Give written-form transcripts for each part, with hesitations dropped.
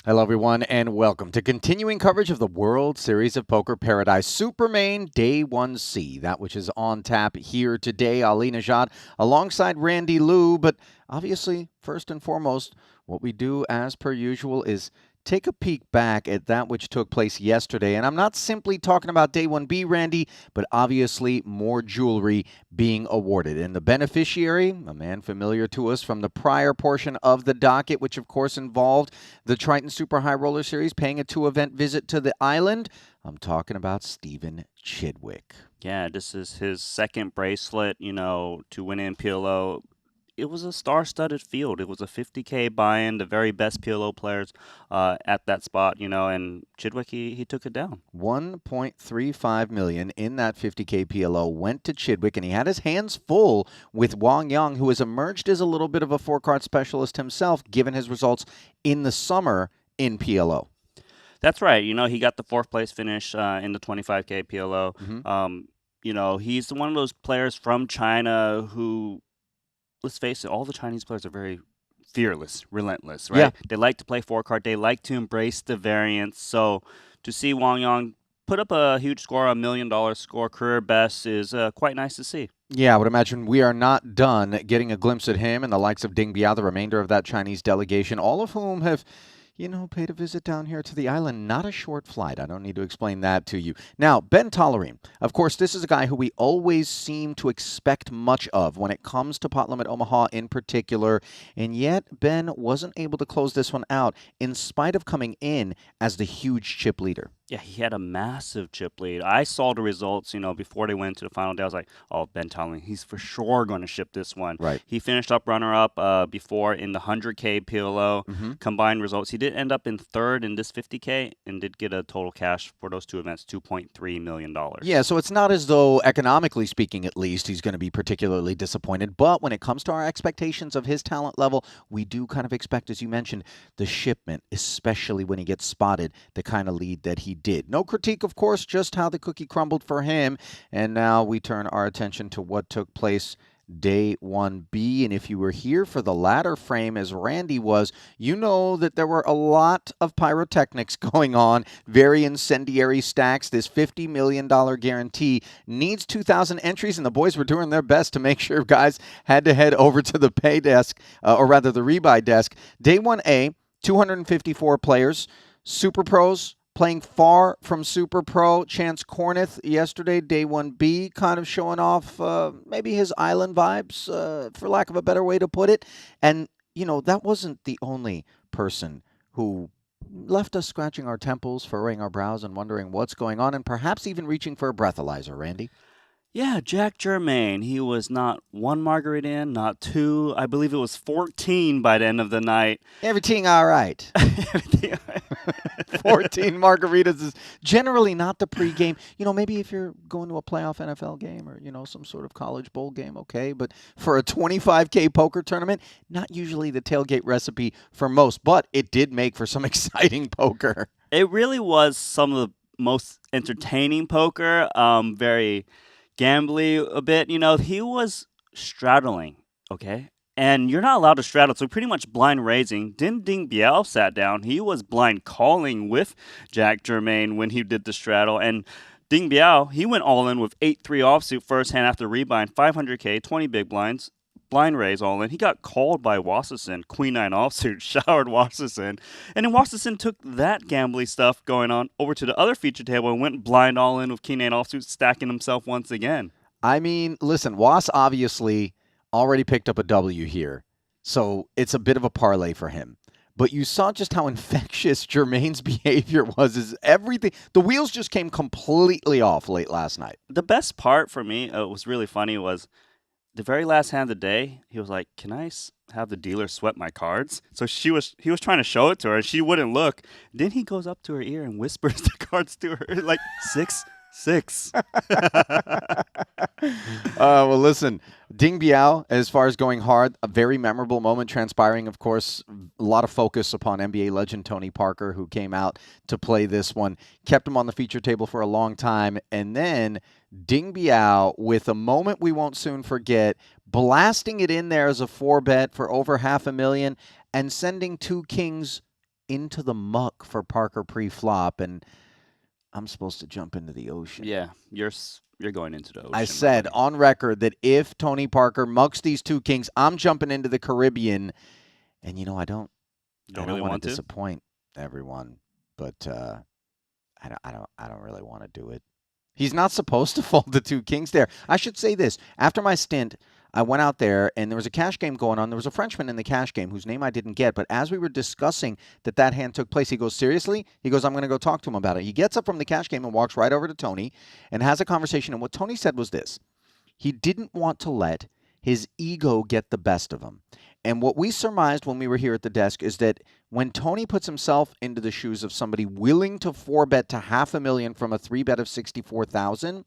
Hello, everyone, and welcome to continuing coverage of the World Series of Poker Paradise Supermain Day 1C, that which is on tap here today. Ali Najad alongside Randy Liu, but obviously, first and foremost, what we do as per usual is take a peek back at that which took place yesterday. And I'm not simply talking about Day 1B, Randy, but obviously more jewelry being awarded. And the beneficiary, a man familiar to us from the prior portion of the docket, which of course involved the Triton Super High Roller Series paying a 2-event visit to the island. I'm talking about Stephen Chidwick. Yeah, this is his second bracelet, to win in PLO. It was a star-studded field. It was a 50K buy-in, the very best PLO players at that spot, and Chidwick, he took it down. 1.35 million in that 50K PLO went to Chidwick, and he had his hands full with Wang Yang, who has emerged as a little bit of a four-card specialist himself, given his results in the summer in PLO. That's right. He got the fourth place finish in the 25K PLO. He's one of those players from China who, let's face it, all the Chinese players are very fearless, relentless, right? Yeah. They like to play four-card. They like to embrace the variance. So to see Wang Yang put up a huge score, $1 million score, career best, is quite nice to see. Yeah, I would imagine we are not done getting a glimpse at him and the likes of Ding Biao, the remainder of that Chinese delegation, all of whom have paid a visit down here to the island. Not a short flight. I don't need to explain that to you. Now, Ben Tollerine. Of course, this is a guy who we always seem to expect much of when it comes to Pot Limit Omaha in particular. And yet, Ben wasn't able to close this one out in spite of coming in as the huge chip leader. Yeah, he had a massive chip lead. I saw the results, before they went to the final day. I was like, oh, Ben Tolling, he's for sure going to ship this one. Right. He finished up runner-up before in the 100K PLO. Combined results. He did end up in third in this 50K and did get a total cash for those two events, $2.3 million. Yeah, so it's not as though, economically speaking at least, he's going to be particularly disappointed. But when it comes to our expectations of his talent level, we do kind of expect, as you mentioned, the shipment, especially when he gets spotted, the kind of lead that he did. No critique, of course, just how the cookie crumbled for him. And now we turn our attention to what took place Day 1B. And if you were here for the latter frame as Randy was, you know that there were a lot of pyrotechnics going on, very incendiary stacks. This $50 million guarantee needs 2,000 entries, and the boys were doing their best to make sure guys had to head over to the pay desk, or rather the rebuy desk. Day 1A, 254 players, Super Pros, playing far from Super Pro. Chance Corneth yesterday, Day 1B, kind of showing off maybe his island vibes, for lack of a better way to put it. And, that wasn't the only person who left us scratching our temples, furrowing our brows, and wondering what's going on, and perhaps even reaching for a breathalyzer, Randy. Yeah, Jack Germain. He was not one margarita in, not two. I believe it was 14 by the end of the night. Everything all right. 14 margaritas is generally not the pregame. Maybe if you're going to a playoff NFL game or, some sort of college bowl game, okay. But for a 25K poker tournament, not usually the tailgate recipe for most. But it did make for some exciting poker. It really was some of the most entertaining poker. Very gambly a bit. He was straddling, okay? And you're not allowed to straddle, so pretty much blind raising. Then Ding Biao sat down. He was blind calling with Jack Germain when he did the straddle. And Ding Biao, he went all in with 8-3 offsuit first hand after rebind, 500K, 20 big blinds, blind raise all in. He got called by Wsop, Queen 9 offsuit, showered Wsop. And then Wsop took that gambly stuff going on over to the other feature table and went blind all in with King 8 offsuit, stacking himself once again. I mean, listen, Was obviously already picked up a W here, so it's a bit of a parlay for him. But you saw just how infectious Germain's behavior was. Is everything, the wheels just came completely off late last night. The best part for me, it was really funny, was the very last hand of the day, he was like, can I have the dealer sweat my cards? So he was trying to show it to her, and she wouldn't look. Then he goes up to her ear and whispers the cards to her, like 6, 6. Well, listen, Ding Biao, as far as going hard, a very memorable moment transpiring, of course, a lot of focus upon NBA legend Tony Parker, who came out to play this one, kept him on the feature table for a long time, and then Ding Biao, with a moment we won't soon forget, blasting it in there as a 4-bet for over $500,000 and sending two kings into the muck for Parker pre-flop, and I'm supposed to jump into the ocean. Yeah, you're going into the ocean, I my said buddy. on record that if Tony Parker mucks these two kings, I'm jumping into the Caribbean. And You I don't don't really want to want to? disappoint everyone, but I don't really want to do it. He's not supposed to fold the two kings there. I should say this: after my stint, I went out there and there was a cash game going on. There was a Frenchman in the cash game whose name I didn't get, but as we were discussing that hand took place, he goes, "Seriously?" He goes, "I'm going to go talk to him about it." He gets up from the cash game and walks right over to Tony and has a conversation. And what Tony said was this: he didn't want to let his ego get the best of him. And what we surmised when we were here at the desk is that when Tony puts himself into the shoes of somebody willing to 4-bet to $500,000 from a 3-bet of 64,000,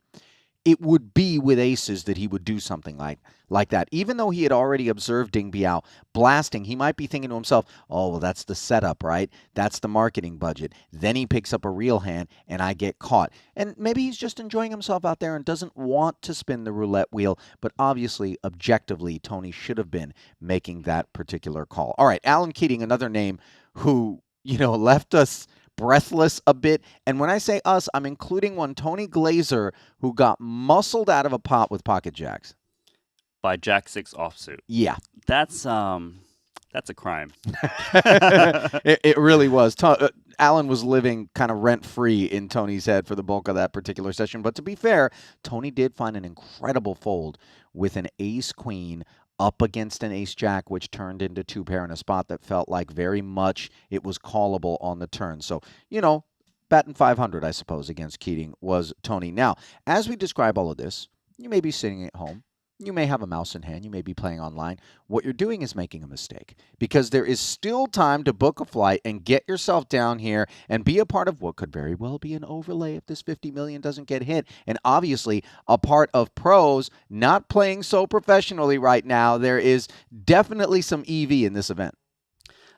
it would be with aces that he would do something like that. Even though he had already observed Ding Biao blasting, he might be thinking to himself, "Oh, well, that's the setup, right? That's the marketing budget." Then he picks up a real hand, and I get caught. And maybe he's just enjoying himself out there and doesn't want to spin the roulette wheel. But obviously, objectively, Tony should have been making that particular call. All right, Alan Keating, another name who left us breathless a bit. And when I say us, I'm including one Tony Glazer who got muscled out of a pot with pocket jacks. By Jack 6 offsuit. Yeah. That's a crime. It really was. Alan was living kind of rent free in Tony's head for the bulk of that particular session. But to be fair, Tony did find an incredible fold with an ace queen up against an ace jack, which turned into two pair in a spot that felt like very much it was callable on the turn. So, batting 500, I suppose, against Keating was Tony. Now, as we describe all of this, you may be sitting at home. You may have a mouse in hand. You may be playing online. What you're doing is making a mistake because there is still time to book a flight and get yourself down here and be a part of what could very well be an overlay if this 50 million doesn't get hit. And obviously, a part of pros not playing so professionally right now. There is definitely some EV in this event.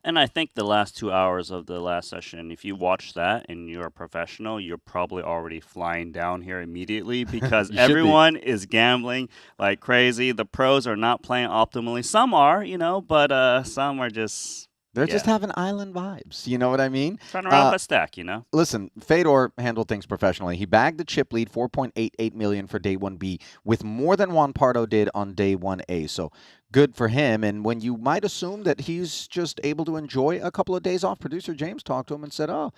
And I think the last 2 hours of the last session, if you watch that and you're a professional, you're probably already flying down here immediately because You should be. everyone is gambling like crazy. The pros are not playing optimally. Some are, but some are just, They're just yeah, having island vibes. You know what I mean? trying to round Uh, up a stack. Listen, Fedor handled things professionally. He bagged the chip lead, 4.88 million for day 1B, with more than Juan Pardo did on day 1A. So good for him. And when you might assume that he's just able to enjoy a couple of days off, producer James talked to him and said, "Oh,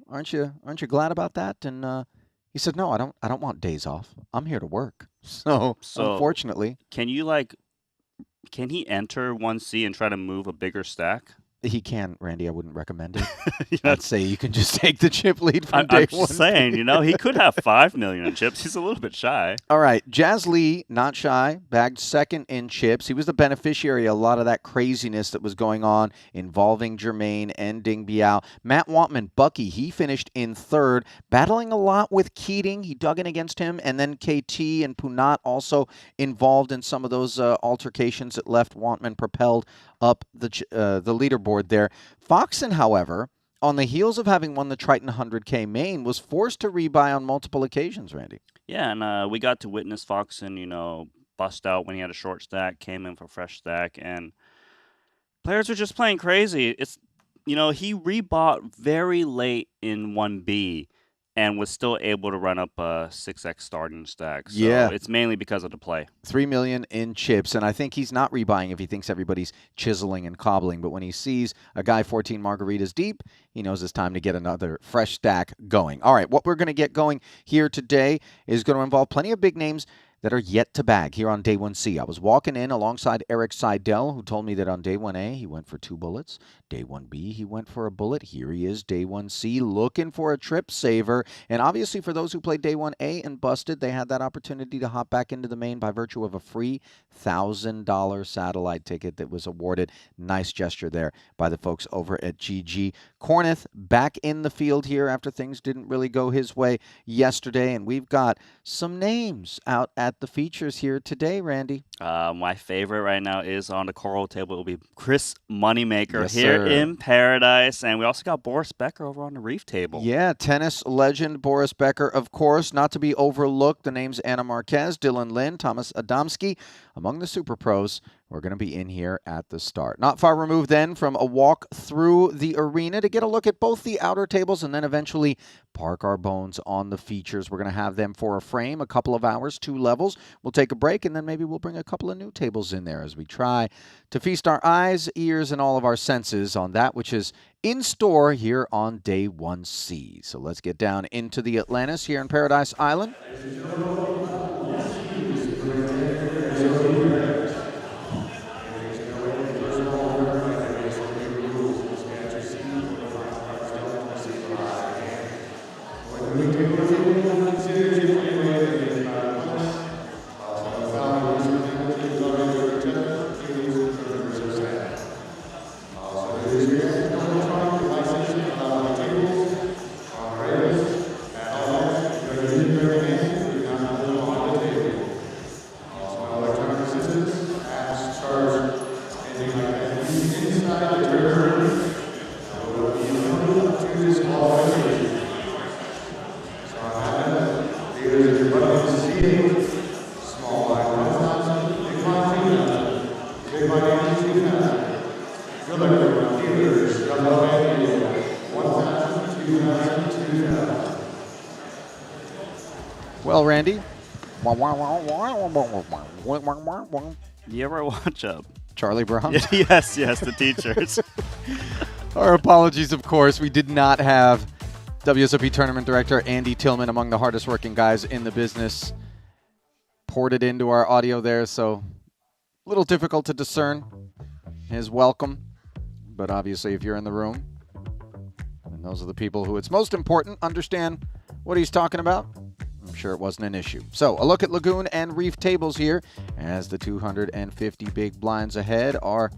aren't you glad about that?" And he said, "No, I don't want days off. I'm here to work." So So unfortunately, can can he enter 1C and try to move a bigger stack? he can, Randy. I wouldn't recommend it. You know, I'd say you can just take the chip lead from I'm day just one. saying, he could have 5 million in chips. He's a little bit shy. All right, Jazz Lee, not shy, bagged second in chips. He was the beneficiary of a lot of that craziness that was going on involving Jermaine and Ding Biao. Matt Wantman, Bucky, he finished in third, battling a lot with Keating. He dug in against him, and then KT and Punat also involved in some of those altercations that left Wantman propelled up the leaderboard there. Foxon, however, on the heels of having won the Triton 100K main, was forced to rebuy on multiple occasions, Randy. Yeah, and we got to witness Foxon, bust out when he had a short stack, came in for fresh stack, and players were just playing crazy. He rebought very late in 1B and was still able to run up a 6x starting stack. So Yeah, it's mainly because of the play. 3 million in chips, and I think he's not rebuying if he thinks everybody's chiseling and cobbling. But when he sees a guy 14 margaritas deep, he knows it's time to get another fresh stack going. All right, what we're going to get going here today is going to involve plenty of big names that are yet to bag here on day 1C. I was walking in alongside Eric Seidel, who told me that on day 1A he went for 2 bullets. Day 1B he went for a bullet. Here he is, day 1C, looking for a trip saver. And obviously for those who played day 1A and busted, they had that opportunity to hop back into the main by virtue of a free $1,000 satellite ticket that was awarded. Nice gesture there by the folks over at GG. Corneth back in the field here after things didn't really go his way yesterday, and we've got some names out at the features here today, Randy. My favorite right now is on the coral table. It will be Chris Moneymaker Yes, here sir. in Paradise. And we also got Boris Becker over on the reef table. Yeah, tennis legend Boris Becker, of course, not to be overlooked. The names Anna Marquez, Dylan Lin, Thomas Adamski, among the super pros. We're going to be in here at the start. Not far removed then from a walk through the arena to get a look at both the outer tables and then eventually park our bones on the features. We're going to have them for a frame, a couple of hours, 2 levels. We'll take a break and then maybe we'll bring a couple of new tables in there as we try to feast our eyes, ears, and all of our senses on that which is in store here on day 1C. So let's get down into the Atlantis here in Paradise Island. Well, Randy. You ever watch Charlie Brown? Yes, the teachers. Our apologies, of course. We did not have WSOP Tournament Director Andy Tillman, among the hardest working guys in the business, ported into our audio there, so a little difficult to discern his welcome. But obviously, if you're in the room, and those are the people who it's most important, understand what he's talking about, I'm sure it wasn't an issue. So a look at Lagoon and Reef tables here as the 250 big blinds ahead are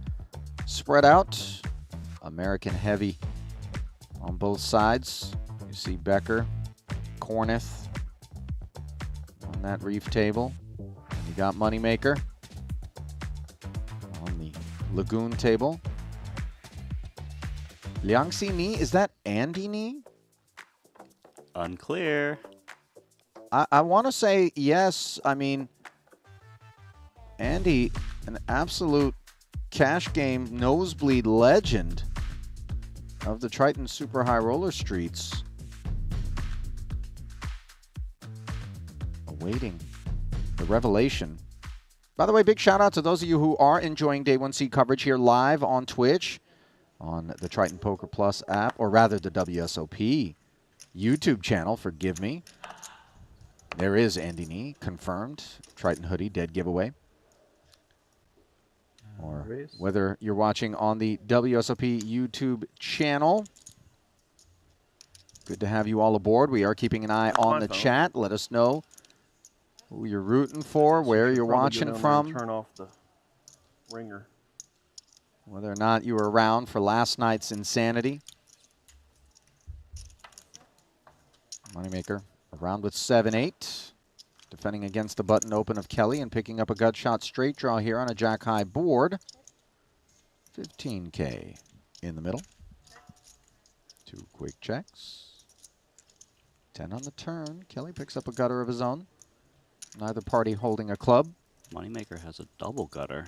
spread out. American heavy on both sides. You see Becker, Corneth on that Reef table. You got Moneymaker on the Lagoon table. Liangxi Ni, is that Andy Ni? Unclear. I want to say yes. I mean, Andy, an absolute cash game nosebleed legend of the Triton Super High Roller Streets. Awaiting the revelation. By the way, big shout out to those of you who are enjoying Day 1C coverage here live on Twitch, on the Triton Poker Plus app, or rather the WSOP YouTube channel, forgive me. There is Andy Nee, confirmed. Triton hoodie, dead giveaway. Or whether you're watching on the WSOP YouTube channel. Good to have you all aboard. We are keeping an eye on the chat. Let us know who you're rooting for, where you're watching from. Turn off the ringer. Whether or not you were around for last night's insanity. Moneymaker around with 7-8. Defending against the button open of Kelly and picking up a gut shot straight draw here on a jack high board. 15K in the middle. 2 quick checks. 10 on the turn. Kelly picks up a gutter of his own. Neither party holding a club. Moneymaker has a double gutter.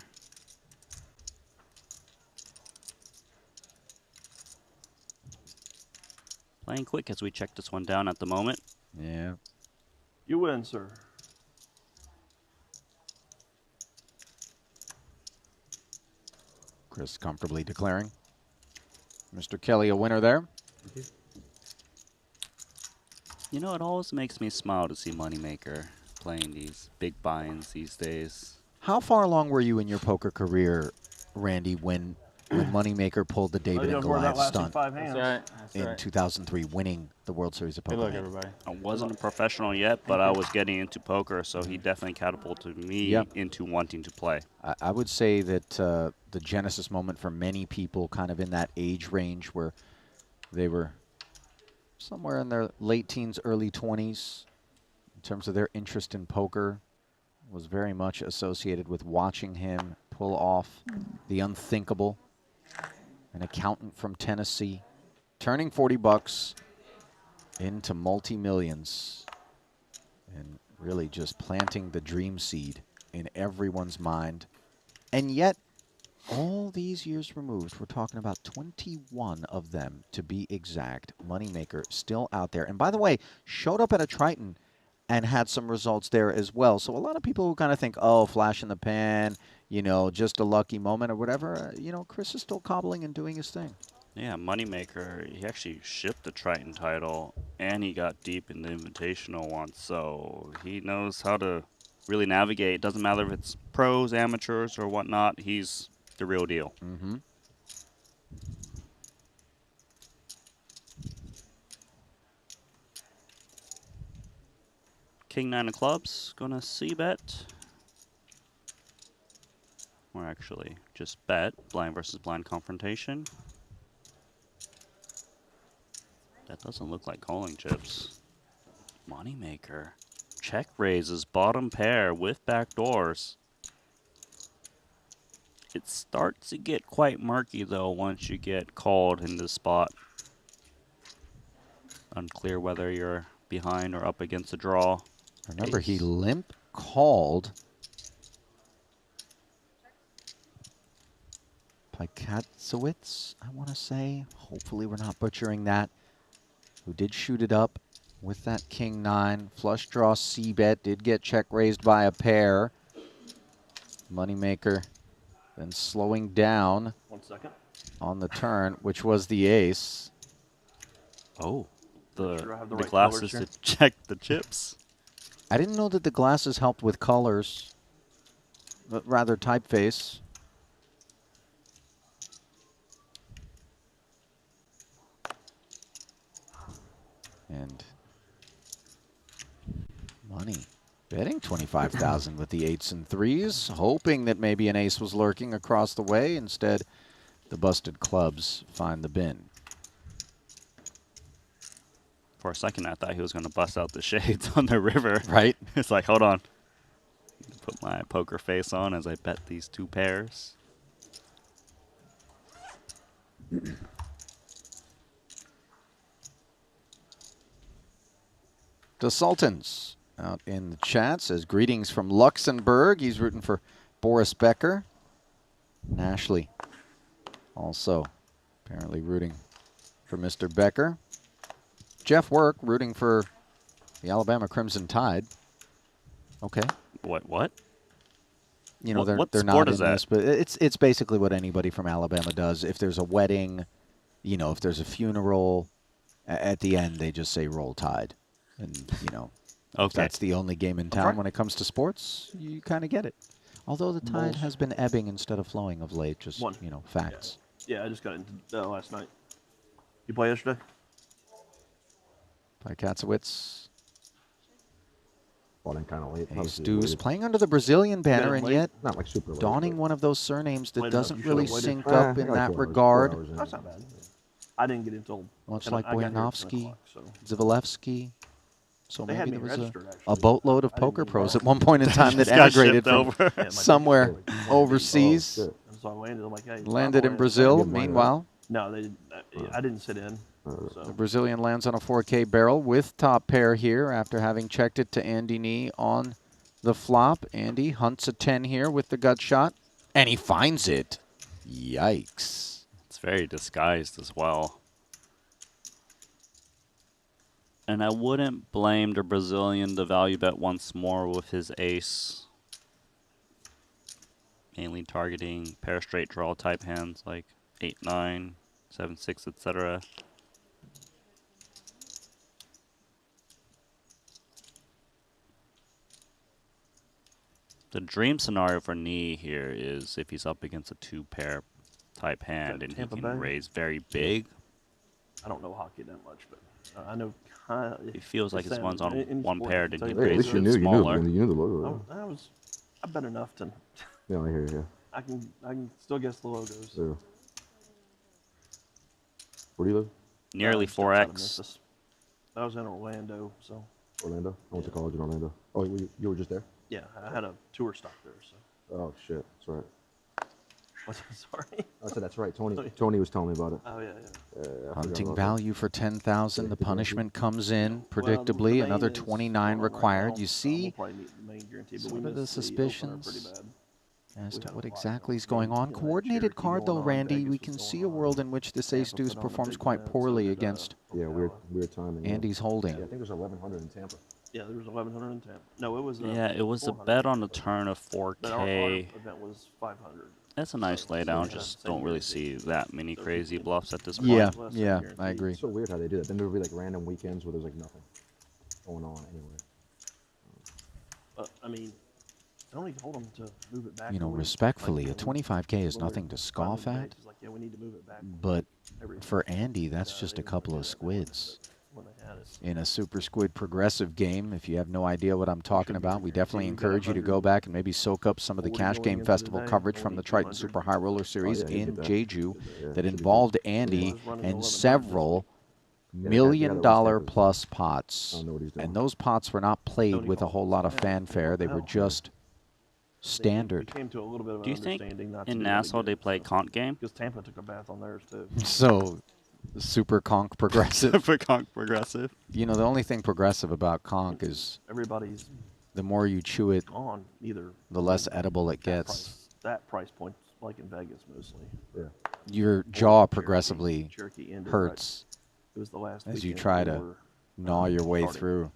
Playing quick as we check this one down at the moment. Yeah. You win, sir. Chris comfortably declaring Mr. Kelly a winner there. You know, it always makes me smile to see Moneymaker playing these big binds these days. How far along were you in your poker career, Randy, when Moneymaker pulled the All David you and gotta worry about Goliath lasting stunt 5 That's hands. right. That's in right. 2003, winning the World Series of Good Poker? luck, Man? everybody. I wasn't a professional yet, but I was getting into poker, so he definitely catapulted me Yep. into wanting to play. I would say that the genesis moment for many people, kind of in that age range where they were somewhere in their late teens, early 20s, in terms of their interest in poker, was very much associated with watching him pull off the unthinkable. An accountant from Tennessee, turning 40 bucks into multi-millions and really just planting the dream seed in everyone's mind. And yet, all these years removed, we're talking about 21 of them to be exact. Moneymaker still out there. And by the way, showed up at a Triton and had some results there as well. So a lot of people who kind of think, oh, flash in the pan, you know, just a lucky moment or whatever, you know, Chris is still cobbling and doing his thing. Yeah, Moneymaker, he actually shipped the Triton title, and he got deep in the Invitational once, so he knows how to really navigate. Doesn't matter if it's pros, amateurs, or whatnot, he's the real deal. Mm-hmm. King 9 of clubs, gonna c-bet. Or actually, just bet. Blind versus blind confrontation. That doesn't look like calling chips. Moneymaker. Check raises bottom pair with backdoors. It starts to get quite murky though once you get called in this spot. Unclear whether you're behind or up against a draw. Remember, he Ace. limp called Pikatsowitz, I want to say. Hopefully we're not butchering that. Who did shoot it up with that king 9. Flush draw c-bet. Did get check raised by a pair. Moneymaker then slowing down 1 second. on the turn, which was the ace. Oh, Make sure I have the the right glasses colors to check the chips. I didn't know that the glasses helped with colors, but rather typeface. And money betting 25,000 with the 8s and 3s, hoping that maybe an ace was lurking across the way. Instead, the busted clubs find the bin. For a second, I thought he was going to bust out the shades on the river. Right? It's like, hold on. Put my poker face on as I bet these two pairs. The Sultans out in the chat says, greetings from Luxembourg. He's rooting for Boris Becker. And Ashley also apparently rooting for Mr. Becker. Jeff Work rooting for the Alabama Crimson Tide. Okay. What? You know, What they're sport not is in that? this, but it's basically what anybody from Alabama does. If there's a wedding, you know, if there's a funeral, at the end they just say Roll Tide. And, you know, if Okay. that's the only game in town when it comes to sports, you kind of get it. Although the tide has been ebbing instead of flowing of late, just, you know, facts. Yeah, I just got into last night. You play yesterday? By Katzowitz. Bought in kind of late. Ace Deuce playing under the Brazilian banner, and late? yet Not like super late. donning one of those surnames that Late enough, doesn't you really should've waited. sync up in that regard. That's not bad. I didn't get until Much 10 like I got here at 10 Boyanovsky, o'clock, so. Zivalevsky. So They had maybe me there was registered, a actually. boatload of I didn't poker get pros involved. at one point in time that Just got emigrated shipped from over. Yeah, my somewhere dad was like, overseas. Oh, shit. And so I landed. I'm like, hey, Landed in I'll Brazil. Give mine Meanwhile, No, they didn't. I didn't sit in. the So Brazilian lands on a 4K barrel with top pair here after having checked it to Andy Nee on the flop. Andy hunts a 10 here with the gut shot, and he finds it. Yikes. It's very disguised as well. And I wouldn't blame the Brazilian to value bet once more with his ace. Mainly targeting pair straight draw type hands like 8-9, 7-6, etc. The dream scenario for Nee here is if he's up against a 2-pair type hand and he Tampa can Bay? raise very big. I don't know hockey that much, but I know kind of. He feels like his one's on one sport, pair, I can then tell he you Hey, at that least raises you it knew. smaller. You knew the logo. I bet enough to. Yeah, I hear you. I can still guess the logos. Yeah. Where do you live? Nearly Just outside of 4x. Memphis. I was in Orlando, so Orlando. I went to college in Orlando. Oh, you were just there? yeah, I had a tour stop there. So Oh shit, that's right. sorry. I said that's right. Tony was telling me about it. Oh yeah. I forgot Hunting about that. value for 10,000. Yeah, The good luck. punishment comes in Well, the predictably. main Another is 29 going on right required. now. You We'll see probably meet the main guarantee, but sort we of the missed the opener suspicions pretty bad. as We to had a what lot exactly is going. going on. You know, Coordinated Cherokee card though, going on, Randy. Vegas We was can going see a on, world in which this ace Tampa deuce put on a performs big quite event, so poorly did, against Yeah, Ocala. weird timing. Yeah. Andy's holding. Yeah, I think it was 1100 in Tampa. Yeah, there was 1100 in Tampa. No, it was. Yeah, it was a 400 bet in on the Tampa. turn of But our 4K. event was 500. That's a nice So laydown. we had Just same don't really see guarantee. that many So crazy people- bluffs at this Yeah, point. less than yeah, I guaranteed. agree. It's so weird how they do that. Then there would be like random weekends where there's like nothing going on anyway. But I mean, Tony told them to move it back. You know, a week. respectfully, Like, a 25K is when we nothing were to five scoff minutes at, back, he's like, yeah, we need to move it back. but every for Andy, that's week. just They a didn't couple look of at it that way, squids. but when they had it. In a super squid progressive game, if you have no idea what I'm talking should be about, we guaranteed. definitely We've got encourage you to go 100 back and maybe soak up some of the 40 Cash going Game into Festival today, coverage from only the Triton 200. Super High Roller Series yeah, you in did that. Jeju Yeah, that should be involved good. Andy Yeah, I was running and 1100 this several week. Yeah, the guy million that dollar runs Tampa's- plus I pots. don't know what he's doing. And those pots were not played Tony with a called whole us. lot of Yeah, fanfare. what They the were hell? just We standard. came to a little bit of Do an you think understanding not to in do that Nassau they again, play so. conch game? Because Tampa took a bath on theirs too. So, super conch progressive. For conch progressive. You know, the only thing progressive about conch is Everybody's the more you chew it, on either. the less edible it gets. That price point, like in Vegas mostly. Yeah. Your Or jaw Cherokee. progressively Cherokee ended hurts It was the last as you weekend try we to were, gnaw your way starting. through.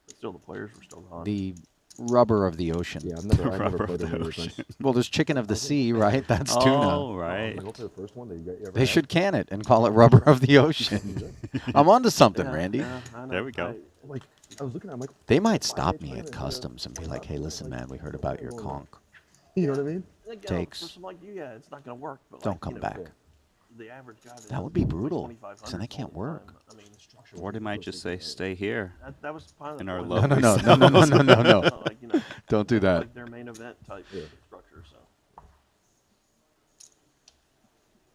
But still, the players were still gone. The rubber of the ocean. Yeah, I've never Rubber played of the any ocean. since. Well, there's chicken of the sea, right? That's tuna. Oh, right. Go to the first one that you ever They had? should can it and call it rubber of the ocean. I'm onto something, Yeah, Randy. yeah, I know. There we go. Like, I was looking at it, I'm like, They might 5 stop days me later, at and customs and be like, hey, listen, man, we heard about your conch. you know what I mean? Again, Takes- For someone like you, yeah, it's not going to work. But Don't like, come you know, back. The average guy That would be does, like, brutal. 2,500 So that can't all the work. time, I mean, Or they might just say, stay here. that was kind of In the our point. lovely No, no, no, no, no, no, no. Like, you know, Don't do that. Like their main event type structure. So.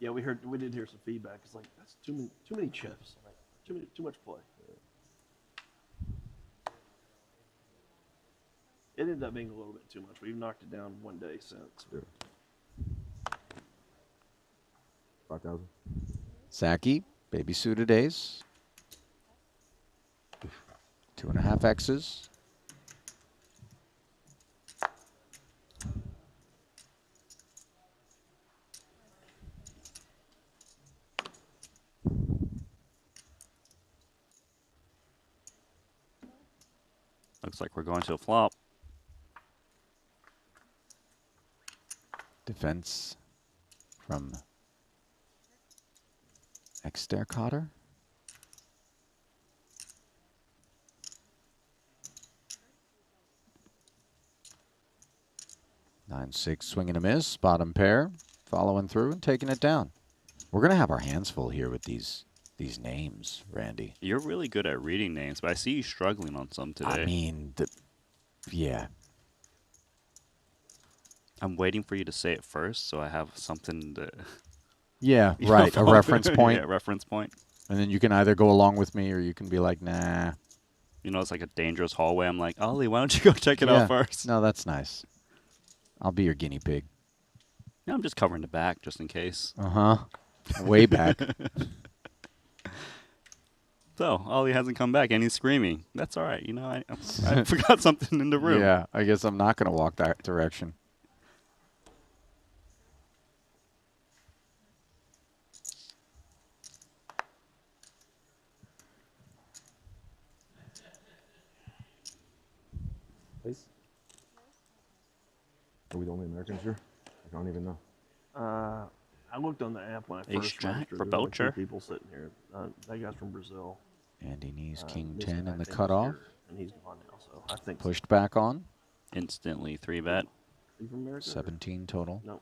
Yeah, we did hear some feedback. It's like that's too many chips, like, too much play. It ended up being a little bit too much. We've knocked it down one day since. Yeah. 5,000. Saki, baby Suda days. 2.5 X's. Looks like we're going to a flop. Defense from Exter Cotter. Nine, six, swing and a miss. Bottom pair, following through and taking it down. We're gonna have our hands full here with these names, Randy. You're really good at reading names, but I see you struggling on some today. I mean, yeah. I'm waiting for you to say it first, so I have something to. Yeah, you know, right. A follow. reference point. Yeah, reference point. And then you can either go along with me or you can be like, nah. You know, it's like a dangerous hallway. I'm like, Ollie, why don't you go check it Yeah. out first? No, that's nice. I'll be your guinea pig. No, I'm just covering the back just in case. Uh-huh. Way back. So, Ollie hasn't come back and he's screaming. That's all right. You know, I forgot something in the room. Yeah, I guess I'm not going to walk that direction. Please? Are we the only Americans here? I don't even know. I looked on the app when I Ace first Jack registered. for There was like 2 Belcher. people sitting here. That guy's from Brazil. Andy Nees, Uh, King this 10 guy, in I the think, is cutoff. here, and he's gone now. So I think Pushed back on. instantly 3-bet. You from America? or- 17 total. No.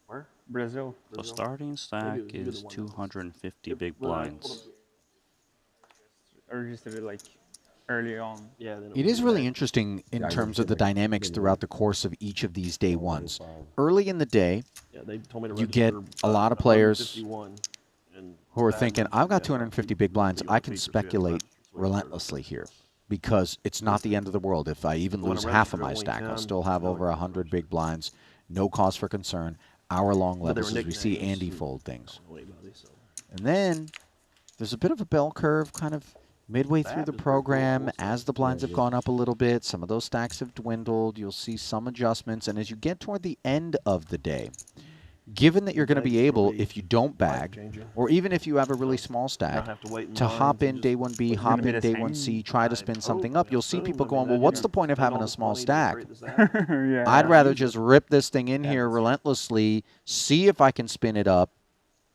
Where? Brazil. The Brazil? starting stack Maybe the is one that was- 250 Yep, big when I pulled blinds. up- I registered it like early on. Yeah. Then It was is really red. interesting in Yeah, I terms did of the like dynamics maybe throughout like the course of each of these day ones. 25. Early in the day, Yeah, they told me to You get register, a lot of players 151, and who are that thinking, meant I've you got had 250 two big blinds. PR I can features you had to speculate register, so we started relentlessly registering. here because it's not the end of the world. If I even When I lose half of registered my only stack, I'll 10, still have I know over I 100 can big blinds. No cause for concern. Hour-long But they levels were as we see nicknames, Andy and fold I things. don't know anybody, so. And then there's a bit of a bell curve kind of midway That through the is pretty cool, program. also. As the blinds Yeah, have it gone up a little bit, some of those stacks have dwindled. You'll see some adjustments. And as you get toward the end of the day, given that you're going to be Bags able, really if you don't bag, life-changing. or even if you have a really So, small You stack, don't have to wait in to lines hop and in just day 1B, It's hop gonna be in the day same. 1C, try to I spin hope, something I up, you'll see assume. people I mean, going, well, that'd what's be- the point of spend having all a this small money to stack? create this app. Yeah. I'd Yeah, rather use just it. rip this thing in Yeah, here that's- relentlessly, see if I can spin it up.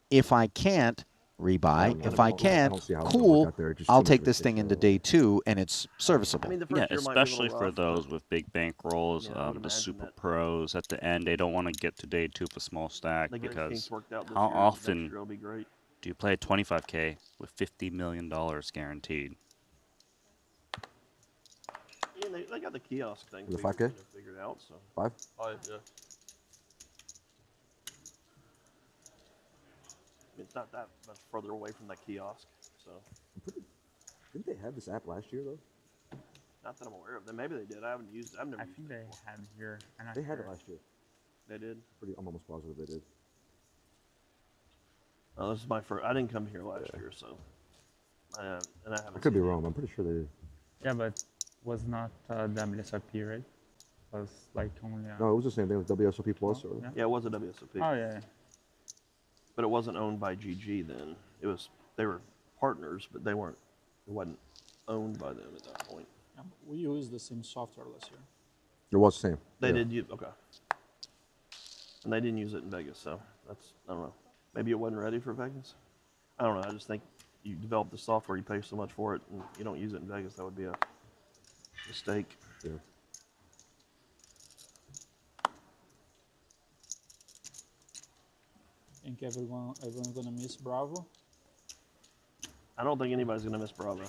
If I can't, I rebuy. don't know. If I I can, don't see how it's gonna work cool, out there. It's just I'll too much take of a this shit thing into show. day 2, and it's serviceable. I mean, the Yeah, first year might be a especially little for rough, those but with big bankrolls, Yeah, I would the imagine super that- pros at the end, they don't want to get to day 2 with a small stack the Great because Kinks worked out this how year. often Next year will be great. do you play 25K with $50 million guaranteed? Yeah, they got the kiosk thing Was it figured, 5K? figured out. So 5? yeah. It's not that much further away from that kiosk, so Didn't they have this app last year though? not that I'm aware of. Then maybe they did. I haven't used it. I've never I used think it they before. had it here. I'm not They had sure. it last year. They did. I'm almost positive they did. Oh, this is my first. I didn't come here last year, so and I haven't. I could be seen it. wrong. I'm pretty sure they did. Yeah, but was not WSOP, right? Was like only. No, it was the same thing with WSOP Plus. Or yeah. Yeah, it was a WSOP, Oh yeah. but it wasn't owned by GG then. It was. They were partners, but they weren't. It wasn't owned by them at that point. Yeah, we used the same software last year. it was the same. They Yeah. did use okay, and they didn't use it in Vegas, so that's I don't know. Maybe it wasn't ready for Vegas. I don't know. I just think you develop the software, you pay so much for it, and you don't use it in Vegas. That would be a mistake. Yeah. Think everyone's gonna miss Bravo. I don't think anybody's gonna miss Bravo.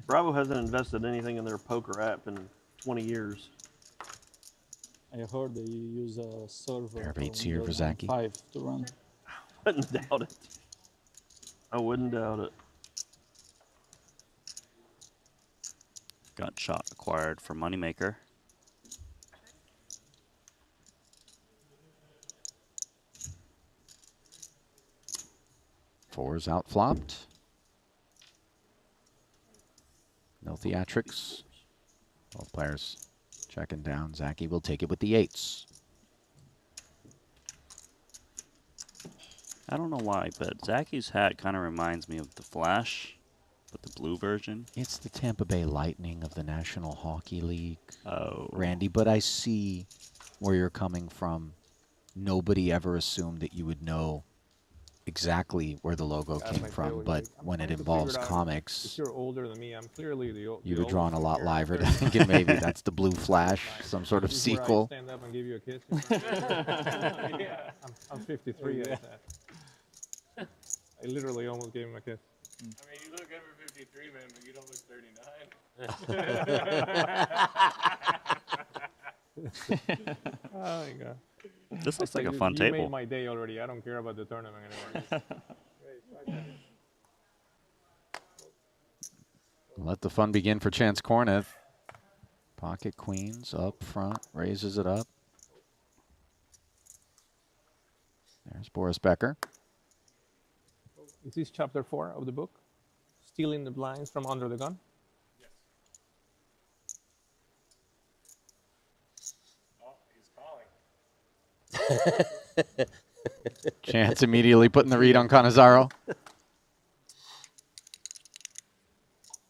Bravo hasn't invested anything in their poker app in 20 years. I heard they use a server. Pair of eights from here the for Zaki. 5 to run. Wouldn't doubt it. I wouldn't doubt it. Got shot acquired for Moneymaker. Fours out flopped. No theatrics. Both players checking down. Zaki will take it with the 8s. I don't know why, but Zaki's hat kind of reminds me of the Flash, but the blue version. It's the Tampa Bay Lightning of the National Hockey League, Oh, Randy, but I see where you're coming from. Nobody ever assumed that you would know exactly where the logo That's came my from, feeling, but like, I'm when it trying to involves figure it out. If comics, you're older than me, I'm clearly the you'd have oldest drawn a one lot here. liver to Clearly. thinking maybe that's the Blue Flash, some sort of This is where I sequel. stand up and give you a kiss. Yeah. I'm 53. Yeah. I literally almost gave him a kiss. I mean, you look good for 53, man, but you don't look 39. Oh my god. this looks like a You- fun you table. made my day already. I don't care about the tournament anymore. Let the fun begin for Chance Corneth. Pocket queens up front, raises it up. There's Boris Becker. Is this chapter 4 of the book? Stealing the blinds from under the gun? Oh, he's calling. Chance immediately putting the read on Canizaro.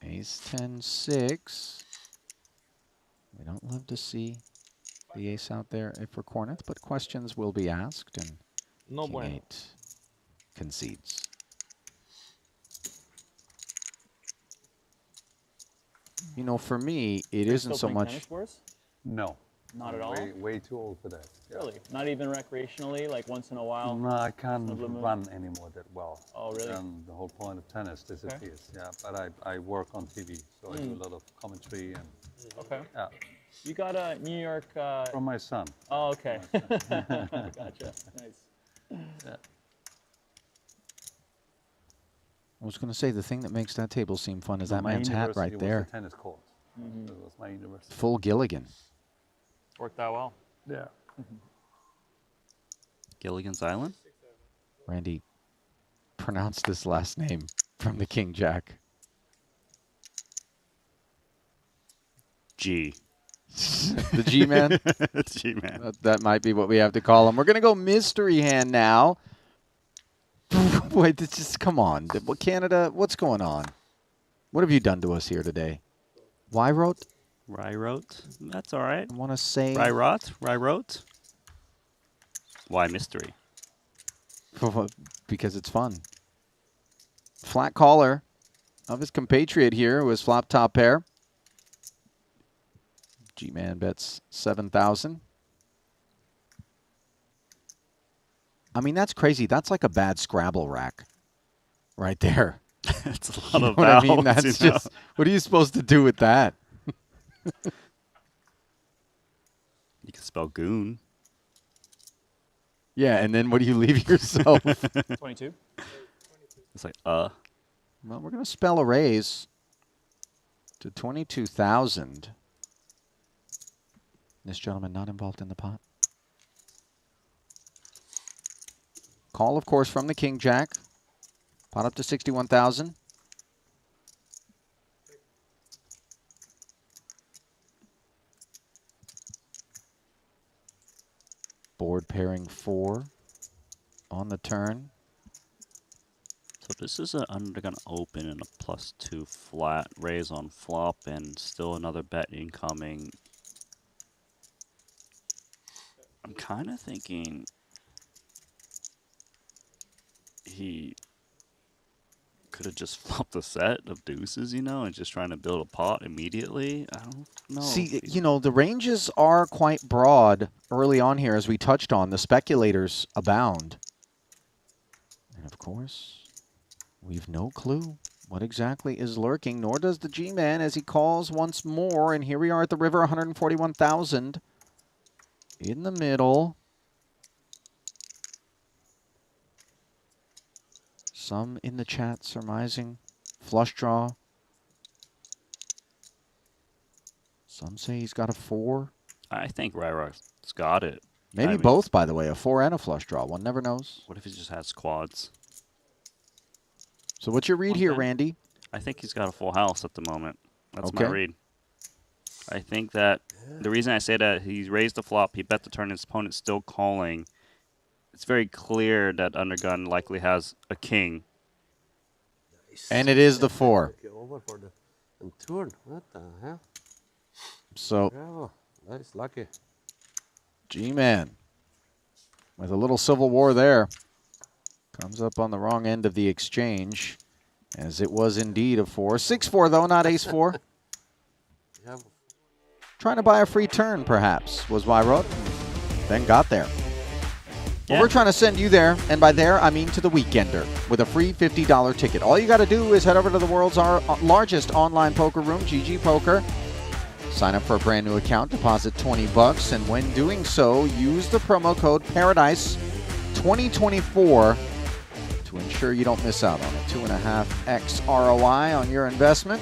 Ace 10 6. We don't love to see the ace out there for Corneth, but questions will be asked, and No King bueno. 8 concedes. You know, for me, it isn't so much. No. Not I'm at all? Way too old for that. Yeah. Really? Not even recreationally, like once in a while? No, I can't Blue moon? run anymore that well. Oh, really? And the whole point of tennis disappears. Yeah, but I work on TV, so I do a lot of commentary and Okay. yeah, You got a New York. from my son. Oh, okay. Gotcha. Nice. Yeah. I was going to say the thing that makes that table seem fun is No, that my man's hat university right was there. the tennis court. That was my university. Full Gilligan. Worked out well. Yeah. Gilligan's Island? Randy, pronounce this last name from the King Jack. G. The G-Man? G-Man. That might be what we have to call him. We're going to go mystery hand now. Wait, this just, come on. Canada, what's going on? What have you done to us here today? Why wrote? Rye-wrote? That's all right. I want to say... Rye-rot? Rye-wrote? Why mystery? Because it's fun. Flat caller of his compatriot here was flop top pair. G-Man bets 7,000. I mean, that's crazy. That's like a bad Scrabble rack right there. It's a lot You know of what I mean? vowels, That's you know? just, what are you supposed to do with that? You can spell goon. Yeah, and then what do you leave yourself? 22. It's like, Well, we're going to spell a raise to 22,000. This gentleman not involved in the pot. Call, of course, from the King Jack. Pot up to 61,000. Board pairing 4 on the turn. so this is an undergun open and a +2 flat. Raise on flop and still another bet incoming. I'm kind of thinking he could have just flopped a set of deuces, you know, and just trying to build a pot immediately. I don't know. See, you know, the ranges are quite broad early on here, as we touched on. The speculators abound. And, of course, we've no clue what exactly is lurking, nor does the G-Man as he calls once more. And here we are at the river, 141,000 in the middle. Some in the chat surmising flush draw. Some say he's got a 4. I think Ryrock's got it. Maybe I mean, both, by the way, a 4 and a flush draw. One never knows. What if he just has quads? So what's your read here, 110? Randy? I think he's got a full house at the moment. That's Okay. my read. I think that the reason I say that, he's raised the flop, he bet the turn, his opponent's still calling. It's very clear that Undergun likely has a king. And it is the 4. Over for the turn. What the hell? So Bravo. That's lucky. G-Man with a little civil war there. Comes up on the wrong end of the exchange, as it was indeed a 4. 6-4, though, not ace-4. Yeah. Trying to buy a free turn, perhaps, was why I wrote. Then got there. Well, Yeah. we're trying to send you there, and by there, I mean to the Weekender, with a free $50 ticket. All you got to do is head over to the world's largest online poker room, GG Poker. Sign up for a brand new account, deposit $20, and when doing so, use the promo code PARADISE2024 to ensure you don't miss out on a 2.5x ROI on your investment.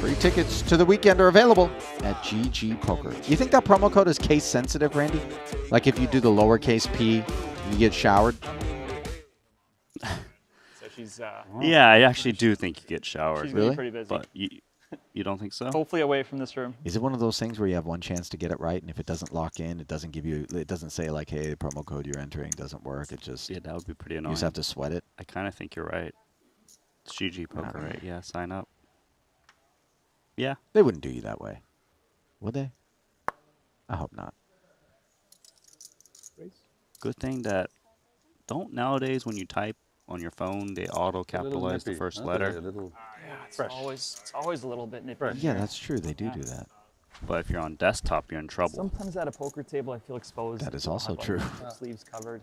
Free tickets to the weekend are available at GG Poker. You think that promo code is case sensitive, Randy? Like if you do the lowercase p, you get showered? So she's Yeah, I actually do think you get showered. she's gonna Really? be pretty busy. But you don't think so? Hopefully away from this room. Is it one of those things where you have one chance to get it right, and if it doesn't lock in, it doesn't give you, it doesn't say like, hey, the promo code you're entering doesn't work. It just, Yeah, that would be pretty you annoying. just have to sweat it. I kind of think you're right. It's GG Poker, right? Yeah, sign up. Yeah. They wouldn't do you that way, would they? I hope not. Good thing that don't nowadays when you type on your phone, they auto-capitalize the nippy, first huh? letter. A little Yeah, it's fresh. always a little bit nippy. Fresh. Yeah, here. that's true. They do that. But if you're on desktop, you're in trouble. Sometimes at a poker table, I feel exposed. That is if you don't also have, like, true. your sleeves covered,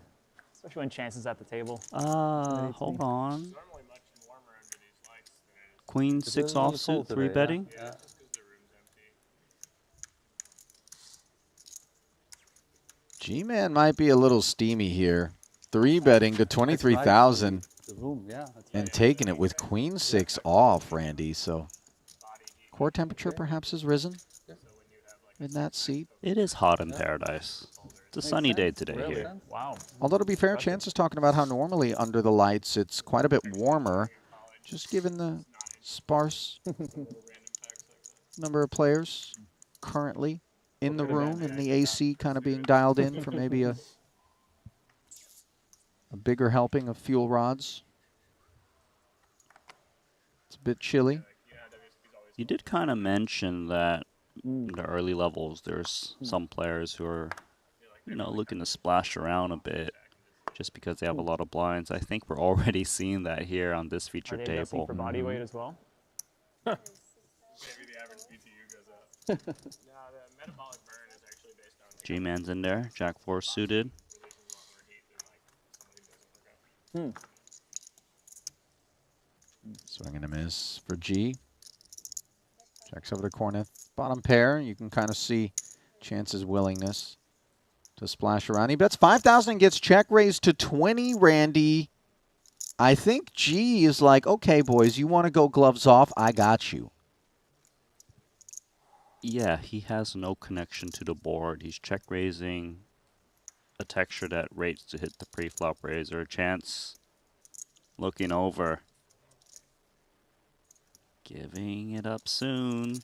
especially when chances at the table. Hold on. Normally much warmer under these lights than it is. Queen It's a 6 little cold offsuit, 3 today, yeah. betting. Yeah, it's just because the room's empty. G-Man might be a little steamy here. 3-betting to It's 23,000 The room, yeah. That's and right. taking it with Queen 6 off, Randy. So core temperature perhaps has risen in that seat. It is hot in paradise. It's a Makes sunny day sense. today Real here. sense. Wow. Although to be fair, Chance is talking about how normally under the lights it's quite a bit warmer, just given the sparse number of players currently in the room and the AC kind of being dialed in for maybe a bigger helping of fuel rods. It's a bit chilly. You did kind of mention that in the early levels, there's some players who are, looking to splash around a bit just because they have a lot of blinds. I think we're already seeing that here on this Are feature they adjusting table. for body weight as well? Maybe the average BTU goes up. No, the metabolic burn is actually based on like, G-Man's in there, Jack 4 suited. Swing and a miss for G. Checks over to corner. Bottom pair, you can kind of see Chance's willingness to splash around. He bets 5,000 and gets check raised to 20, Randy. I think G is like, okay, boys, you want to go gloves off? I got you. Yeah, he has no connection to the board. He's check raising a texture that rates to hit the pre-flop raiser. Chance looking over. Giving it up soon.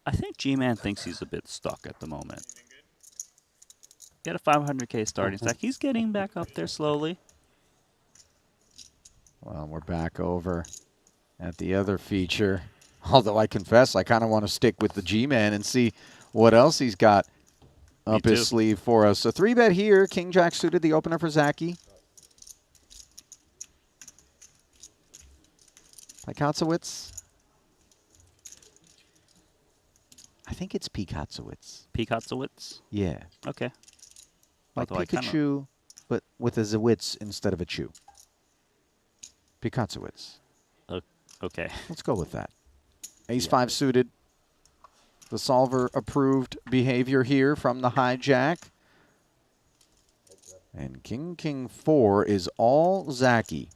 I think G-Man thinks he's a bit stuck at the moment. He had a 500K starting stack. He's getting back up there slowly. Well, we're back over at the other feature. Although I confess, I kind of want to stick with the G-Man and see what else he's got up his sleeve for us. So 3-bet here. King Jack suited, the opener for Zaki. Pikatsowitz. I think it's Pikatsowitz. Pikatsowitz? Yeah. Okay. Like Although I kinda- Pikachu, but with a Zawitz instead of a chew. Pikatsowitz. Okay. Let's go with that. Ace-5 suited. The solver approved behavior here from the hijack. And King 4 is all Zaki.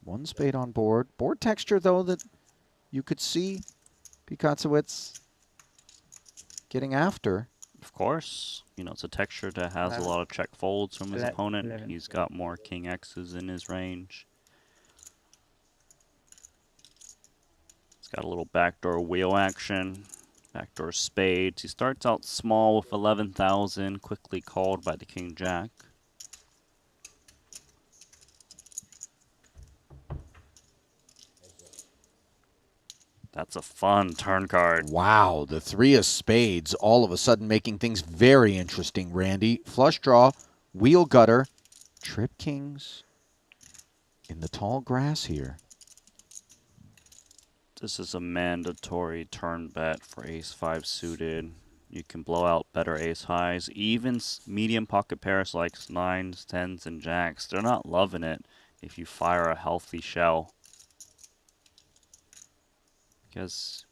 One spade on board. Board texture, though, that you could see Pikatsowitz getting after. Of course. It's a texture that has a lot of check folds from his opponent. 11. He's got more King X's in his range. He's got a little backdoor wheel action. Backdoor spades. He starts out small with 11,000, quickly called by the King Jack. That's a fun turn card. Wow, the 3 of spades all of a sudden making things very interesting, Randy. Flush draw, wheel gutter, trip kings in the tall grass here. This is a mandatory turn bet for ace-5 suited. You can blow out better ace-highs. Even medium pocket pairs like 9s, 10s, and jacks, they're not loving it if you fire a healthy shell. Because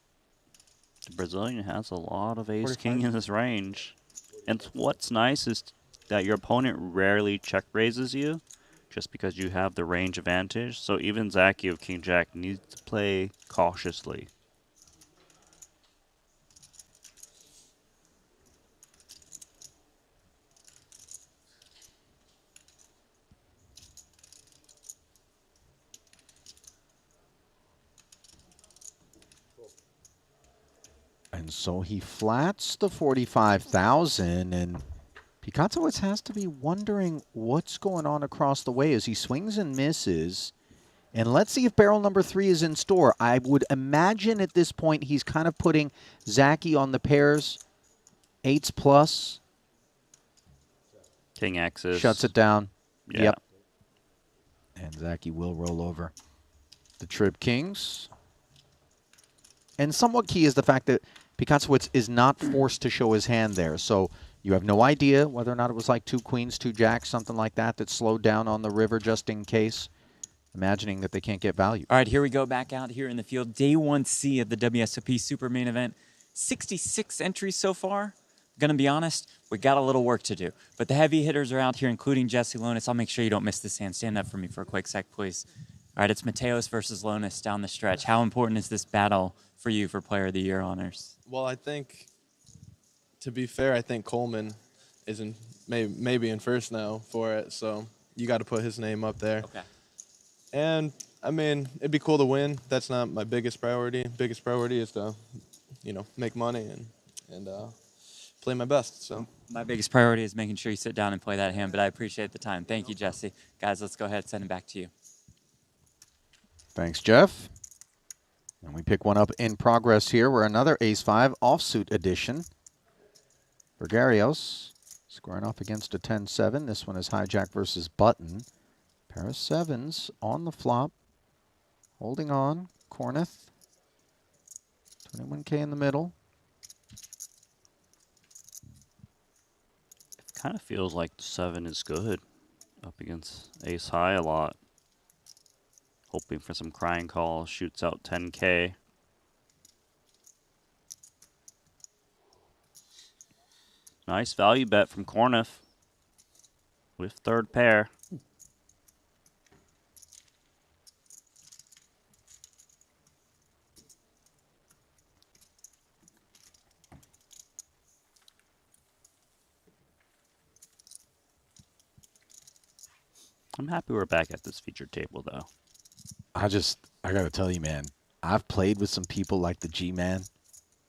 the Brazilian has a lot of ace-king in his range. And what's nice is that your opponent rarely check raises you just because you have the range advantage. So even Zaki of King Jack needs to play cautiously. And so he flats the 45,000, and Pikatsowitz has to be wondering what's going on across the way as he swings and misses. And let's see if barrel number 3 is in store. I would imagine at this point he's kind of putting Zaki on the pairs, 8s plus. King X's. Shuts it down. Yeah. Yep. And Zachy will roll over the Trib Kings. And somewhat key is the fact that Pikachuwicz is not forced to show his hand there. So you have no idea whether or not it was like 2 queens, 2 jacks, something like that slowed down on the river just in case, imagining that they can't get value. All right, here we go back out here in the field. Day 1C of the WSOP Super Main Event. 66 entries so far. Gonna be honest, we got a little work to do. But the heavy hitters are out here, including Jesse Lonis. I'll make sure you don't miss this hand. Stand up for me for a quick sec, please. All right, it's Mateos versus Lonis down the stretch. How important is this battle for you for Player of the Year honors? Well, I think, to be fair, I think Coleman is maybe in first now for it. So you got to put his name up there. Okay. And, I mean, it'd be cool to win. That's not my biggest priority. Biggest priority is to, make money and play my best. So My biggest priority is making sure you sit down and play that hand, but I appreciate the time. Thank you, Jesse. Guys, let's go ahead and send it back to you. Thanks, Jeff. And we pick one up in progress here. We're another Ace-5 offsuit edition. Bergarios squaring off against a 10-7. This one is hijack versus button. Pair of 7s on the flop. Holding on. Corneth. 21K in the middle. It kind of feels like the 7 is good up against Ace High a lot. Hoping for some crying calls. Shoots out 10K. Nice value bet from Corneth with third pair. I'm happy we're back at this featured table, though. I got to tell you, man, I've played with some people like the G-Man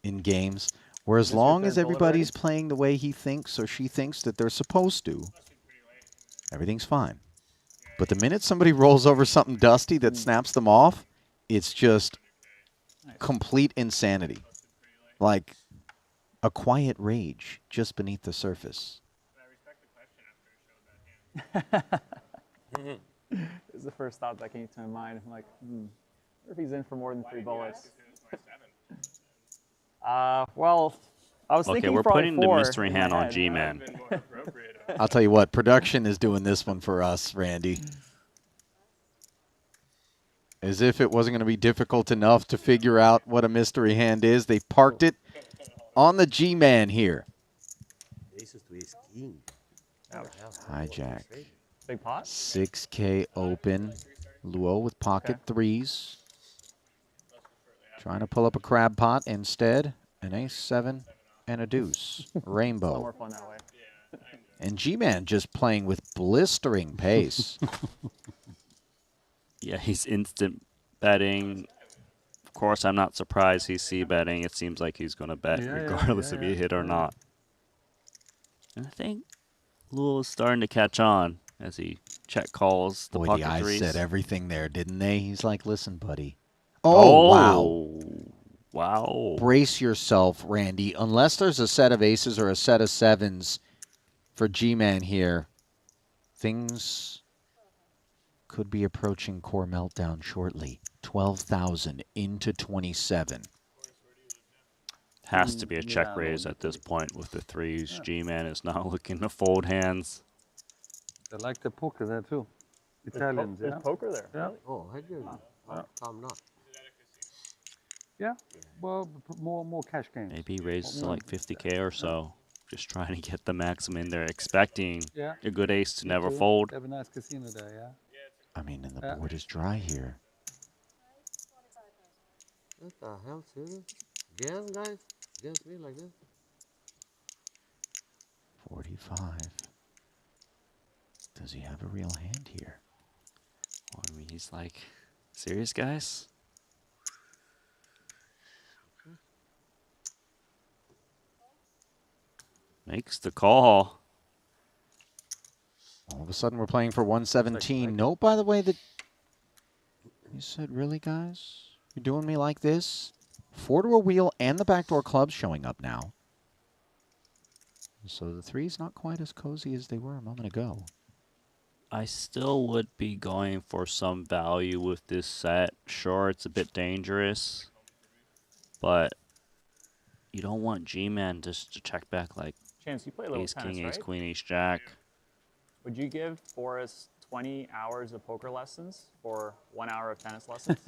in games where as long as everybody's playing the way he thinks or she thinks that they're supposed to, everything's fine. But the minute somebody rolls over something dusty that snaps them off, it's just complete insanity. Like a quiet rage just beneath the surface. This is the first thought that came to my mind. I'm like, what if he's in for more than 3 bullets? Well, I was thinking we're probably putting the 4 mystery in my hand on head. G-Man. I'll tell you what, production is doing this one for us, Randy. As if it wasn't going to be difficult enough to figure out what a mystery hand is, they parked it on the G-Man here. Aces to ace king. Hijack. Big pot? 6K open. Luo with pocket threes. Trying to pull up a crab pot. Instead, an ace-7 and a deuce. Rainbow. More fun that way. And G-Man just playing with blistering pace. Yeah, he's instant betting. Of course, I'm not surprised he's c-betting. It seems like he's going to bet regardless if he hit or not. And I think Lul is starting to catch on as he check calls the Boy, pocket the eyes threes. said everything there, didn't they? He's like, listen, buddy. Oh, wow. Wow. Brace yourself, Randy. Unless there's a set of aces or a set of 7s for G-Man here, things could be approaching core meltdown shortly. 12,000 into 27. Has to be a check raise at this point with the threes. G-Man is not looking to fold hands. They like the poker there too. Italians, There's yeah. poker there. Yeah. Oh, I do. I'm not. Yeah. Well, more cash games. Maybe raise to like 50K or so. Just trying to get the maximum in there, expecting a good ace to never fold. They have a nice casino there, yeah. I mean, and the board is dry here. What the hell, serious? Again, guys? Against me like this? 45. Does he have a real hand here? Well, I mean, he's like, serious, guys? Makes the call. All of a sudden, we're playing for 117. Note, by the way, that you said, really, guys? You're doing me like this? 4 to a wheel and the backdoor clubs showing up now. So the three's not quite as cozy as they were a moment ago. I still would be going for some value with this set. Sure, it's a bit dangerous, but you don't want G-Man just to check back like Chance, you play a little Ace tennis, King, Ace right? Queen, Ace Jack. Would you give Boris 20 hours of poker lessons for 1 hour of tennis lessons?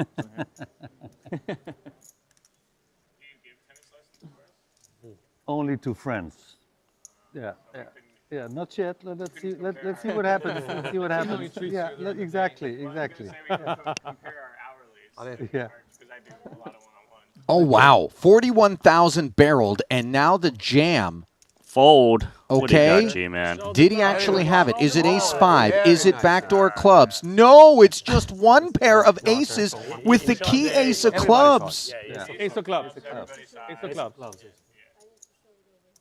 Only to friends. Yeah, yeah, yeah. Not yet. Let's see. Let's see what happens. Let's see what happens. Yeah, exactly, exactly. Yeah. Oh wow, 41,000 barreled, and now the jam. Fold. What do you Okay. got, G-Man? Did he actually have it? Is it ace five? Is it backdoor clubs? No, it's just one pair of aces with the key ace of clubs. Ace of clubs. Ace of clubs.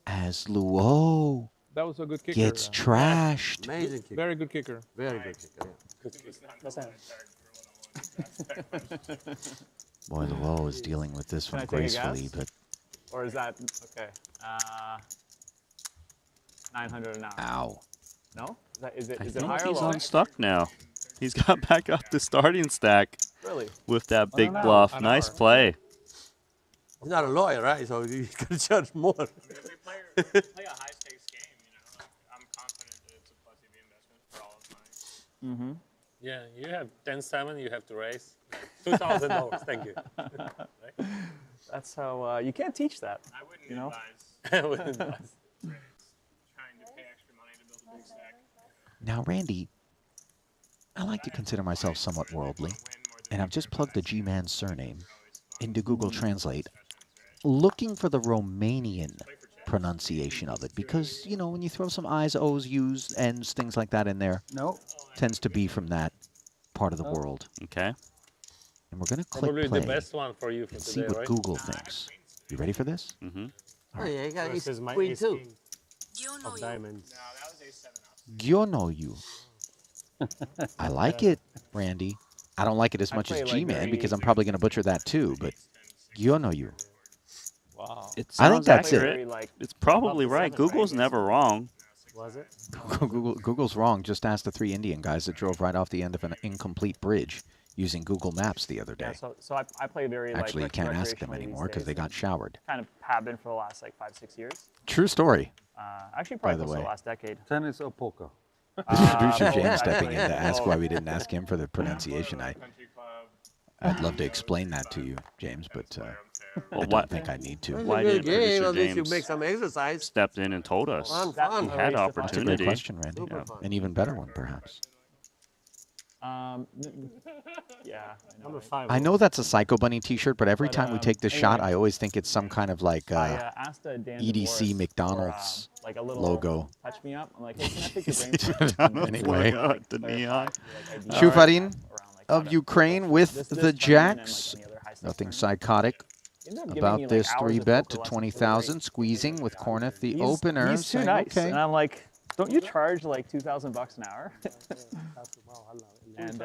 As Luo That was a good kicker. gets trashed. Amazing kicker. Very good kicker. Very good kicker. Boy, Luo is dealing with this Can one I take a gracefully, guess? but Or is that okay? 900 an hour. ow. No? Is it I higher think or he's lower? unstuck now. He's got back up the starting stack Really? with that big know. bluff. An Nice hour. play. He's not a lawyer, right? So he's gonna charge more. If we play a high stakes game, I'm confident that it's a plus EV investment for all of mine. Mm-hmm. Yeah, you have 10-7, you have to raise $2,000. Thank you. That's how you can't teach that. I wouldn't You know? advise. I wouldn't advise. Trying to pay extra money to build a big stack. Now, Randy, I like to consider myself somewhat worldly, and I've just plugged the G-Man's surname into Google Translate, looking for the Romanian pronunciation of it, because, you know, when you throw some I's, O's, U's, N's, things like that in there, No. tends to be from that part of the world. Okay. And we're going to click Probably play the best one for you for and see today, what right? Google thinks. You ready for this? Mm-hmm. Oh yeah, he got Versus ace my queen ace too. king of diamonds. No, that was ace 7 off. Gyono you. I like it, Randy. I don't like it as I much as play, like, G-Man very- because I'm probably going to butcher that too, but Gyono you. Wow. It I think sounds that's it. accurate. It's probably Above the right. 7, Google's right? never wrong. Was it? Google's wrong. Just ask the three Indian guys that drove right off the end of an incomplete bridge using Google Maps the other Yeah, day. so I play very Actually, you like can't ask them recreationally anymore these because they days, got and showered. kind of have been for the last like 5-6 years. True story. Actually, By probably the close to way. the last decade. Tennis or poker? Producer James Well, stepping in actually, to ask well, why we didn't ask him for the pronunciation. Country club. I'd love to explain that to you, James, but Well, I don't think I need to. It's Why a good didn't game. producer At least you James make some exercise. stepped in and told us? Fun, That- fun. He had That's a That's a great opportunity. question, Randy. Super Yeah. fun. An even better one, perhaps. Yeah. I know, I'm a right? 5. I know that's a Psycho Bunny T-shirt, but every But, time we take this shot, anyway. I always think it's some kind of like I asked Dan EDC DeBoris McDonald's for, like a little logo. touch me up. I'm like, hey, can I pick your brain? for Anyway. The neon. Shufarin of Ukraine Ukraine with this the tournament jacks. and, like, any other high-stakes Nothing tournament. psychotic Ended up giving about me, like, this hours three of bet poker to lessons for 20,000, free. squeezing with Korneth the He's- opener. He's too saying, nice, okay. and I'm like, don't you charge like $2,000 an hour? And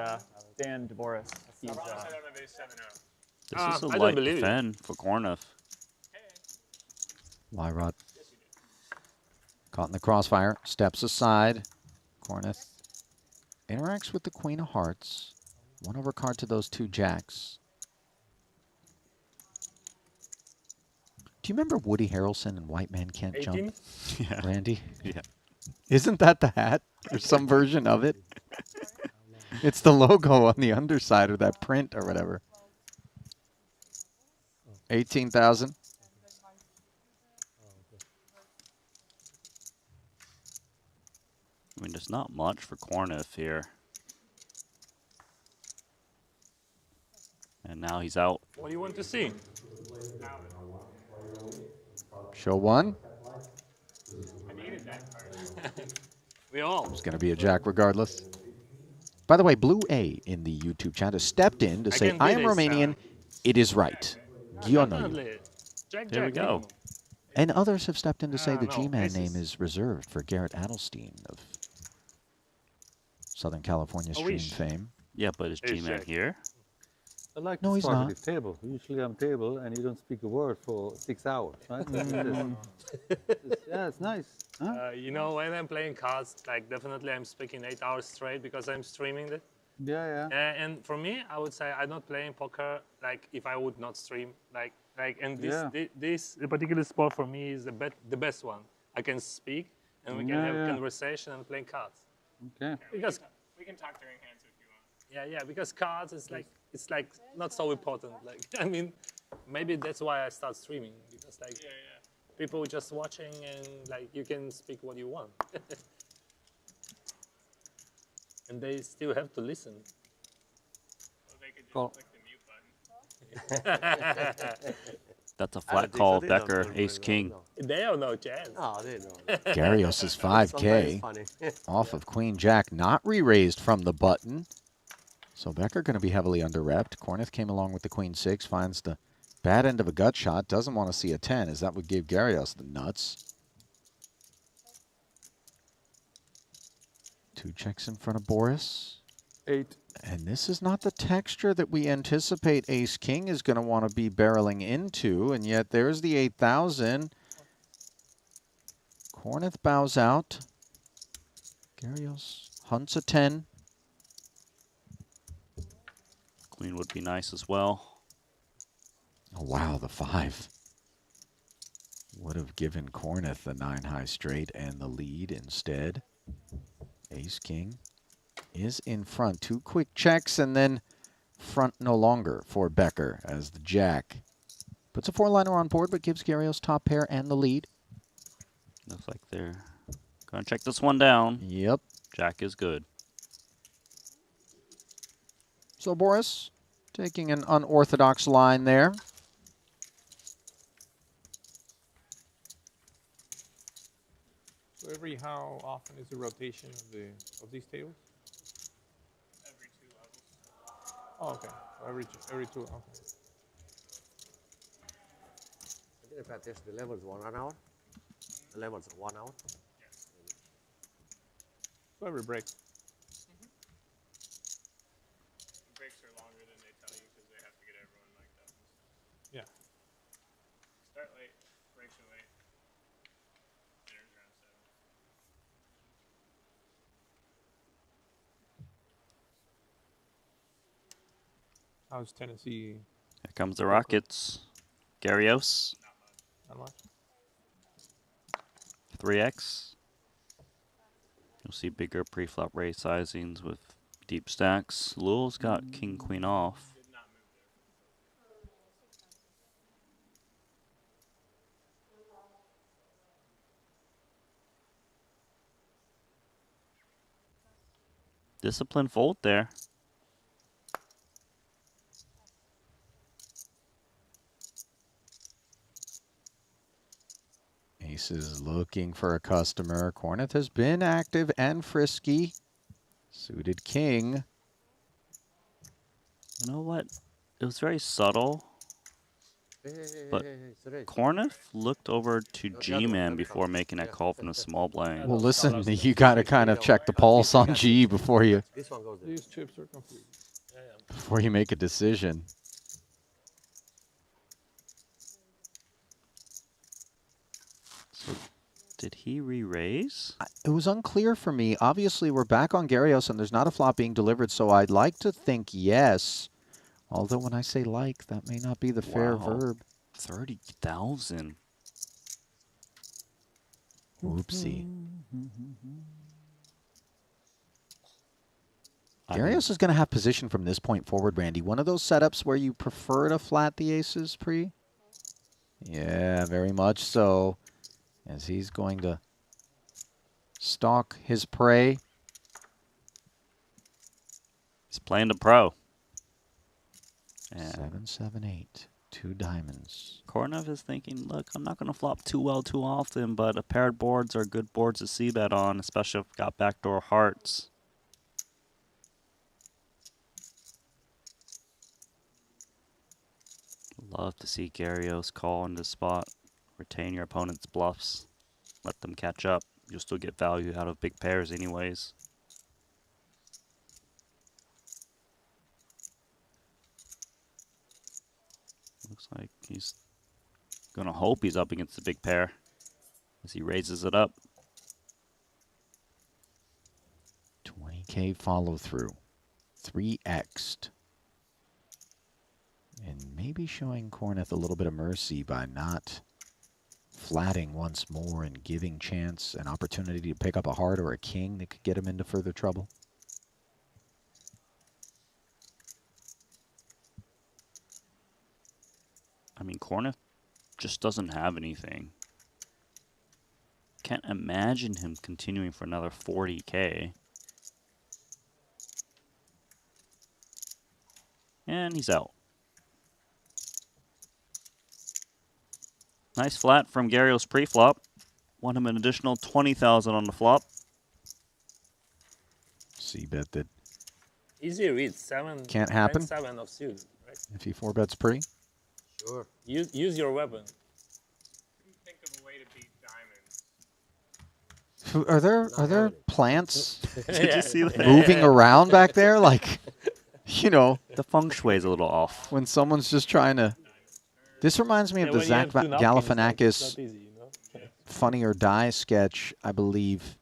Dan DeBoris, he's This is a I don't light believe you. defend for Korneth. Lyrod caught in the crossfire, steps aside. Korneth interacts with the Queen of Hearts. One overcard to those two jacks. Do you remember Woody Harrelson and White Man Can't 18? Jump? Yeah. Randy? Yeah. Isn't that the hat? Or some version of it? It's the logo on the underside or that print or whatever. 18,000. I mean, there's not much for Korneth here. And now he's out. What do you want to see? Show one. I needed that card. We all. It's going to be a jack regardless. By the way, Blue A in the YouTube chat has stepped in to say, can I beat am this, Romanian. It is right. Gyono. Definitely. Jack, There we Jack, go. And others have stepped in to say the no, G-Man aces. name is reserved for Garrett Adelstein of Southern California stream wish. fame. Yeah, but is Ace G-Man Jack. here? I like No, to he's start not. at the table. Usually I'm table and you don't speak a word for 6 hours, right? Yeah, it's nice. You know, when I'm playing cards, like definitely I'm speaking 8 hours straight because I'm streaming it. Yeah, yeah. And for me, I would say I'm not playing poker like if I would not stream. And this Yeah. this particular sport for me is the best one. I can speak and we can Yeah, have yeah. conversation and playing cards. Okay. Because we can talk during hands if you want. Yeah, because cards is like it's like not so important. Like I mean, maybe that's why I start streaming because like people just watching and like you can speak what you want. And they still have to listen. Well, they could just click the mute button. That's a flat call, Becker, ace king. They have no chance. No, they don't. Garrios is Sometimes 5K funny. off of Queen Jack, not re-raised from the button. So Becker going to be heavily under-repped. Kornuth came along with the Queen 6, finds the bad end of a gut shot, doesn't want to see a 10, as that would give Garrios the nuts. 2 checks in front of Boris. 8. And this is not the texture that we anticipate Ace-King is going to want to be barreling into, and yet there's the 8,000. Kornuth bows out. Garrios hunts a 10. Queen would be nice as well. Oh, wow, the 5. Would have given Kornuth the 9 high straight and the lead instead. Ace-King is in front. 2 quick checks and then front no longer for Becker as the Jack puts a 4-liner on board but gives Garrios top pair and the lead. Looks like they're going to check this one down. Yep. Jack is good. So Boris taking an unorthodox line there. So every how often is the rotation of these tables? Every 2 levels. Oh, okay. So every 2. Okay. If I test the levels 1 hour, the levels 1 hour. So every break. Breaks are longer than they tell you because they have to get everyone mic'd up. Yeah. Start late, breaks are late. Dinner's around 7. How's Tennessee? Here comes the Rockets. Garrios. Not much. 3x. You'll see bigger pre-flop raise sizings with deep stacks. Lul's got king, queen off. Disciplined fold there. Ace is looking for a customer. Kornuth has been active and frisky. Suited king. You know what? It was very subtle. But Kornuth looked over to G-Man before making a call from the small blind. Well, listen, you got to kind of check the pulse on G before you These chips are complete. before you make a decision. So did he re-raise? It was unclear for me. Obviously, we're back on Garrios, and there's not a flop being delivered, so I'd like to think yes. Although when I say like, that may not be the fair Wow. verb. 30,000. Oopsie. Garrios is going to have position from this point forward, Randy. One of those setups where you prefer to flat the aces pre? Yeah, very much so. As he's going to stalk his prey. He's playing the pro. And 7, 7, 8. 2 diamonds. Kornuth is thinking, look, I'm not going to flop too well too often, but a paired boards are good boards to see bet on, especially if we've got backdoor hearts. Love to see Garrios call in this spot. Retain your opponent's bluffs. Let them catch up. You'll still get value out of big pairs anyways. Looks like he's going to hope he's up against the big pair as he raises it up. 40K follow through. 3x'd. And maybe showing Corneth a little bit of mercy by not flatting once more and giving Chance an opportunity to pick up a heart or a king that could get him into further trouble. I mean, Corneth just doesn't have anything. Can't imagine him continuing for another 40K. And he's out. Nice flat from Gyarios pre-flop. Won him an additional 20,000 on the flop. See bet that Easy read, 7. Can't happen? 7 of suit, right? if he 4-bets pre. Sure. Use your weapon. Think of a way to beat diamonds. Are there plants Did you see that? moving around back there? Like, you know, The feng shui is a little off. when someone's just trying to. This reminds me of Yeah, the when you Zach have two napkins, like, Galifianakis it's not easy, you know? Funny or Die sketch, I believe,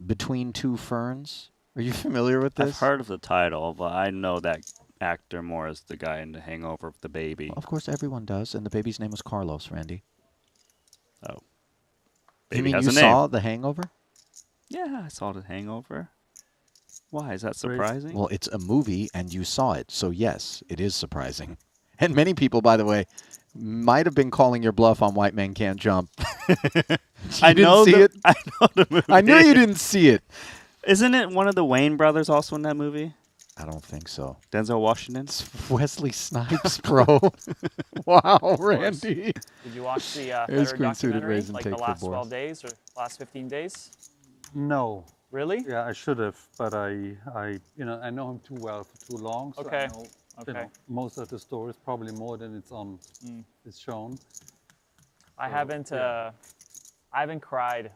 Between Two Ferns. Are you familiar with I've this? heard of the title, but I know that actor more as the guy in The Hangover with the baby. Of course, everyone does, and the baby's name was Carlos, Randy. Oh. You Baby mean has you a saw name. The Hangover? Yeah, I saw The Hangover. Why? Is that surprising? Well, it's a movie, and you saw it, so yes, it is surprising. And many people, by the way, might have been calling your bluff on White Men Can't Jump. I know see it. I know the movie. I knew you didn't see it. Isn't it one of the Wayne brothers also in that movie? I don't think so. Denzel Washington? It's Wesley Snipes, bro. Wow, Randy. Did you watch the There's Federer Queen Suited documentary, Raisin like take the for last Boris. 12 days or last 15 days? No. Really? Yeah, I should have, but I I know him too well for too long. So Okay. I know, most of the stories, probably more than it's on. It's shown. I haven't cried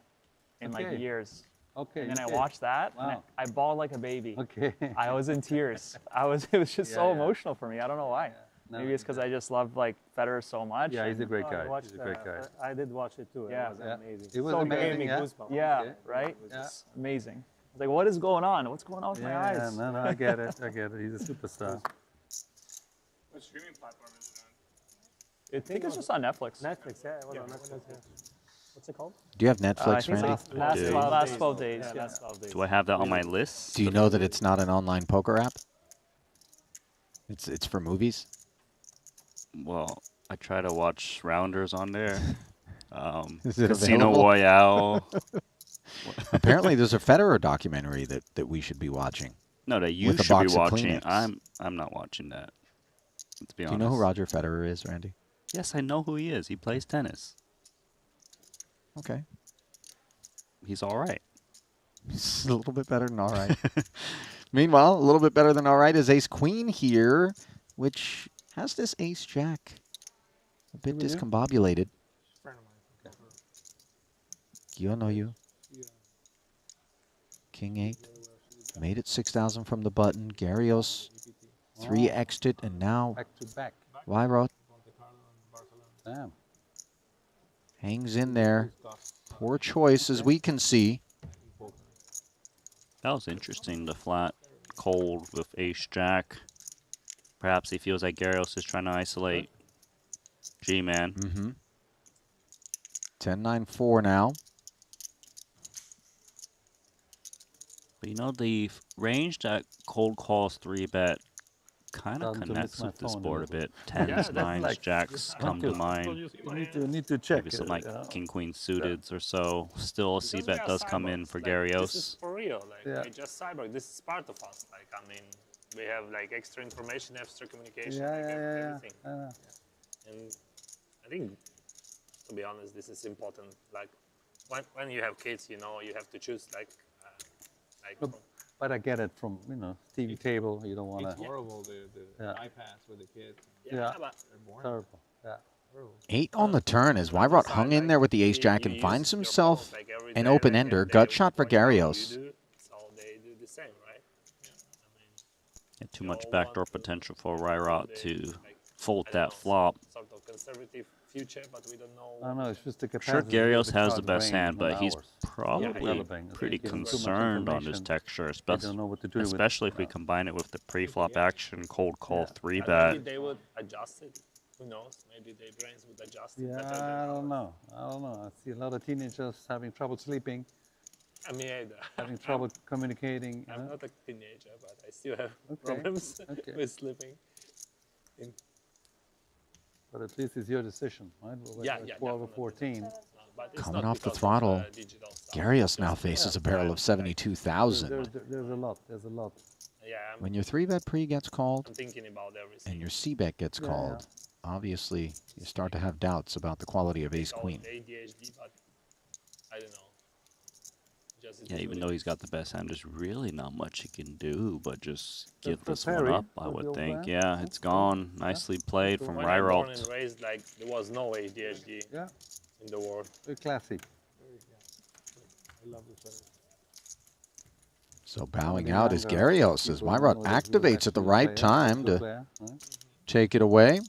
in like Okay. years. Okay. And then I okay. watched that, and Wow. I bawled like a baby. Okay. I was in tears. It was just so Yeah. emotional for me. I don't know why. No, Maybe it's because I just love like Federer so much. Yeah, he's a and- great guy. I watched He's a great guy. I did watch it too. Yeah. It was Yeah. amazing. It was So amazing. Gave me Yeah. goosebumps. Yeah, Okay. right? It was Yeah. just- Amazing. I was like, what is going on? What's going on with my Yeah, eyes? no, I get it. I get it. He's a superstar. What streaming platform is it on? I think it's just on Netflix. Netflix, yeah, it was on Netflix. Yeah. What's it called? Do you have I Netflix, think Randy? it's last 12 days. Yeah, Yeah. last 12 days. Do I have that on my list? Do you know that it's not an online poker app? It's for movies. Well, I try to watch Rounders on there. Is it Casino available? Royale. Apparently, there's a Federer documentary that we should be watching. No, that you With a should be box of watching. Kleenex. I'm not watching that. Let's be Do honest. you know who Roger Federer is, Randy? Yes, I know who he is. He plays tennis. Okay. He's all right. It's a little bit better than all right. Meanwhile, a little bit better than all right is Ace Queen here, which has this Ace Jack a bit discombobulated. You know you. King 8. Made it 6,000 from the button. Gyarios 3x'd it, and now Back to back. Wyrot Damn. hangs in there. Poor choice, as we can see. That was interesting. The flat cold with Ace Jack. Perhaps he feels like Gyarios is trying to isolate G-Man. Mm-hmm. 10-9-4 now. But you know, the range that cold calls 3-bet kind of Time to connects miss my with this phone a board a little bit. bit. Tens, Yeah, that's nines, like- jacks come to mind. You need to check. Maybe some like you know. king queen suited or so. Still, a Because we c-bet are does come cyborgs, in for like, This is Gyarios. for real. Like, Yeah. I just cyborg. This is part of us. Like, I mean, we have like extra information, extra communication, Yeah, like, yeah. everything. And I think, to be honest, this is important. Like, when you have kids, you know, you have to choose But I get it from TV table. You don't want It's to. horrible, the Yeah. iPads with the kids. Yeah. but They're boring. Terrible. Yeah. 8 on the turn as Wyrot hung in there with the Ace Jack and finds himself an open ender. Gut shot for Gyarios. So they do the same, right? Yeah, too much backdoor potential for Wyrot to fold that flop. Sort of conservative future, but we don't know. I don't know. It's just the I'm sure capacity. of Garrios the has card the best brain hand, in but he's hours. probably Developing. It's pretty given too much concerned on his information. texture, They don't know what to do with it. especially if we combine it with the pre-flop action, cold call Yeah. 3-bet. Maybe they would adjust it. Who knows? Maybe their brains would adjust it better Yeah, than I don't ours. know. I don't know. I see a lot of teenagers having trouble sleeping, I mean, either. having trouble communicating. I'm not a teenager, but I still have Okay, problems okay. with sleeping. But at least it's your decision, right? Whether Yeah, it's yeah, 12 or definitely. 14. But it's Coming not off the because of, throttle, digital stuff. Garrios now Just, faces yeah, a barrel of times, 72,000. There's a lot. There's a lot. Yeah, When your 3-bet pre gets called I'm thinking about everything. and your c-bet gets Yeah, called, obviously you start to have doubts about the quality of It's all ace-queen. ADHD, but I don't know. Just Yeah, even though he's got the best hand, there's really not much he can do but just give for this one Perry, up, I was the would old think. man. Yeah, it's gone. Nicely played from when I was born Reiralt. and raised, like there was no ADHD Yeah, in the world. very classy. I love the service. So bowing The out is younger Garrios as people Weirot know that he's activates at the actually a right player, time good to player, right? take it away.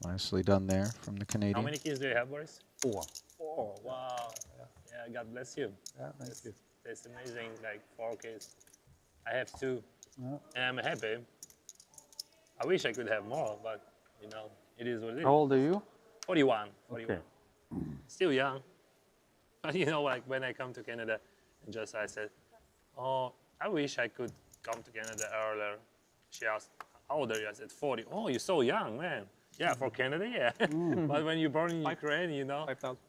Nicely done there from the How Canadian. many kids do you have, Boris? 4. 4. Wow. Yeah, God bless you. Yeah, thank you. That's amazing. Like 4 kids. I have 2, Yeah. and I'm happy. I wish I could have more, but you know, it is what it is. How old are you? 41. 41. Okay. Still young. But you know, like when I come to Canada, and just I said, oh, I wish I could come to Canada earlier. She asked, how old are you? I said, 40. Oh, you're so young, man. Yeah, for Canada, yeah. But when you're born in Ukraine, you know,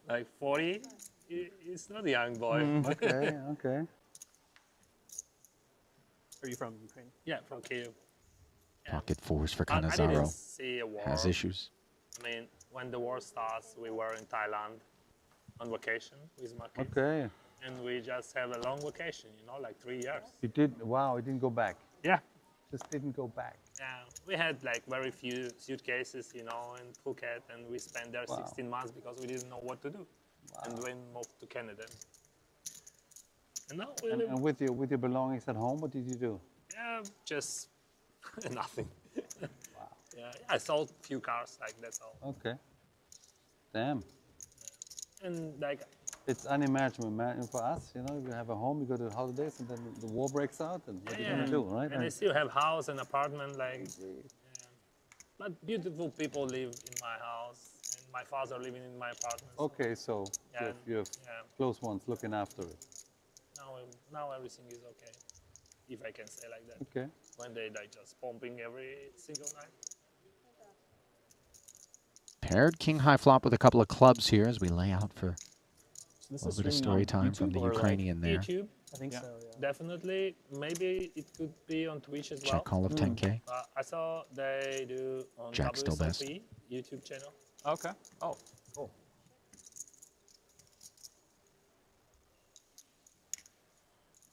like 40, it's not a young boy. Okay, okay. Are you from Ukraine? Yeah, from Kyiv. Pocket fours for I didn't Canizaro. see a war. Has issues. I mean, when the war starts, we were in Thailand on vacation with my kids. Okay. And we just have a long vacation, you know, like 3 years. You did, wow, you didn't go back. Yeah. Just didn't go back. Yeah, we had like very few suitcases, you know, in Phuket, and we spent there Wow. 16 months because we didn't know what to do. Wow. And then moved to Canada. And now we And, live, and with your belongings at home, what did you do? yeah, just nothing. Yeah, I sold a few cars, like that's all. Okay. Damn. And like, It's unimaginable for us, you know, you have a home, you go to holidays, and then the war breaks out, and what are you going to do, right? And I still have house and apartment, like, yeah. But beautiful people live in my house, and my father living in my apartment. Okay, so Yeah, you have yeah. close ones looking after it. Now everything is okay, if I can say like that. Okay. When they like just pumping every single night. Paired king high flop with a couple of clubs here as we lay out for So this a is little bit of streaming story on time from YouTube the or, like, Ukrainian there. YouTube, I think so, yeah. definitely. Maybe it could be on Twitch as well. Check call of 10K. I saw they do on Jack still best. WSOP YouTube channel. Okay. Oh, cool.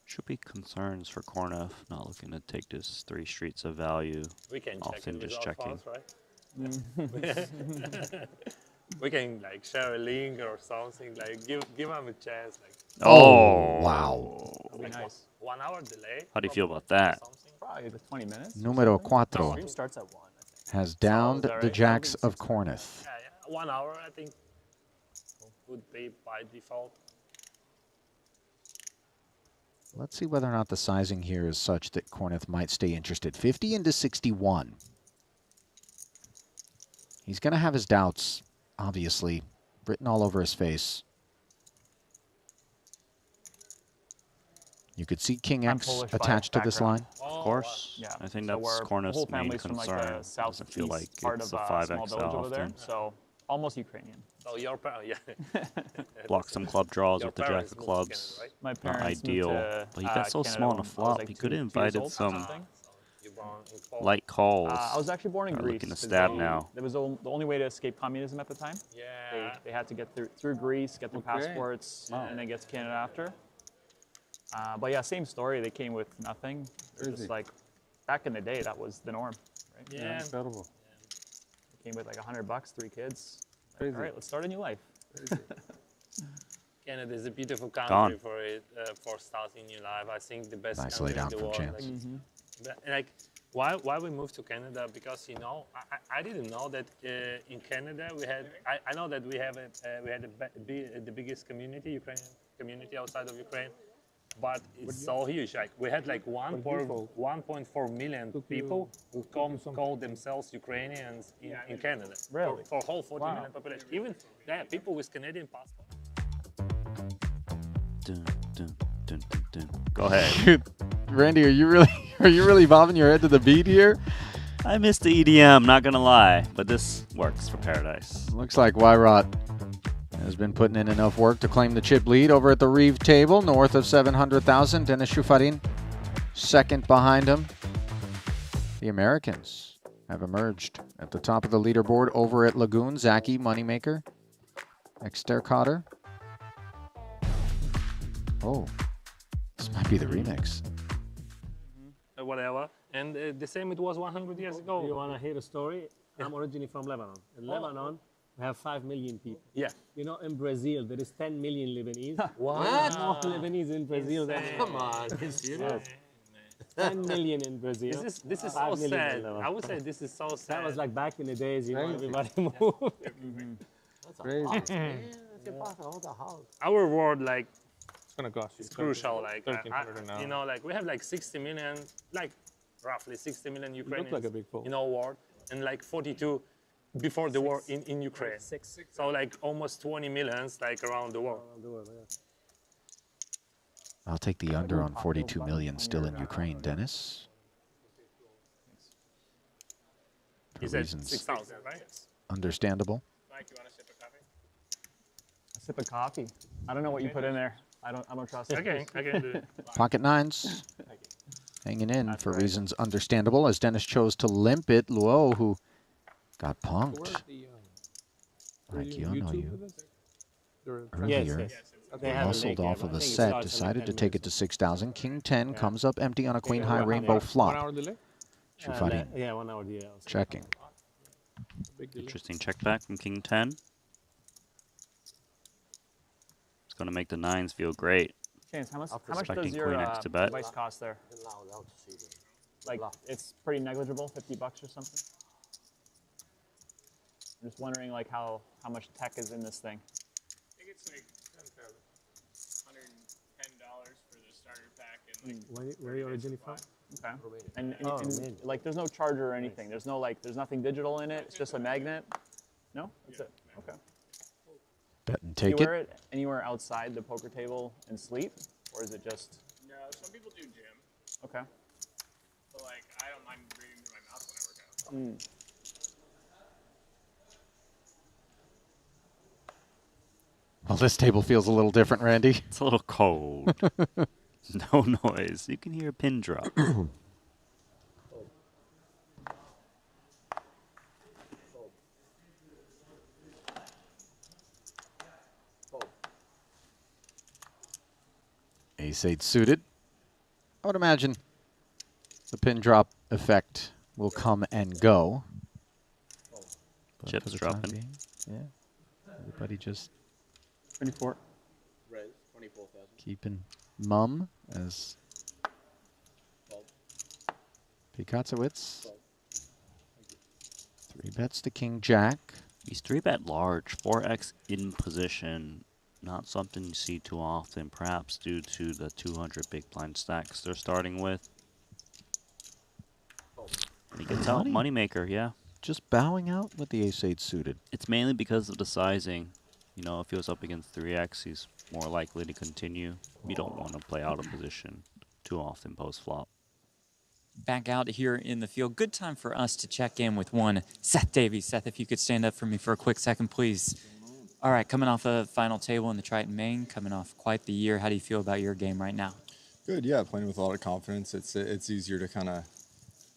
Should be concerns for Kornev, not looking to take this 3 streets of value. We can check Often it just without checking. faults, right? We can like share a link or something. Like give them a chance. Like Oh, wow. That'd be nice. 1 hour delay. How do you feel about that? Probably the 20 minutes. Numero The cuatro stream starts at 1, I think. has downed there the is jacks of Korneth. Yeah, 1 hour I think would be by default. Let's see whether or not the sizing here is such that Korneth might stay interested. 50 into 61. He's going to have his doubts, obviously, written all over his face. You could see King I'm X Polish by attached to this line. background. Of course. Yeah. I think So that's we're- the Korneth's whole main family's from like concern. the Doesn't feel like southeast part it's of a a 5X small that village over there. often. So almost Ukrainian. Oh, your parents, yeah. Block some club draws Your with the jack parents of moved to clubs. Canada, right? My Not parents moved ideal, to, but he got so Canada small on when a I was, flop. like, He 2 could have years invited old or some something. You're born in Poland. light calls. I was actually born in Are Greece. looking to 'cause stab they- now. That was the only way to escape communism at the time. Yeah. They had to get through Greece, get their Okay. passports, Wow. and then get to Canada after. But yeah, same story. They came with nothing. They're Crazy. just like, back in the day, that was the norm, right? Yeah. Incredible. They came with like $100, 3 kids. Like, Crazy. all right, let's start a new life. Canada is a beautiful country Gone. for it for starting your life. I think the best Nicely country in down the from world. chance. Like, like Why we moved to Canada? Because I didn't know that in Canada we had. I know that we have the biggest community, Ukrainian community outside of Ukraine, but it's so huge. Like we had like 1.4 million people who call themselves Ukrainians in Canada. Really? For whole 40 million population. Even people with Canadian passport. Dun, dun, dun, dun, dun. Go ahead. Randy, are you really bobbing your head to the beat here? I missed the EDM, not gonna lie, but this works for Paradise. Looks like Wyrot has been putting in enough work to claim the chip lead over at the Reeve table, north of 700,000. Denis Shufarin, second behind him. The Americans have emerged at the top of the leaderboard over at Lagoon. Zaki, Moneymaker, Extercotter. Oh, this might be the remix. Whatever. And the same it was 100 years ago. You want to hear a story? I'm originally from Lebanon. In Lebanon, we have 5 million people. Yeah. You know, in Brazil, there is 10 million Lebanese. What? More Lebanese in Brazil than... Come on. Yes. 10 million in Brazil. This is 5 so million in sad. Lebanon. I would say this is so sad. That was like back in the days, you know, Crazy. everybody moved. That's crazy. Our world, like, it's gonna cost you. It's crucial. Like, 1,300 an hour. you know, like we have like 60 million, like roughly 60 million Ukrainians like a big fool. in our world, and like 42 before the war in Ukraine. So like almost 20 millions like around the world. I'll take the under on 42 million still in Ukraine, Dennis. For You said reasons 6,000, right? understandable. Mike, you want a sip of coffee? A sip of coffee. I don't know what you put in there. I don't trust it. Okay, I can do it. Pocket nines hanging in for reasons understandable as Dennis chose to limp it. Luo, who got punked. Like you know you. Earlier, muscled off of the set, decided to take it to 6,000. King 10 comes up empty on a queen high rainbow flop. 1 hour delay? Shufarin Yeah, 1 hour delay. checking. Interesting check back from King 10. It's going to make the nines feel great. James, how much Expecting does your queen X to bet. device cost there? Like, it's pretty negligible, $50 or something? I'm just wondering, like, how much tech is in this thing. I think it's like $110 for the starter pack and like. Where are you originally from? Okay. And like, there's no charger or anything. There's no there's nothing digital in it. It's just a magnet. No, that's it. Okay. Bet and Do you take wear it. it anywhere outside the poker table and sleep, or is it just? No, some people do gym, Okay. but like I don't mind breathing through my mouth when I work out. Well, this table feels a little different, Randy. It's a little cold. No noise. You can hear a pin drop. Ace-8 suited. I would imagine the pin drop effect will come and go. But Chips for the time dropping. being, yeah. Everybody just 24. Res, 24,000. keeping mum as Pikatsowitz. 3 bets to King Jack. He's 3-bet large, 4x in position. Not something you see too often, perhaps due to the 200 big blind stacks they're starting with. He gets out moneymaker, yeah. Just bowing out with the ace-8 suited. It's mainly because of the sizing. You know, if he was up against 3x, he's more likely to continue. You don't want to play out of position too often post-flop. Back out here in the field. Good time for us to check in with one Seth Davies. Seth, if you could stand up for me for a quick second, please. All right, coming off a final table in the Triton main, coming off quite the year. How do you feel about your game right now? Good, yeah, playing with a lot of confidence. It's easier to kind of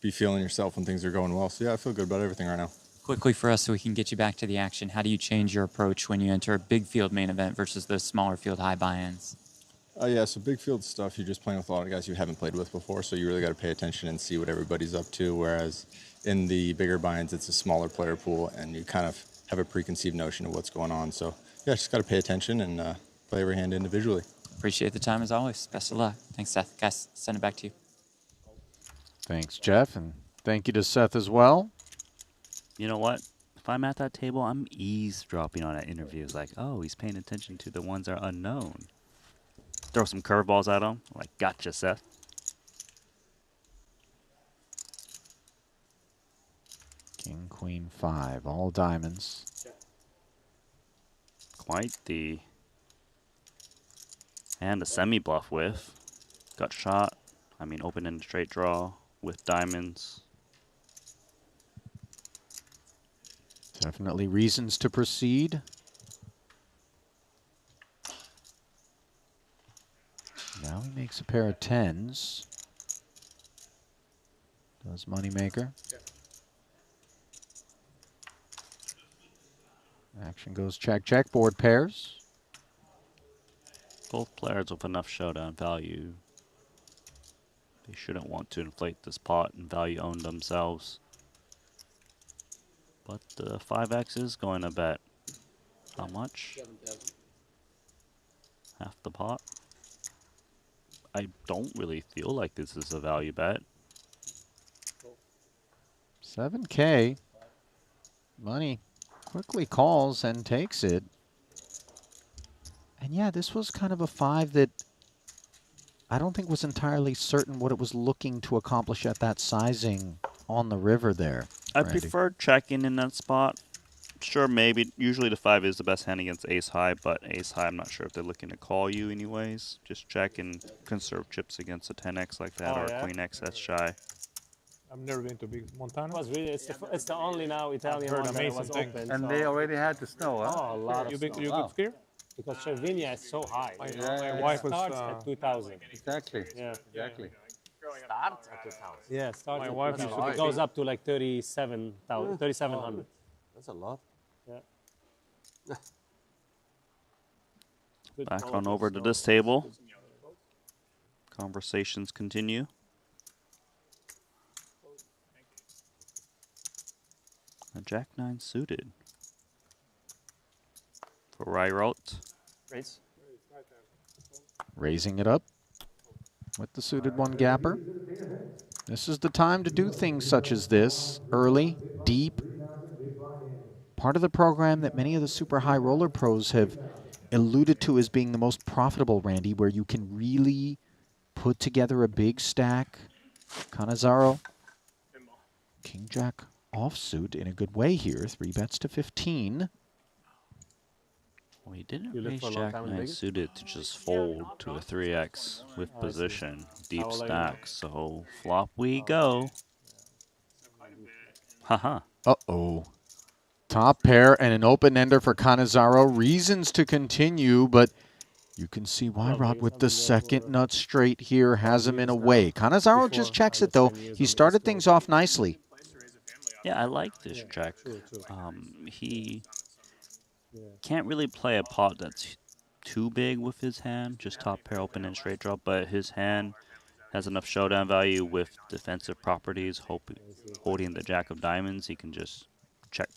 be feeling yourself when things are going well. So yeah, I feel good about everything right now. Quickly for us so we can get you back to the action, how do you change your approach when you enter a big field main event versus those smaller field high buy-ins? Yeah, so big field stuff, you're just playing with a lot of guys you haven't played with before, so you really got to pay attention and see what everybody's up to, whereas in the bigger buy-ins, it's a smaller player pool, and you kind of have a preconceived notion of what's going on. So yeah, just got to pay attention and play every hand individually. Appreciate the time as always. Best of luck. Thanks, Seth. Guys, send it back to you. Thanks, Jeff. And Thank you to Seth as well. You know what? If I'm at that table, I'm eavesdropping on that interview. It's like, oh, he's paying attention to the ones that are unknown. Throw some curveballs at him. Like, gotcha, Seth. King, queen, 5, all diamonds. Quite the and a semi-bluff with. Got shot. I mean, open and straight draw with diamonds. Definitely reasons to proceed. Now he makes a pair of 10s. Does moneymaker. Action goes check, check, board pairs. Both players with enough showdown value. They shouldn't want to inflate this pot and value own themselves. But the 5x is going to bet. How much? Half the pot. I don't really feel like this is a value bet. 7K. Money quickly calls and takes it. And yeah, this was kind of a 5 that I don't think was entirely certain what it was looking to accomplish at that sizing on the river there. I Randy. prefer checking in that spot. Sure, maybe. Usually the 5 is the best hand against ace high, but ace high, I'm not sure if they're looking to call you anyways. Just check and conserve chips against a 10x like that, or a queen x that's shy. I've never been to Big Montana. It was really, it's the only now Italian heard one that amazing was things. open. And so- they already had the snow, huh? Oh, a lot of You snow. good skier? Because Cervinia is so high. My It wife was. starts at 2,000. Exactly. Yeah. Exactly. Starts at 2,000. Yeah, starts My at wife 2,000. used to It goes up to like 37,000, 3,700. That's a lot. Yeah. Back on over to this table. Conversations continue. A Jack-9 suited. For Ryrot. Raise. Raising it up with the suited one gapper. This is the time to do things such as this. Early, deep. Part of the program that many of the super high roller pros have alluded to as being the most profitable, Randy, where you can really put together a big stack. Canizaro, King Jack offsuit in a good way here. 3 bets to 15. Well, he didn't You lived raise for a long time in Jack-9 Vegas? suited to just fold to a 3x with I see. position. Deep How old are you stack. So flop we go. Haha. Uh-oh. Top pair and an open ender for Canizaro. Reasons to continue, but you can see why Rod with the second nut straight here has him in a way. Canizaro just checks it, though. He started things off nicely. Yeah, I like this check. He can't really play a pot that's too big with his hand, just top pair open and straight draw, but his hand has enough showdown value with defensive properties, holding the jack of diamonds. He can just check,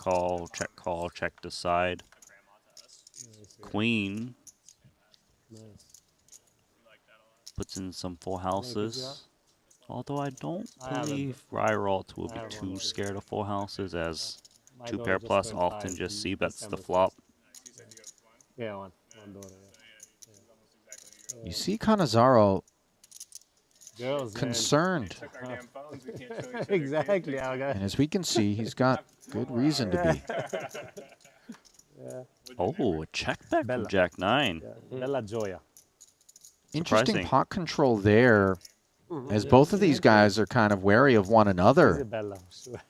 check the side. Queen puts in some full houses. Although I don't believe Ryralt will be too scared of full houses, as 2 pair plus often just c-bets the flop. Yeah, one daughter. Yeah. You see Canizaro Girls, man. concerned. Exactly, Alga. And as we can see, he's got good reason to be. Yeah. Oh, a check back from Jack-9. Yeah. Bella Gioia. Interesting Surprising. pot control there, as both of these guys are kind of wary of one another. Bella, sure.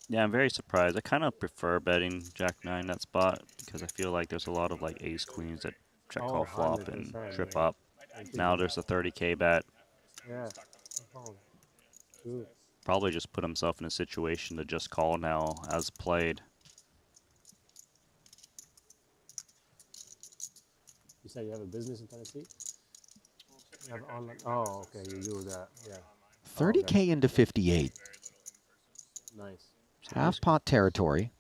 Yeah, I'm very surprised. I kind of prefer betting Jack-9 that spot because I feel like there's a lot of like ace queens that check call flop and 100%, trip yeah. up. Now there's a 30K bet. Yeah. True. Probably just put himself in a situation to just call now as played. You say you have a business in Tennessee? You have online. Oh, okay. You do that. Yeah. 30K into 58. Nice. Half pot territory.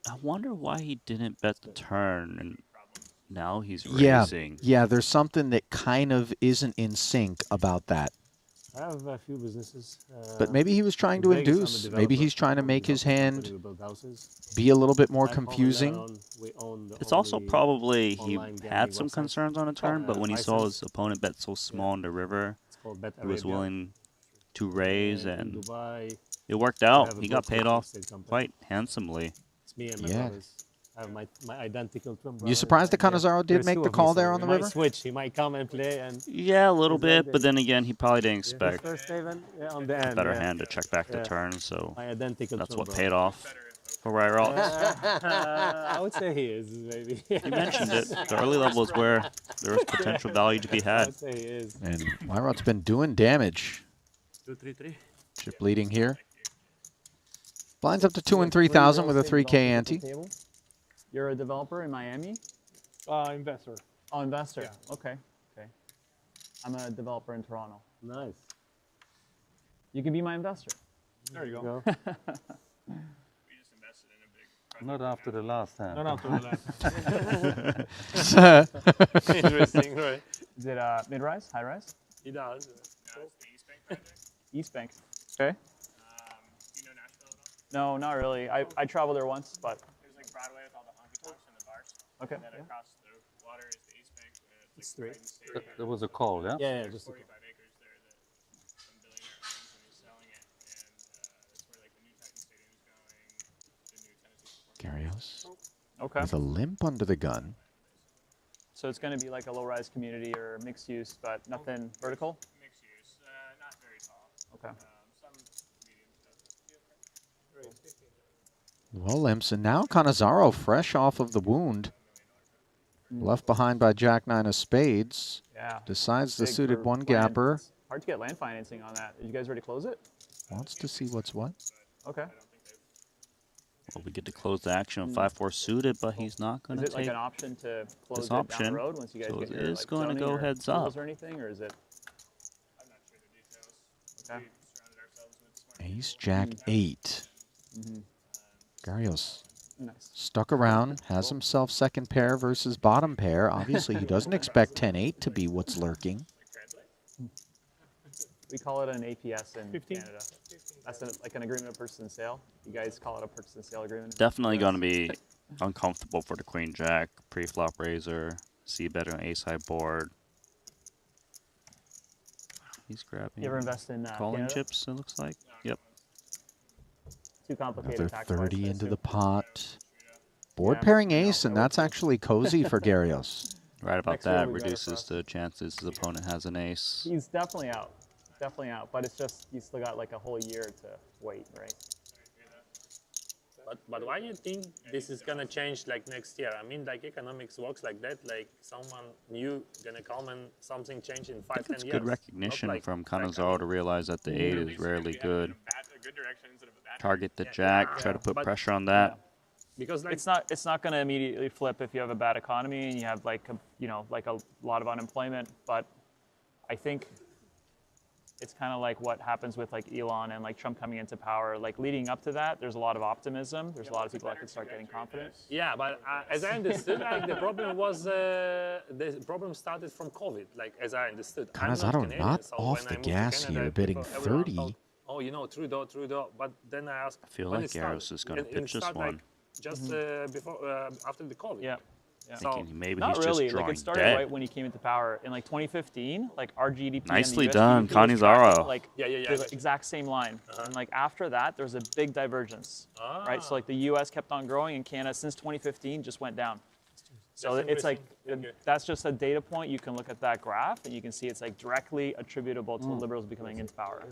I wonder why he didn't bet the turn and now he's Yeah, raising. yeah, there's something that kind of isn't in sync about that. I have a few businesses. But maybe he was trying to in Vegas, I'm a induce. Maybe developer. he's trying to Own make his development hand company, we build houses. be a little bit more Back home in confusing. Lebanon, we own the It's also only probably he online gambling had some website. concerns on a turn, but when he saw License. his opponent bet so small in the river, It's called Bet he was Arabia. willing to raise, And in and Dubai, it worked I out. have a He got brokerage paid real off estate company. quite handsomely. It's me and my Yeah. brothers. I have my identical twin brother. You surprised that Cannizzaro did make the call there on the river? He might switch. He might come and play. And Yeah, a little Is that bit, but then again, he probably didn't expect first David? Yeah, on the a end, better yeah. hand to check back the Yeah. turn, so My identical that's twin what brother. paid off for Ryralt. I would say he is, maybe. You mentioned it. The early level is where there is potential value to be I had. would say he is. And Ryralt's been doing damage. 2-3-3. Chip leading here. Blinds up to 2 and 3,000 with a 3K ante. You're a developer in Miami? Investor. Oh, investor. Yeah. Okay. Okay. I'm a developer in Toronto. Nice. You can be my investor. There you go. Not after the last hand. Not after the last. Interesting, right? Is it mid-rise, high-rise? He does. East Bank. Okay. Do you know Nashville at all? No, not really. I traveled there once, but There's like Broadway with all the honky tonks and the bars. Okay, And then yeah. across the water is the East Bank. It's straight. There was a call, yeah? Yeah, just 45 acres there that some billionaire owns and he's selling it. And that's where like the new Titan Stadium is going, the new Tennessee. Garrios Okay. with a limp under the gun. So it's going to be like a low-rise community or mixed use, but nothing vertical? Mixed use, not very tall. Okay. Some medium stuff. Well, limps. And now Cannizzaro fresh off of the wound. Left behind by Jack 9 of spades. Yeah. Decides the Big suited for one land. gapper. It's hard to get land financing on that. Did you guys already close it? Wants to see what's what. Okay. Well, we get to close the action on 5-4 suited, but he's not going Is to it like take an option to close this it down option. the road once you guys So get it your is like, going to zoning go or heads approvals up. or anything, or is it? I'm not sure the details. Okay. We surrounded ourselves with smart Ace Jack 8. Mm-hmm. Garrios Nice. stuck around, has himself second pair versus bottom pair. Obviously, he doesn't expect 10-8 to be what's lurking. We call it an APS in 15? Canada. That's like an agreement of purchase and sale. You guys call it a purchase and sale agreement? Definitely going to be uncomfortable for the Queen Jack, pre-flop raiser, see better on ace high board. He's grabbing. You ever invest in calling Canada? chips? It looks like. Yep. Too complicated Another tax-wise, 30 I into assume. the pot. Board Yeah, pairing no, ace, that and would that's be- actually cozy for Garrios. Right about Next year that will be better for reduces us. the chances his opponent has an ace. He's definitely out. Definitely out. But it's just, you still got like a whole year to wait, right? But why do you think this is gonna change like next year? I mean, like economics works like that. Like someone new gonna come and something change in 5, 10 It's years. good Not recognition like- from Cannizzaro to realize that the 8 is rarely good. A good direction instead of a bad Target the jack, try to put but- pressure on that. Because like It's not going to immediately flip if you have a bad economy and you have like a lot of unemployment. But I think it's kind of like what happens with like Elon and like Trump coming into power. Like leading up to that, there's a lot of optimism. There's a lot of people that can start getting confident. yeah, but as I understood, like the problem was the problem started from COVID. Like as I understood, I'm not Cannizzaro Canadian, not so off when I the moved to gas Canada, here, bidding everyone 30. thought, oh, you know, Trudeau. But then I asked, I feel when like it started? Garrios is going to And it pitch this started, one. Like, just before, after the COVID. Yeah. Yeah. So Thinking maybe Not he's really. just Like drawing it started dead. right when he came into power in like 2015. Like our GDP. and the Nicely US done, GDP was Cannizzaro. tracking, like Yeah. the exact same line. And like after that, there was a big divergence. Right. So like the U.S. kept on growing, and Canada since 2015 just went down. So That's it's like interesting. Okay. that's just a data point. You can look at that graph, and you can see it's like directly attributable to liberals becoming into power.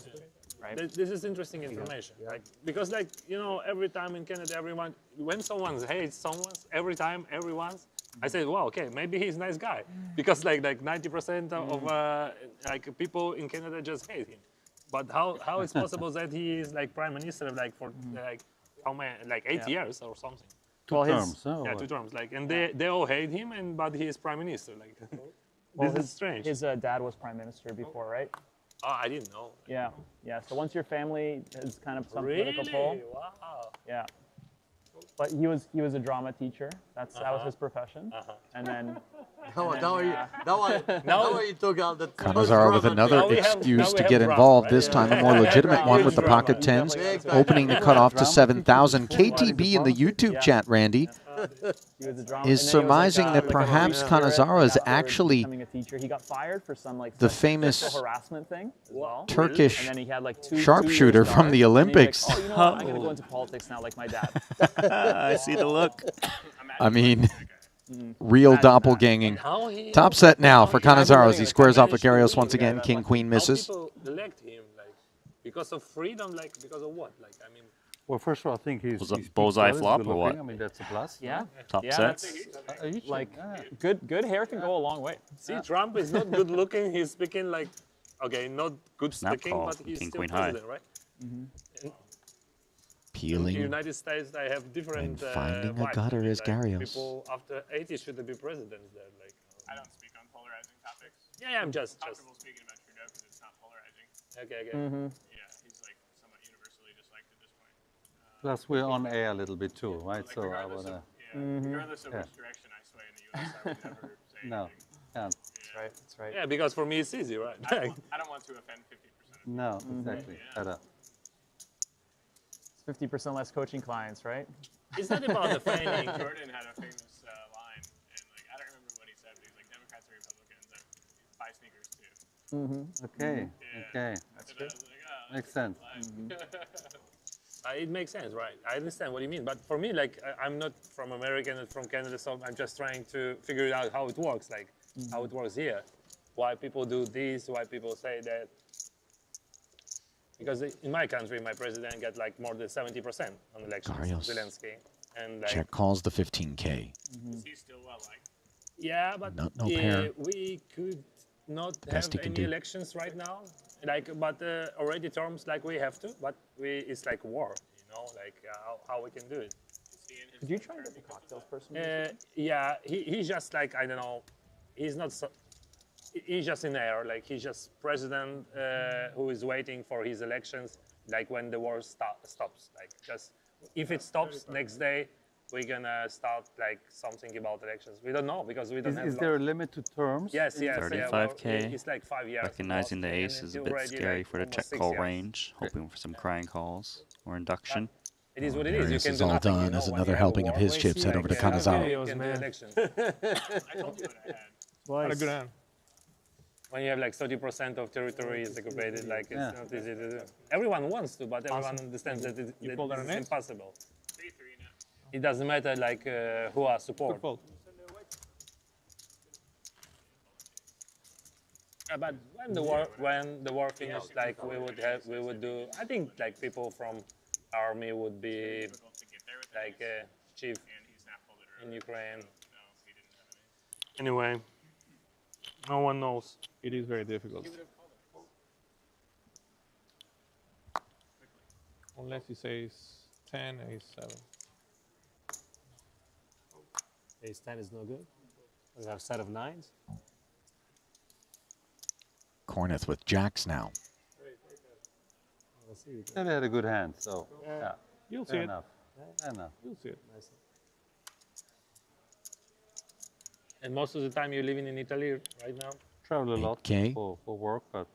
Right. This is interesting information, like because like you know every time in Canada, everyone when someone hates someone, everyone, I say, well, okay, maybe he's a nice guy because like 90% of like people in Canada just hate him. But how it's possible that he is like prime minister like for like how many like 8 years or something? Two terms, huh? Yeah, 2 terms. Like and they all hate him, and but he is prime minister. Like Well, this is strange. His dad was prime minister before, right? Oh, I didn't know. Yeah. Yeah. So once your family is kind of some Really? political pull, Wow. yeah. But he was a drama teacher. That was his profession. And then Now you took out the Canizaro with another excuse to get involved, this time a more legitimate one with the pocket tens, opening the cutoff to 7,000. KTB in the YouTube chat, Randy, is surmising that perhaps Canizaro is actually he got fired for some the famous sexual harassment thing as well. Turkish and then he had like two sharpshooter two-year from the stars, and he's like, Olympics. oh, you know what? I'm gonna go into politics now, like my dad. I see the look. I mean, real doppelganging. Top set now for Canizaro as he squares off Vicarios once again. King, queen misses. How people elect him, like, because of freedom, like, because of what? Like, I mean, Well, first of all, I think he's bullseye he's flop good or what? looking. I mean, that's a plus. Yeah. Top yeah, sets. Like good hair can go a long way. see, Trump is not good looking. He's speaking like, okay, not good Snap speaking, call, but he's king, still queen high. president, right? In Peeling the United States, I have different and finding a vibes. gutter is Like, Garios. people after 80 should be presidents there. Like, I don't speak on polarizing topics. yeah, I'm just Comfortable speaking about Trudeau because it's not polarizing. okay. Yeah, he's like somewhat universally disliked at this point. Plus, we're on air a little bit too, right? Like So I regardless wanna. regardless of which direction I sway in the U.S., I would never say No, can't. That's right. That's right. Yeah, because for me it's easy, right? I don't want to offend 50%. No, exactly. Better. 50% less coaching clients, right? It's not about the finding. Jordan had a famous line, and like I don't remember what he said, but he's like Democrats and Republicans buy sneakers too. Okay. Okay. That's good. Makes sense. It makes sense, right? I understand what you mean, but for me, like, I'm not from America and from Canada, so I'm just trying to figure out how it works, like, how it works here. Why people do this, why people say that. Because in my country, my president got like more than 70% on elections, Garios. Zelensky. And like, Check calls the 15K. Is he still well liked? yeah, but No pair. we could not Best he have can any do. elections right now. Like, but already terms like we have to, but it's like war, you know, like how we can do it. Could you try and get the cocktails person? Yeah, he's just like, I don't know, he's not so, he's just in the air, like he's just president who is waiting for his elections, like when the war stops, like just, if it stops next day, we're gonna start like something about elections. We don't know because we don't have. Is there a limit to terms? Yes, yes. 35K. It's like 5 years. Recognizing the ace is a bit scary for the check call range, hoping for some crying calls or induction. It is what it is. You Darius can is do all nothing, done you know, as when another you have helping a of war, his chips head over to you can Canizaro. do elections. I told you what I had. Had a good hand. When you have like 30% of territory is occupied, like it's not easy to do. Everyone wants to, but everyone understands that it's impossible. 3-3 now. It doesn't matter like who are support. But when the war finished, like we would do. I think like people from army would be like chief in Ukraine. Anyway, no one knows. It is very difficult. Unless he says 10, ace 7. Ace 10 is no good. We have a set of 9s. Corneth with jacks now. And they had a good hand, so yeah. You'll see Fair it. enough. Fair enough. You'll see it. And most of the time you're living in Italy right now. Travel a lot 8K. for work, but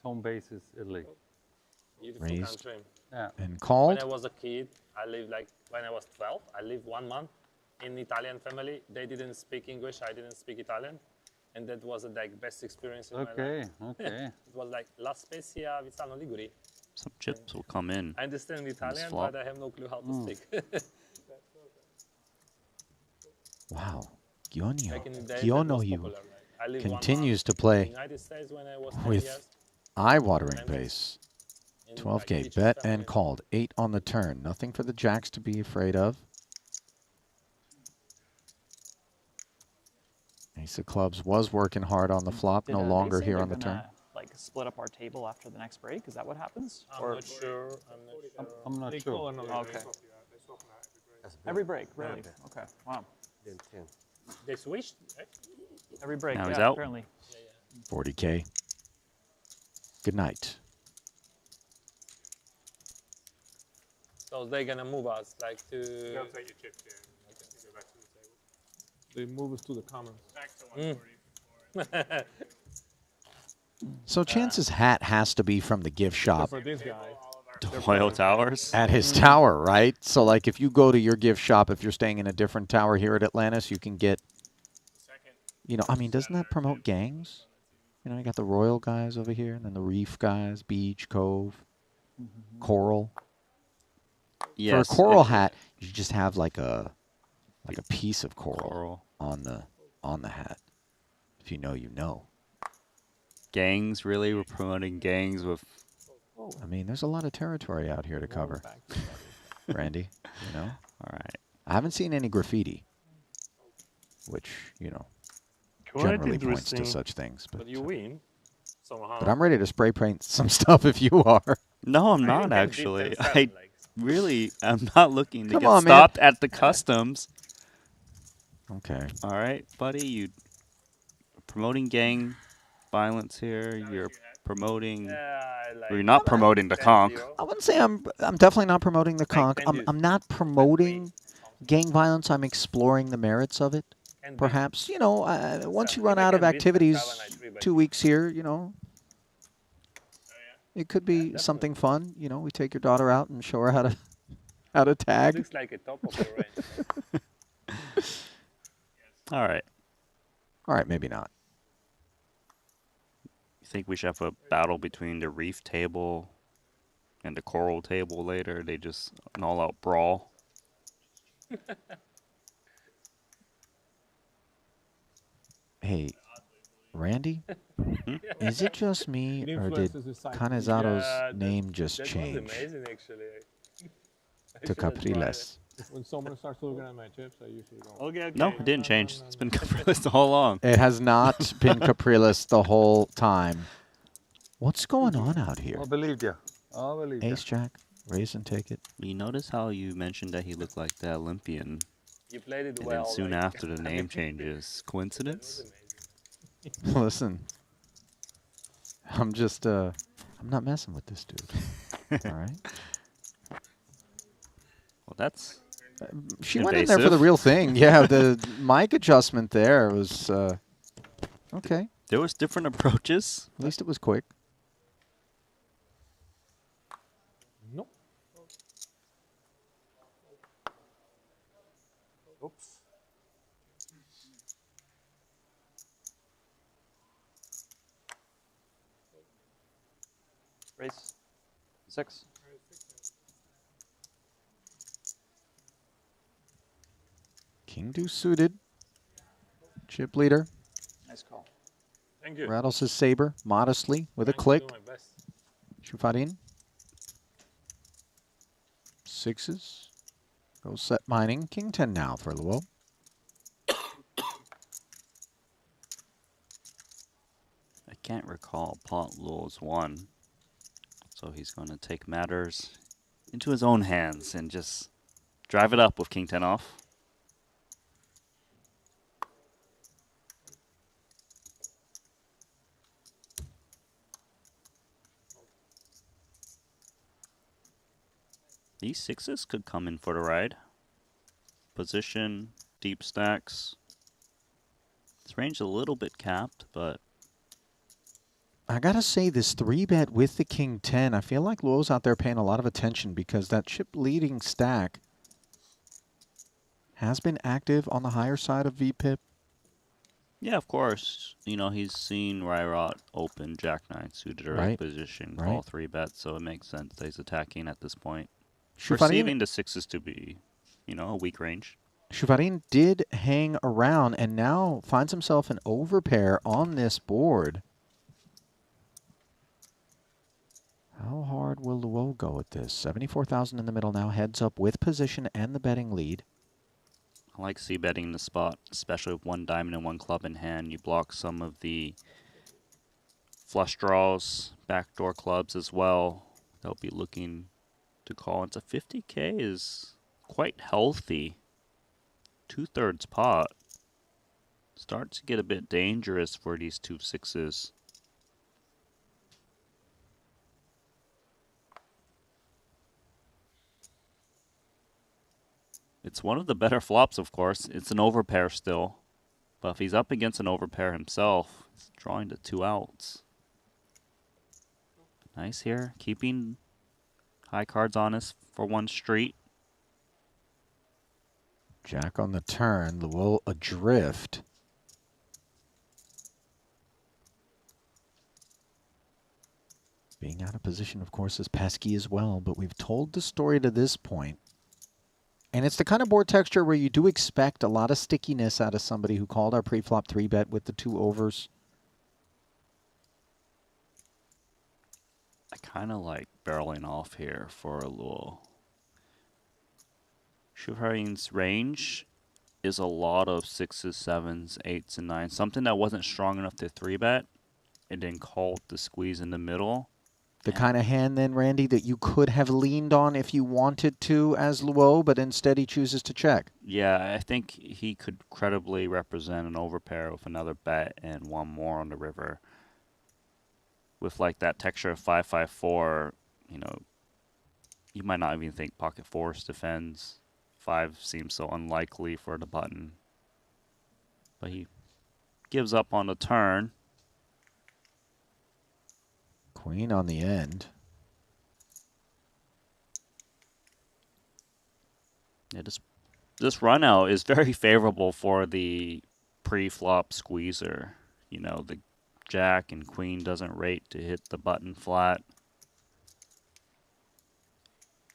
home base is Italy. Beautiful Raised. country. Yeah. And When called. I was a kid, I lived like when I was 12. I lived 1 month in Italian family. They didn't speak English. I didn't speak Italian, and that was the like best experience in my life. Okay. It was like La Spezia, Vizzano Liguri. Some chips will come in. I understand Italian, flop. but I have no clue how to speak. Wow. Gionio. Back in the day, that was Gionio popular, like, I lived 1 continues month to in the play United States when I was 10 with years. eye-watering Memphis. pace. In, 12K like, bet family. and called. 8 on the turn. Nothing for the jacks to be afraid of. Ace of clubs was working hard on the flop. No Did, longer they say here they're on the turn. gonna, like split up our table after the next break. Is that what happens? I'm not sure. I'm not They sure. call another Okay. Every break, really? Okay. Wow. They switched. Right? Every break. Now yeah, he's out. Apparently. 40K. Good night. So they're gonna move us like to. They'll take your chips here. And go back to the table. They move us to the commons. Back to 140. So Chance's hat has to be from the gift shop For this guy. Royal Towers? at his tower, right? So like if you go to your gift shop, if you're staying in a different tower here at Atlantis, you can get, you know, I mean, doesn't that promote gangs? You know, you got the Royal guys over here, and then the Reef guys, Beach, Cove, Coral. Yes, For a coral it- hat, you just have like a piece of coral on the hat. If you know, you know. Gangs, really? We're promoting gangs with... I mean, there's a lot of territory out here to cover, Randy. You know. All right. I haven't seen any graffiti, which you know Quite generally points to interesting. such things. But you win somehow. But I'm ready to spray paint some stuff if you are. No, I'm I not even can actually. beat 10-7, I really am not looking to Come get on, man. stopped at the customs. Okay. All right, buddy. You promoting gang violence here. You're promoting. You're not promoting the conch. I wouldn't say I'm definitely not promoting the conch. I'm not promoting gang violence. I'm exploring the merits of it. Perhaps, you know, once you run out of activities, 2 weeks here, you know, it could be something fun. You know, we take your daughter out and show her how to tag. Looks like a top of the range. All right. All right, maybe not. You think we should have a battle between the reef table and the coral table later? They just an all-out brawl. Hey, Randy, is it just me, It or did influences his psyche. Canizato's name just That was change amazing, actually. I to should have tried Capriles? When someone starts looking at my chips, I usually go. Okay. No, it didn't change. It's been Capriles all along. It has not been Capriles the whole time. What's going on out here? I believe you. I believe you. Ace Jack, raise and take it. You notice how you mentioned that he looked like the Olympian, You played it and well. then soon like, after the name changes. Coincidence? Listen, I'm just, I'm not messing with this dude. All right. Well, that's She went in there for the real thing. Yeah, the mic adjustment there was okay. There was different approaches. At least it was quick. Nope. Oops. Race. 6. King deuce suited. Chip leader. Nice call. Thank you. Rattles his saber modestly with a Trying to click. do my best. Shufarin. Sixes. Goes set mining. King 10 now for Luo. I can't recall pot Lulz won. So he's going to take matters into his own hands and just drive it up with King 10 off. These sixes could come in for the ride. Position, deep stacks. This range is a little bit capped, but I gotta say, this 3-bet with the King 10, I feel like Luo's out there paying a lot of attention because that chip leading stack has been active on the higher side of VPIP. yeah, of course. You know, he's seen Ryrot open Jack 9 suited or right Right, position, right. call 3-bet, so it makes sense that he's attacking at this point. Shufarin- Perceiving the sixes to be, you know, a weak range. Shufarin did hang around and now finds himself an overpair on this board. How hard will Luo go with this? 74,000 in the middle now, heads up with position and the betting lead. I like c-betting the spot, especially with one diamond and one club in hand. You block some of the flush draws, backdoor clubs as well. They'll be looking to call. It's a 50K is quite healthy. 2/3 pot. Starts to get a bit dangerous for these 2 sixes. It's one of the better flops, of course. It's an overpair still. But if he's up against an overpair himself, he's drawing to 2 outs. Nice here, keeping high cards honest for one street. Jack on the turn, Luo adrift. Being out of position, of course, is pesky as well, but we've told the story to this point. And it's the kind of board texture where you do expect a lot of stickiness out of somebody who called our pre-flop 3-bet with the 2 overs. I kind of like barreling off here for a little. Shuvharin's range is a lot of 6s, 7s, 8s, and 9s. Something that wasn't strong enough to 3-bet, and then called the squeeze in the middle. The kind of hand then, Randy, that you could have leaned on if you wanted to as Luo, but instead he chooses to check. Yeah, I think he could credibly represent an overpair with another bet and one more on the river. With like that texture of 5-5-4, you know, you might not even think pocket 4s defends. 5 seems so unlikely for the button. But he gives up on the turn. Queen on the end. Yeah, this run out is very favorable for the pre-flop squeezer. You know, the Jack and Queen doesn't rate to hit the button flat.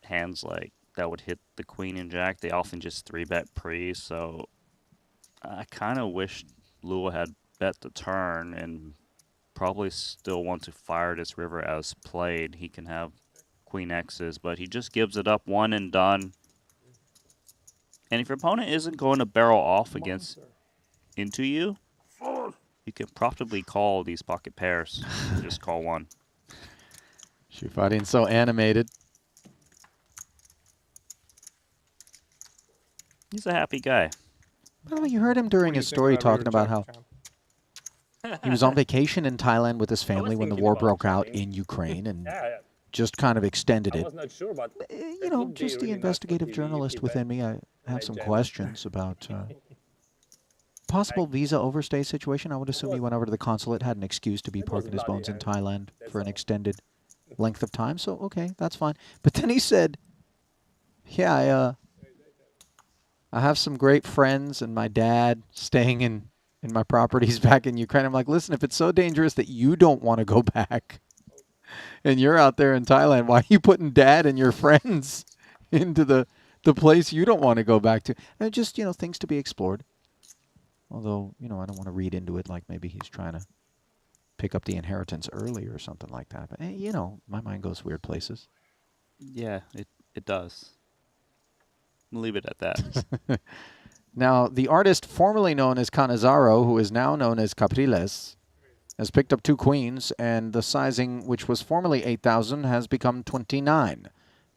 Hands like that would hit the Queen and Jack, they often just 3-bet pre, so I kind of wish Lua had bet the turn and probably still want to fire this river as played. He can have Queen X's, but he just gives it up one and done. And if your opponent isn't going to barrel off into you, you can profitably call these pocket pairs. Just call one. Shuvharin's so animated. He's a happy guy. By the way, you heard him during his story talking about how he was on vacation in Thailand with his family when the war broke out in Ukraine and just kind of extended I it. was not sure, but You know, just the investigative journalist within me, I have some questions about possible visa overstay situation. I would assume he went over to the consulate, had an excuse to be parking his bones in Thailand for an extended length of time. So, okay, that's fine. But then he said, yeah, I have some great friends and my dad staying in my properties back in Ukraine. I'm like, listen, if it's so dangerous that you don't want to go back and you're out there in Thailand, why are you putting dad and your friends into the place you don't want to go back to? And just, you know, things to be explored. Although, you know, I don't want to read into it like maybe he's trying to pick up the inheritance early or something like that. But, you know, my mind goes weird places. Yeah, it does. We'll leave it at that. Now, the artist formerly known as Canizaro, who is now known as Capriles, has picked up 2 queens, and the sizing, which was formerly 8,000, has become 29.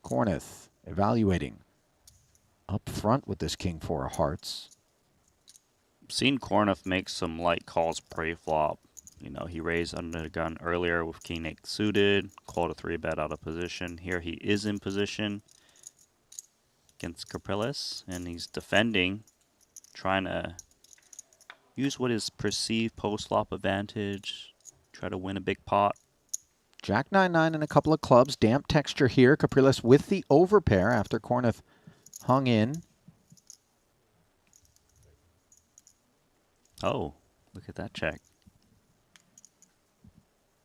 Corneth evaluating up front with this king 4 of hearts. Seen Corneth make some light calls pre-flop. You know, he raised under the gun earlier with king 8 suited, called a 3-bet out of position. Here he is in position against Capriles, and he's defending, trying to use what is perceived post-flop advantage, try to win a big pot. Jack 9-9 and a couple of clubs. Damp texture here. Capriles with the overpair after Corneth hung in. Oh, look at that check.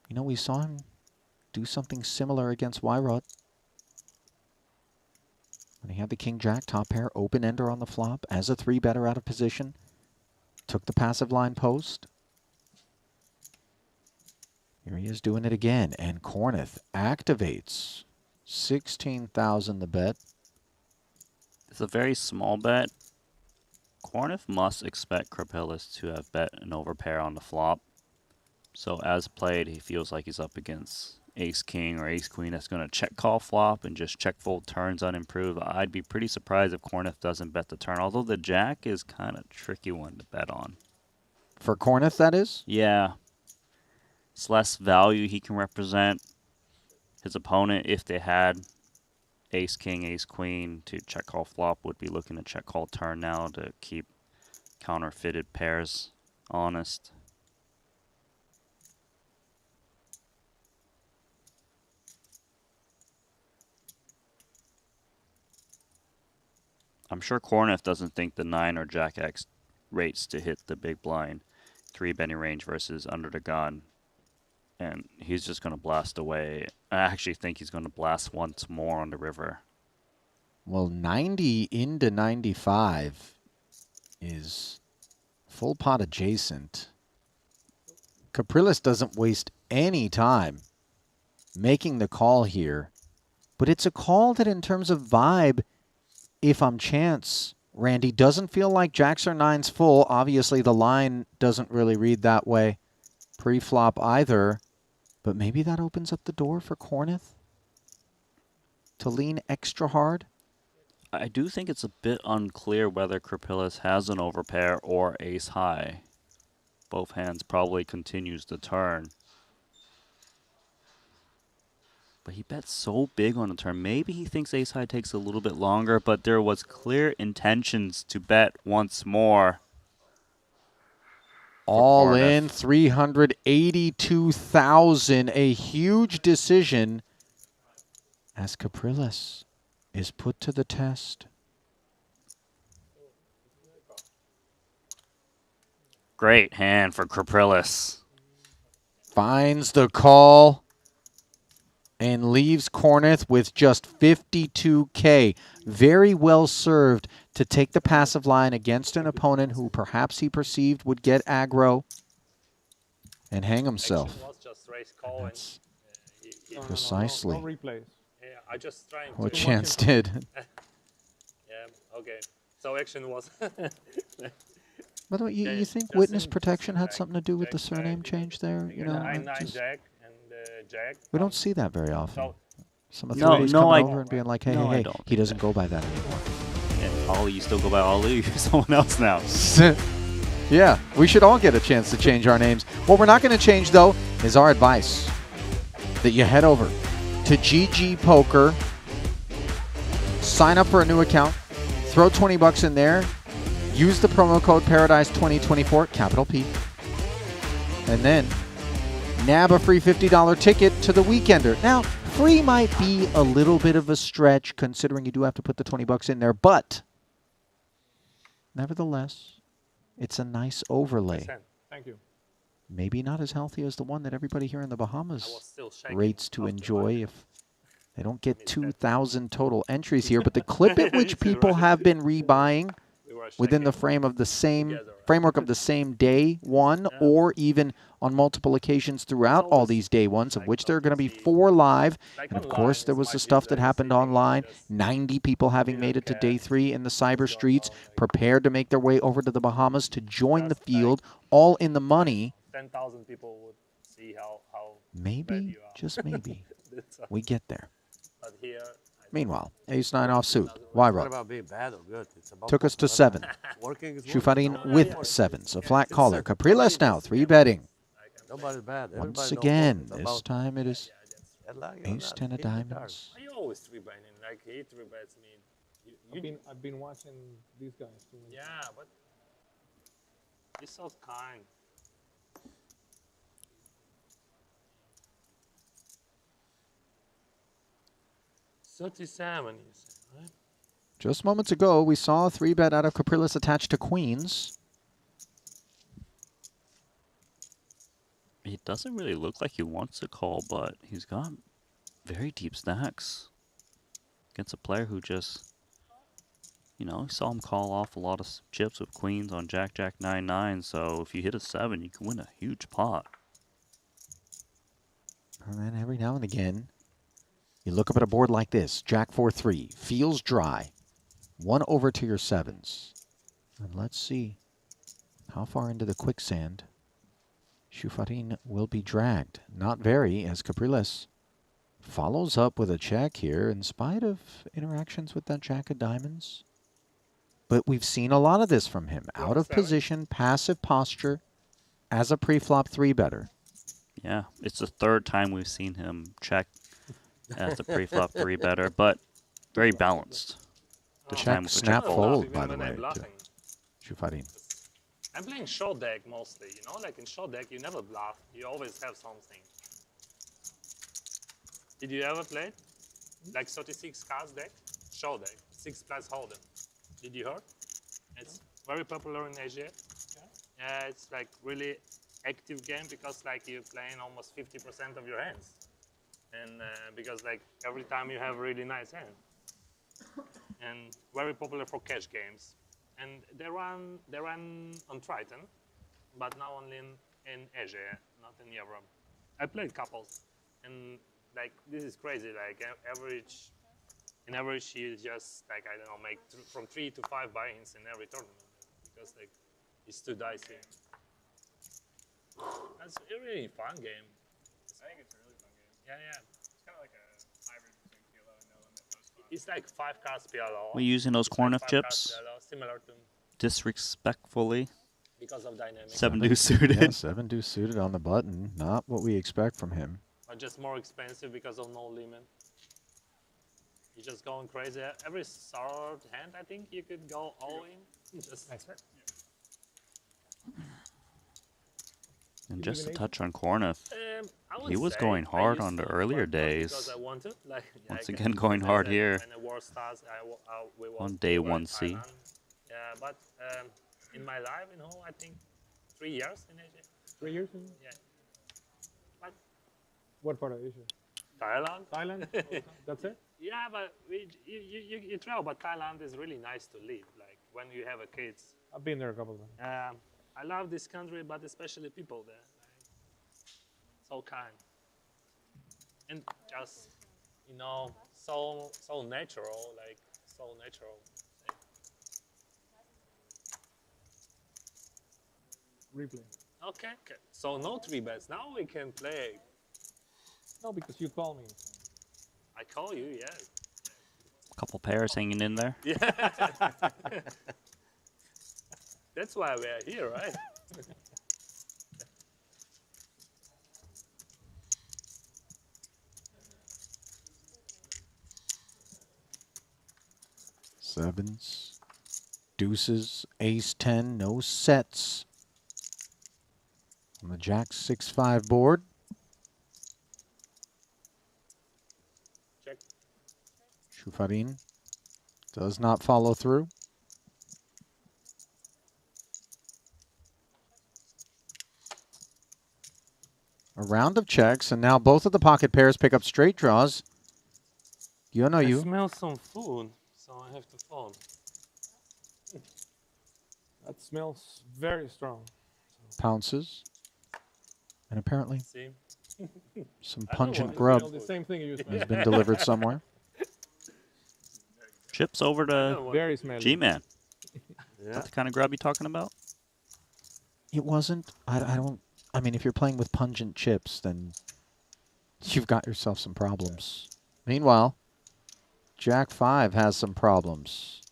You know, we saw him do something similar against Wyrot. When he had the king-jack top pair, open ender on the flop, as a 3-better out of position. Took the passive line post. Here he is doing it again, and Corneth activates. 16,000 the bet. It's a very small bet. Corneth must expect Capriles to have bet an overpair on the flop. So as played, he feels like he's up against ace-king or ace-queen that's going to check call flop and just check fold turns unimproved. I'd be pretty surprised if Corneth doesn't bet the turn, although the jack is kind of a tricky one to bet on. For Corneth, that is? Yeah. It's less value he can represent his opponent if they had ace king, ace queen to check call flop would be looking to check call turn now to keep counterfeited pairs honest. I'm sure Kornuth doesn't think the 9 or Jack X rates to hit the big blind 3-betting range versus under the gun. And he's just going to blast away. I actually think he's going to blast once more on the river. Well, 90 into 95 is full pot adjacent. Capriles doesn't waste any time making the call here. But it's a call that in terms of vibe, if I'm chance, Randy, doesn't feel like jacks or nines full. Obviously, the line doesn't really read that way pre-flop either. But maybe that opens up the door for Kornuth to lean extra hard. I do think it's a bit unclear whether Capriles has an overpair or ace high. Both hands probably continues the turn. But he bets so big on the turn. Maybe he thinks ace high takes a little bit longer, but there was clear intentions to bet once more. All in, 382,000. A huge decision as Capriles is put to the test. Great hand for Capriles. Finds the call and leaves Kornuth with just 52K. Very well served to take the passive line against an opponent who perhaps he perceived would get aggro and hang himself. Was just raise call and, Precisely. No replays. Yeah, I just trying What to chance did. Yeah, okay. So action was. By the way, you think witness protection had something to do with the surname change there? You know, 9-9 jack and jack. we don't see that very often. Some No, authorities no, coming I- over and being like, hey, no, I hey, don't he doesn't go by that anymore. And Ollie, you still go by Ollie? You're someone else now. Yeah, we should all get a chance to change our names. What we're not going to change, though, is our advice that you head over to GG Poker, sign up for a new account, throw 20 bucks in there, use the promo code Paradise2024, capital P, and then nab a free $50 ticket to the Weekender. Now, free might be a little bit of a stretch considering you do have to put the 20 bucks in there, but nevertheless, it's a nice overlay. Thank you. Maybe not as healthy as the one that everybody here in the Bahamas still shaking rates to enjoy if they don't get 2,000 total entries here. But the clip at which people have been rebuying within the framework of the same day one, or even on multiple occasions throughout all these day ones, of which there are going to be 4 live. And of course, there was the stuff that happened online. 90 people having made it to day 3 in the cyber streets, prepared to make their way over to the Bahamas to join the field, all in the money. 10,000 people would see how bad Maybe, you are. just maybe, That's we get there. But here, Meanwhile, ace-9 offsuit. It's not Why about being bad or good. It's about took us to whether 7. working is Shufarin working. with 7s. A flat caller. Capriles now 3-betting. Nobody's bad. Once Everybody knows again, it's this about time it is like it or not, ace-10 of hit the target. diamonds. I always 3-betting. Like he 3-bets me. I've been watching these guys too many Yeah, but he's so kind. $37, you said, right? Just moments ago, we saw a 3-bet out of Capriles attached to queens. It doesn't really look like he wants to call, but he's got very deep stacks against a player who just, you know, saw him call off a lot of chips with queens on Jack, Jack, 9-9. So if you hit a 7, you can win a huge pot. And then every now and again, you look up at a board like this, Jack 4-3, feels dry. 1 over to your 7s. And let's see how far into the quicksand Shufarin will be dragged. Not very, as Capriles follows up with a check here in spite of interactions with that Jack of diamonds. But we've seen a lot of this from him. Out of position, passive posture as a pre-flop 3-better. Yeah, it's the 3rd time we've seen him check as the pre-flop 3-better, but very balanced. This time Check, with the snap, check fold, by even the when I'm way. bluffing. Shufarin. I'm playing short deck mostly, you know? Like in short deck, you never bluff. You always have something. Did you ever play it? Like 36 cards deck? Short deck. 6 plus hold'em. Did you heard? It's very popular in Asia. Yeah, it's like really active game because like you're playing almost 50% of your hands. And because like every time you have really nice hand. And very popular for cash games. And they run on Triton, but now only in Asia, not in Europe. I played couples, and like this is crazy. Like in average, you just like I don't know, make from 3 to 5 buy-ins in every tournament because like it's too dicey. That's a really fun game. I think it's a really fun game. Yeah, yeah. It's kind of like a hybrid between PLO and No Limit post flop. It's like 5 cards PLO. We using those It's corn like F 5 cards chips PLO, similar to disrespectfully. because of dynamics. 7 deuce suited. Yeah, 7 deuce suited on the button. Not what we expect from him. But just more expensive because of no limit. You're just going crazy. Every third hand, I think you could go all in. Just Nice work. And just a touch on Korneth. I would He was say going I hard used on the to, earlier but not days. because I wanted. Like, Once like, again, going hard when here the war starts, we on was- day we were in 1C. Thailand. Yeah, but in my life, you know, I think 3 years in Asia. 3 years? Yeah. But What part of Asia? Thailand. Thailand? That's it? Yeah, but you travel, but Thailand is really nice to live. Like when you have a kids. I've been there a couple of times. I love this country, but especially people there. Like, so kind. And just, you know, so natural, like so natural. Replay. Okay. So no 3 bets. Now we can play. No, because you call me. I call you, yeah. Couple pairs hanging in there. Yeah. That's why we're here, right? Sevens, deuces, ace 10, no sets. On the Jack 6-5 board. Check. Shufarin does not follow through. A round of checks, and now both of the pocket pairs pick up straight draws. You know I you. smell some food, so I have to phone. That smells very strong. Pounces. And apparently See? some I don't pungent want to grub smell The same thing you has smell. been delivered somewhere. Chips over to Very smelly. G-Man. Yeah. That's the kind of grub you talking about? It wasn't. I don't. I mean, if you're playing with pungent chips, then you've got yourself some problems. Meanwhile, Jack 5 has some problems.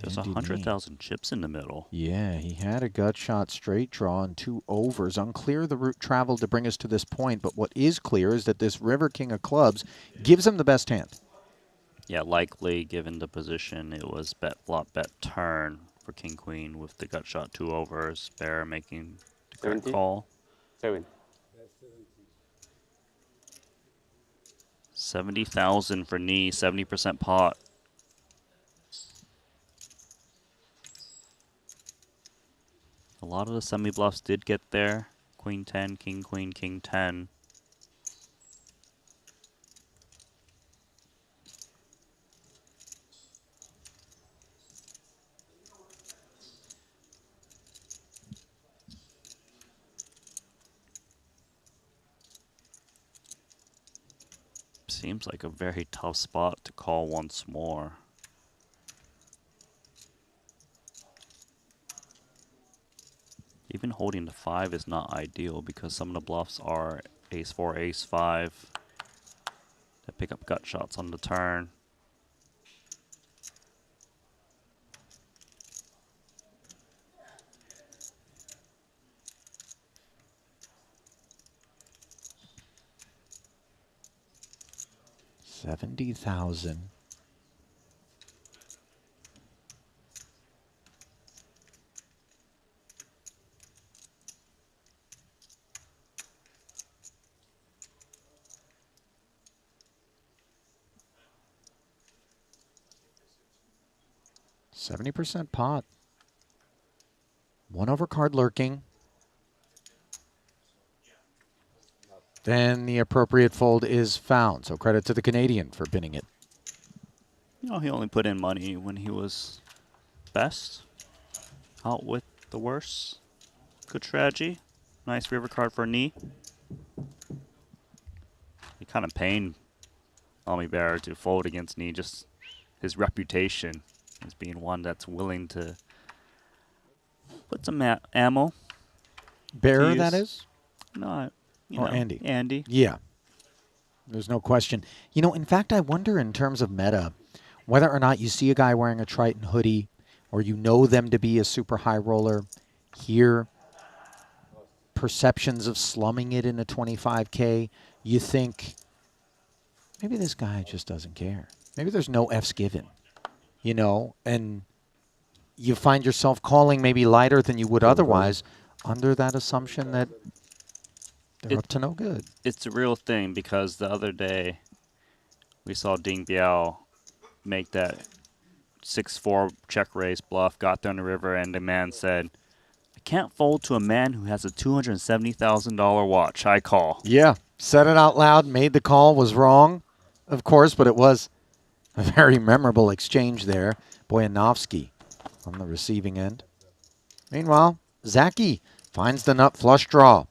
There's Indeed. 100,000 chips in the middle. Yeah, he had a gut shot straight draw and 2 overs. Unclear the route traveled to bring us to this point, but what is clear is that this River King of Clubs gives him the best hand. Yeah, likely given the position, it was bet flop, bet turn for King Queen with the gut shot 2 overs. Bear making the correct 70? call. 7. 70,000 for knee, 70% pot. A lot of the semi bluffs did get there. Queen 10, King Queen, King 10. Seems like a very tough spot to call once more. Even holding the 5 is not ideal because some of the bluffs are ace 4, ace 5 that pick up gut shots on the turn. 70,000. %70 pot. 1 overcard lurking. Then the appropriate fold is found. So credit to the Canadian for binning it. You know, he only put in money when he was best. Out with the worst. Good strategy. Nice river card for a knee. He kind of pained Almy Bear to fold against knee. Just his reputation as being one that's willing to put some ammo. Bear, that is? No, you or know, Andy? Andy. Yeah. There's no question. You know, in fact, I wonder in terms of meta, whether or not you see a guy wearing a Triton hoodie or you know them to be a super high roller, hear perceptions of slumming it in a 25K, you think, maybe this guy just doesn't care. Maybe there's no F's given, you know, and you find yourself calling maybe lighter than you would otherwise under that assumption that they're up to no good. It's a real thing because the other day we saw Ding Biao make that 6-4 check raise bluff, got there on the river, and the man said, I can't fold to a man who has a $270,000 watch. I call. Yeah, said it out loud, made the call, was wrong, of course, but it was a very memorable exchange there. Boyanovsky on the receiving end. Meanwhile, Zaki finds the nut flush draw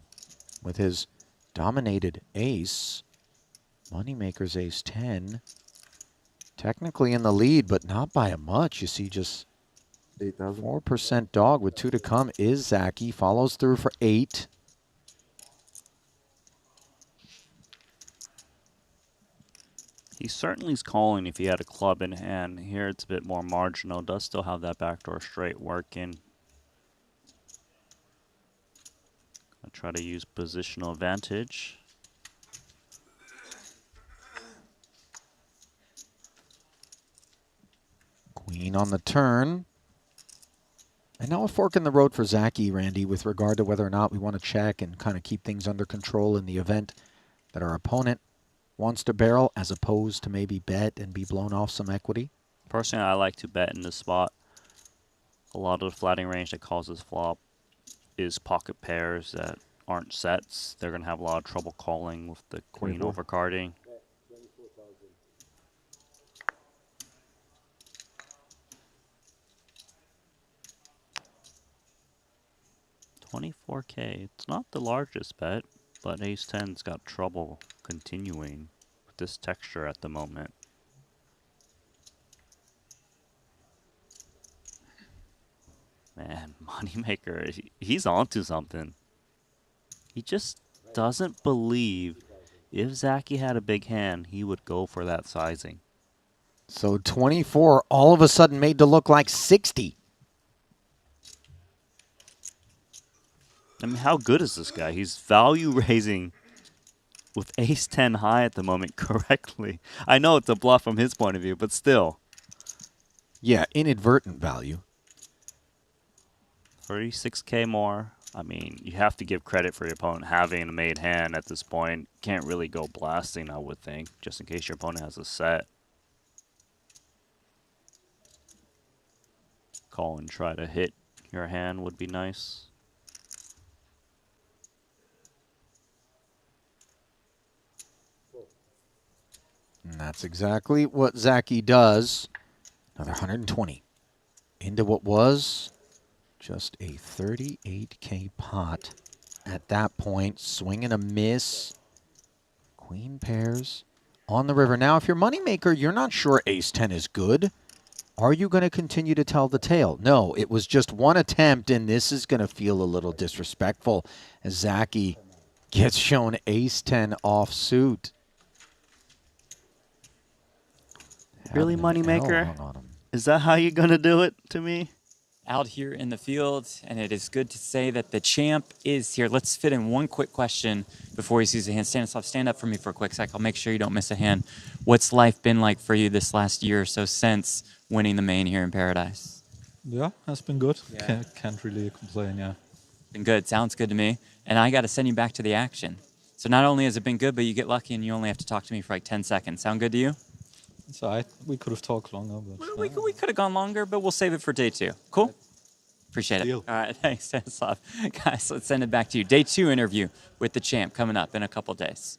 with his dominated ace. Moneymaker's ace 10. Technically in the lead, but not by a much. You see just 4% dog with 2 to come is Zaki. Follows through for 8. He certainly is calling if he had a club in hand. Here it's a bit more marginal. Does still have that backdoor straight working. I try to use positional advantage. Queen on the turn. And now a fork in the road for Zaki, Randy, with regard to whether or not we want to check and kind of keep things under control in the event that our opponent wants to barrel, as opposed to maybe bet and be blown off some equity. Personally, I like to bet in this spot. A lot of the flatting range that causes flop is pocket pairs that aren't sets. They're going to have a lot of trouble calling with the queen 24. overcarding. $24K. It's not the largest bet, but Ace 10's got trouble continuing with this texture at the moment. Man, Moneymaker, he's onto something. He just doesn't believe if Zaki had a big hand, he would go for that sizing. So 24 all of a sudden made to look like 60. I mean, how good is this guy? He's value raising with Ace 10 high at the moment correctly. I know it's a bluff from his point of view, but still. Yeah, inadvertent value. 36K more. I mean, you have to give credit for your opponent having a made hand at this point. Can't really go blasting, I would think, just in case your opponent has a set. Call and try to hit your hand would be nice. And that's exactly what Zaki does. Another 120 into what was just a 38K pot at that point. Swing and a miss. Queen pairs on the river. Now, if you're moneymaker, you're not sure Ace 10 is good. Are you going to continue to tell the tale? No, it was just one attempt, and this is going to feel a little disrespectful as Zaki gets shown Ace 10 offsuit. Really, Moneymaker? Is that how you're going to do it to me? out here in the field, and it is good to say that the champ is here. Let's fit in one quick question before he sees a hand. Stanislav, stand up for me for a quick sec. I'll make sure you don't miss a hand. What's life been like for you this last year or so since winning the main here in Paradise? Yeah, has been good. Yeah. Can't really complain, yeah. Been good. Sounds good to me. And I got to send you back to the action. So not only has it been good, but you get lucky and you only have to talk to me for like 10 seconds. Sound good to you? So we could have talked longer, but We could have gone longer, but we'll save it for day 2. Cool? Appreciate it. Deal. All right, thanks, Stanislav. Guys, let's send it back to you. Day 2 interview with the champ coming up in a couple days.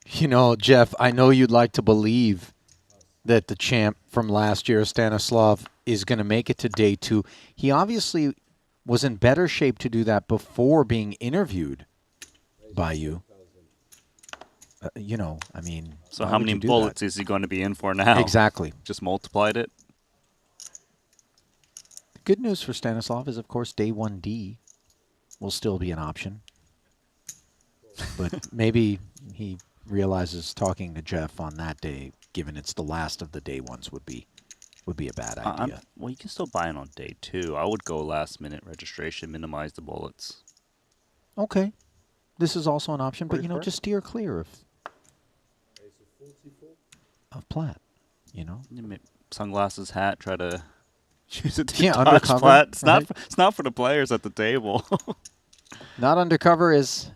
You know, Jeff, I know you'd like to believe that the champ from last year, Stanislav, is going to make it to day 2. He obviously was in better shape to do that before being interviewed by you. You know, I mean, So why how would many you do bullets that? is he going to be in for now? Exactly. Just multiplied it. The good news for Stanislav is, of course, day 1D will still be an option. But maybe he realizes talking to Jeff on that day, given it's the last of the day ones, would be a bad idea. Well, you can still buy it on day 2. I would go last minute registration, minimize the bullets. Okay. This is also an option, but, you know, 41st? just steer clear of Platt, you know? Sunglasses, hat, try to use it to Yeah, dodge undercover, Platt. right? It's not for the players at the table. Not undercover is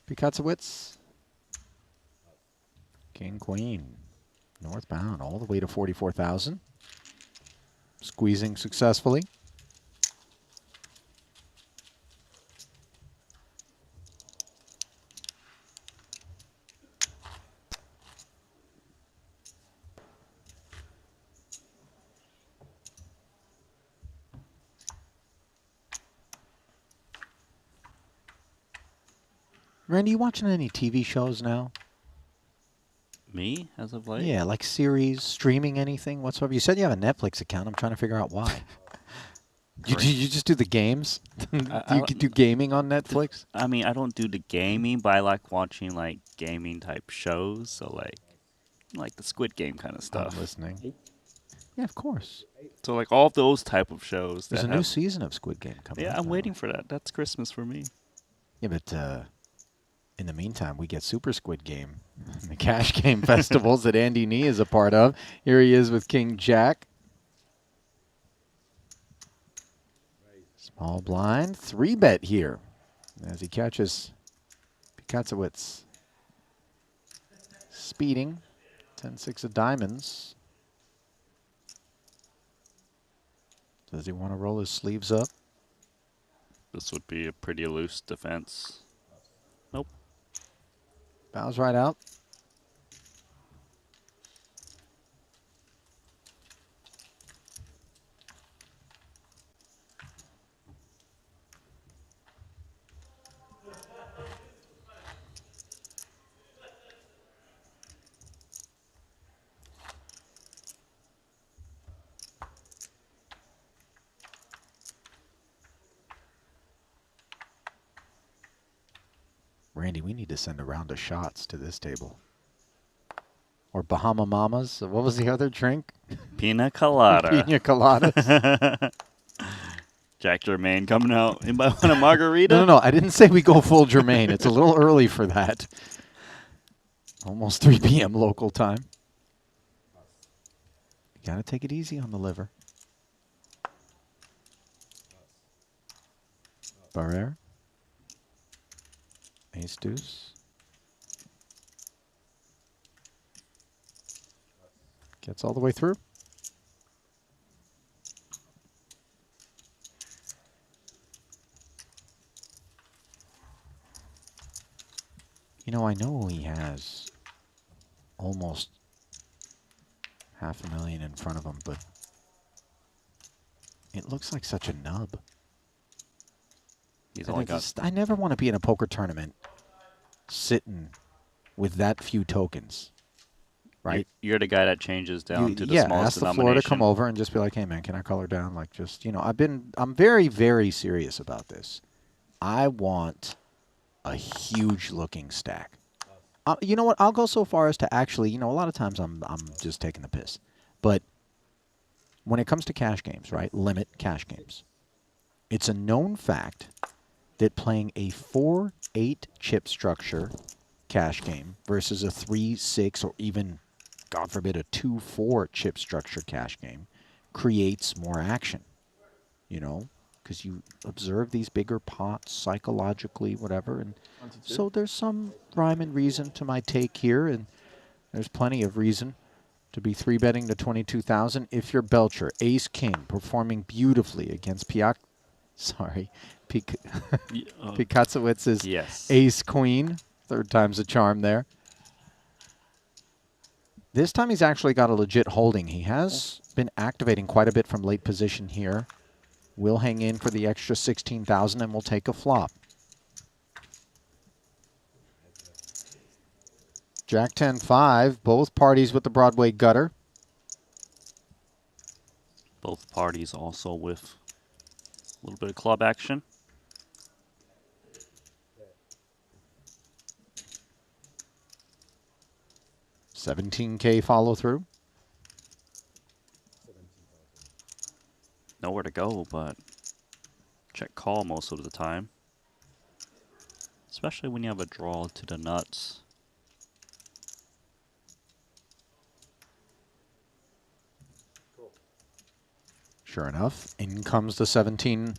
Pikatsowitz. King, queen. Northbound all the way to 44,000. Squeezing successfully. Randy, you watching any TV shows now? Me, as of late? Yeah, like series, streaming anything whatsoever. You said you have a Netflix account. I'm trying to figure out why. You just do the games? Do you do gaming on Netflix? I mean, I don't do the gaming, but I like watching like gaming type shows. So like the Squid Game kind of stuff. I'm listening. Yeah, of course. So like all those type of shows. There's that a new have- season of Squid Game coming Yeah, up I'm now. waiting for that. That's Christmas for me. Yeah, but in the meantime, we get Super Squid Game, the cash game festivals that Andy Nee is a part of. Here he is with King Jack. Small blind, 3-bet here as he catches Pikatsowitz speeding. 10-6 of diamonds. Does he want to roll his sleeves up? This would be a pretty loose defense. Nope. Bows right out. Randy, we need to send a round of shots to this table. Or Bahama Mamas. What was the other drink? Pina colada. Pina coladas. Jack Germain coming out. Anybody want a margarita? No. I didn't say we go full Germain. It's a little early for that. Almost 3 p.m. local time. You got to take it easy on the liver. Barrere. Ace deuce. Gets all the way through. You know, I know he has almost $500,000 in front of him, but it looks like such a nub. He's only got I never want to be in a poker tournament sitting with that few tokens, right? You're the guy that changes down to the yeah, smallest ask the floor denomination. to come over and just be like, hey, man, can I color down? Like, just, you know, I'm very, very serious about this. I want a huge looking stack. You know what? I'll go so far as to actually, you know, a lot of times I'm just taking the piss. But when it comes to cash games, right? Limit cash games. It's a known fact that playing a 4-8 chip structure cash game versus a 3-6 or even, God forbid, a 2-4 chip structure cash game creates more action, you know, because you observe these bigger pots psychologically, whatever. And so there's some rhyme and reason to my take here, and there's plenty of reason to be 3-betting to 22,000 if you're Belcher. Ace King performing beautifully against Pikatzowicz's Yes. Ace Queen. Third time's a charm there. This time he's actually got a legit holding. He has been activating quite a bit from late position here. We'll hang in for the extra 16,000 and we'll take a flop. Jack 10-5, both parties with the Broadway gutter. Both parties also with a little bit of club action. $17K follow through. Nowhere to go, but check call most of the time. Especially when you have a draw to the nuts. Sure enough, in comes the 17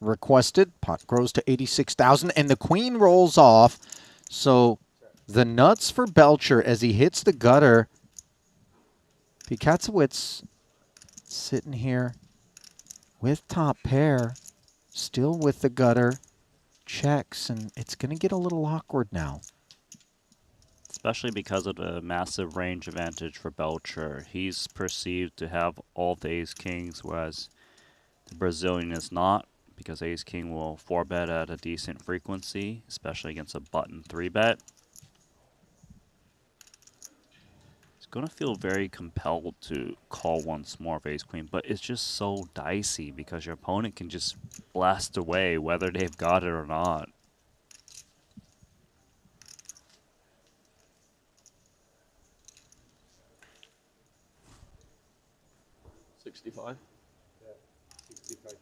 requested. Pot grows to 86,000, and the queen rolls off. So the nuts for Belcher as he hits the gutter. Pikatzowicz sitting here with top pair, still with the gutter, checks, and it's going to get a little awkward now. Especially because of the massive range advantage for Belcher. He's perceived to have all the ace-kings, whereas the Brazilian is not, because ace-king will 4-bet at a decent frequency, especially against a button 3-bet. He's going to feel very compelled to call once more of ace-queen, but it's just so dicey because your opponent can just blast away whether they've got it or not. $65. Yeah, 65,000.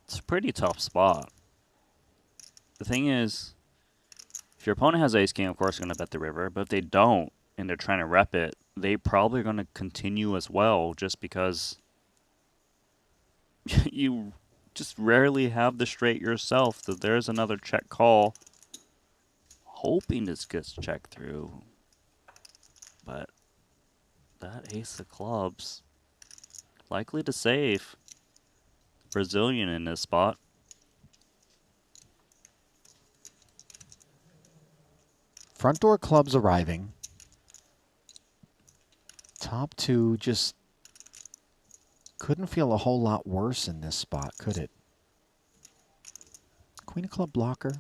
It's a pretty tough spot. The thing is, if your opponent has ace-king, of course, they're going to bet the river. But if they don't, and they're trying to rep it, they probably are going to continue as well, just because you just rarely have the straight yourself. So there's another check call, hoping this gets checked through. But that ace of clubs, likely to save Brazilian in this spot. Front door clubs arriving. Top two just couldn't feel a whole lot worse in this spot, could it? Queen of club blocker.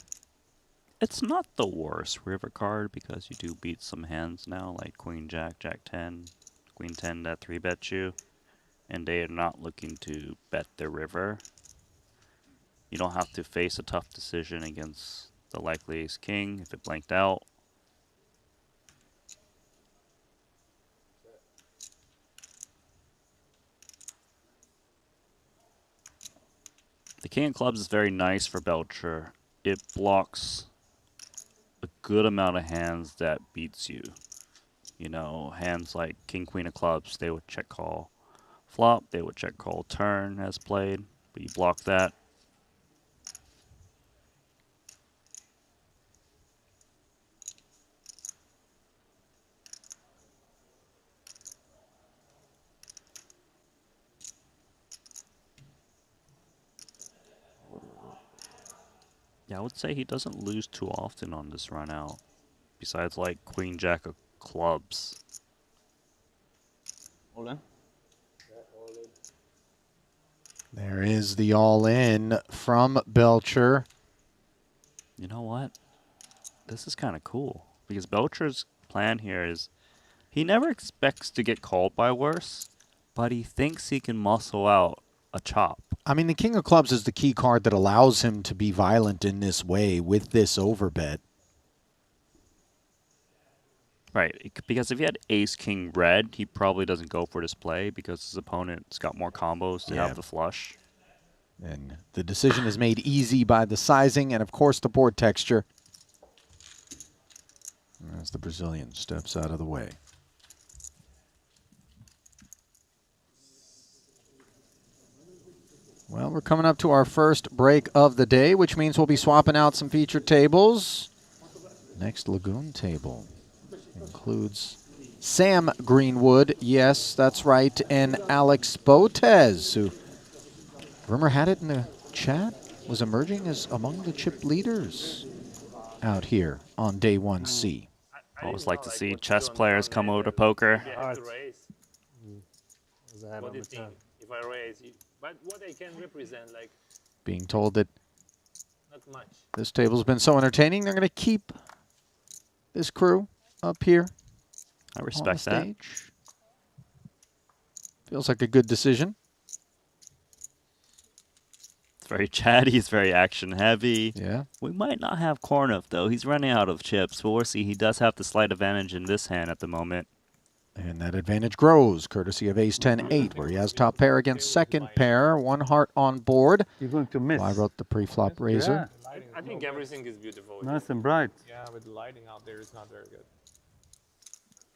It's not the worst river card because you do beat some hands now, like Queen Jack, Jack 10, Queen 10 that 3-bet you, and they are not looking to bet the river. You don't have to face a tough decision against the likely ace king if it blanked out. The king of clubs is very nice for Belcher. It blocks a good amount of hands that beats you. You know, hands like king, queen of clubs, they would check call flop, they would check call turn as played, but you block that. Yeah, I would say he doesn't lose too often on this run out. Besides like queen jack of clubs. Hold on. There is the all-in from Belcher. You know what? This is kind of cool. Because Belcher's plan here is he never expects to get called by worse, but he thinks he can muscle out a chop. I mean, the king of clubs is the key card that allows him to be violent in this way with this overbet. Right, because if he had ace king red, he probably doesn't go for this play because his opponent's got more combos to have the flush. And the decision is made easy by the sizing and, of course, the board texture. As the Brazilian steps out of the way. Well, we're coming up to our first break of the day, which means we'll be swapping out some featured tables. Next Lagoon table includes Sam Greenwood, yes, that's right, and Alex Botez, who, rumor had it in the chat, was emerging as among the chip leaders out here on day 1C. I always like to see chess players come over to poker. Yeah, I have to raise. What do you think? If I raise, but what I can represent, like Being told that not much. this table's been so entertaining, they're going to keep this crew up here. I respect that. Stage. Feels like a good decision. It's very chatty. It's very action heavy. Yeah. We might not have Kornuff, though. He's running out of chips. But we'll see. He does have the slight advantage in this hand at the moment. And that advantage grows, courtesy of ace-10-8, where he has top pair against second pair, one heart on board. You're going to miss. I wrote the pre-flop razor. I think everything is beautiful. Nice and bright. Yeah, but the lighting out there is not very good.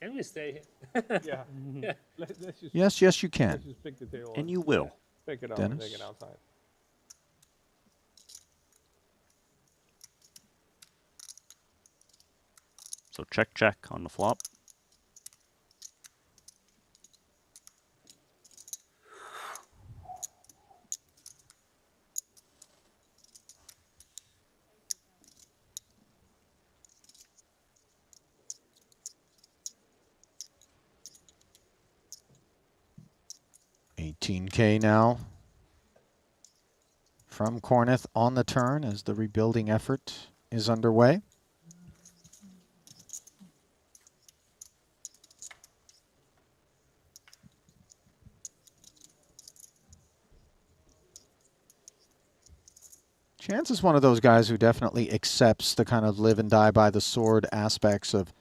Can we stay here? Yeah. Yeah. Let's just, Yes, you can. let's just pick the table And you will. pick it up and Dennis? take it outside. So check on the flop. $18K now from Kornuff on the turn as the rebuilding effort is underway. Chance is one of those guys who definitely accepts the kind of live and die by the sword aspects of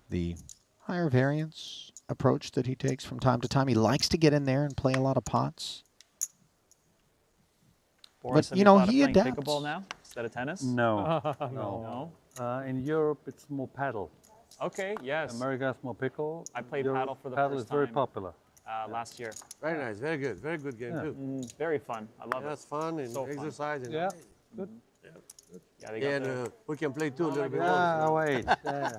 the higher variance approach that he takes from time to time. He likes to get in there and play a lot of pots. Boris, But, have you know, thought of he playing adapts. pickleball now instead of tennis? No. No. In Europe, it's more paddle. Okay, yes. America has more pickle. I played Europe, paddle for the paddle first is very time, popular. last year. Very nice, very good game Yeah. too. Very fun. I love it. That's fun and So fun. exercise. And Yeah, good. Yeah, they got And the, we can play too a little bit Yeah, more. wait. Yeah.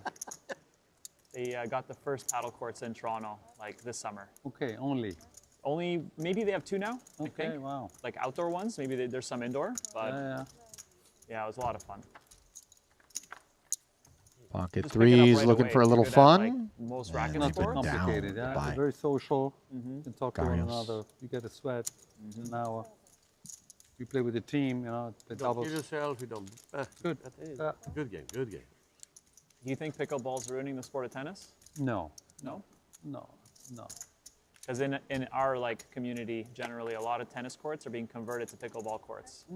they got the first paddle courts in Toronto like this summer. Okay, only. Only maybe they have two now. I Okay, think. wow. Like outdoor ones. Maybe there's some indoor, but Yeah. yeah, it was a lot of fun. Pocket Just pick it up threes, right looking away. for a You're little good at, fun. like, most And racket they've been sports. down Complicated, yeah. by It's very social. Mm-hmm. You can talk to one Barrios. another. You get a sweat. An hour. You play with the team, you know, the You don't doubles. kill yourself. You don't. Good. That is Yeah. good game. Good game. Do you think pickleball's ruining the sport of tennis? No. No. No. No. Because in our like community, generally, a lot of tennis courts are being converted to pickleball courts.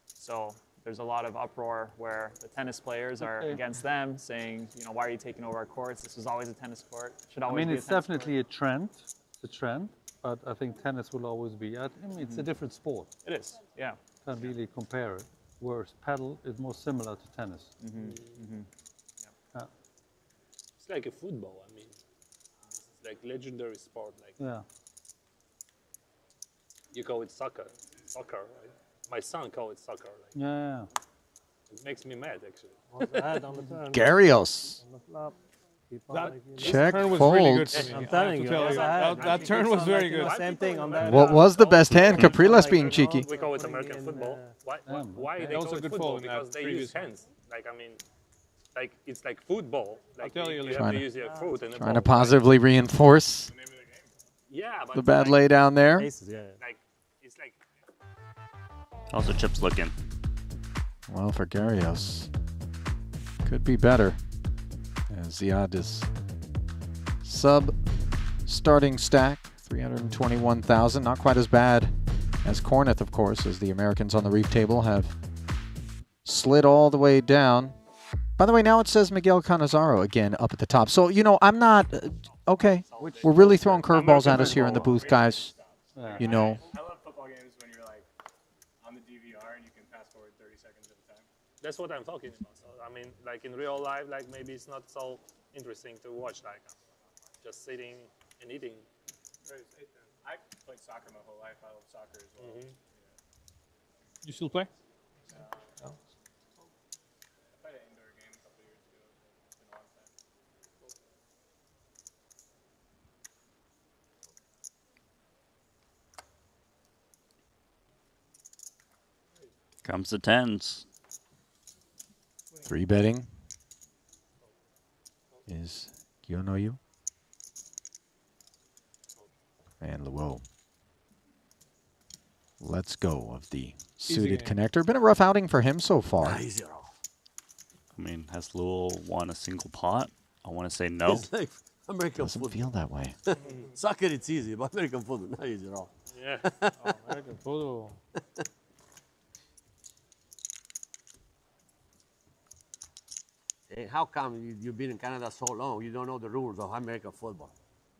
So there's a lot of uproar where the tennis players are Okay. against them, saying, you know, why are you taking over our courts? This was always a tennis court. Should I always mean, be it's a tennis definitely a trend. It's a trend. But I think tennis will always be. I mean, it's a different sport. It is, yeah. Can't really compare it. Whereas paddle is more similar to tennis. Yeah. It's like a football. I mean, it's like legendary sport. Like Yeah. you call it soccer, right? My son call it soccer. Like, Yeah. it makes me mad actually. What's that on the turn? Garrios. On the flop. Keep on That like you Check turn was really good folds. to me. I'm I telling have to you, tell yes, you. I had. That turn was very good. Same thing on that. What was the best hand? Capriles being cheeky. We call it American football. Why they That was call a it good football? fold in that Because they use previous one. hands. Like I mean, like it's like football. Like tell you you later. have Trying to to- use your foot and the Trying ball. to positively reinforce Yeah, but the it's bad like, lay down there. Aces, yeah. Like it's like How's the chips looking? Well, for Garrios, could be better. As the odd is sub starting stack, 321,000. Not quite as bad As Corneth, of course, as the Americans on the reef table have slid all the way down. By the way, now it says Miguel Canizaro again up at the top. So, you know, I'm not... okay, we're really throwing curveballs at us here in the booth, guys. You know. I love football games when you're like on the DVR and you can fast forward 30 seconds at a time. That's what I'm talking about. So, I mean, like in real life, like maybe it's not so interesting to watch, like just sitting and eating. I played soccer my whole life. I love soccer as well. Mhm. You still play? I played an indoor game a couple years ago. It's been a long time. Comes the tens. 3 betting is Gyonoyu and Luo. Let's go of the suited connector. Been a rough outing for him so far. I mean, has Lowell won a single pot? I want to say no. It's like American Doesn't football. feel that way. Soccer, it's easy, but American football, not easy at all. Yeah. American football. Hey, how come you've been in Canada so long, you don't know the rules of American football?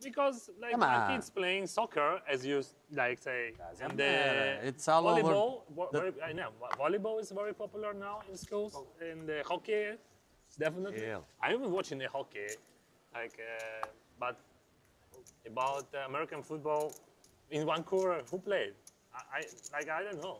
Because like Come my on. kids playing soccer, as you like say, and matter. It's all over volleyball. the- I know volleyball is very popular now in schools, and hockey, definitely. Yeah. I'm even watching the hockey, like, but about American football in Vancouver, who played? I don't know.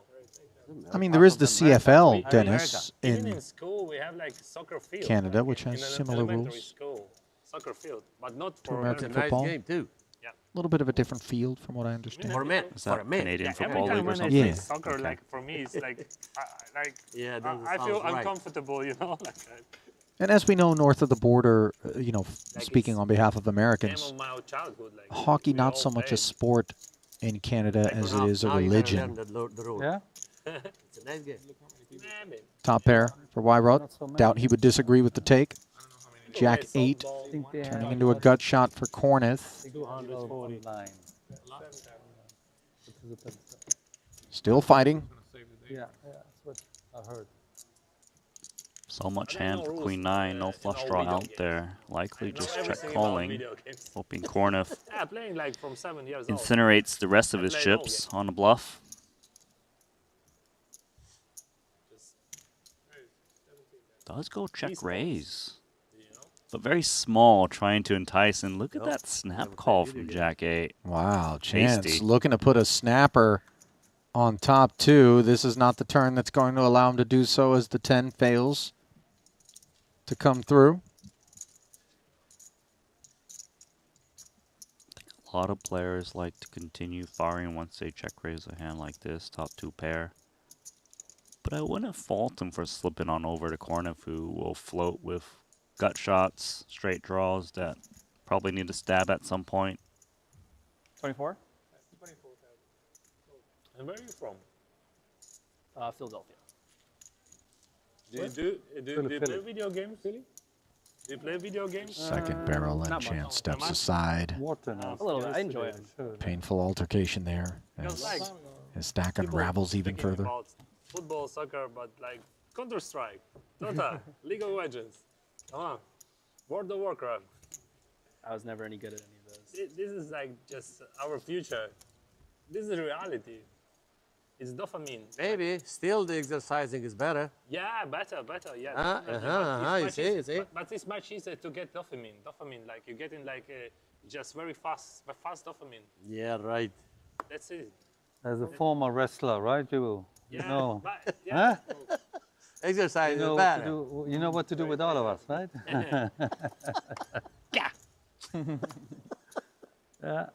I mean, there is the CFL, Dennis, Even in in school, we have like soccer field. Canada, like, which has in an similar elementary rules school, soccer field, but not to for American It's a nice football. game, too. Yeah. A little bit of a different field, from what I understand. For men. Is that For men. Canadian Every Football time League or when I something? play Yeah. soccer, Okay. like for me, it's like, Yeah, that I feel sounds right. uncomfortable, you know. Like, And as we know, north of the border, you know, Like speaking it's on behalf of game Americans, of my childhood. Like, hockey we not all so much a played. sport in Canada as it is a Now you gotta learn religion. the rules. Yeah? It's a nice game. Maybe. Top pair for Wyrot. Not so many. Doubt he would disagree with the take. Jack Play 8, softball. I think they turning have into a gut shot for Corneth. 240. online. Still fighting. Yeah, that's what I heard. So much I don't hand know for rules Queen in 9, no all flush video draw out games. there. Likely know just everything check about calling, video games. hoping Corneth Yeah, playing like from 7 years old. incinerates the rest of I his played all chips on a bluff. Does go check Esports. raise. You know? But very small, trying to entice. And look at that snap call from Jack 8. Wow, Chance Tasty. looking to put a snapper on top 2. This is not the turn that's going to allow him to do so as the 10 fails to come through. A lot of players like to continue firing once they check raise a hand like this, top 2 pair. But I wouldn't fault him for slipping on over to Cornef, who will float with gut shots, straight draws that probably need to stab at some point. 24? And where are you from? Philadelphia. Do you play video games? Really? Do you play video games? Second barrel and not much. Chance steps much. aside. Water now. A little bit. I enjoy it. Painful altercation there Because as like his stack people unravels even speaking further. about football, soccer, but like Counter-Strike, Dota, League of Legends, come on, World of Warcraft. I was never any good at any of those. This is like just our future. This is reality. It's dopamine. Maybe still the exercising is better. Yeah, better, yeah. Ah, definitely. uh-huh, But it's you much see. easier- But it's much easier to get dopamine. Dopamine, like you getting like just very fast dopamine. Yeah, right. That's it. As a former wrestler, right, you? Yeah, No. but, yeah. Huh? Exercise You is know, what to better. do, you know what to do with all of us, right? Yeah. Yeah.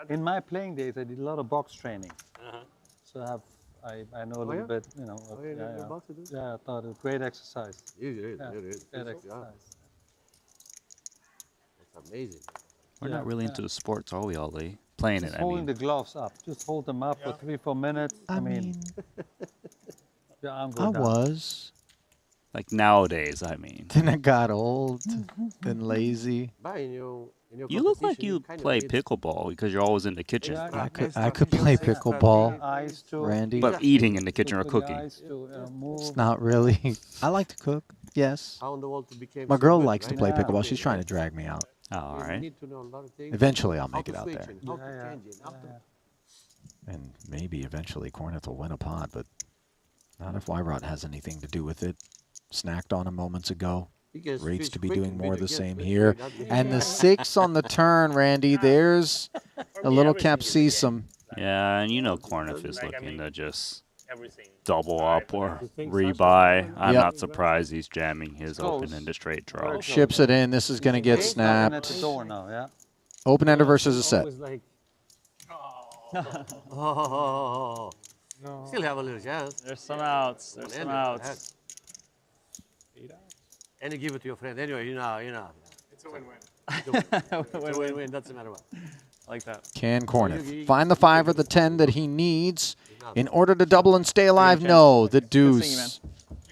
In my playing days, I did a lot of box training. Uh-huh. So I know a little yeah? bit, you know. Oh, yeah, you did boxing, too? Yeah, I thought it was great exercise. It is, Yeah, it is. great Yeah. exercise. It's amazing. We're Yeah, not really into the sports, are we, Ali? Playing Just it, I holding mean. the gloves up. Just hold them up for 3-4 minutes. I mean, your arm I goes down. was. Like nowadays, I mean. Then I got old, then lazy. But In your You look like competition, you kind of play need pickleball because you're always in the kitchen. I could play pickleball, Eyes to Randy. But eating in the kitchen or look for the cooking. eyes to, move. It's not really. I like to cook, yes. how in the world to become My so girl good, likes to right? play Yeah. pickleball. She's trying to drag me out. All You right. need to know a lot of things. Eventually, I'll How make to it out switch there. and how to change it, how to- And maybe eventually Corneth will win a pod, but not if Wyrot has anything to do with it. Snacked on him moments ago. Because Rates fish to be quick doing and more of bit the again, same but here. that- And the 6 on the turn, Randy. There's a little capsicum. Yeah, and you know Corneth is looking to just Everything. double up or think rebuy. I'm Yep. not surprised he's jamming his open-ended straight draw. Ships it in. This is going to get Knocking at the snapped. door now, yeah. Open-ender versus a set. Always like, Oh, No. still have a little chance. There's some outs. There's some outs. And you give it to your friend anyway. You know. It's a win-win. It's a win-win. Doesn't matter what. I like that. Can Corneth find the 5 or the 10 that he needs in order to double and stay alive? No, the deuce.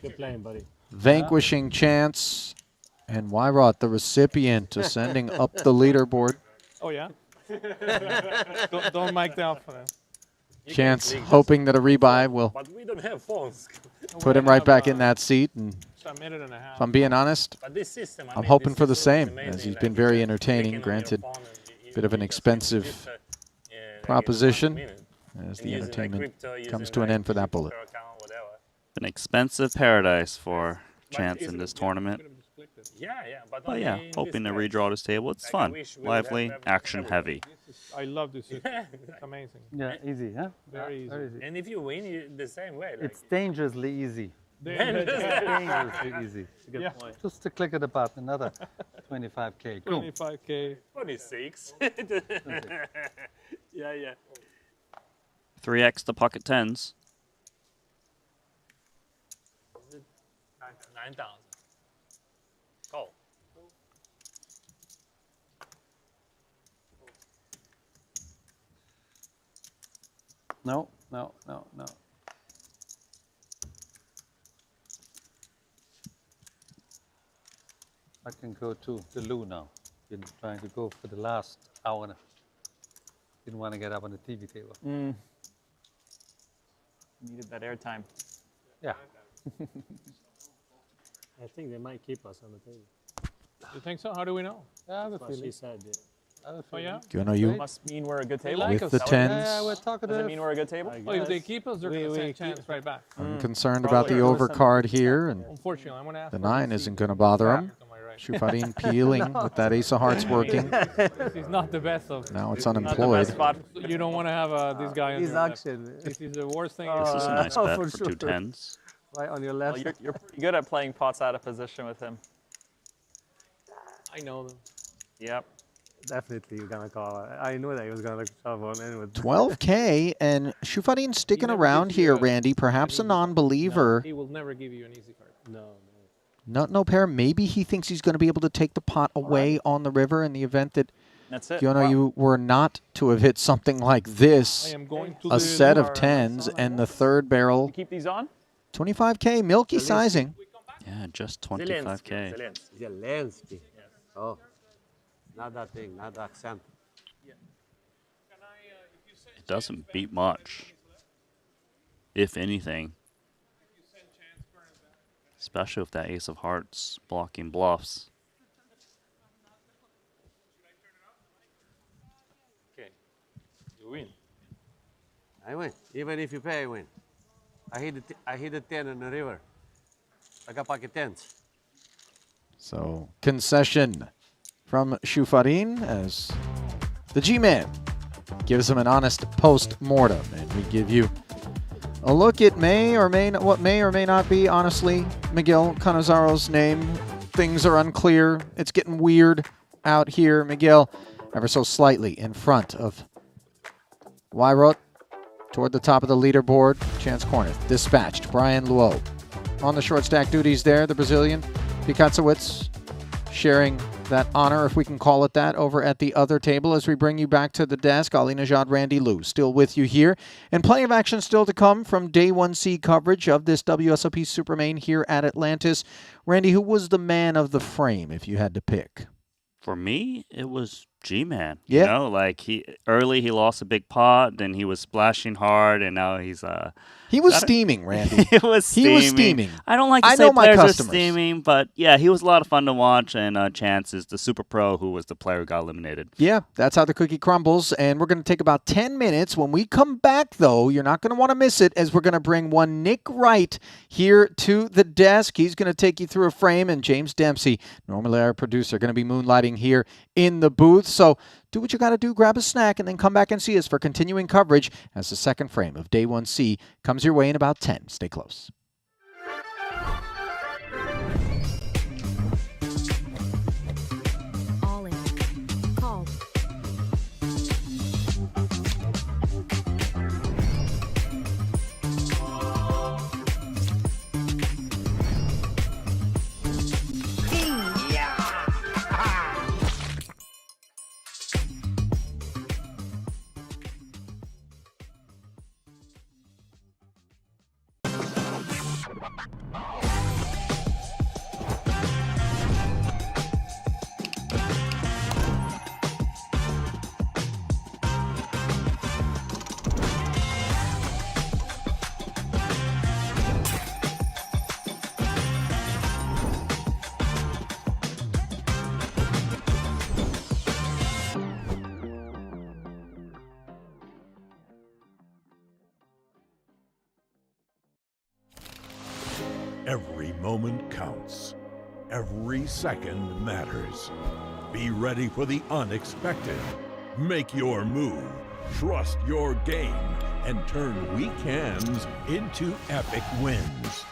good playing, buddy. Vanquishing chance. And Wyrot, the recipient, ascending up the leaderboard. Oh, yeah? don't mic down for that. Chance hoping that a rebuy will But we don't have phones. put him right back in that seat. And So a minute and a half. if I'm being honest, But this system, I'm hoping for the same, as he's been very entertaining. Granted, bit of an expensive proposition as the entertainment comes to an end for that bullet. An expensive paradise for Chance in this tournament. Yeah, but But yeah, hoping to redraw this table. It's fun, lively, action heavy. I love this system. It's amazing. Yeah, easy, huh? Very easy. Very easy. And if you win, you the same way. Like, It's dangerously easy. Dangerously easy. Good Yeah. point. Just a click of the button, another 25K. Boom. 25K. 26. yeah. 3x the pocket tens. 9,000. Call. No. I can go to the loo now. Been trying to go for the last hour and didn't want to get up on the TV table. Needed that airtime. Yeah. I think they might keep us on the table. You think so? How do we know? Yeah, I have a That's what she feeling. said. Yeah. Oh, yeah? Do you know you Must mean we're a good table. like with us, the though. tens? Yeah, we're Does talkative. it mean we're a good table? Oh, if they keep us, they're going to We send keep- chance right back. I'm concerned about the overcard here, and Unfortunately, I'm going to ask the for 9 receipt. isn't going to bother him. Am I right? Shufadin peeling with that ace of hearts working. This is not the best of. Now it's Not the best unemployed. spot. You don't want to have this guy on He's your left. auction. This is the worst thing. This is a nice Oh, bet for for sure. 2 tens. Right on your Well, left. you're pretty good at playing pots out of position with him. I know them. Yep. Definitely, you're gonna call. I knew that he was gonna shove on anyway. 12K, and Shufadin sticking never around gives you here, a- Randy. Perhaps a non-believer. He will never give you an easy card. No pair. Maybe he thinks he's going to be able to take the pot away on the river in the event that That's it. Giono, you were not to have hit something like I this. am going to A the set of bar. tens and the third barrel. You keep these on? 25K, milky sizing. Yeah, just 25K. Zelensky. Oh, not that thing, not the accent. It doesn't beat much, if anything. Especially with that ace of hearts blocking bluffs. Okay. You win. I win. Even if you pay, I win. I hit the 10 in the river. I got pocket tens. So concession from Shufadin as the G-Man gives him an honest post-mortem. And we give you a look at what may or may not be, honestly, Miguel Canizaro's name. Things are unclear. It's getting weird out here. Miguel ever so slightly in front of Wyrot toward the top of the leaderboard. Chance Corneth dispatched. Brian Luo on the short stack duties there. The Brazilian Pikatsowicz sharing that honor, if we can call it that, over at the other table as we bring you back to the desk. Ali Najad, Randy Liu, still with you here. And plenty of action still to come from Day 1C coverage of this WSOP Supermain here at Atlantis. Randy, who was the man of the frame, if you had to pick? For me, it was G-man. Yeah. You know, like he lost a big pot, then he was splashing hard, and now he's He was steaming, Randy. He was steaming. He was steaming. I don't like to I say know my players are customers. steaming, but yeah, he was a lot of fun to watch. And Chance is the super pro who was the player who got eliminated. Yeah, that's how the cookie crumbles. And we're going to take about 10 minutes. When we come back, though, you're not going to want to miss it, as we're going to bring one Nick Wright here to the desk. He's going to take you through a frame, and James Dempsey, normally our producer, going to be moonlighting here in the booth. So do what you got to do, grab a snack, and then come back and see us for continuing coverage as the second frame of Day 1C comes your way in about 10. Stay close. All in. Called. Every moment counts. Every second matters. Be ready for the unexpected. Make your move. Trust your game. And turn weekends into epic wins.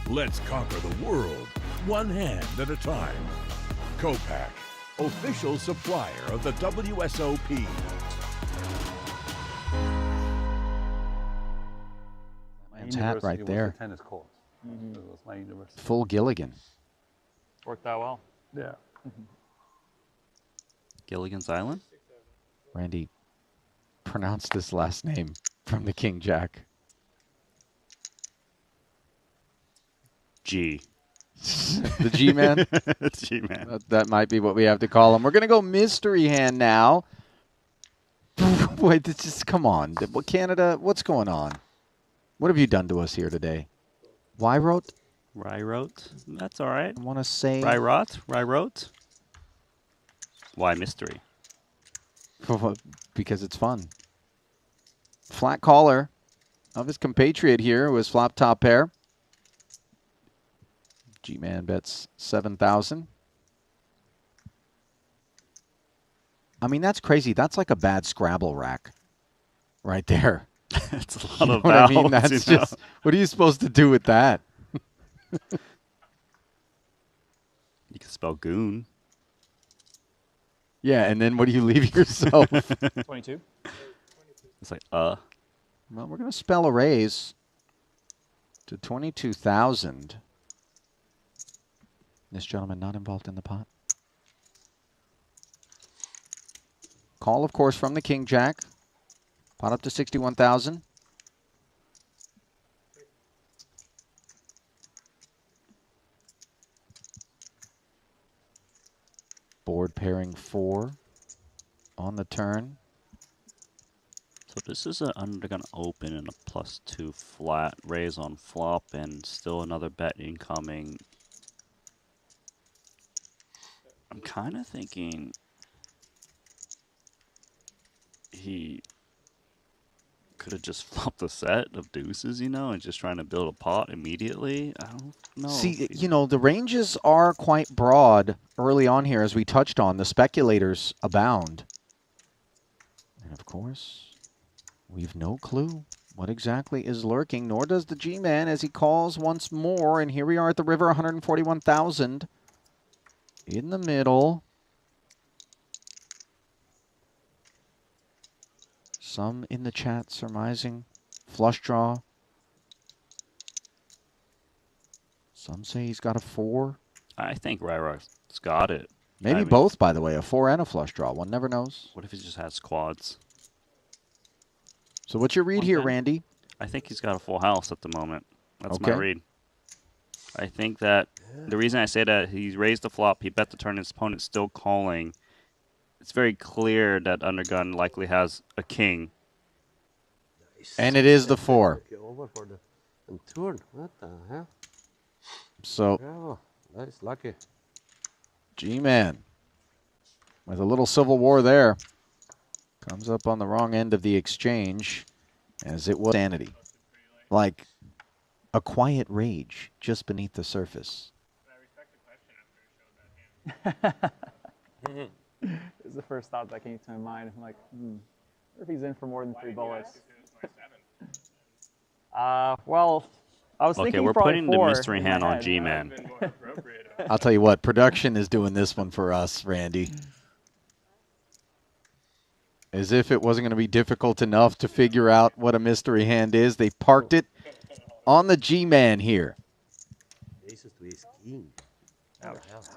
Let's conquer the world, one hand at a time. Copac, official supplier of the WSOP. Man's hat right was there. the tennis court. It was my university. Full Gilligan. Worked out well. Yeah. Gilligan's Island? Randy, pronounce this last name from the King Jack. G. The G-Man? G-Man. That might be what we have to call him. We're going to go mystery hand now. Wait, this just, come on. Canada, what's going on? What have you done to us here today? Why wrote? Rye-wrote? That's all right. I want to say... Rye-wrote? Rye-wrote? Why mystery? Because it's fun. Flat caller of his compatriot here was flop top pair. G-Man bets 7,000. I mean, that's crazy. That's like a bad Scrabble rack right there. It's a lot You know of what I vowels, mean? That's you know? just, what are you supposed to do with that? You can spell goon. Yeah, and then what do you leave yourself? 22. It's like, Well, we're going to spell a raise to 22,000. This gentleman not involved in the pot. Call, of course, from the King Jack. Pot up to 61,000. Board pairing 4 on the turn. So this is under going to open in a +2 flat, raise on flop, and still another bet incoming. I'm kind of thinking he could have just flopped a set of deuces, you know, and just trying to build a pot immediately. I don't know. See, you know, the ranges are quite broad early on here, as we touched on. The speculators abound. And, of course, we've no clue what exactly is lurking, nor does the G-Man as he calls once more. And here we are at the river, 141,000 in the middle. Some in the chat surmising flush draw. Some say he's got a 4. I think Ryrock's got it. Maybe I mean, both, by the way, a 4 and a flush draw. One never knows. What if he just has quads? So what's your read here, Randy? I think he's got a full house at the moment. That's my Okay. read. I think that the reason I say that, he raised the flop, he bet the turn, his opponent's still calling. it's very clear that Undergun likely has a king. And it is the 4. Over for the turn. What the hell? So, Bravo. Nice, lucky. G-Man, with a little civil war there, comes up on the wrong end of the exchange, as it was sanity. Like a quiet rage just beneath the surface. It's the first thought that came to my mind. I'm like, what if he's in for more than 3 bullets? Well, I was thinking we're probably putting the 4 mystery in my hand on head. G-Man. I'll tell you what, production is doing this one for us, Randy. As if it wasn't going to be difficult enough to figure out what a mystery hand is, they parked it on the G-Man here. Aces to ace king.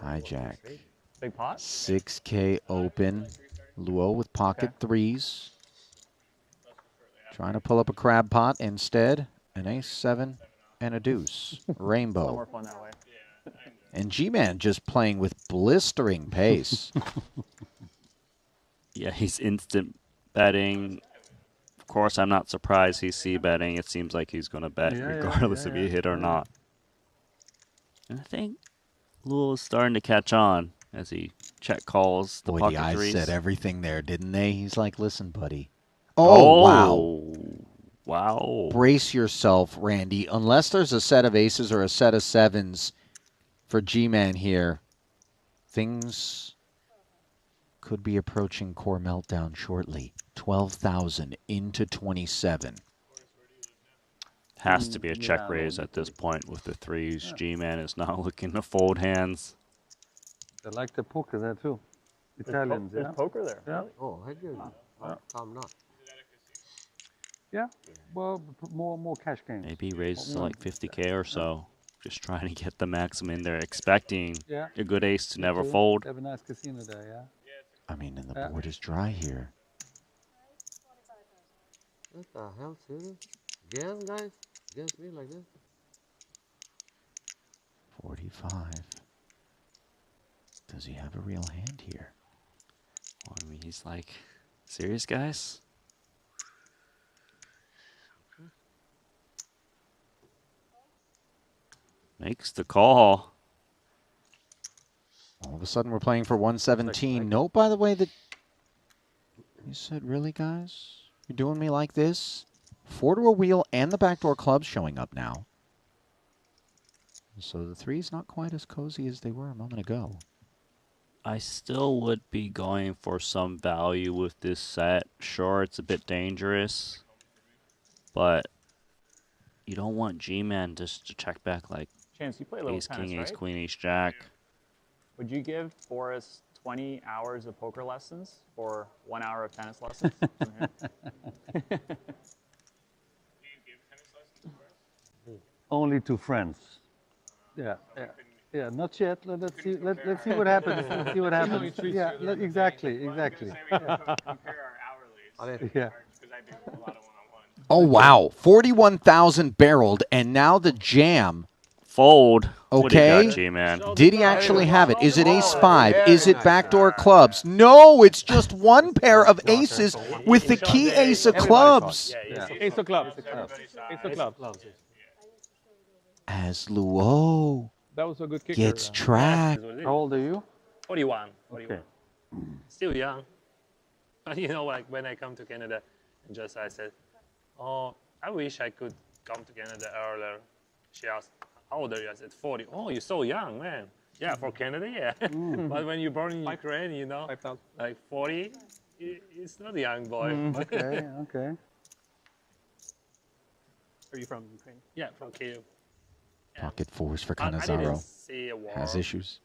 Hijack. Big pot? 6K open. Luo with pocket threes. Trying to pull up a crab pot instead. An ace-7 and a deuce. Rainbow. It's a lot more fun that way. And G-Man just playing with blistering pace. Yeah, he's instant betting. Of course, I'm not surprised he's c-betting. It seems like he's going to bet regardless if he hit or not. And I think Lul is starting to catch on as he check calls the Boy, pocket the eyes threes. said everything there, didn't they? He's like, listen, buddy. Oh, Wow. Wow. Brace yourself, Randy. Unless there's a set of aces or a set of 7s for G-Man here, things could be approaching core meltdown shortly. 12,000 into 27. Has to be a check raise at this point with the threes. G-Man is not looking to fold hands. They like the poker there too. Italians, There's yeah. poker there. Yeah. Oh, I did. Calm down. Yeah. Well, more cash games. Maybe raises to like 50K or so. Just trying to get the maximum in there, expecting a good ace to never fold. They have a nice casino there, yeah. I mean, and the board is dry here. What the hell, serious? Again, guys? Against me like this? 45. Does he have a real hand here? Well, I mean, he's like, serious, guys? Makes the call. All of a sudden, we're playing for 117. Note, by the way, that you said, really, guys? You're doing me like this? 4 to a wheel and the backdoor clubs showing up now. So the 3's not quite as cozy as they were a moment ago. I still would be going for some value with this set. Sure, it's a bit dangerous, but you don't want G-Man just to check back like Chance, you play a little ace, tennis, king, ace, right? queen, ace, jack. Would you give Boris 20 hours of poker lessons for 1 hour of tennis lessons? Only to friends. Yeah, yeah, yeah. Not yet. Let's see. Let's see what happens. Let's see what happens. Yeah, exactly, exactly. Yeah. Oh, wow. 41,000 barreled, and now the jam. Fold. What do you Okay. got, G-Man? Did he actually have it? Is it ace-5? Is it backdoor clubs? No, it's just one pair of aces with the key ace of clubs. Ace of clubs. Ace of clubs. As Luo That was a good kicker. gets tracked. How old are you? 41. Okay. Still young. But you know, like when I come to Canada, and just I said, oh, I wish I could come to Canada earlier. She asked, how old are you? I said, 40. Oh, you're so young, man. Yeah, for Canada, yeah. But when you're born in Ukraine, you know, like 40, it's not a young boy. Okay, okay. Are you from Ukraine? Yeah, from Kyiv. Pocket 4s for I didn't Canizaro. see a war. Has issues.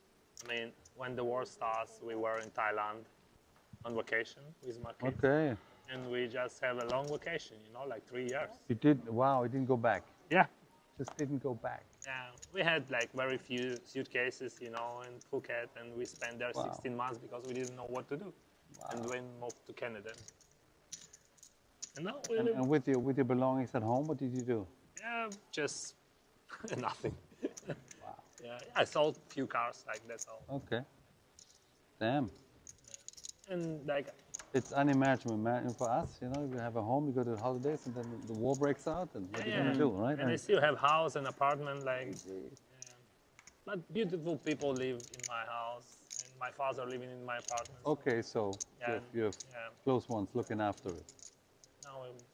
I mean, when the war starts, we were in Thailand on vacation with my kids. Okay. And we just have a long vacation, you know, like 3 years. You did. Wow, it didn't go back. Yeah. Just didn't go back. Yeah, we had like very few suitcases, you know, in Phuket, and we spent there 16 months because we didn't know what to do. And then moved to Canada. And now we live, And with your belongings at home, what did you do? yeah, just nothing. Yeah, I sold a few cars, like that's all. Okay. Damn. and like It's unimaginable for us, you know. We have a home, we go to holidays, and then the war breaks out, and what are you gonna do, right? And they still have house and apartment, like. But beautiful people live in my house, and my father living in my apartment. Okay, so you have close ones looking after it.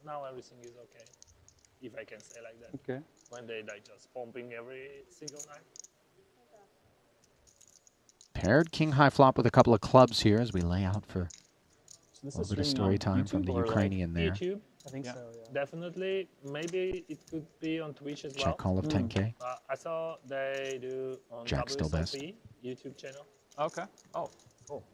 Now everything is okay, if I can say like that. Okay. When they like just pumping every single night. Paired king high flop with a couple of clubs here as we lay out for a little bit of story time from the Ukrainian there. YouTube? I think so, yeah. Definitely. Maybe it could be on Twitch as well. Check call of 10K. I saw they do on Jack still best. WSOP YouTube channel. Okay. Oh, cool.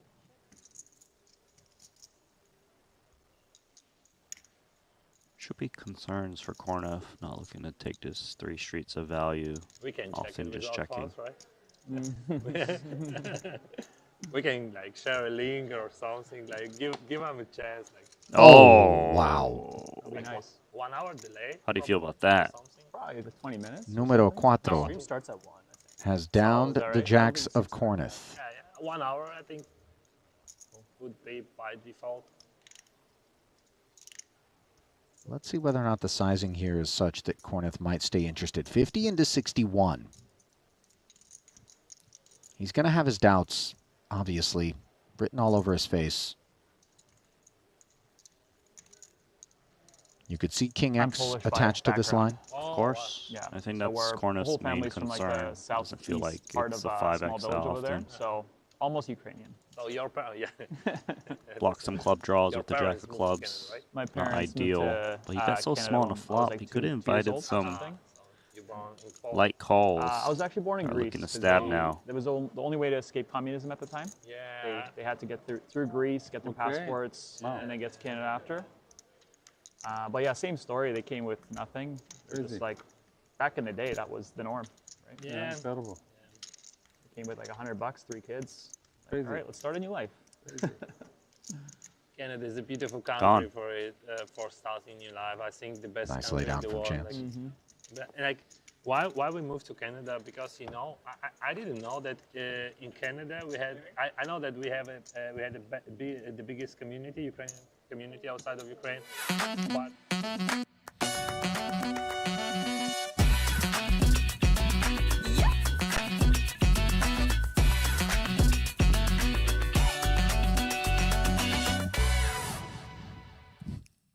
Should be concerns for Kornev not looking to take this 3 streets of value. We can check Often it just without checking. pause, right? We can like share a link or something. Like give them a chance. Like. Oh wow! That'd be nice. 1 hour delay. How do you feel about that? Probably 20 minutes. Numero cuatro Stream starts at 1. has downed the jacks of Korneth. Yeah, 1 hour I think would be by default. Let's see whether or not the sizing here is such that Korneth might stay interested. 50 into 61. He's going to have his doubts, obviously, written all over his face. You could see King X Polish by attached to this line. background. Of course. Yeah. I think So that's we're- Kornev's the whole main family's from like concern. the southeast Doesn't feel like part it's of a a small 5XL village over there, often. so almost Ukrainian. So your parents, yeah. Block some club draws Your with the jack parents of moved to clubs. Canada, right? My Not parents moved ideal, to, but he got so Canada small on when a I was, flop. like, He could have 2 years invited old or some something. You born in Poland. light calls. I was actually born in Are Greece. looking to 'cause stab they- now. It was the only way to escape communism at the time. Yeah. They had to get through Greece, get their Okay. passports, Wow. and then get to Canada after. But yeah, same story. They came with nothing. They're Crazy. just like, back in the day, that was the norm, right? Yeah. Incredible. They came with like $100, 3 kids. Like, Crazy. all right, let's start a new life. Canada is a beautiful country Gone. for it, for starting new life. I think the best Nice country lay down in the from world. Chance. Like why we moved to Canada? Because I didn't know that in Canada we had. I know that we had the biggest community, Ukrainian community outside of Ukraine, but.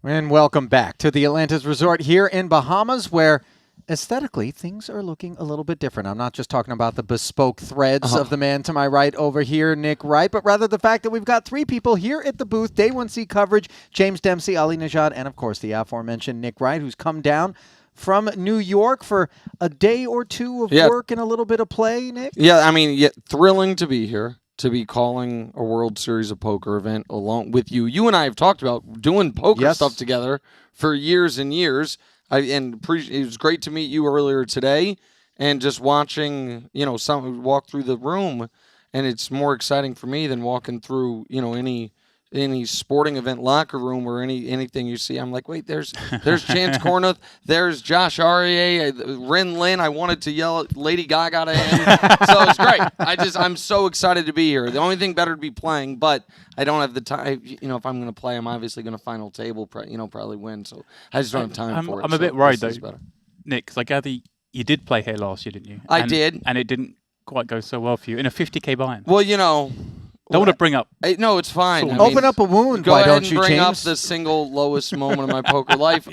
And welcome back to the Atlantis Resort here in Bahamas, where aesthetically things are looking a little bit different. I'm not just talking about the bespoke threads of the man to my right over here, Nick Wright, but rather the fact that we've got 3 people here at the booth, Day 1C coverage, James Dempsey, Ali Najad, and of course the aforementioned Nick Wright, who's come down from New York for a day or 2 of work and a little bit of play, Nick? Yeah, I mean, thrilling to be here, to be calling a World Series of Poker event along with you. You and I have talked about doing poker stuff together for years and years. It was great to meet you earlier today, and just watching, someone walk through the room, and it's more exciting for me than walking through, any sporting event locker room or anything you see. I'm like, wait, there's Chance Kornuth, there's Josh Aryeh, Rin Lin. I wanted to yell at Lady Gaga to him. So it's great. I'm so excited to be here. The only thing better to be playing, but I don't have the time. If I'm going to play, I'm obviously going to final table, probably win. So I just don't have time for it. I'm a bit worried though, better. Nick, because I gather you did play here last year, didn't you? I did. And it didn't quite go so well for you in a 50K buy-in. Well, don't want to bring up. No, it's fine. Open up a wound. Go Why ahead don't and you, bring up James? the single lowest moment of my poker life.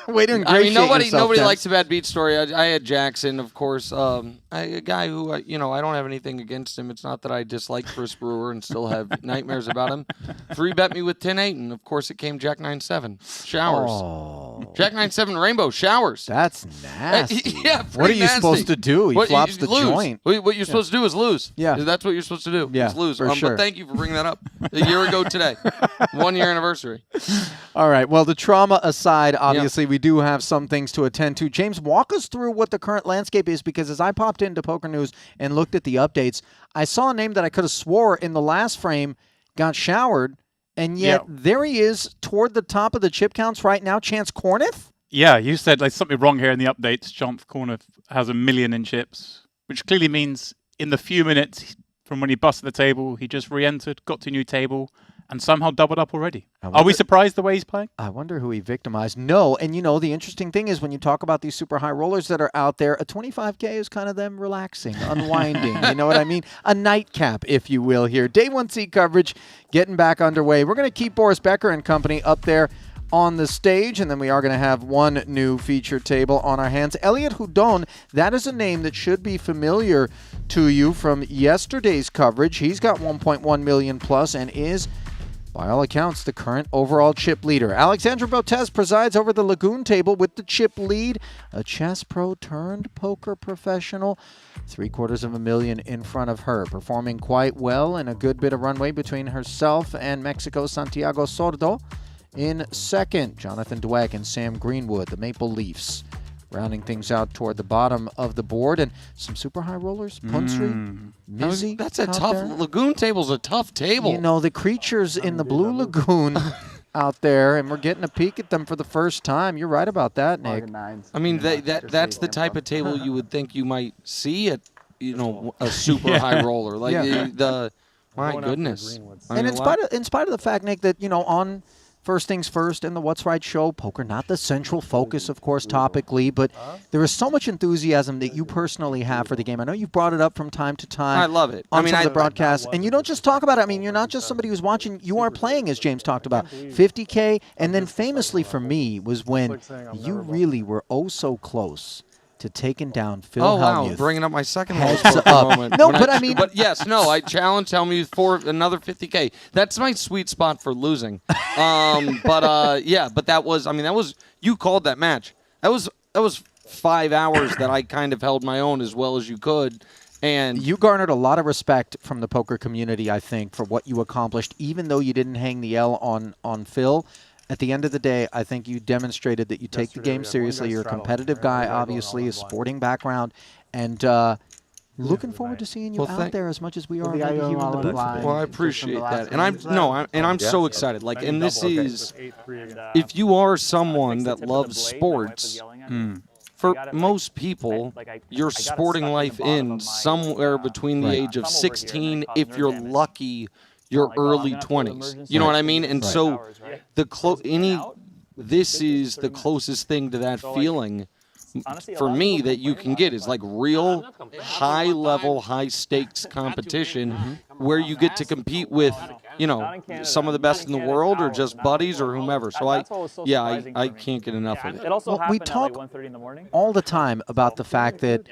Way to ingratiate nobody yourself, likes Dennis. a bad beat story. I had Jackson, of course, a guy who I don't have anything against him. It's not that I dislike Chris Brewer and still have nightmares about him. 3-bet me with 10-8, and of course it came Jack 9-7 showers. Oh. Jack 9-7 rainbow showers. That's nasty. Yeah, what are you supposed to do? He flops the lose. joint. What you're supposed to do is lose. Yeah. That's what you're supposed to do. Yeah, is lose. for sure. But thank you for bringing that up. A year ago today, 1 year anniversary. All right. Well, the trauma aside, obviously, we do have some things to attend to. James, walk us through what the current landscape is, because as I popped into Poker News and looked at the updates, I saw a name that I could have swore in the last frame got showered, and yet there he is toward the top of the chip counts right now, Chance Kornuth? Yeah, you said there's something wrong here in the updates. Chance Kornuth has 1 million in chips, which clearly means in the few minutes from when he busted the table. He just re-entered, got to a new table, and somehow doubled up already. I Are we wonder- surprised the way he's playing? I wonder who he victimized. No, and the interesting thing is when you talk about these super high rollers that are out there, a 25K is kind of them relaxing, unwinding. You know what I mean? A nightcap, if you will, here. Day 1 seat coverage getting back underway. We're going to keep Boris Becker and company up there on the stage, and then we are going to have one new feature table on our hands. Elliot Houdon, that is a name that should be familiar to you from yesterday's coverage. He's got 1.1 million plus and is, by all accounts, the current overall chip leader. Alexandra Botez presides over the Lagoon table with the chip lead, a chess pro turned poker professional. $750,000 in front of her, performing quite well and a good bit of runway between herself and Mexico's Santiago Sordo. In second, Jonathan Dweck and Sam Greenwood, the Maple Leafs, rounding things out toward the bottom of the board. And some super high rollers, Punsri, Mizzy. That's a out tough there. Lagoon table's a tough table. You know, the creatures in the Blue Lagoon out there, and we're getting a peek at them for the first time. You're right about that, Nick. I mean, that's the type of table you would think you might see at, a super high roller. Like my goodness. And in spite of the fact, Nick, that, on First Things First and the What's Right show, poker not the central focus, of course, topically, but there is so much enthusiasm that you personally have for the game. I know you've brought it up from time to time. I love it. On some of the broadcasts, and you don't just talk about it. I mean, you're not just somebody who's watching. You are playing, as James talked about, 50K, and then famously for me was when you really were oh so close to taking down Phil Hellmuth. Wow, bringing up my second Heads most up. moment. No, When but I mean... But yes, no, I challenged Hellmuth for another 50K. That's my sweet spot for losing. But that was, you called that match. That was 5 hours that I kind of held my own as well as you could. And you garnered a lot of respect from the poker community, I think, for what you accomplished, even though you didn't hang the L on Phil. At the end of the day, I think you demonstrated that you take the game seriously. You're a competitive guy, obviously, a sporting background, and looking forward to seeing you out there as much as we are maybe here in the booth. Well, I appreciate that, and I'm so excited. Like, and this is, if you are someone that loves sports. For most people, your sporting life ends somewhere between the age of 16, if you're lucky, your early 20s. You know what I mean? And so this is the closest thing to that feeling for me that you can get is like real high level, high stakes competition where you get to compete with, some of the best in the world or just buddies or whomever. So I can't get enough of it. We talk all the time about the fact that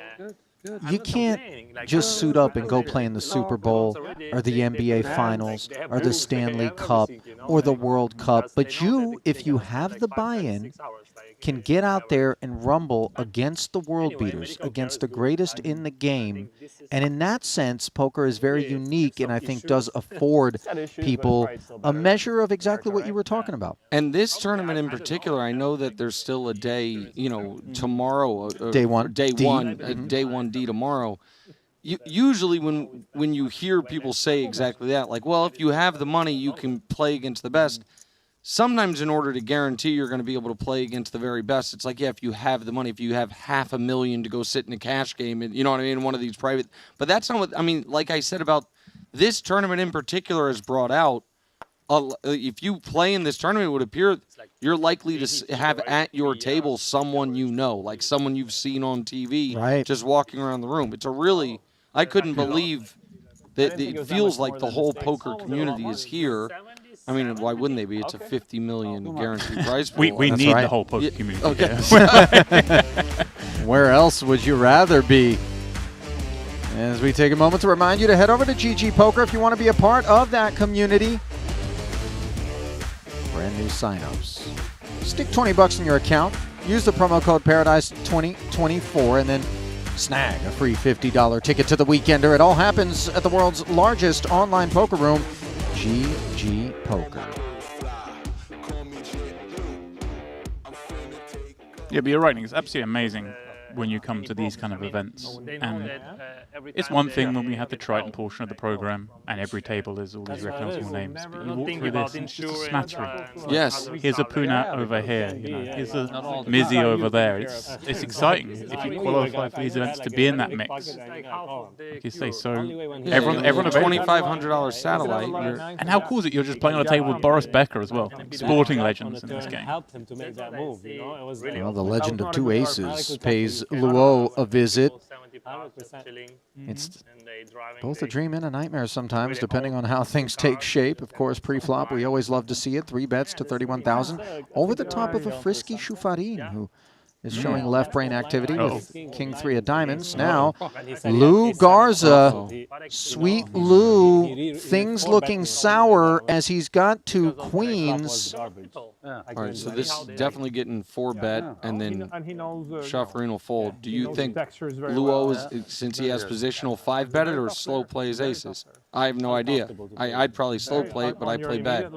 you can't just suit up and go play in the Super Bowl or the NBA Finals or the Stanley Cup or the World Cup. But you, if you have the buy-in, can get out there and rumble against the world beaters, against the greatest in the game. And in that sense, poker is very unique and I think does afford people a measure of exactly what you were talking about. And this tournament in particular, I know that there's still a day, tomorrow. Day one D tomorrow. Usually when you hear people say exactly that, like, well, if you have the money, you can play against the best. Sometimes in order to guarantee you're going to be able to play against the very best, it's like, if you have the money, if you have $500,000 to go sit in a cash game, and you know what I mean, one of these private. But that's not what, like I said about this tournament in particular has brought out, if you play in this tournament, it would appear you're likely to have at your table someone like someone you've seen on TV, just walking around the room. It's a really, I couldn't believe that it feels like the whole poker community is here. I mean, why wouldn't they be? It's a $50 million guaranteed prize pool. We need the whole poker community. Okay. Where else would you rather be? As we take a moment to remind you to head over to GG Poker if you want to be a part of that community. Brand new signups. Stick $20 in your account. Use the promo code Paradise2024 and then snag a free $50 ticket to the Weekender. It all happens at the world's largest online poker room, GG Poker. Yeah, but you're right, Nick. It's absolutely amazing when you come to these kind of events. And every It's time one they thing when we have the get Triton help, portion of the like, program, and every table is all these That's what it recognizable is. names. But you Don't walk think through about this, and it's just a insurance smattering. and Yes. other Here's a stuff like Puna that. over here, can you be, know. yeah, Here's yeah. a Not all the Mizzy time. over there. Take care It's of- it's exciting This is if like- you I qualify I for these know events that, to like, be in a that big mix. pocket This is and like you half got of the Like you say, cure. so Only way when he's everyone available. available. $2,500 satellite. And how cool is it? You're just playing on a table with Boris Becker as well, sporting legends in this game. Helped him to make that move, you know? It was like, Well, the legend of two aces pays Yeah. Luo a visit. 100%. It's And they driving both a big. dream and a nightmare sometimes, Really depending on old how things take cars. shape. Of course, pre-flop, we always love to see it. 3 bets to 31,000. Over the top of a frisky Shufarin, who is showing left brain activity with King 3 of diamonds. Now, Lou Garza, sweet Lou, things looking sour as he's got 2 queens. All right, so this is definitely getting 4-bet, and then And he knows Shuffering will fold. Do you knows think textures very Luo well. is, since he has positional, 5-bet it or slow play his aces? I have no idea. I'd probably slow play it, but I play bet.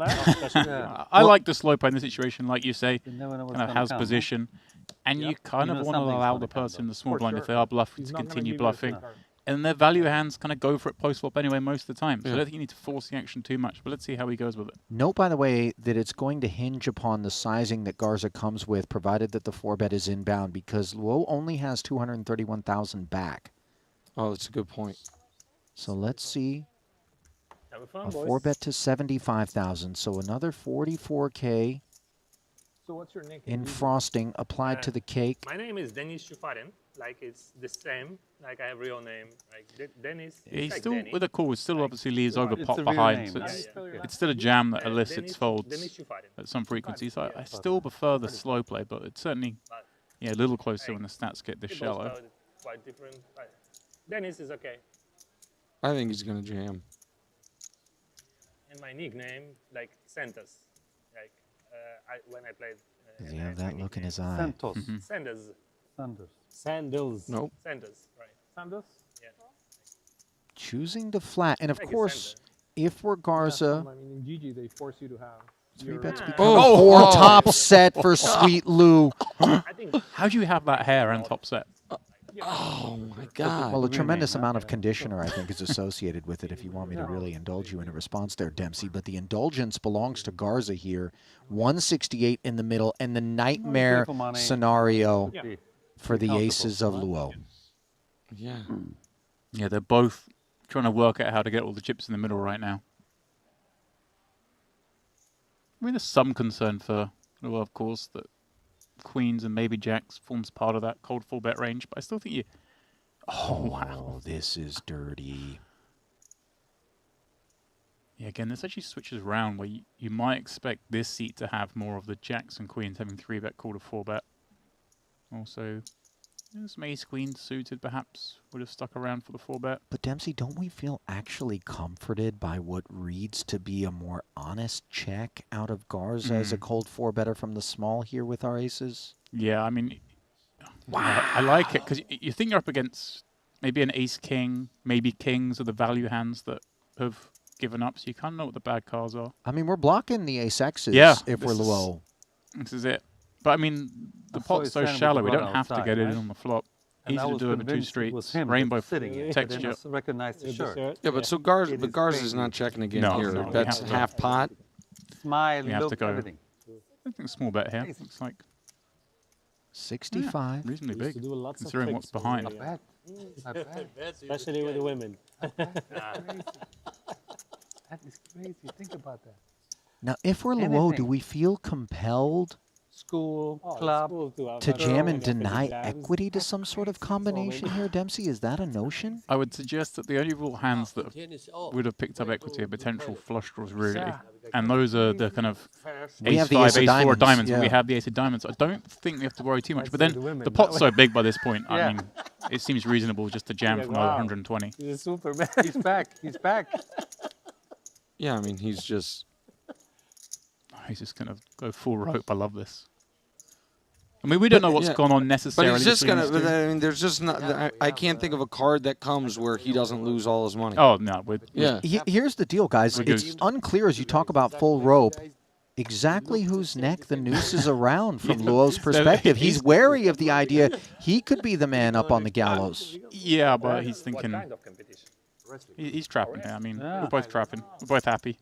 I like the slow play in this situation, like you say, You never know what's kind of gonna has come. position, and you kind You of know want to something's allow gonna the come, person in the though. small For blind if sure. they are bluffing He's to not gonna continue give you a bluffing. card. And their value hands kind of go for it post flop anyway most of the time. So I Yeah. don't think you need to force the action too much. But let's see how he goes with it. Note, by the way, that it's going to hinge upon the sizing that Garza comes with, provided that the 4-bet is inbound, because Luo only has 231,000 back. Oh, that's a good point. So let's see. Have fun, A boys. 4-bet to 75,000. So another 44K So what's your nick? in frosting applied to the cake. My name is Denis Shufarin. Like it's the same. Like I have real name. Like Dennis. Yeah, he's like still Denny. with a call. It still obviously leaves over It's pot a real behind. name, So yeah. it's still a jam that elicits Dennis folds Shufarin. at some frequency. So I still prefer the slow play, but it's certainly a little closer when the stats get this People shallow. spell it quite different. But Dennis is okay. I think he's going to jam. And my nickname, like Santos. Like when I played. Does he have that look in his eye? Santos. Sanders. Sanders. Sandals. Nope. Sanders. Right. Sandus? Yeah. Choosing the flat. And of Like a course, if we're Garza, I mean, in GG, they force you to have. 3 your- bets Yeah. become Oh, 4 oh. top set for sweet Lou. I think How do you have that hair and top set? Oh, my God. Well, a tremendous amount of conditioner, I think, is associated with it, if you want me to really indulge you in a response there, Dempsey. But the indulgence belongs to Garza here. 168 in the middle, and the nightmare for money. scenario Yeah. for the Comfortable. aces of Luo. Yeah. Yeah, they're both trying to work out how to get all the chips in the middle right now. I mean, there's some concern for Luo, of course, that queens and maybe jacks forms part of that cold full bet range, but I still think you... Oh, wow. Oh, this is dirty. Yeah, again, this actually switches around where you might expect this seat to have more of the jacks and queens having 3-bet call to 4-bet. Also, some ace queens suited perhaps would have stuck around for the 4-bet. But Dempsey, don't we feel actually comforted by what reads to be a more honest check out of Garza as a cold 4-better from the small here with our aces? Yeah, I mean, I like it because you think you're up against maybe an ace-king, maybe kings are the value hands that have given up, so you kind of know what the bad cards are. I mean, we're blocking the ace X's if we're Luo. This is it. But I mean, the I saw pot's his so hand with shallow, the we rod don't have to outside, get it right? in on the flop. And I Easy to was do over 2 convinced it was streets. him Rainbow that's sitting here. texture. Didn't recognize the shirt. Yeah, but so Garza's not checking again No, here. no, we That's have to- half pot. Smile, We have to look, go. everything. I think small bet here. Looks like 65. reasonably Used big, to do lots of considering what's tricks behind. with I bet. I bet. Especially with the women. That is crazy. Think about that. Now, if we're Luo, do Anything. we feel compelled School, Oh, it's club. cool to to jam and go for deny exams. equity to some sort of combination here, Dempsey? Is that a notion? I would suggest that the only real hands that would have picked up equity are potential flush draws, really. Yeah. And those are the kind of We have ace the 5, ace of ace 4 diamonds, diamonds, and we yeah. have the ace of diamonds. I don't think we have to worry too much. I'd But say then the women, the that pot's way. so big by this point, Yeah. I mean, it seems reasonable just to jam Yeah, from wow. 120. He's a Superman. He's back. He's back. Yeah, I mean, he's just... He's just going to go full rope. I love this. I mean, we don't know what's yeah. gone on But necessarily. he's just between gonna. these two. I mean, there's just not. I can't think of a card that comes where he doesn't lose all his money. Oh no, Yeah. Here's the deal, guys. We're It's goosed. unclear as you talk about full rope exactly whose neck the noose is around from Luo's perspective. He's wary of the idea he could be the man up on the gallows. Yeah, but he's thinking. What kind of competition? He's trapping here. I mean, we're both trapping. We're both happy.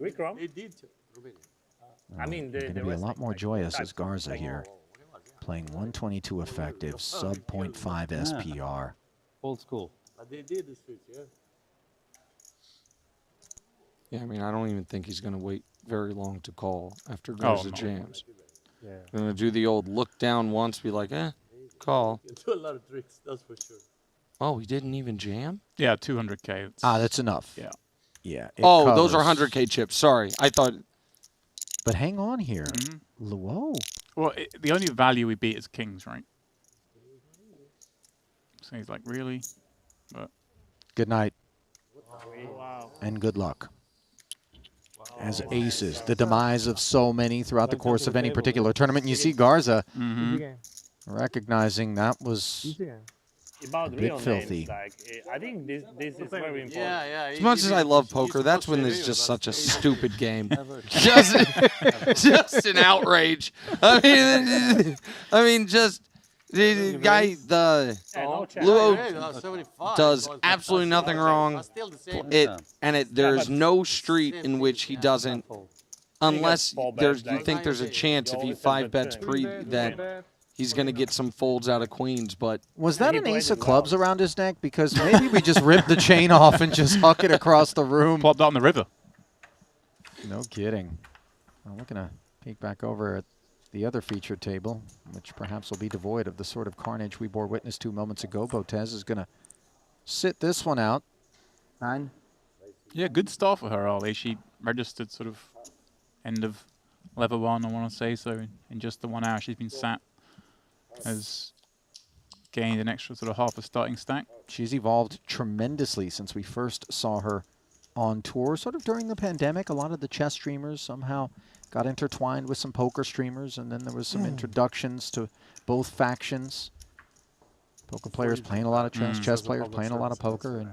I mean, Going to be a lot more joyous as Garza here, playing 122 effective, sub 0.5 SPR. Old school. But they did the switch, yeah. Yeah, I mean, I don't even think he's going to wait very long to call after Garza jams. Yeah. Going to do the old look down once, be like, call. You do a lot of tricks, that's for sure. Oh, he didn't even jam? Yeah, 200K. That's enough. Yeah. Yeah. Oh, those are 100K chips. Sorry. I thought. But hang on here. Luo. Well, the only value we beat is kings, right? So he's like, really? But Good night. Wow. And good luck. As aces, the demise of so many throughout the course of any particular tournament. And you see Garza recognizing that was About a bit real filthy. names, like, I think this is very important. Yeah. As much as I love poker, that's when there's just such a stupid game. just an outrage. I mean, just the guy, Luo does absolutely nothing wrong. There's no street in which he doesn't, unless you think there's a chance if he 5-bets pre that he's going to get some folds out of queens. But was that an ace of clubs around his neck? Because maybe we just ripped the chain off and just huck it across the room. Plopped down the river. No kidding. I'm looking to peek back over at the other featured table, which perhaps will be devoid of the sort of carnage we bore witness to moments ago. Botez is going to sit this one out. 9. Yeah, good start for her, Ollie. She registered sort of end of level 1, I want to say. So in just the 1 hour she's been sat, has gained an extra sort of half a starting stack. She's evolved tremendously since we first saw her on tour, sort of during the pandemic. A lot of the chess streamers somehow got intertwined with some poker streamers, and then there was some introductions to both factions. Poker players playing a lot of chess, chess players playing a lot of poker, and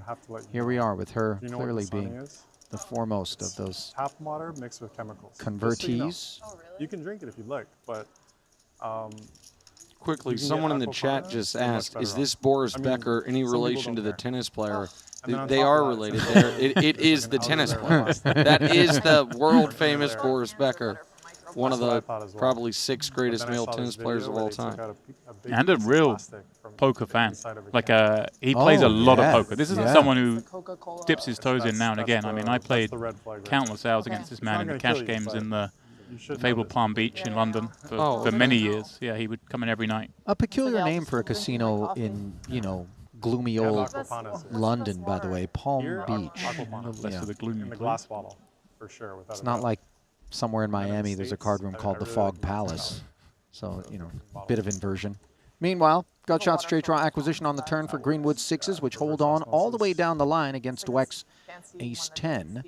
here we are with her clearly being the foremost of those tap water mixed with chemicals. Convertees. You can drink it if you'd like, but quickly, someone in the chat just asked, is this Boris Becker any relation to the tennis player? They are related. It is the tennis player. That is the world-famous Boris Becker, one of the probably 6 greatest male tennis players of all time. And a real poker fan. Like he plays a lot of poker. This isn't someone who dips his toes in now and again. I mean, I played countless hours against this man in the cash games in the fabled Palm Beach in London for many years. Yeah, he would come in every night. A peculiar name for a casino in, gloomy old London, by the way, Palm Beach. Less of the gloomy in the glass bottle, for sure. It's not like somewhere in Miami there's a card room called the Fog Palace. So, bit of inversion. Meanwhile, Gutshot straight draw acquisition on the turn for Greenwood 6s, which hold on all the way down the line against Dweck's Ace-10.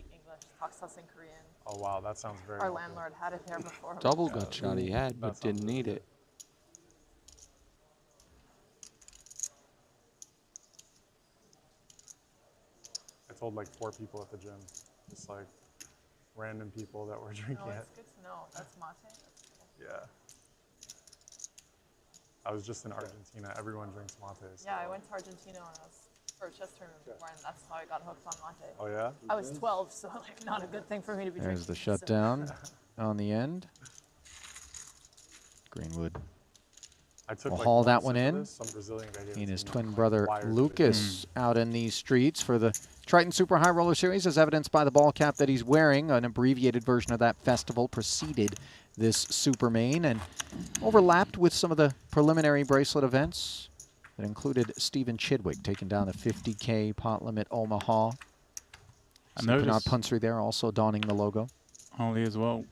Oh, wow, that sounds very Our landlord had it there before. Double Gutshot he had, but didn't need it. I told like 4 people at the gym, just like random people that were drinking it. It's good to know. That's mate. Yeah. I was just in Argentina. Everyone drinks mates. Yeah, I went to Argentina when I was for a chess tournament before, and that's how I got hooked on mate. Oh yeah? I was 12, so like not a good thing for me to be There's drinking. the shutdown on the end. Greenwood will haul that one in. He and his twin brother Lucas out in these streets for the Triton Super High Roller Series, as evidenced by the ball cap that he's wearing. An abbreviated version of that festival preceded this Super Main and overlapped with some of the preliminary bracelet events that included Stephen Chidwick taking down the 50K pot limit Omaha. Bernard Punsry there also donning the logo. Holly as well.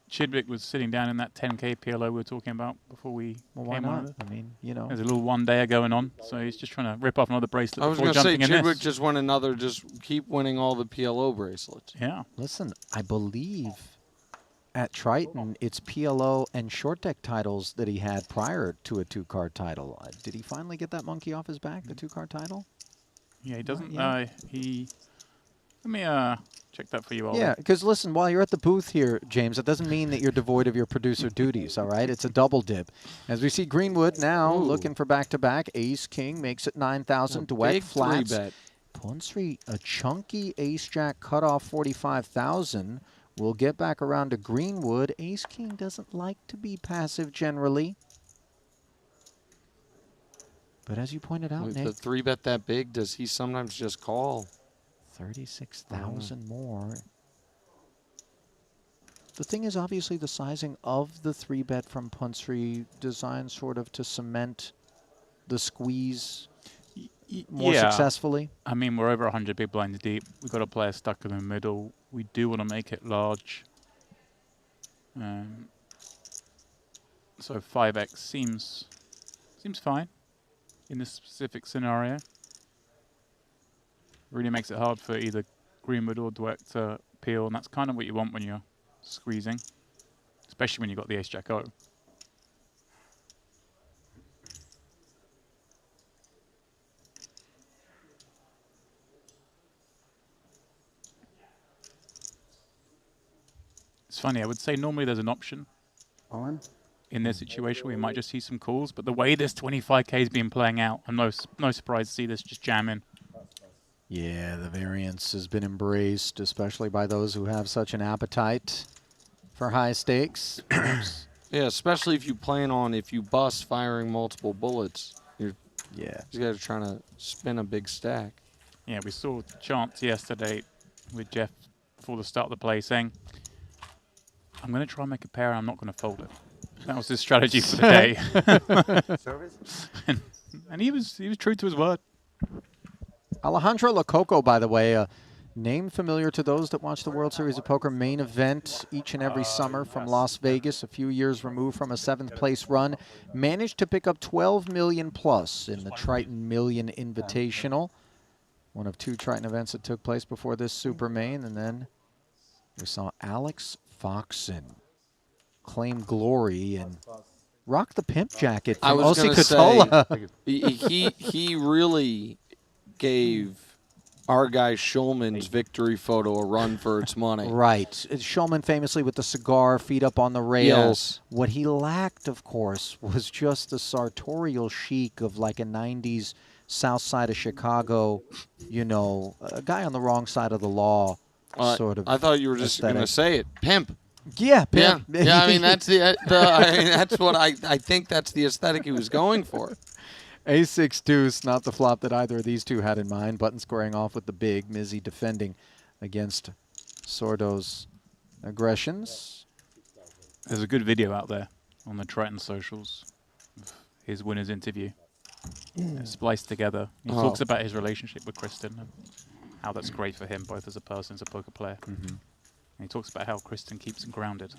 Chidwick was sitting down in that 10K PLO we were talking about before we came on. I mean, there's a little one-dayer going on, so he's just trying to rip off another bracelet. I was going to say Chidwick just won another. Just keep winning all the PLO bracelets. Yeah. Listen, I believe at Triton it's PLO and short deck titles that he had prior to a 2-card title. Did he finally get that monkey off his back, the 2-card title? Yeah, he doesn't. Not yet. Let me Check that for you all. Yeah, because listen, while you're at the booth here, James, it doesn't mean that you're devoid of your producer duties, all right? It's a double dip. As we see Greenwood now looking for back-to-back. Ace-King makes it 9,000. Duet big flats. 3-bet. Punsri, a chunky ace-jack cutoff 45,000. We'll get back around to Greenwood. Ace-King doesn't like to be passive generally. But as you pointed out, With Nick, the 3-bet that big, does he sometimes just call? 36,000 more. The thing is, obviously, the sizing of the 3-bet from Punsri designed sort of to cement the squeeze more successfully. I mean, we're over 100 big blinds deep. We've got a player stuck in the middle. We do want to make it large. So 5x seems fine in this specific scenario. Really makes it hard for either Greenwood or Dweck to peel, and that's kind of what you want when you're squeezing, especially when you've got the ace-jack O. It's funny, I would say normally there's an option in this situation where you might just see some calls, but the way this 25k has been playing out, I'm no surprise to see this just jam in. Yeah, the variance has been embraced, especially by those who have such an appetite for high stakes. Yeah, especially if you plan on, if you bust firing multiple bullets, you guys are trying to spin a big stack. Yeah, we saw Chance yesterday with Jeff before the start of the play saying, I'm going to try and make a pair and I'm not going to fold it. That was his strategy for the day. Service? and he was true to his word. Alejandro Lococo, by the way, a name familiar to those that watch the World Series of Poker main event each and every summer from Las Vegas, a few years removed from a 7th place run, managed to pick up 12 million plus in the Triton Million Invitational, one of 2 Triton events that took place before this Super Main. And then we saw Alex Foxen claim glory and rock the pimp jacket from Osi Katola. He really gave our guy Schulman's victory photo a run for its money. Right. Schulman famously with the cigar, feet up on the rails. Yes. What he lacked, of course, was just the sartorial chic of like a 90s south side of Chicago, you know, a guy on the wrong side of the law sort of I thought you were just going to say it. Pimp. Yeah, pimp. Yeah, I mean, that's that's what I think that's the aesthetic he was going for. A6 deuce, not the flop that either of these two had in mind. Button squaring off with the big. Mizzy defending against Sordo's aggressions. There's a good video out there on the Triton socials of his winner's interview. It's spliced together. He talks about his relationship with Kristen and how that's great for him, both as a person, as a poker player. And he talks about how Kristen keeps him grounded.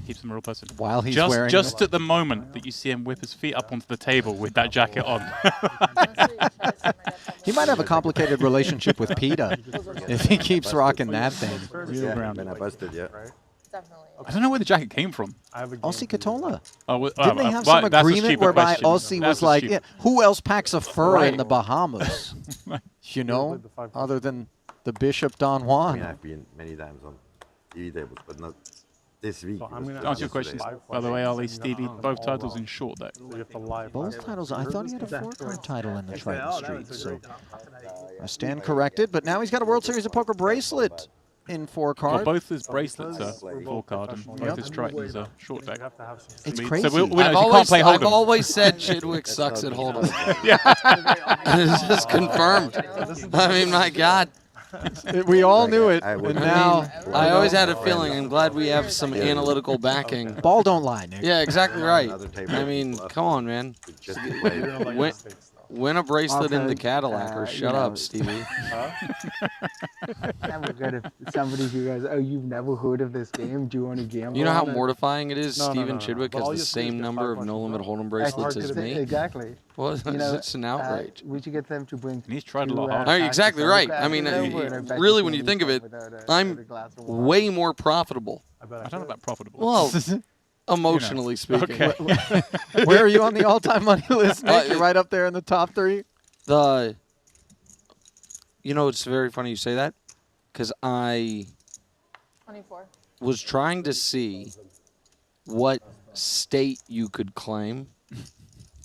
Keeps him a real person. While he's just, wearing... Just at the moment that you see him whip his feet up onto the table with that jacket on. He might have a complicated relationship with PETA if he keeps rocking that thing. Real grounded. Been busted yet. Definitely. I don't know where the jacket came from. Osi Katola. Oh, well, Didn't they have some that's a agreement stupid whereby question. Osi was That's a like, stupid- who else packs a fur Right. in the Bahamas? You know, other than the Bishop Don I Juan. mean, I've been many times on TV tables, but not this week. To answer your question, by the way, Ali, Stevie, both titles in short deck. Both titles. I thought he had a 4-card title in the Triton Street. So I stand corrected, but now he's got a World Series of Poker bracelet in 4-card. Well, both his bracelets are 4-card, and both his Tritons are short deck. It's So crazy. we can't play I've Hold'em. always said Chidwick sucks at Hold'em. Yeah. It's just confirmed. I mean, my God. We all knew it, and now... I always had a feeling. I'm glad we have some analytical backing. Ball don't lie, Nick. Yeah, exactly right. I mean, come on, man. Win a bracelet in the Cadillac, or shut up, Stevie. Never good if somebody who goes, oh, you've never heard of this game? Do you want to gamble? You know how on it?" mortifying it is? No, no, Steven no, no. Chidwick But has all the you have to do is same get number of 5 no limit Hold'em bracelets as me. Exactly. Well, You know, it's an outrage. we should get them to bring. He's tried a two, lot uh, harder. I mean, exactly glasses right. of I mean, over, and I bet really, you when you can't think of eat it, them without I'm glass of wine. way more profitable. I don't know about profitable. Well, emotionally speaking. Okay. Where are you on the all-time money list, Nick? You're right up there in the top 3. You know, it's very funny you say that. because I 24. was trying to see what state you could claim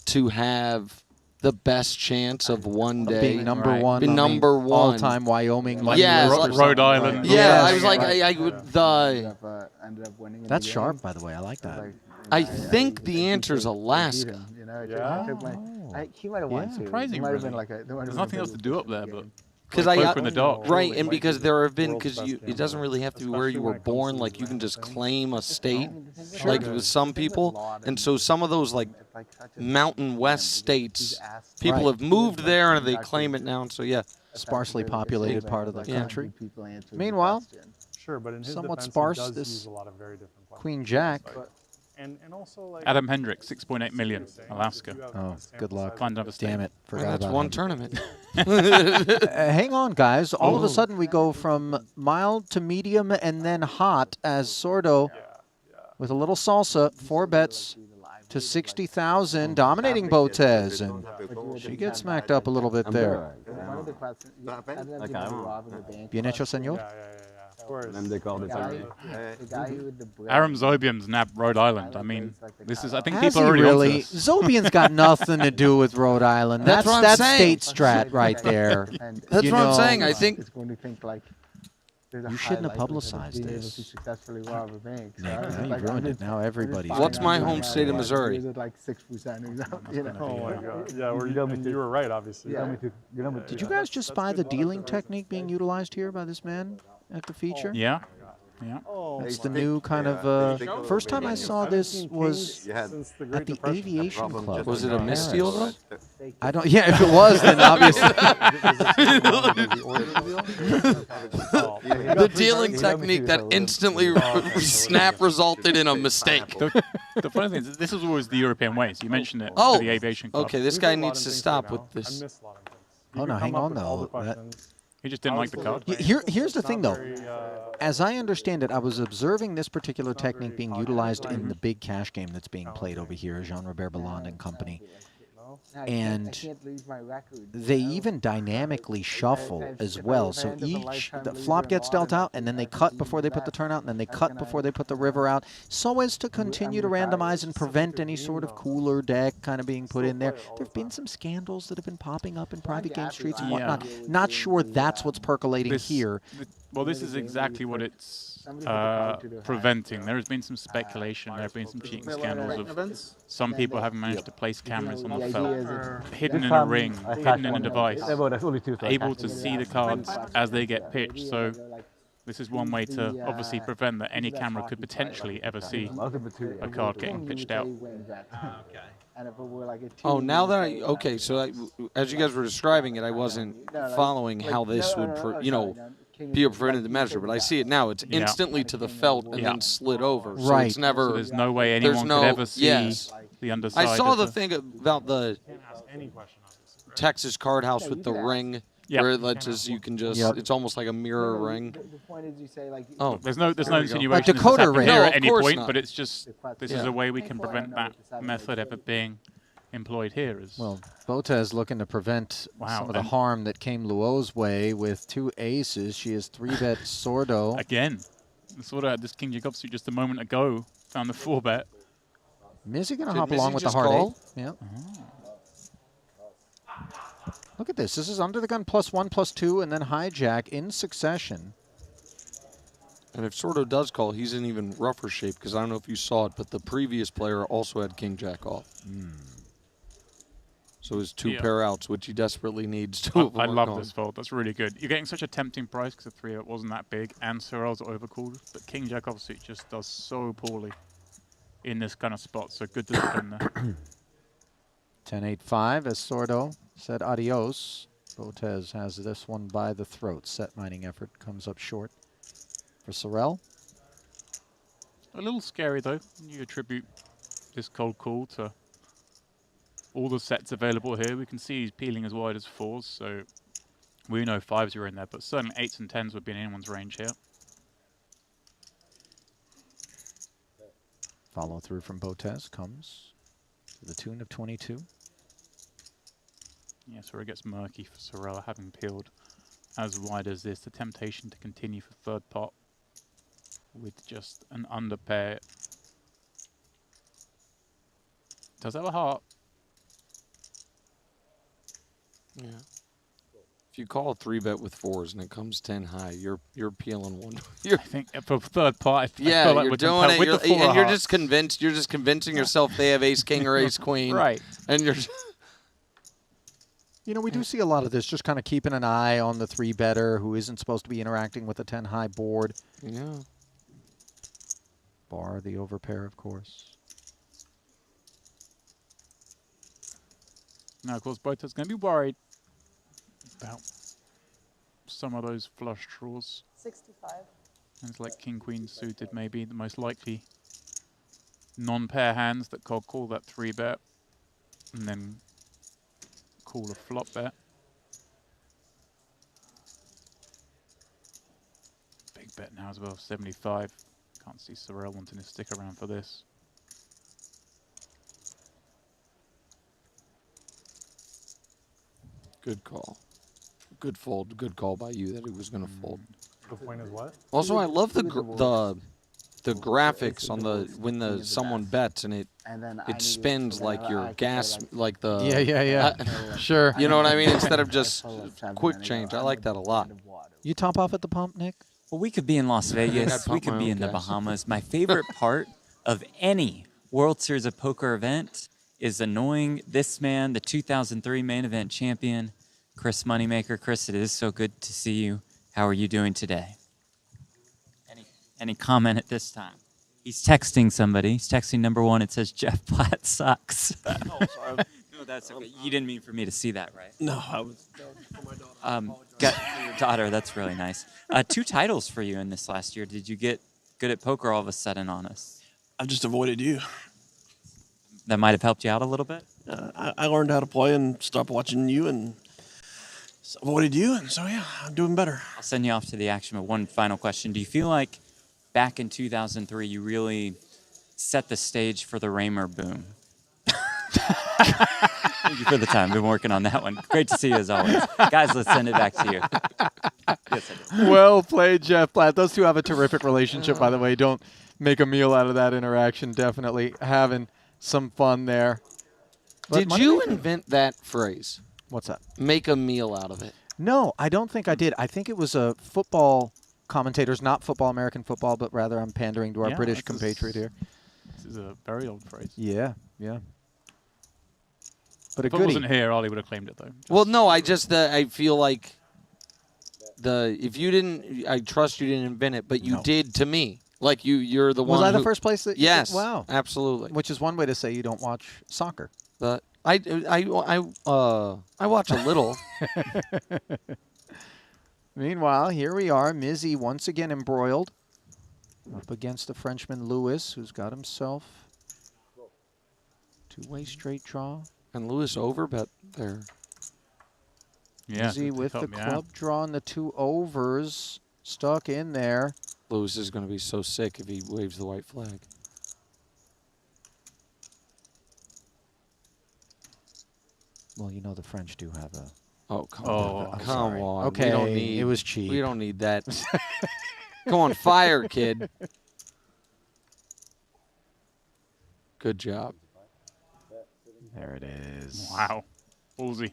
to have the best chance of one day being number one, Be number one. all-time Wyoming. Like yeah, Rhode Island. Yeah, Yes. I was like, I would the. Ended up winning in That's the sharp, game. by the way. I like that. I think the answer's Alaska. You know, Yeah? he might have won too. Surprising, It might have really. been like a. There might There's have been nothing else to do up there, but Because play I poker in the dark. right, and because there have been it doesn't really have to be where you were born. Like you can just claim a state, like with some people, and so some of those like Mountain West states, people have moved there and they claim it now. And so yeah, sparsely populated part of the Yeah. country. Meanwhile, Sure, but in his somewhat defense, sparse. he does This use a lot of very different players. Queen Jack. And also like Adam Hendricks, 6.8 million, Alaska. Oh, good luck. Find another state. Damn it. Forgot that's about one him. tournament. Hang on, guys. All of a sudden, we go from mild to medium and then hot as Sordo, with a little salsa, 4 bets to 60,000, dominating Botez. And she gets smacked up a little bit there. Bien hecho, señor. And they called it Aram Zobian's nabbed Rhode Island. I mean, this is. I think Has people he are already really? onto this. Zobian's got nothing to do with Rhode Island. That's what I'm saying. state strat right there. That's You what I'm know, saying. I think It's going to think like. You shouldn't have publicized being able this. to successfully rob a bank. Nick, So, now you've like, ruined I'm it. Now everybody's. What's my gonna home be state of mad. Missouri? Is it like 6%? Oh my god. Yeah, you were right, obviously. Did you guys just spy the dealing technique being utilized here by this man at the feature? Yeah. Yeah. It's the new kind of. First time I saw this was at the Aviation Club. Was it a in misdeal Paris. though? I don't. Yeah, if it was, then obviously. The dealing technique that instantly snap resulted in a mistake. The funny thing is, this was always the European way. So you mentioned it. Oh, for the aviation club. okay. This guy needs to stop with this. Oh no, hang on though. He just didn't like the card. Here's the thing though. As I understand it, I was observing this particular technique being utilized in the big cash game that's being played over here, Jean-Robert Belland and company. And they even dynamically shuffle as well. So the flop gets dealt out, and then they cut before they put the turn out, and then they cut before they put the river out, so as to continue to randomize and prevent any sort of cooler deck kind of being put in there. There have been some scandals that have been popping up in private game streets and whatnot. Not sure that's what's percolating here. Well, this is exactly what it's preventing. There has been some speculation. There have been some cheating scandals of some people having managed to place cameras on the felt, hidden in a ring, hidden in a device, able to see the cards as they get pitched. So this is one way to obviously prevent that any camera could potentially ever see a card getting pitched out. Oh, now that okay, so as you guys were describing it, I wasn't following how this would, be a preventative measure, but I see it now. It's instantly to the felt and then slid over. So Right. it's never. So there's no way anyone could ever see the underside. I saw of the thing about the Texas card house with the ring. Yep. Where it lets us, you can just, it's almost like a mirror ring. Oh, there's no insinuation Like Dakota ring. here No, at of any course point, not. but it's just this is a way we can prevent that method ever being employed here. Well, Botez looking to prevent Wow, some of the and- harm that came Luo's way with 2 aces. She has 3-bet Sordo. Again, Sordo had this King Jack offsuit just a moment ago. Found the 4-bet. Mizzy going to Did hop Mizzy along with the just hard call? 8. Yeah. Look at this. This is under the gun +1, +2, and then hijack in succession. And if Sordo does call, he's in even rougher shape because I don't know if you saw it, but the previous player also had King Jack off. So his 2 pair outs, which he desperately needs to I work love on. this fold. That's really good. You're getting such a tempting price because the 3-bet wasn't that big, and Sorrel's overcalled. But King Jack offsuit just does so poorly in this kind of spot. So good discipline there. 10-8-5 as Sordo said adios. Botez has this one by the throat. Set mining effort comes up short for Sorrel. A little scary though. You attribute this cold call to all the sets available here. We can see he's peeling as wide as 4s, so we know 5s are in there, but certainly 8s and 10s would be in anyone's range here. Follow through from Botez comes to the tune of 22. Yeah, so it gets murky for Sorrel having peeled as wide as this, the temptation to continue for third pot with just an under pair. Does have a heart. Yeah. If you call a 3-bet with 4s and it comes 10 high, you're peeling one. I think for third pot, I Yeah, feel like you're we're doing it, with the four and you're hearts. just convinced. You're just convincing yourself they have ace king or ace queen, Right? And you're. You know, we do see a lot of this, just kind of keeping an eye on the 3-better who isn't supposed to be interacting with a 10-high board. Yeah. Bar the overpair, of course. Now, of course, Bota's going to be worried about some of those flush draws. 65. And it's like king queen suited, maybe the most likely non-pair hands that call that 3-bet, and then call a flop bet. Big bet now as well, 75. Can't see Sorrel wanting to stick around for this. Good call. Good fold. Good call by you that he was going to fold. The point is what? Also, I love the graphics on the when someone bets and it spins like your gas, like the Sure. You know what I mean? Instead of just quick change, I like that a lot. You top off at the pump, Nick? Well, we could be in Las Vegas. I'd We pump my could be own in the gas. Bahamas. My favorite part of any World Series of Poker event is annoying this man, the 2003 main event champion, Chris Moneymaker. Chris, it is so good to see you. How are you doing today? Any comment at this time? He's texting somebody. He's texting number one. It says Jeff Platt sucks. Oh, sorry. No, that's okay. You didn't mean for me to see that, right? No, I was for my daughter. Got for your daughter. That's really nice. 2 titles for you in this last year. Did you get good at poker all of a sudden on us? I've just avoided you. That might have helped you out a little bit? I learned how to play and stopped watching you and avoided you, and so yeah, I'm doing better. I'll send you off to the action, but one final question. Do you feel like back in 2003 you really set the stage for the Raymer boom? Thank you for the time. Been working on that one. Great to see you as always. Guys, let's send it back to you. Yes, I do. Well played, Jeff Platt. Those two have a terrific relationship, by the way. Don't make a meal out of that interaction. Definitely having some fun there. But Did you invent that phrase? What's that? Make a meal out of it. No, I don't think I did. I think it was a football commentators, not football, American football, but rather I'm pandering to our Yeah, British this compatriot here. This is a very old phrase. Yeah, yeah. But a If it goodie. wasn't here, Ollie would have claimed it, though. Well, no, I just I feel like if you didn't, I trust you didn't invent it, but you did to me. Like you're the one. Was I the who- first place that? Yes. Wow. Absolutely. Which is one way to say you don't watch soccer. But I watch a little. Meanwhile, here we are, Mizzy once again embroiled up against the Frenchman Lewis, who's got himself two-way straight draw. And Lewis overbet there. Yeah, Mizzy with the helped me out. club draw and the 2 overs stuck in there. Lewis is going to be so sick if he waves the white flag. Well, you know the French do have a... Oh, come Oh, on. I'm Come sorry. on. Okay, we don't need, it was cheap. We don't need that. Go on, fire, kid. Good job. There it is. Wow. Ballsy.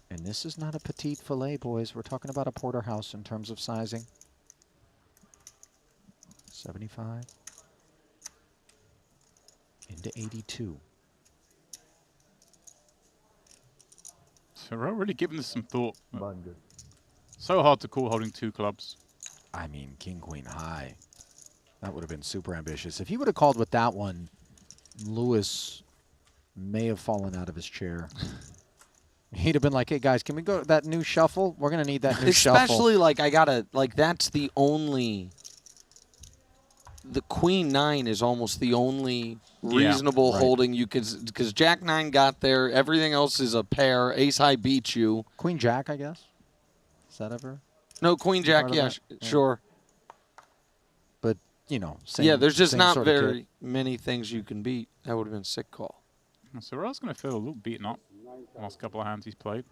And this is not a petite fillet, boys. We're talking about a porterhouse in terms of sizing. 75 into 82. So we're really giving this some thought. So hard to call holding 2 clubs. I mean, king, queen, high. That would have been super ambitious. If he would have called with that one, Lewis may have fallen out of his chair. He'd have been like, hey, guys, can we go to that new shuffle? We're going to need that new shuffle. Especially, like, that's the only... The queen 9 is almost the only reasonable right. holding you could... Because jack 9 got there. Everything else is a pair. Ace high beats you. Queen jack, I guess. Is that ever? No, queen jack, part of yeah, that? sure. But, you know, same, yeah, there's just same not sort of very kid. many things you can beat. That would have been a sick call. So Sorrel's going to feel a little beaten up the last couple of hands he's played.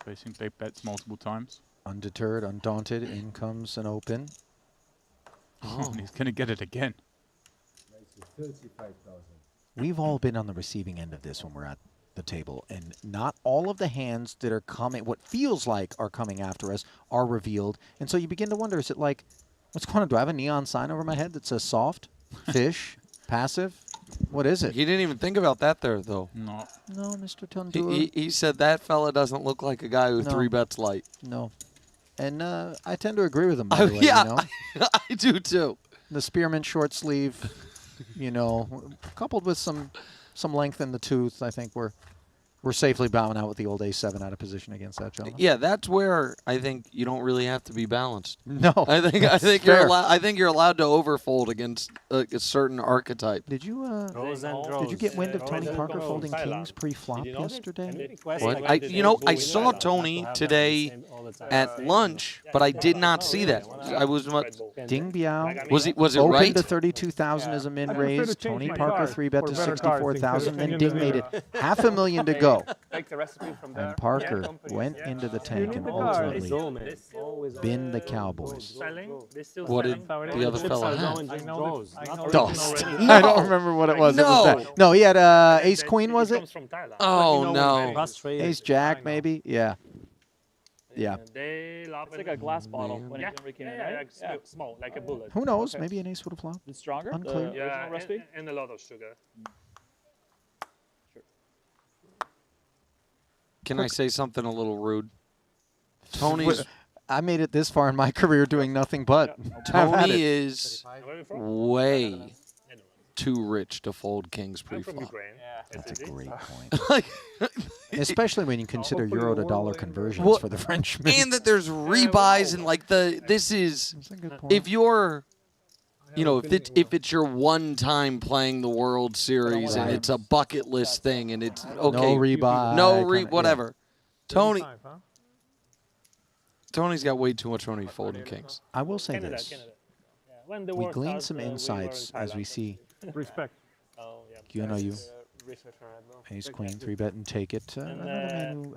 Facing big bets multiple times. Undeterred, undaunted, in comes an open. Oh, and he's going to get it again. We've all been on the receiving end of this when we're at the table, and not all of the hands that are coming, what feels like are coming after us, are revealed. And so you begin to wonder, is it like, what's going on? Do I have a neon sign over my head that says soft, fish, passive? What is it? He didn't even think about that there, though. No. No, Mr. Tundua. He said that fella doesn't look like a guy who No. 3-bets light. No. And I tend to agree with him, by the way. Yeah, You know? I do too. The spearmint short sleeve, you know, coupled with some length in the tooth, I think we're safely bowing out with the old A7 out of position against that gentleman. Yeah, that's where I think you don't really have to be balanced. No, I think you're allowed to overfold against a certain archetype. Did you Rows and did you get wind of rows Tony and Parker rows. folding Thailand. kings pre-flop Did you know that? yesterday? What? I saw Tony today at lunch, but I did not see that. I was Ding Biao. Was it opened right? to 32,000 as a min raise. Tony Parker 3-bet to 64,000. Then Ding made it $500,000 to go. Take the recipe from there. And Parker went into the tank and ultimately binned the Cowboys. What did the other fella have? Dust. I don't remember what it was. No. It was bad. No, he had Ace Queen, was it? Oh, no. Ace Jack, maybe? Yeah. Yeah. It's like a glass bottle when it's breaking in, right? Yeah, small, like a bullet. Who knows? Maybe an ace would have flopped. It's stronger? Unclear. The original recipe? And a lot of sugar. Can I say something a little rude? Tony's I made it this far in my career doing nothing but have had Tony it. is way too rich to fold kings pre-flop. That's a great point. Especially when you consider euro to dollar conversions for the Frenchmen. And that there's rebuys and like this is if you're if it's your one time playing the World Series and it's a bucket list thing and it's okay, No rebuy, whatever. Yeah. Tony's got way too much money folding kings. I will say this. We glean some insights as we see. Respect. You know you. Ace Queen 3-bet and take it. Another man who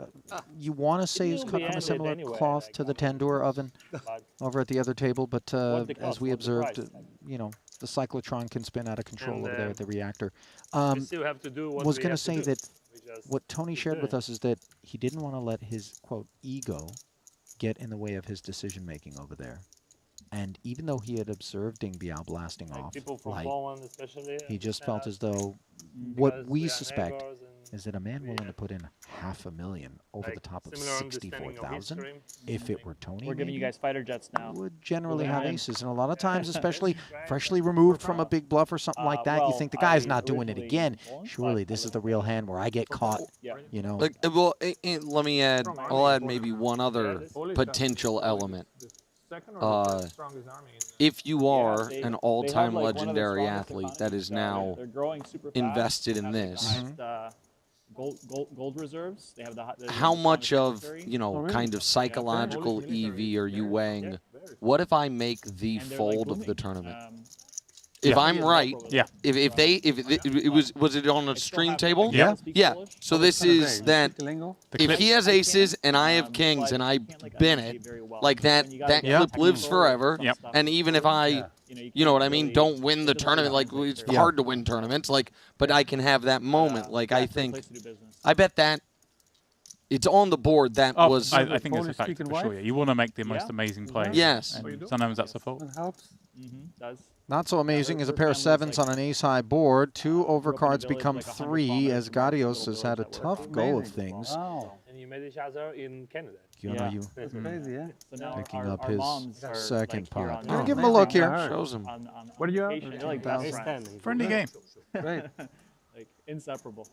you want to say is cut from a similar cloth to the tandoor oven over at the other table, but as we observed, the cyclotron can spin out of control over there at the reactor. Was going to say that what Tony shared with us is that he didn't want to let his, quote, ego get in the way of his decision-making over there. And even though he had observed Ding Biao blasting off, People from Poland especially. he just felt as though what we suspect is that a man willing to put in $500,000 over the top of 64,000, if it were Tony, We're giving you guys fighter jets now. would generally have aces. And a lot of times, especially freshly removed from a big bluff or something like that, you think the guy's not doing it again. Surely this is the real hand where I get caught, Like, well, let me add, I'll add maybe one other potential element. If you are an all-time legendary athlete that is now invested in this, gold reserves. They have the how much of, kind of psychological EV are you weighing? What if I make the fold of the tournament? If I'm right, if it was it on a stream table? Yeah. Yeah. So this is that if he has aces and I have kings and I bin it, like that clip lives forever. Yep. And even if I, you know what I mean, don't win the tournament, like it's hard to win tournaments, like, but I can have that moment. Like I bet that it's on the board. That was. I think it's a factor for sure. Yeah. You want to make the most amazing play. Yes. And sometimes that's a fault. Does. Not so amazing as a pair of sevens on an ace-high board. 2 overcards become 3 as Garios has had a tough go of things. And you met each other in Canada. That's crazy, yeah. So now Picking our up moms his are, second here pot. on Gonna the give him a look here. Shows him. What do you have? vacation. They're like best friends. Friendly game. Right. Like inseparable.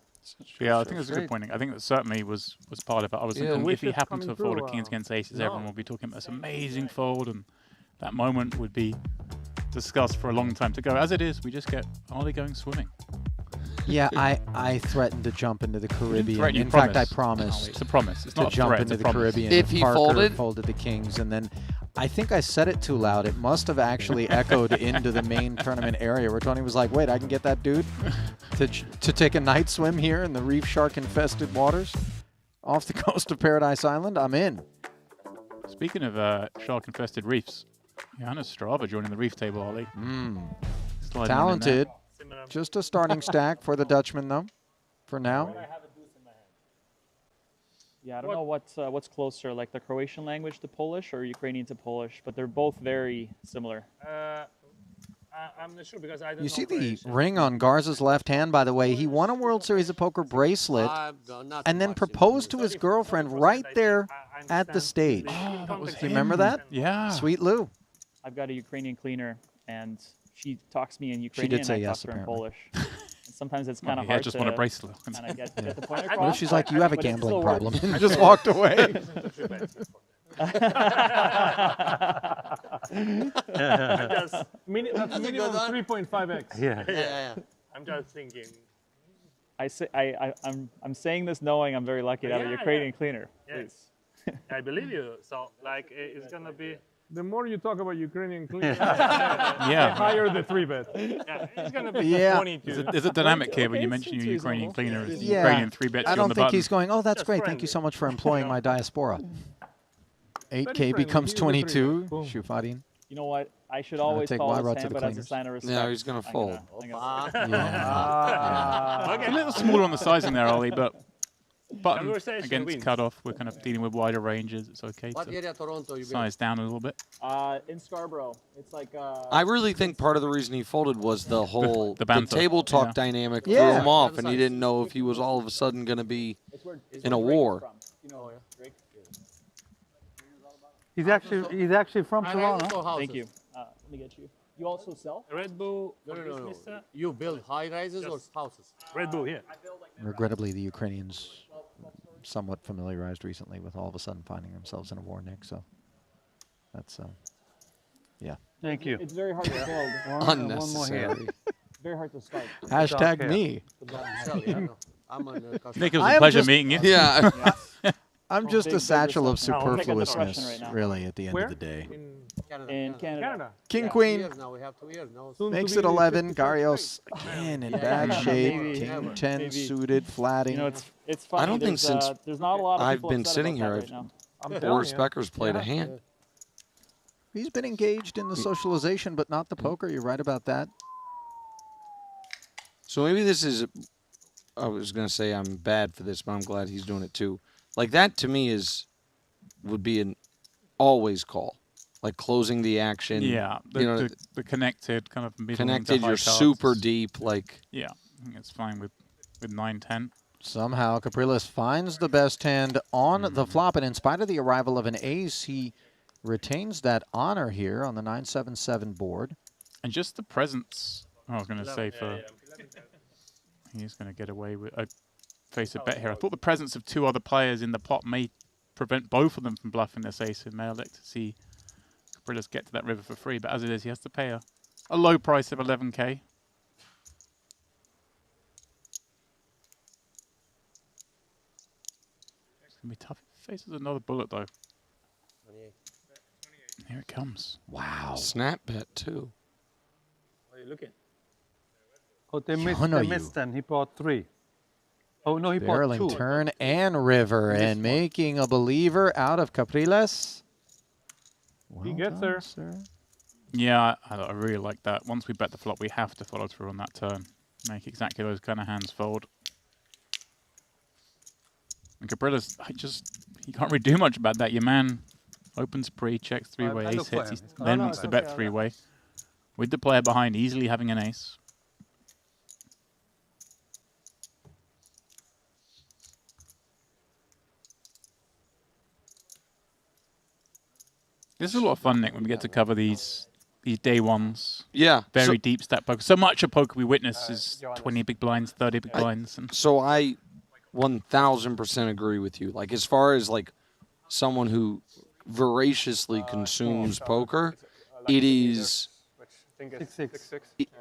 Yeah, I think that's a good point. I think that certainly was part of it. I was thinking if he happened to have folded kings against aces, everyone would be talking about this amazing fold, and that moment would be discussed for a long time to go. As it is, we just get Ollie going swimming. Yeah, I threatened to jump into the Caribbean. You In fact, I promised. promised. No, it's a promise. It's to not a jump threat, into it's a the promise. Caribbean. If he Parker folded the kings, and then I think I said it too loud. It must have actually echoed into the main tournament area where Tony was like, "Wait, I can get that dude to take a night swim here in the reef shark infested waters." off the coast of Paradise Island. I'm in. Speaking of shark-infested reefs, Johannes Strava joining the reef table, Ollie. Sliding Talented. in there. Just a starting stack for the Dutchman, though, for now. Yeah, I don't know what's closer, like the Croatian language to Polish or Ukrainian to Polish, but they're both very similar. I'm not sure because I don't You know see the Croatian. ring on Garza's left hand, by the way. He won a World Series of Poker bracelet and then proposed to his girlfriend right there at the stage. Oh, that was Do you remember that? Yeah. Sweet Lou. I've got a Ukrainian cleaner, and she talks me in She Ukrainian, did say and I yes, talk to her in apparently. Polish. And sometimes it's kind of Yeah, hard just to want a bracelet. kind of get the point What across. if she's like, you have a but it gambling still problem, works. and just walked away? That's minimum 3.5x. Yeah. I'm just thinking. I'm saying this knowing I'm very lucky to have a Ukrainian cleaner. Yes. I believe you. So, like, it's going to be... The more you talk about Ukrainian cleaning, Yeah. the higher the 3-bet. Yeah, it's going to be Yeah. 22. There's a dynamic here when you mention your Ukrainian cleaner. It's Yeah. Ukrainian 3-bets I you on don't the think button. he's going, oh, that's great. Thank you so much for employing my diaspora. 8K becomes 22. Shufadin. You know what? I should Gonna always take call Wyra this to hand, the but as a cleaners. sign of respect. No, he's gonna I'm fold. It's a little smaller on the sizing there, Ollie, but button Conversation against wins. cutoff. We're kind of dealing with wider ranges. It's okay What area to Toronto you size down a little bit. In Scarborough, it's like. I really think part of the reason he folded was the whole the banter. table talk Yeah. dynamic Yeah. threw him off, and he didn't know if he was all of a sudden going to be in a war. You know, Drake. He's actually from Toronto. Thank you. Let me get you. You also sell? Red Bull. No. You build high rises or houses? Red Bull here. Regrettably, the Ukrainians somewhat familiarized recently with all of a sudden finding themselves in a war, Nick. So that's, yeah. Thank you. It's very hard to build. Unnecessary. Very hard to start. Hashtag me. I'm on the customer. Nick, it was I a am pleasure just- meeing you. Yeah. I'm just a big satchel of business. I'll make a superfluousness, depression right now. really, at the end Where? of the day. In Canada. King, Yeah, Queen. 2 years now. We have 2 years now. Soon to Makes be it 11. 50 Garios again in bad shape. maybe. King 10 Maybe. suited, flatting. You know, it's funny. I don't think there's, since there's not a lot of I've people been upset sitting about here, that right now. I'm telling Boris you. Becker's played a hand. He's been engaged in the socialization, but not the poker. You're right about that. So maybe this is, I was going to say I'm bad for this, but I'm glad he's doing it too. Like that to me would be an always call. Like closing the action. Yeah, you know, the connected kind of middle connected, into high you're cards. super deep. Like, Yeah, I think it's fine with 9-10. Somehow, Capriles finds the best hand on the flop, and in spite of the arrival of an ace, he retains that honor here on the 9-7-7 board. And just the presence, I was going to say he's going to get away with face a bet here. I thought the presence of two other players in the pot may prevent both of them from bluffing this ace, and may elect to see Capriles get to that river for free. But as it is, he has to pay a low price of 11K. It's going to be tough. Faces another bullet, though. 28. Here it comes. Wow. Snap bet, too. What are you looking? Oh, they missed, Honor they you. missed then. He bought 3. Oh, no, he bought Barreling 2. turn and river, and making a believer out of Capriles. He Well gets done, there. sir. Yeah, I really like that. Once we bet the flop, we have to follow through on that turn. Make exactly those kind of hands fold. And Capriles, he can't really do much about that. Your man opens pre, checks three-way, I ace look for hits, him. he then wants to bet three-way. With the player behind, easily having an ace. This is a lot of fun, Nick, when we get to cover these day ones. Yeah. Very deep stack poker. So much of poker we witness is 20 big blinds, 30 big blinds. And So I 1000% agree with you. Like, as far as like someone who voraciously consumes poker, it is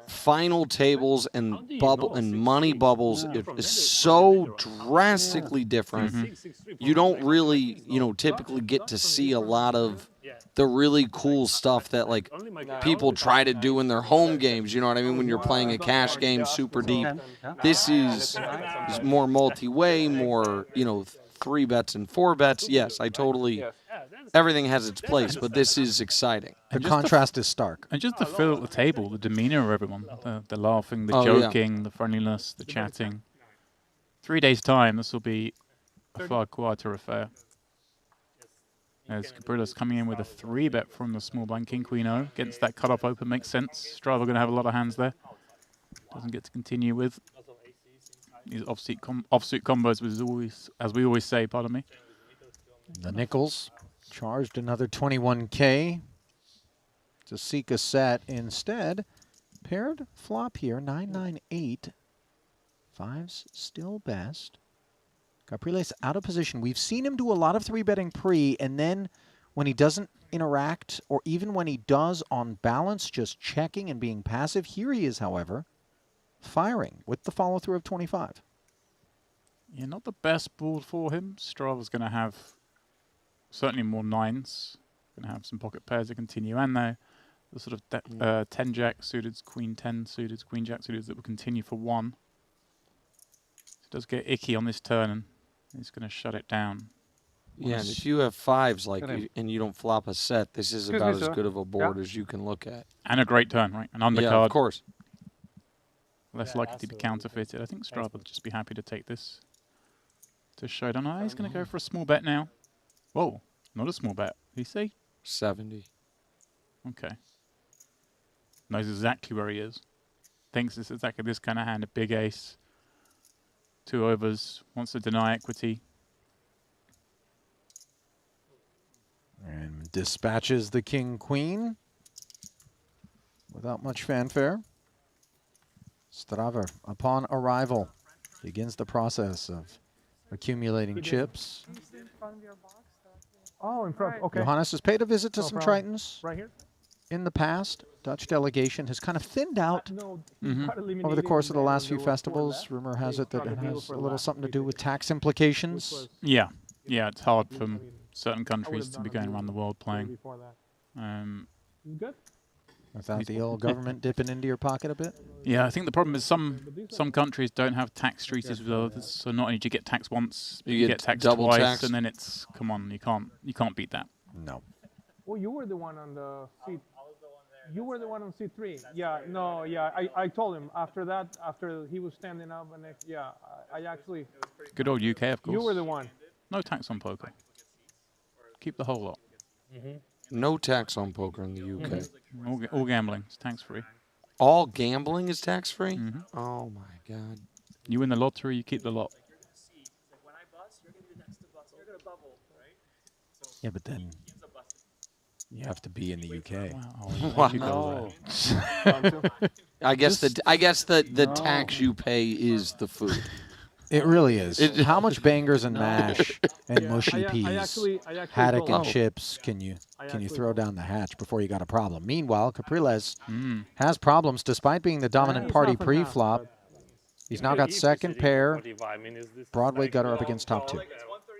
final tables and bubble and money bubbles. It is so drastically different. You don't really, typically get to see a lot of the really cool stuff that like people try to do in their home games. You know what I mean? When you're playing a cash game super deep, this is more multi-way, more 3 bets and 4 bets, yes, I totally. Everything has its place, but this is exciting. The contrast is stark. And just the feel at the table, the demeanor of everyone, the laughing, the Oh, yeah. joking, the friendliness, the chatting. 3 days' time, this will be a far quieter affair. As Caprilla's coming in with a 3-bet from the small blind King Queen O against that cut-off open makes sense. Strava going to have a lot of hands there. Doesn't get to continue with these offsuit combos, which is always, as we always say, pardon me. The nickels charged another 21K to seek a set. Instead, paired flop here, 998. Fives still best. Capriles out of position. We've seen him do a lot of 3-betting pre, and then when he doesn't interact, or even when he does on balance, just checking and being passive. Here he is, however, firing with the follow-through of 25. Yeah, not the best board for him. Strava's going to have certainly more 9s. Going to have some pocket pairs to continue, and the sort of 10-jack suited, Queen 10 suited, Queen Jack suited that will continue for 1. It does get icky on this turn, and he's going to shut it down. Yeah, and if you have 5s and you don't flop a set, this is about as good of a board as you can look at. And a great turn, right? An undercard. Yeah, of course. Less likely to be counterfeited. I think Strava would just be happy to take this to showdown. Oh, he's going to go for a small bet now. Whoa, not a small bet. Did he say? 70. Okay. Knows exactly where he is. Thinks it's exactly this kind of hand, a big ace. 2 overs, wants to deny equity. And dispatches the King Queen without much fanfare. Strava, upon arrival, begins the process of accumulating chips. Oh, in front. Okay. Johannes has paid a visit to No some problem. Tritons. Right here. In the past, Dutch delegation has kind of thinned out No, over the course of the last few festivals. Rumor has it that it has a little something to do with tax implications. Yeah, it's hard for certain countries to be going around the world playing. Good. Without the old government dipping into your pocket a bit? Yeah, I think the problem is some countries don't have tax treaties with others, so not only do you get taxed once, you get taxed double twice, taxed. and then it's, come on, you can't beat that. No. Oh, you were the one on the seat. You were the one on C3. Yeah, no, yeah. I told him after that, after he was standing up, and I actually. Good old UK, of course. You were the one. No tax on poker. Keep the whole lot. No tax on poker in the UK. All gambling is tax-free. All gambling is tax-free? Oh, my God. You win the lottery, you keep the lot. Yeah, but then you have to be in the UK. Wow. I guess the tax you pay is the food. It really is. How much bangers and mash and mushy peas, haddock and chips can you throw down the hatch before you got a problem? Meanwhile, Capriles has problems despite being the dominant party pre-flop. He's now got second pair, Broadway gutter up against top 2.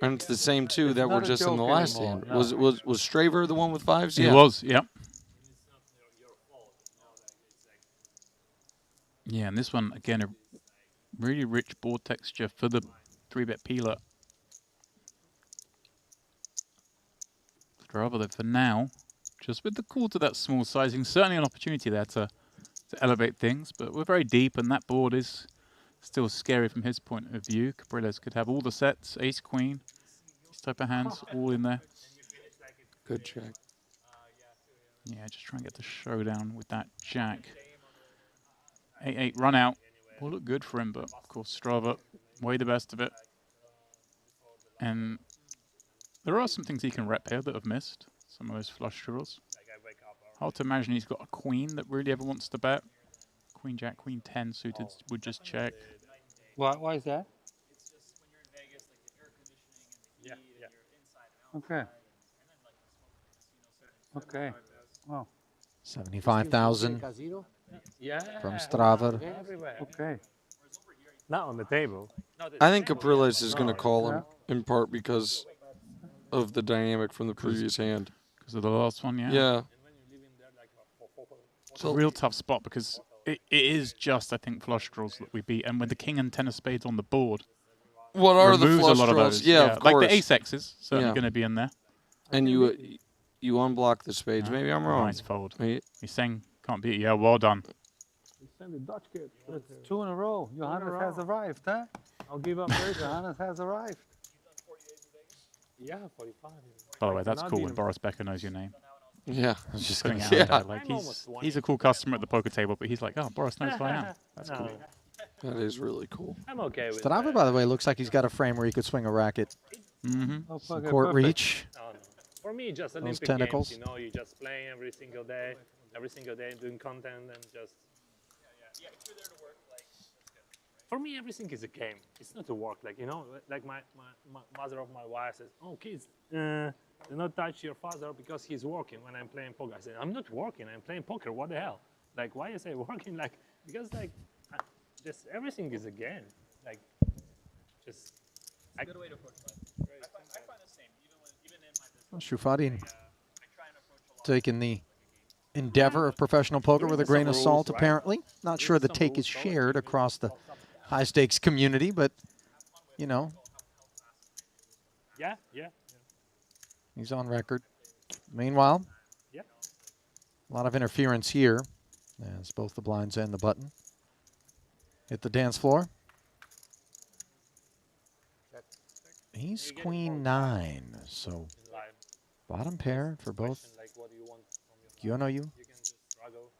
And it's the same 2 that were just in the last hand. Was Straver the one with 5s? He was, yeah. Yeah, and this one, again, a really rich board texture for the 3-bet peeler. Strava, though, for now, just with the call to that small sizing, certainly an opportunity there to elevate things, but we're very deep, and that board is still scary from his point of view. Capriles could have all the sets, ace, queen, these type of hands, all in there. Good check. Yeah, just try and get the showdown with that jack. 8-8 run out. Will look good for him, but of course Strava, way the best of it. And there are some things he can rep here that have missed. Some of those flush draws. Hard to imagine he's got a queen that really ever wants to bet. Queen Jack, Queen 10 suited would just check. Why is that? Okay. Okay. Wow. 75,000 from Strava. Okay. Not on the table. I think Capriles is going to call him, in part because of the dynamic from the previous hand. Because of the last one, yeah. Yeah. It's a real tough spot because it is just, I think, flush draws that we beat. And with the king and 10 of spades on the board, What are the removes flush a lot draws? of those. Yeah, of like course. the ace X's certainly Yeah. going to be in there. And you unblock the spades. Yeah. Maybe I'm wrong. Nice fold. Wait. He's saying can't beat. Yeah, well done. Send the Dutch kid. That's 2 in a row. Johannes has arrived, huh? I'll give up very Johannes has arrived. Yeah, 45. By the way, that's Not cool beat when him. Boris Becker knows your name. Yeah. I was just putting it Yeah. out there. Like he's a cool customer at the poker table, but he's like, oh, Boris knows who I am. That's cool. That is really cool. I'm okay with Strava, by the way, looks like he's got a frame where he could swing a racket. Mm-hmm. Some court reach. No. For me, just Those Olympic tentacles. games. You know, you just play every single day, doing content and just. For me, everything is a game. It's not a work. Like, you know, like my mother of my wife says, "Oh, kids, do not touch your father because he's working when I'm playing poker." I said, "I'm not working. I'm playing poker. What the hell? Like, why you say working? Like, because like, just everything is a game. Like, just." It's a good way to approach life. I find the same, even in my business. Shufadin taking the endeavor of professional poker with a grain of salt, apparently. Not sure the take is shared across the high-stakes community, but, you know, Yeah. he's on record. Meanwhile, Yeah. a lot of interference here as both the blinds and the button hit the dance floor. He's queen 9, so bottom pair for both Gyonoyu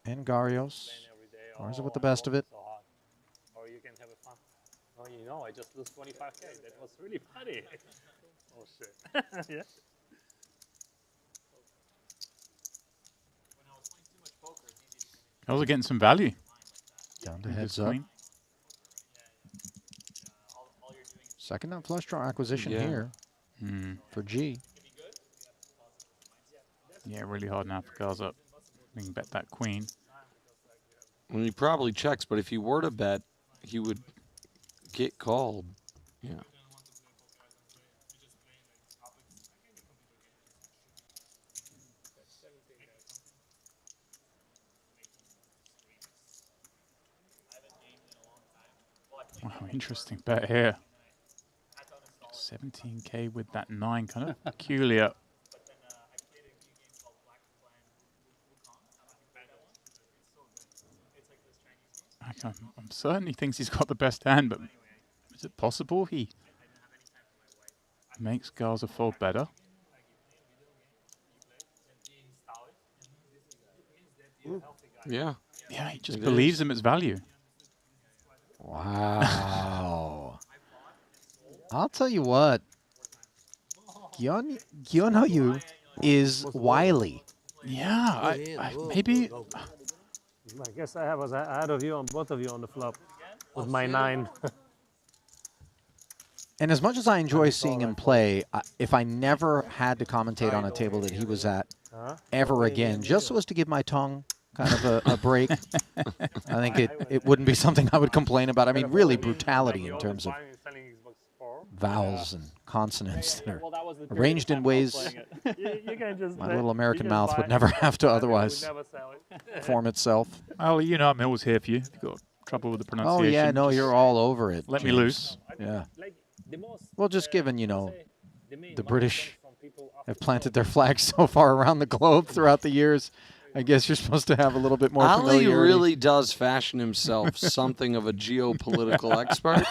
and Garios. Ours are with the best of it. Or you can have a fun. Oh, you know, I just lose 25K. That was really funny. Oh shit. Yeah. I was getting some value. Down to With heads this up. queen. Second nut flush draw acquisition Yeah. here for G. Yeah, really hard now for guards up. We can bet that queen. Well, he probably checks, but if he were to bet, he would get called. Yeah. Wow, interesting bet here. 17K with that 9, kind of peculiar. I'm certain he thinks he's got the best hand, but is it possible he makes Garza fold better? Yeah. Yeah, he just It believes is. in its value. Wow. I'll tell you what. Gyonoyu is wily. Yeah, maybe. I guess I was ahead of you on both of you on the flop with my 9. And as much as I enjoy seeing him play, if I never had to commentate on a table that he was at ever again, just so as to give my tongue kind of a break, I think it wouldn't be something I would complain about. I mean, really brutality in terms of vowels and consonants that are arranged in ways my little American mouth would never have to otherwise form itself. Oh, you know, I'm always here for you. If you've got trouble with the Oh, pronunciation. yeah, no, just you're all over it. Let me James. loose. Yeah. Well, just given, you know, the British have planted their flags so far around the globe throughout the years, I guess you're supposed to have a little bit more Ali familiarity. really does fashion himself something of a geopolitical expert.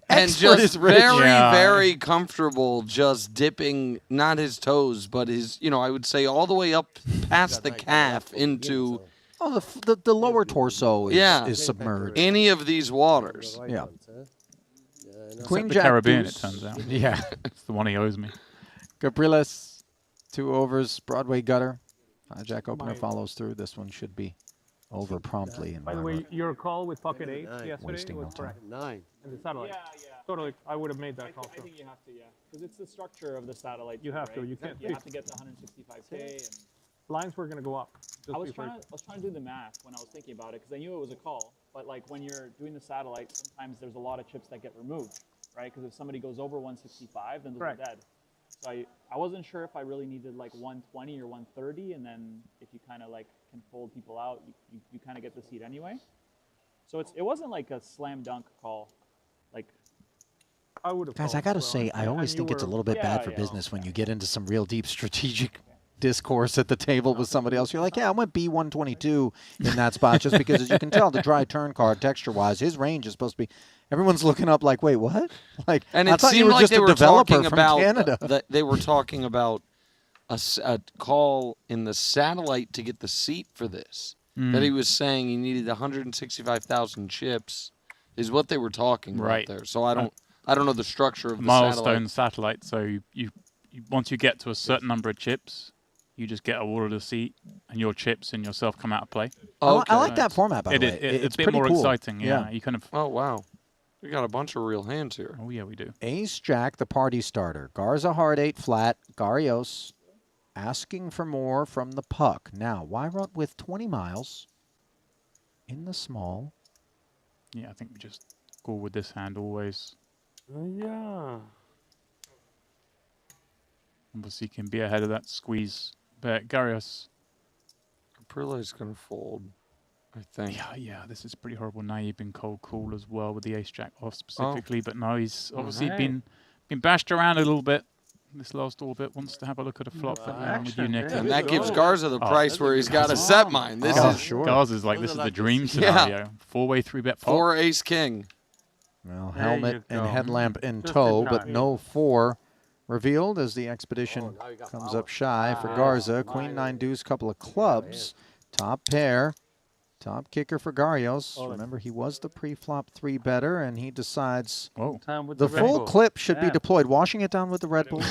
And Expert just is rich. very, Yeah. very comfortable just dipping, not his toes, but his, you know, I would say all the way up past the calf into... Oh, the lower torso is submerged. Any of these waters. Yeah. Queen Jack the Caribbean, deuce. it turns out. Yeah. It's the one he owes me. Gabrieles, 2 overs, Broadway gutter. Hijack opener follows through. This one should be over promptly. And By the way, your call with pocket 8 yesterday Wasting was no time. correct. 9. And the satellite. Yeah. Totally, I would have made that call. I think you have to, yeah. Because it's the structure of the satellite. You have to, right? you can't You fix have to get to 165K. And Lines were going to go up. I was trying to do the math when I was thinking about it because I knew it was a call. But like when you're doing the satellite, sometimes there's a lot of chips that get removed, right? Because if somebody goes over 165, then they're dead. So I wasn't sure if I really needed like 120 or 130, and then if you kind of like can fold people out, you kind of get the seat anyway. So it wasn't like a slam dunk call, like I would have. Guys, I got to say, I always think it's a little bit bad for business when you get into some real deep strategic discourse at the table with somebody else. You're like, yeah, I went B122 in that spot just because, as you can tell, the dry turn card, texture-wise, his range is supposed to be. Everyone's looking up like, wait, what? Like, And I it thought you seemed were like just they a were developer talking from about Canada. they were talking about a call in the satellite to get the seat for this. That he was saying he needed 165,000 chips, is what they were talking Right. about there. So I don't know the structure of the milestone satellite. So you once you get to a certain number of chips, you just get awarded a seat, and your chips and yourself come out of play. I like that format, by the way. It's It's a bit pretty more cool. exciting. Yeah. You kind of. Oh wow, we got a bunch of real hands here. Oh yeah, we do. Ace Jack, the party starter. Garza hard 8 flat. Garrios asking for more from the puck. Now, Wyrot with 20 miles in the small. Yeah, I think we just go with this hand always. Yeah. Obviously, can be ahead of that squeeze. But Garrios. Caprile's going to fold, I think. Yeah, this is pretty horrible. Now you've been cool as well with the ace jack off specifically, but now he's obviously been bashed around a little bit. This last orbit wants to have a look at a flop that I'm with you, Nick. And that gives Garza the price where he's got to set mine. This is Garza's like, this is the dream scenario. Yeah. 4-way 3-bet pop. 4 ace king. Well, There helmet you and go. headlamp in Just tow, in but time. no 4 revealed as the expedition comes up shy for Garza. Queen 9 deuce, couple of clubs. Top pair. Top kicker for Garrios. Remember, he was the pre-flop 3-better, and he decides Time with the the Red full Bull. clip should be Yeah. deployed. Washing it down with the Red Bull.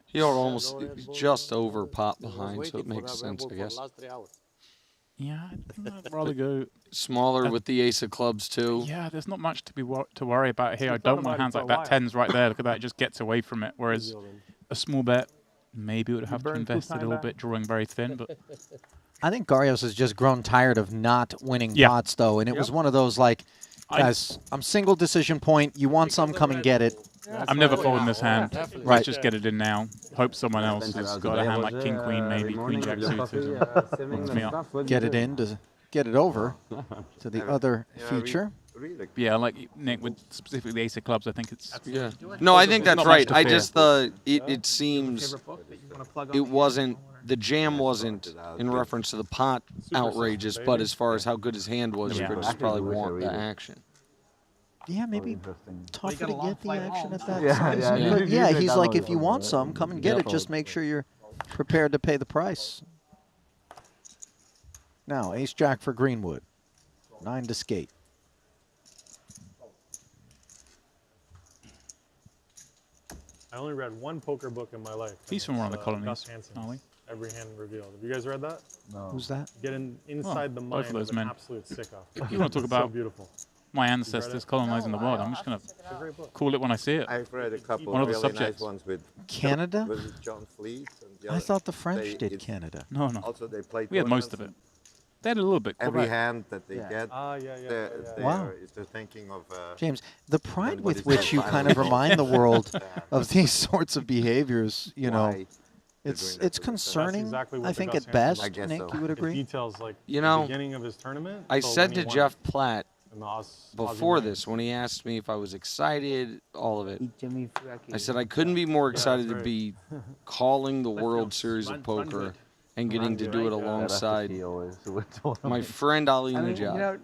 He almost just over pop behind, so it makes sense, I guess. Yeah, I think I'd rather go Smaller with the ace of clubs, too. Yeah, there's not much to worry about here. I thought don't about want it hands for a like that. while. 10's right there. Look at that. It just gets away from it. Whereas a small bet, maybe would have to burn invest a two-time little back. bit, drawing very thin. But I think Garrios has just grown tired of not winning Yeah. pots, though, and it was one of those, like, guys, I'm single decision point. You want some, come and get it. I'm never folding this hand. Right. Let's just get it in to Hope someone else has got a hand like King Queen, maybe Queen Jack suited. Opens me up. Get it in to get it over to the other feature. Yeah, like Nick with specifically the ace of clubs. I think it's No, I think that's not much right. to I fear. just it seems it wasn't the jam wasn't in reference to the pot outrageous, but as far as how good his hand was, you could just probably want the action. Yeah, maybe tougher to get the action at that Yeah, size. yeah, But yeah. yeah, he's like, if you want some, come and get it. Just make sure you're prepared to pay the price. Now, ace jack for Greenwood. 9 to skate. I only read one poker book in my life. He's from one of the colonies, Gus Hansen's aren't we? Every Hand Revealed. Have you guys read that? No. Who's that? Getting inside the both mind of those of an men. absolute sicko. If you want to talk It's so about beautiful. my ancestors colonizing the world, I'm just going to call it when I see it. I've read a couple One of of the really subjects. nice ones with Canada? Was it John Fleet? And the I other- thought the French they- did it's- Canada. No. Also, they played. We had most of it. They had a little bit. Every Quebec. hand that they Yeah. get, Wow. they're thinking of. James, the pride what with is which that you kind violence? of remind the world of these sorts of behaviors, you know, Why they're it's doing that it's to themselves. concerning. exactly what I the think Gus at Hansen best, was. I guess Nick, so. you would It agree. details like You the know, beginning of his tournament. I till said when to he won Jeff Platt in the Aussie before Nine. this, when he asked me if I was excited, all of it, I said I couldn't be more excited to be calling the World Series of Poker and getting to do it alongside my friend Ali Najad.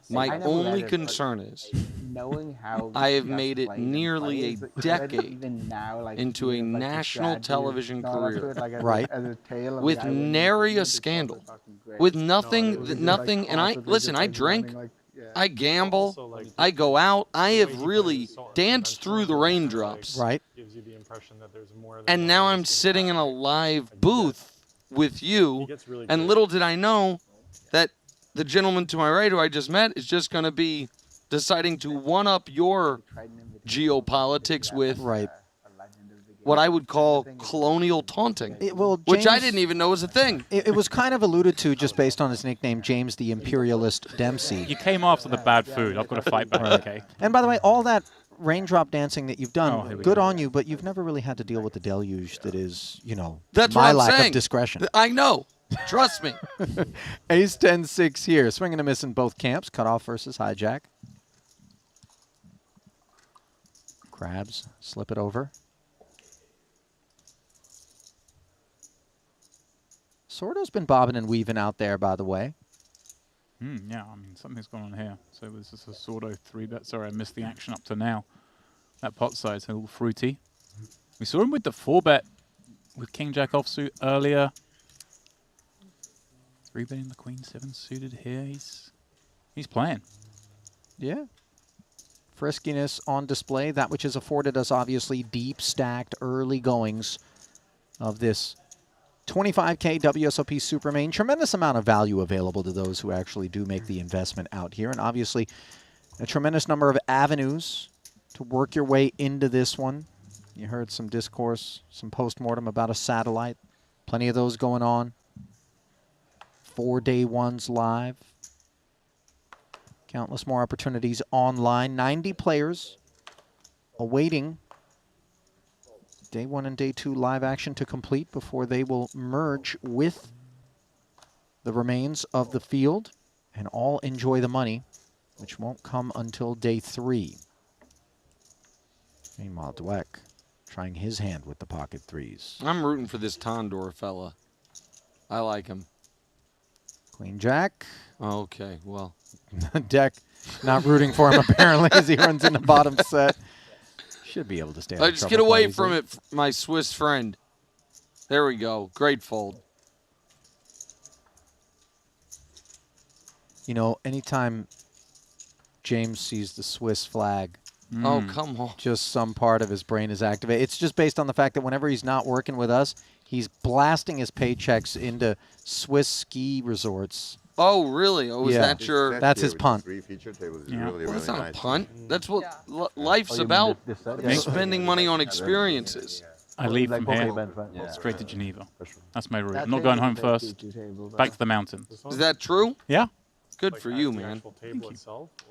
My only concern is knowing how I have Gus made it played and nearly a plays, like, decade even now, like, into a he has, like, the national strategy television and all that career, to it, like, as a- right? as a tale of With guy winning nary a games, it's scandal, also fucking great. with No, nothing, it was just, nothing. like, And I constantly listen. just, I like, drink, running, like, yeah. I gamble, I go out. I have really danced through the raindrops, right? Gives you the impression that there's more than And now I'm sitting in a live booth with you, really and good. little did I know that the gentleman to my right, who I just met, is just going to be deciding to one-up your geopolitics with what I would call colonial taunting, which I James- didn't even know was a thing. It was kind of alluded to just based on his nickname, James the Imperialist Dempsey. You came after the bad food. I've got to fight back. Right. Okay. And by the way, all that raindrop dancing that you've done, Oh, here we good go. on you, but you've never really had to deal with the deluge that is, you know, That's my what I'm lack saying. of discretion. I know. Trust me. Ace 10-6 here. Swing and a miss in both camps. Cutoff versus hijack. Crabs, slip it over. Sordo's been bobbing and weaving out there, by the way. Yeah, I mean, something's going on here. So this is a Sordo 3-bet. Sorry, I missed the action up to now. That pot size, a little fruity. We saw him with the 4-bet with King-Jack offsuit earlier. 3-betting the Queen 7 suited here. He's playing. Yeah. Friskiness on display, that which has afforded us obviously deep stacked early goings of this 25K WSOP Super Main. Tremendous amount of value available to those who actually do make the investment out here. And obviously a tremendous number of avenues to work your way into this one. You heard some discourse, some post-mortem about a satellite. Plenty of those going on. 4 day ones live. Countless more opportunities online. 90 players awaiting day 1 and day 2 live action to complete before they will merge with the remains of the field and all enjoy the money, which won't come until day 3. Meanwhile, Dweck trying his hand with the pocket threes. I'm rooting for this Tondor fella. I like him. Queen Jack. Okay, well. Deck not rooting for him apparently as he runs in the bottom set. Should be able to stay out of Just trouble get away quite from easily. it, my Swiss friend. There we go. Great fold. You know, anytime James sees the Swiss flag, Oh, come on. just some part of his brain is activated. It's just based on the fact that whenever he's not working with us, he's blasting his paychecks into Swiss ski resorts. Oh, really? Oh, is that your... That's his punt. Well, that's not a punt. That's what life's about. Spending money on experiences. I leave from here straight to Geneva. That's my route. I'm not going home first. Back to the mountain. Is that true? Yeah. Good for you, man.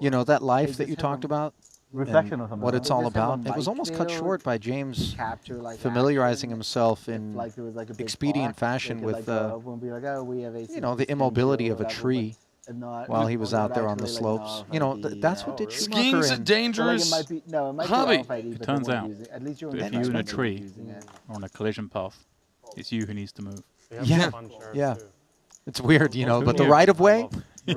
You know, that life that you talked about, reflection and or something. what it's They all just have a about, it was mic almost cut there, short by James like familiarizing himself in like there was like a big expedient box, fashion they could, with, like, everyone be like, oh, we have AC you know, the system immobility or of a whatever, tree but not- while he was not out there on the actually, like, slopes. no, You know, like, that's what did Schumacher Skiing's a in. dangerous Well, like, it might be- no, it might be hobby. RFID, but It they turns won't out use it. At least you're that in if the you're in a next tree using it. or on a collision path, it's you who needs to move. Yeah, yeah. It's weird, you know, but the right of way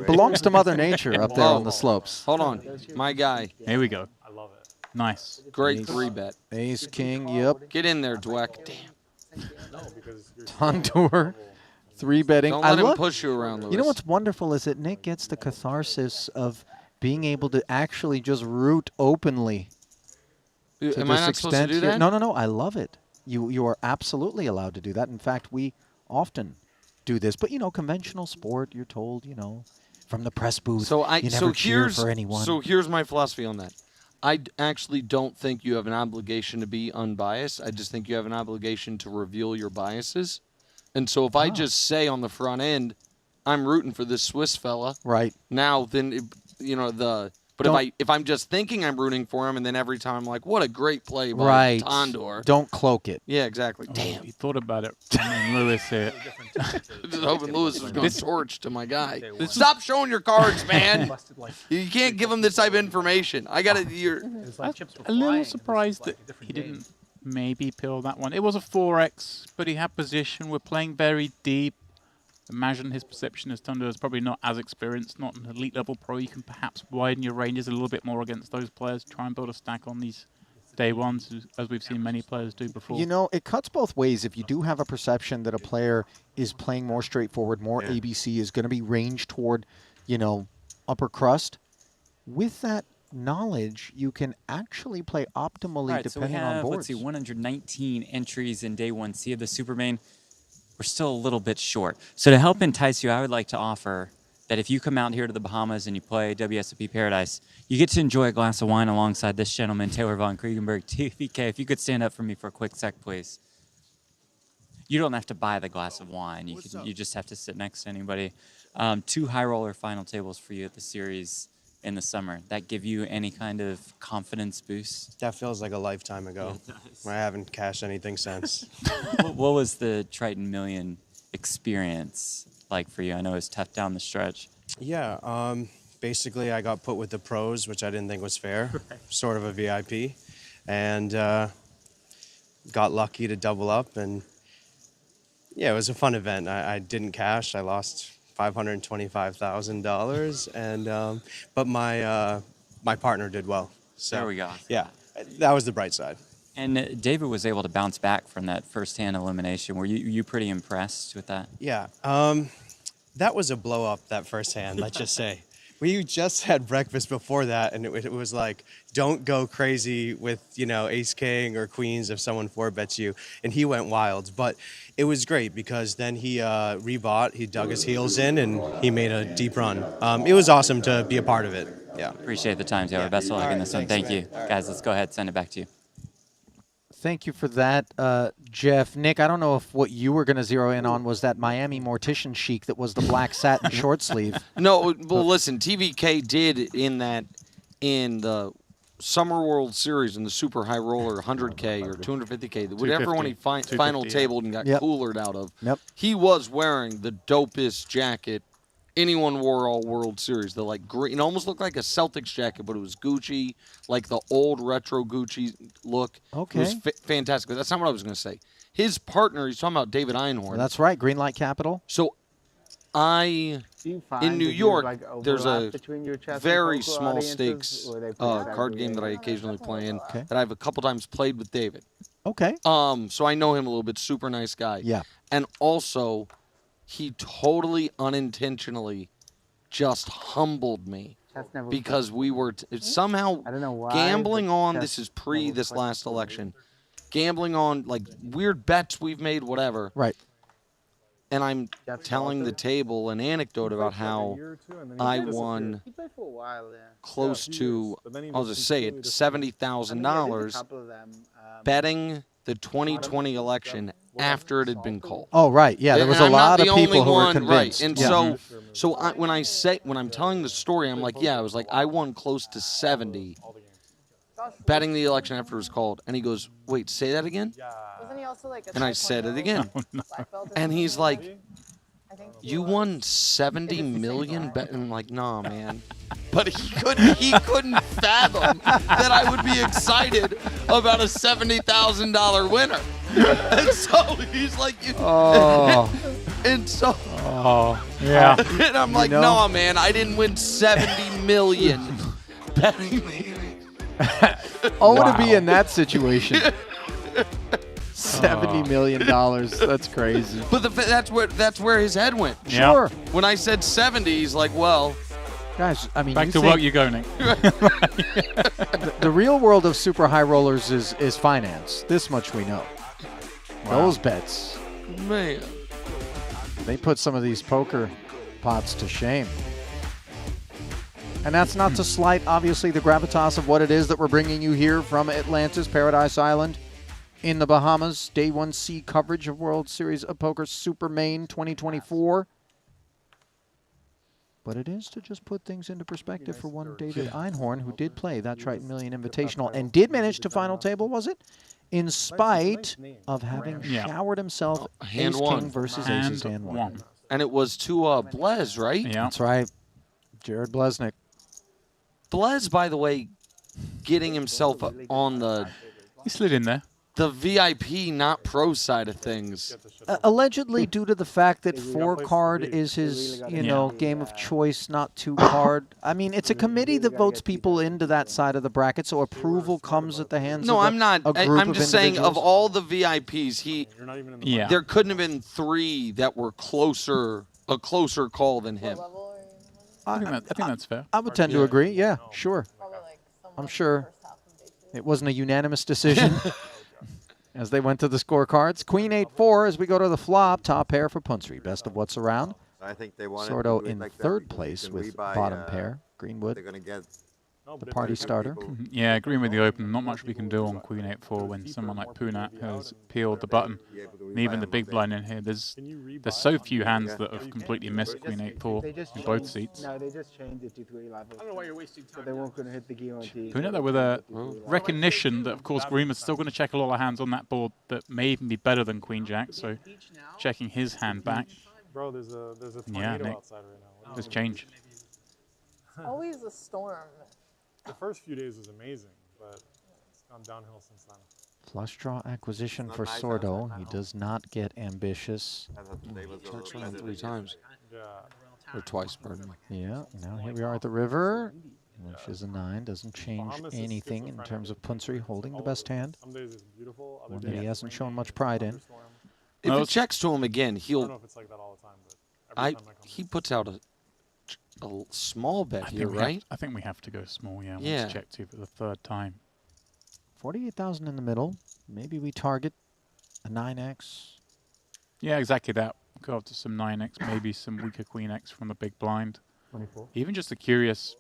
belongs to Mother Nature up there on the slopes. Hold on. My guy. Here we go. I love it. Nice. Great Ace. 3-bet. Ace, king, yep. Get in there, Dweck. Damn. Tondor, 3-betting. Don't I let him love- push you around, Lewis. You know what's wonderful is that Nick gets the catharsis of being able to actually just root openly. to Am I this not supposed to extent do here. that? No, no, no. I love it. You are absolutely allowed to do that. In fact, we often do this. But, you know, conventional sport, you're told, you know, from the press booth, you never cheer for anyone. So here's my philosophy on that. I actually don't think you have an obligation to be unbiased. I just think you have an obligation to reveal your biases. And so if I just say on the front end, I'm rooting for this Swiss fella. Right. Now, then, you know, But if I'm just thinking I'm rooting for him, and then every time I'm like, what a great play by Right. Tondor. Don't cloak it. Yeah, exactly. Oh, Damn. he thought about it. And Lewis here. Just hoping Lewis is going to torch to my guy. Stop showing your cards, man. You can't give him this type of information. I got to. A little surprised that he didn't maybe pill that one. It was a 4x, but he had position. We're playing very deep. Imagine his perception as Thunder is probably not as experienced, not an elite level pro. You can perhaps widen your ranges a little bit more against those players. Try and build a stack on these day ones, as we've seen many players do before. You know, it cuts both ways. If you do have a perception that a player is playing more straightforward, more ABC, is going to be ranged toward, you know, upper crust, with that knowledge, you can actually play optimally All right, depending so we on have, boards. let's see, 119 entries in day 1C of the Supermain. We're still a little bit short. So to help entice you, I would like to offer that if you come out here to the Bahamas and you play WSOP Paradise, you get to enjoy a glass of wine alongside this gentleman, Taylor von Kriegenberg, TVK. If you could stand up for me for a quick sec, please. You don't have to buy the glass of wine. You just have to sit next to anybody. 2 high roller final tables for you at the series in the summer. That give you any kind of confidence boost? That feels like a lifetime ago. I haven't cashed anything since. What was the Triton Million experience like for you? I know it was tough down the stretch. Yeah, basically I got put with the pros, which I didn't think was fair, sort of a VIP. and got lucky to double up. And yeah, it was a fun event. I didn't cash. I lost $525,000, and but my partner did well. So There we go. yeah, that was the bright side. And David was able to bounce back from that first-hand elimination. Were you pretty impressed with that? Yeah, that was a blow up, that first hand, let's just say. We just had breakfast before that, and it was like, don't go crazy with, ace king or queens if someone four bets you. And he went wild. But it was great because then he rebought, he dug his heels in, and he made a deep run. It was awesome to be a part of it. Yeah. Appreciate the time, Taylor. Yeah. Best of luck All in right, this one. thanks, Thank man. you. All right. Guys, let's go ahead and send it back to you. Thank you for that, Jeff. Nick, I don't know if what you were going to zero in on was that Miami Mortician chic that was the black satin short sleeve. No, well, listen, TVK did in the Summer World Series in the Super High Roller 100K or 250K, whatever one he final tabled and got coolered out of. Yep. He was wearing the dopest jacket anyone wore all World Series. The like green, it almost looked like a Celtics jacket, but it was Gucci, like the old retro Gucci look. Okay. It was fantastic. But that's not what I was going to say. His partner, he's talking about David Einhorn. That's right, Greenlight Capital. So in New York, there's a very small stakes card game that I occasionally play in that I've a couple times played with David. Okay. So I know him a little bit. Super nice guy. Yeah. And also, he totally unintentionally just humbled me because we were somehow gambling on. This is pre this last election. Gambling on like weird bets we've made, whatever. Right. And I'm telling the table an anecdote about how I won close to, I'll just say it, $70,000 betting the 2020 election after it had been called. Oh, right. Yeah, there was a lot of people who were convinced. Right. And so when I'm telling the story, I'm like, yeah, I was like, I won close to 70 betting the election after it was called. And he goes, wait, say that again? Wasn't he also like a And I said it again. And he's like, you won 70 million betting? I'm like, nah, man. But he couldn't fathom that I would be excited about a $70,000 winner. And so he's like, oh. And so, yeah. And I'm like, nah, man, I didn't win 70 million betting me. To be in that situation. $70 million. That's crazy. But that's where his head went. Yeah. Sure. When I said 70, he's like, well, guys, I mean, back to work you go, Nick. The real world of super high rollers is finance. This much we know. Wow. Those bets, man, they put some of these poker pots to shame. And that's not to slight, obviously, the gravitas of what it is that we're bringing you here from Atlantis, Paradise Island, in the Bahamas. Day 1C coverage of World Series of Poker Super Main 2024. But it is to just put things into perspective for one David Einhorn, who did play that Triton Million Invitational and did manage to final table, was it? In spite of having showered himself hand Ace one King versus Aces hand one. And it was to Blaise, right? Yeah. That's right. Jared Blesnick. Blaise, by the way, getting himself on he slid in there. The VIP, not pro side of things. Allegedly due to the fact that 4-card is his, game of choice, not 2-card. I mean, it's a committee that votes people into that side of the bracket, so approval comes at the hands of I'm not. I'm just saying, of all the VIPs, there couldn't have been 3 that were a closer call than him. I think that's fair. I would tend to agree. Yeah, sure. I'm sure it wasn't a unanimous decision. As they went to the scorecards, Queen 8-4 as we go to the flop. Top pair for Punsry. Best of what's around. I think they wanted Sordo to do it in like that third because place you can with rebuy, bottom pair. Greenwood, They're going to get the party starter. Yeah, agreeing with the open. Not much we can do on Queen 8-4 when someone like Punat has peeled the button. And even the big blind in here, there's so few hands that have completely missed Queen 8-4 in both seats. No, they just changed it to 3 levels. I don't know why you're wasting time. So they weren't going to hit the guarantee. Punat though with a recognition that, of course, Greenwood's still going to check a lot of hands on that board that may even be better than Queen Jack. So checking his hand back. Bro, there's a tornado outside right now. There's change. Always a storm. The first few days was amazing, but it's gone downhill since then. Flush draw acquisition Not for nice Sordo. outside He now. does not get ambitious. I thought today was a Checks little around better 3 than times. Yeah. Or twice, pardon me. Yeah, now here we are at the river, which is a 9. Doesn't change Bahamas is anything in terms of Punsri holding the all best over. hand. Some days it's beautiful, other One days that he it's hasn't shown raining much and pride in. thunderstorm. If it checks to him again, I don't know he'll. if it's like that all the time, but every time I come He puts out a small bet here, right? I think we have to go small, yeah. Yeah. Once check 2 for the 3rd time. 48,000 in the middle. Maybe we target a 9x. Yeah, exactly that. Go up to some 9x, maybe some weaker queen x from the big blind. 24. Even just a curious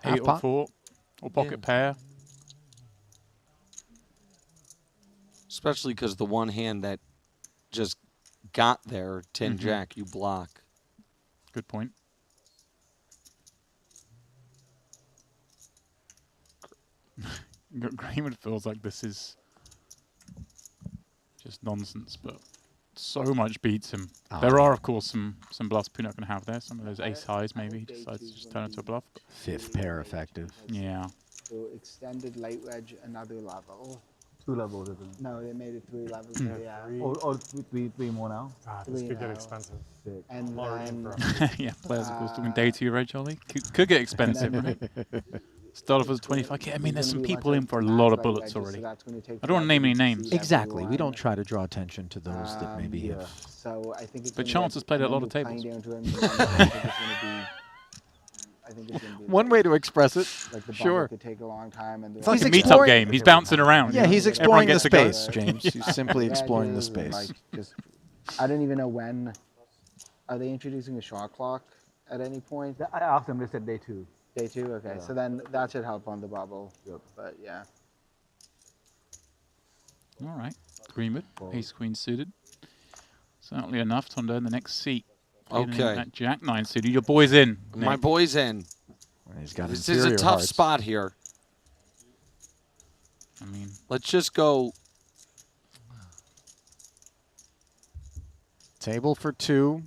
Half 8 or pot? 4 or pocket pair. Especially because the one hand that just got there, 10 Mhm. jack, you block. Good point. Greenwood feels like this is just nonsense, but so much beats him. There are, of course, some bluffs Puna can have there. Some of those ace highs, maybe he decides to just turn into a bluff. But 5th pair effective. yeah. So extended light wedge another level. 2 levels, isn't it? No, they made it 3 levels. Yeah, Yeah. three. Or three more now? God, this Three could get now. expensive. Sick. And I'm already in then for Yeah, players, of course, doing day 2, right, Jolly? Could get expensive, right? Start off as 25k. I mean, there's some people in for a lot of bullets already. I don't want to name any names. Exactly. We don't try to draw attention to those that maybe yeah. have. So I think it's But gonna Chance get- has played at a and lot then of you're playing tables. down to him, and then I think it's gonna be- I think it's gonna be One way to express it. like the bubble Sure. could take a long time, and It's like a meetup game. He's bouncing around. Yeah, he's Everyone exploring the gets to go. space, James. He's simply exploring the space. Like just, I don't even know when. Are they introducing a shot clock at any point? I asked them, they said day 2. Day 2. Okay, Yeah. so then that should help on the bubble. Yep. But yeah. All right. Greenwood, ace queen suited. Certainly enough. Tondo in the next seat. Getting Okay. That jack 9 suited. Your boy's in. My Nick. boy's in. He's got This is a inferior tough hearts. spot here. I mean, Let's just go. Table for 2.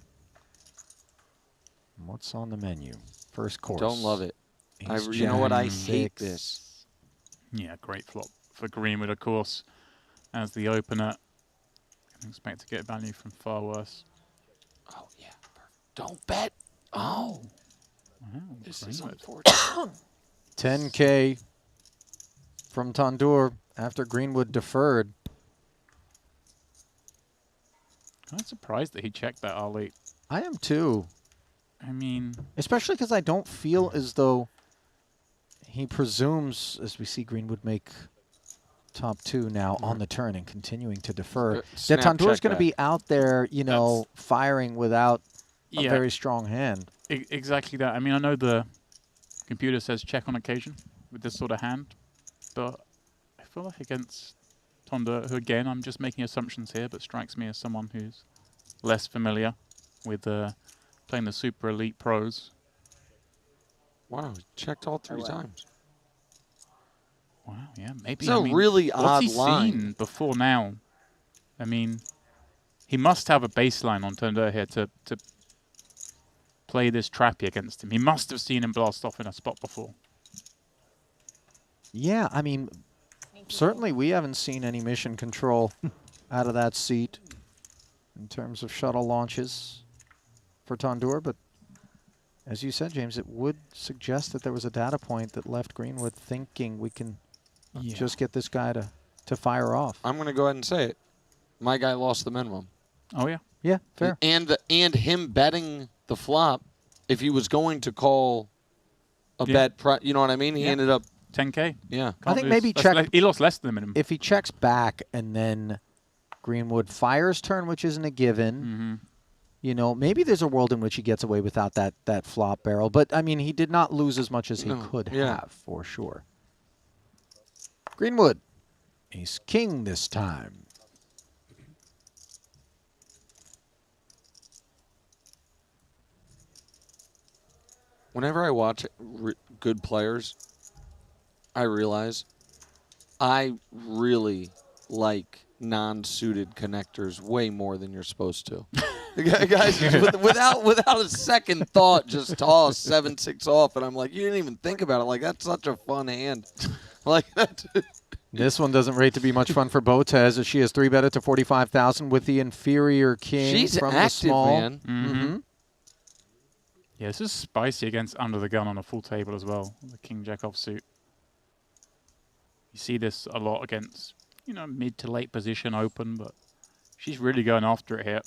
What's on the menu? First course. Don't love it. Ace You know what? I jack hate 6. this. yeah, great flop for Greenwood, of course. As the opener. Can expect to get value from far worse. Oh, yeah. Don't bet. Oh. Wow, This is Greenwood. unfortunate. 10K from Tandoor after Greenwood deferred. I'm surprised that he checked that R8. I am too. I mean, Especially because I don't feel as though he presumes, as we see Greenwood make top 2 now on the turn and continuing to defer, that Snap Tandoor's check going to back. be out there, you know, firing without a Yeah. very strong hand. Exactly that. I mean, I know the computer says check on occasion with this sort of hand, but I feel like against Tonda, who again, I'm just making assumptions here, but strikes me as someone who's less familiar with playing the super elite pros. Wow, checked all 3 times. Wow, yeah, maybe. It's a really odd what's he line. seen before now? I mean, he must have a baseline on Tonda here to play this trappy against him. He must have seen him blast off in a spot before. Yeah, I mean, certainly we haven't seen any mission control out of that seat in terms of shuttle launches for Tandoor, but as you said, James, it would suggest that there was a data point that left Greenwood thinking we can just get this guy to fire off. I'm going to go ahead and say it. My guy lost the minimum. Oh, yeah? Yeah, fair. And him betting the flop, if he was going to call a Yeah. bet, you know what I mean? He Yeah. ended up 10K. Yeah. I think maybe check. He lost less than the minimum. If he checks back and then Greenwood fires turn, which isn't a given, you know, maybe there's a world in which he gets away without that flop barrel. But, I mean, he did not lose as much as he could have, for sure. Greenwood, ace king this time. Whenever I watch good players, I realize I really like non-suited connectors way more than you're supposed to. Guys, without a second thought, just toss 7-6 off, and I'm like, you didn't even think about it. Like, that's such a fun hand. Like that. This one doesn't rate to be much fun for Botez as she has 3-betted to 45,000 with the inferior king She's from the active, small. man. Mm-hmm. Yeah, this is spicy against under the gun on a full table as well. The king jack offsuit. You see this a lot against, you know, mid to late position open, but she's really going after it here.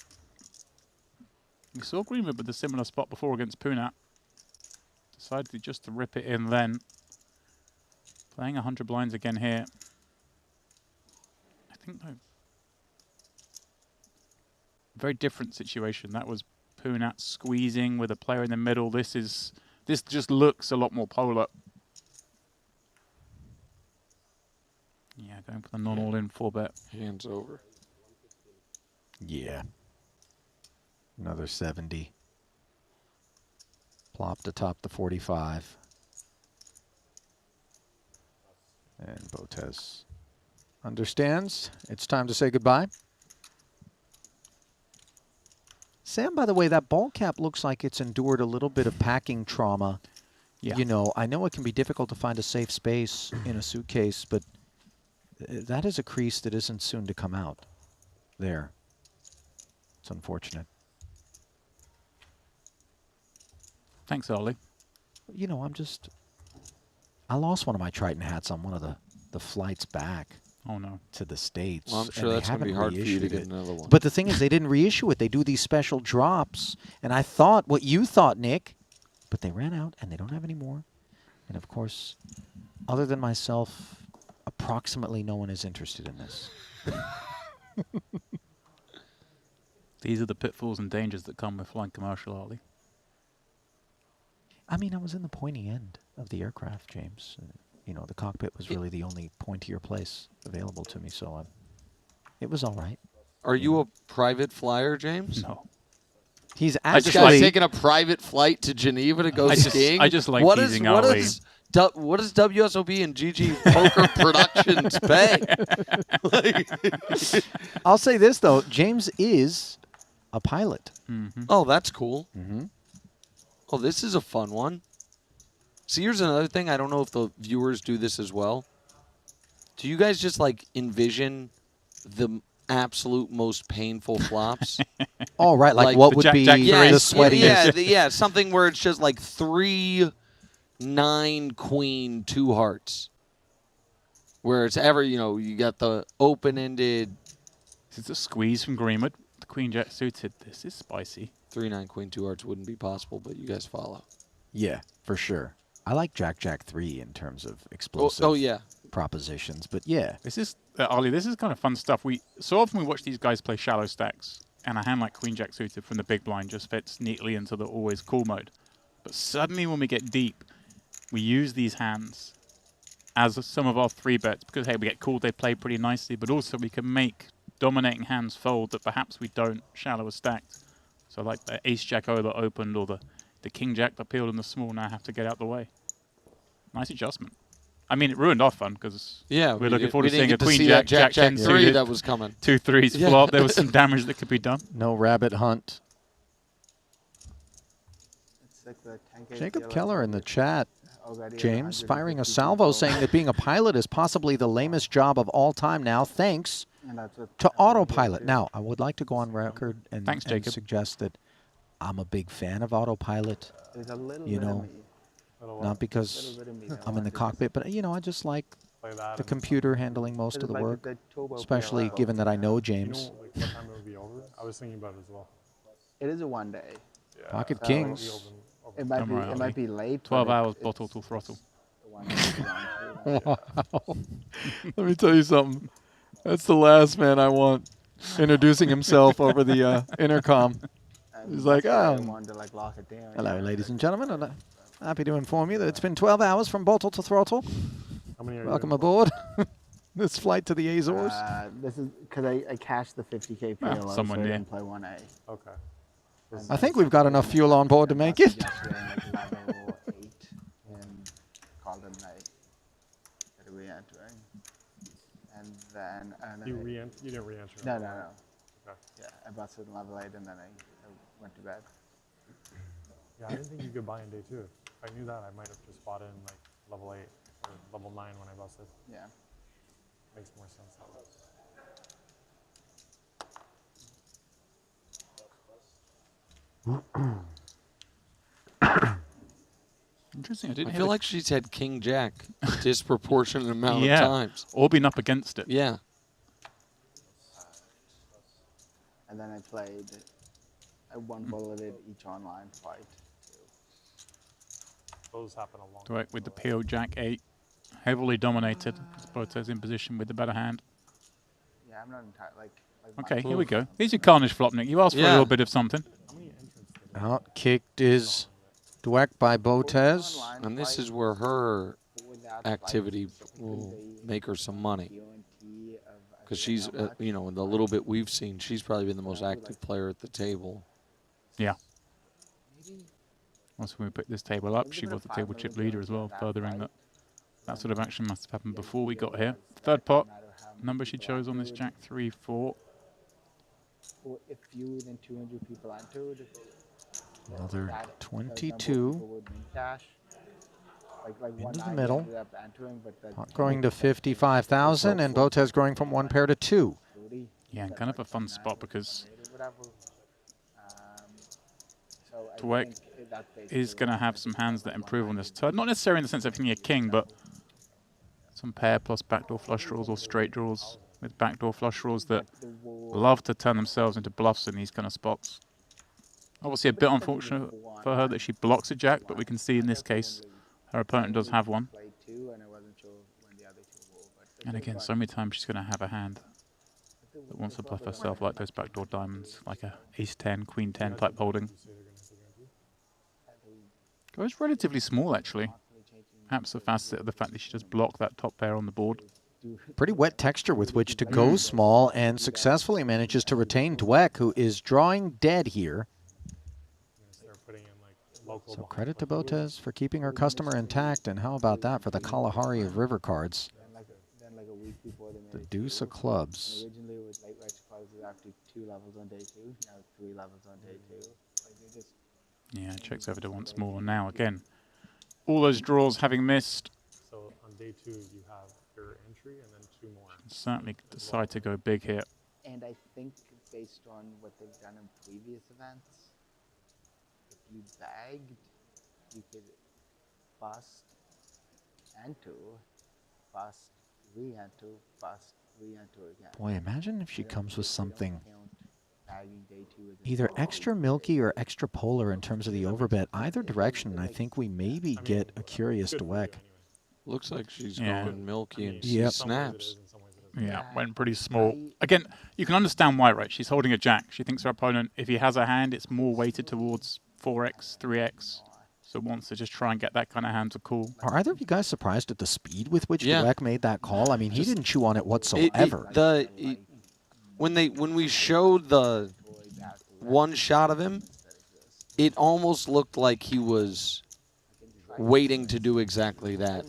We saw Greenwood with a similar spot before against Punat. Decided just to rip it in then. Playing 100 blinds again here. I think though, very different situation. That was Punat squeezing with a player in the middle. This just looks a lot more polar. Yeah, going for the non-all-in 4-bet. Hands over. Yeah. Another 70. Plopped atop the 45. And Botez understands. It's time to say goodbye. Sam, by the way, that ball cap looks like it's endured a little bit of packing trauma. Yeah. You know, I know it can be difficult to find a safe space in a suitcase, but that is a crease that isn't soon to come out. There. It's unfortunate. Thanks, Ollie. You know, I lost one of my Triton hats on one of the flights back. Oh, no. To the States. Well, I'm sure and that's going to be hard for you to reissued get it. another one. But the thing is, they didn't reissue it. They do these special drops. And I thought what you thought, Nick, but they ran out and they don't have any more. And of course, other than myself, approximately no one is interested in this. These are the pitfalls and dangers that come with flying commercial, Ollie. I mean, I was in the pointy end of the aircraft, James. You know, the cockpit was really the only pointier place available to me, so it was all right. Are you a private flyer, James? No. He's actually actually taking a private flight to Geneva to go skiing. I just like teasing what Ollie. what does WSOP and GG Poker Productions pay? I'll say this, though. James is a pilot. Mm-hmm. Oh, that's cool. Mm-hmm. Oh, this is a fun one. See, here's another thing. I don't know if the viewers do this as well. Do you guys just, like, envision the absolute most painful flops? Oh, right. Like what would be the sweatiest? Yeah, something where it's just, like, 3, 9, queen, 2 hearts. Where it's ever, you know, you got the open-ended. It's a squeeze from Greenwood. The queen jack suited. This is spicy. 3, 9, queen, 2 hearts wouldn't be possible, but you guys follow. Yeah, for sure. I like Jack 3 in terms of explosive propositions, but yeah. This is, Ollie, this is kind of fun stuff. So often we watch these guys play shallow stacks, and a hand like queen jack suited from the big blind just fits neatly into the always cool mode. But suddenly when we get deep, we use these hands as some of our 3-bets because, hey, we get called, they play pretty nicely, but also we can make dominating hands fold that perhaps we don't shallow as stacked. So like the ace-jack-o that opened or the king-jack that peeled in the small now have to get out the way. Nice adjustment. I mean, it ruined our fun because we're looking forward to seeing a queen-jack, jack-10 3 that was coming. 2 3s flop. There was some damage that could be done. No rabbit hunt. It's like the 10K Jacob CLS Keller in the chat. Already at James 150 firing a salvo saying that being a pilot is possibly the lamest job of all time now, thanks And that's what to autopilot. Now, I would like to go on record and, Thanks, and Jacob. suggest that I'm a big fan of autopilot. There's a little You bit of know, me. not because Little bit of me that I'm in the wanted cockpit, but you know, I just like Play that the and computer handling most It of the is like work, the turbo especially PLL. given that I know You James. know, like, what time it would be over? I was thinking about it as well. It is a one day. Yeah, Pocket so Kings. it'll be over. It might Don't be worry, it might Ollie. be late. 12 but hours it's bottle to throttle. the one day round Wow. Let me tell you something. That's the last man I want introducing himself over the intercom. And He's like, that's why I oh, wanted to like lock it down. hello, ladies and gentlemen. I'm happy to inform you that it's been 12 hours from bottle to throttle. How many are Welcome you aboard. This flight to the Azores. This is because I cashed the 50K PLO, so someone I near. didn't play 1A. Okay. And I think we've got enough fuel on board to make it. Yesterday, like level 8 and called it night. Started re-entering. And then You didn't re-enter. No, no, no. Okay. Yeah, I busted in level 8 and then I went to bed. Yeah, I didn't think you could buy in day 2. If I knew that, I might have just bought in like level 8 or level 9 when I busted. Yeah. Makes more sense that way. Interesting. I didn't I hear feel the- like she's had King Jack a disproportionate amount yeah, of times. or been up against it. Yeah. And then I played. I one bulleted each online fight. Those happen a long Dwight with the PO Jack 8. Heavily dominated. Botez in position with the better hand. Yeah, I'm not entirely like Okay, here we go. Here's your Carnage Flopnik. You asked for a Yeah. little bit of something. Outkicked is Dweck by Botez. And this is where her activity will make her some money. Because she's, you know, in the little bit we've seen, she's probably been the most active player at the table. Yeah. Once we put this table up, she was the table chip leader as well, furthering that that sort of action must have happened before we got here. Third pot, number she chose on this Jack 3-4. If fewer than 200 people entered, Another that 22. would min cash. Like one Into the night middle. ended up entering, but that Pot growing to 55,000, and Botez growing from 1 pair to 2. Yeah, and kind of a fun spot because so I Dweck think that's is going to have some hands that improve on this turn. Not necessarily in the sense of being a king, but some pair plus backdoor flush draws or straight draws with backdoor flush draws that love to turn themselves into bluffs in these kind of spots. Obviously a bit unfortunate for her that she blocks a jack, but we can see in this case her opponent does have one. And again, so many times she's going to have a hand that wants to bluff herself, like those backdoor diamonds, like a ace-10, queen-10 type holding. Goes relatively small, actually. Perhaps a facet of the fact that she just blocked that top pair on the board. Pretty wet texture with which to go small, and successfully manages to retain Dweck, who is drawing dead here. So credit to Botez for keeping her customer intact, and how about that for the Kalahari of river cards? Then like a week before they The deuce of clubs. Originally it was like Rice cards after 2 levels on day 2, now 3 levels on day 2. Like they just Yeah, checks over to once more. Now again, all those draws having missed. So on day 2, you have your entry and then 2 more. Certainly decide to go big here. And I think based on what they've done in previous events, if you bagged, you could bust enter, bust, re-enter, bust, re-enter again. Boy, imagine if she comes with something Bagging day 2 is either extra milky or extra polar in terms of the overbet. Either direction, I think we maybe get a curious Dweck. Looks like she's Yeah. going milky and Yep. snaps. Yeah, went pretty small. Again, you can understand why, right? She's holding a jack. She thinks her opponent, if he has a hand, it's more weighted towards 4x, 3x. So wants to just try and get that kind of hand to call. Are either of you guys surprised at the speed with which Yeah. Dweck made that call? I mean, he didn't chew on it whatsoever. When we showed the one shot of him, it almost looked like he was waiting to do exactly that.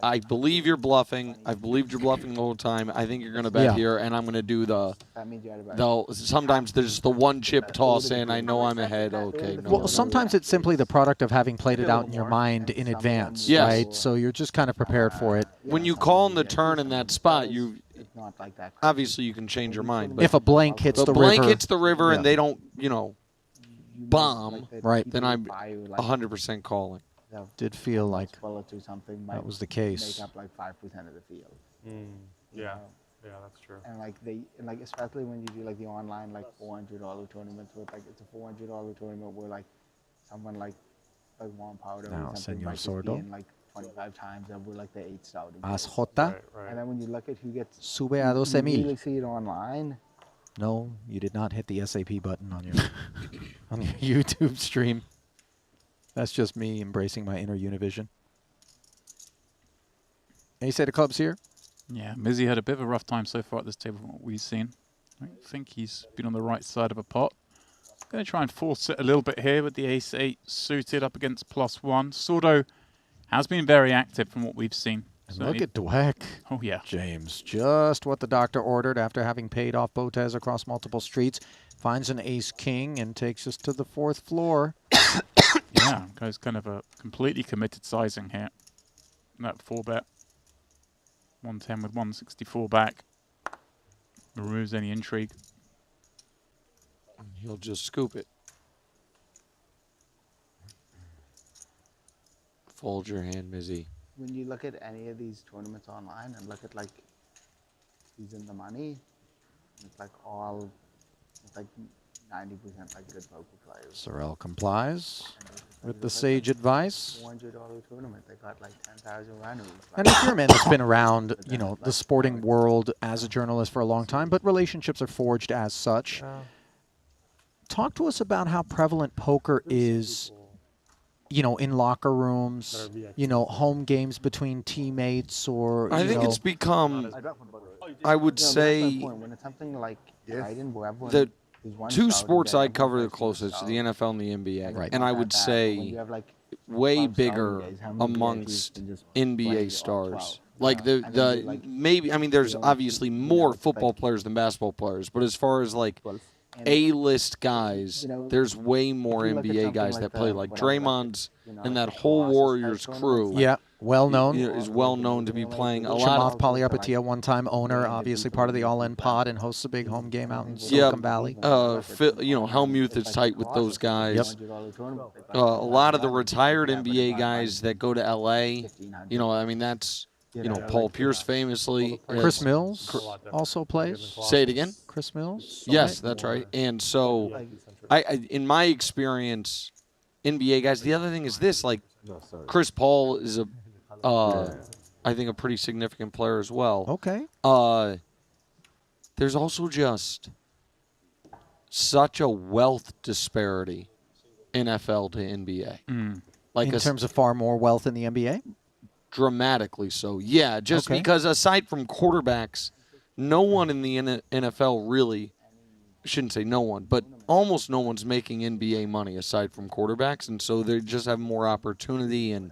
I believe you're bluffing. I've believed you're bluffing the whole time. I think you're going to bet Yeah. here, and I'm going to do That means you had about the. Sometimes there's the one chip toss in. I know I'm ahead. Okay. No, Well, sometimes it's simply the product of having played it out in your mind in advance, Yes. right? So you're just kind of prepared for it. when you call in the turn in that spot, it's not like that. obviously you can change your mind. But If a blank hits the blank river, hits the river and yeah. they don't, bomb, Right. then I'm 100% calling. Did feel like bullets or something that might was the case. make up like 5% of the field. Yeah. Yeah, that's true. And like like especially when you do like the online like $400 tournaments with like it's a $400 tournament where like someone like Warm Powder Now, or something Señor might just Sordo. be in like 25 times and we're like the 8-star. As Jota. And then when you look at who gets Sube a 12,000. you really see it online. No, you did not hit the SAP button on your on your YouTube stream. That's just me embracing my inner Univision. Ace eight of clubs here. Yeah, Mizzy had a bit of a rough time so far at this table from what we've seen. I don't think he's been on the right side of a pot. Going to try and force it a little bit here with the ace-8 suited up against +1. Sordo has been very active from what we've seen. And look at Dweck. Oh, yeah. James, just what the doctor ordered after having paid off Botez across multiple streets. Finds an ace-king and takes us to the 4th floor. Yeah, goes kind of a completely committed sizing here. That 4-bet. 110 with 164 back. Removes any intrigue. He'll just scoop it. Fold your hand, Mizzy. When you look at any of these tournaments online and look at like who's in the money, it's like all, it's like 90% like good poker players. Sorrel complies with the It's sage advice. $400 tournament, they got like 10,000 runners. And if you're a man that's been around, you know, the sporting world as a journalist for a long time, but relationships are forged as such. Talk to us about how prevalent poker is, you know, in locker rooms, you know, home games between teammates, or I think it's become, I would say, when it's something like Biden, where everyone the is one two star, sports then I everyone cover the likes closest, one the NFL and the NBA. Right. And I would Not that bad, but when say you have, like, way 12 star bigger guys, how many amongst guys can just play NBA all stars. 12? Like And then the you, like, maybe, I mean, there's you know, obviously you know, more it's football like- players than basketball players, but as far as like And A-list guys, you know, there's way more if you look at NBA something guys like that play the- like whatever, like, Draymond's you know, and like that the whole Colossus Warriors type crew. tournaments, Yeah, well known. Is well known to be playing a lot Chamath of. Palihapitiya, one-time owner, obviously part of the All In Pod, and hosts a big home game out in Silicon Valley. You know, Helmuth is tight with those guys. A lot of the retired NBA guys that go to LA, you know, I mean, that's, you know, Paul Pierce famously. Chris Mills also plays. Say it again? Chris Mills? Yes, that's right. And so, in my experience, NBA guys, the other thing is this, like, Chris Paul is I think a pretty significant player as well. Okay. There's also just such a wealth disparity, NFL to NBA. Like in terms of far more wealth in the NBA? Dramatically so. Yeah, just because aside from quarterbacks, no one in the NFL really, shouldn't say no one, but almost no one's making NBA money aside from quarterbacks, and so they just have more opportunity. And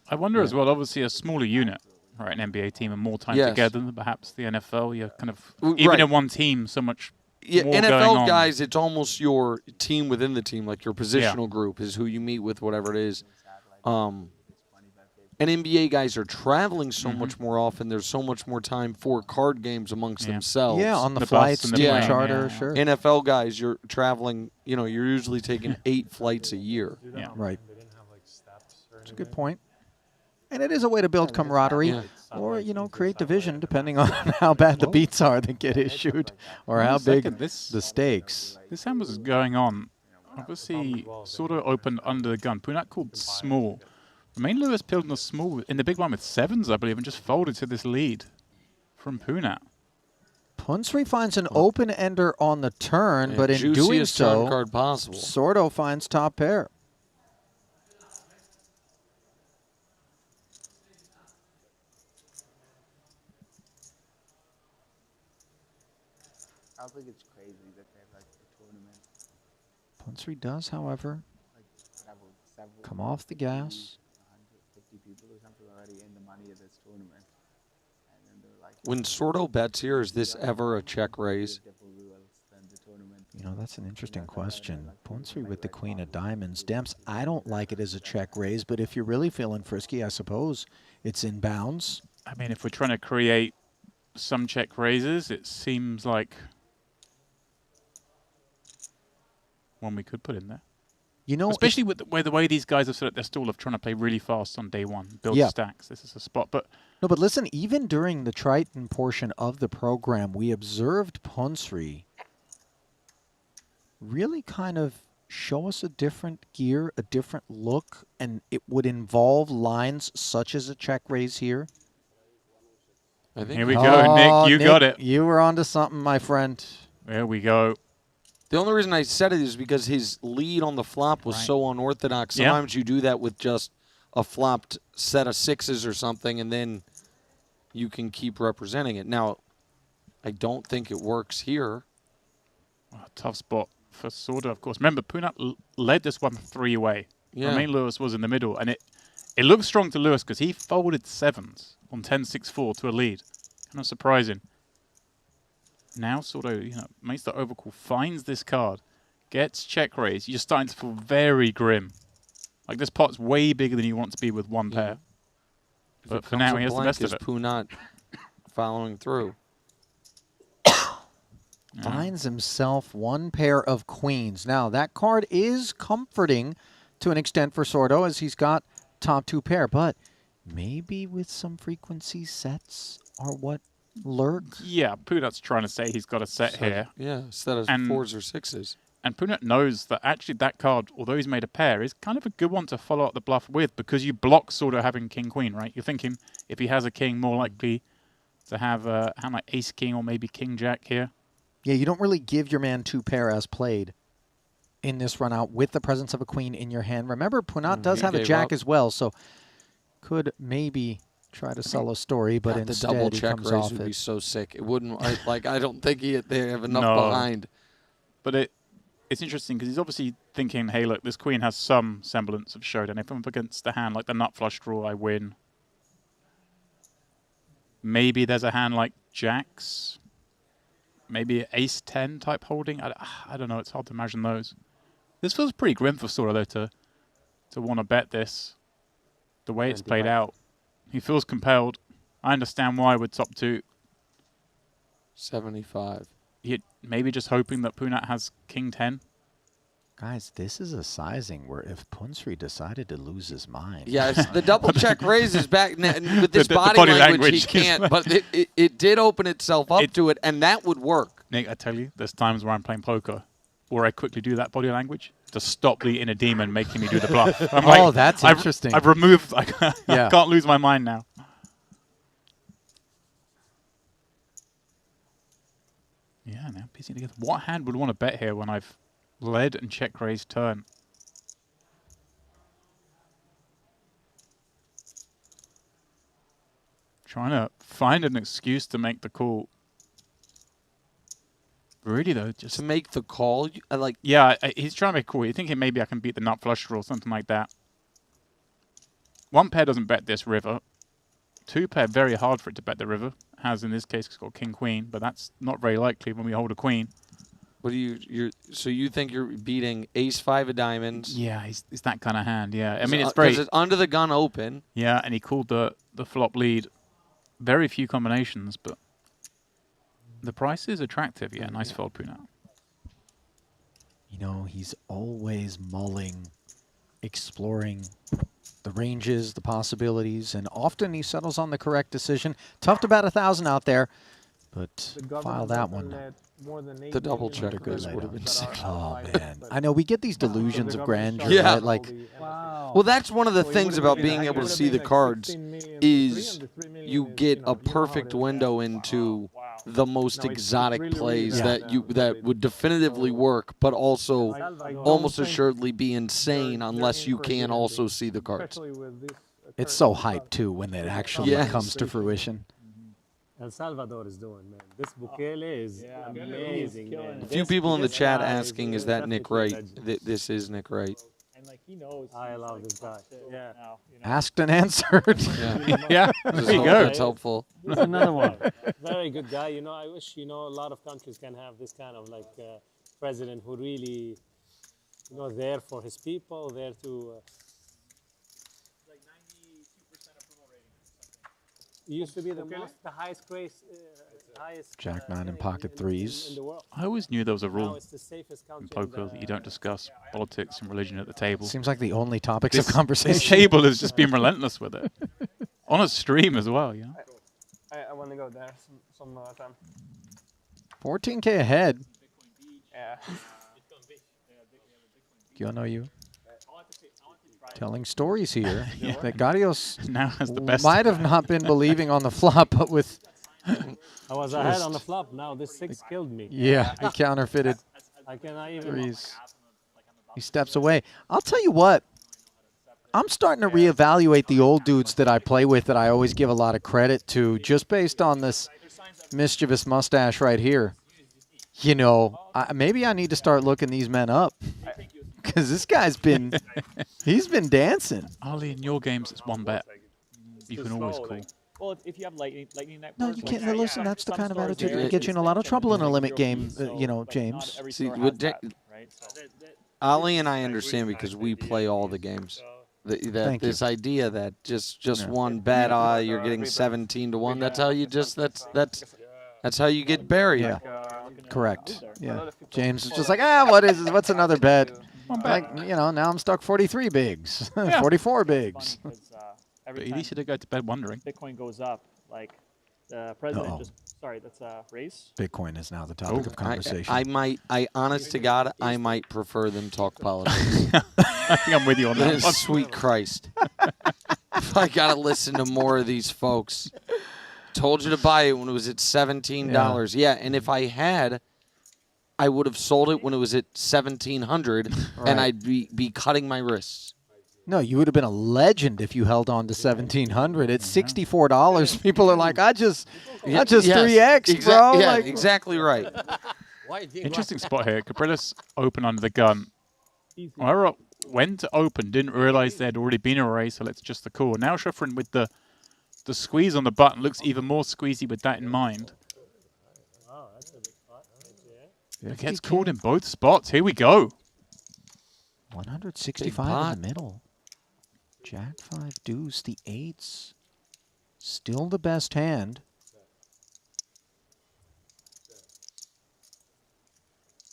I wonder as well, obviously a smaller unit, right, an NBA team and more time Yes. together than perhaps the NFL. You're kind of, Right. even in one team, so much more going NFL on. guys, it's almost your team within the team, like your positional group is who you meet with, whatever it is. And NBA guys are traveling so much more often. There's so much more time for card games amongst themselves. Yeah, on the flights, the charter, sure. NFL guys, you're traveling, you know, you're usually taking 8 flights a year. Yeah. Right. That's a good point. And it is a way to build camaraderie or, you know, create division depending on how bad the beats are that get issued or how big the stakes. This hand was going on. Obviously, sort of opened under the gun. Punat called small. Romain Lewis peeled in the small in the big one with sevens, I believe, and just folded to this lead from Punat. Punsri finds an open ender on the turn, but in doing juiciest turn so, card possible. Sordo finds top pair. I think it's crazy that they have like a tournament. Punsri does, however, Like several come off the gas. 150 people or something already in the money of this tournament. And then they're like, When Sordo bets here, is this ever a check raise? You know, that's an interesting question. Punsri with the queen of diamonds. Demps, I don't like it as a check raise, but if you're really feeling frisky, I suppose it's in bounds. I mean, if we're trying to create some check raises, it seems like one we could put in there. You know, especially with the way these guys have set up their stall of trying to play really fast on day one, build Yeah. stacks. This is a spot, but No, but listen, even during the Triton portion of the program, we observed Punsri really kind of show us a different gear, a different look, and it would involve lines such as a check raise here. I think here we go, Nick. You got it. You were onto something, my friend. There we go. The only reason I said it is because his lead on the flop was so unorthodox. Yeah. Sometimes you do that with just a flopped set of sixes or something, and then you can keep representing it. Now, I don't think it works here. Oh, tough spot for Sordo, of course. Remember, Punat led this one 3-way. Yeah. Romain Lewis was in the middle, and it looks strong to Lewis because he folded sevens on 10-6-4 to a lead. Kind of surprising. Now Sordo, you know, makes the overcall, finds this card, gets check raised. You're starting to feel very grim. Like this pot's way bigger than you want to be with one pair. But for now, he has the best of it. Punat following through. Finds himself one pair of queens. Now, that card is comforting to an extent for Sordo, as he's got top 2 pair, but maybe with some frequency sets are what lurk. Yeah, Punat's trying to say he's got a set here. Yeah, instead of And- 4s or 6s. And Punat knows that actually that card, although he's made a pair, is kind of a good one to follow up the bluff with, because you block Sordo having king-queen, right? You're thinking if he has a king, more likely to have a hand like ace-king or maybe king-jack here. Yeah, you don't really give your man 2 pair as played in this run out with the presence of a queen in your hand. Remember, Punat does he have a gave jack up. as well, so could maybe try to sell a story, but God, the instead double he check comes raise off would be it. so sick. It wouldn't, I don't think they have enough No. behind. But it's interesting because he's obviously thinking, hey, look, this queen has some semblance of showdown. If I'm up against a hand like the nut flush draw, I win. Maybe there's a hand like jacks. Maybe ace-10 type holding. I don't know. It's hard to imagine those. This feels pretty grim for Sordo, though, to want to bet this. The way it's played out. He feels compelled. I understand why with top 2. 75. He maybe just hoping that Punat has king-10. Guys, this is a sizing where if Punsri decided to lose his mind. Yes, the double check raises back. With this The body, body language, language he is can't. like- But it did open itself up to it, and that would work. Nick, I tell you, there's times where I'm playing poker where I quickly do that body language to stop the inner demon making me do the bluff. I'm Oh, like, that's interesting. I've removed, I Yeah. can't lose my mind now. Yeah, now piecing together. What hand would want to bet here when I've led and check raised turn? Trying to find an excuse to make the call. Really though, just To make the call, like yeah, he's trying to make a call. You're thinking maybe I can beat the nut flush draw or something like that. 1 pair doesn't bet this river. 2 pair very hard for it to bet the river. Has in this case it's got king queen, but that's not very likely when we hold a queen. What do so you think you're beating ace-5 of diamonds? Yeah, he's that kind of hand. Yeah, I So, mean it's very 'cause it's under the gun open. Yeah, and he called the flop lead. Very few combinations, but the price is attractive. Yeah, nice fold, Punat. You know, he's always mulling, exploring the ranges, the possibilities, and often he settles on the correct decision. Tough to bet 1,000 out there, but file that one. The double check raise would have been sick. Oh, man. I know, we get these delusions of grandeur, Yeah. right? Like, Well, that's one of the things about being able to see the cards is you get a perfect window into the most exotic plays that would definitively work, but also almost assuredly be insane unless you can also see the cards. it's so hyped, too, when it actually Yes. comes to fruition. El Salvador is doing, man. This Bukele is amazing, man. A few people in the chat asking, is that Nick Wright? This is Nick Wright. And like he knows. I love this guy. Yeah. Asked and answered. Yeah, there you go. That's helpful. Here's another one. Very good guy. You know, I wish, a lot of countries can have this kind of like president who really, there for his people, there to. It used to be the highest grace, highest. Jack 9 and pocket 3s. I always knew there was a Now rule it's the safest country in poker that you don't discuss politics and religion at the table. Seems like the only topics This, of conversation. this table has just been relentless with it. On a stream as well, you know. I want to go there some time. 14K ahead. Yeah. Know you. Telling stories here that Garios now has the best. might have not been believing on the flop, but with I was ahead on the flop. Now this 6 killed me. yeah, he counterfeited I cannot even. 3s. He steps away. I'll tell you what. I'm starting to reevaluate the old dudes that I play with that I always give a lot of credit to, just based on this mischievous mustache right here. Maybe I need to start looking these men up. Because this guy's been, he's been dancing. Ali, in your games, it's 1 bet. You can always call. Well, if you have lightning networks. No, you can't. Listen, that's the kind of attitude that gets you in a lot of trouble in a limit game, James. See, with Ali and I understand because we play all the games. Thank you. This idea that just Yeah. one bad eye, you're getting 17 to 1. That's how you just that's how you get buried. Yeah. Correct. Yeah. James is just like, what is this? What's another bet? Like, now I'm stuck 43 bigs, 44 bigs. Every But time easy to go to bed wondering. Bitcoin goes up, like the president Uh-oh. sorry, that's a race. Bitcoin is now the topic of conversation. I honest to God, I might prefer them talk politics. I think I'm with you on that one. Sweet Christ. If I got to listen to more of these folks. Told you to buy it when it was at $17. Yeah, and if I had, I would have sold it when it was at $1,700, and I'd be cutting my wrists. No, you would have been a legend if you held on to 1,700. At $64, people are like, I just 3x, bro. Yeah, Like, exactly right. Interesting spot here. Caprilis open under the gun. Whoever went to open didn't realize there'd already been a raise, so let's just the call. Now Schifrin with the squeeze on the button looks even more squeezy with that in mind. Oh, that's a big spot. It gets called in both spots. Here we go. 165 in the middle. Jack 5 deuce, the 8s. Still the best hand.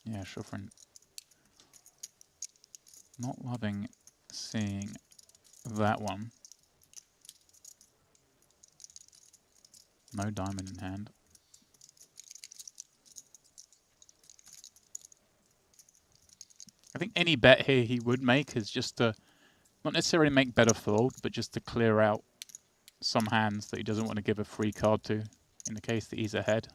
Yeah, Schifrin not loving seeing that one. No diamond in hand. I think any bet here he would make is just to not necessarily make better fold, but just to clear out some hands that he doesn't want to give a free card to in the case that he's ahead.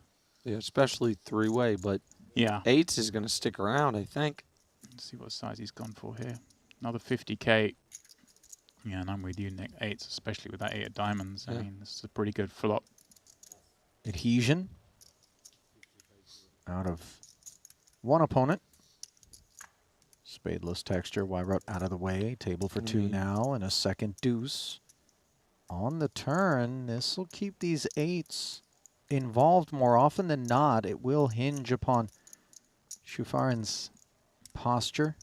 Yeah, especially three-way, but yeah, 8s is going to stick around, I think. Let's see what size he's gone for here. Another 50k. Yeah, and I'm with you, Nick. 8s, especially with that 8 of diamonds. I mean, this is a pretty good flop. Adhesion out of one opponent. Spadeless texture, Wyrot out of the way. Table for 2 now, and a second deuce. On the turn, this will keep these 8s involved more often than not. It will hinge upon Shufarin's posture.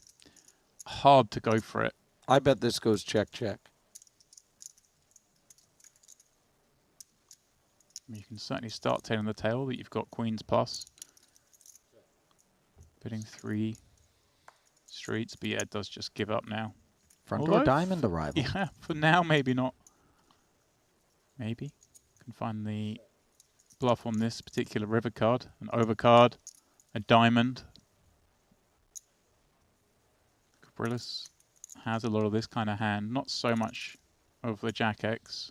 Hard to go for it. I bet this goes check. You can certainly start tailing the tail that you've got queens plus. Bidding 3 streets, but yeah, it does just give up now. Front door diamond arrival. Yeah, for now, maybe not. Maybe. Can find the bluff on this particular river card, an overcard, a diamond. Caprilis has a lot of this kind of hand, not so much of the Jack X.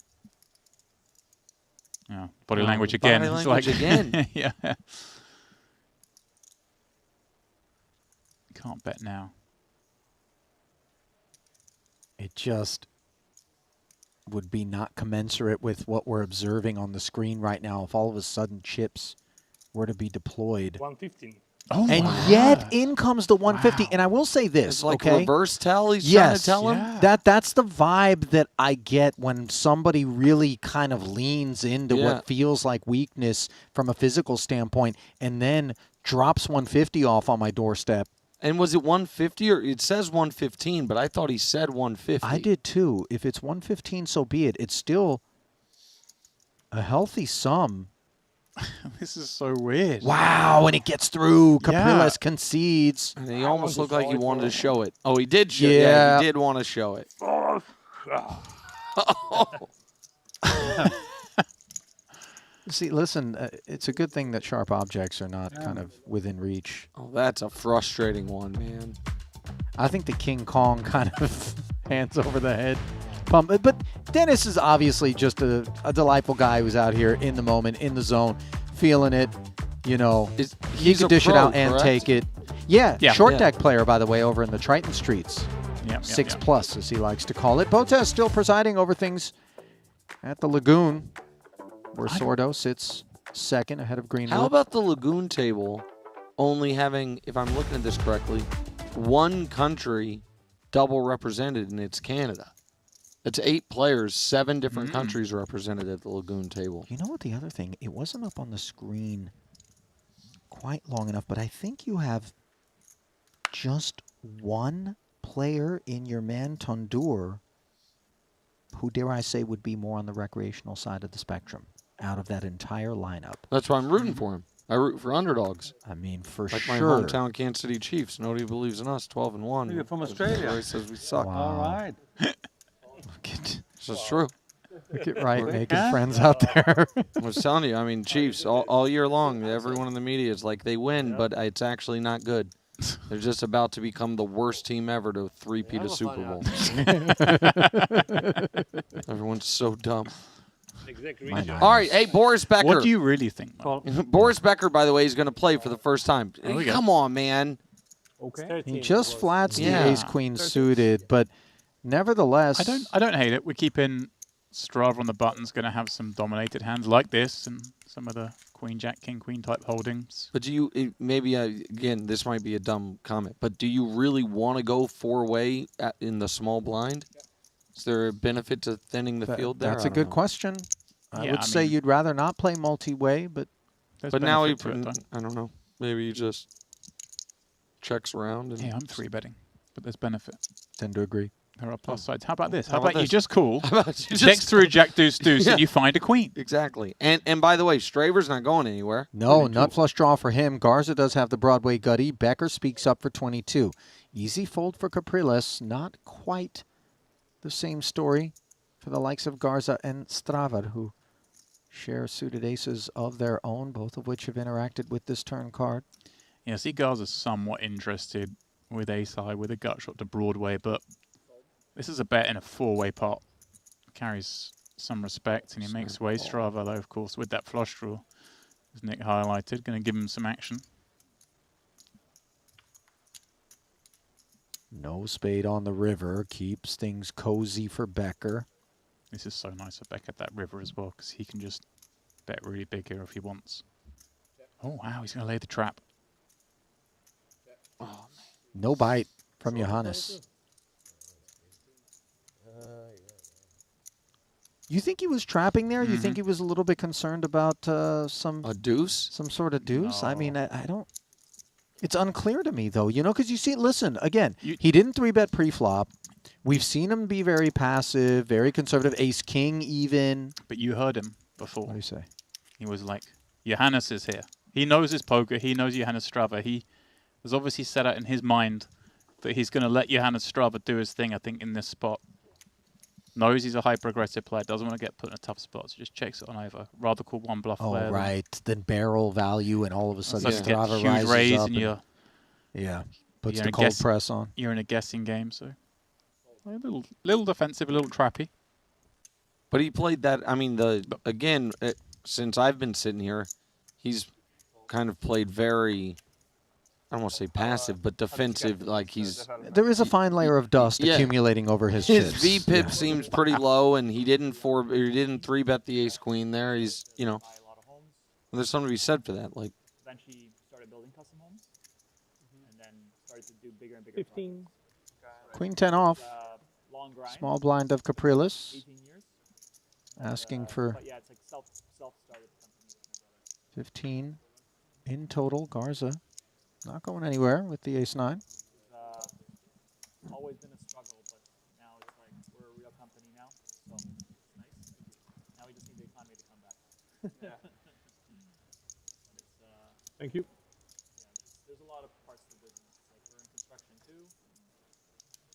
Yeah, body language again. Body language again. Yeah. Can't bet now. It just would be not commensurate with what we're observing on the screen right now if all of a sudden chips were to be deployed. 115. Oh, and yet in comes the 150. And I will say this, It's like okay? reverse tell he's trying to tell him? That's the vibe that I get when somebody really kind of leans into what feels like weakness from a physical standpoint and then drops 150 off on my doorstep. And was it 150 or it says 115, but I thought he said 150. I did too. If it's 115, so be it. It's still a healthy sum. This is so weird. Wow, and it gets through. Capriles concedes. And he almost looked like he wanted to show it. Oh, he did show it. Yeah. Yeah, he did want to show it. See, listen, it's a good thing that sharp objects are not kind of within reach. Oh, that's a frustrating one, man. I think the King Kong kind of hands over the head pump. But Dennis is obviously just a delightful guy who's out here in the moment, in the zone, feeling it. You know, he can dish it out and take it. Yeah, short deck player, by the way, over in the Triton Streets. 6+, as he likes to call it. Botez still presiding over things at the Lagoon, where Sordo sits second ahead of Greenwood. How about the Lagoon table only having, if I'm looking at this correctly, one country double represented, and it's Canada? It's 8 players, 7 different countries represented at the Lagoon table. You know what the other thing, it wasn't up on the screen quite long enough, but I think you have just one player in your man Tondur who dare I say would be more on the recreational side of the spectrum out of that entire lineup. That's why I'm rooting for him. I root for underdogs. I mean, for like sure. my hometown Kansas City Chiefs. Nobody believes in us. 12-1. You're from Australia. Everybody says we suck. Wow. All right. This is true. Look at Wright making friends out there. I was telling you, I mean, Chiefs all year long. Everyone in the media is like they win, but it's actually not good. They're just about to become the worst team ever to three-peat a Super Bowl. Everyone's so dumb. All right, hey, Boris Becker. What do you really think, Mark? Boris Becker, by the way, is going to play for the first time. There we go. Come on, man. Okay. He just flats the Yeah. ace-queen suited, but nevertheless... I don't hate it. We're keeping Strava on the button's going to have some dominated hands like this and some of the queen, jack, king, queen type holdings. But do you, maybe, again, this might be a dumb comment, but do you really want to go four-way in the small blind? Is there a benefit to thinning the field there? That's a good question. I Yeah, would say you'd rather not play multi-way, but... But now he, I don't know. Maybe he just checks around. And Yeah, I'm 3-betting, but there's benefit. Tend to agree. There are plus sides. How about this? How How about about you this? just call, How about you check just- through Jack Deuce Deuce, Yeah. and you find a queen. Exactly. And by the way, Straver's not going anywhere. No, nut flush draw for him. Garza does have the Broadway gutty. Becker speaks up for 22. Easy fold for Capriles. Not quite the same story for the likes of Garza and Straver, who share suited aces of their own, both of which have interacted with this turn card. Yeah, see, Garza's somewhat interested with ace high with a gut shot to Broadway, but this is a bet in a 4-way pot. Carries some respect, and he makes way. Strava, though, of course, with that flush draw, as Nick highlighted, going to give him some action. No spade on the river. Keeps things cozy for Becker. This is so nice for Beck at that river as well, because he can just bet really big here if he wants. Oh, wow, he's going to lay the trap. Oh, no bite from Johannes. You think he was trapping there? You think he was a little bit concerned about some... A deuce? Some sort of deuce? I mean, I don't... It's unclear to me, though, you know, because you see, listen, again, he didn't 3-bet pre-flop. We've seen him be very passive, very conservative, ace-king even. But you heard him before. What do you say? He was like, Johannes is here. He knows his poker. He knows Johannes Strava. He was obviously set out in his mind that he's going to let Johannes Strava do his thing, I think, in this spot. Knows he's a hyper-aggressive player. Doesn't want to get put in a tough spot, so just checks it on over. Rather call one bluff Oh, there. right. Then barrel value, and all of a sudden Suddenly get Strava huge rises raise up. and you're, yeah, puts you're the in a cold guess- press on. You're in a guessing game, so a little defensive, a little trappy. But he played that. I mean, again, since I've been sitting here, he's kind of played very, I don't want to say passive, but defensive. Like he's There is a fine layer of dust Yeah. accumulating over his His chips. VPIP seems pretty low, and he didn't 3-bet the ace queen there. He's, you know, there's something to be said for that. Like, Eventually started building custom homes, and then started to do bigger and bigger. 15. Queen 10 off. Long grind. Small blind of Capriles. 18 years. Asking for But yeah, it's like self-started company with my brother. 15 in total. Garza not going anywhere with the ace-9. It's always been a struggle, but now it's like we're a real company now, so it's nice. Now we just need the economy to come back. Yeah. Thank you. Yeah, there's a lot of parts to the business. Like we're in construction too.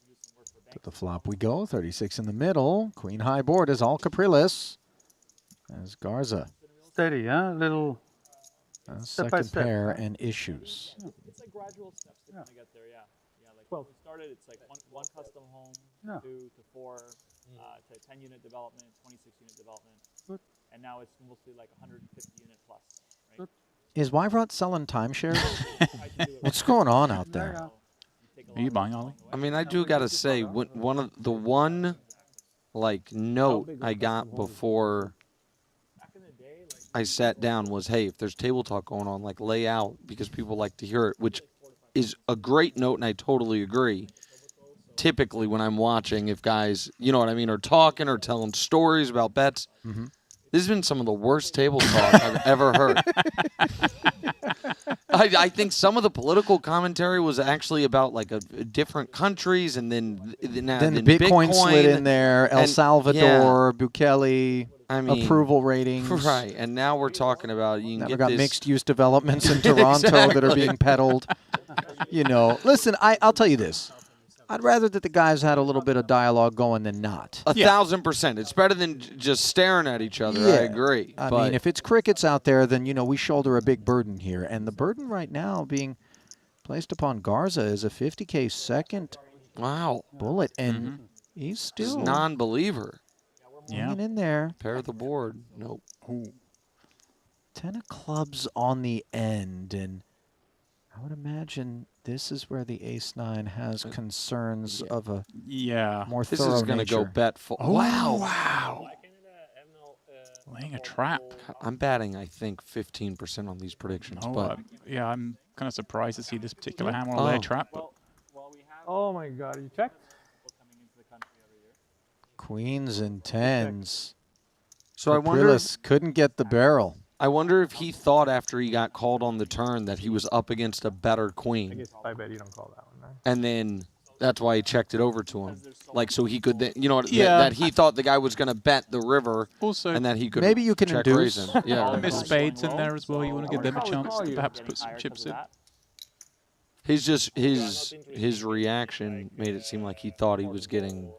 We do some work for banks. To the flop we go. 36 in the middle. Queen high board is all Capriles. As Garza. Steady, huh? Little step by Second step. pair and issues. It's like gradual steps to kind of get there, yeah. Yeah, like when we started, it's like one custom home, 2 to 4, to 10-unit development, 26-unit development. Good. And now it's mostly like 150-unit plus, right? Good. Is Wyvrot selling timeshares? What's going on out there? Are you buying, Ollie? I mean, I do gotta say, one like note I got before I sat down was, hey, if there's table talk going on, like lay out, because people like to hear it, which is a great note, and I totally agree. Typically when I'm watching, if guys, you know what I mean, are talking or telling stories about bets, This has been some of the worst table talk I've ever heard. I think some of the political commentary was actually about like different countries, and then Bitcoin slid in there, El Salvador, Bukele, I mean, approval ratings. Right, and now we're talking about you can Now get we got this mixed-use developments in Toronto that are Exactly. being peddled. You know, listen, I'll tell you this. I'd rather that the guys had a little bit of dialogue going than not. 1,000%. It's better than just staring at each other. I agree. I but mean, if it's crickets out there, then, you know, we shoulder a big burden here. And the burden right now being placed upon Garza is a 50K second bullet. And he's still non-believer. hanging in there. Pair the board. Nope. Ooh. 10 of clubs on the end. And I would imagine this is where the ace-9 has concerns of a more This thorough is going to go nature. bet full. Oh, Wow. Laying a trap. I'm batting, I think, 15% on these predictions. but Yeah, I'm kind of surprised to see this particular hand on a lay trap. But Oh my God, you checked? Queens and tens. So I wonder if- Capriles couldn't get the barrel. I wonder if he thought after he got called on the turn that he was up against a better I queen. guess I bet you don't call that one, right? And then that's why he checked it over to him. Like, so he could, you know, Yeah. that he thought the guy was going to bet the river Also, and that he could maybe you can check induce. raise him. Yeah. Miss spades in there as well. You want to give them a chance to perhaps put some chips in. His reaction made it seem like he thought he was getting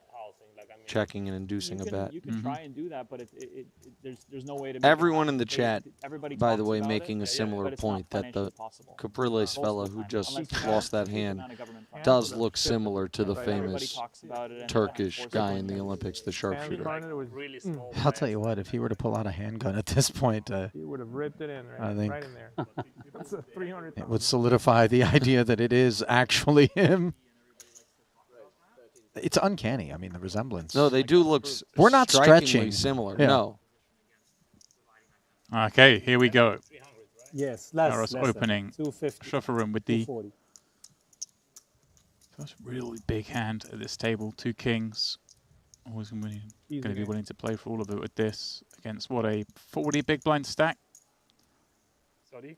checking and inducing a bet. You can try and do that, but there's no way to. Make Everyone it in the chat, Everybody by the talks way, about making it, a similar but it's not point that the financially possible. Capriles fella who just lost that hand does look similar to the famous Turkish guy in the Olympics, the sharpshooter. I'll tell you what, if he were to pull out a handgun at this point, He would have ripped it in, right? I think right in there. That's a 300. it would solidify the idea that it is actually him. It's uncanny. I mean, the resemblance. No, they do look We're not strikingly stretching. similar. Yeah. No. Okay, here we go. Yes, Garros less opening than 250. shuffle room with the 240. first really big hand at this table. 2 kings. Always going to be willing to play for all of it with this against what, a 40 big blind stack. Sorry.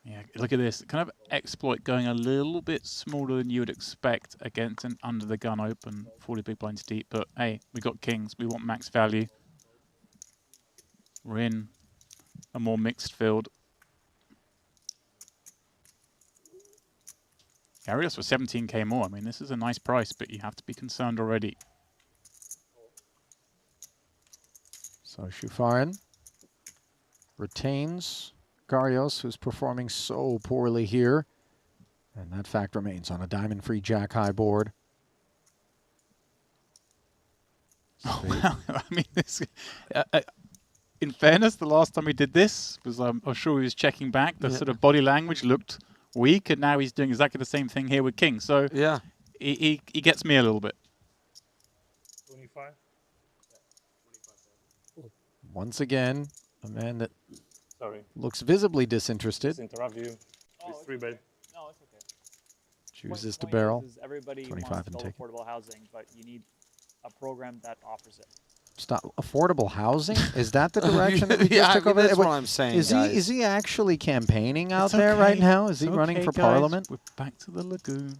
Yeah, look at this. Kind of exploit going a little bit smaller than you would expect against an under the gun open 40 big blinds deep. But hey, we got kings. We want max value. We're in a more mixed field. Garrios for 17k more. I mean, this is a nice price, but you have to be concerned already. So Shufarin retains Garrios, who's performing so poorly here. And that fact remains on a diamond-free jack-high board. Oh, well, I mean, this, in fairness, the last time he did this was, I'm sure he was checking back. The sort of body language looked weak, and now he's doing exactly the same thing here with King. So yeah, he gets me a little bit. 25. Once again, a man that Sorry. looks visibly disinterested. Just interrupt you. It's 3-bet. No, it's okay. Chooses to barrel. Everybody 25 wants and to take. build affordable housing, but you need a program that offers it. Stop. Affordable housing? Is that the direction that we Yeah, just took I mean, over? that's what I'm saying, Is guys. he actually campaigning out It's there right okay. now? Is he It's running okay, for guys. parliament? We're back to the lagoon.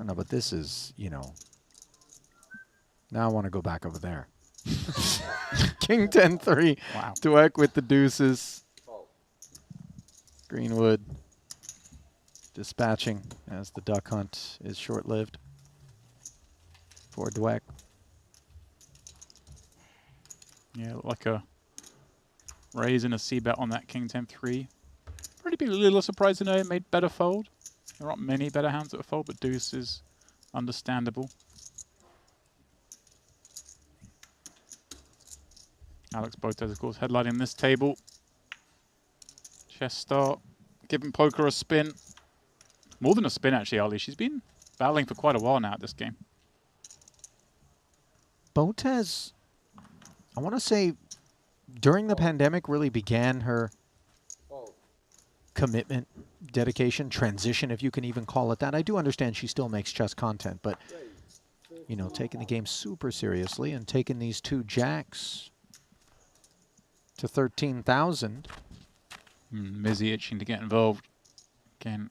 I know, but this is, you know. Now I want to go back over there. King 10-3. Wow. Dweck with the deuces. Greenwood dispatching as the duck hunt is short-lived for Dweck. Yeah, like a raise and a c-bet on that King 10-3. Pretty be a little surprised to know it made better fold. There aren't many better hands that fold, but deuce is understandable. Alex Botes, of course, headlining this table. Chess start, giving poker a spin. More than a spin, actually, Ali. She's been battling for quite a while now at this game. Botes, I want to say, during the pandemic, really began her commitment, dedication, transition, if you can even call it that. I do understand she still makes chess content, but you know, taking the game super seriously and taking these two jacks to 13,000. Mizzy itching to get involved. Again,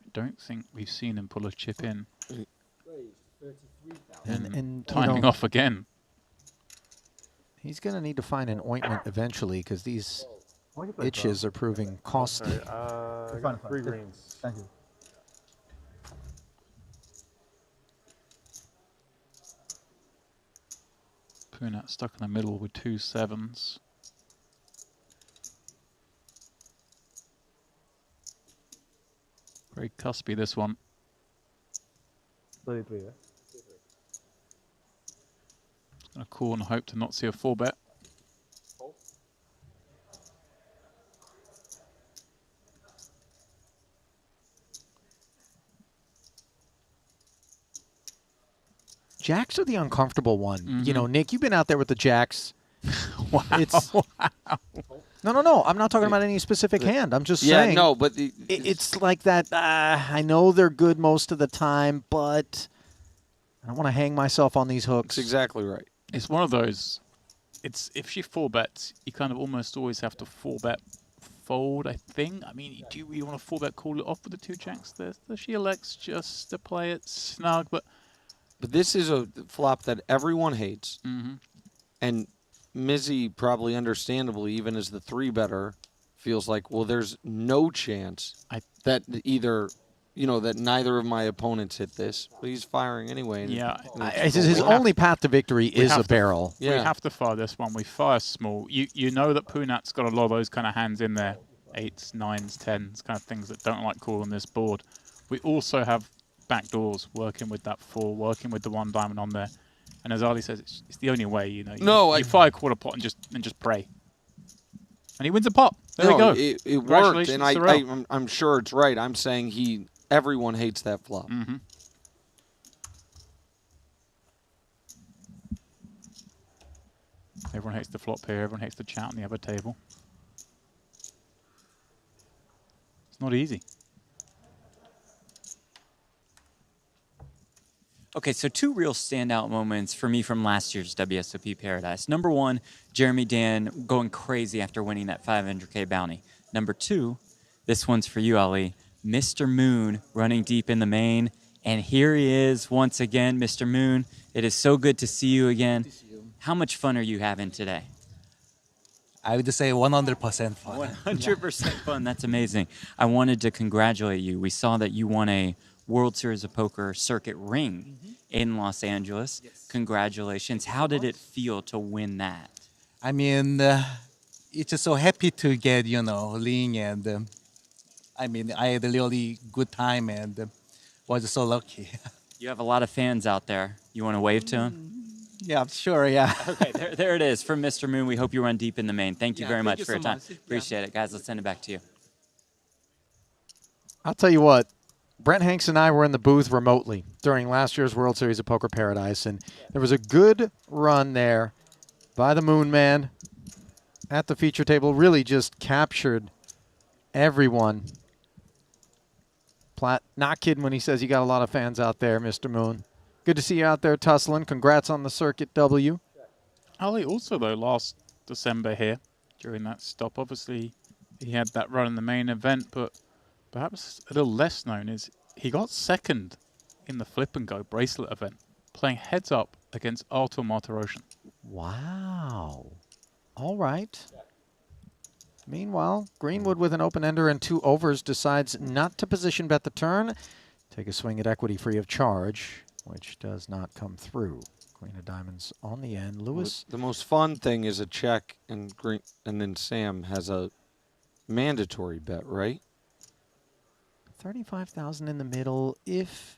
I don't think we've seen him pull a chip in. And timing you know, off again. He's going to need to find an ointment eventually because these itches are proving costly. I got 3 greens. Thank you. Poonat stuck in the middle with 2 sevens. Very cuspy, this one. 33, yeah? Gonna call and hope to not see a 4-bet. Jacks are the uncomfortable one. Mm-hmm. You know, Nick, you've been out there with the jacks. Wow. It's No. I'm not talking about any specific hand. I'm just saying. Yeah, no, but it's like that. I know they're good most of the time, but I don't want to hang myself on these hooks. That's exactly right. It's one of those. It's if she 4-bets, you kind of almost always have to 4-bet fold, I think. I mean, do you want to 4-bet call it off with the 2 jacks there? So she elects just to play it snug, but this is a flop that everyone hates. Mm-hmm. And Mizzy, probably understandably, even as the 3-better, feels like, well, there's no chance that either, you know, that neither of my opponents hit this. But he's firing anyway. Yeah. His only path to victory is a barrel. We have to fire this one. We fire small. You know that Poonat's got a lot of those kind of hands in there. 8s, 9s, 10s, kind of things that don't like calling this board. We also have backdoors working with that 4, working with the 1 diamond on there. And as Ali says, it's the only way, you know. You fire quarter pot and just pray. And he wins a pot. There we go. It worked, and I'm sure it's right. I'm saying everyone hates that flop. Mm-hmm. Everyone hates the flop here. Everyone hates the chat on the other table. It's not easy. Okay, so 2 real standout moments for me from last year's WSOP Paradise. Number 1, Jeremy Dan going crazy after winning that 500K bounty. Number 2, this one's for you, Ali. Mr. Moon running deep in the main. And here he is once again, Mr. Moon. It is so good to see you again. How much fun are you having today? I would say 100% fun. 100% fun. That's amazing. I wanted to congratulate you. We saw that you won a World Series of Poker circuit ring in Los Angeles. Yes. Congratulations. How did it feel to win that? I mean, it's just so happy to get, you know, ring, and I mean, I had a really good time and was so lucky. You have a lot of fans out there. You want to wave to them? Yeah, sure, yeah. Okay, there it is from Mr. Moon. We hope you run deep in the main. Thank you very much for your time. Appreciate it. Guys, let's send it back to you. I'll tell you what. Brent Hanks and I were in the booth remotely during last year's World Series of Poker Paradise, and there was a good run there by the Moon Man at the feature table. Really just captured everyone. Platt, not kidding when he says you got a lot of fans out there, Mr. Moon. Good to see you out there tussling. Congrats on the circuit W. Ali also, though, last December here during that stop. Obviously, he had that run in the main event, but perhaps a little less known is he got second in the Flip and Go bracelet event, playing heads up against Artur Martirosyan. Wow. All right. Meanwhile, Greenwood with an open-ender and 2 overs decides not to position bet the turn. Take a swing at equity free of charge, which does not come through. Queen of diamonds on the end. Lewis. The most fun thing is a check, and then Sam has a mandatory bet, right? 35,000 in the middle. If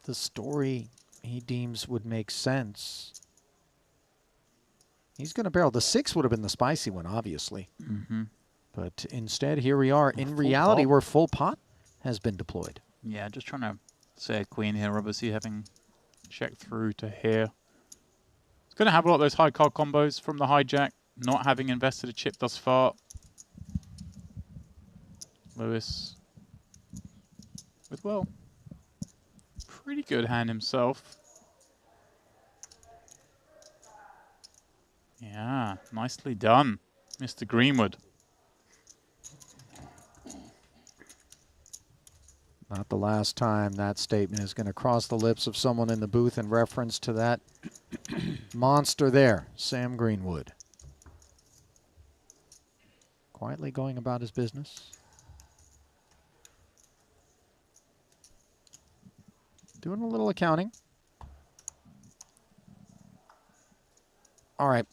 the story he deems would make sense, he's going to barrel. The 6 would have been the spicy one, obviously. Mm-hmm. But instead, here we are in reality where full pot has been deployed. Yeah, just trying to say a queen here, obviously having checked through to here. It's going to have a lot of those high card combos from the hijack, not having invested a chip thus far. Lewis with, well, pretty good hand himself. Yeah, nicely done, Mr. Greenwood. Not the last time that statement is going to cross the lips of someone in the booth in reference to that monster there, Sam Greenwood. Quietly going about his business. Doing a little accounting. All right,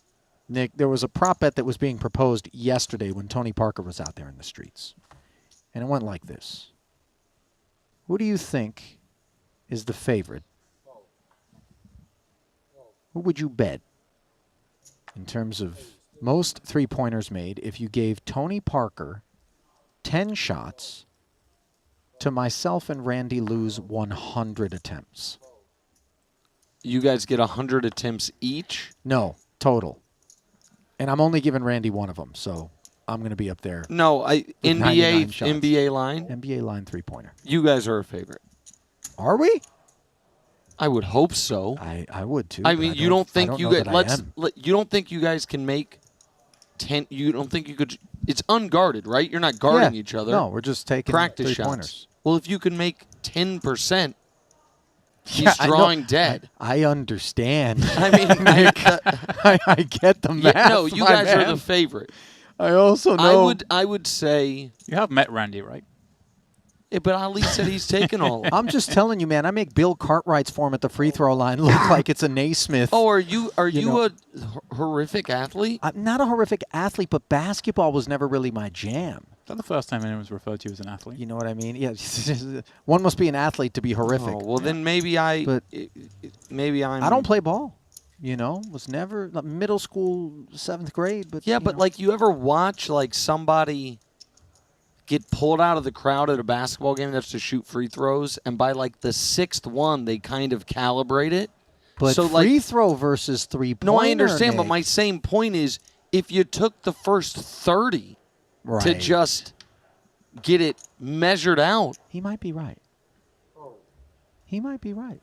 Nick, there was a prop bet that was being proposed yesterday when Tony Parker was out there in the streets. And it went like this. Who do you think is the favorite? Who would you bet in terms of most three-pointers made if you gave Tony Parker 10 shots to myself and Randy lose 100 attempts? You guys get 100 attempts each? No, total. And I'm only giving Randy one of them, so I'm going to be up there. No, with 99 shots. NBA line? NBA line three-pointer. You guys are a favorite. Are we? I would hope so. I would too. I but mean, I you don't I think don't you know guys that I am. you don't think you guys can make 10? You don't think you could? It's unguarded, right? You're not guarding Yeah. each other. No, we're just taking practice three-pointers. shots. Well, if you can make 10%, he's Yeah, I know. drawing dead. I understand. I mean, I get the math. Yeah, no, you my guys are man. the favorite. I also know. I would say you have met Randy, right? Yeah, but Ali said he's taken all. I'm just telling you, man. I make Bill Cartwright's form at the free throw line look like it's a Naismith. Oh, are you know. a horrific athlete? I'm not a horrific athlete, but basketball was never really my jam. Is that the first time anyone was referred to you as an athlete? You know what I mean? Yeah. One must be an athlete to be horrific. Oh, well, then maybe maybe I'm. I don't play ball. You know, was never middle school, 7th grade. But Yeah, but like you ever watch like somebody get pulled out of the crowd at a basketball game that's to shoot free throws, and by like the 6th one, they kind of calibrate it. But so free like, throw versus three-pointer. no, I understand, but Nick. my same point is, if you took the first 30 to Right. just get it measured out, He might be right. He might be right.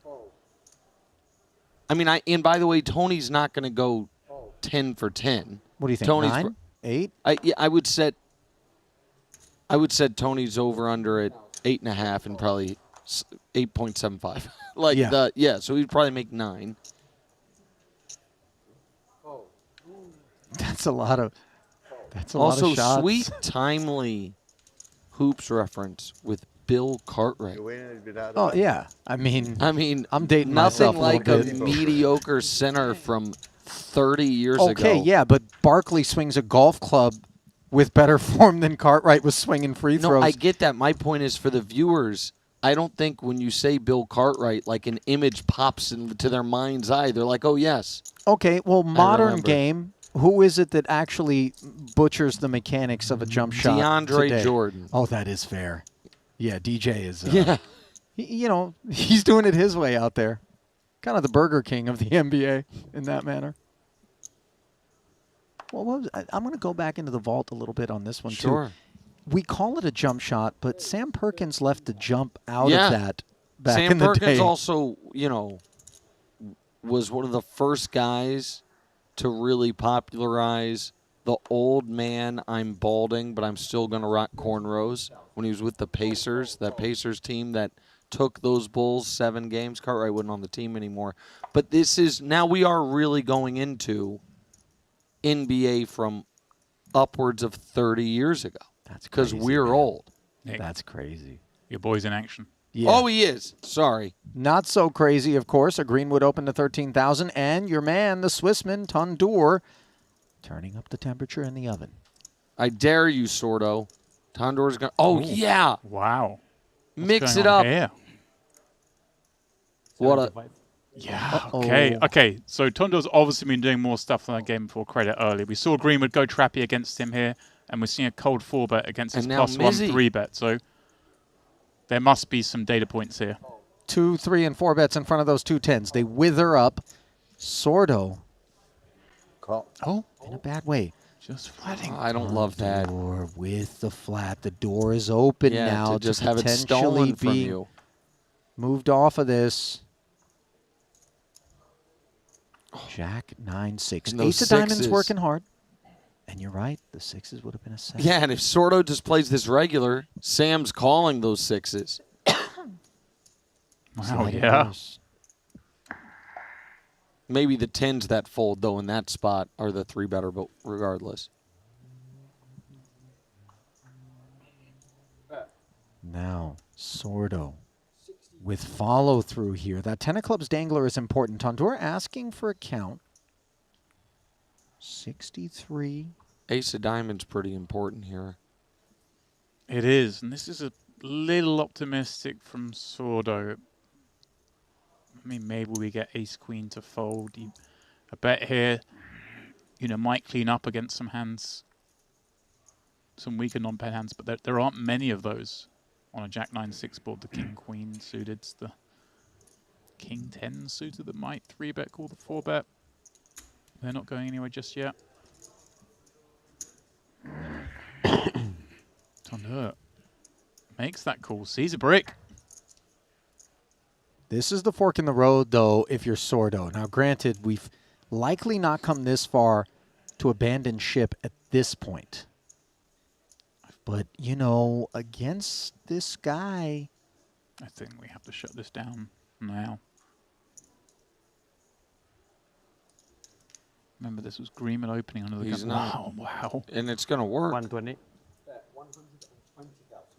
I mean, and by the way, Tony's not going to go 10 for 10. What do you think? Tony's 9? 8? I would set Tony's over under at 8.5 and probably 8.75. So he'd probably make 9. That's a lot of. That's a Also, lot of shots. sweet, timely hoops reference with Bill Cartwright. Oh yeah, I mean, I'm dating nothing myself a like little a bit. mediocre center from 30 years ago. Okay, yeah, but Barkley swings a golf club with better form than Cartwright was swinging free throws. No, I get that. My point is for the viewers. I don't think when you say Bill Cartwright, like an image pops into their mind's eye. They're like, oh yes. Okay, well, modern remember. game. Who is it that actually butchers the mechanics of a jump shot? DeAndre today? Jordan. Oh, that is fair. Yeah, DJ is. Yeah. He's doing it his way out there. Kind of the Burger King of the NBA in that manner. Well, I'm going to go back into the vault a little bit on this one, Sure. too. We call it a jump shot, but Sam Perkins left the jump out Yeah. of that back Sam in the Perkins day. also, was one of the first guys to really popularize the old man, I'm balding, but I'm still going to rock cornrows when he was with the Pacers, that Pacers team that took those Bulls 7 games. Cartwright wasn't on the team anymore. But now we are really going into NBA from upwards of 30 years ago. That's because crazy, we're man. old. Nick, That's crazy. your boy's in action. Yeah. Oh, he is. Sorry. Not so crazy, of course. A Greenwood open to 13,000. And your man, the Swissman, Tondour, turning up the temperature in the oven. I dare you, Sordo. Tondor's going to... Oh, Ooh. yeah. Wow. Mix going it on up. here? What a... Yeah. Okay. So Tondo's obviously been doing more stuff than I gave him full credit earlier. We saw Greenwood go trappy against him here, and we're seeing a cold 4-bet against his And now +1 Mizzy. 3-bet. So there must be some data points here. 2, 3, and 4 bets in front of those 2 10s. They wither up. Sordo. Call. Oh, in a bad way. Just flatting. I don't love that. Door with the flat. The door is open Yeah, now to just have it stolen from potentially you. moved off of this. Jack 9-6. And those Ace of diamonds sixes. working hard. And you're right, the sixes would have been a 7. Yeah, and if Sordo just plays this regular, Sam's calling those 6s. Wow, yeah. Maybe the 10s that fold, though, in that spot are the 3-better, but regardless. Now, Sordo with follow through here. That 10 of clubs dangler is important. Tondor asking for a count. 63. Ace of diamonds pretty important here. It is, and this is a little optimistic from Sordo. I mean, maybe we get ace-queen to fold. I bet here, might clean up against some hands, some weaker non-pair hands, but there aren't many of those on a Jack 9-6 board. The king-queen suited, the king-10 suited that might 3-bet call the 4-bet. They're not going anywhere just yet. Tondor makes that call, sees a brick. This is the fork in the road, though, if you're Sordo. Now, granted, we've likely not come this far to abandon ship at this point. But, against this guy... I think we have to shut this down now. Remember, this was Greenman opening under the He's gun. not. Wow, wow. And it's going to work. 120.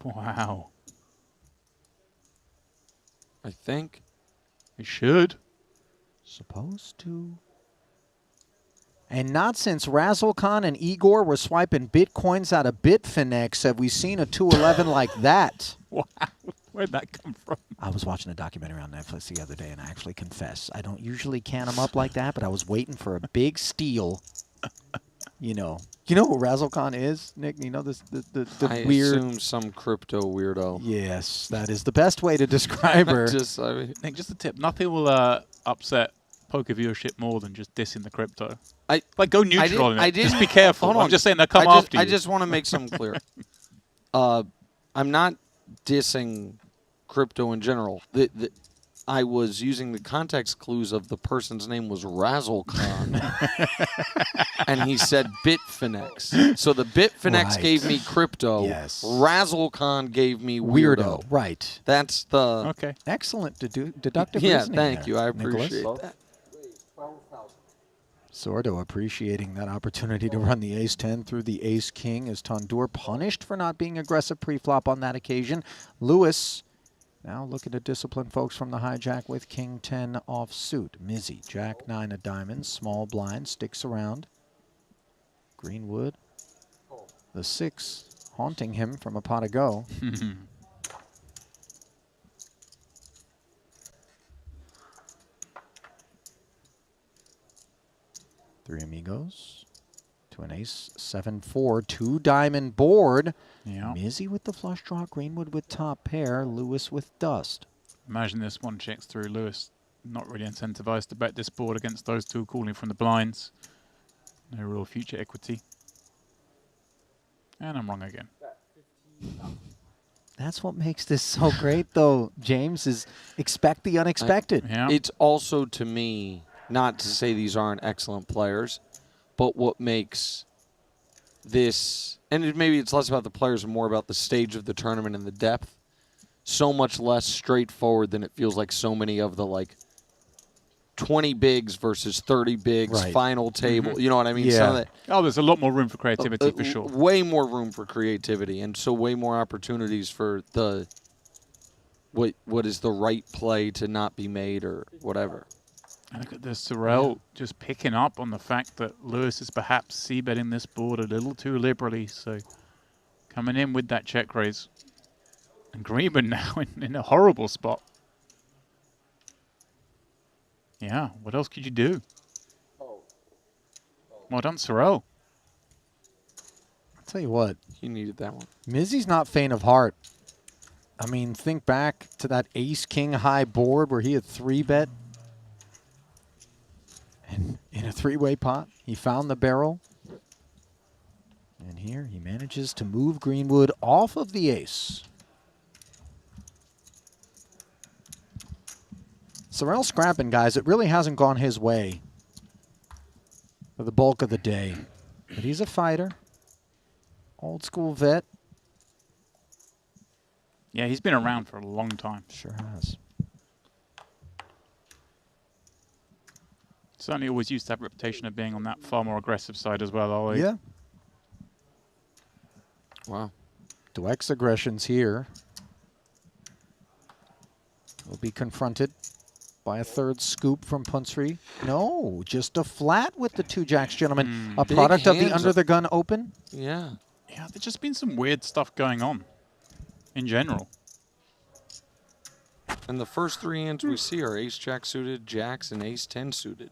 Wow. I think. It should. Supposed to. And not since Razzlecon and Igor were swiping Bitcoins out of Bitfinex have we seen a 211 like that. Wow. Where'd that come from? I was watching a documentary on Netflix the other day, and I actually confess, I don't usually can them up like that, but I was waiting for a big steal. You know who Razzlecon is, Nick? You know the I weird. assume some crypto weirdo. Yes, that is the best way to describe her. Nick, just a tip. Nothing will upset poker viewership more than just dissing the crypto. Go neutral on it. Just be careful. Hold on. I'm just saying they'll come after you. I just want to make something clear. I'm not dissing crypto in general. I was using the context clues of the person's name was Razzlecon. And he said Bitfinex. So the Bitfinex gave me crypto. Yes. Razzlecon gave me weirdo. Right. That's the... Okay. Excellent deductive Yeah, reasoning thank there, you. I Nicholas. appreciate that. Sordo appreciating that opportunity to run the ace-10 through the ace-king as Tondor punished for not being aggressive pre-flop on that occasion. Lewis now looking to discipline folks from the hijack with king-10 offsuit. Mizzy, jack-9 of diamonds, small blind, sticks around. Greenwood, the 6, haunting him from a pot of go. Three amigos to an ace, 7-4, 2-diamond board. Yeah. Mizzy with the flush draw, Greenwood with top pair, Lewis with dust. Imagine this one checks through. Lewis not really incentivized to bet this board against those two calling from the blinds. No real future equity. And I'm wrong again. That's what makes this so great, though, James, is expect the unexpected. It's also, to me, not to say these aren't excellent players, but what makes this, and maybe it's less about the players and more about the stage of the tournament and the depth, so much less straightforward than it feels like so many of the 20 bigs versus 30 bigs final table. You know what I mean? Yeah. Some of that, There's a lot more room for creativity for sure. way more room for creativity, and so way more opportunities for the what is the right play to not be made or whatever. And look at this, Sorrell just picking up on the fact that Lewis is perhaps c-betting this board a little too liberally, so coming in with that check raise. And Greenman now in a horrible spot. Yeah, what else could you do? Well done, Sorrell. I'll tell you what. He needed that one. Mizzy's not faint of heart. I mean, think back to that ace-king high board where he had 3-bet. And in a 3-way pot, he found the barrel. And here he manages to move Greenwood off of the ace. Sorrell scrapping, guys. It really hasn't gone his way for the bulk of the day. But he's a fighter. Old school vet. Yeah, he's been around for a long time. Sure has. Certainly always used to have a reputation of being on that far more aggressive side as well, Ollie. Yeah. Wow. Dweck's aggressions here will be confronted by a third scoop from Punsri. No, just a flat with the 2-jacks, gentlemen. A Big product of the hands under the gun open. Yeah. Yeah, there's just been some weird stuff going on in general. And the first 3 hands we see are ace-jack suited, jacks, and ace-10 suited.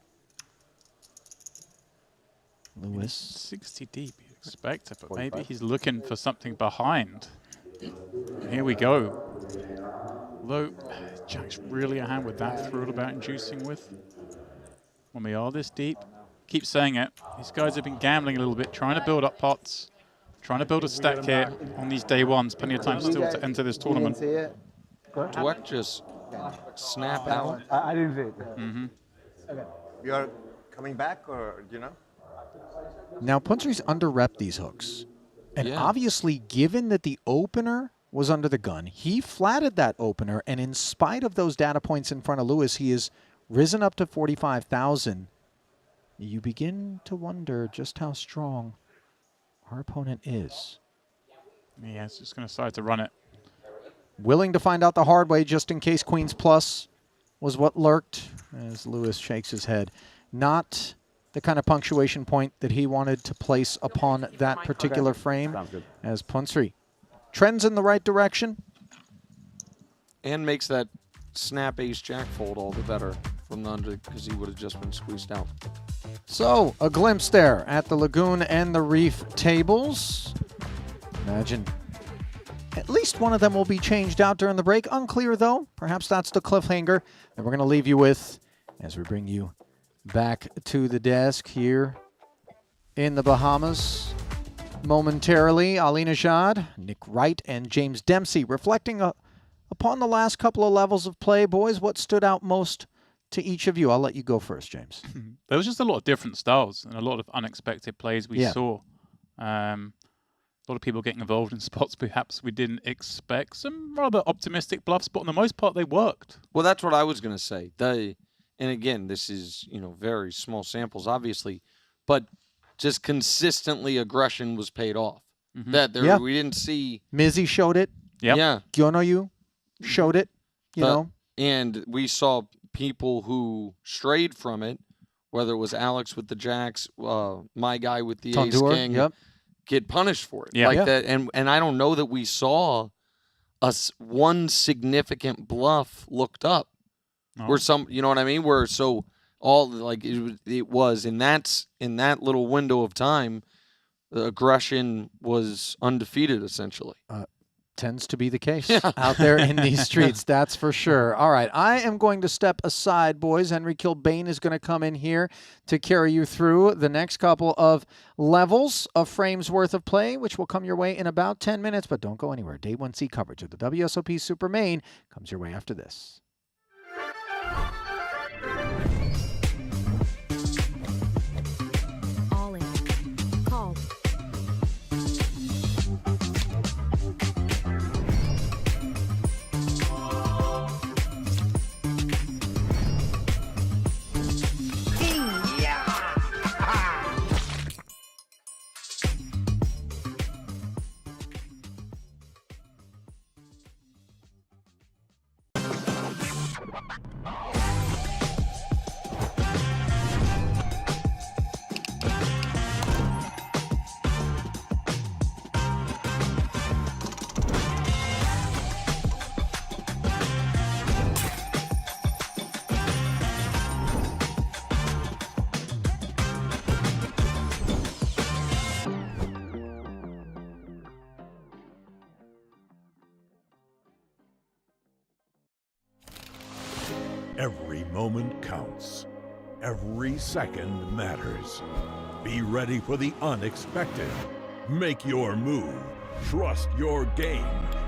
Lewis. 60 deep, you'd expect it, but maybe he's looking for something behind. Here we go. Although, Jack's really a hand with that thrilled about inducing with. When we are this deep, keep saying it. These guys have been gambling a little bit, trying to build up pots, trying to build a stack here on these day ones. Plenty of time still to enter this tournament. Dweck just snap out. I didn't see it. Mm-hmm. Okay. You are coming back, or do you know? Now, Punsri's under-rep these hooks. And Yeah. obviously, given that the opener was under the gun, he flatted that opener, and in spite of those data points in front of Lewis, he has risen up to 45,000. You begin to wonder just how strong our opponent is. Yeah, he's just going to decide to run it. Willing to find out the hard way just in case Queen's Plus was what lurked, as Lewis shakes his head. Not the kind of punctuation point that he wanted to place upon that particular frame, as Punsri trends in the right direction. And makes that snap ace-jack fold all the better from the under, because he would have just been squeezed out. So, a glimpse there at the Lagoon and the Reef tables. Imagine at least one of them will be changed out during the break. Unclear, though. Perhaps that's the cliffhanger that we're going to leave you with as we bring you back to the desk here in the Bahamas. Momentarily, Ali Najad, Nick Wright, and James Dempsey reflecting upon the last couple of levels of play. Boys, what stood out most to each of you? I'll let you go first, James. There was just a lot of different styles and a lot of unexpected plays we saw. A lot of people getting involved in spots perhaps we didn't expect. Some rather optimistic bluffs, but on the most part, they worked. Well, that's what I was going to say. And again, this is, very small samples, obviously, but just consistently aggression was paid off. Mm-hmm. We didn't see. Mizzy showed it. Yeah. Gyonoyu showed it, you know. And we saw people who strayed from it, whether it was Alex with the jacks, my guy with the Tondur, ace-king, get punished for it. Yeah. That. And I don't know that we saw one significant bluff looked up. Where you know what I mean? Where so all like it was in that little window of time, the aggression was undefeated essentially. Tends to be the case out there in these streets, that's for sure. All right, I am going to step aside, boys. Henry Kilbane is going to come in here to carry you through the next couple of levels of frames worth of play, which will come your way in about 10 minutes. But don't go anywhere. Day 1C coverage of the WSOP Super Main comes your way after this. All in. Call. Every moment counts. Every second matters. Be ready for the unexpected. Make your move. Trust your game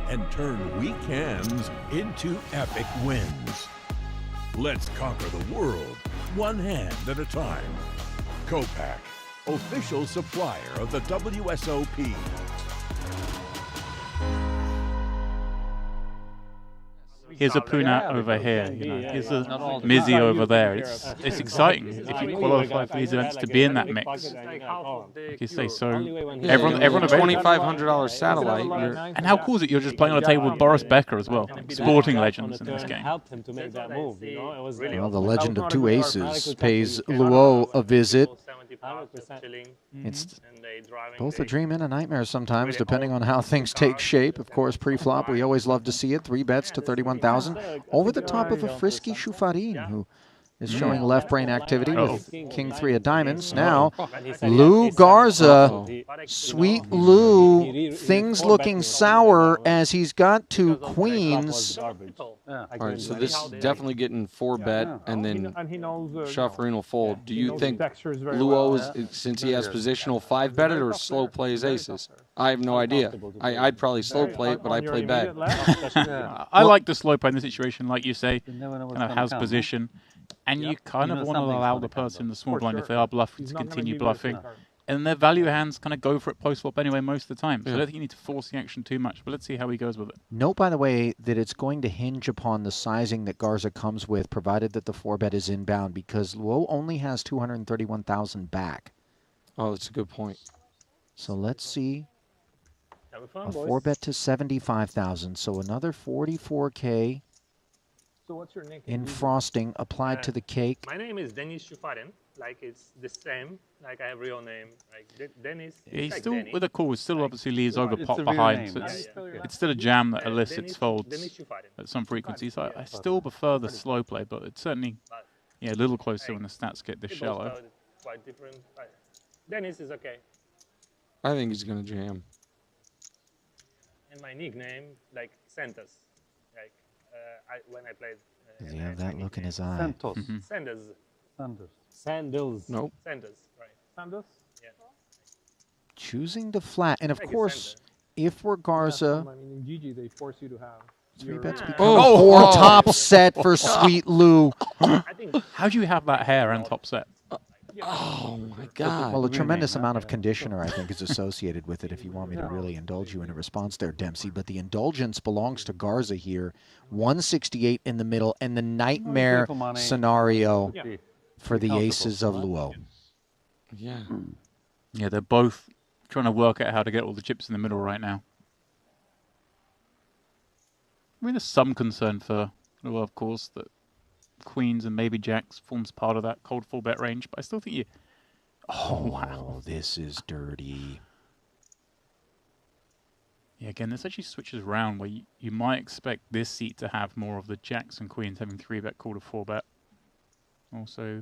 and turn weekends into epic wins. Let's conquer the world, one hand at a time. Copac, official supplier of the WSOP. Here's a Punat over here, you know. Here's a Mizzy over there. It's exciting if you qualify for these events to be in that mix. Like you say, so everyone $2,500 satellite. And how cool is it? You're just playing on a table with Boris Becker as well, sporting legends in this game. Helped him to make that move. You know, it was Well, the legend of two aces pays Luo a visit. It's both a dream and a nightmare sometimes, depending on how things take shape. Of course, pre-flop, we always love to see it. 3 bets to 31,000 over the top of a frisky Shufarin, who is showing left brain activity with King 3 of diamonds. Now, Lou Garza, sweet Lou, things looking sour as he's got 2 queens. All right, so this is definitely getting 4 bet, and then Shuffering will fold. Do you think Luo is, since he has positional, 5 bet it or slow play his aces? I have no idea. I'd probably slow play it, but I play bet. I like the slow play in the situation, like you say, kind of has position. And you kind of want to allow the person in the small blind, if they are bluffing, to continue bluffing. And their value hands kind of go for it post-flop anyway most of the time. So I don't think you need to force the action too much. But let's see how he goes with it. Note, by the way, that it's going to hinge upon the sizing that Garza comes with, provided that the 4-bet is inbound, because Luo only has 231,000 back. Oh, that's a good point. So let's see. A 4-bet to 75,000. So another 44K. So what's your nickname? In frosting applied to the cake. My name is Denis Shufarin. Like it's the same. Like I have real name. Like Denis. Yeah, he's like still Denny. with a call. Still obviously leaves over pot behind. So it's still a jam that elicits folds at some frequency. So I still prefer the slow play, but it's certainly a little closer when the stats get this shallow. Quite different. Denis is okay. I think he's gonna jam. And my nickname, like Santos. Like when I played. Does he have that look in his eye? Santos. Sanders. Sandals. Nope. Sanders, right. Sanders? Yeah. Choosing the flat. And of course, if we're Garza, I mean, in GG, they force you to have 3 your- bets become 4 top set for sweet Lou. How do you have that hair and top set? Oh my God. Well, a tremendous amount of conditioner, I think, is associated with it, if you want me to really indulge you in a response there, Dempsey. But the indulgence belongs to Garza here. 168 in the middle, and the nightmare scenario for the aces of Luo. Yeah. Yeah, they're both trying to work out how to get all the chips in the middle right now. I mean, there's some concern for Luo, of course, that queens and maybe jacks forms part of that cold 4-bet range, but I still think you... Oh, wow, this is dirty. Yeah, again, this actually switches around where you might expect this seat to have more of the jacks and queens having 3-bet call to 4-bet. Also,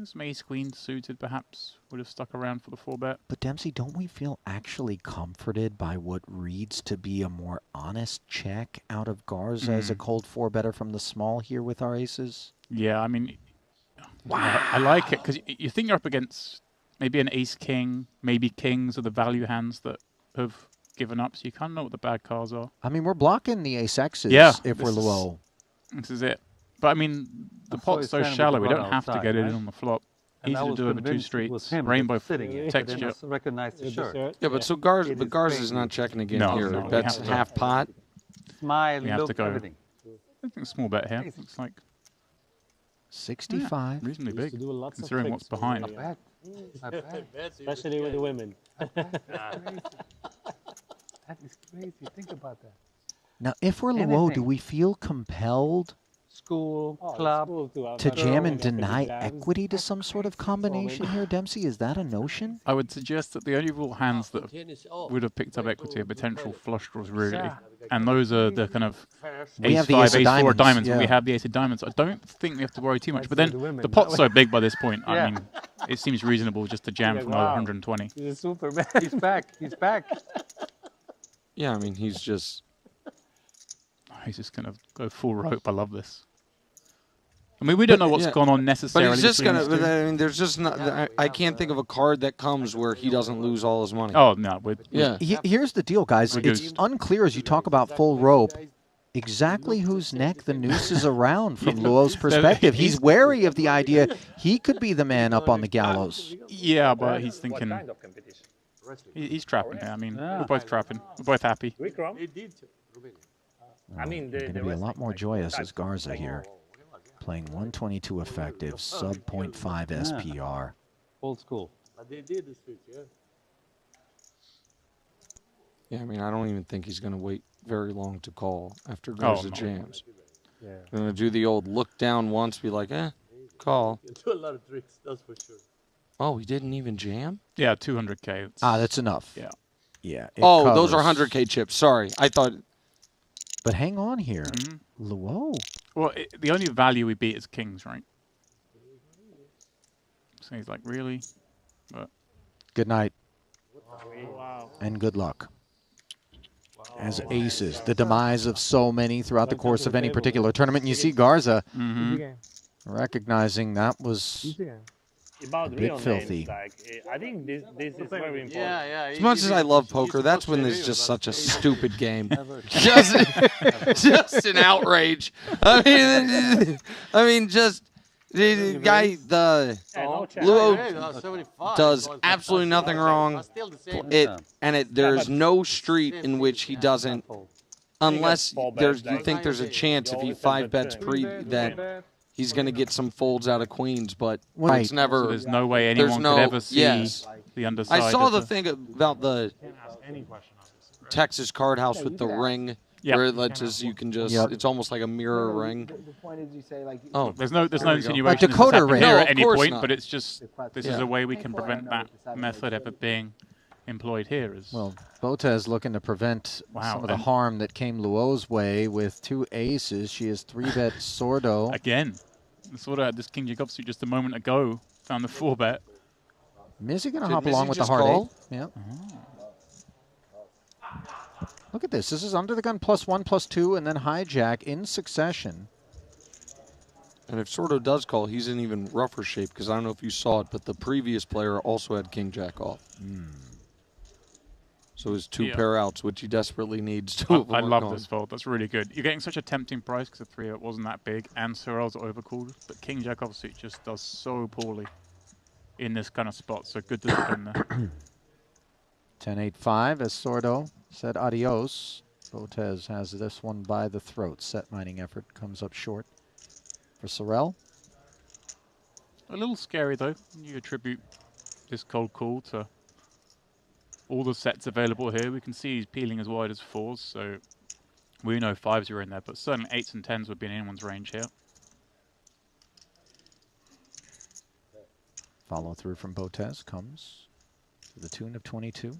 some ace queens suited perhaps would have stuck around for the 4-bet. But Dempsey, don't we feel actually comforted by what reads to be a more honest check out of Garza as a cold 4-better from the small here with our aces? Yeah, I mean, I like it because you think you're up against maybe an ace-king, maybe kings are the value hands that have given up, so you kind of know what the bad cards are. I mean, we're blocking the ace-x's if we're Luo. This is it. But I mean, the pot's so shallow, we don't have to get it in on the flop. Easy to do over 2 streets, rainbow texture. Recognize the shirt. Yeah, but so Garza's not checking again here. No, That's half pot. Smile, we have to look, go. everything. I think small bet here. Looks like 65. Reasonably big, to do lots of considering what's tricks, behind. I bet. Especially with the women. That is crazy. Think about that. Now, if we're Luo, do we feel compelled School, club, to jam and deny equity to some sort of combination here, Dempsey? Is that a notion? I would suggest that the only real hands that would have picked up equity are potential flush draws, really. And those are the kind of ace 5, ace 4 of diamonds, and we have the ace of diamonds. I don't think we have to worry too much. But then the pot's so big by this point, I mean, it seems reasonable just to jam from over 120. He's a Superman. He's back. He's back. Yeah, I mean, he's just going to go full rope. I love this. I mean, we don't know what's gone on necessarily. But he's just going to, I mean, there's just not, I can't think of a card that comes where he doesn't lose all his money. Oh, no. Here's the deal, guys. It's unclear as you talk about full rope. exactly whose neck the noose is around from Luo's perspective. He's wary of the idea he could be the man up on the gallows. Yeah, but he's thinking he's trapping here. I mean, we're both trapping. We're both happy. I mean, They're going to be a lot more joyous as Garza here, playing 122 effective, sub 0.5 SPR. Old school. But they did the switch, yeah. Yeah, I mean, I don't even think he's going to wait very long to call after Garza jams. Yeah. Going to do the old look down once, be like, call. You do a lot of tricks, that's for sure. Oh, he didn't even jam? Yeah, 200K. That's enough. Yeah. Yeah. Oh, those are 100K chips. Sorry. I thought. But hang on here. Luo. Well, the only value we beat is kings, right? So he's like, really? But Good night. Wow. And good luck. As aces, the demise of so many throughout the course of any particular tournament. And you see Garza recognizing that was a bit filthy. Like, I think this is very important. As much as I love poker, that's when there's just such a stupid game. just an outrage. I mean, just the guy, Luo does absolutely nothing wrong. There's no street in which he doesn't, unless you think there's a chance if he 5-bets that he's going to get some folds out of queens, but it's never. So there's no way anyone could ever see the underside. I saw the thing about the Texas card house with the ring, where it lets us, you can just, it's almost like a mirror ring. The point is, you say like. There's no insinuation A Dakota ring. here No, at any of course point, not. but it's just this is a way we can prevent that method ever being employed here. Well, Botez looking to prevent some of the harm that came Luo's way with 2 aces. She has 3-bet Sordo. Again, Sordo had this King Jack offsuit just a moment ago. Found the 4-bet. Mizzy going to hop along with the heart 8. Yep. Look at this. This is under the gun +1, +2, and then hijack in succession. And if Sordo does call, he's in even rougher shape, because I don't know if you saw it, but the previous player also had King Jack off. So his 2 pair outs, which he desperately needs to. I love this fold. That's really good. You're getting such a tempting price because the 3-bet wasn't that big, and Sorrel's overcalled. But King Jack offsuit just does so poorly in this kind of spot. So good discipline there. 10-8-5 as Sordo said adios. Botez has this one by the throat. Set mining effort comes up short for Sorrel. A little scary though. You attribute this cold call to all the sets available here. We can see he's peeling as wide as 4s, so we know 5s are in there, but certainly 8s and 10s would be in anyone's range here. Follow through from Botez comes to the tune of 22.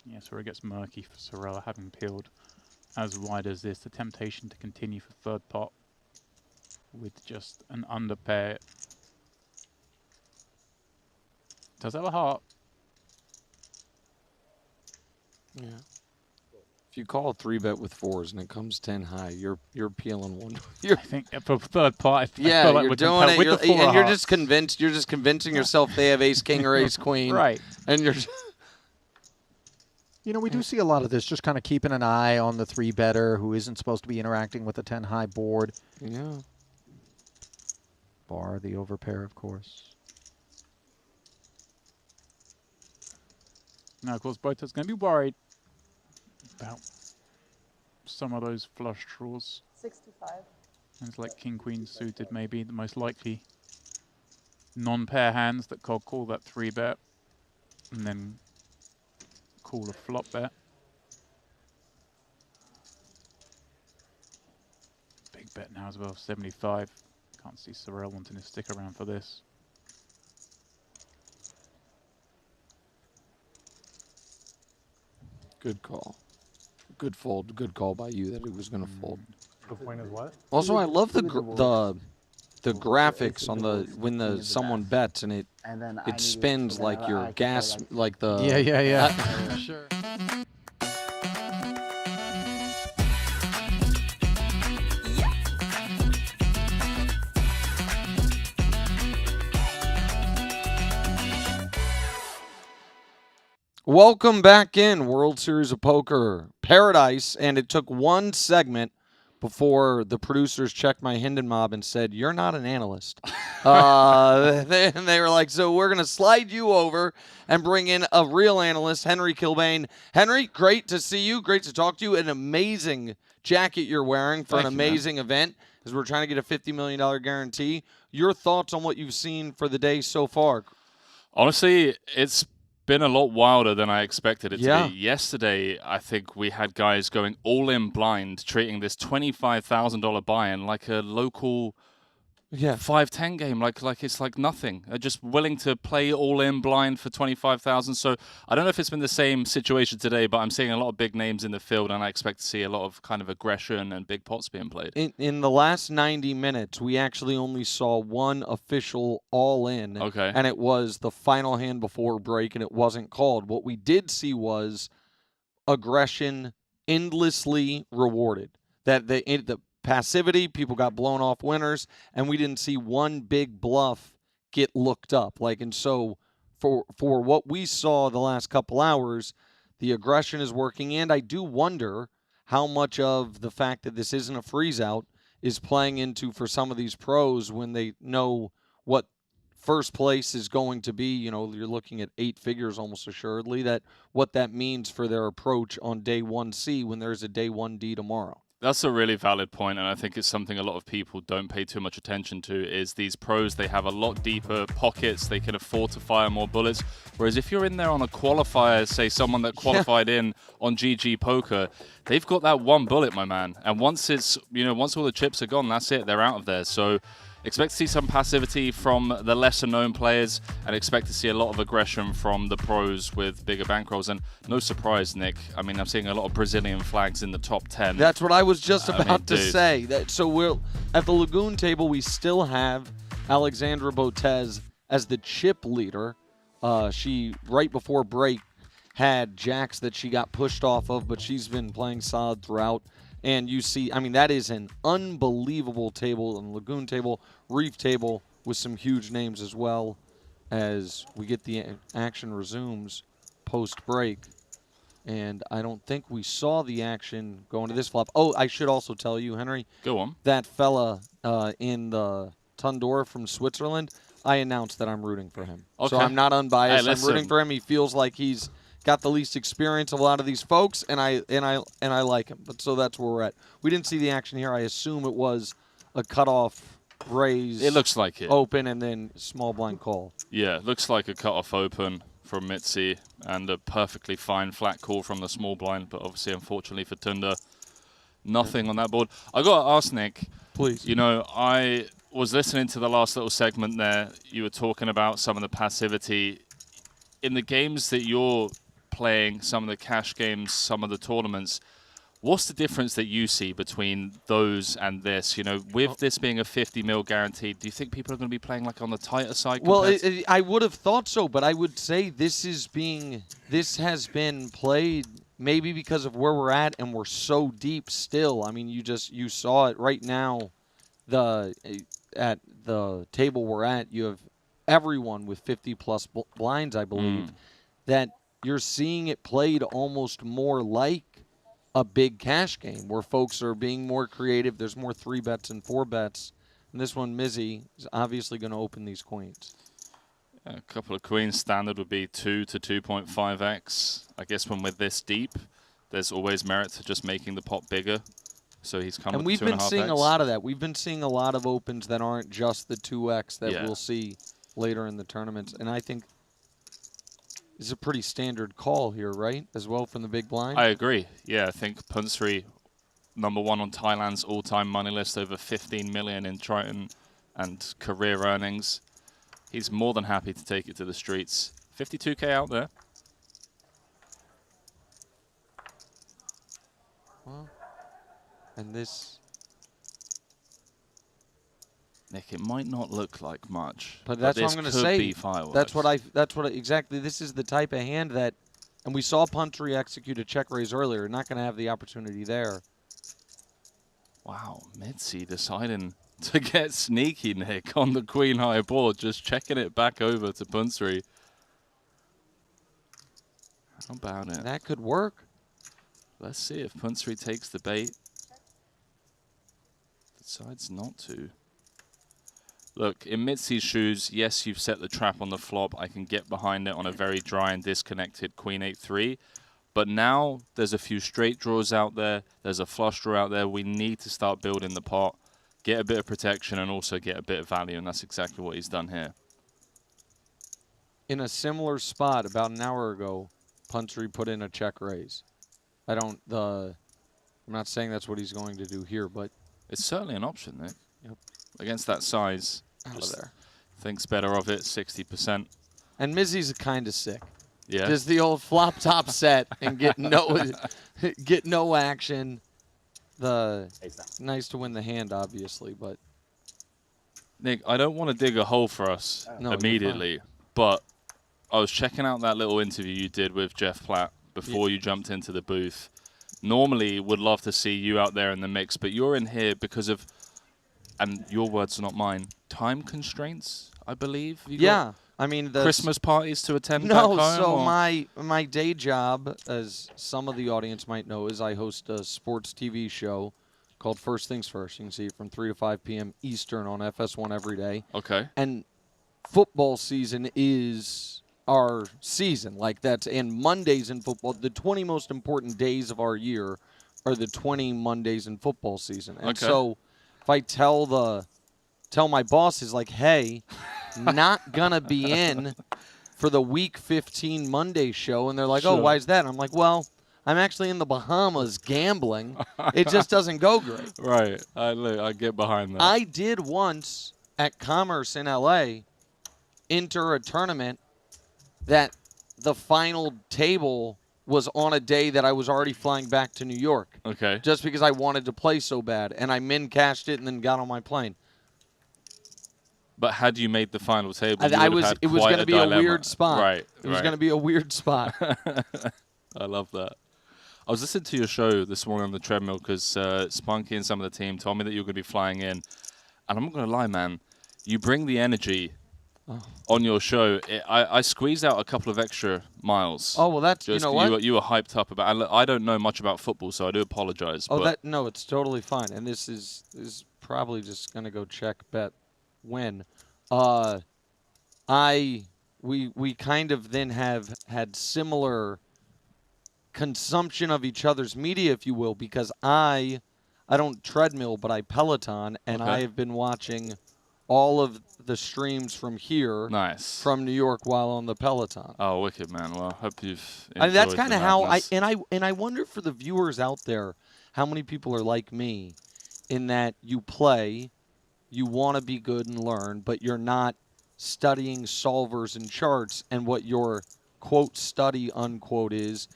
Yes, where it gets murky for Sorrel, having peeled as wide as this. The temptation to continue for 3rd pot with just an under pair. Does have a heart. Yeah. If you call a 3-bet with 4s and it comes 10 high, you're peeling one. I think for 3rd pot, I yeah, feel like you're we're doing it, with the and you're just convinced. You're just convincing yourself they have ace king or ace queen, right? And you're. You know, we do see a lot of this, just kind of keeping an eye on the 3-better who isn't supposed to be interacting with the 10-high board. Yeah. Bar the overpair, of course. Now, of course, Botez going to be worried about some of those flush draws. 65. It's like king queen suited, maybe the most likely non-pair hands that cold call that 3-bet, and then call a flop bet. Big bet now as well, 75. Can't see Sorrel wanting to stick around for this. Good call. Good fold. Good call by you that he was going to fold. The point is what? Also, I love the graphics on the when someone bets and it spins like your gas, like the Yeah. Sure. Welcome back in World Series of Poker Paradise, and it took one segment before the producers checked my Hinden mob and said, "You're not an analyst." They were like, "So we're gonna slide you over and bring in a real analyst, Henry Kilbane." Henry, great to see you. Great to talk to you. An amazing jacket you're wearing for Thank an you, man. amazing event, as we're trying to get a $50 million guarantee. Your thoughts on what you've seen for the day so far? Honestly, it's been a lot wilder than I expected it Yeah. to be. Yesterday, I think we had guys going all in blind, treating this $25,000 buy-in like a local 5-10 game, like it's like nothing. They're just willing to play all in blind for 25,000. So I don't know if it's been the same situation today, but I'm seeing a lot of big names in the field, and I expect to see a lot of kind of aggression and big pots being played. In the last 90 minutes, we actually only saw one official all-in, Okay. and it was the final hand before break, and it wasn't called. What we did see was aggression endlessly rewarded. That the passivity, people got blown off winners, and we didn't see one big bluff get looked up. And so for what we saw the last couple hours, the aggression is working, and I do wonder how much of the fact that this isn't a freeze out is playing into for some of these pros when they know what first place is going to be. You're looking at 8 figures almost assuredly, that what that means for their approach on day 1C when there's a day 1D tomorrow. That's a really valid point, and I think it's something a lot of people don't pay too much attention to, is these pros, they have a lot deeper pockets, they can afford to fire more bullets, whereas if you're in there on a qualifier, say someone that qualified in on GG Poker, they've got that one bullet, my man, and once once all the chips are gone, that's it, they're out of there. So expect to see some passivity from the lesser-known players, and expect to see a lot of aggression from the pros with bigger bankrolls. And no surprise, Nick, I mean, I'm seeing a lot of Brazilian flags in the top 10. That's what I was just about to dude. say. So we'll at the Lagoon table, we still have Alexandra Botez as the chip leader. She, right before break, had jacks that she got pushed off of, but she's been playing solid throughout. And you see, I mean, that is an unbelievable table, and Lagoon table, Reef table, with some huge names as well, as we get the action resumes post-break. And I don't think we saw the action going to this flop. Oh, I should also tell you, Henry. Go on. That fella in the Tundora from Switzerland, I announced that I'm rooting for him. Okay. So I'm not unbiased. Hey, I'm rooting listen. for him. He feels like he's got the least experience of a lot of these folks, and I like him. But so that's where we're at. We didn't see the action here. I assume it was a cutoff raise. It looks like it. Open and then small blind call. Yeah, it looks like a cut-off open from Mitzi and a perfectly fine flat call from the small blind, but obviously, unfortunately for Tunda, nothing on that board. I got to ask, Nick. Please. I was listening to the last little segment there. You were talking about some of the passivity. In the games that you're playing, some of the cash games, some of the tournaments, what's the difference that you see between those and this? With this being a 50 mil guaranteed, do you think people are going to be playing like on the tighter side? Well, I would have thought so, but I would say this has been played maybe because of where we're at, and we're so deep still. I mean, you saw it right now. At the table we're at, you have everyone with 50 plus blinds, I believe, that you're seeing it played almost more like a big cash game where folks are being more creative. There's more 3 bets and 4 bets. And this one, Mizzy, is obviously going to open these queens. A couple of queens standard would be 2 to 2.5x. I guess when we're this deep, there's always merit to just making the pot bigger. So he's come And we've been seeing a lot of that. We've been seeing a lot of opens that aren't just the 2x that we'll see later in the tournaments. And I think it's a pretty standard call here, right, as well from the big blind? I agree. Yeah, I think Punsri, #1 on Thailand's all-time money list, over 15 million in Triton and career earnings. He's more than happy to take it to the streets. 52K out there. Well, and this... Nick, it might not look like much, But that's what this I'm going to could say. be fireworks. Exactly. This is the type of hand that, and we saw Puntry execute a check raise earlier. Not going to have the opportunity there. Wow, Mitzi deciding to get sneaky, Nick, on the queen high board, just checking it back over to Punsri. How about it? That could work. Let's see if Punsri takes the bait. Decides not to. Look, in Mitzi's shoes, yes, you've set the trap on the flop. I can get behind it on a very dry and disconnected Queen 8-3. But now there's a few straight draws out there. There's a flush draw out there. We need to start building the pot, get a bit of protection, and also get a bit of value. And that's exactly what he's done here. In a similar spot about an hour ago, Punsri put in a check raise. I'm not saying that's what he's going to do here, but it's certainly an option, Nick. Yep. Against that size, out of there. Thinks better of it, 60%. And Mizzy's kind of sick. Yeah. Just the old flop top set and get no action. Nice to win the hand, obviously, but Nick, I don't want to dig a hole for us immediately, but I was checking out that little interview you did with Jeff Platt before you jumped into the booth. Normally, would love to see you out there in the mix, but you're in here because of, and your words are not mine, time constraints, I believe. Yeah. I mean, the Christmas parties to attend No, back home, so or? my day job, as some of the audience might know, is I host a sports TV show called First Things First. You can see it from 3 to 5 p.m. Eastern on FS1 every day. Okay. And football season is our season. And Mondays in football, the 20 most important days of our year are the 20 Mondays in football season. And so if I tell my bosses, like, hey, not going to be in for the Week 15 Monday show, and they're like, oh, why is that? And I'm like, well, I'm actually in the Bahamas gambling. It just doesn't go great. Right. I get behind that. I did once at Commerce in L.A. enter a tournament that the final table was on a day that I was already flying back to New York. Okay. Just because I wanted to play so bad, and I min-cashed it and then got on my plane. But had you made the final table, it was going to be a weird spot. Right. It was going to be a weird spot. I love that. I was listening to your show this morning on the treadmill because Spunky and some of the team told me that you were going to be flying in. And I'm not going to lie, man. You bring the energy on your show. I squeezed out a couple of extra miles. Oh, well, that's, just, you know what? You were hyped up about it. I don't know much about football, so I do apologize. Oh, but no, it's totally fine. And this is probably just going to go check, bet, win. We kind of then have had similar consumption of each other's media, if you will, because I don't treadmill, but I Peloton, and I have been watching all of the streams from here, from New York, while on the Peloton. Oh, wicked, man. Well, I hope you've And that's kind of how I I wonder for the viewers out there, how many people are like me, in that you play, you want to be good and learn, but you're not studying solvers and charts, and what your quote study unquote is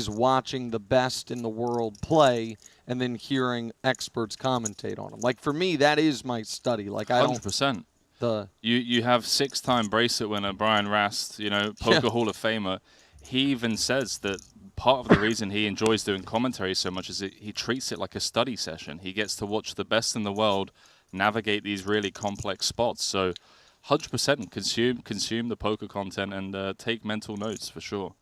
watching the best in the world play and then hearing experts commentate on them. Like, for me, that is my study. Like, I 100%. You have 6-time bracelet winner Brian Rast, Poker Hall of Famer. He even says that part of the reason he enjoys doing commentary so much is that he treats it like a study session. He gets to watch the best in the world navigate these really complex spots. So 100% consume the poker content and take mental notes for sure.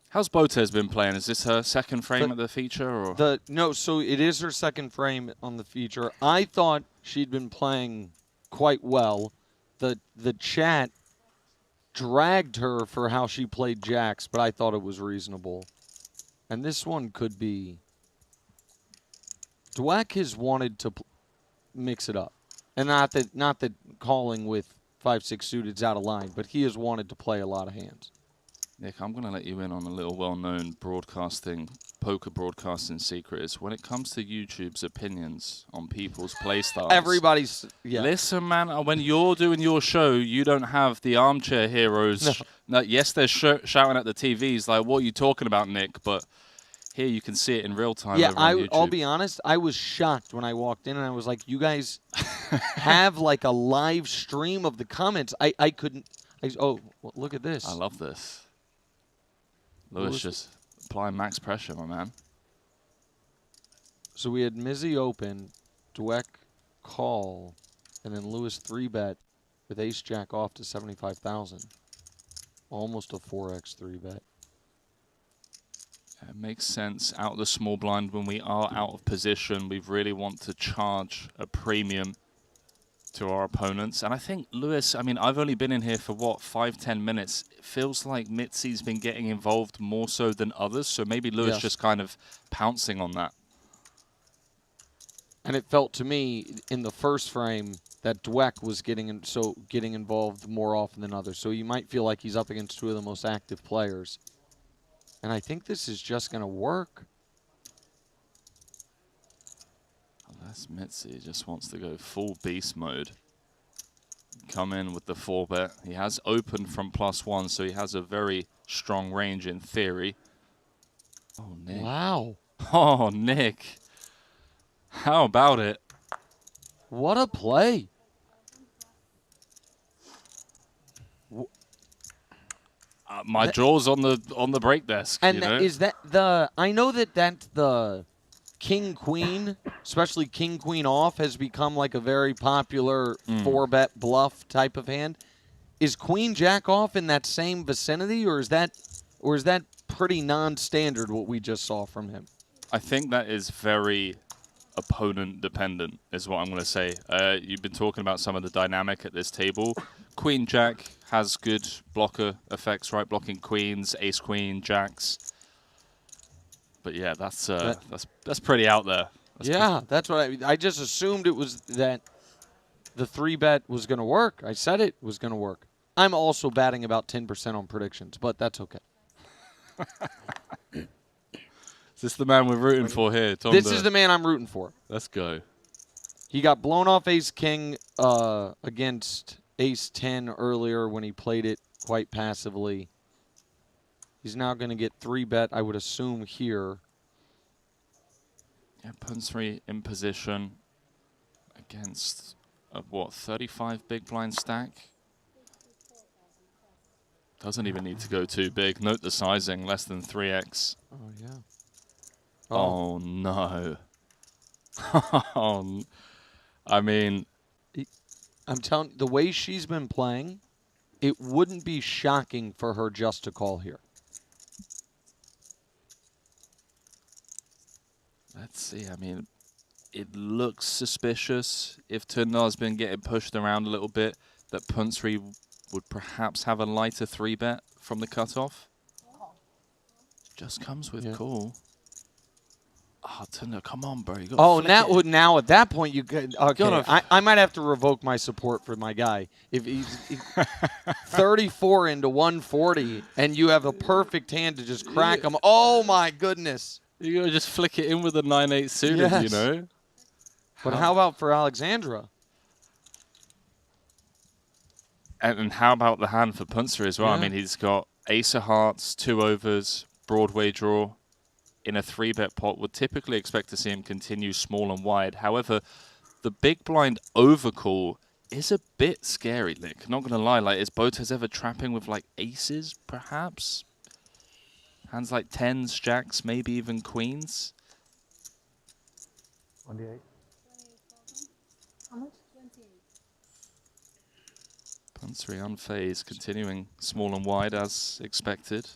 How's Botez been playing? Is this her second frame at the feature? Or? No, so it is her second frame on the feature. I thought she'd been playing quite well. The chat dragged her for how she played jacks, but I thought it was reasonable. And this one could be... Dweck has wanted to mix it up. And not that calling with 5-6 suited is out of line, but he has wanted to play a lot of hands. Nick, I'm going to let you in on a little well-known poker broadcasting secret. Is when it comes to YouTube's opinions on people's play styles. Everybody's, Listen, man, when you're doing your show, you don't have the armchair heroes. No, yes, they're shouting at the TVs, like, what are you talking about, Nick? But here you can see it in real time over on YouTube. I'll be honest, I was shocked when I walked in and I was like, you guys have like a live stream of the comments. I couldn't. Well, look at this. I love this. Lewis just applying max pressure, my man. So we had Mizzy open, Dweck call, and then Lewis 3-bet with ace-jack off to 75,000. Almost a 4x 3-bet. It makes sense out of the small blind when we are out of position. We really want to charge a premium to our opponents. And I think Lewis, I mean, I've only been in here for what, 5-10 minutes. It feels like Mitzi's been getting involved more so than others. So maybe Lewis just kind of pouncing on that. And it felt to me in the first frame that Dweck was getting involved more often than others. So you might feel like he's up against two of the most active players. And I think this is just going to work. Unless Mitzi just wants to go full beast mode. Come in with the 4-bet. He has opened from +1, so he has a very strong range in theory. Oh, Nick. Wow. Oh, Nick. How about it? What a play. My jaw's on the break desk. And you know? is that the? I know that the King Queen, especially King Queen off, has become like a very popular 4-bet bluff type of hand. Is Queen Jack off in that same vicinity, or is that pretty non-standard what we just saw from him? I think that is very opponent dependent, is what I'm going to say. You've been talking about some of the dynamic at this table. Queen Jack has good blocker effects, right? Blocking queens, ace queen, jacks. But yeah, that's pretty out there. That's what I just assumed it was that the 3-bet was going to work. I said it was going to work. I'm also batting about 10% on predictions, but that's okay. Is this the man we're rooting for here, Tom? This is the man I'm rooting for. Let's go. He got blown off ace-king against ace-10 earlier when he played it quite passively. He's now going to get 3-bet, I would assume, here. Yeah, Punch 3 in position against a, 35 big blind stack? Doesn't even need to go too big. Note the sizing, less than 3x. Oh, yeah. Oh, no. I mean, I'm telling you, the way she's been playing, it wouldn't be shocking for her just to call here. let's see. I mean, it looks suspicious if Tundar's been getting pushed around a little bit, that Punsri would perhaps have a lighter 3-bet from the cutoff. Just comes with call. Oh, Tundar, come on, bro. You gotta now at that point you could. Okay, I might have to revoke my support for my guy if he's 34 into 140 and you have a perfect hand to just crack him. Oh my goodness! You gotta just flick it in with a 9-8 suited, you know. But how about for Alexandra? And how about the hand for Punsri as well? Yeah. I mean, he's got ace of hearts, 2 overs, Broadway draw. In a 3-bet pot, would typically expect to see him continue small and wide. However, the big blind overcall is a bit scary, Nick. Not going to lie. Like, is Botez ever trapping with, like, aces, perhaps? Hands like 10s, jacks, maybe even queens? 28. How much? 28. Punsri unfazed, continuing small and wide as expected.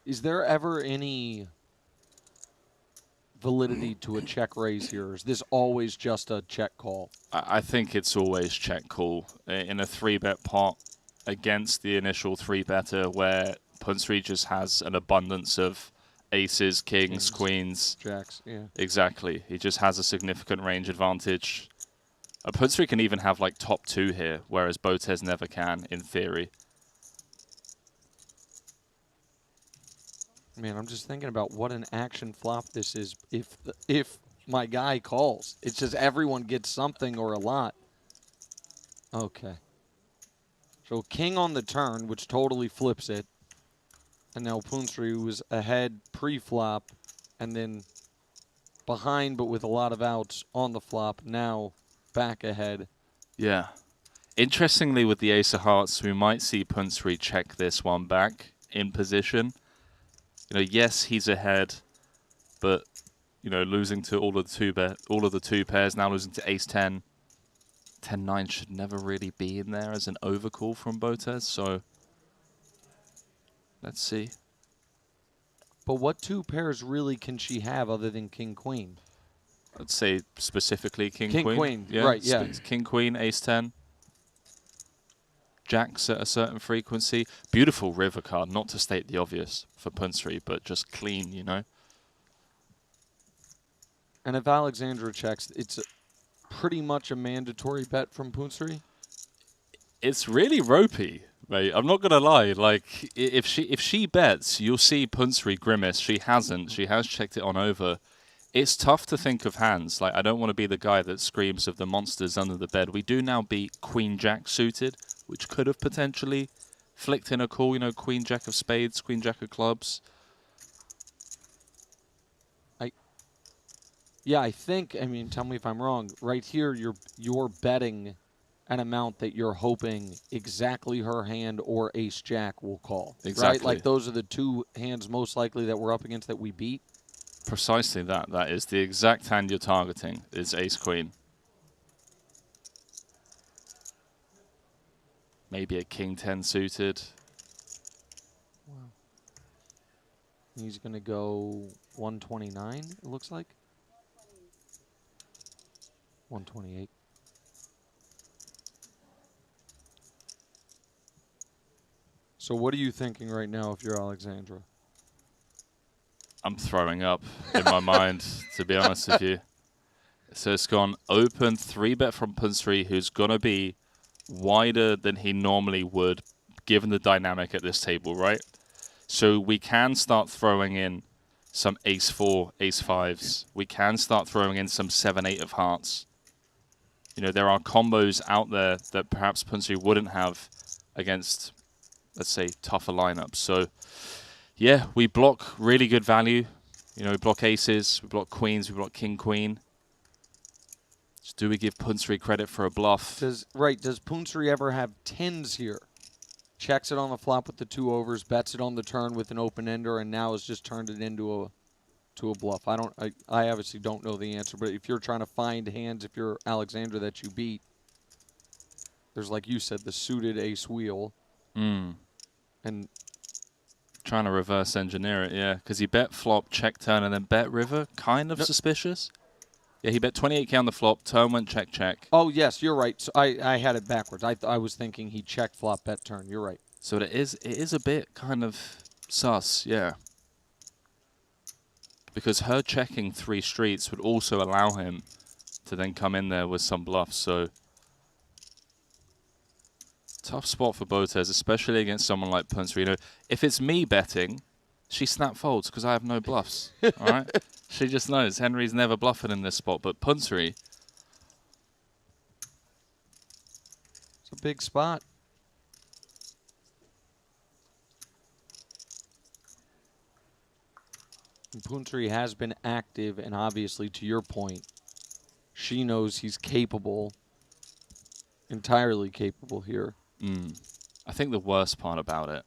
Is there ever any validity to a check raise here? Or is this always just a check call? I think it's always check call in a 3-bet pot against the initial 3-better where Punsri just has an abundance of aces, kings, queens. Jacks, yeah. Exactly. He just has a significant range advantage. Punsri can even have like top 2 here, whereas Botez never can, in theory. Man, I'm just thinking about what an action flop this is if my guy calls. It's just everyone gets something or a lot. Okay. So king on the turn, which totally flips it. And now Punsri was ahead pre-flop and then behind but with a lot of outs on the flop. Now back ahead. Yeah. Interestingly, with the ace of hearts, we might see Punsri check this one back in position. You know, yes, he's ahead, but you know, losing to all of the 2 pairs, now losing to ace 10. 10-9 should never really be in there as an overcall from Botez, so Let's see. But what two pairs really can she have other than King Queen? I'd say specifically King King Queen. Queen, Yeah, right, yeah. King Queen, Ace 10. Jacks at a certain frequency. Beautiful river card, not to state the obvious for Punsri, but just clean, you know. And if Alexandra checks, it's pretty much a mandatory bet from Punsri. It's really ropey, mate. I'm not gonna lie. Like if she bets, you'll see Punsri grimace. She hasn't. She has checked it on over. It's tough to think of hands. Like I don't want to be the guy that screams of the monsters under the bed. We do now beat Queen Jack suited, which could have potentially flicked in a call. You know, Queen Jack of spades, Queen Jack of clubs. Yeah, I think. I mean, tell me if I'm wrong. Right here, you're betting an amount that you're hoping exactly her hand or Ace Jack will call. Exactly. Right? Like those are the two hands most likely that we're up against that we beat. Precisely that. That is the exact hand you're targeting. Is Ace Queen. Maybe a King 10 suited. Wow. He's going to go 129, it looks like. 128. So what are you thinking right now if you're Alexandra? I'm throwing up in my mind, to be honest with you. So it's gone open 3-bet from Punsri, who's going to be wider than he normally would, given the dynamic at this table, right? So we can start throwing in some Ace 4, Ace 5s. We can start throwing in some 7, 8 of hearts. You know, there are combos out there that perhaps Punsri wouldn't have against, let's say, tougher lineups. So, yeah, we block really good value. You know, we block aces, we block queens, we block king, queen. So do we give Punsri credit for a bluff? Does Punsri ever have 10s here? Checks it on the flop with the 2 overs, bets it on the turn with an open ender, and now has just turned it into a bluff. I obviously don't know the answer, but if you're trying to find hands, if you're Alexandra that you beat, there's, like you said, the suited ace wheel. And trying to reverse engineer it, yeah. Because he bet flop, check turn, and then bet river. Kind of suspicious. Yeah, he bet 28k on the flop. Turn went check, check. Oh, yes, you're right. So I had it backwards. I was thinking he checked flop, bet turn. You're right. So it is a bit kind of sus, yeah. Because her checking 3 streets would also allow him to then come in there with some bluffs. So tough spot for Botez, especially against someone like Punsri. You know, if it's me betting, she snap folds because I have no bluffs. All right, she just knows Henry's never bluffing in this spot. But Punsri, it's a big spot. Punsri has been active, and obviously, to your point, she knows he's capable, entirely capable here. I think the worst part about it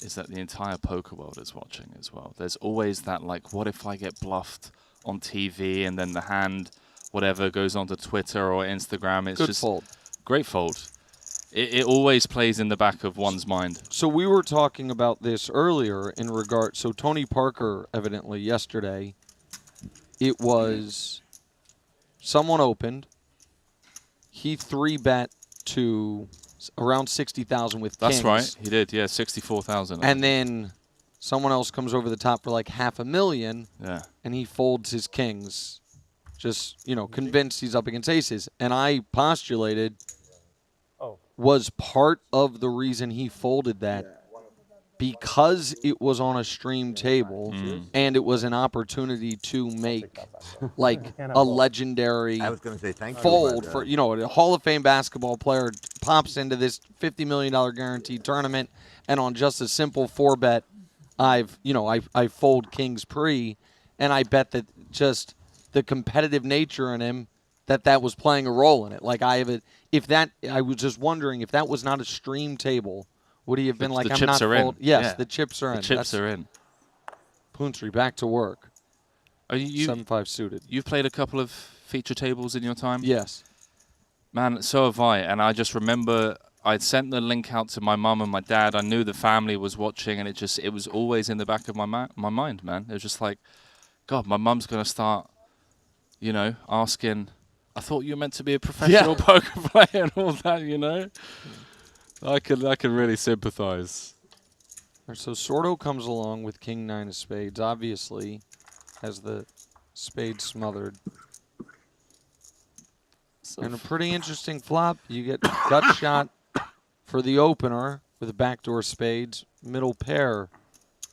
is that the entire poker world is watching as well. There's always that, like, what if I get bluffed on TV and then the hand, whatever, goes onto Twitter or Instagram. It's Good just fold. Great fold. It always plays in the back of one's mind. So we were talking about this earlier in regard. So Tony Parker, evidently yesterday, it was someone opened. He 3-bet to around 60,000 with kings. That's right. He did. Yeah, 64,000. And then someone else comes over the top for like $500,000. Yeah. And he folds his kings, just, you know, convinced he's up against aces. And I postulated was part of the reason he folded that because it was on a stream table and it was an opportunity to make like a legendary I was gonna say thank you, fold but, for, you know, a Hall of Fame basketball player pops into this $50 million guaranteed tournament, and on just a simple 4-bet, I fold kings pre, and I bet that just the competitive nature in him that was playing a role in it. Like I was just wondering if that was not a stream table, would he have been like, the I'm chips not are in. fold? Yes, Yeah. the chips are in. The chips are in. Punsri back to work. Are you 7-5 suited. You've played a couple of feature tables in your time? Yes. Man, so have I. And I just remember I'd sent the link out to my mum and my dad. I knew the family was watching, and it was always in the back of my mind, man. It was just like, God, my mum's gonna start, you know, asking. I thought you were meant to be a professional poker player and all that, you know. I can really sympathize. So Sordo comes along with King 9 of spades, obviously, has the spade smothered. And a pretty interesting flop. You get gut shot for the opener with the backdoor spades, middle pair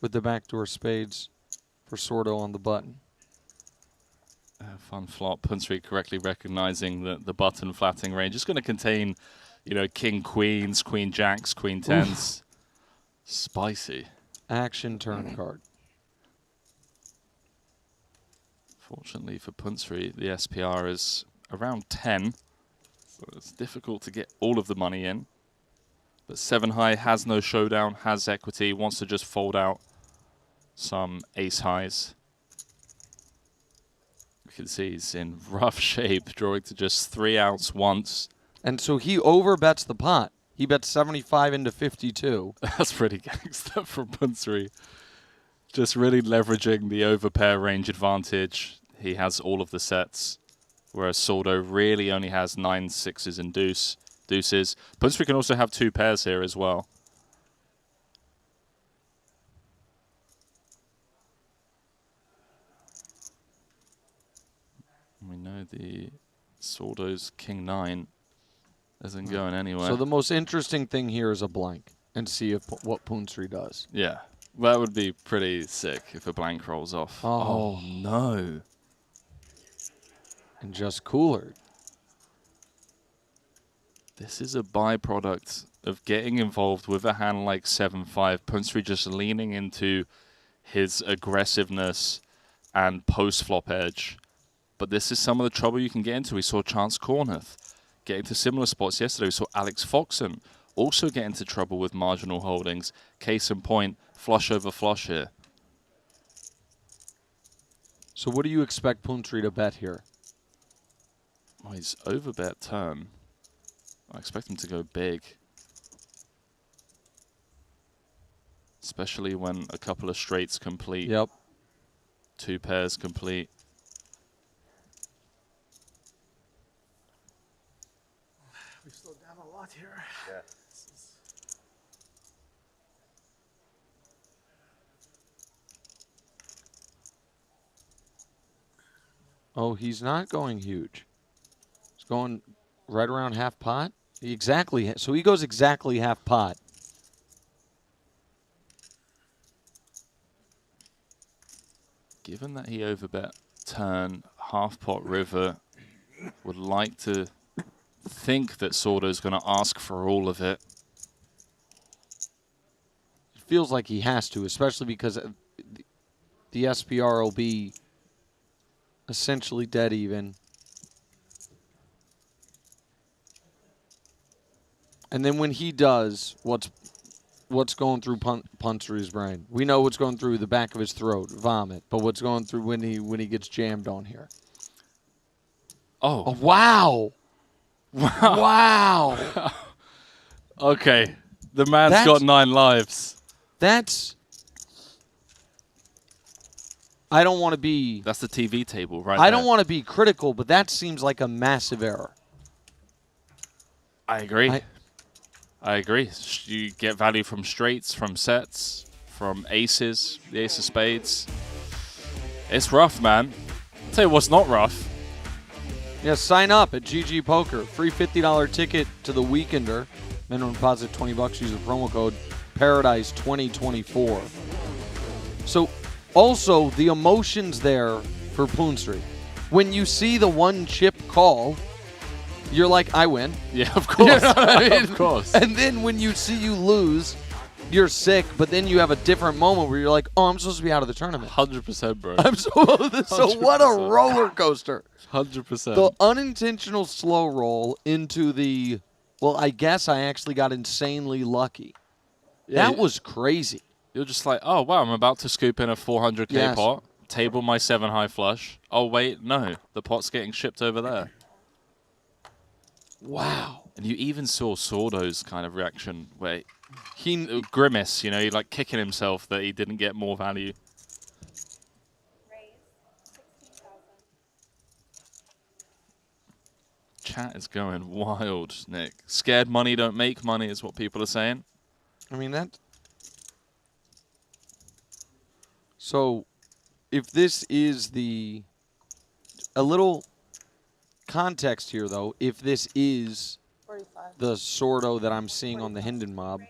with the backdoor spades for Sordo on the button. Fun flop. Punsri correctly recognizing that the button flatting range is going to contain, you know, king queens, queen jacks, queen tens. Oof. Spicy. Action turn card. Fortunately for Punsri, the SPR is around 10, so it's difficult to get all of the money in. But 7 high has no showdown, has equity, wants to just fold out some ace highs. You can see he's in rough shape, drawing to just 3 outs once. And so he overbets the pot. He bets 75 into 52. That's pretty gangster from Punsri. Just really leveraging the overpair range advantage. He has all of the sets, whereas Sordo really only has 9 sixes and deuces. Punsri can also have 2 pairs here as well. We know the Sordo's King 9 isn't going anywhere. So the most interesting thing here is a blank and see if what Punsri does. Yeah, that would be pretty sick if a blank rolls off. Oh no. And just cooler. This is a byproduct of getting involved with a hand like 7-5. Punsri just leaning into his aggressiveness and post-flop edge. But this is some of the trouble you can get into. We saw Chance Corneth get into similar spots yesterday. We saw Alex Foxen also get into trouble with marginal holdings. Case in point, flush over flush here. So what do you expect Punsri to bet here? Well, he's overbet turn. I expect him to go big. Especially when a couple of straights complete. Yep. 2 pairs complete. We slowed down a lot here. Yeah. Oh, he's not going huge. He's going right around half pot. Exactly. So he goes exactly half pot. Given that he overbet turn, half pot river, would like to think that Sordo's going to ask for all of it. It feels like he has to, especially because the SPR will be essentially dead even. And then when he does, what's going through Punsri's brain? We know what's going through the back of his throat, vomit. But what's going through when he gets jammed on here? Oh wow! Wow! Okay, the man's got 9 lives. That's. I don't want to be. That's the TV table, right? I don't want to be critical, but that seems like a massive error. I agree. I agree. You get value from straights, from sets, from aces, the ace of spades. It's rough, man. I'll tell you what's not rough. Yeah, sign up at GG Poker. Free $50 ticket to the Weekender. Minimum deposit $20. Use the promo code Paradise2024. So, also the emotions there for Punsri. When you see the 1 chip call, you're like, I win. Yeah, of course. You know what I mean? Of course. And then when you see you lose, you're sick, but then you have a different moment where you're like, oh, I'm supposed to be out of the tournament. 100%, bro. So what a roller coaster. 100%. The unintentional slow roll into the, well, I guess I actually got insanely lucky. Yeah, that was crazy. You're just like, oh, wow, I'm about to scoop in a 400K Yes. pot, table my 7 high flush. Oh, wait, no, the pot's getting shipped over there. Wow. And you even saw Sordo's kind of reaction where he grimace, you know, he like kicking himself that he didn't get more value. Chat is going wild, Nick. Scared money don't make money is what people are saying. I mean, that. So, if this is a little context here, though, if this is 45. the Sordo that I'm seeing on the Hinden mob,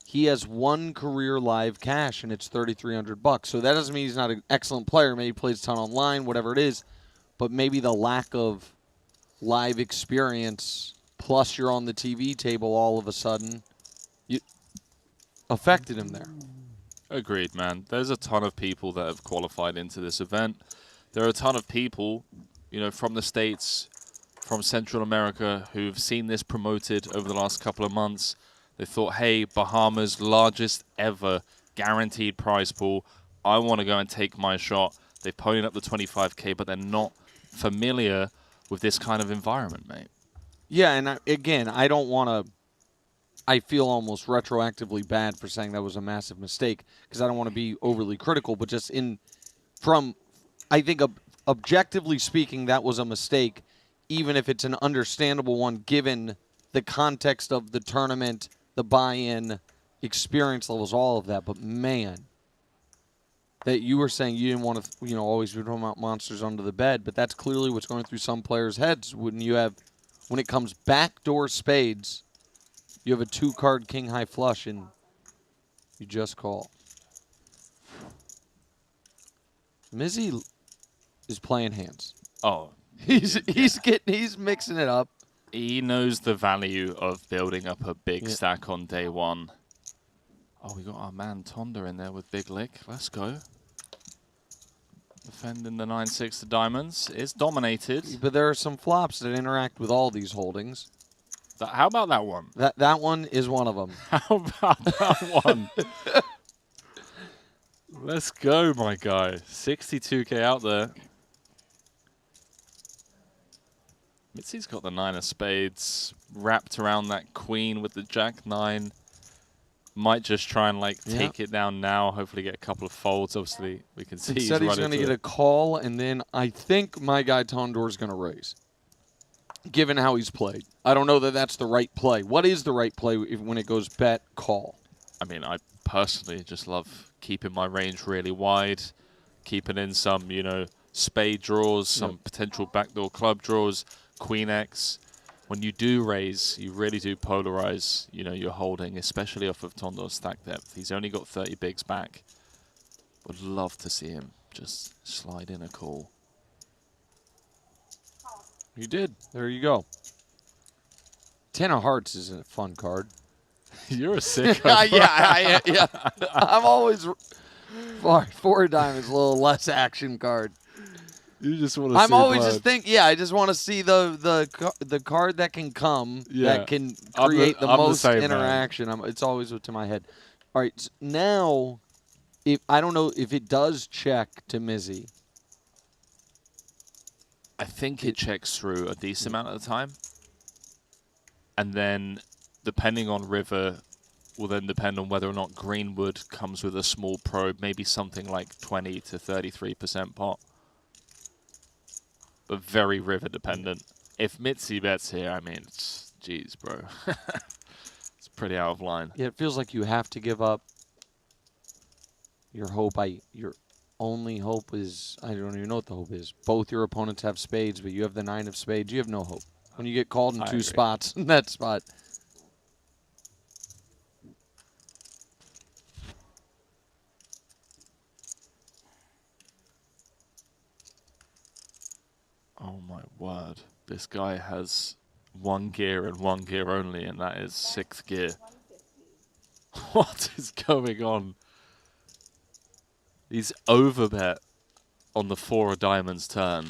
he has one career live cash, and it's $3,300. So that doesn't mean he's not an excellent player. Maybe he plays a ton online, whatever it is. But maybe the lack of live experience, plus you're on the TV table all of a sudden, affected him there. Agreed, man. There's a ton of people that have qualified into this event. There are a ton of people, you know, from the States, from Central America, who've seen this promoted over the last couple of months. They thought, hey, Bahamas' largest ever guaranteed prize pool. I want to go and take my shot. They've ponied up the 25K, but they're not familiar with this kind of environment, mate. Yeah, and again, I don't want to. I feel almost retroactively bad for saying that was a massive mistake because I don't want to be overly critical, but just I think objectively speaking, that was a mistake, even if it's an understandable one given the context of the tournament, the buy-in, experience levels, all of that. But man, that you were saying you didn't want to, always be talking about monsters under the bed, but that's clearly what's going through some players' heads when it comes backdoor spades. You have a 2-card king high flush, and you just call. Mizzy is playing hands. Oh, he's mixing it up. He knows the value of building up a big stack on day one. Oh, we got our man Tonda in there with Big Lick. Let's go. Defending the 9-6 to diamonds. It's dominated. But there are some flops that interact with all these holdings. How about that one? That one is one of them. How about that one? Let's go, my guy. 62K out there. Mitzi's got the 9 of spades wrapped around that queen with the jack-9. Might just try and take it down now. Hopefully get a couple of folds. Obviously, we can see He said he's going to get a call, and then I think my guy Tondor's going to raise, given how he's played. I don't know that that's the right play. What is the right play when it goes bet, call? I mean, I personally just love keeping my range really wide, keeping in some, spade draws, some potential backdoor club draws, queen X. When you do raise, you really do polarize, your holding, especially off of Tondor's stack depth. He's only got 30 bigs back. Would love to see him just slide in a call. You did. There you go. 10 of hearts is a fun card. You're a sicko. yeah. I'm always 4 of diamonds, a little less action card. You just want to. I'm always just thinking. Yeah, I just want to see the card that can come that can create the most interaction. It's always to my head. All right, so now, I don't know if it does check to Mizzy. I think it checks through a decent amount of the time. And then, depending on river, will then depend on whether or not Greenwood comes with a small probe, maybe something like 20 to 33% pot. But very river dependent. If Mitzi bets here, I mean, jeez, bro. It's pretty out of line. Yeah, it feels like you have to give up your hope. Your only hope is, I don't even know what the hope is. Both your opponents have spades, but you have the 9 of spades. You have no hope. When you get called in 2 spots in that spot. Oh my word. This guy has 1 gear and 1 gear only, and that is 6th gear. What is going on? He's overbet on the 4 of diamonds turn.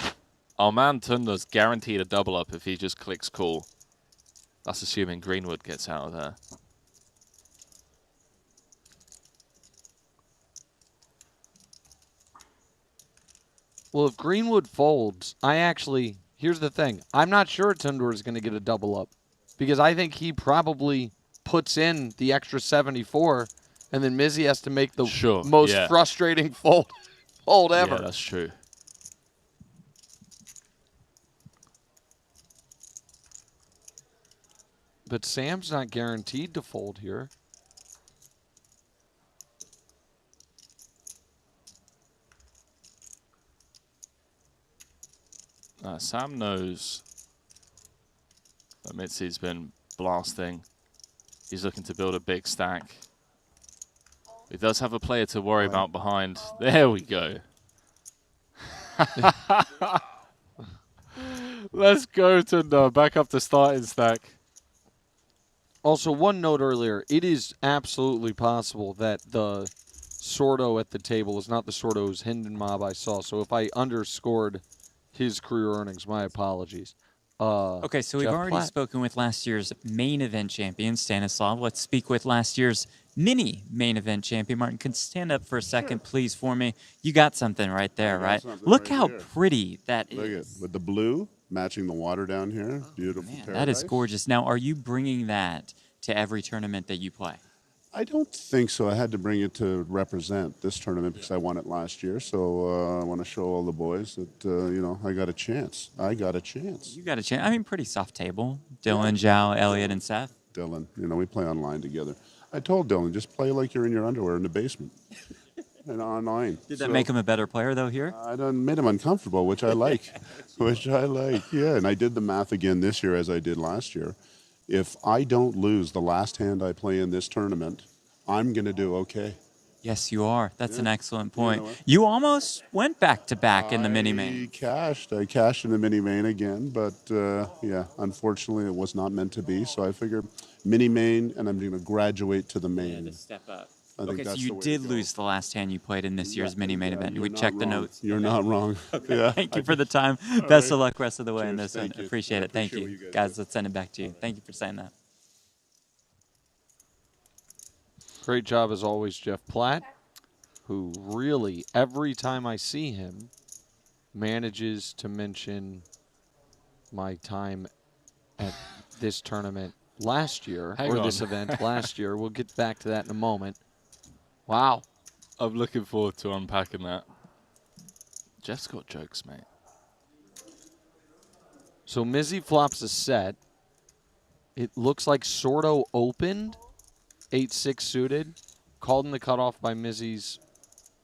Our man Tunda's guaranteed a double up if he just clicks call. That's assuming Greenwood gets out of there. Well, if Greenwood folds, here's the thing. I'm not sure Tundor is going to get a double up because I think he probably puts in the extra 74, and then Mizzy has to make the most frustrating fold ever. Yeah, that's true. But Sam's not guaranteed to fold here. Sam knows that Mitzi's been blasting. He's looking to build a big stack. He does have a player to worry about behind. There we go. Let's go, Tunda. Back up to starting stack. Also, one note earlier, it is absolutely possible that the Sordo at the table is not the Sordo's Hinden mob I saw. So if I underscored his career earnings, my apologies. Okay, so we've Jeff already Platt. spoken with last year's main event champion, Stanislav. Let's speak with last year's mini main event champion. Martin, can stand up for a second, please, for me? You got something right there, right? Look how pretty that Look is. at with the blue matching the water down here. Beautiful. That is gorgeous. Now, are you bringing that to every tournament that you play? I don't think so. I had to bring it to represent this tournament because I won it last year. So I want to show all the boys that, I got a chance. I got a chance. You got a chance. I mean, pretty soft table. Dylan, Zhao, Elliot, and Seth. Dylan, we play online together. I told Dylan, just play like you're in your underwear in the basement and online. Did that make him a better player, though, here? I done made him uncomfortable, which I like. Yeah, and I did the math again this year as I did last year. If I don't lose the last hand I play in this tournament, I'm going to do okay. Yes, you are. That's an excellent point. You almost went back-to-back in the mini-main. I cashed in the mini-main again, but unfortunately it was not meant to be. So I figured mini-main, and I'm going to graduate to the main. Yeah, to step up. I think Okay, so that's the you way did to go. lose the last hand you played in this year's mini-main event. you're We not checked the wrong. notes. You're not wrong. Okay, Yeah, thank you I for the did. time. All Best right. of luck rest of the way in Cheers, this one. thank you. Appreciate I it. Thank appreciate you. what you guys Guys, do. let's send it back to you. Thank you for saying that. Great job as always, Jeff Platt, who really, every time I see him, manages to mention my time at this tournament last year, Hang or on. this event last year. We'll get back to that in a moment. Wow. I'm looking forward to unpacking that. Jeff's got jokes, mate. So Mizzy flops a set. It looks like Sordo opened 8-6 suited, called in the cutoff by Mizzy's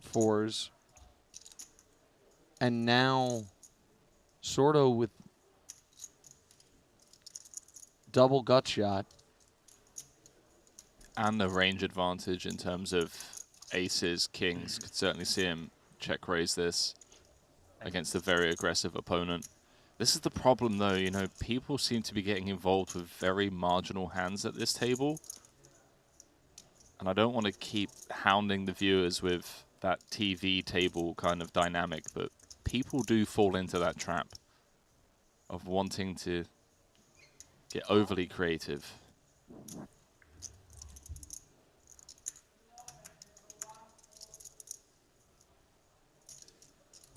fours. And now Sordo with double gut shot. And the range advantage in terms of aces, kings. Could certainly see him check raise this against a very aggressive opponent. This is the problem, though. People seem to be getting involved with very marginal hands at this table. And I don't want to keep hounding the viewers with that TV table kind of dynamic, but people do fall into that trap of wanting to get overly creative.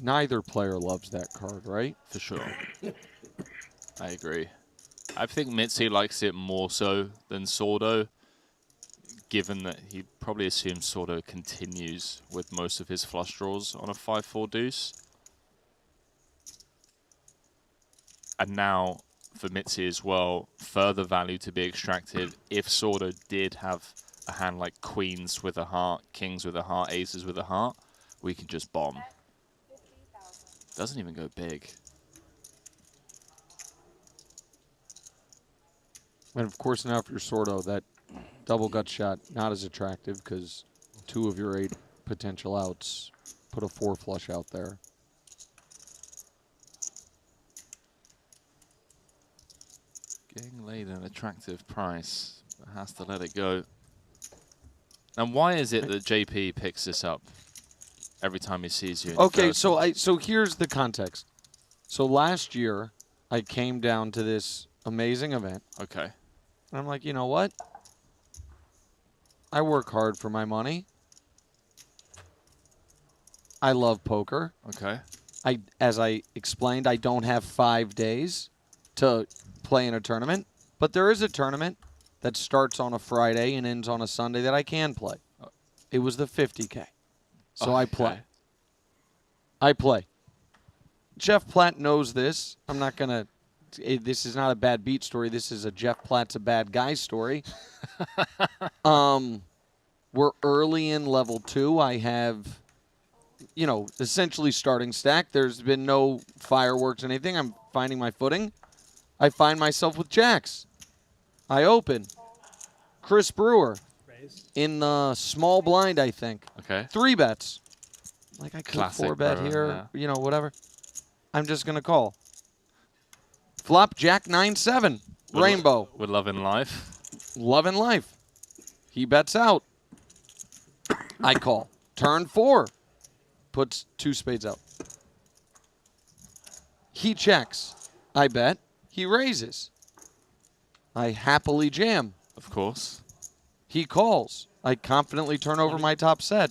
Neither player loves that card, right? For sure. I agree. I think Mitzi likes it more so than Sordo, given that he probably assumes Sordo continues with most of his flush draws on a 5-4 deuce. And now, for Mitzi as well, further value to be extracted if Sordo did have a hand like queens with a heart, kings with a heart, aces with a heart, we can just bomb. Doesn't even go big. And of course, now if you're Sordo, that double gut shot not as attractive because 2 of your 8 potential outs put a 4 flush out there. Getting laid an attractive price, but has to let it go. And why is it that JP picks this up every time he sees you? Okay, so here's the context. So last year, I came down to this amazing event. Okay. And I'm like, you know what? I work hard for my money. I love poker. Okay. As I explained, I don't have 5 days to play in a tournament. But there is a tournament that starts on a Friday and ends on a Sunday that I can play. It was the 50K. So I play. I play. Jeff Platt knows this. I'm not going to this is not a bad beat story. This is a Jeff Platt's a bad guy story. We're early in level 2. I have, essentially starting stack. There's been no fireworks or anything. I'm finding my footing. I find myself with jacks. I open. Chris Brewer in the small blind, I think. Okay. 3 bets. Like I could Classic 4-bet Brewer, here, whatever. I'm just going to call. Flop Jack 9-7. Rainbow. With Love in Life. Love in Life. He bets out. I call. Turn 4. Puts 2 spades out. He checks. I bet. He raises. I happily jam. Of course. He calls. I confidently turn over my top set.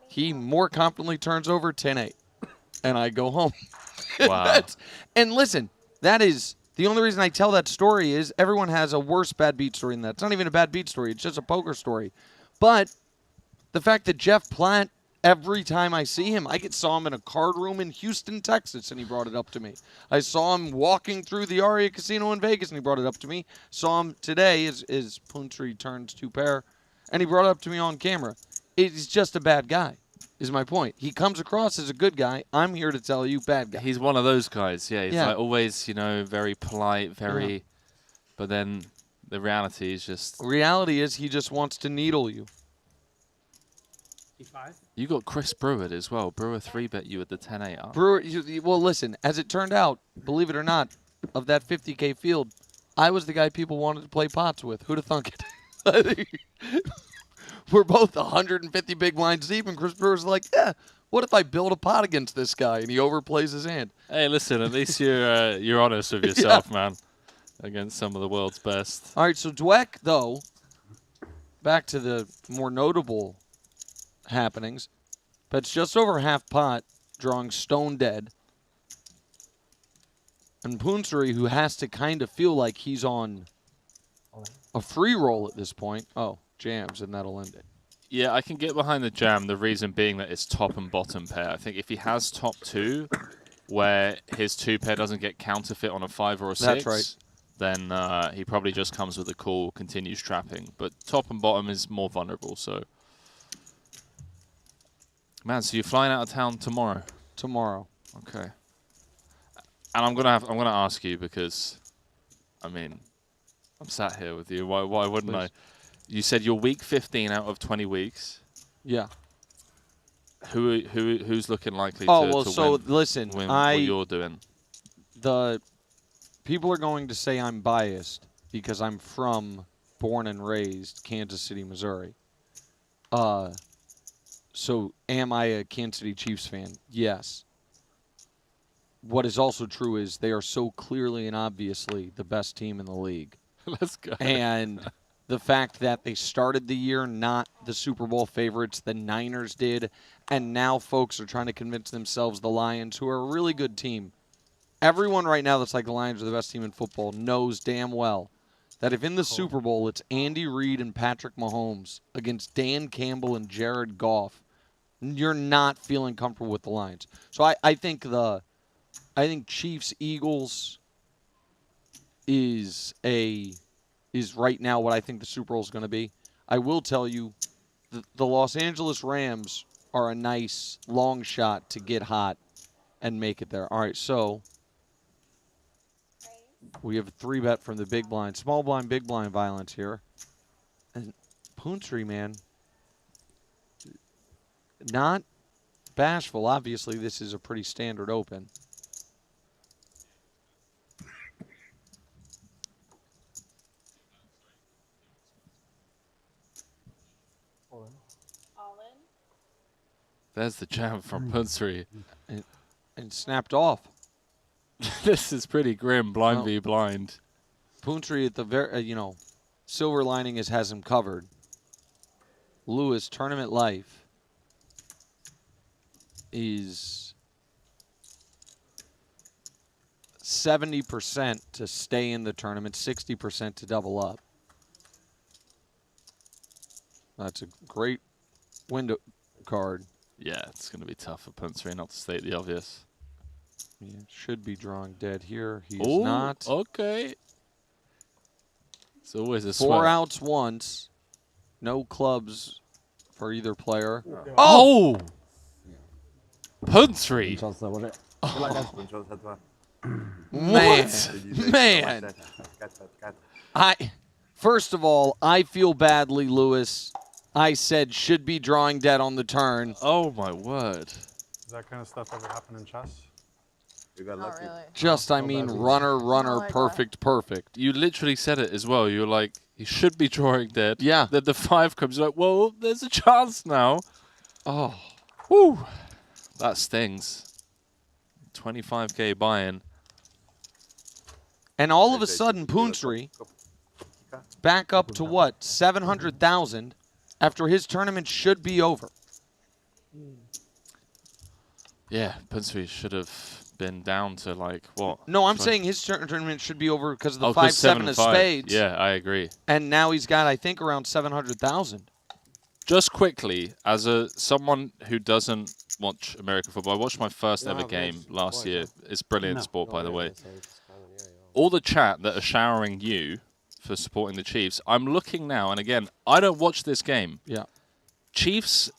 He more confidently turns over 10-8. And I go home. Wow. And listen, that is the only reason I tell that story is everyone has a worse bad beat story than that. It's not even a bad beat story. It's just a poker story. But the fact that Jeff Platt, every time I see him, I saw him in a card room in Houston, Texas, and he brought it up to me. I saw him walking through the Aria Casino in Vegas, and he brought it up to me. Saw him today as Puntry turns 2 pair, and he brought it up to me on camera. He's just a bad guy, is my point. He comes across as a good guy. I'm here to tell you, bad guy. He's one of those guys, yeah. He's Yeah. like always, very polite, very... But then the reality is just... Reality is he just wants to needle you. E5? You got Chris Brewer as well. Brewer 3-bet you at the 10-8 up. Brewer, well, listen, as it turned out, believe it or not, of that 50K field, I was the guy people wanted to play pots with. Who'd have thunk it? We're both 150 big blinds deep, and Chris Brewer's like, yeah, what if I build a pot against this guy? And he overplays his hand. Hey, listen, at least you're honest with yourself, man, against some of the world's best. All right, so Dweck, though, back to the more notable happenings, but it's just over half pot, drawing stone dead. And Poonsary, who has to kind of feel like he's on a free roll at this point. Oh, jams, and that'll end it. Yeah, I can get behind the jam, the reason being that it's top and bottom pair. I think if he has top 2, where his 2 pair doesn't get counterfeit on a 5 or a 6, That's right. Then he probably just comes with a call, continues trapping. But top and bottom is more vulnerable, so... Man, so you're flying out of town tomorrow? Tomorrow. Okay. And I'm gonna ask you because, I'm sat here with you. Why wouldn't Please. I? You said you're week 15 out of 20 weeks. Yeah. Who's looking likely Oh, to, well, to so win, listen, win what you're doing? The people are going to say I'm biased because I'm born and raised Kansas City, Missouri. So am I a Kansas City Chiefs fan? Yes. What is also true is they are so clearly and obviously the best team in the league. Let's go. And the fact that they started the year not the Super Bowl favorites, the Niners did, and now folks are trying to convince themselves the Lions, who are a really good team. Everyone right now that's like the Lions are the best team in football knows damn well that if in the Super Bowl it's Andy Reid and Patrick Mahomes against Dan Campbell and Jared Goff, you're not feeling comfortable with the Lions. So I think Chiefs Eagles is right now what I think the Super Bowl is going to be. I will tell you, the Los Angeles Rams are a nice long shot to get hot and make it there. All right, so we have a 3-bet from the big blind, small blind, big blind violence here, and Poonsary, man. Not bashful. Obviously, this is a pretty standard open. All in. There's the jam from Punsary. And snapped off. This is pretty grim, blind v blind. Poonsary at the silver lining has him covered. Lewis, tournament life, is 70% to stay in the tournament, 60% to double up. That's a great window card. Yeah, it's going to be tough for Punsri, not to state the obvious. He should be drawing dead here. He's Ooh, not. Okay. It's always a 4 sweat. outs once. No clubs for either player. Oh! Punsri. Man. First of all, I feel badly, Lewis. I said should be drawing dead on the turn. Oh my word. Does that kind of stuff ever happen in chess? Not really. Just, I mean, runner, perfect. You literally said it as well. You were like, he should be drawing dead. Yeah. Then the 5 comes, like, well, there's a chance now. Oh. Whew. That stings. 25K buy-in. And all of a sudden, Punsri back up to what? 700,000 after his tournament should be over. Yeah, Punsri should have been down to like what? No, I'm saying his tournament should be over because of the 'cause 5-7 of 7-5. spades. Yeah, I agree. And now he's got, I think, around 700,000. Just quickly, as someone who doesn't watch American football, I watched my first ever game last year. It's brilliant sport, by the way. All the chat that are showering you for supporting the Chiefs, I'm looking now, and again, I don't watch this game. Yeah. Chiefs,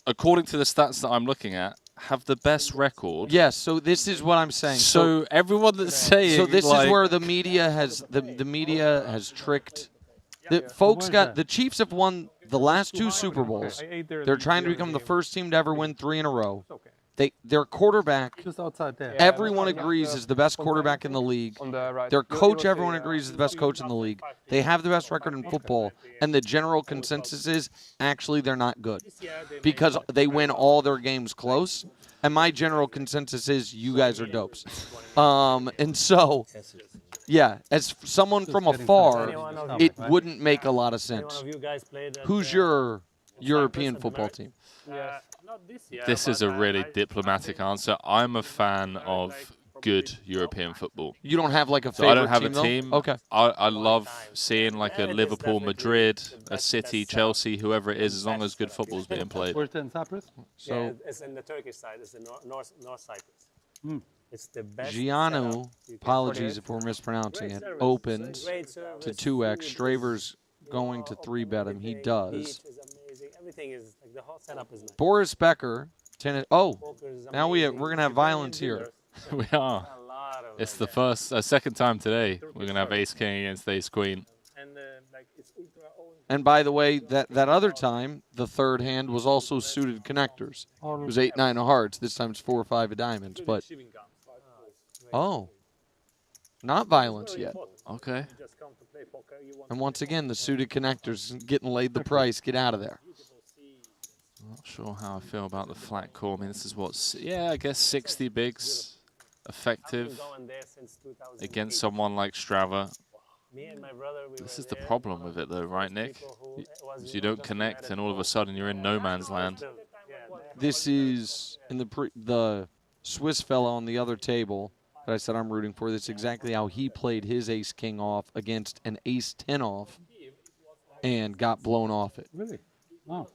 according to the stats that I'm looking at, have the best record. Yes, so this is what I'm saying. So everyone that's saying, so this like, is where the media has the media has tricked. The folks got the Chiefs have won the last 2 Super Bowls. They're trying to become the first team to ever win 3 in a row. Their quarterback, Just outside there. everyone agrees is the best quarterback in the league. Their coach, everyone agrees is the best coach in the league. They have the best record in football, and the general consensus is actually they're not good because they win all their games close. And my general consensus is you guys are dopes. And so, yeah, as someone from afar, it wouldn't make a lot of sense. Who's your European football team? this is a really diplomatic answer. I'm a fan of good European football. You don't have like a favorite I don't have team, a team. Okay. I love seeing like a Liverpool, Madrid, a City, Chelsea, whoever it is, as long as good football's being played. Where's in Cyprus? Yeah, it's in the Turkish side. It's the North Cyprus. It's the best. Gianu, apologies if we're mispronouncing it, opens to 2x. Straver's going to 3-bet him. He does. Everything is like the whole setup is nice. Boris Becker, tennis. Oh, now we're gonna have violence here. We are. It's the second time today we're gonna have Ace King against Ace Queen. And by the way, that other time, the third hand was also suited connectors. It was 8-9 of hearts. This time it's 4 or 5 of diamonds. But not violence yet. Okay. And once again, the suited connectors getting laid the price. Get out of there. I'm not sure how I feel about the flat call. I mean, this is I guess 60 bigs effective against someone like Strava. This is the problem with it, though, right, Nick? You don't connect, and all of a sudden you're in no man's land. This is in the Swiss fella on the other table that I said I'm rooting for. That's exactly how he played his ace-king off against an ace-10 off and got blown off it. Really? Wow.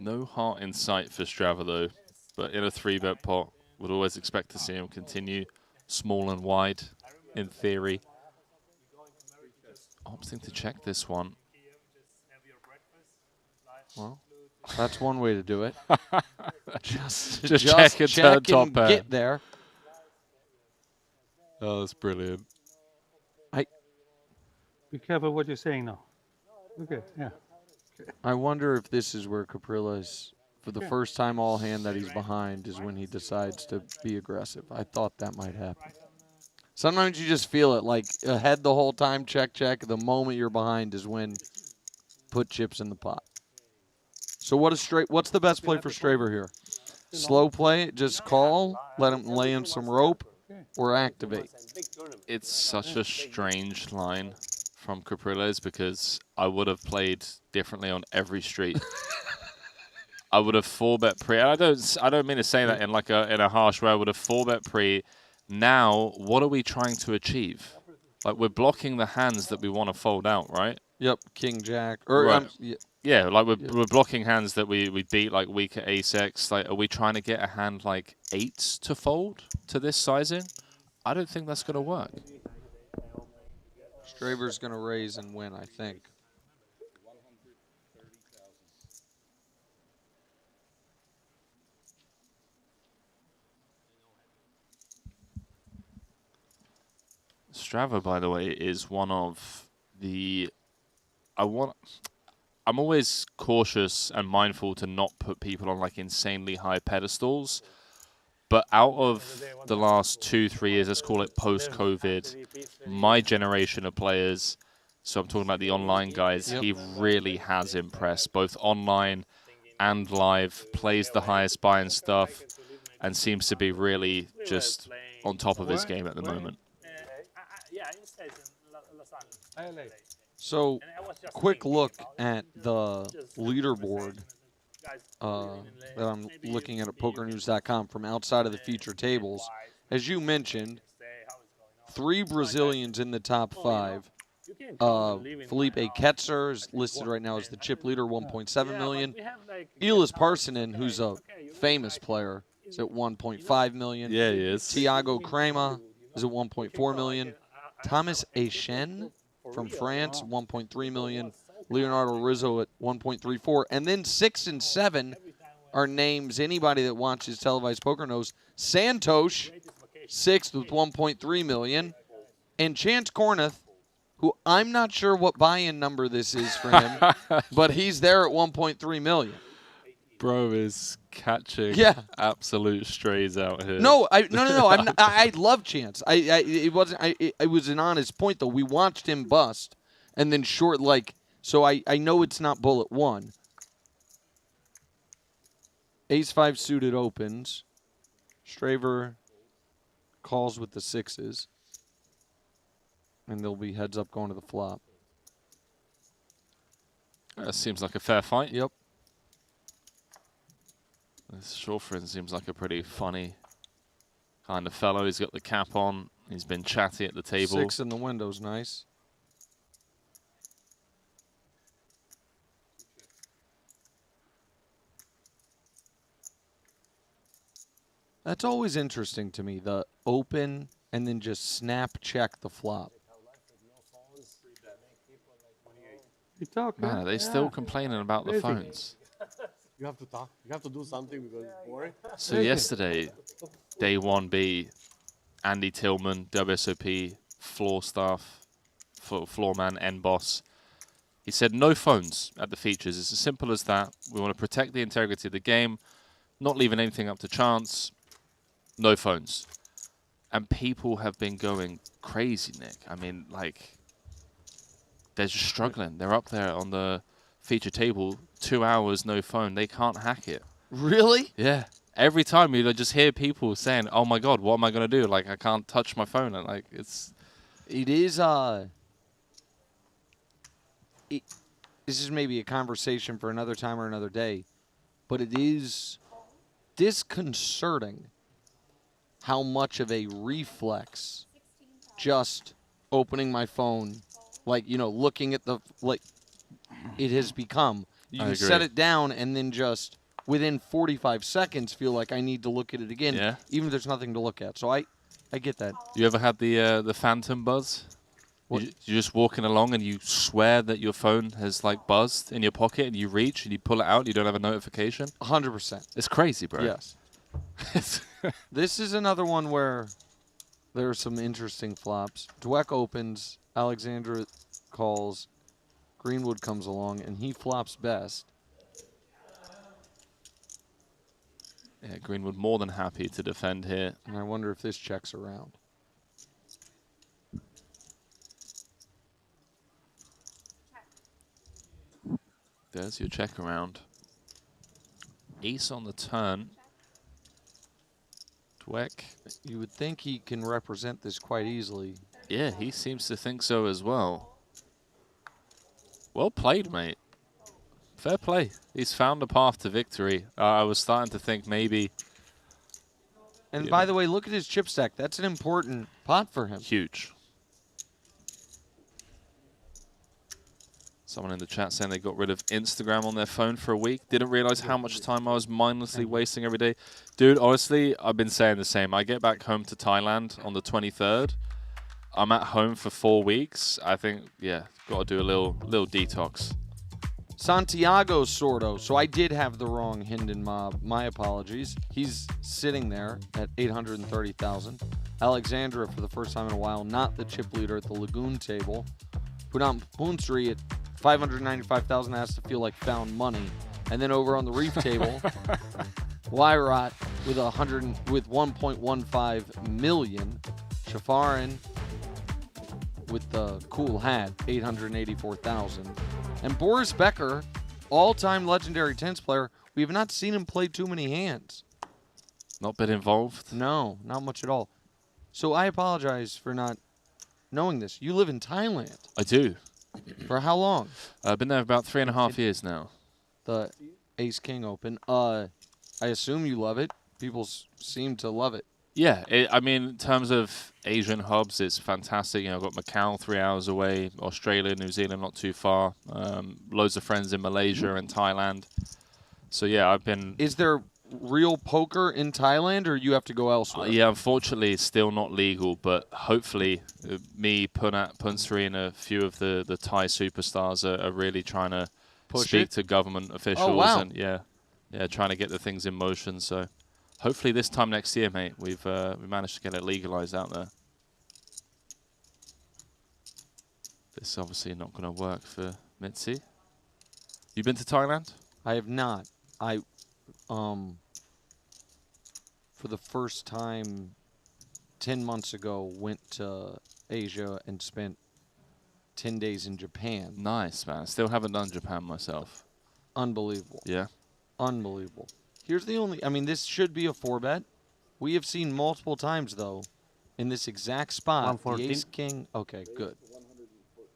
No heart in sight for Strava, though, but in a 3-bet pot, would always expect to see him continue small and wide, in theory. Opting to check this one. Well, that's one way to do it. just check and turn top pair. Get there. Oh, that's brilliant. Be careful what you're saying now. Okay, yeah. I wonder if this is where Caprilla is, for the first time all hand that he's behind, is when he decides to be aggressive. I thought that might happen. Sometimes you just feel it, like ahead the whole time, check, check. The moment you're behind is when put chips in the pot. So what's the best play for Straver here? Slow play, just call, let him lay in some rope, or activate? It's such a strange line from Capriles because I would have played differently on every street. I would have 4-bet pre. And I don't mean to say that in like in a harsh way. I would have 4-bet pre, Now, what are we trying to achieve? Like, we're blocking the hands that we want to fold out, right? Yep, King Jack. Or Right. yeah. Like we're blocking hands that we beat, like weaker ace-x. Like, are we trying to get a hand like 8s to fold to this sizing? I don't think that's going to work. Straver's going to raise and win, I think. Strava, by the way, is one of the... I'm always cautious and mindful to not put people on like insanely high pedestals. But out of the last 2-3 years, let's call it post-COVID, my generation of players, so I'm talking about the online guys, he really has impressed, both online and live, plays the highest buy and stuff, and seems to be really just on top of his game at the moment. So, quick look at the leaderboard that I'm looking at pokernews.com from outside of the feature tables. As you mentioned, 3 Brazilians in the top 5. Felipe Ketzer is listed right now as the chip leader, 1.7 million. Elis Parsonen, who's a famous player, is at 1.5 million. Yeah, he is. Thiago Crema is at 1.4 million. Thomas Echen from France, 1.3 million. Leonardo Rizzo at 1.34. And then 6 and 7 are names anybody that watches televised poker knows. Santosh, 6th with 1.3 million. And Chance Corneth, who I'm not sure what buy-in number this is for him, but he's there at 1.3 million. Bro is catching absolute strays out here. No. I love Chance. It was an honest point though. We watched him bust, and then so I know it's not bullet 1. Ace-5 suited opens. Straver calls with the 6s. And there'll be heads up going to the flop. That seems like a fair fight. Yep. This Shawfrin seems like a pretty funny kind of fellow. He's got the cap on. He's been chatty at the table. 6 in the window's nice. That's always interesting to me, the open and then just snap check the flop. Man, are they still complaining about the phones? You have to talk. You have to do something because it's boring. So yesterday, day 1B, Andy Tillman, WSOP, floor staff, floor man, end boss. He said no phones at the features. It's as simple as that. We want to protect the integrity of the game, not leaving anything up to chance. No phones. And people have been going crazy, Nick. I mean, like, they're just struggling. They're up there on the feature table, 2 hours, no phone. They can't hack it. Really? Yeah. Every time you just hear people saying, "Oh my God, what am I going to do? Like, I can't touch my phone." And like, this is maybe a conversation for another time or another day, but it is disconcerting how much of a reflex just opening my phone, looking at it has become. You can set it down and then just within 45 seconds feel like I need to look at it again, even if there's nothing to look at. So I get that. You ever had the phantom buzz? You're just walking along and you swear that your phone has buzzed in your pocket, and you reach and you pull it out and you don't have a notification? 100%. It's crazy, bro. Yes. This is another one where there are some interesting flops. Dweck opens, Alexandra calls, Greenwood comes along, and he flops best. Yeah, Greenwood more than happy to defend here. And I wonder if this checks around. There's your check around. Ace on the turn. Dweck. You would think he can represent this quite easily. Yeah, he seems to think so as well. Well played, mate. Fair play. He's found a path to victory. I was starting to think maybe And Yeah. by the way, look at his chip stack. That's an important pot for him. Huge. Someone in the chat saying they got rid of Instagram on their phone for a week. Didn't realize how much time I was mindlessly wasting every day. Dude, honestly, I've been saying the same. I get back home to Thailand on the 23rd. I'm at home for 4 weeks. I think, yeah, got to do a little detox. Santiago Sordo. So I did have the wrong Hinden Mob. My apologies. He's sitting there at 830,000. Alexandra, for the first time in a while, not the chip leader at the Lagoon table. Punam Punsri at 595,000 has to feel like found money. And then over on the Reef table, Wyrot with 1.15 million. Shafarin with the cool hat, 884,000. And Boris Becker, all-time legendary tennis player, we have not seen him play too many hands. Not been involved? No, not much at all. So I apologize for not knowing this. You live in Thailand. I do. For how long? I've been there about 3.5 years now. The Ace King Open. I assume you love it. People seem to love it. Yeah, I mean, in terms of Asian hubs, it's fantastic. You know, I've got Macau 3 hours away, Australia, New Zealand not too far. Loads of friends in Malaysia and Thailand. So yeah, I've been. Is there real poker in Thailand, or you have to go elsewhere? Yeah, unfortunately, it's still not legal. But hopefully, me, Punsri, and a few of the Thai superstars are really trying to speak to government officials. Oh, wow. And yeah, trying to get the things in motion. So. Hopefully this time next year, mate, we managed to get it legalized out there. This is obviously not going to work for Mitzi. You been to Thailand? I have not. I, for the first time 10 months ago, went to Asia and spent 10 days in Japan. Nice, man. Still haven't done Japan myself. Unbelievable. Yeah? Unbelievable. Here's the only, I mean, this should be a 4-bet. We have seen multiple times, though, in this exact spot, the 114. Ace King. Okay, good.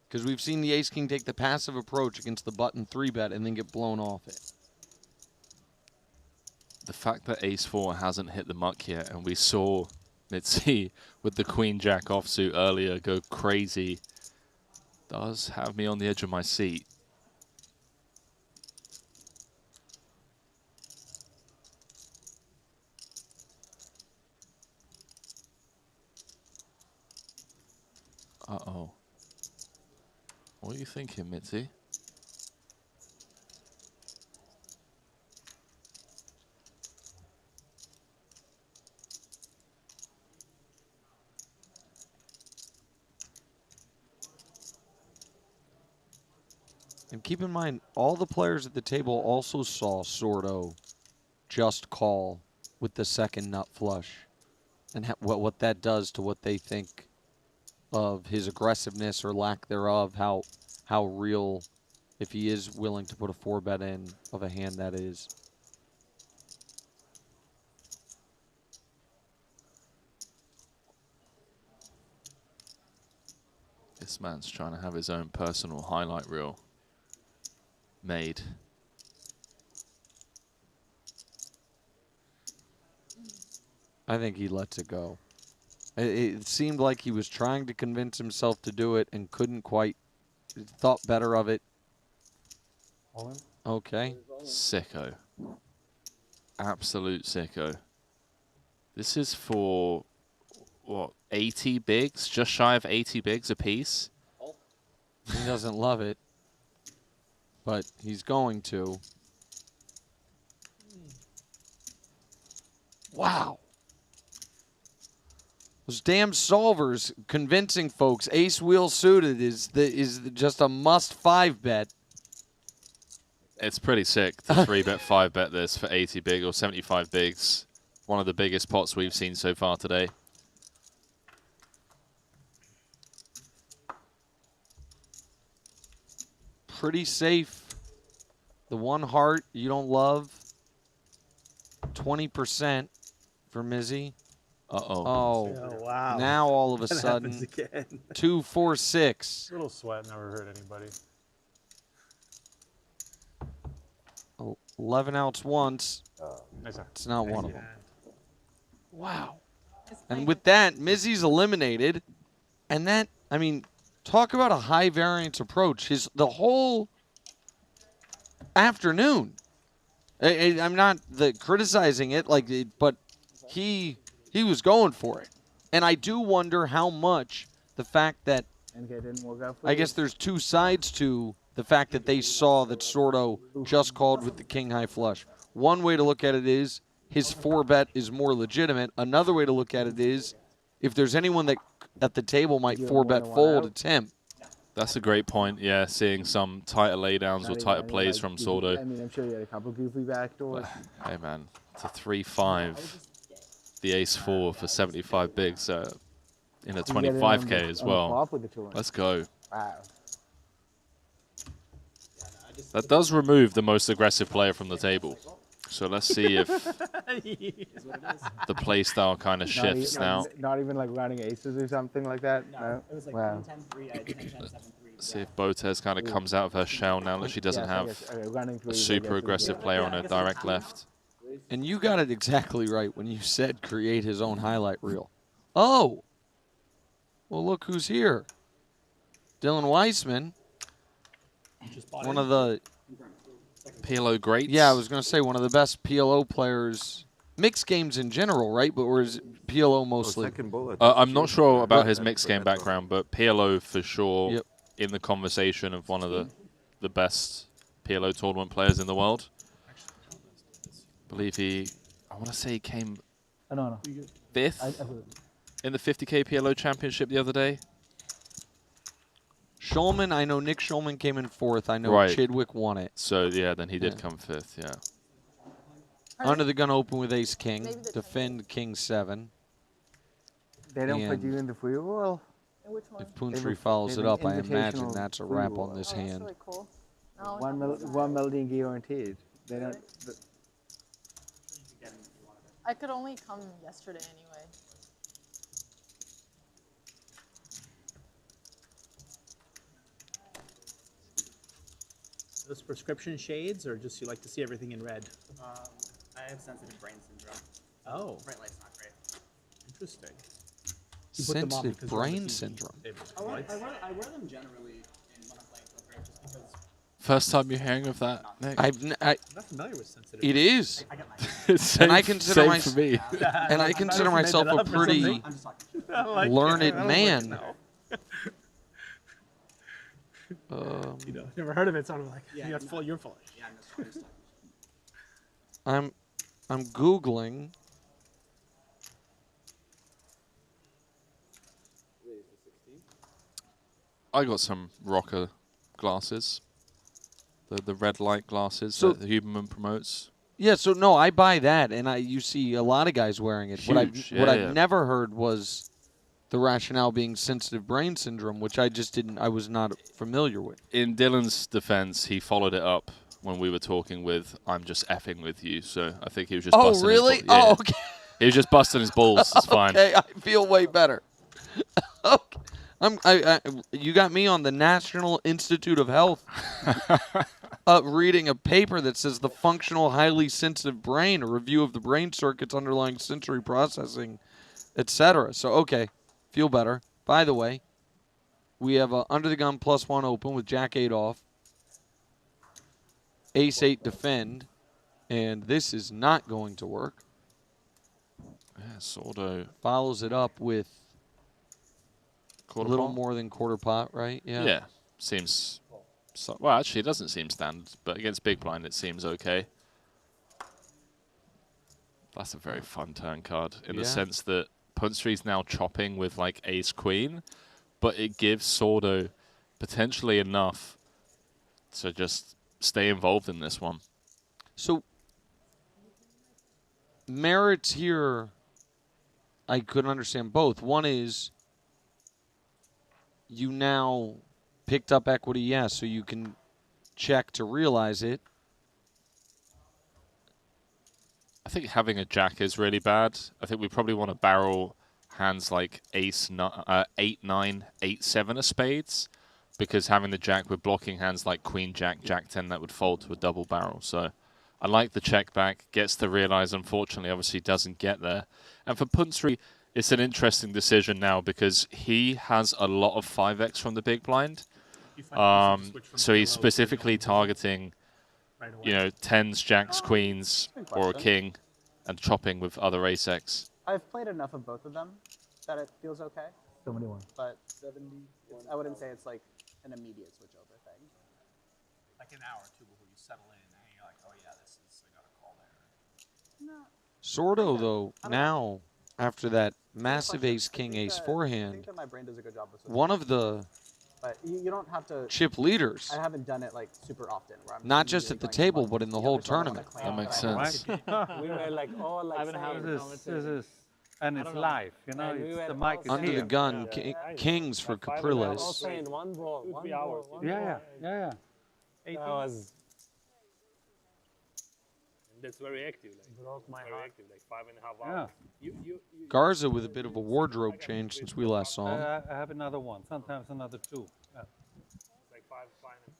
Because we've seen the Ace King take the passive approach against the button 3-bet and then get blown off it. The fact that Ace 4 hasn't hit the muck yet, and we saw Mitzi with the Queen Jack offsuit earlier go crazy, does have me on the edge of my seat. Uh-oh. What are you thinking, Mitzi? And keep in mind, all the players at the table also saw Sordo just call with the second nut flush. And what that does to what they think of his aggressiveness or lack thereof, how real, if he is willing to put a 4-bet in, of a hand that is. This man's trying to have his own personal highlight reel made. I think he lets it go. It seemed like he was trying to convince himself to do it and couldn't quite. Thought better of it. All in? Okay. Sicko. Absolute sicko. This is for, what, 80 bigs? Just shy of 80 bigs a piece? He doesn't love it, but he's going to. Wow. Those damn solvers convincing folks ace wheel suited is just a must 5-bet. It's pretty sick to 3-bet, 5-bet this for 80 big or 75 bigs. One of the biggest pots we've seen so far today. Pretty safe. The one heart you don't love. 20% for Mizzy. Uh-oh. Oh, wow. Now all of a That sudden, happens again. 2, 4, 6. A little sweat never hurt anybody. 11 outs once. Nice. It's not one of them. Wow. And with that, Mizzy's eliminated. And that, I mean, talk about a high variance approach. The whole afternoon. I'm not criticizing it, but he was going for it. And I do wonder how much the fact that I guess there's two sides to the fact that they saw that Sordo just called with the king high flush. One way to look at it is his 4-bet is more legitimate. Another way to look at it is if there's anyone that at the table might 4-bet fold, it's him. That's a great point. Yeah, seeing some tighter laydowns or tighter plays from Sordo. I mean, I'm sure you had a couple goofy backdoors. Hey man, it's a 3-5. The ace-4 for 75 bigs in a 25K as well. Let's go. Wow. That does remove the most aggressive player from the table. So let's see if the play style kind of shifts now. Not even like running aces or something like that? No. It was like Wow. 10-3, 10-7-3. Let's see if Botez kind of comes out of her shell now that she doesn't have a super aggressive player on her direct left. And you got it exactly right when you said create his own highlight reel. Oh! Well, look who's here. Dylan Weissman. One of the PLO greats? Yeah, I was going to say one of the best PLO players. Mixed games in general, right? But whereas PLO mostly. I'm not sure about his mixed game background, but PLO for sure in the conversation of one of the best PLO tournament players in the world. I believe I want to say he came fifth in the 50K PLO championship the other day. Schulman, I know Nick Schulman came in 4th. I know Chidwick won it. So, yeah, then he did come 5th, yeah. Under the gun open with ace-king. Defend king-7. They don't put you in the free roll? If Poontree follows it up, I imagine that's a wrap on this hand. Really cool. No, 1 million guaranteed. They don't. I could only come yesterday anyway. Those prescription shades, or just you like to see everything in red? I have sensitive brain syndrome. Oh. Bright light's not great. Interesting. Sensitive brain syndrome. I wear them generally when I'm playing poker, just because. First time you're hearing of that, Nick? I'm not familiar with sensitive. It is. Same, and I consider same for me. And I consider myself a pretty learned man. You know, never heard of it, so I'm like, you're full. Yeah, I'm Googling. I got some rocker glasses. The red light glasses So- that the Huberman promotes. Yeah, so no, I buy that, and you see a lot of guys wearing it. Huge, What I've never heard was the rationale being sensitive brain syndrome, which I just didn't. I was not familiar with. In Dylan's defense, he followed it up when we were talking with "I'm just effing with you." So I think he was just. Oh, busting really? His balls. Oh, okay. He was just busting his balls. It's fine. Okay, I feel way better. Okay. You got me on the National Institute of Health reading a paper that says the functional highly sensitive brain, a review of the brain circuits underlying sensory processing, etc. So, okay, feel better. By the way, we have under the gun +1 open with Jack-8 off, Ace-8 defend, and this is not going to work. Yeah, Sordo follows it up with quarter a little pot? more than quarter pot, right? Yeah. Yeah, seems. Well, actually, it doesn't seem standard, but against big blind, it seems okay. That's a very fun turn card in the sense that Puntstree's now chopping with like ace queen, but it gives Sordo potentially enough to just stay involved in this one. So merits here, I could understand both. One is you now picked up equity, yes, so you can check to realize it. I think having a jack is really bad. I think we probably want to barrel hands like ace 8, 9, 8, 7 of spades, because having the jack with blocking hands like queen, jack, jack 10, that would fold to a double barrel. So I like the check back, gets to realize, unfortunately, obviously doesn't get there. And for Punsri, it's an interesting decision now because he has a lot of 5x from the big blind. So he's specifically targeting, you know, 10s, jacks, queens, or a king, and chopping with other ace-x. I've played enough of both of them that it feels okay. 71. But I wouldn't say it's like an immediate switchover thing. Like an hour or two before you settle in, and you're like, oh yeah, this is, I got a call there. No. Sordo, though, now, after that massive ace-king, ace-4 I hand, think that my brain does a good job with one of the but you don't have to chip leaders, I haven't done it like super often. Where I'm not just at the table, but in the whole tournament. That makes sense. We were like all like This is, and it's live, you know, And we it's, were the mic is Under here. the gun, kings for Capriles. all saying one ball, 1 hour. Yeah. That was. That's very active. Like, broke my heart. Active, like 5.5 hours. You Garza with a bit of a wardrobe change since we last saw him. I have another one, sometimes another two. Yeah. like 5.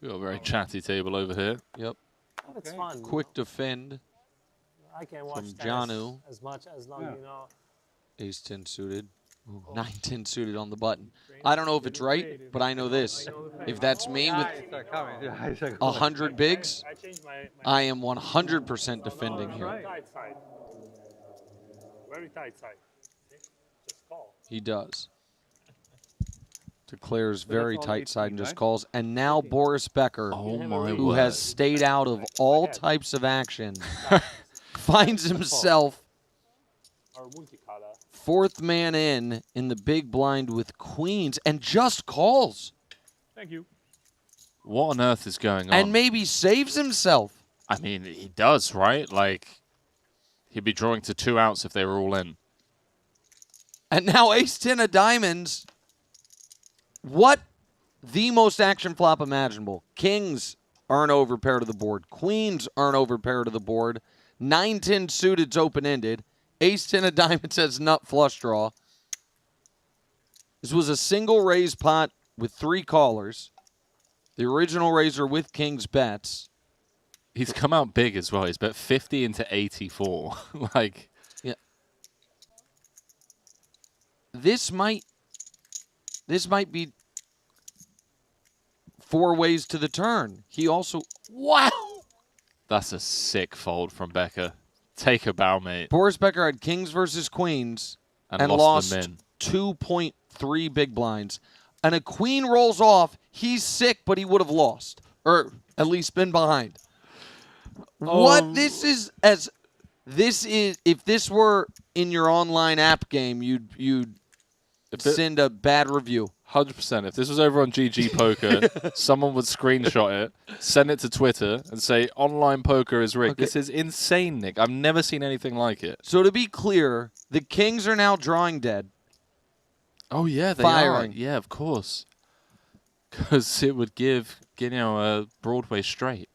We've got a very chatty table over here. Yep. It's fun. Quick defend I can watch from tennis Janu. as much as long you know. Ace-10 suited. 9-10 suited on the button. I don't know if it's right, but I know this. If that's me with 100 bigs, I am 100% defending here. Tight side. Very tight side. Just call. He does. Declares very tight side and just calls. And now Boris Becker, who has stayed out of all types of action, finds himself fourth man in the big blind with queens and just calls. Thank you. What on earth is going on? And maybe saves himself. I mean, he does, right? Like, he'd be drawing to 2 outs if they were all in. And now ace-10 of diamonds. What the most action flop imaginable. Kings aren't overpair to the board. Queens aren't overpair to the board. 9-10 suited's open-ended. Ace-10 of diamonds has nut flush draw. This was a single raise pot with 3 callers. The original raiser with king's bets. He's come out big as well. He's bet 50 into 84. Like, yeah. This might be 4 ways to the turn. He also, wow. That's a sick fold from Becker. Take a bow, mate. Boris Becker had kings versus queens and lost lost them in. 2.3 big blinds. And a queen rolls off. He's sick, but he would have lost. Or at least been behind. What this is, if this were in your online app game, you'd send a bad review. 100%. If this was over on GG Poker, someone would screenshot it, send it to Twitter, and say, online poker is rigged. Okay. This is insane, Nick. I've never seen anything like it. So to be clear, the kings are now drawing dead. Oh, yeah, they Firing. are. Yeah, of course. Because it would give, you know, a Broadway straight.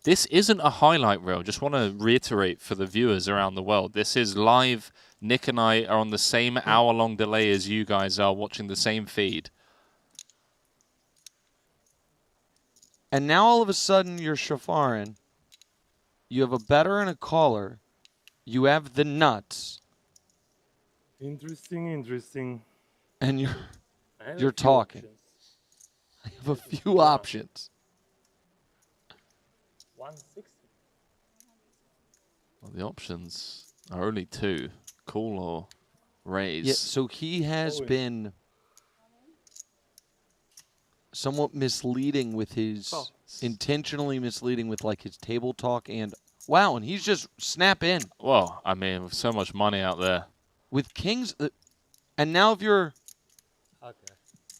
This isn't a highlight reel. Just want to reiterate for the viewers around the world. This is live. Nick and I are on the same hour-long delay as you guys are, watching the same feed. And now all of a sudden you're Shafarin. You have a better and a caller. You have the nuts. Interesting. And I have a you're few talking. options. I have a few options. 160. Well, the options are only 2. Call or raise. Yeah, so he has been somewhat misleading with his, intentionally misleading with like his table talk and, wow, and he's just snap in. Well, I mean, with so much money out there. With kings, and now if you're... Okay.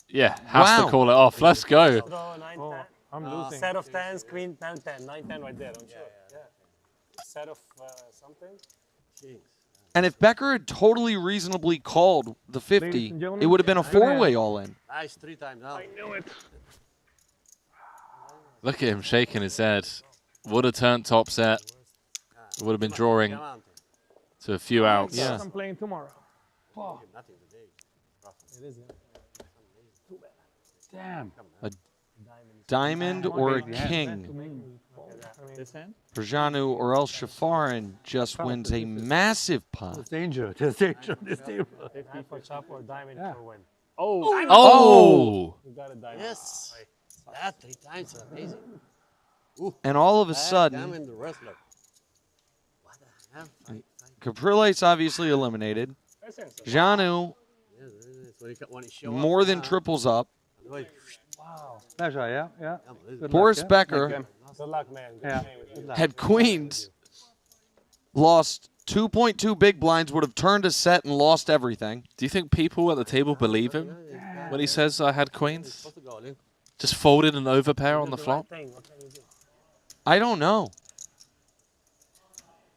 Yeah, has to call it off. Let's go. Draw 9, 10. I'm losing. Set of 10s, queen, 10, 10. 9, 10 right there, I'm sure. Yeah. Set of something. Kings. And if Becker had totally reasonably called the 50, gentlemen, it would have been a 4-way all-in. Nice, 3 times now. I knew it. Look at him shaking his head. Would have turned top set. Would have been drawing to a few outs. Yeah. I'm playing tomorrow. Oh. It is, Damn. A diamond or a king? I mean, This hand? Rajanu or else Shafarin just wins a massive pot. There's danger. There's danger on this table. 50 for chop or diamond for win. Oh! You got a diamond. Yes. That 3 times is amazing. Ooh. And all of a Damn sudden, the wrestler. What the hell? Caprile's obviously eliminated. Janu more than triples up. Wow. Pleasure, yeah. Good Boris luck, Becker Good luck, man. Good had queens, lost 2.2 big blinds, would have turned a set and lost everything. Do you think people at the table believe him when he says I had queens? Just folded an overpair on the flop? I don't know.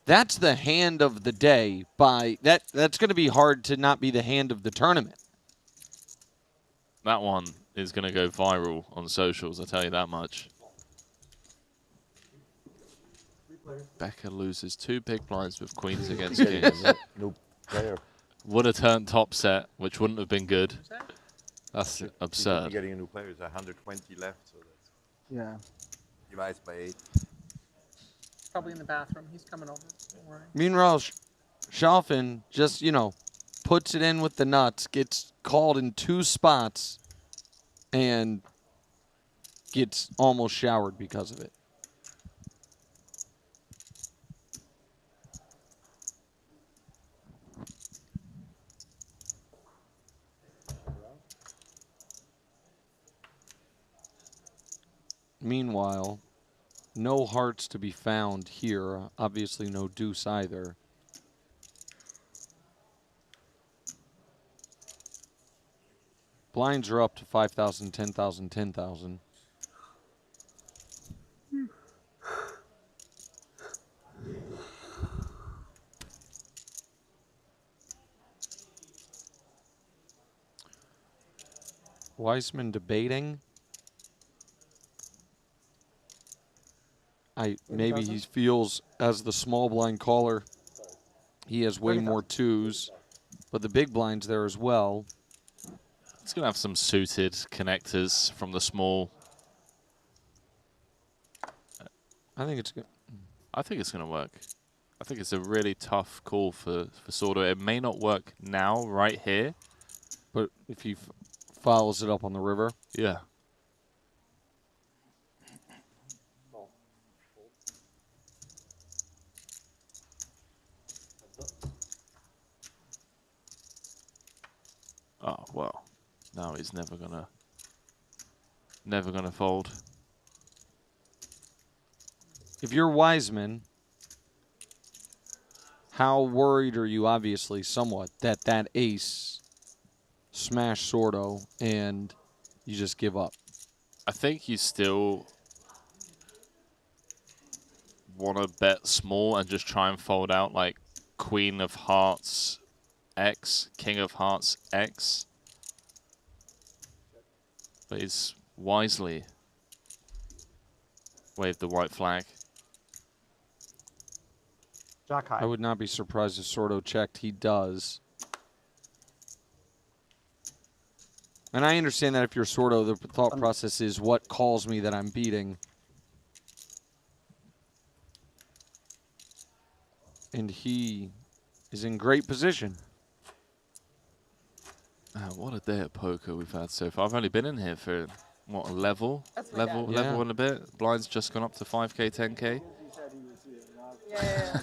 That's the hand of the day. That's going to be hard to not be the hand of the tournament. That one is going to go viral on socials, I'll tell you that much. Becker loses 2 big blinds with queens against kings. No player. Would have turned top set, which wouldn't have been good. That's You're absurd. getting a new player. There's 120 left, so that's divided by 8. Probably in the bathroom. He's coming over. Don't worry. Meanwhile, Shalfin just, puts it in with the nuts, gets called in 2 spots, and gets almost showered because of it. Meanwhile, no hearts to be found here. Obviously, no deuce either. Blinds are up to 5,000, 10,000, 10,000. Weissman debating. Maybe he feels as the small blind caller, he has way more 2s, but the big blind's there as well. It's going to have some suited connectors from the small. I think it's good. I think it's going to work. I think it's a really tough call for Sordo. It may not work now, right here. But if he follows it up on the river. Yeah. Oh, well. Now he's never gonna fold. If you're Wiseman, how worried are you, obviously, somewhat, that ace smash Sordo and you just give up? I think you still want to bet small and just try and fold out like Queen of Hearts X, King of Hearts X. But he's wisely waved the white flag. Jack high. I would not be surprised if Sordo checked. He does. And I understand that if you're Sordo, the thought process is what calls me that I'm beating. And he is in great position. What a day at poker we've had so far. I've only been in here for, what, a level? That's my dad. Level and a bit. Blind's just gone up to 5K, 10K. Yeah.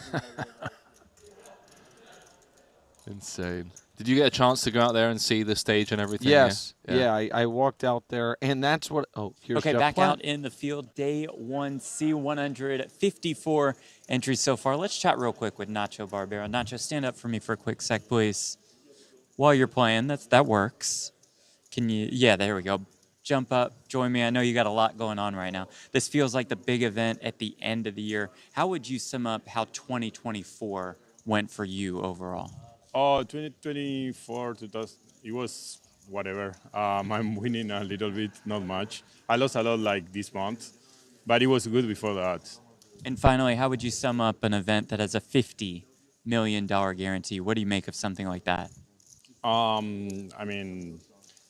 Insane. Did you get a chance to go out there and see the stage and everything? Yes. Yeah, I walked out there, and that's what... Oh, here's Okay, Jeff back Platt. out in the field. Day 1C, 154 entries so far. Let's chat real quick with Nacho Barbero. Nacho, stand up for me for a quick sec, please. While you're playing, that works. Can you... Yeah, there we go. Jump up, join me. I know you got a lot going on right now. This feels like the big event at the end of the year. How would you sum up how 2024 went for you overall? Oh, 2024, it was whatever. I'm winning a little bit, not much. I lost a lot like this month, but it was good before that. And finally, how would you sum up an event that has a $50 million guarantee? What do you make of something like that? I mean,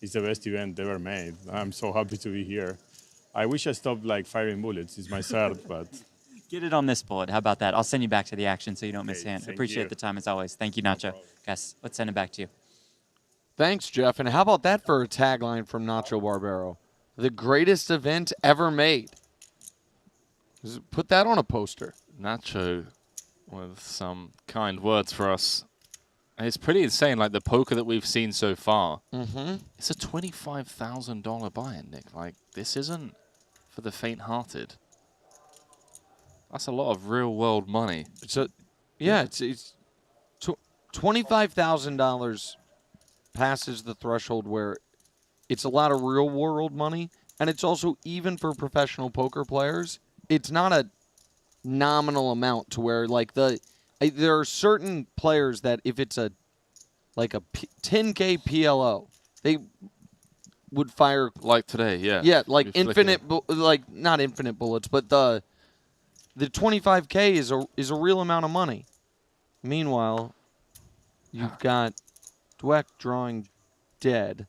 it's the best event ever made. I'm so happy to be here. I wish I stopped like firing bullets. It's my third, but Get it on this bullet. How about that? I'll send you back to the action so you don't miss hand. thank Appreciate you. the time as always. Thank you, Nacho. Guys, let's send it back to you. Thanks, Jeff. And how about that for a tagline from Nacho Barbero? The greatest event ever made. Put that on a poster. Nacho with some kind words for us. And it's pretty insane, like the poker that we've seen so far. Mm-hmm. It's a $25,000 buy-in, Nick. Like, this isn't for the faint-hearted. That's a lot of real-world money. It's $25,000 passes the threshold where it's a lot of real-world money, and it's also, even for professional poker players, it's not a nominal amount to where, like, there are certain players that if it's a 10K PLO, they would fire like today, yeah. Yeah, like not infinite bullets, but the 25K is a real amount of money. Meanwhile, you've got Dweck drawing dead.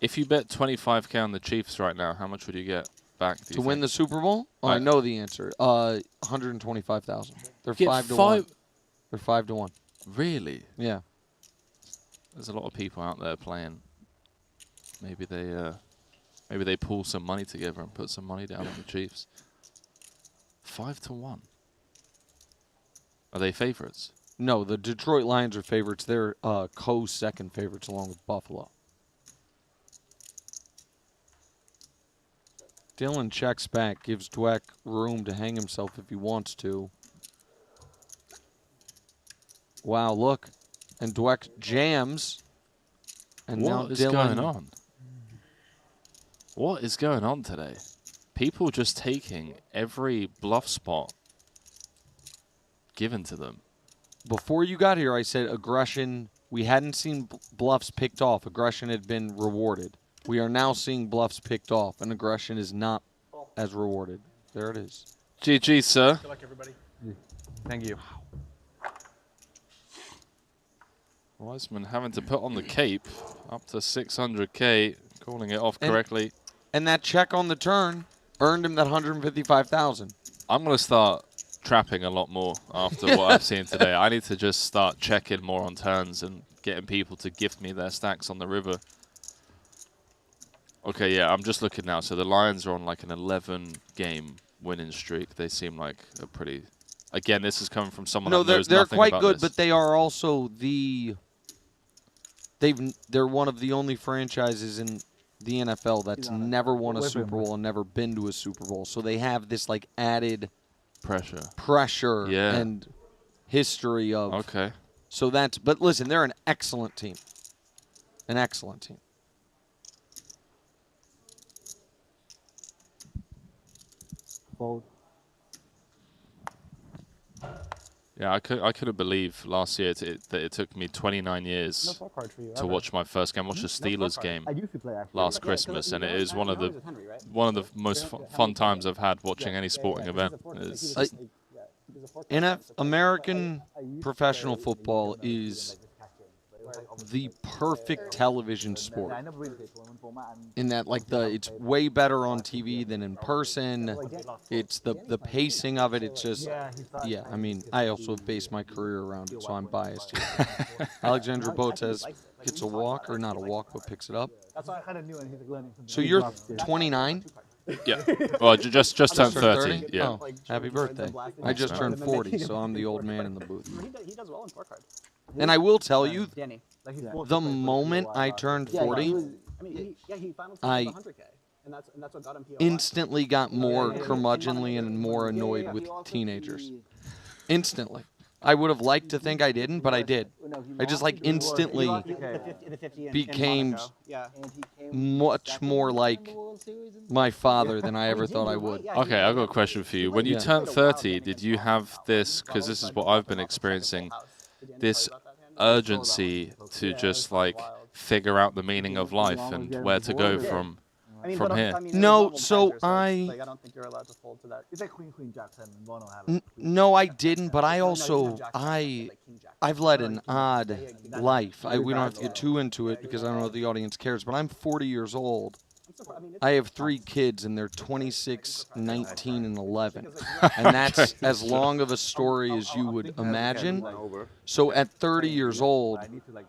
If you bet 25K on the Chiefs right now, how much would you get back? To win the Super Bowl? Oh, I know the answer. 125,000. They're Get 5 to 1. They're 5 to 1. Really? Yeah. There's a lot of people out there playing. Maybe they pull some money together and put some money down on the Chiefs. 5 to 1. Are they favorites? No, the Detroit Lions are favorites. They're co-second favorites along with Buffalo. Dylan checks back, gives Dweck room to hang himself if he wants to. Wow, look. And Dweck jams. And now What is Dylan going on? What is going on today? People just taking every bluff spot given to them. Before you got here, I said aggression. We hadn't seen bluffs picked off. Aggression had been rewarded. We are now seeing bluffs picked off, and aggression is not as rewarded. There it is. GG, sir. Good luck, everybody. Thank you. Wiseman having to put on the cape up to 600K, calling it off correctly. And that check on the turn earned him that 155,000. I'm going to start trapping a lot more after what I've seen today. I need to just start checking more on turns and getting people to gift me their stacks on the river. Okay, yeah, I'm just looking now. So the Lions are on like an 11-game winning streak. They seem like a pretty... Again, this is coming from someone that knows they're nothing quite about good, this. but they are also they're one of the only franchises in the NFL that's never won a Super Bowl and never been to a Super Bowl. So they have this like added pressure Yeah. and history of. Okay. So that's, but listen, they're an excellent team. An excellent team. Fold. Yeah, I couldn't believe last year that it took me 29 years to watch my first game. I watched the Steelers game last Christmas, and it is one of the most fun times I've had watching any sporting event. American professional football is the perfect television sport. In that, like, it's way better on TV than in person. It's the pacing of it. It's just, yeah. I mean, I also base my career around it, so I'm biased here. Alexandra Botez gets a walk, or not a walk, but picks it up. That's why I kind of knew, and he's like learning from. So you're 29. Yeah. Well, just turned 30. Yeah. Oh, happy birthday. I just turned 40, so I'm the old man in the booth. He does well in scorecard. And I will tell you, the moment I turned 40, I instantly got more curmudgeonly and more annoyed with teenagers. Instantly. I would have liked to think I didn't, but I did. I just like instantly became much more like my father than I ever thought I would. Okay, I've got a question for you. When you turned 30, did you have this, because this is what I've been experiencing, this urgency to just like figure out the meaning of life and where to go from here? No, so I don't think you're allowed to fold to that. It's like Queen Jack 10 and Bono have it. no, I didn't, but I also I've led an odd life. We don't have to get too into it because I don't know if the audience cares, but I'm 40 years old. surprised. I mean, I have 3 kids, and they're 26, 19, and 11. And that's as long of a story as you would imagine. So at 30 years old,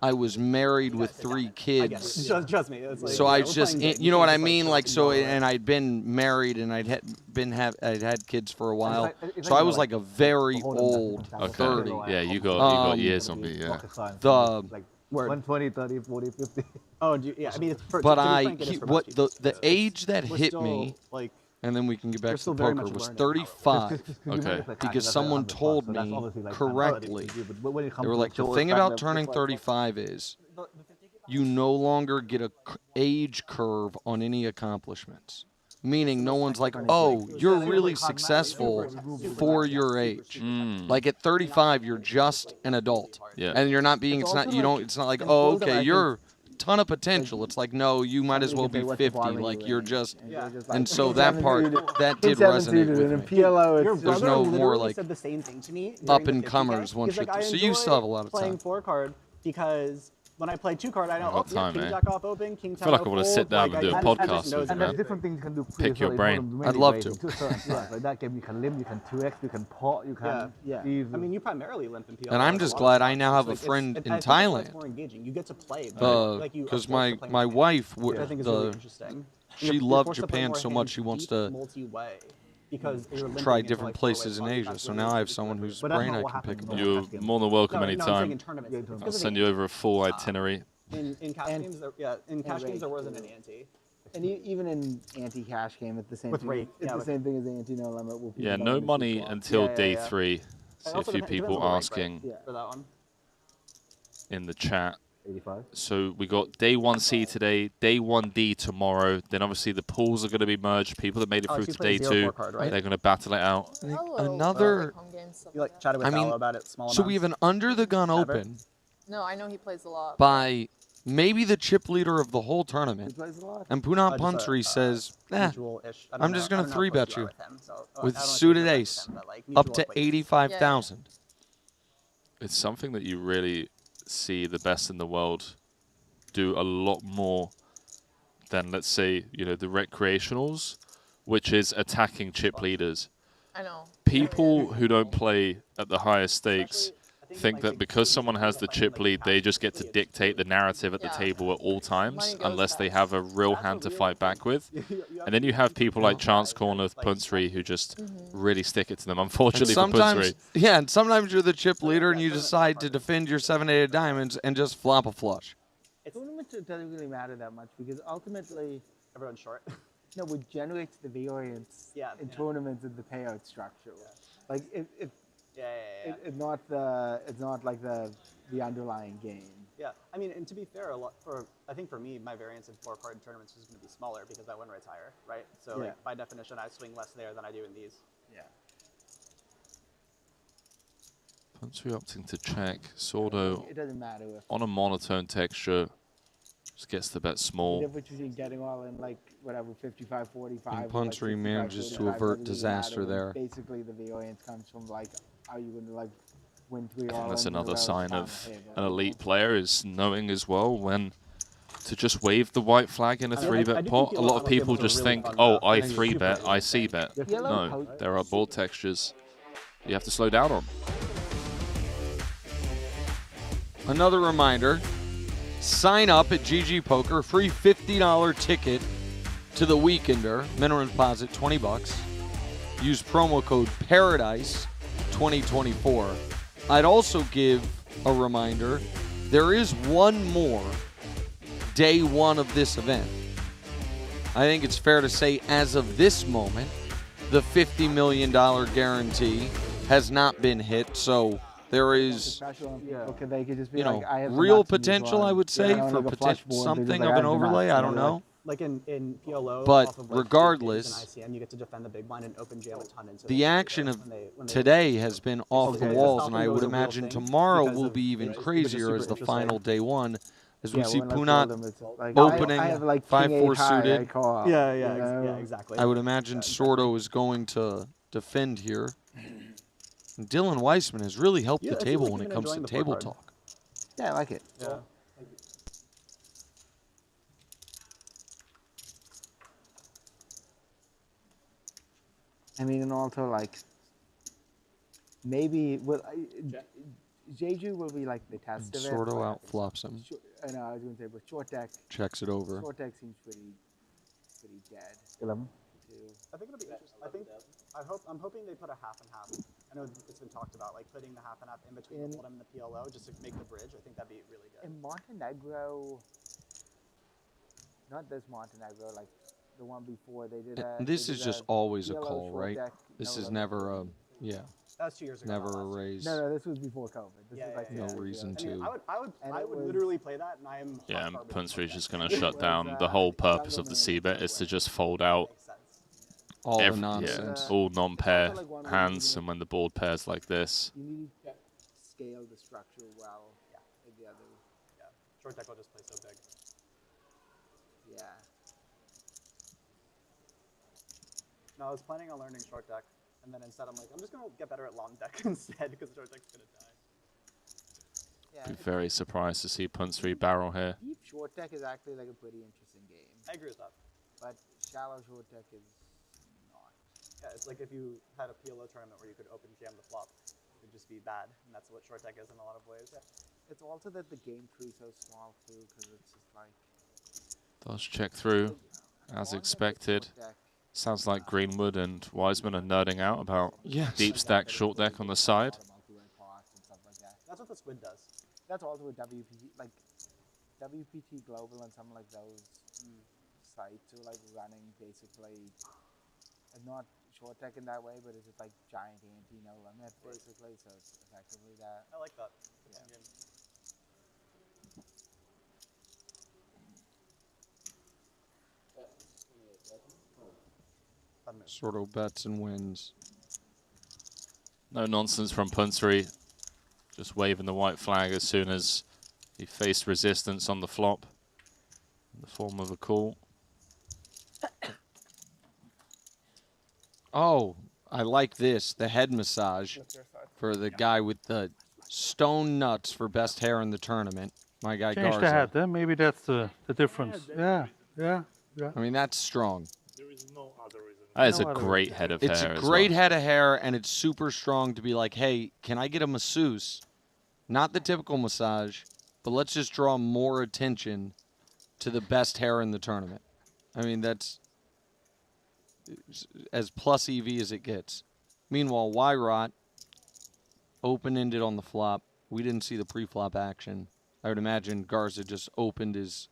I was married with 3 kids. Trust me. It's like, So I we're was just, playing games. you know what I It's like mean? Like, so, chopping and I'd been married, and I'd had kids for a while. So I was like a very old 30. Yeah, you got years on me. Yeah. The 120, 30, 40, 50. Oh, yeah. I mean, it's for, but to be frank, it is for what most the people. age that We're hit still, me, like, and then we can get back we're to still the very poker, much was learning. 35. Okay. Because someone told me correctly. They were like, the thing about turning 35 is you no longer get a age curve on any accomplishments. Meaning no one's like, oh, you're really successful for your age. Like at 35, you're just an adult. Yeah. And you're not being, it's not like, oh, okay, you're ton of potential. It's like, no, you might as well be 50. Like you're just, and so that part, that did resonate with me. Your There's brother no more literally like said the same thing to me up during and the 50K. comers once He's like, you. I So you still have a lot of playing time. 4 card because when I play 2 card, I know, got oh, time, king eh? jack off open, king I feel like I ten want to off sit down fold, and do a like, I podcast just knows with you, it, man. Different things you can do. Pick your brain. I'd love to. Like that game, you can limp, you can 2x, you can pot, you can. Yeah. I mean, you primarily limp in PL. And I'm just glad I now have a friend in Thailand. It's more engaging. You get to play. Like you Because my wife, which I think is really interesting. she loved Japan so much she wants to multi-way. Because you're try different places in Asia. So now I have someone whose brain I can pick up. You're more than welcome No, I'm saying anytime. in tournaments. I'll send you over a full itinerary. In cash games, there wasn't an ante. And even in anti-cash game, it's the same With thing. rate, It's the same thing as anti-no limit. With Yeah, people no that money miss until the day flop. 3. See a few people asking for that one. in the chat. 85. So we got day 1C today, day 1D tomorrow. Then obviously the pools are going to be merged. People that made it through to day 2, they're going to battle it out. Another. You like chatted with Val about it. Small So we have an under the gun Ever? open No, I know he plays a lot. by maybe the chip leader of the whole tournament. And Punat Puntry says, I'm just going to 3-bet you with suited ace up to 85,000. It's something that you really see the best in the world do a lot more than, let's say, you know, the recreationals, which is attacking chip leaders. I know. People who don't play at the highest stakes think that because someone has the chip lead, they just get to dictate the narrative at the table at all times, unless they have a real hand to fight back with. And then you have people like Chance Corner, Punsry, who just really stick it to them, unfortunately for Punsry. Yeah, and sometimes you're the chip leader and you decide to defend your 7-8 diamonds and just flop a flush. Tournaments doesn't really matter that much because ultimately everyone's short. No, what generates the variance in tournaments is the payout structure. Like it's not like the underlying game. Yeah, I mean, and to be fair, I think for me, my variance in 4-card tournaments is going to be smaller because that win rate's higher, right? So like by definition, I swing less there than I do in these. Yeah. Punsry opting to check. Sordo It doesn't matter if on a monotone texture just gets the bet the small. difference between getting all in like whatever 55, 45. And or, Punsry like, manages to 55, avert doesn't really disaster matter. there. Basically, the variance comes from like, are you going to like win 3 I all think that's in or another else sign down of the table? an elite player, is knowing as well when to just wave the white flag in a 3-bet pot. A lot of people just think, oh, I 3-bet, I C-bet. No, there are board textures you have to slow down on. Another reminder, sign up at GG Poker, free $50 ticket to the Weekender, minimum deposit $20. Use promo code PARADISE 2024. I'd also give a reminder, there is one more day 1 of this event. I think it's fair to say as of this moment, the $50 million guarantee has not been hit, so there is, They could just be you know, like, I have some real nuts in this potential, one. I would say, I for want, like, a flush board. They're just something like, of I an have the nuts. overlay. I And don't they're know. Like in PLO, But off of like regardless, in ICM, you get to defend the big blind and open jam a ton into the action of today has been off the walls, and I would imagine tomorrow will be even crazier as the final day 1, as we see Punat opening I have like 5-4 suited. Yeah, exactly. I would imagine Sordo is going to defend here. And Dylan Weissman has really helped the table when it comes to table talk. Yeah, I like it. Yeah. I mean, and also like maybe Jeju will be like the test of it. Sordo outflops him. I know, I was going to say, but short deck. Checks it over. Short deck seems pretty dead. Too. I think it'll be interesting. I'm hoping they put a half and half. I know it's been talked about, like putting the half and half in between the Hold'em and the PLO just to make the bridge. I think that'd be really good. In Montenegro, not this Montenegro, like the one before, they did a. This is just always a PLO call, short right? deck, This no is limit. never a, yeah. That was 2 years ago. Never not a last year. raise. No, this was before COVID. This was like No 6 years reason ago. to. I mean, I would literally play that, and I am. Yeah, and Punsry's just going to shut down. The whole purpose of the C-bet is to just fold out all the nonsense. all non-pair hands, and when the board pairs like this. You need to scale the structure well. Yeah. Like the other. Yeah. Short deck will just play so big. Yeah. No, I was planning on learning short deck, and then instead I'm like, I'm just gonna get better at long deck instead because short deck's gonna die. Yeah. Be very surprised to see Punsry barrel here. Deep short deck is actually like a pretty interesting game. I agree with that. But shallow short deck is not. Yeah, it's like if you had a PLO tournament where you could open jam the flop, it would just be bad, and that's what short deck is in a lot of ways. Yeah. It's also that the game tree is so small too, because it's just like. Does check through, as expected. Sounds like Greenwood and Wiseman are nerding out about deep stack, short deck on the side. That's what the squid does. That's also with WPT, like WPT Global and some like those sites who like running basically not short deck in that way, but it's just like giant ante, no limit basically. So it's effectively that. I like that. Yeah. Sort of bets and wins. No nonsense from Punsry. Just waving the white flag as soon as he faced resistance on the flop in the form of a call. Oh, I like this. The head massage for the guy with the stone nuts for best hair in the tournament. My guy Change Garza. the hat, then maybe that's the difference. Yeah. I mean, that's strong. That is a great head of hair. It's a as great well. head of hair, and it's super strong to be like, hey, can I get a masseuse? Not the typical massage, but let's just draw more attention to the best hair in the tournament. I mean, that's as plus EV as it gets. Meanwhile, Wyrot open-ended on the flop. We didn't see the pre-flop action. I would imagine Garza just opened his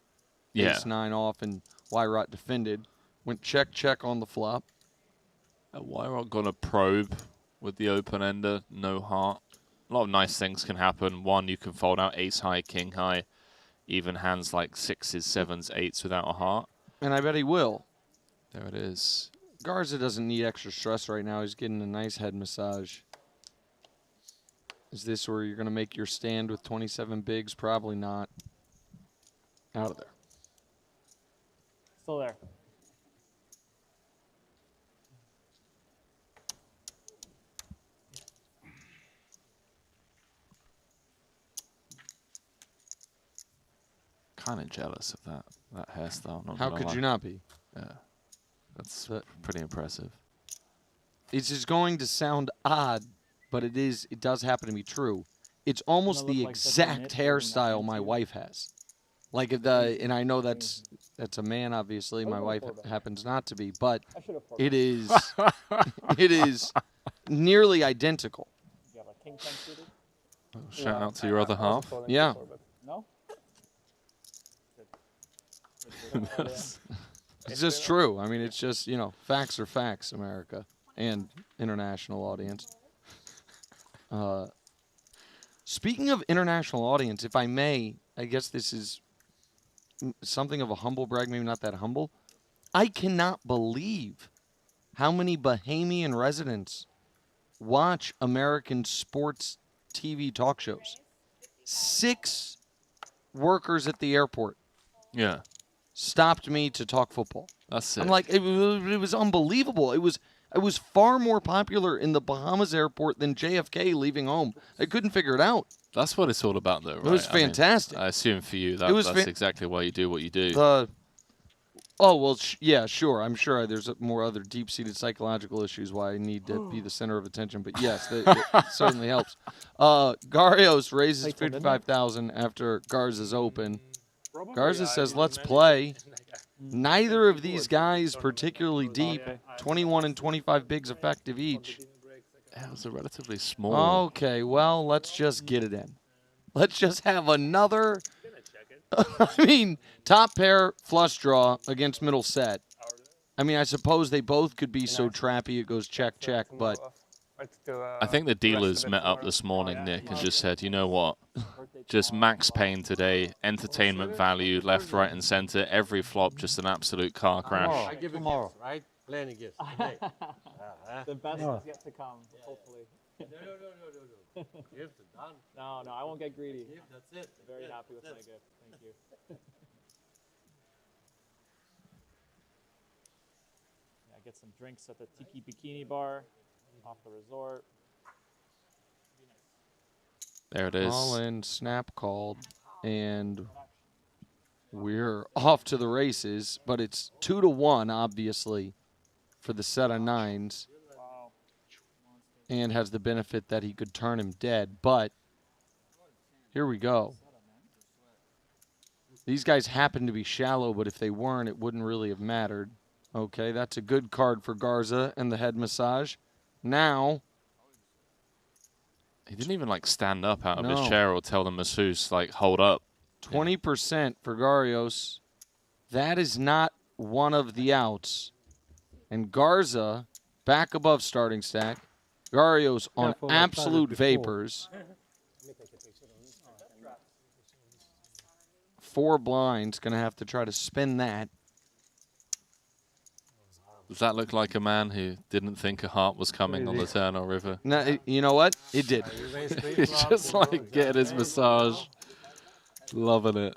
ace-9 off, and Wyrot defended. Went check on the flop. Wyrot got a probe with the open-ender, no heart. A lot of nice things can happen. One, you can fold out ace-high, king-high, even hands like 6s, 7s, 8s without a heart. And I bet he will. There it is. Garza doesn't need extra stress right now. He's getting a nice head massage. Is this where you're going to make your stand with 27 bigs? Probably not. Out of there. Still there. Kind of jealous of that hairstyle. Not How gonna could lie. you not be? Yeah, that's pretty impressive. It's just going to sound odd, but it does happen to be true. It's almost the exact hairstyle my wife has. Like and I know that's a man, obviously. My wife happens not to be, but it is it is nearly identical. Shout out to your other half. Yeah. No? It's just true. I mean, it's just, facts are facts, America, and international audience. Speaking of international audience, if I may, I guess this is something of a humble brag, maybe not that humble. I cannot believe how many Bahamian residents watch American sports TV talk shows. 6 workers at the airport. Yeah. Stopped me to talk football. That's it. I'm like, it was unbelievable. It was far more popular in the Bahamas airport than JFK leaving home. I couldn't figure it out. That's what it's all about, though, right? It was fantastic. I assume for you, that's exactly why you do what you do. Oh, well, yeah, sure. I'm sure there's more other deep-seated psychological issues why I need to be the center of attention. But yes, it certainly helps. Garrios raises 55,000 after Garza's open. Garza says, let's play. Neither of these guys particularly deep. 21 and 25 bigs effective each. That was a relatively small. Okay, well, let's just get it in. Let's just have another... I mean, top pair flush draw against middle set. I mean, I suppose they both could be so trappy it goes check, check, but... I think the dealers met up this morning, Nick, and just said, you know what? Just max pain today, entertainment value, left, right, and center. Every flop, just an absolute car crash. I give you gifts, right? Plenty gifts. Today. The best is yet to come, hopefully. No. Gifts are done. No, I won't get greedy. That's it. Very happy with my gift. Thank you. Yeah, get some drinks at the Tiki Bikini Bar off the resort. There it is. All in, snap called, and we're off to the races, but it's 2-1, obviously, for the set of nines. And has the benefit that he could turn him dead, but here we go. These guys happen to be shallow, but if they weren't, it wouldn't really have mattered. Okay, that's a good card for Garza and the head massage. Now... He didn't even, like, stand up out of his chair or tell the masseuse, like, hold up. 20% for Garrios. That is not one of the outs. And Garza, back above starting stack. Garrios on absolute vapors. 4 blinds. Going to have to try to spin that. Does that look like a man who didn't think a heart was coming on the Turner River? No, you know what? It did. He's just like getting his massage. Loving it.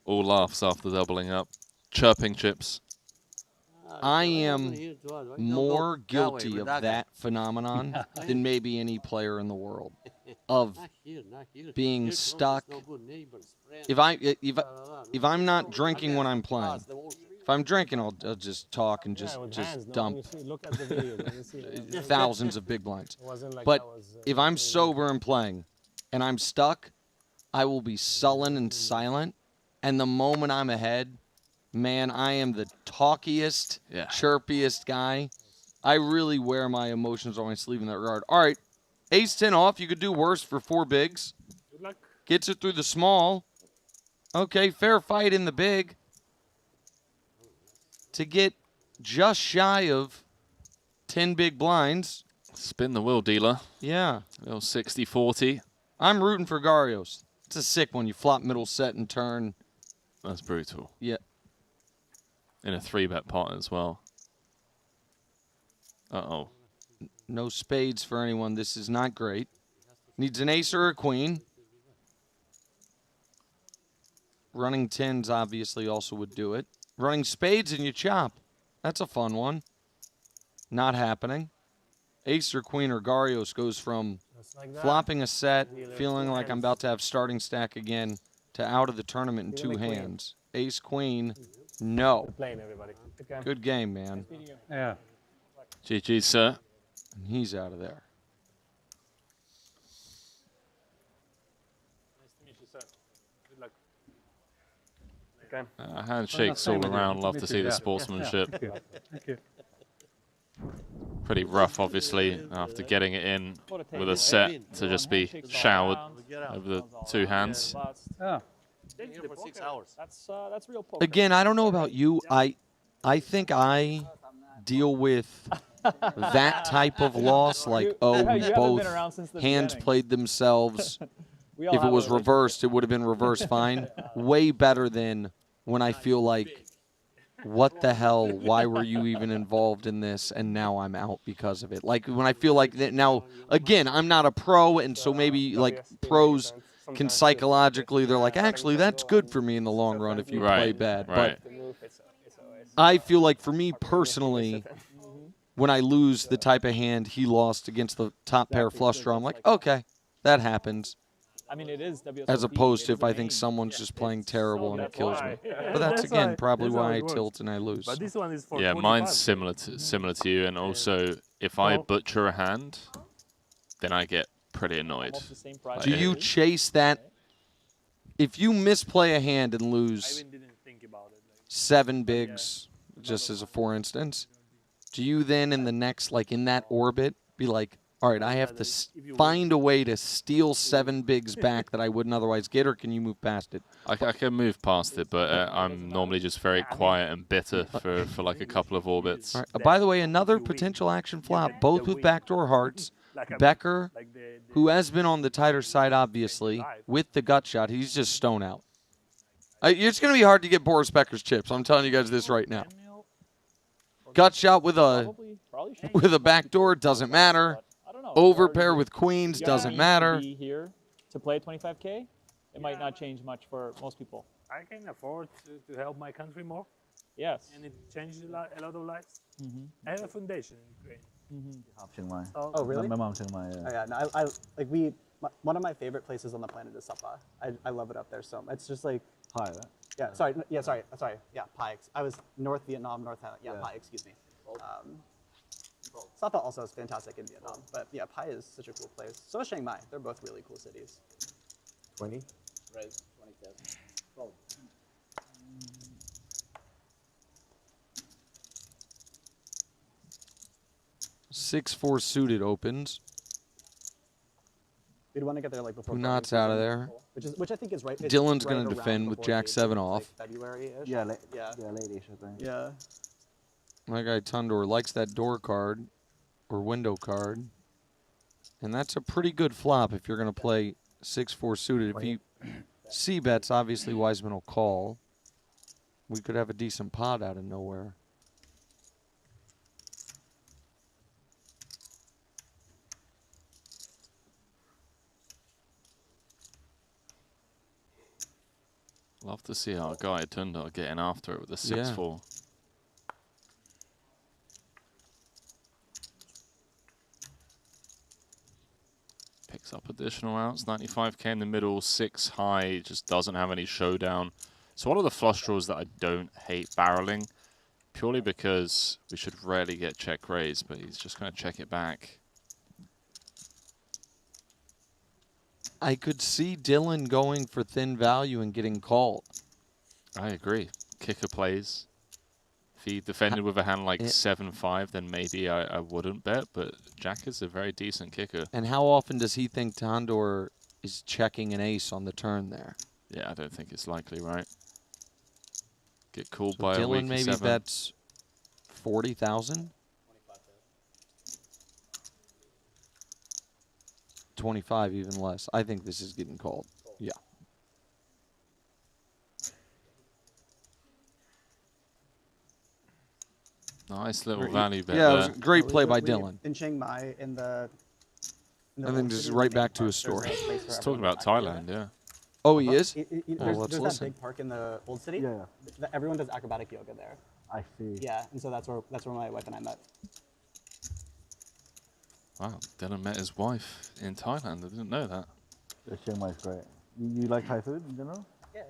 All laughs after doubling up. Chirping chips. I am more guilty of that phenomenon than maybe any player in the world. Of being stuck. If I'm not drinking when I'm playing, if I'm drinking, I'll just talk and just dump thousands of big blinds. But if I'm sober and playing, and I'm stuck, I will be sullen and silent. And the moment I'm ahead, man, I am the talkiest, chirpiest guy. I really wear my emotions on my sleeve in that regard. All right, ace-10 off. You could do worse for 4 bigs. Good luck. Gets it through the small. Okay, fair fight in the big. To get just shy of 10 big blinds. Spin the wheel, dealer. Yeah. Little 60-40. I'm rooting for Garrios. It's a sick one. You flop middle set and turn. That's brutal. Yeah. In a 3-bet pot as well. Uh-oh. No spades for anyone. This is not great. Needs an ace or a queen. Running 10s obviously also would do it. Running spades and you chop. That's a fun one. Not happening. Ace or queen or Garrios goes from flopping a set, feeling like I'm about to have starting stack again, to out of the tournament in 2 hands. Ace, queen, no. Good game, man. Yeah. GG, sir. And he's out of there. Nice to meet you, sir. Good luck. Okay. Handshakes all around. Love to see the sportsmanship. Thank you. Thank you. Pretty rough, obviously, after getting it in with a set to just be showered over the 2 hands. Yeah. For 6 hours. That's real poker. Again, I don't know about you. I think I deal with that type of loss, like, oh, both hands played themselves. If it was reversed, it would have been reversed fine. Way better than when I feel like, what the hell, why were you even involved in this, and now I'm out because of it. Like, when I feel like that now, again, I'm not a pro, and so maybe, like, pros can psychologically, they're like, actually, that's good for me in the long run if you play bad. But I feel like for me personally, when I lose the type of hand he lost against the top pair flush draw, I'm like, okay, that happens. I mean, it is WSOP. as opposed to it is if a I think main. someone's just playing terrible and it kills me. Yeah. But that's That's again why- probably that's how why I it works. tilt and I lose. But this one is for Yeah, 45. mine's similar to you, and also if I So- butcher a hand, then I get pretty annoyed. Almost the same price. Do you chase that? If you misplay a hand and lose 7 bigs, just as a for instance, do you then in the next, like in that orbit, be like, all right, I have to find a way to steal 7 bigs back that I wouldn't otherwise get, or can you move past it? I can move past it, but I'm normally just very quiet and bitter for like a couple of orbits. All right. By the way, another potential action flop, both with backdoor hearts. Becker, who has been on the tighter side, obviously, with the gut shot, he's just stone out. It's going to be hard to get Boris Becker's chips. I'm telling you guys this right now. Gut shot with a backdoor doesn't matter. Overpair with queens doesn't matter. Be here to play 25K. It might not change much for most people. I can afford to help my country more. Yes. And it changes a lot of lives. Mm-hmm. I have a foundation in Ukraine. Mm-hmm. Oh, really? My mom's in my. Oh, yeah, no, I one of my favorite places on the planet is Sapa. I love it up there so much. It's just like. Pi, right? Yeah, sorry. Yeah, Pi. I was North Vietnam, North Thailand. Yeah, Pi, excuse me. Sapa also is fantastic in Vietnam, but yeah, Pi is such a cool place. So is Chiang Mai. They're both really cool cities. 20? Right, 20K. Well, 6-4 suited opens. we'd want to get there like before. Punat's Friday out of season, there. which I think is right. it's Dylan's right going to around defend with before Jack the 7 like off. February-ish. Yeah, yeah, late-ish, I think. yeah. My guy Tundor likes that door card or window card. And that's a pretty good flop if you're going to play 6-4 suited. If you see bets, obviously Wiseman will call. We could have a decent pot out of nowhere. Love to see our guy Tundar getting after it with the 6-4. Picks up additional outs, 95K in the middle, 6 high, just doesn't have any showdown. So one of the flush draws that I don't hate barreling, purely because we should rarely get check raise, but he's just going to check it back. I could see Dylan going for thin value and getting called. I agree. Kicker plays. If he defended with a hand like 7-5, then maybe I wouldn't bet, but Jack is a very decent kicker. And how often does he think Tandor is checking an ace on the turn there? Yeah, I don't think it's likely, right? Get called So by a Dylan weak maybe 7. bets 40,000? 25, even less. I think this is getting called. Yeah. Nice little value bet Yeah, it there. was a great play by Dylan. In Chiang Mai, in the And then just right back to his story. He's talking about Thailand, yeah. Oh, he is? There's, let's there's listen. that big park in the old city. Yeah. Everyone does acrobatic yoga there. I see. Yeah, and so that's where my wife and I met. Wow, Dylan met his wife in Thailand. I didn't know that. Chiang Mai is great. You like Thai food in general? Yeah.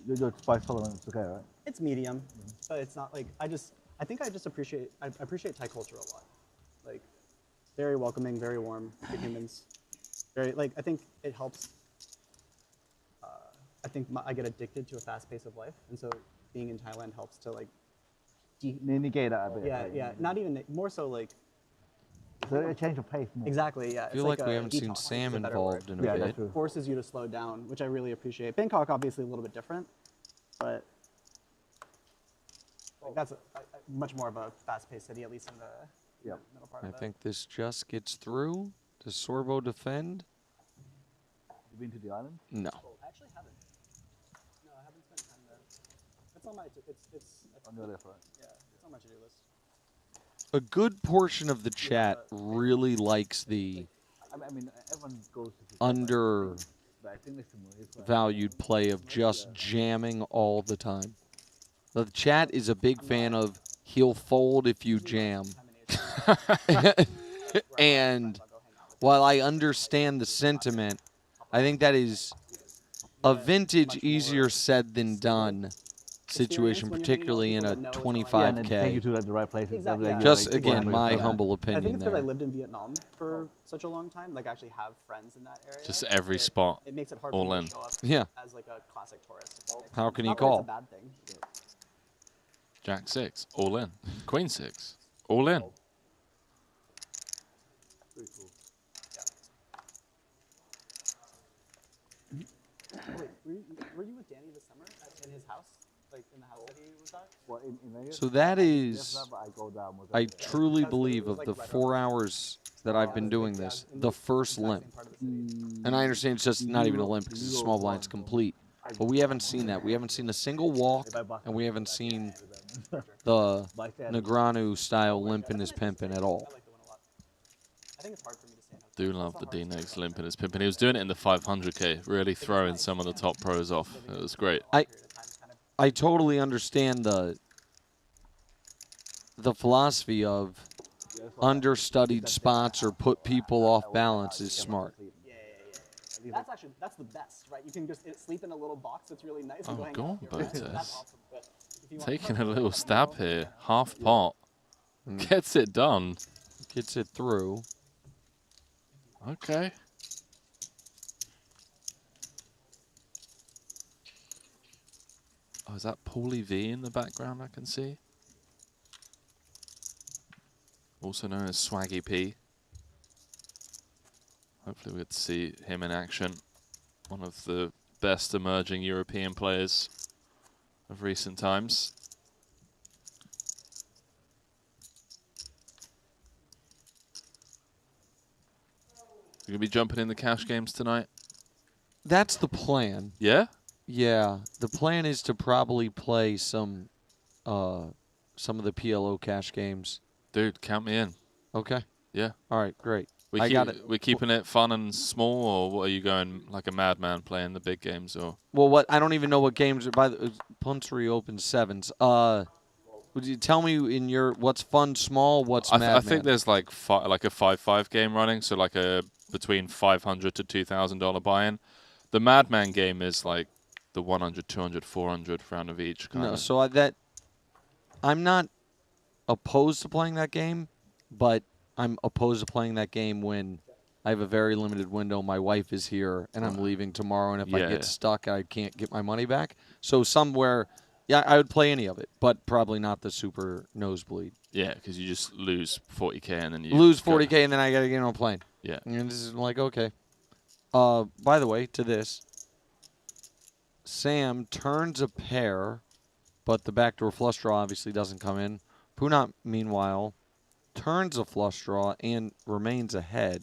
Your spice tolerance is okay, right? It's medium, but it's not like I appreciate Thai culture a lot. Like, very welcoming, very warm to humans. Very like I think it helps. I think I get addicted to a fast pace of life, and so being in Thailand helps to like. Negate that a bit. Yeah, right? yeah. Not even more so like. So a change of pace. More. Exactly. Yeah. I feel like we haven't seen Sam involved in a bit. That's true. Forces you to slow down, which I really appreciate. Bangkok obviously a little bit different, but like, that's much more of a fast-paced city, at least in the middle part of it. I think this just gets through. Does Sorbo defend? You been to the island? No. I actually haven't. No, I haven't spent time there. It's on my. It's on your list, right? Yeah, it's on my to-do list. A good portion of the chat really likes the I mean, everyone goes to undervalued play of just jamming all the time. The chat is a big fan of he'll fold if you jam. And while I understand the sentiment, I think that is a vintage easier said than done situation, particularly in a 25K. Take you to the right places. Exactly. Yeah. Just again, my humble I opinion think it's because I there. lived in Vietnam for such a long time. Like, I actually have friends in that area. Just every spot, It makes it hard all for me in. to show up Yeah. as like a classic tourist. How can you Not that call? It's a bad thing. Jack 6, all in. Queen 6, all in. Pretty cool. Wait, were you with Danny this summer in his house? Like in the house that he was at? What, in Vegas? So that is, I go down with I truly believe of the 4 hours that I've been doing this, the first limp. And I understand it's just not even a limp because it's a small blind, it's complete. But we haven't seen that. We haven't seen a single walk, and we haven't seen the Negreanu-style limp in his pimpin' at all. I think it's hard for me to say no. Do love the D-Negs limping his pimping. He was doing it in the 500K, really throwing some of the top pros off. It was great. I totally understand the philosophy of understudied spots or put people off balance is smart. That's the best, right? You can just sleep in a little box that's really nice. Oh, and go hang go out on, with your friends. Botes. That's awesome. But if you want Taking a little stab here. Half pot. Gets it done. Gets it through. Okay. Oh, is that Paulie V in the background I can see? Also known as Swaggy P. Hopefully we get to see him in action. One of the best emerging European players of recent times. You gonna be jumping in the cash games tonight? That's the plan. Yeah? Yeah. The plan is to probably play some of the PLO cash games. Dude, count me in. Okay. Yeah. All right, great. I got it. We're keeping it fun and small, or what are you going like a madman playing the big games, or? Well, what I don't even know what games. By the Punchery Open sevens. Would you tell me in your what's fun small, what's I think there's like a 5-5 game running, so like a between $500 to $2,000 buy-in. The Madman game is like the 100, 200, 400 round of each. Kinda. No, so I'm not opposed to playing that game, but I'm opposed to playing that game when I have a very limited window. My wife is here, and I'm leaving tomorrow, and if I get stuck, I can't get my money back. So somewhere, yeah, I would play any of it, but probably not the super nosebleed. Yeah, because you just lose 40K and then you lose 40K, and then I got to get on a plane. Yeah. And this is like, okay. By the way, to this, Sam turns a pair, but the backdoor flush draw obviously doesn't come in. Punat, meanwhile, turns a flush draw and remains ahead.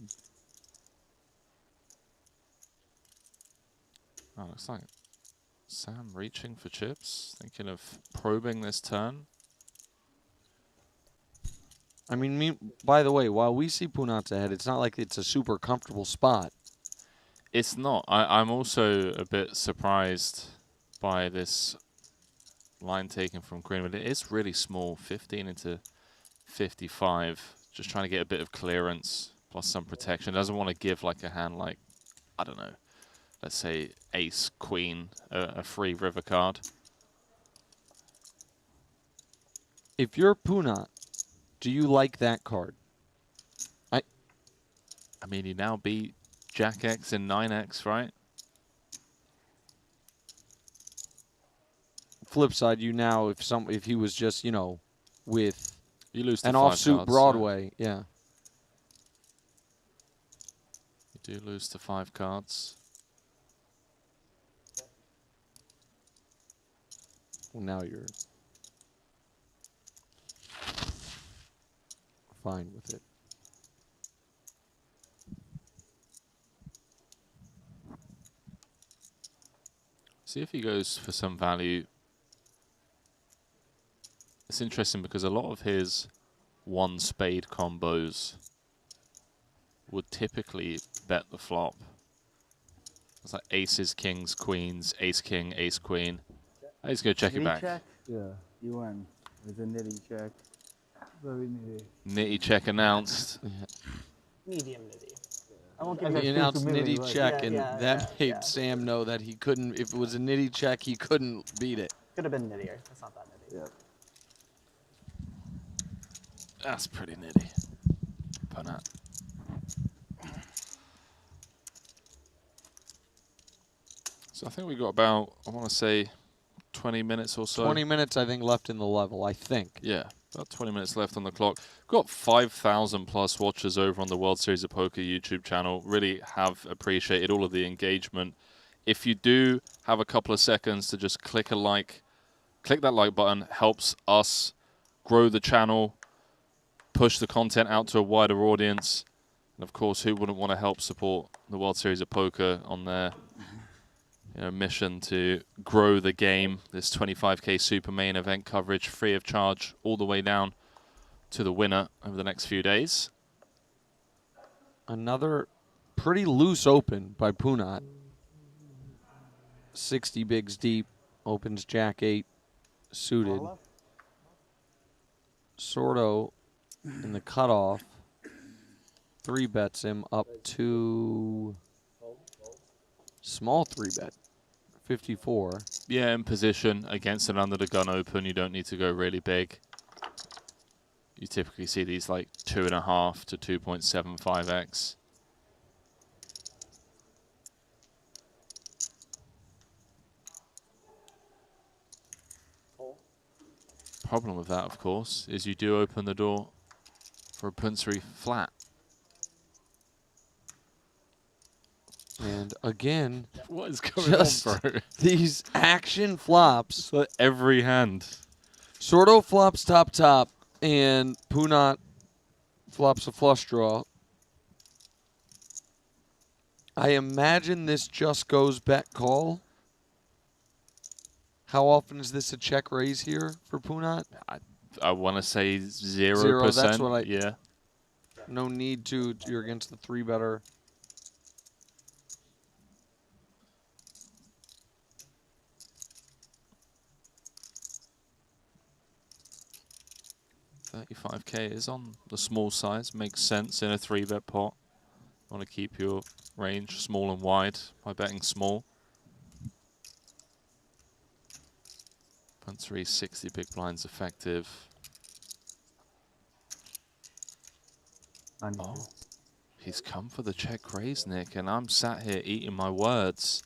Oh, looks like Sam reaching for chips, thinking of probing this turn. I mean, by the way, while we see Punat's ahead, it's not like it's a super comfortable spot. It's not. I'm also a bit surprised by this line taken from Greenwood. It is really small, 15 into 55. Just trying to get a bit of clearance plus some protection. Doesn't want to give like a hand like, I don't know, let's say ace, queen, a free river card. If you're Punat, do you like that card? I mean, you now beat Jack X and 9X, right? Flip side, you now, if he was just, with you lose an to 5 offsuit cards, Broadway, yeah. You do lose to 5 cards. Well, now you're fine with it. See if he goes for some value. It's interesting because a lot of his one spade combos would typically bet the flop. It's like aces, kings, queens, ace, king, ace, queen. Let's go check it back. Check? Yeah, you won with a nitty check. Very nitty. Nitty check announced. Medium nitty. I won't give He you too announced familiar, nitty but check, yeah, and yeah, that yeah, made yeah. Sam know that he couldn't. If it was a nitty check, he couldn't beat it. Could have been nittier. It's not that nitty. Yeah. That's pretty nitty. Punat. So I think we got about, I want to say, 20 minutes or so. 20 minutes, I think, left in the level. I think. Yeah, about 20 minutes left on the clock. We've got 5,000 plus watchers over on the World Series of Poker YouTube channel. Really have appreciated all of the engagement. If you do have a couple of seconds to just click a like, click that like button, helps us grow the channel, push the content out to a wider audience. And of course, who wouldn't want to help support the World Series of Poker on their mission to grow the game? This 25K Super Main Event coverage free of charge all the way down to the winner over the next few days. Another pretty loose open by Punat. 60 bigs deep, opens Jack 8 suited. Sordo in the cutoff. 3-bets him up to small 3-bet, 54. Yeah, in position against an under the gun open, you don't need to go really big. You typically see these like 2.5 to 2.75x. Problem with that, of course, is you do open the door for a punchery flat. And again, what is going just on, bro? These action flops. So every hand. Sordo flops top, and Punat flops a flush draw. I imagine this just goes bet call. How often is this a check raise here for Punat? I want to say 0%. 0, that's what I. Yeah. No need to. You're against the 3-better. $35K is on the small size. Makes sense in a 3-bet pot. You want to keep your range small and wide by betting small. Punchery 60 big blinds effective. Oh, he's come for the check raise, Nick, and I'm sat here eating my words.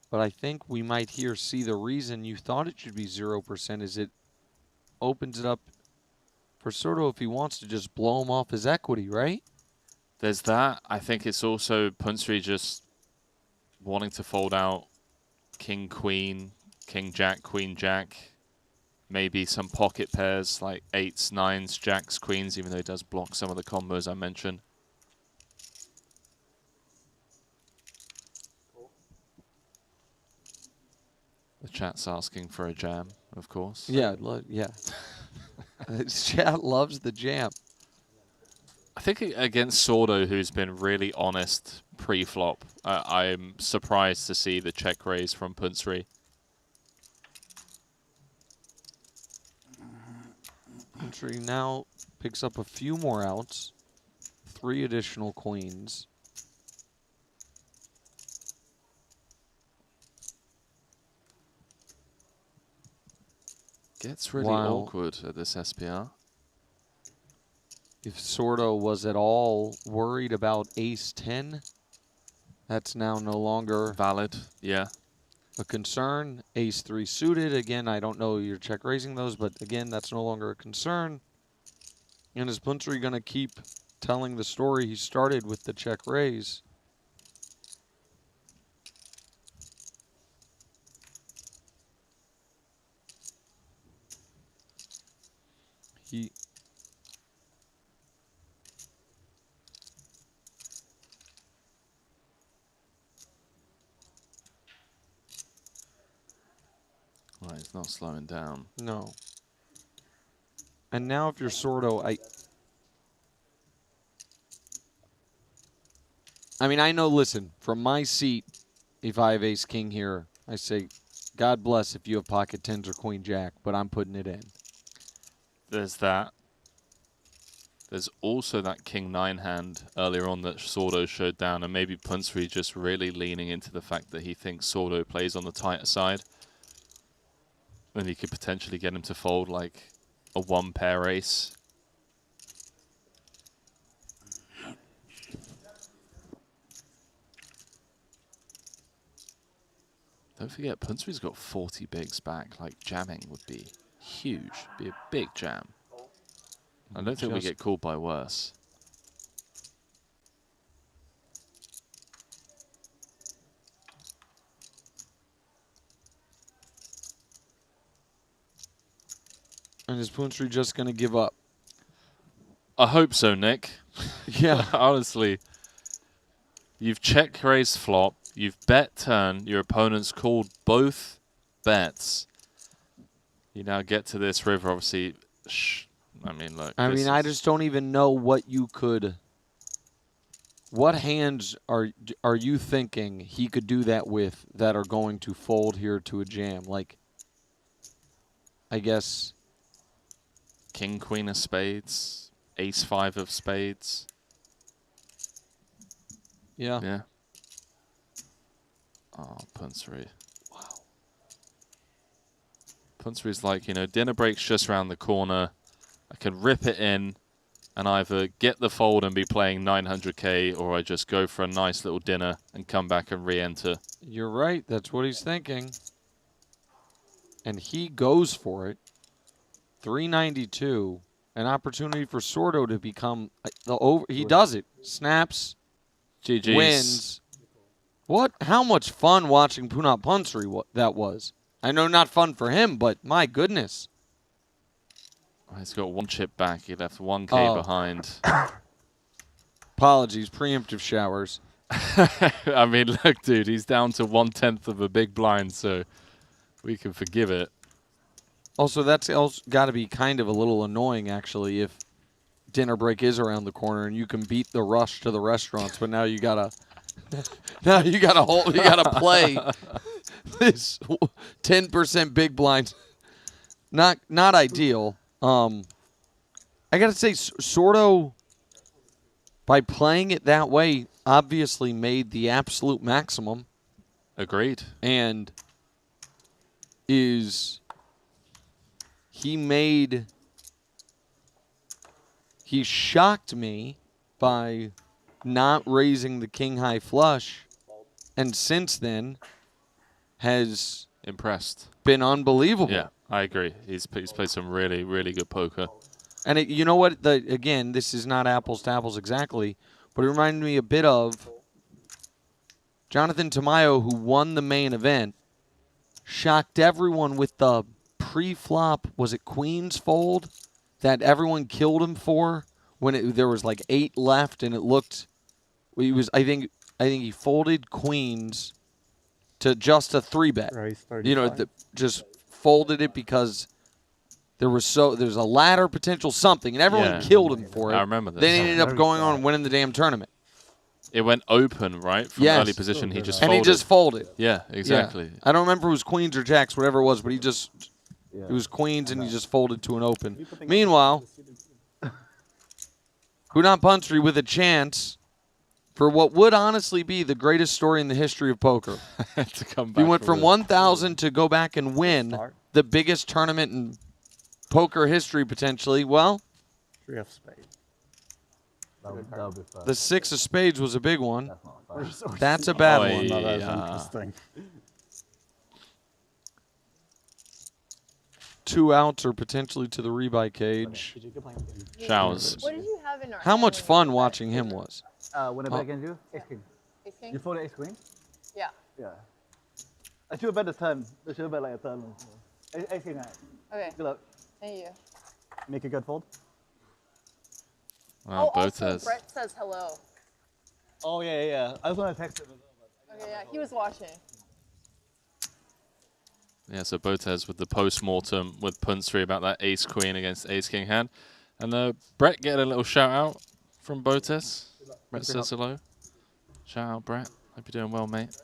But I think we might here see the reason you thought it should be 0% is it opens it up for Sordo if he wants to just blow him off his equity, right? There's that. I think it's also punchery just wanting to fold out King, Queen, King, Jack, Queen, Jack. Maybe some pocket pairs like 8s, 9s, Jacks, Queens, even though he does block some of the combos I mentioned. The chat's asking for a jam, of course. Yeah, yeah. Chat loves the jam. I think against Sordo, who's been really honest pre-flop, I'm surprised to see the check raise from Punchery. Punchery now picks up a few more outs. 3 additional queens. Gets really awkward at this SPR. If Sordo was at all worried about ace-10, that's now no longer valid. Yeah. A concern. Ace-3 suited. Again, I don't know you're check raising those, but again, that's no longer a concern. And is Punchery going to keep telling the story he started with the check raise? Right, he's not slowing down. No. And now if you're Sordo, I mean, I know, listen, from my seat, if I have ace-king here, I say, God bless if you have pocket 10s or queen-jack, but I'm putting it in. There's that. There's also that King 9 hand earlier on that Sordo showed down, and maybe Punsri just really leaning into the fact that he thinks Sordo plays on the tighter side. Then he could potentially get him to fold like a 1-pair ace. Don't forget, Punsri's got 40 bigs back. Like, jamming would be huge. Be a big jam. I don't think we get called by worse. And is Punsri just going to give up? I hope so, Nick. Yeah. Honestly. You've check-raised flop. You've bet turn. Your opponent's called both bets. You now get to this river, obviously. I mean, look. I mean, I just don't even know what you could... What hands are you thinking he could do that with that are going to fold here to a jam? Like, I guess... King, Queen of Spades. Ace, 5 of Spades. Yeah. Yeah. Oh, Punsri. Wow. Punsri's like, you know, dinner break's just around the corner. I can rip it in and either get the fold and be playing 900k, or I just go for a nice little dinner and come back and re-enter. You're right. That's what he's thinking. And he goes for it. 392. An opportunity for Sordo to become the over. He does it. Snaps. GG's. Wins. What? How much fun watching Punat Punsri that was. I know not fun for him, but my goodness. He's got 1 chip back. He left 1k behind. Apologies. Preemptive showers. I mean, look, dude, he's down to 1/10 of a big blind, so we can forgive it. Also, that's also got to be kind of a little annoying, actually, if dinner break is around the corner and you can beat the rush to the restaurants, but now you gotta play this 10% big blind. Not ideal. I gotta say, Sordo, by playing it that way, obviously made the absolute maximum. Agreed. And he shocked me by not raising the king high flush, and since then has been unbelievable. Yeah, I agree. He's played some really, really good poker. And you know what? Again, this is not apples to apples exactly, but it reminded me a bit of Jonathan Tamayo, who won the main event, shocked everyone with the pre-flop, was it Queen's fold that everyone killed him for when there was like 8 left and it looked, I think he folded Queens to just a 3-bet. You know, just folded it because there's a ladder potential something, and everyone killed him for it. I remember this. Then he ended up going on and winning the damn tournament. It went open, right? From early position, he just folded. And he just folded. Yeah, exactly. Yeah. I don't remember if it was Queens or Jacks, whatever it was, but it was Queens, and he just folded to an open. Meanwhile, Punat Punsri with a chance for what would honestly be the greatest story in the history of poker. To come back. He went from 1,000 to go back and win the biggest tournament in poker history, potentially. Well, 3 of spades. The 6 of spades was a big one. That's a bad one. No, that's interesting. 2 outs or potentially to the rebuy cage. Showers. What did you have in our How much fun watching him was. What did I again do? Ace king. Ace king? You folded ace queen? Yeah. Yeah. I should have bet the turn. I should have bet like a turn. Ace king, right? Okay. Good luck. Thank you. Make a good fold. Wow, both also, has. Brett says hello. Oh, yeah. I was going to text him. Okay, yeah, he was watching. Yeah, so Botez with the post-mortem with Punsri about that ace-queen against ace-king hand. And Brett get a little shout-out from Botez. Brett says hello. Shout-out, Brett. Hope you're doing well, mate.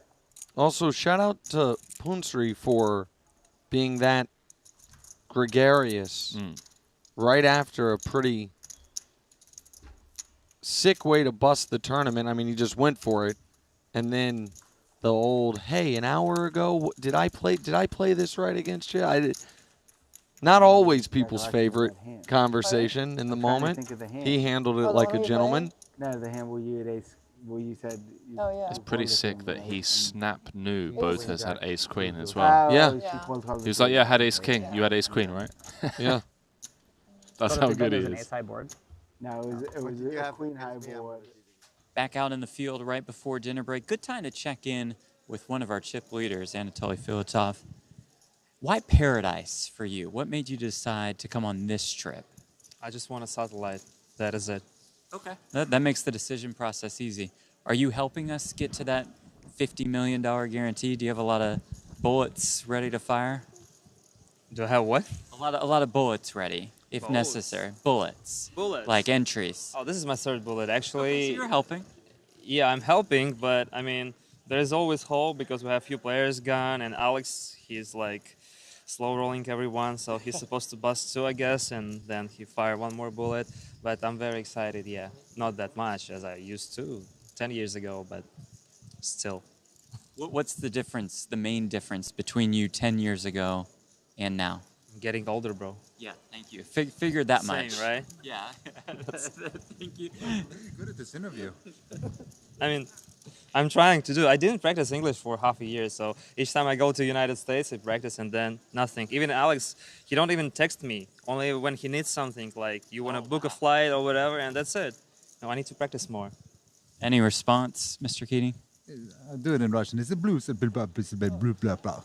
Also, shout-out to Punsri for being that gregarious right after a pretty sick way to bust the tournament. I mean, he just went for it, and then the old, hey, an hour ago, did I play this right against you? I did. Not always people's favorite conversation in the moment. He handled it like a gentleman. No, the hand where you said. Oh, yeah. It's pretty sick that he snap knew Botas had ace queen as Oh, well. Yeah. He was like, yeah, I had ace king. You had ace queen, right? Yeah. That's So how I think good that he was an is. ace high board. No, it was a queen high board. Back out in the field right before dinner break. Good time to check in with one of our chip leaders, Anatoly Filatov. Why Paradise for you? What made you decide to come on this trip? I just want a satellite. That is it. Okay. That makes the decision process easy. Are you helping us get to that $50 million guarantee? Do you have a lot of bullets ready to fire? Do I have what? A lot of bullets ready, if Bullets? necessary. Bullets. Bullets. Like entries. Oh, this is my third bullet, actually. Okay, so you're helping. Yeah, I'm helping, but I mean, there is always hope because we have few players gone, and Alex, he's like slow rolling everyone, so he's supposed to bust 2, I guess, and then he fire 1 more bullet. But I'm very excited, yeah. Not that much as I used to 10 years ago, but still. What's the difference, the main difference between you 10 years ago and now? I'm getting older, bro. Yeah, thank you. Figured that Same, much. right? Yeah. Thank you. Very good at this interview. I mean, I'm trying to do. I didn't practice English for half a year, so each time I go to United States, I practice, and then nothing. Even Alex, he don't even text me. Only when he needs something, like you want to book a flight or whatever, and that's it. No, I need to practice more. Any response, Mr. Keating? I'll do it in Russian. It's a blues, blah, blah, blah, blah, blah.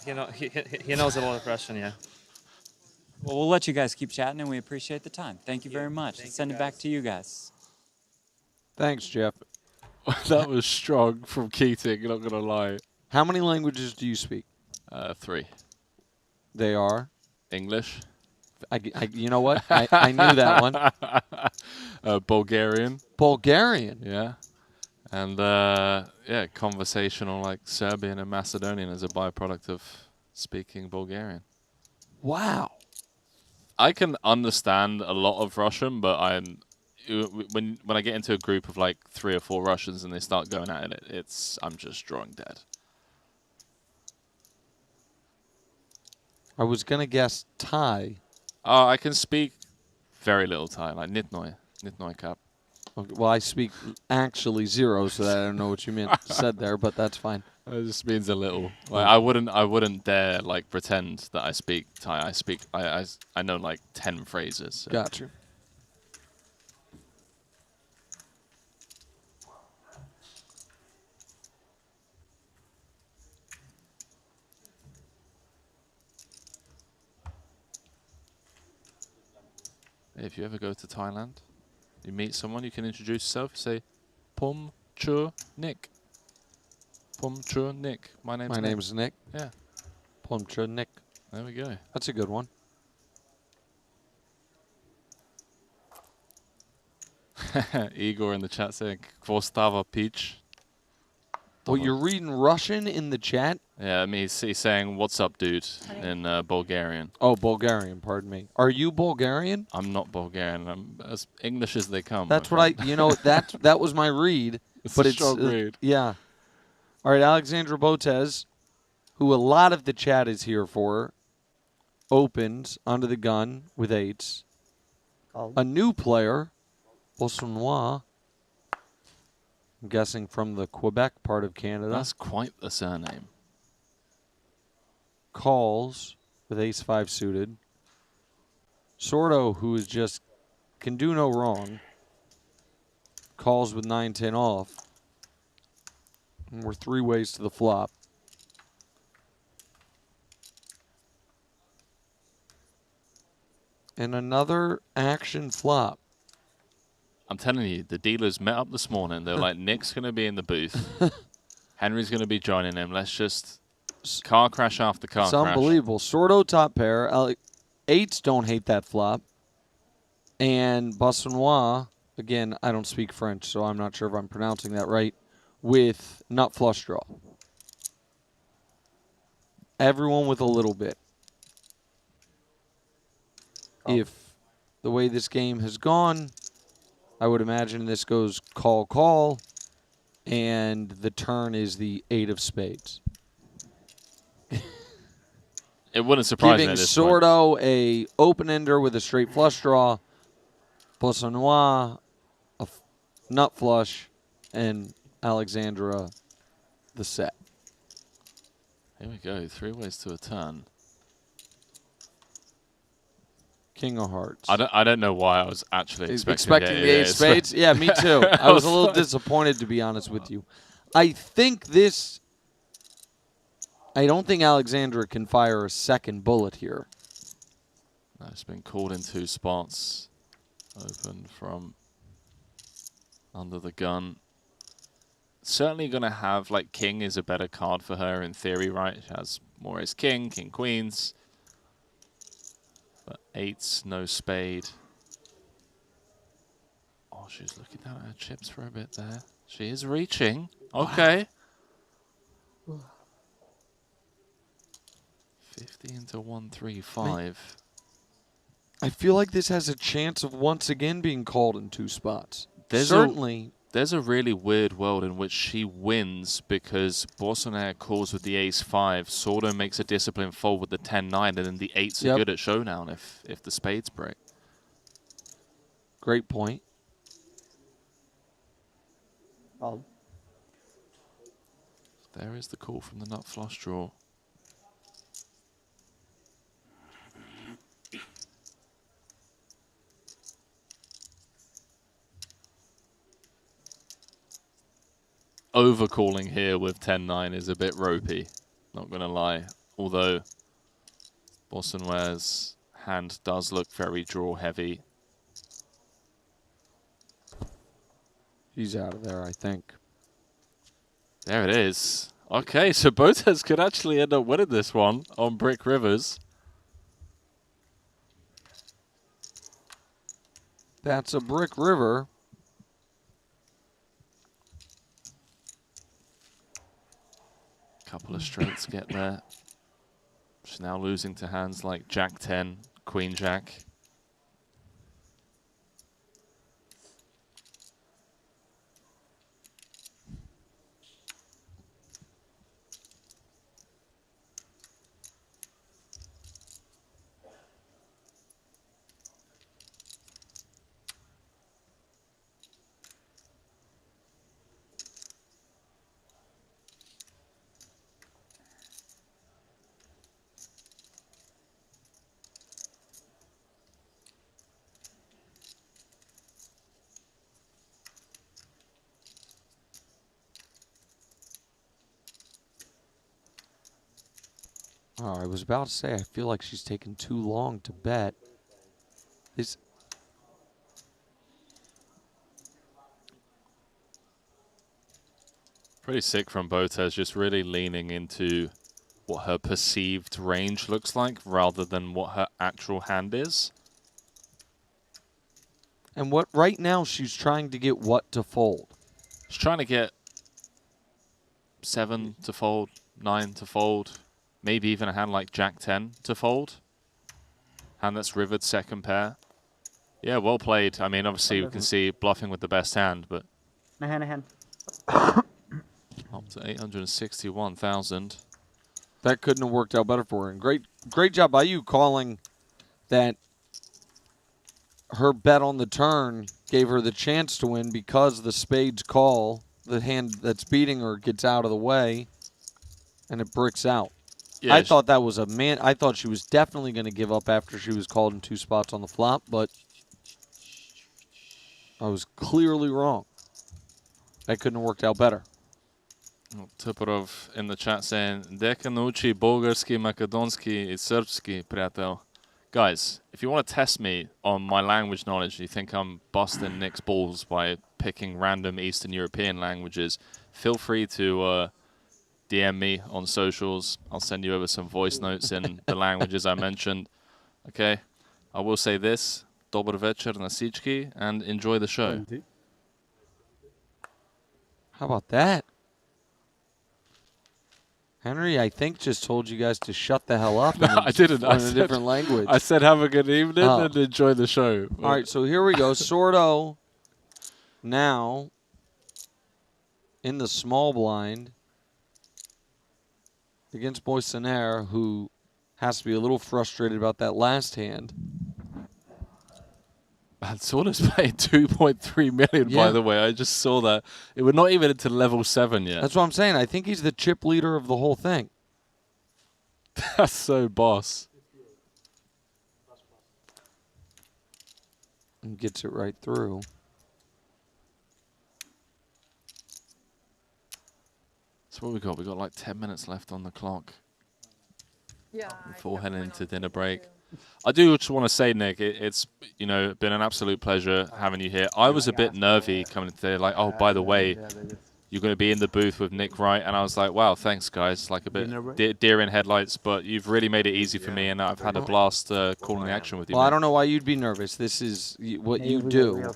He knows a lot of Russian, yeah. Well, we'll let you guys keep chatting, and we appreciate the time. Thank you very much. Let's send it back to you guys. Thanks, Jeff. That was strong from Keating, not going to lie. How many languages do you speak? 3. They are? English. You know what? I knew that one. Bulgarian. Bulgarian? Yeah. And, yeah, conversational like Serbian and Macedonian as a byproduct of speaking Bulgarian. Wow. I can understand a lot of Russian, but when I get into a group of like 3 or 4 Russians and they start going at it, I'm just drawing dead. I was gonna guess Thai. I can speak very little Thai, like Nitnoy Kap. Okay, well, I speak actually 0, so I don't know what you said there, but that's fine. It just means a little. Like I wouldn't dare like pretend that I speak Thai. I know like 10 phrases. So. Gotcha. If you ever go to Thailand, you meet someone, you can introduce yourself. Say, Pum Chur Nick. Pum Chur Nick. My name's Nick. Yeah. Pum Chur Nick. There we go. That's a good one. Igor in the chat saying, Kvostava Peach. Oh, you're reading Russian in the chat? Yeah, I mean, he's saying, what's up, dude, in Bulgarian. Oh, Bulgarian, pardon me. Are you Bulgarian? I'm not Bulgarian. I'm as English as they come. That's what that was my read. It's a strong read. Yeah. All right, Alexandra Botez, who a lot of the chat is here for, opens under the gun with 8s. A new player, Bolsonois, I'm guessing from the Quebec part of Canada. That's quite the surname. Calls with ace-5 suited. Sordo, who is just can do no wrong, calls with 9-10 off. And we're 3 ways to the flop. And another action flop. I'm telling you, the dealers met up this morning. They were like, Nick's going to be in the booth. Henry's going to be joining him. Let's just car crash after car It's crash. unbelievable. Sordo top pair. 8s don't hate that flop. And Bossinois, again, I don't speak French, so I'm not sure if I'm pronouncing that right, with nut flush draw. Everyone with a little bit. If the way this game has gone, I would imagine this goes call, call, and the turn is the 8 of spades. It wouldn't surprise me Giving at this point. Sordo a open-ender with a straight flush draw, Bossanois a nut flush, and Alexandra the set. Here we go. 3 ways to a turn. King of hearts. I don't know why I was actually expecting the 8 of spades. Yeah, me too. I was a little disappointed, to be honest with you. I think this. I don't think Alexandra can fire a second bullet here. No, it's been called in 2 spots. Open from under the gun. Certainly going to have, like, king is a better card for her in theory, right? She has more ace king, king queens. But 8s, no spade. Oh, she's looking down at her chips for a bit there. She is reaching. Okay. Wow. 15 to 135. I feel like this has a chance of once again being called in 2 spots. There's a really weird world in which she wins because Bossonnaire calls with the ace-5, Sordo makes a discipline fold with the 10-9, and then the 8s are good at showdown if the spades break. Great point. Well, there is the call from the nut flush draw. Overcalling here with 10-9 is a bit ropey, not going to lie. Although Bossonnoire's hand does look very draw heavy. He's out of there, I think. There it is. Okay, so Botez could actually end up winning this one on Brick Rivers. That's a Brick River. Couple of straights get there. She's now losing to hands like Jack 10, Queen Jack. Oh, I was about to say, I feel like she's taken too long to bet. This. Pretty sick from Botez, just really leaning into what her perceived range looks like rather than what her actual hand is. And what right now she's trying to get what to fold? She's trying to get 7 to fold, 9 to fold, maybe even a hand like Jack 10 to fold. Hand that's rivered second pair. Yeah, well played. I mean, obviously we can see bluffing with the best hand, but a hand. up to 861,000. That couldn't have worked out better for her. And great job by you calling that her bet on the turn gave her the chance to win because the spades call, the hand that's beating her gets out of the way, and it bricks out. Yeah, I thought that was I thought she was definitely going to give up after she was called in 2 spots on the flop, but I was clearly wrong. That couldn't have worked out better. Tuporov in the chat saying, Deka nauči bulgarski, makedonski i srpski, priateľ. Guys, if you want to test me on my language knowledge, you think I'm busting Nick's balls by picking random Eastern European languages, feel free to DM me on socials. I'll send you over some voice notes in the languages I mentioned. Okay? I will say this, Dobar večer na всички, and enjoy the show. How about that? Henry, I think, just told you guys to shut the hell up. No, I didn't. In a different language. I said have a good evening and enjoy the show. All right, so here we go. Sordo now in the small blind against Boissonnaire, who has to be a little frustrated about that last hand. Mansour's paid 2.3 million, by the way. I just saw that. We're not even into level 7 yet. That's what I'm saying. I think he's the chip leader of the whole thing. That's so boss. And gets it right through. So what we got? We got like 10 minutes left on the clock. Yeah. Before heading into dinner break. I do just want to say, Nick, it's been an absolute pleasure having you here. I was a bit nervy coming today, like, oh, by the way, you're going to be in the booth with Nick Wright, and I was like, wow, thanks, guys. Like a bit deer in headlights, but you've really made it easy for me, and I've had a blast calling the action with you. Well, I don't know why you'd be nervous. This is what you do.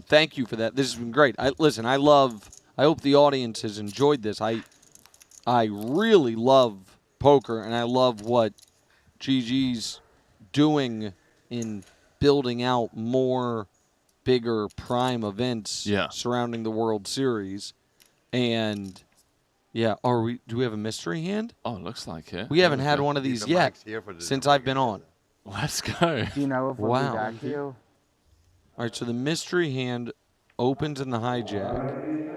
Thank you for that. This has been great. Listen, I hope the audience has enjoyed this. I really love poker, and I love what GG's doing in building out more bigger prime events surrounding the World Series. And do we have a mystery hand? Oh, it looks like it. We haven't had one of these yet since I've been on. Let's go. Do you know if we'll be back to you? All right, so the mystery hand opens in the hijack.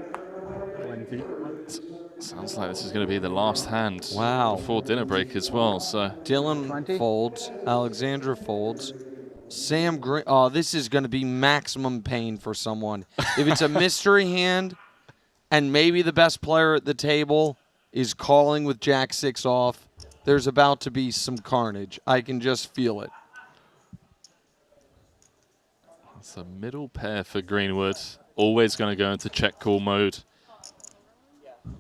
Sounds like this is going to be the last hand before dinner break as well. So Dylan folds, Alexandra folds, Sam Green. Oh, this is going to be maximum pain for someone. If it's a mystery hand and maybe the best player at the table is calling with Jack 6 off, there's about to be some carnage. I can just feel it. it's a middle pair for Greenwood. Always going to go into check call mode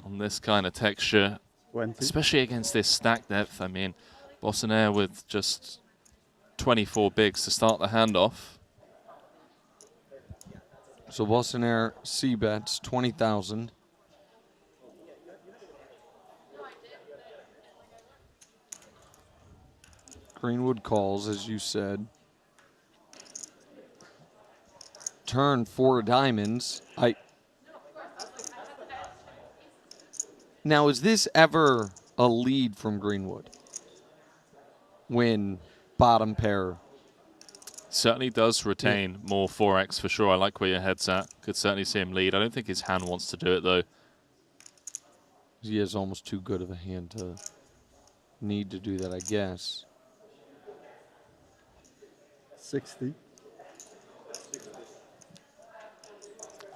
on this kind of texture, especially against this stack depth. I mean, Boissonnaire with just 24 bigs to start the hand off. So Boissonnaire C-bets 20,000. Greenwood calls, as you said. Turn 4 diamonds. Now, is this ever a lead from Greenwood? When bottom pair? Certainly does retain more 4x for sure. I like where your head's at. Could certainly see him lead. I don't think his hand wants to do it, though. He has almost too good of a hand to need to do that, I guess. 60.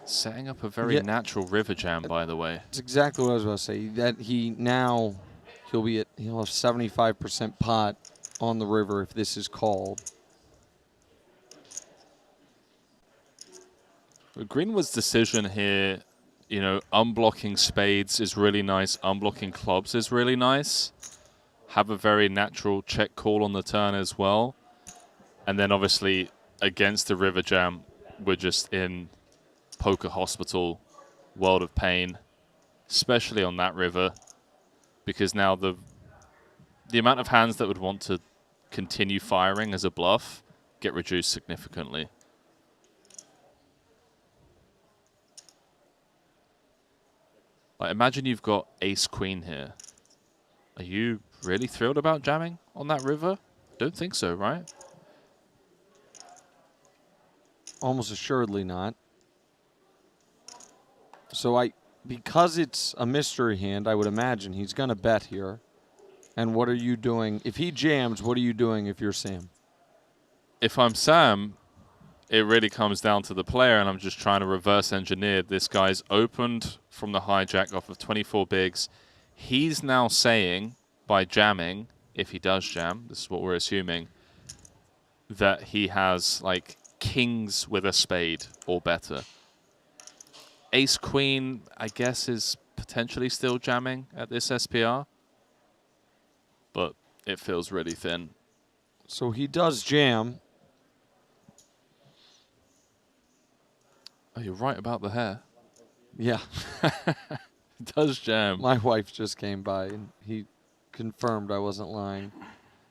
Setting up a very natural river jam, by the way. That's exactly what I was about to say. That he'll have 75% pot on the river if this is called. Greenwood's decision here, unblocking spades is really nice. Unblocking clubs is really nice. Have a very natural check call on the turn as well. And then obviously against the river jam, we're just in poker hospital, world of pain, especially on that river, because now the amount of hands that would want to continue firing as a bluff get reduced significantly. Like, imagine you've got ace-queen here. Are you really thrilled about jamming on that river? Don't think so, right? Almost assuredly not. So because it's a mystery hand, I would imagine he's going to bet here. And what are you doing? If he jams, what are you doing if you're Sam? If I'm Sam, it really comes down to the player, and I'm just trying to reverse engineer. This guy's opened from the hijack off of 24 bigs. He's now saying, by jamming, if he does jam, this is what we're assuming, that he has, like, kings with a spade or better. Ace-queen, I guess, is potentially still jamming at this SPR, but it feels really thin. So he does jam. Oh, you're right about the hair. Yeah. It does jam. My wife just came by, and he confirmed I wasn't lying.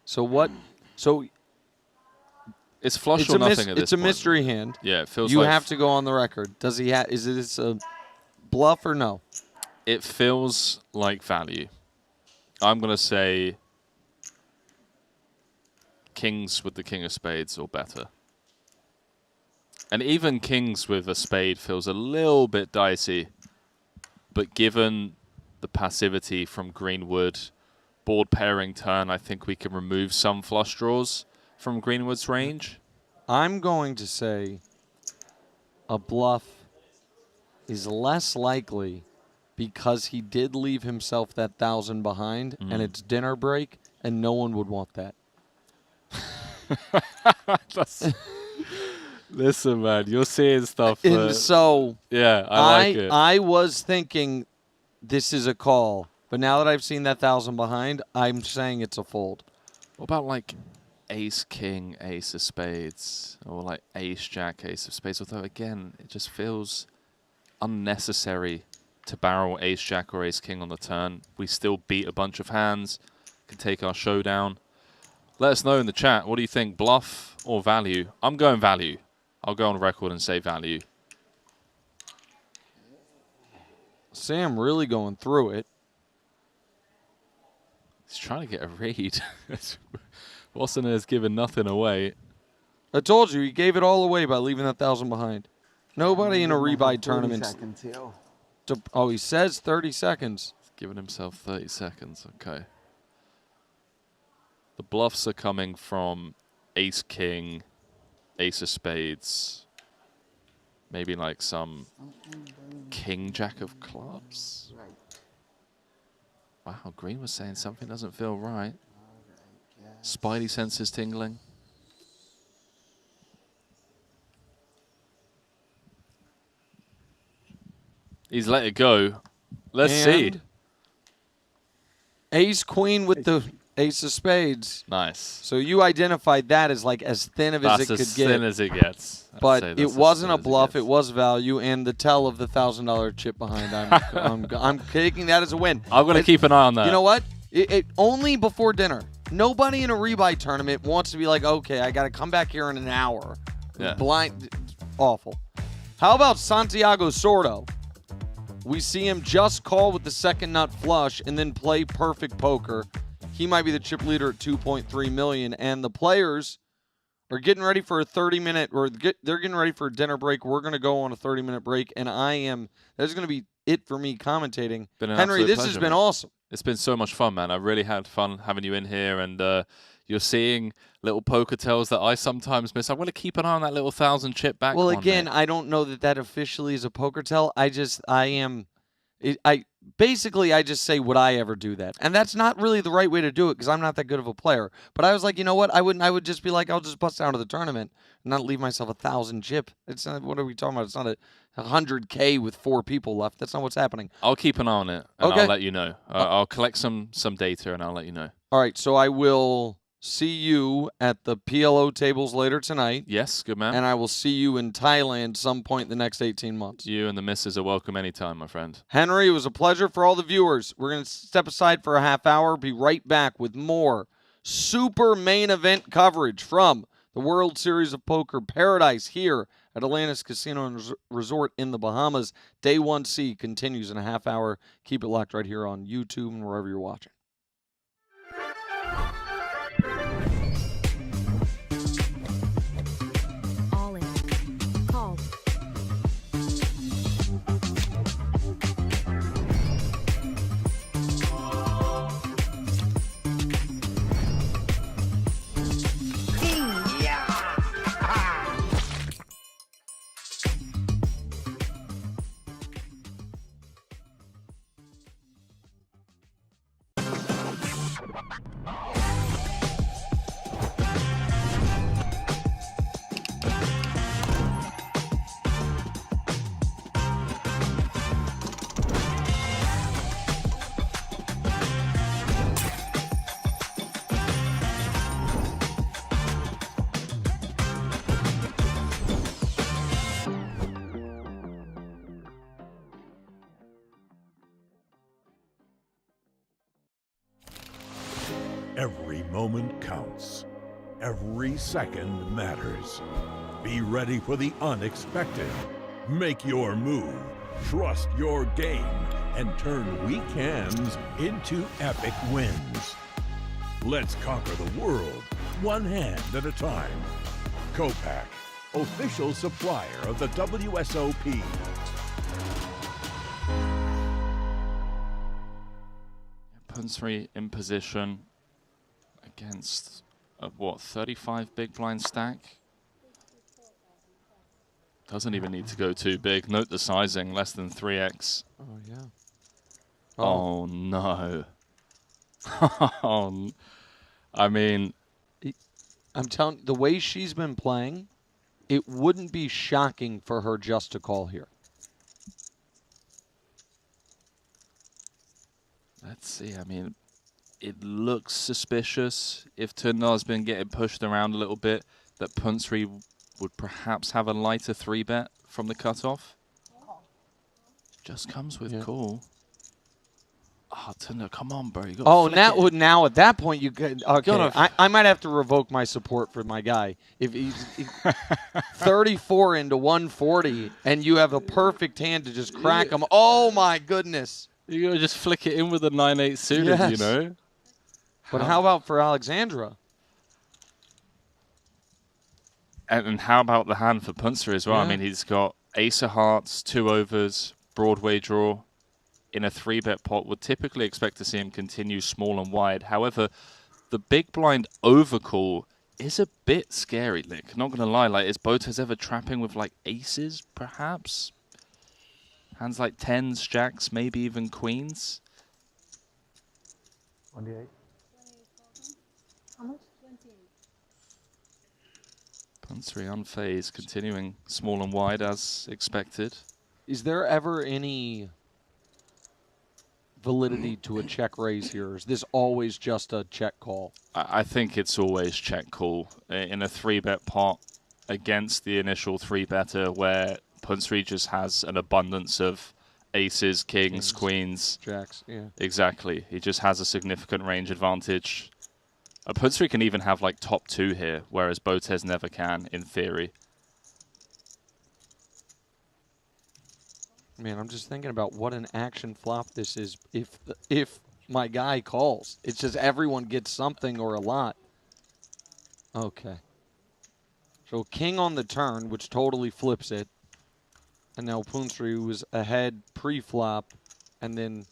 So what? So It's flush or nothing at this It's a point. mystery hand. Yeah, it feels you like... have to go on the record. Does he have? Is this a bluff or no? It feels like value. I'm going to say kings with the king of spades or better. And even kings with a spade feels a little bit dicey. But given the passivity from Greenwood, board pairing turn, I think we can remove some flush draws from Greenwood's range. I'm going to say a bluff is less likely because he did leave himself that 1,000 behind, and it's dinner break, and no one would want that. Listen, man, you're seeing stuff. And so, yeah, I like it. I was thinking this is a call, but now that I've seen that 1,000 behind, I'm saying it's a fold. What about like ace, king, ace of spades, or like ace, jack, ace of spades? Although again, it just feels unnecessary to barrel ace, jack, or ace, king on the turn. We still beat a bunch of hands, can take our showdown. Let us know in the chat. What do you think, bluff or value? I'm going value. I'll go on record and say value. Sam really going through it. He's trying to get a read. Watson has given nothing away. I told you, he gave it all away by leaving that 1,000 behind. Nobody in a rebuy tournament. Oh, he says 30 seconds. He's giving himself 30 seconds. Okay. The bluffs are coming from ace, king, ace of spades. Maybe like some king, jack of clubs. Wow, Green was saying something doesn't feel right. Spidey senses tingling. He's let it go. Let's see. Ace, queen with the ace of spades. Nice. So you identified that as like as thin of as it could get. That's as thin as it gets. But it wasn't a bluff. It was value, and the tell of the $1,000 chip behind. I'm taking that as a win. I'm going to keep an eye on that. You know what? It only before dinner. Nobody in a rebuy tournament wants to be like, okay, I got to come back here in an hour. Yeah. Blind, awful. How about Santiago Sordo? We see him just call with the second nut flush and then play perfect poker. He might be the chip leader at 2.3 million, and the players are getting ready for a 30-minute, or they're getting ready for a dinner break. We're going to go on a 30-minute break, and that's going to be it for me commentating. Henry, this has been awesome. It's been so much fun, man. I've really had fun having you in here, and you're seeing little poker tells that I sometimes miss. I'm going to keep an eye on that little 1,000 chip back. Well, again, I don't know that officially is a poker tell. I just say, would I ever do that? And that's not really the right way to do it because I'm not that good of a player. But I was like, you know what? I would just be like, I'll just bust out of the tournament and not leave myself 1,000 chip. It's not, what are we talking about? It's not a 100K with 4 people left. That's not what's happening. I'll keep an eye on it, and Okay. I'll let you know. I'll collect some data, and I'll let you know. All right, so I will see you at the PLO tables later tonight. Yes, good man. And I will see you in Thailand some point in the next 18 months. You and the missus are welcome anytime, my friend. Henry, it was a pleasure for all the viewers. We're going to step aside for a half hour, be right back with more super main event coverage from the World Series of Poker Paradise here at Atlantis Casino and Resort in the Bahamas. Day 1C continues in a half hour. Keep it locked right here on YouTube and wherever you're watching. All in. Call. Every moment counts. Every second matters. Be ready for the unexpected. Make your move. Trust your game and turn weekends into epic wins. Let's conquer the world, one hand at a time. Copac, official supplier of the WSOP. Punsri in position against a, what, 35 big blind stack? Doesn't even need to go too big. Note the sizing, less than 3x. Oh, yeah. Oh, no. I mean, I'm telling you, the way she's been playing, it wouldn't be shocking for her just to call here. let's see. I mean, it looks suspicious if Tundar's been getting pushed around a little bit, that Punsri would perhaps have a lighter 3-bet from the cutoff. Just comes with call. Oh, Tundar, come on, bro. You got now at that point you could. Okay, I might have to revoke my support for my guy if he's 34 into 140 and you have a perfect hand to just crack him. Oh my goodness! You gotta just flick it in with a 9-8 suited, you know. But how about for Alexandra? And how about the hand for Punsri as well? I mean, he's got ace of hearts, 2 overs, Broadway draw. In a 3-bet pot, would typically expect to see him continue small and wide. However, the big blind overcall is a bit scary, Lick. Not going to lie. Like, is Botez ever trapping with, like, aces, perhaps? Hands like 10s, jacks, maybe even queens? 28. How much? Punsri unfazed, continuing small and wide as expected. Is there ever any validity to a check raise here? Or is this always just a check call? I think it's always check call in a 3-bet pot against the initial 3-better where Punsri just has an abundance of aces, kings, queens. Jacks, yeah. Exactly. He just has a significant range advantage. Punsri can even have like top 2 here, whereas Botez never can, in theory. Man, I'm just thinking about what an action flop this is if my guy calls. It's just everyone gets something or a lot. Okay. So king on the turn, which totally flips it. And now Punsri was ahead pre-flop and then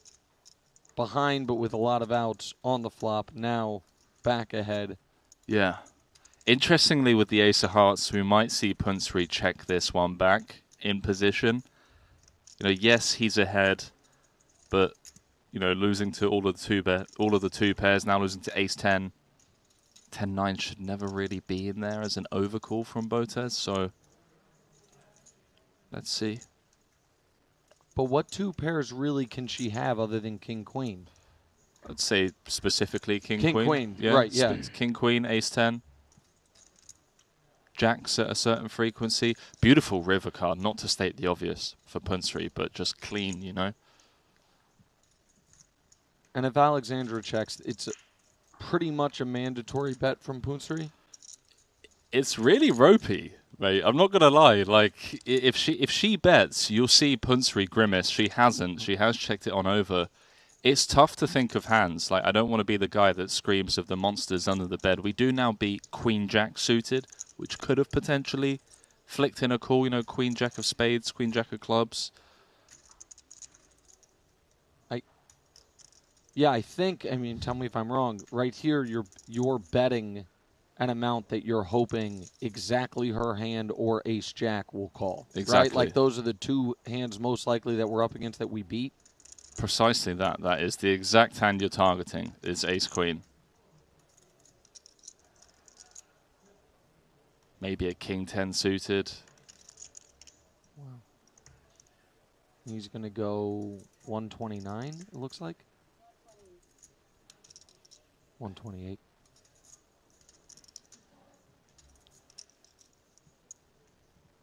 behind but with a lot of outs on the flop. Now back ahead. Yeah. Interestingly, with the ace of hearts, we might see Punsri check this one back in position. You know, yes, he's ahead, but you know, losing to all of the 2 pairs, now losing to ace 10. 10-9 should never really be in there as an overcall from Botez, so let's see. But what 2 pairs really can she have other than king queen? I'd say specifically king queen. Yeah, Right, yeah. King queen, ace 10. Jacks at a certain frequency. Beautiful river card, not to state the obvious for Punsri, but just clean, you know. And if Alexandra checks, it's pretty much a mandatory bet from Punsri. It's really ropey, mate. I'm not gonna lie. Like, if she bets, you'll see Punsri grimace. She hasn't. She has checked it on over. It's tough to think of hands. Like, I don't want to be the guy that screams of the monsters under the bed. We do now beat Queen Jack suited, which could have potentially flicked in a call. You know, Queen Jack of spades, Queen Jack of clubs. I think. I mean, tell me if I'm wrong. Right here, you're betting an amount that you're hoping exactly her hand or ace jack will call. Exactly. Right? Like those are the 2 hands most likely that we're up against that we beat. Precisely that. That is the exact hand you're targeting. Is ace queen. Maybe a king 10 suited. Wow. He's going to go 129, it looks like. 128.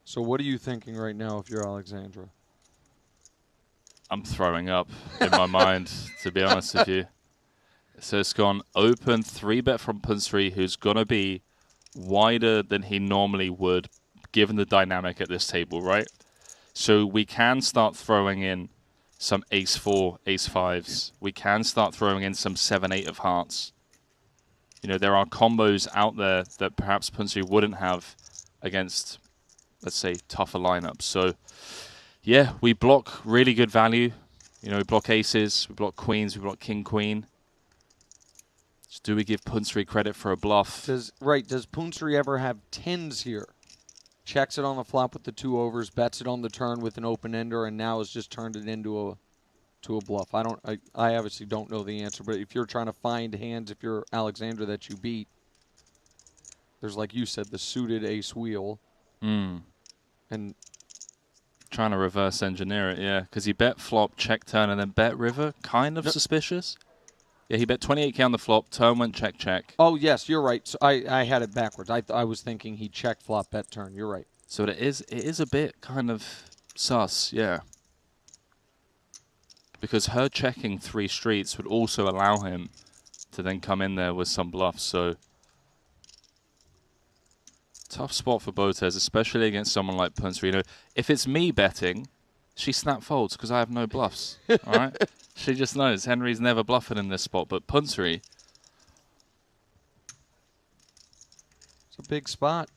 So what are you thinking right now if you're Alexandra? I'm throwing up in my mind, to be honest with you. So it's gone open 3-bet from Punsri, who's going to be wider than he normally would, given the dynamic at this table, right? So we can start throwing in some ace-4, ace-5s. We can start throwing in some 7-8 of hearts. You know, there are combos out there that perhaps Punsri wouldn't have against, let's say, tougher lineups. So, yeah, we block really good value. You know, we block aces, we block queens, we block king-queen. So do we give Punsri credit for a bluff? Does Punsri ever have tens here? Checks it on the flop with the 2 overs, bets it on the turn with an open ender, and now has just turned it into a bluff. I obviously don't know the answer, but if you're trying to find hands, if you're Alexander that you beat, there's, like you said, the suited ace wheel. And trying to reverse engineer it, yeah, because he bet flop, check turn, and then bet river. Kind of suspicious. Yeah, he bet 28k on the flop. Turn went check, check. Oh, yes, you're right. So I had it backwards. I was thinking he checked flop, bet turn. You're right. So it is a bit kind of sus, yeah. Because her checking 3 streets would also allow him to then come in there with some bluffs. So tough spot for Botez, especially against someone like Punsri. You know, if it's me betting, she snap folds because I have no bluffs. All right. She just knows Henry's never bluffing in this spot, but Punsri. It's a big spot.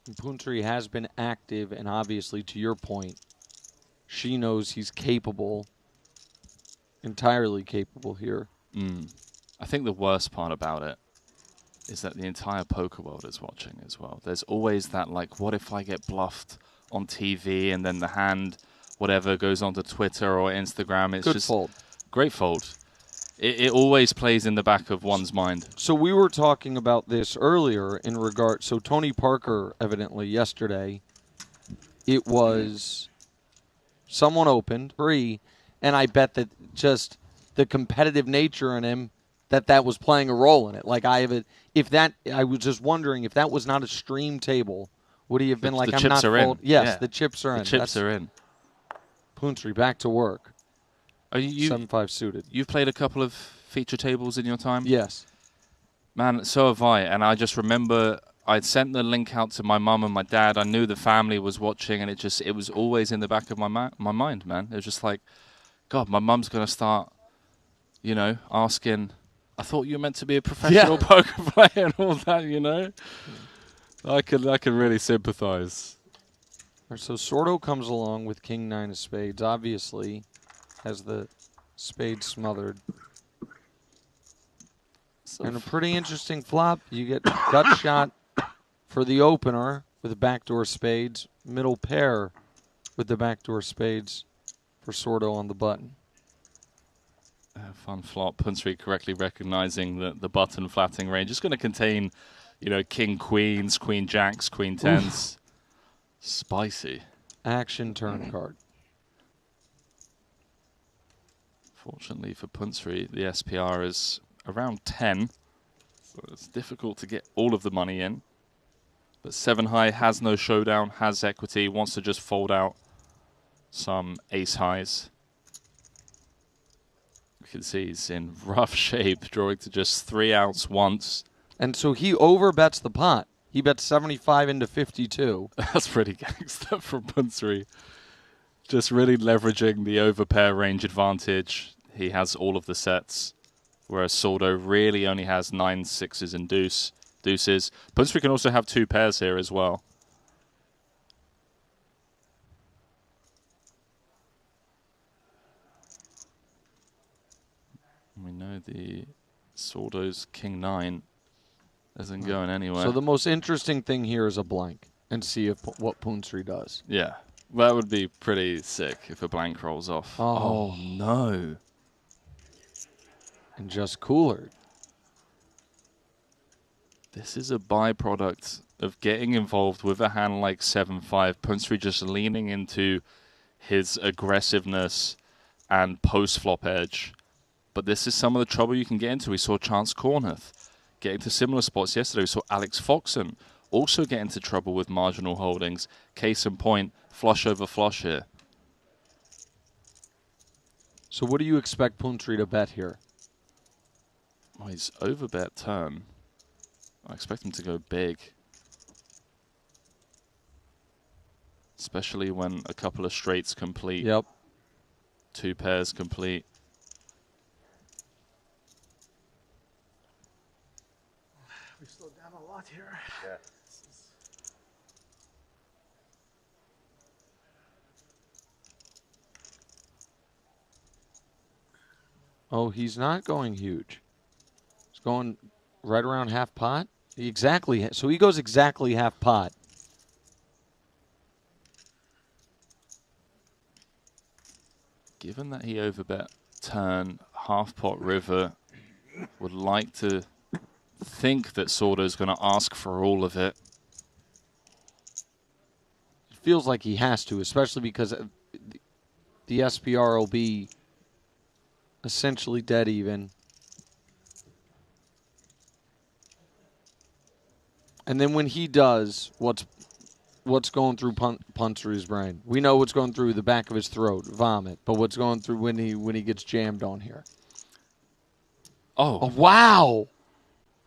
And Punsri has been active, and obviously, to your point, she knows he's capable, entirely capable here. I think the worst part about it is that the entire poker world is watching as well. There's always that, like, what if I get bluffed on TV and then the hand, whatever, goes onto Twitter or Instagram. It's Good just fold. Great fold. It always plays in the back of one's mind. So we were talking about this earlier in regard. So Tony Parker, evidently yesterday, it was someone opened free, and I bet that just the competitive nature in him, that was playing a role in it. Like I was just wondering if that was not a stream table, would he have been like, the I'm chips not are fold? in. Yes, Yeah. the chips are in. The chips are in. Punsri back to work. Are you 7-5 suited. You've played a couple of feature tables in your time? Yes. Man, so have I. And I just remember I'd sent the link out to my mum and my dad. I knew the family was watching, and it was always in the back of my mind, man. It was just like, God, my mum's going to start, you know, asking, I thought you were meant to be a professional poker player and all that, you know? I could really sympathize. So Sordo comes along with King-9 of spades, obviously has the spade smothered. And a pretty interesting flop. You get gut shot for the opener with the backdoor spades, middle pair with the backdoor spades for Sordo on the button. Fun flop. Punsri correctly recognizing that the button flatting range is going to contain, you know, king queens, queen jacks, queen tens. Spicy. Action turn card. Fortunately for Punsri, the SPR is around 10, so it's difficult to get all of the money in. But 7 high has no showdown, has equity, wants to just fold out some ace highs. You can see he's in rough shape, drawing to just 3 outs once. And so he overbets the pot. He bets 75 into 52. That's pretty gangster from Punsri. Just really leveraging the overpair range advantage. He has all of the sets, whereas Sordo really only has 9 sixes and deuces. Punsri can also have 2 pairs here as well. We know the Sordo's King-9 isn't going anywhere. So the most interesting thing here is a blank and see what Punsri does. Yeah, that would be pretty sick if a blank rolls off. Oh no. And just cooler. This is a byproduct of getting involved with a hand like 7-5. Punsri just leaning into his aggressiveness and post-flop edge. But this is some of the trouble you can get into. We saw Chance Corneth get into similar spots yesterday. We saw Alex Foxen also get into trouble with marginal holdings. Case in point, flush over flush here. So what do you expect Puntri to bet here? Well, he's overbet turn. I expect him to go big. Especially when a couple of straights complete. Yep. 2 pairs complete. We slowed down a lot here. Yeah. Oh, he's not going huge. He's going right around half pot. Exactly. So he goes exactly half pot. Given that he overbet turn, half pot river, would like to think that Sordo's going to ask for all of it. It feels like he has to, especially because the SPR will be essentially dead even. And then when he does, what's going through Puntri's brain? We know what's going through the back of his throat, vomit. But what's going through when he gets jammed on here? Oh, wow!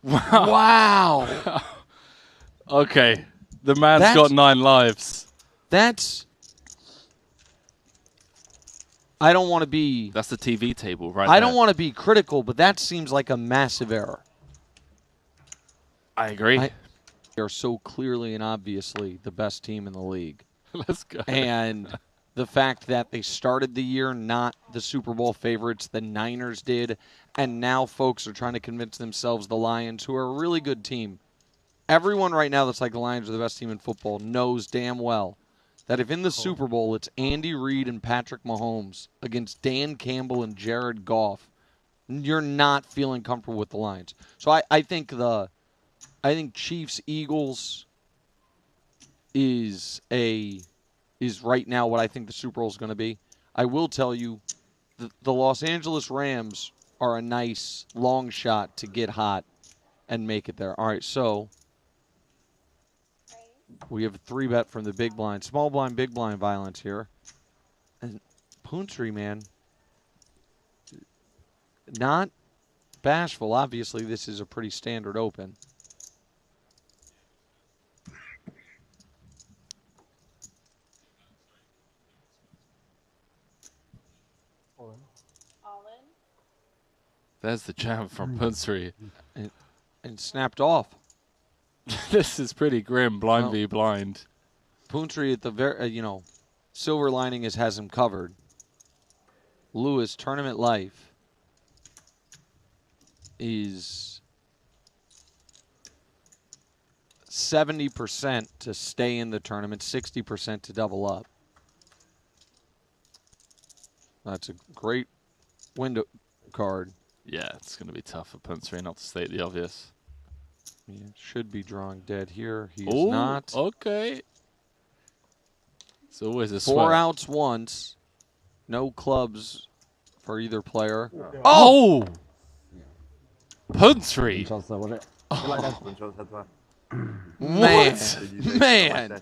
Wow! Okay, the man's got 9 lives. That's. I don't want to be. That's the TV table, right? I don't want to be critical, but that seems like a massive error. I agree. They are so clearly and obviously the best team in the league. Let's go. And the fact that they started the year not the Super Bowl favorites, the Niners did, and now folks are trying to convince themselves the Lions, who are a really good team. Everyone right now that's like the Lions are the best team in football knows damn well that if in the Super Bowl it's Andy Reid and Patrick Mahomes against Dan Campbell and Jared Goff, you're not feeling comfortable with the Lions. So I think Chiefs Eagles is right now what I think the Super Bowl is going to be. I will tell you, the Los Angeles Rams are a nice long shot to get hot and make it there. All right, so we have a 3-bet from the big blind, small blind, big blind violence here, and Puntri, man, not bashful. Obviously, this is a pretty standard open. There's the jam from Puntri. And snapped off. This is pretty grim, blind v blind. Puntri at the silver lining has him covered. Lewis, tournament life is 70% to stay in the tournament, 60% to double up. That's a great window card. Yeah, it's going to be tough for Puntri, not to state the obvious. He should be drawing dead here. He is Ooh, not. Okay. It's always a 4 sweat. outs once. No clubs for either player. Oh! Puntri! Man.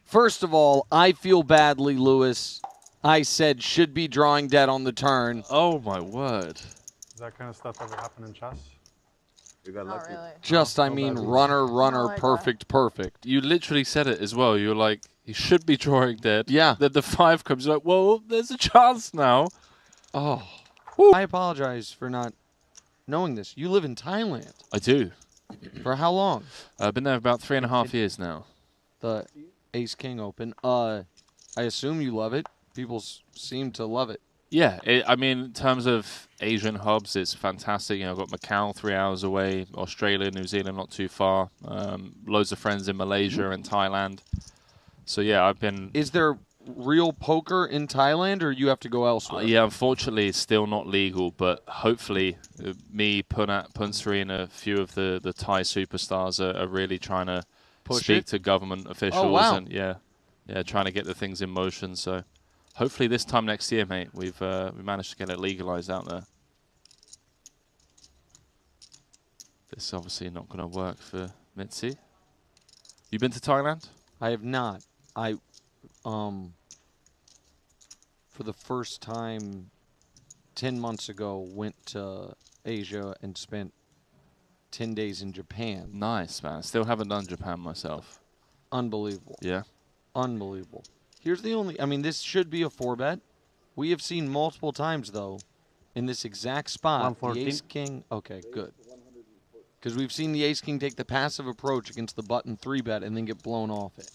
First of all, I feel badly, Lewis. I said should be drawing dead on the turn. Oh, my word. Does that kind of stuff ever happen in chess? You got lucky. Really. Just, runner, perfect. You literally said it as well. You were like, he should be drawing dead. Yeah. Then the 5 comes, like, well, there's a chance now. Oh. I apologize for not knowing this. You live in Thailand. I do. For how long? I've been there about 3.5 years now. The Ace King Open. I assume you love it. People seem to love it. Yeah, I mean, in terms of Asian hubs, it's fantastic. I've got Macau 3 hours away, Australia, New Zealand not too far. Loads of friends in Malaysia and Thailand. So yeah, I've been. Is there real poker in Thailand, or you have to go elsewhere? Yeah, unfortunately, it's still not legal. But hopefully, me, Puntri, and a few of the Thai superstars are really trying to speak to government officials. Oh, wow. And yeah, trying to get the things in motion. So. Hopefully this time next year, mate, we managed to get it legalized out there. This is obviously not going to work for Mitzi. You been to Thailand? I have not. For for the first time 10 months ago, went to Asia and spent 10 days in Japan. Nice, man. Still haven't done Japan myself. Unbelievable. Yeah. Unbelievable. Here's the only, I mean, this should be a 4-bet. We have seen multiple times, though, in this exact spot, the 114. ace-king. Okay, good. Because we've seen the ace-king take the passive approach against the button 3-bet and then get blown off it.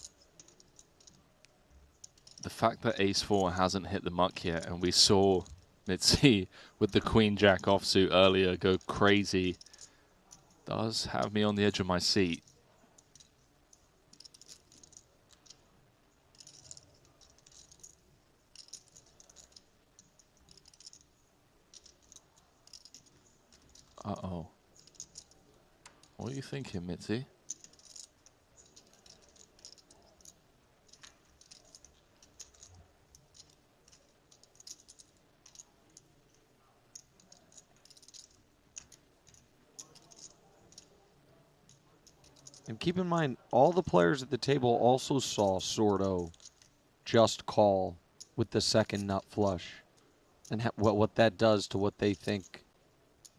The fact that ace-4 hasn't hit the muck yet, and we saw Mitzi with the queen-jack offsuit earlier go crazy, does have me on the edge of my seat. Uh-oh. What are you thinking, Mitzi? And keep in mind, all the players at the table also saw Sordo just call with the second nut flush. And what that does to what they think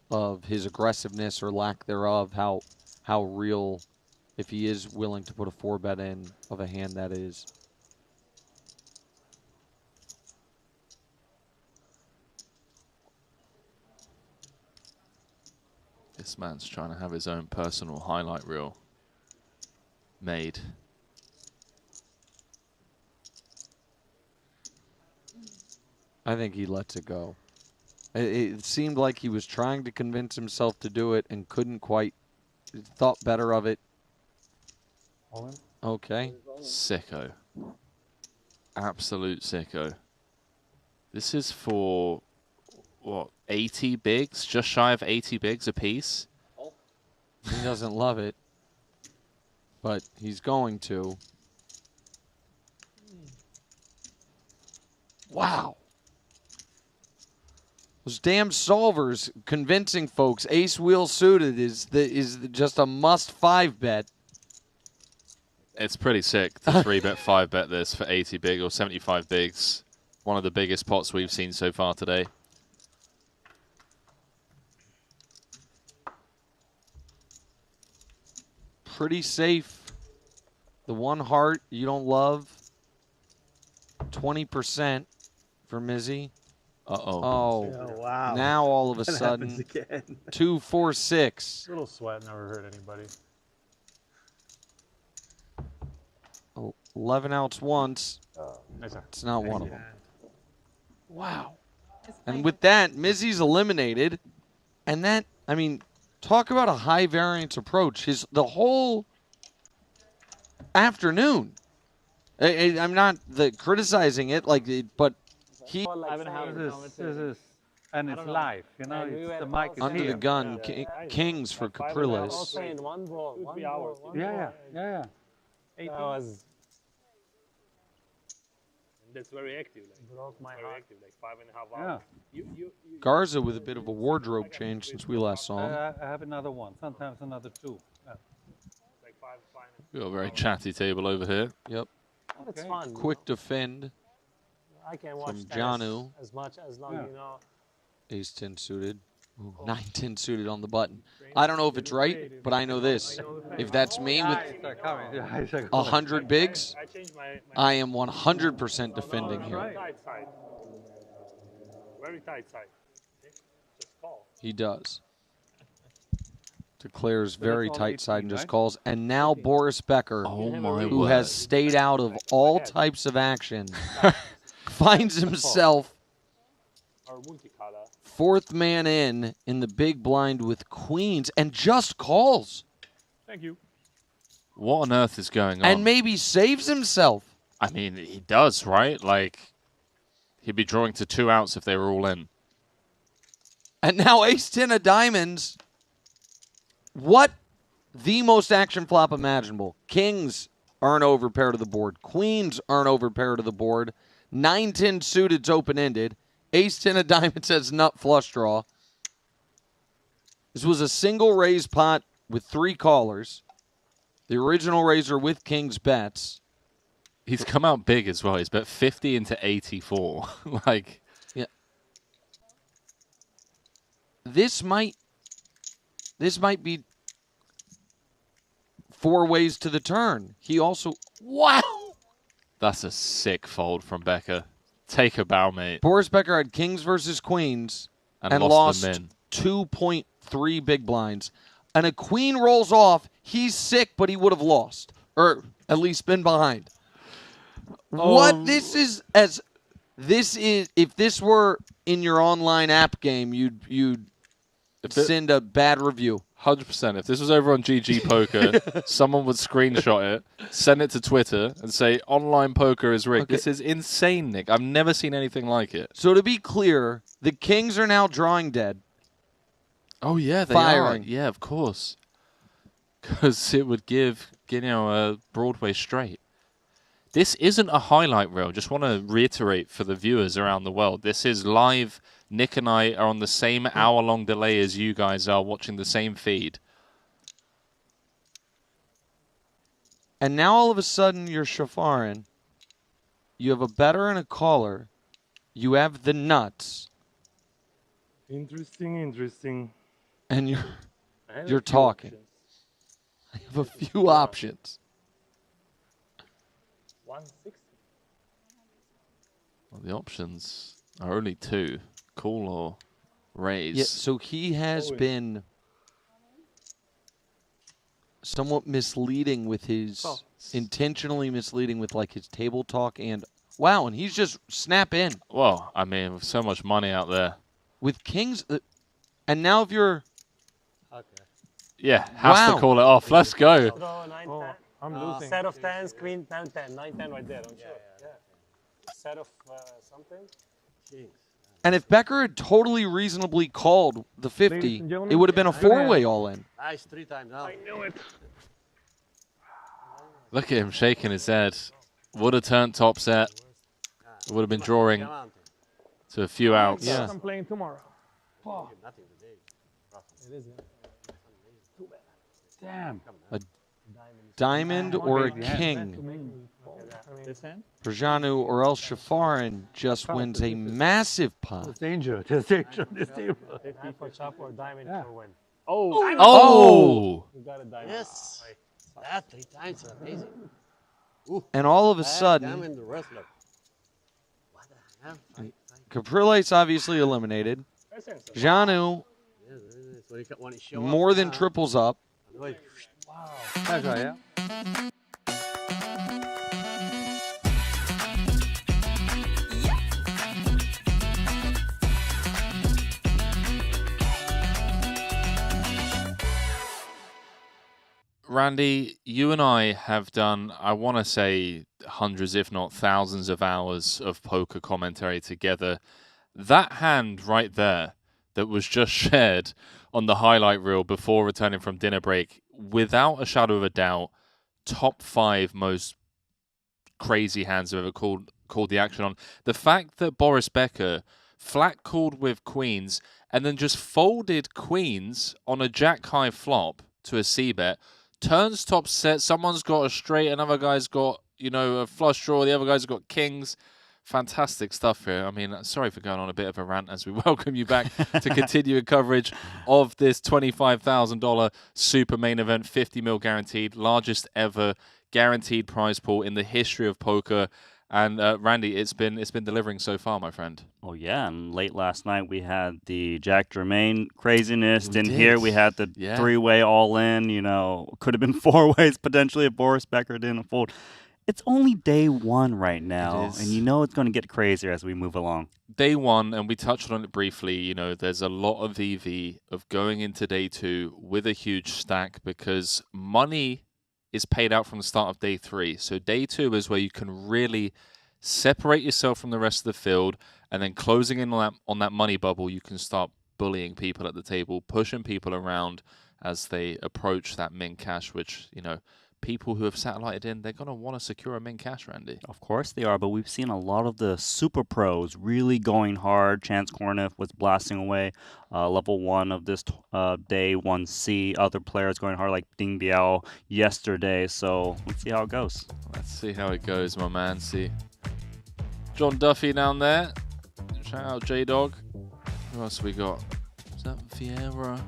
of his aggressiveness or lack thereof, how real, if he is willing to put a 4-bet in, of a hand that is. This man's trying to have his own personal highlight reel made. I think he lets it go. It seemed like he was trying to convince himself to do it and couldn't quite, thought better of it. Okay. Sicko. Absolute sicko. This is for, what, 80 bigs? Just shy of 80 bigs apiece? He doesn't love it, but he's going to. Wow. Those damn solvers convincing folks ace wheel suited is just a must 5-bet. It's pretty sick to 3-bet, 5-bet this for 80 big or 75 bigs. One of the biggest pots we've seen so far today. Pretty safe. The one heart you don't love. 20% for Mizzy. Uh-oh. Oh, wow. Now all of a That sudden, happens again. 2, 4, 6. A little sweat never hurt anybody. 11 outs once. Nice. It's not one of them. Wow. And with that, Mizzy's eliminated. And that, I mean, talk about a high variance approach. The whole afternoon. I'm not criticizing it, but he. And it's live, you know. It's the mic is Under here. the gun, Kings for Capriles. Yeah. That was. That's very active. Broke my heart. Active, like 5.5 hours. Yeah. Garza with a bit of a wardrobe change since we last saw him. I have another one. Sometimes another 2. Yeah. We've got a very chatty table over here. Yep. It's fun. Quick defend I can watch from tennis Janu. as much as long you know. Ace 10 suited. Ooh, 9-10 suited on the button. I don't know if it's right, but I know this. If that's me with 100 bigs, I am 100% defending here. Very tight side. Just call. He does. Declares very tight side and just calls. And now Boris Becker, who has stayed out of all types of action, finds himself fourth man in the big blind with queens and just calls. Thank you. What on earth is going on? And maybe saves himself. I mean, he does, right? Like, he'd be drawing to 2 outs if they were all in. And now ace-10 of diamonds. What the most action flop imaginable. Kings aren't overpair to the board. Queens aren't overpair to the board. 9-10 suited's open-ended. Ace-10 of diamonds has nut flush draw. This was a single raise pot with 3 callers. The original raiser with King's bets. He's come out big as well. He's bet 50 into 84. Like, yeah. This might be 4 ways to the turn. He also, wow. That's a sick fold from Becker. Take a bow, mate. Boris Becker had kings versus queens and lost the min. 2.3 big blinds. And a queen rolls off. He's sick, but he would have lost, or at least been behind. What this is if this were in your online app game, you'd send a bad review. 100%. If this was over on GG Poker, someone would screenshot it, send it to Twitter, and say, online poker is rigged. Okay. This is insane, Nick. I've never seen anything like it. So to be clear, the kings are now drawing dead. Oh, yeah, they firing. Are. Yeah, of course. Because it would give, a Broadway straight. This isn't a highlight reel. Just want to reiterate for the viewers around the world. This is live. Nick and I are on the same hour-long delay as you guys are, watching the same feed. And now all of a sudden you're shafarin. You have a better and a caller. You have the nuts. Interesting. And you're talking. I have a few options. 160. Well, the options are only 2. Call or raise. Yeah, so he has been somewhat misleading with his, intentionally misleading with like his table talk and, wow, and he's just snap in. Well, I mean, with so much money out there. With kings, and now if you're... Okay. Yeah, has to call it off. Let's go. I'm losing. Set of 10s, queen, 10, 10. 9, 10 right there, don't you? Yeah. Set of something. Kings. And if Becker had totally reasonably called the 50, it would have been a 4-way all-in. Nice 3 times now. I knew it. Look at him shaking his head. Would have turned top set. Would have been drawing to a few outs. Yeah. I'm playing tomorrow. Oh. It is. Damn. A diamond or a king. For Janu or else Shafarin just wins a massive pot. There's danger. There's danger on this table. 50 for chop or diamond for win. Oh! You got a diamond. Yes. That 3 times is amazing. Ooh. And all of a sudden, Diamond the wrestler. What the hell? Caprile's obviously eliminated. Janu more than triples up. Wow. That's right, yeah. Randy, you and I have done, I want to say, hundreds, if not thousands of hours of poker commentary together. That hand right there that was just shared on the highlight reel before returning from dinner break, without a shadow of a doubt, top 5 most crazy hands I've ever called the action on. The fact that Boris Becker flat called with queens and then just folded queens on a jack-high flop to a c-bet, turns top set, someone's got a straight, another guy's got, a flush draw, the other guy's got kings. Fantastic stuff here. I mean, sorry for going on a bit of a rant as we welcome you back to continuing coverage of this $25,000 super main event, 50 mil guaranteed, largest ever guaranteed prize pool in the history of poker. And Randy, it's been delivering so far, my friend. Oh yeah, and late last night we had the Jack Germain craziness. In here we had the 3-way all-in. Could have been 4 ways potentially if Boris Becker didn't fold. It's only day 1 right now, and it's going to get crazier as we move along. Day 1, and we touched on it briefly, there's a lot of EV of going into day 2 with a huge stack because money is paid out from the start of day 3. So day 2 is where you can really separate yourself from the rest of the field, and then closing in on that money bubble, you can start bullying people at the table, pushing people around as they approach that min cash, which, people who have satellited in, they're going to want to secure a min cash, Randy. Of course they are, but we've seen a lot of the super pros really going hard. Chance Corniff was blasting away level 1 of this day, 1C. Other players going hard like Ding Biao yesterday, so let's see how it goes. Let's see how it goes, my man. See John Duffy down there. Shout out J-Dog. Who else we got? Is that Vieira?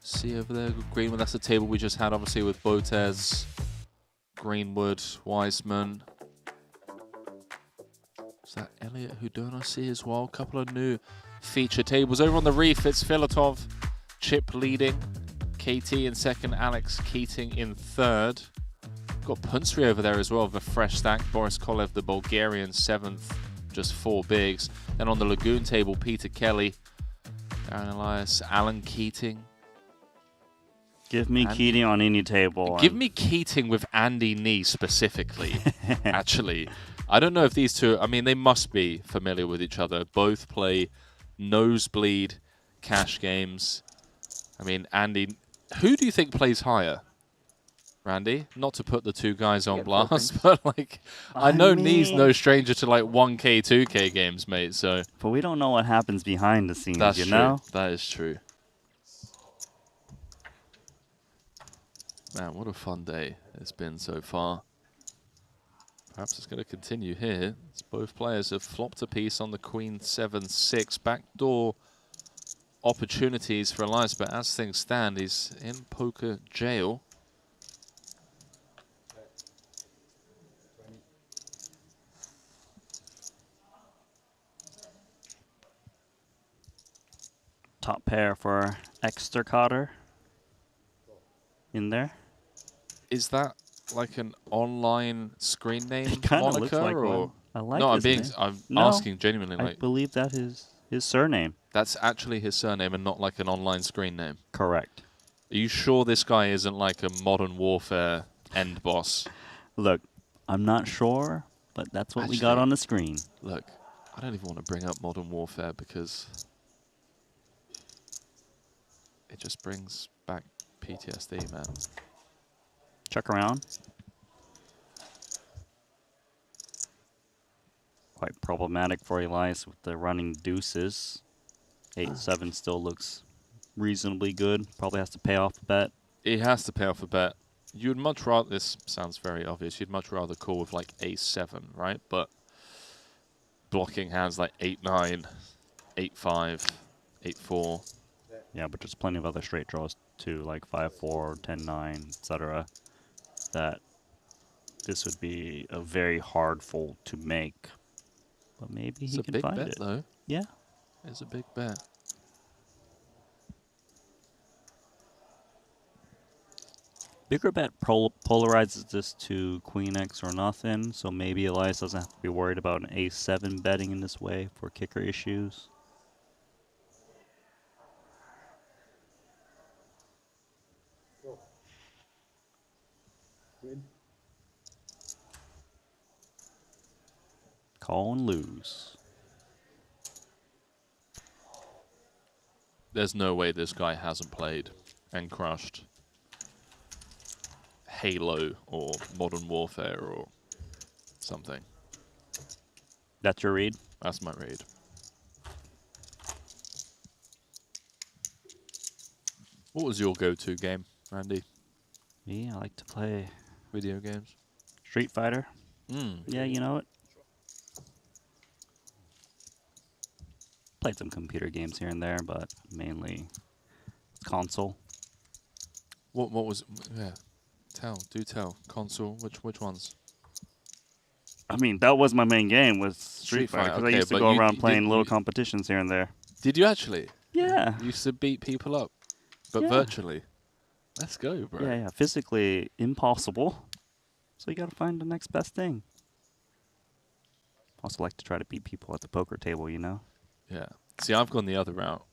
See over there, Greenwood. That's the table we just had, obviously, with Botez, Greenwood, Wiseman. Is that Elliot Hudona? I see as well. A couple of new feature tables. Over on the Reef, it's Filatov, Chip leading. KT in second, Alex Keating in third. Got Punsri over there as well with a fresh stack. Boris Kolev, the Bulgarian, 7th, just 4 bigs. Then on the Lagoon table, Peter Kelly, Aaron Elias, Alan Keating. Give me Keating on any table. Give me Keating with Andy Nee specifically, actually. I don't know if these two, I mean, they must be familiar with each other. Both play nosebleed cash games. I mean, Andy, who do you think plays higher? Randy? Not to put the two guys on blast, but like, I know Nee's no stranger to like 1K, 2K games, mate, so. But we don't know what happens behind the scenes, That's you true. know? That is true. Man, what a fun day it's been so far. Perhaps it's going to continue here. As both players have flopped a piece on the Queen 7-6. Backdoor opportunities for Elias, but as things stand, he's in poker jail. Top pair for Exeter Cotter in there. Is that like an online screen name Kinda moniker? looks like or? one. I like no, his I'm name. asking genuinely. I Like, believe that is his surname. that's actually his surname and not like an online screen name. Correct. Are you sure this guy isn't like a Modern Warfare end boss? Look, I'm not sure, but that's what we got on the screen. Look, I don't even want to bring up Modern Warfare because it just brings back PTSD, man. Check around. Quite problematic for Elias with the running deuces. 8-7 still looks reasonably good. Probably has to pay off a bet. He has to pay off a bet. You'd much rather, this sounds very obvious, you'd much rather call with like Ace-7, right? But blocking hands like 8-9, 8-5, 8-4. Yeah, but there's plenty of other straight draws too, like 5-4, 10-9, etc. That this would be a very hard fold to make. But maybe he can find it. It's a big bet, though. Yeah. It's a big bet. Bigger bet polarizes this to Queen X or nothing, so maybe Elias doesn't have to be worried about an Ace-7 betting in this way for kicker issues. Call and lose. There's no way this guy hasn't played and crushed Halo or Modern Warfare or something. That's your read? That's my read. What was your go-to game, Randy? Me, I like to play video games. Street Fighter. Mm. Yeah, you know it. Played some computer games here and there, but mainly console. What was, yeah, do tell. Console, which ones? I mean, that was my main game, was Street Fighter, because okay, I used to go around playing little competitions here and there. Did you actually? Yeah. You used to beat people up, but Yeah. virtually. Let's go, bro. Yeah, physically impossible. So you gotta find the next best thing. Also like to try to beat people at the poker table, you know? Yeah. See, I've gone the other route.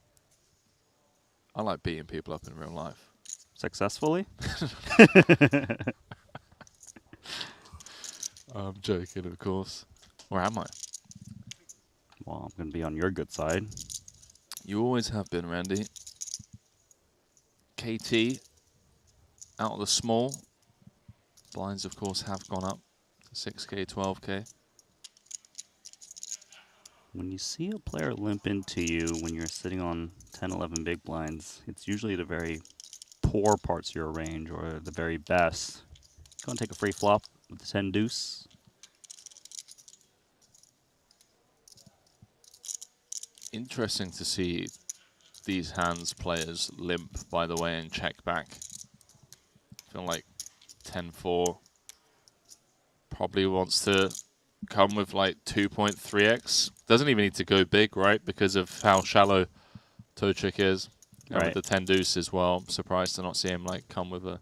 I like beating people up in real life. Successfully? I'm joking, of course. Or am I? Well, I'm going to be on your good side. You always have been, Randy. KT, out of the small. Blinds, of course, have gone up to 6K, 12K. When you see a player limp into you when you're sitting on 10, 11 big blinds, it's usually the very poor parts of your range or the very best. Go and take a free flop with the 10 deuce. Interesting to see these hands players limp, by the way, and check back. I feel like 10-4 probably wants to come with like 2.3x. Doesn't even need to go big, right? Because of how shallow toe trick is. And Right. with the 10 deuce as well. I'm surprised to not see him like come with a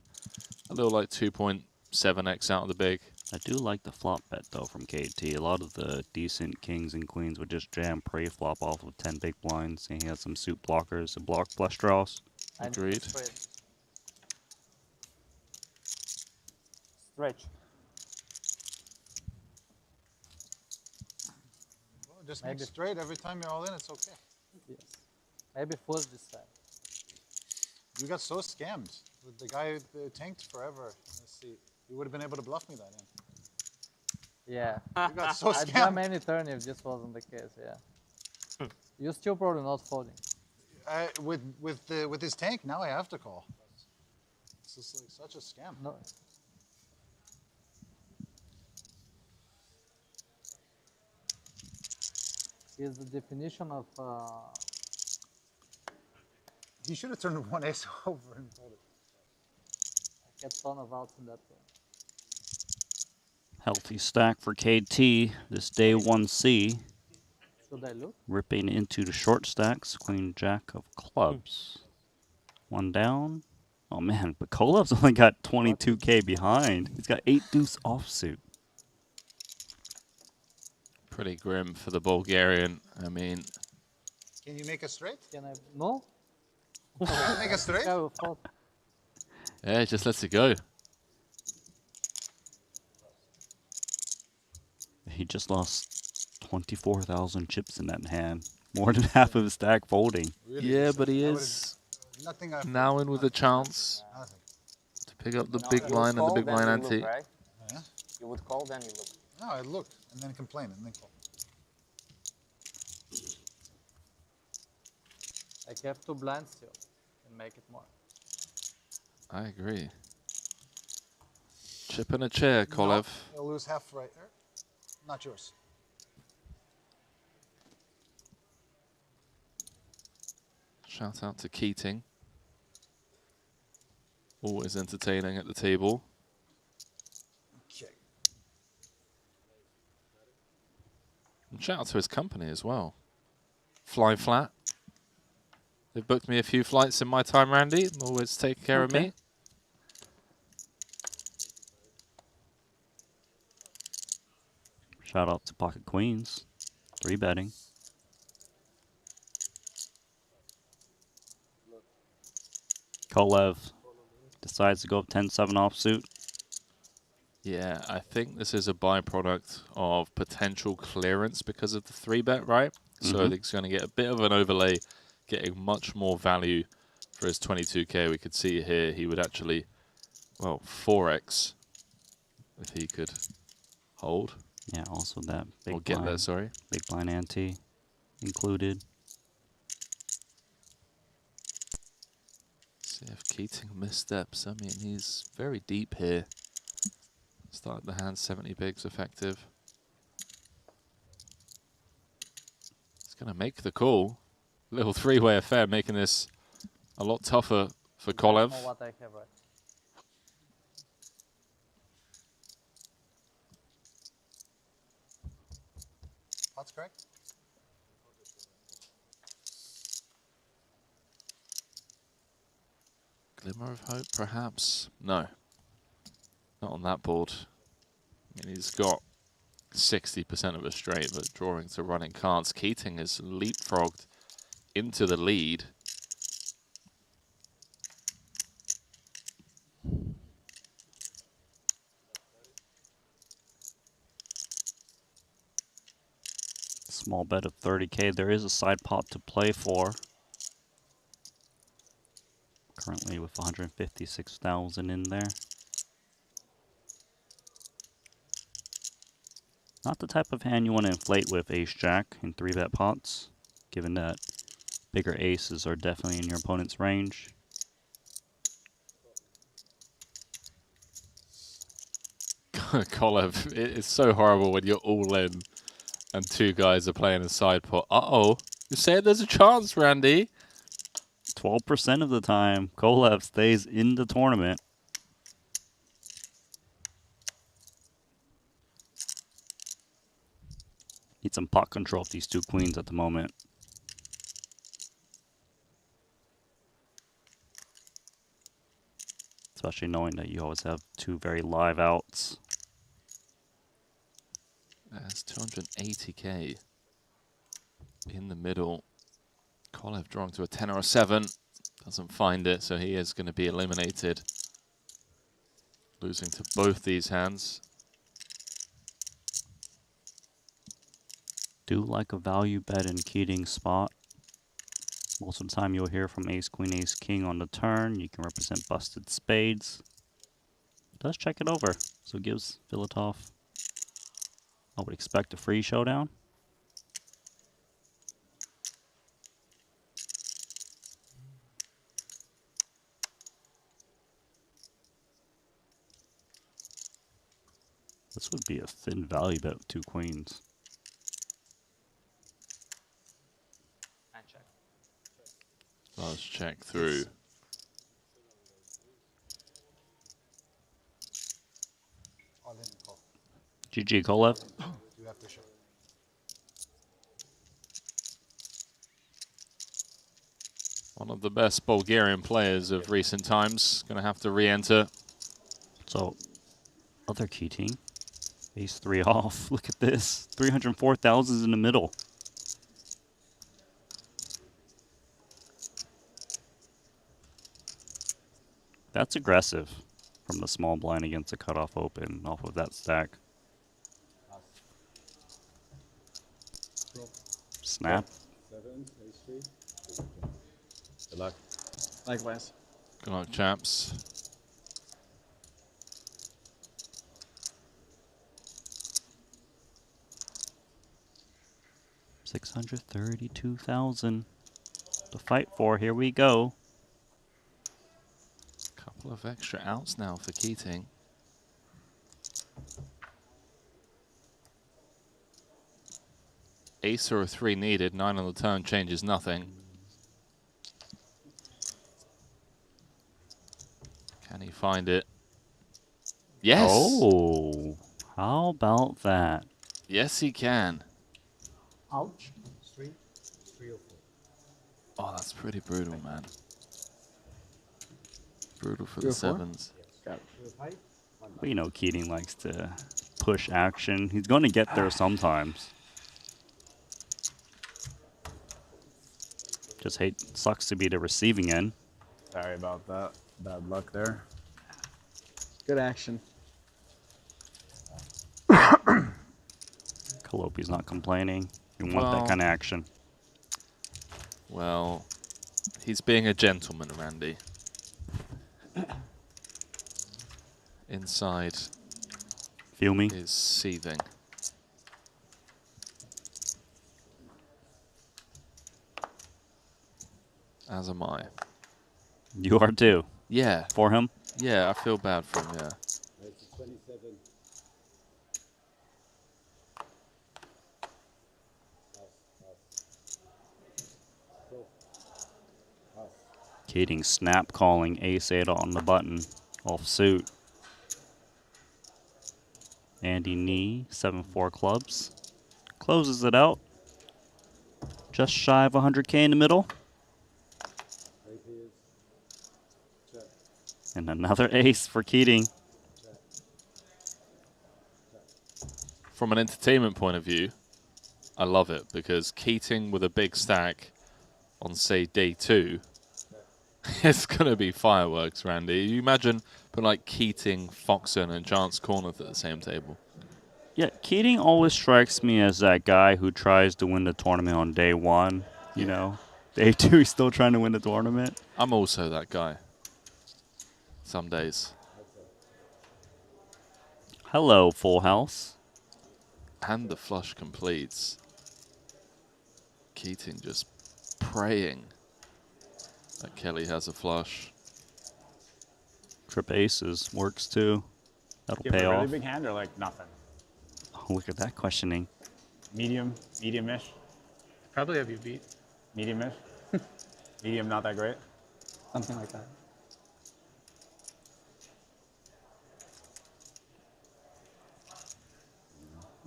little like 2.7x out of the big. I do like the flop bet though from KT. A lot of the decent kings and queens would just jam pre-flop off of 10 big blinds, and he has some suit blockers and block flush draws. Agreed. Stretch. Well, just make straight every time you're all in. It's okay. Yes. Maybe full this time. You got so scammed with the guy who tanked forever. Let's see. You would have been able to bluff me that in. Yeah. You got so I'd jam scammed. any turn if this wasn't the case, yeah. You're still probably not folding. With his tank, now I have to call. It's just like such a scam. No. Here's the definition of... He should have turned one ace over and folded. I get ton of outs in that one. Healthy stack for KT, this day 1C. Should I look? Ripping into the short stacks, queen jack of clubs. One down. Oh man, but Kolov's only got 22K behind. He's got 8 deuce offsuit. Pretty grim for the Bulgarian. I mean, Can you make a straight? Can I? No? Can you make a straight? I will fold. yeah, just lets it go. He just lost 24,000 chips in that hand. More than half of his stack folding. Really? Yeah, So but he I is nothing I've now in with a chance Nothing. to pick up the big blind and the big blind ante. Yeah? You would call, then you look. No, I looked and then complain and then call. I have 2 blinds still. Can make it more. I agree. Chip in a chair, Kolev. You'll lose half right there. Not yours. Shout out to Keating. Always entertaining at the table. Okay. And shout out to his company as well. Fly Flat. They've booked me a few flights in my time, Randy. Always take care of me. Shout out to Pocket Queens. 3 betting. Kolev decides to go up 10-7 offsuit. Yeah, I think this is a byproduct of potential clearance because of the 3-bet, right? So he's going to get a bit of an overlay, getting much more value for his 22K. We could see here he would actually, well, 4x if he could hold. Yeah, also that big Or get blind, there, sorry. Big blind ante included. See if Keating missteps. I mean, he's very deep here. Started the hand 70 bigs effective. He's going to make the call. Little 3-way affair, making this a lot tougher for Kolev. I know what I have right. Pot's correct. Glimmer of hope, perhaps? No. Not on that board. I mean, he's got 60% of a straight, but drawing to running cards. Keating has leapfrogged into the lead. Small bet of 30K. There is a side pot to play for. Currently with 156,000 in there. Not the type of hand you want to inflate with ace-jack in 3-bet pots, given that bigger aces are definitely in your opponent's range. Kolev, it's so horrible when you're all in and two guys are playing a side pot. Uh-oh. You said there's a chance, Randy. 12% of the time, Kolev stays in the tournament. Need some pot control with these two queens at the moment. Especially knowing that you always have two very live outs. That's 280k in the middle. Kolev drawing to a 10 or a 7. Doesn't find it, so he is going to be eliminated. Losing to both these hands. Do like a value bet in Keating's spot. Most of the time you'll hear from ace, queen, ace, king on the turn. You can represent busted spades. It does check it over, so it gives Filatov, I would expect, a free showdown. This would be a thin value bet with two queens. Let's check through. GG, Kolev. One of the best Bulgarian players of recent times. Going to have to re-enter. So, other Keating. Ace 3 off. Look at this. 304,000 is in the middle. That's aggressive from the small blind against the cutoff open off of that stack. Snap. Good luck. Likewise. Good luck, chaps. $632,000 to fight for. Here we go. Couple of extra outs now for Keating. Ace or a 3 needed. 9 on the turn changes nothing. Can he find it? Yes! Oh, how about that? Yes, he can. Ouch. 304. Oh, that's pretty brutal, man. Brutal for the sevens. But you know, Keating likes to push action. He's going to get there sometimes. Just sucks to be the receiving end. Sorry about that. Bad luck there. Good action. Calliope's not complaining. You want that kind of action. Well, he's being a gentleman, Randy. Inside Feel me? is seething. As am I. You are too. Yeah. For him? Yeah, I feel bad for him, yeah. Keating snap calling ace-8 on the button off suit. Andy knee, 7-4 clubs. Closes it out. Just shy of 100K in the middle. And another ace for Keating. From an entertainment point of view, I love it because Keating with a big stack on, say, day 2, it's going to be fireworks, Randy. You imagine putting like Keating, Foxen, and Chance Corneth at the same table. Yeah, Keating always strikes me as that guy who tries to win the tournament on day 1. You know, day 2 he's still trying to win the tournament. I'm also that guy. Some days. Hello, Full House. And the flush completes. Keating just praying that Kelly has a flush. Trip aces works too. That'll Give pay a really off. big hand or like nothing? Oh, look at that questioning. Medium, medium-ish, Probably have you beat. medium-ish. Medium, not that great. Something like that.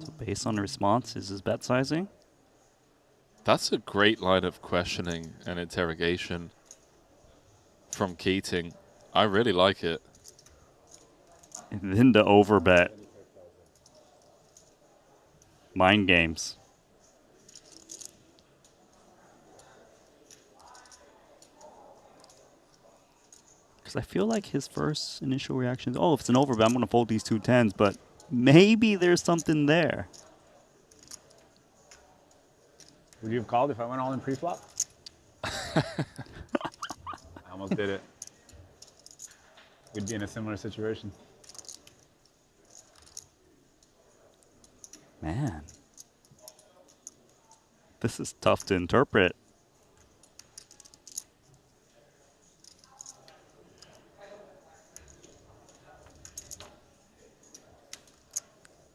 So based on the response, is his bet sizing? That's a great line of questioning and interrogation from Keating. I really like it. And then the overbet. Mind games. Because I feel like his first initial reaction is, oh, if it's an overbet, I'm going to fold these 2 10s, but maybe there's something there. Would you have called if I went all in pre-flop? I almost did it. We'd be in a similar situation. Man. This is tough to interpret.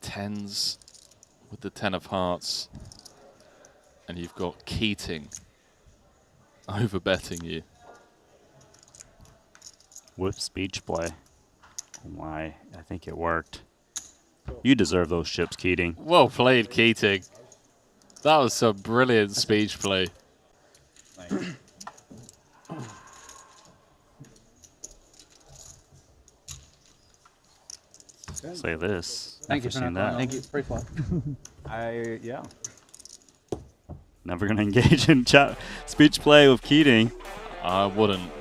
Tens with the 10 of hearts. And you've got Keating overbetting you. With speech play. Oh my, I think it worked. You deserve those chips, Keating. Well played, Keating. That was some brilliant speech play. Say this. Thank you Never for seen not that. Thank you. Pre-flop. Yeah. Never gonna engage in chat speech play with Keating. I wouldn't.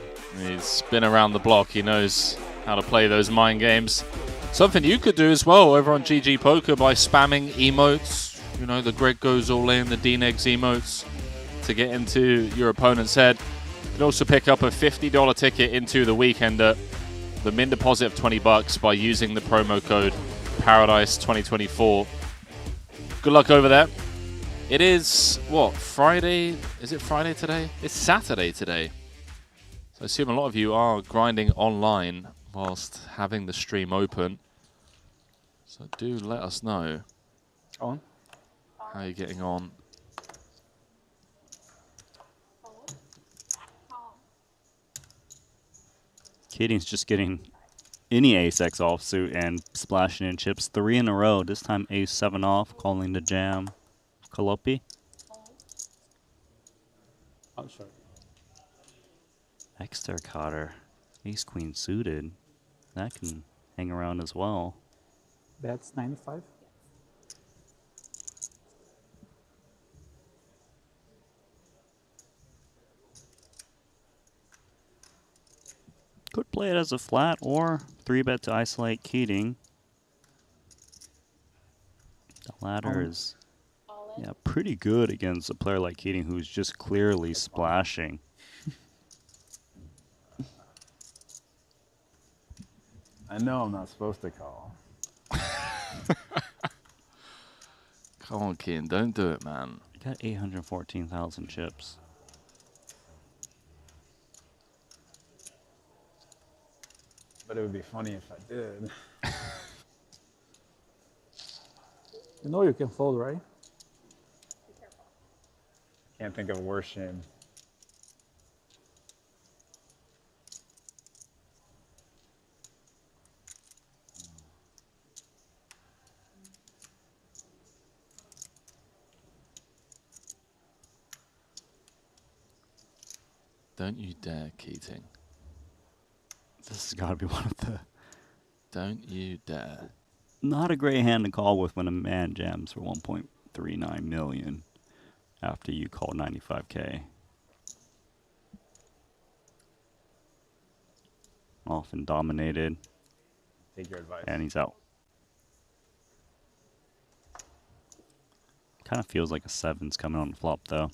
He's been around the block. He knows how to play those mind games. Something you could do as well over on GG Poker by spamming emotes. You know, the Greg goes all in, the D-Negs emotes to get into your opponent's head. You can also pick up a $50 ticket into the Weekender. The min deposit of $20 by using the promo code Paradise2024. Good luck over there. It is, what, Friday? Is it Friday today? It's Saturday today. So I assume a lot of you are grinding online whilst having the stream open. So do let us know On. how you're getting on. Keating's just getting any ace-X offsuit and splashing in chips 3 in a row. This time ace-7 off, calling the jam. Kalopi. Oh, sure. Exter Cotter. Ace-queen suited. That can hang around as well. Bets 95. Could play it as a flat or 3-bet to isolate Keating. The latter is pretty good against a player like Keating who's just clearly splashing. I know I'm not supposed to call. Come on, Keating, don't do it, man. You got 814,000 chips. But it would be funny if I did. You know you can fold, right? Can't think of a worse shame. Don't you dare, Keating. This has got to be one of the... Don't you dare. Not a great hand to call with when a man jams for 1.39 million after you call 95K. Often dominated. Take your advice. And he's out. Kind of feels like a 7's coming on the flop, though.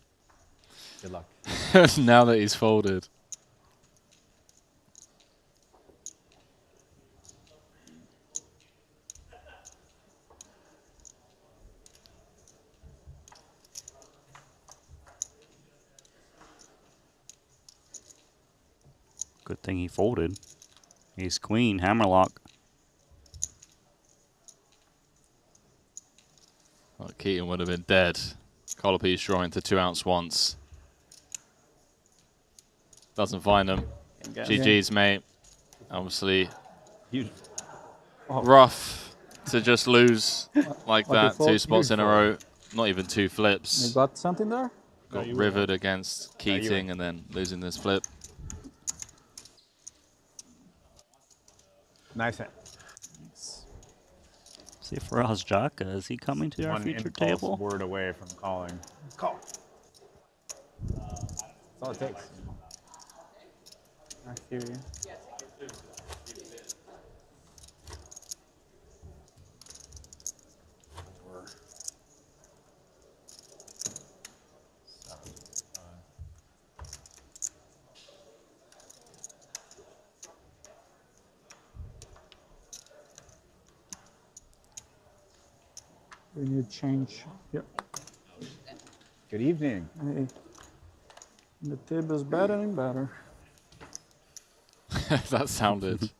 Good luck. Now that he's folded. Good thing he folded. Ace queen, hammerlock. Well, Keating would have been dead. Colopy's drawing to 2 outs once. Doesn't find him. GG's, mate. Obviously, rough to just lose like that. 2 spots in a row. Not even 2 flips. You got something there? Got rivered against Keating and then losing this flip. Nice hit. See Faraz Jaka, is he coming to our One feature impulse table? word away from calling. Call. That's all it takes. I hear you. We need change. Yep. Good evening. Hey. The table's better and better. That sounded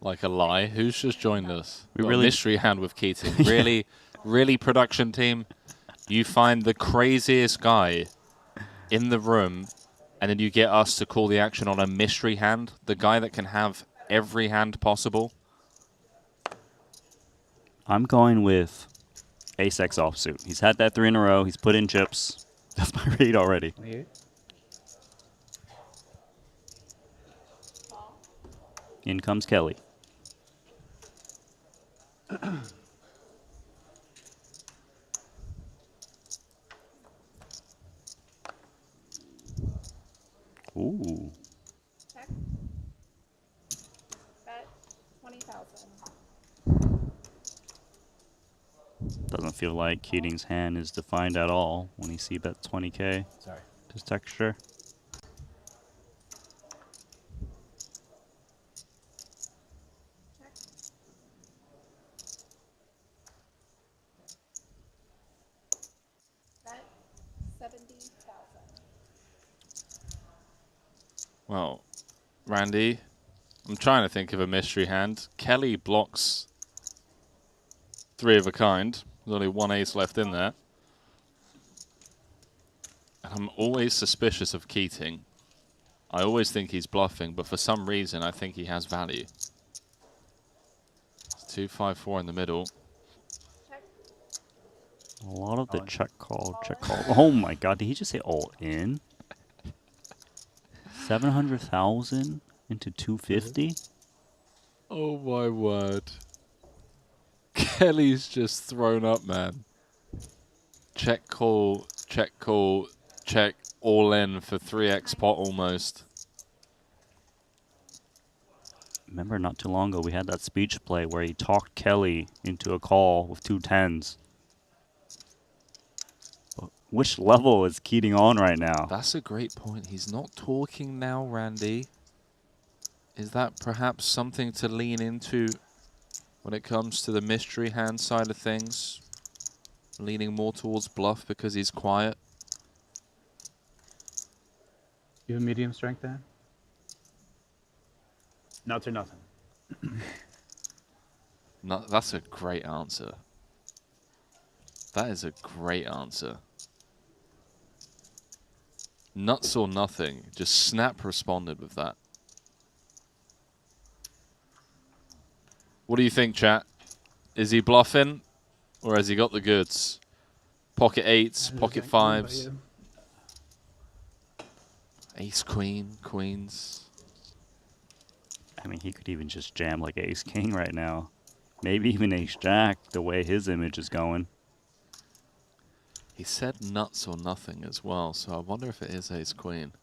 like a lie. Who's just joined us? We Got a really- mystery hand with Keating. Really, really, production team. You find the craziest guy in the room, and then you get us to call the action on a mystery hand. The guy that can have every hand possible. I'm going with Ace-X offsuit. He's had that 3 in a row. He's put in chips. That's my read already. 28. In comes Kelly. Ooh. Check. Bet 20,000. Doesn't feel like Keating's hand is defined at all when he see bet 20K. Sorry. Just texture. Bet 70,000. Well, Randy, I'm trying to think of a mystery hand. Kelly blocks 3 of a kind. There's only 1 ace left in there. And I'm always suspicious of Keating. I always think he's bluffing, but for some reason I think he has value. It's 2-5-4 in the middle. A lot of the check call. Oh my god, did he just say all in? 700,000 into 250? Oh my word. Kelly's just thrown up, man. Check call, check all in for 3x pot almost. Remember not too long ago we had that speech play where he talked Kelly into a call with 2 10s. Which level is Keating on right now? That's a great point. He's not talking now, Randy. Is that perhaps something to lean into when it comes to the mystery hand side of things? Leaning more towards bluff because he's quiet. You have medium strength there? Nuts or nothing. No, that's a great answer. That is a great answer. Nuts or nothing. Just Snap responded with that. What do you think, chat? Is he bluffing or has he got the goods? Pocket 8s, pocket 5s. Ace, queen, queens. I mean, he could even just jam like ace king right now. Maybe even ace jack, the way his image is going. He said nuts or nothing as well, so I wonder if it is ace queen.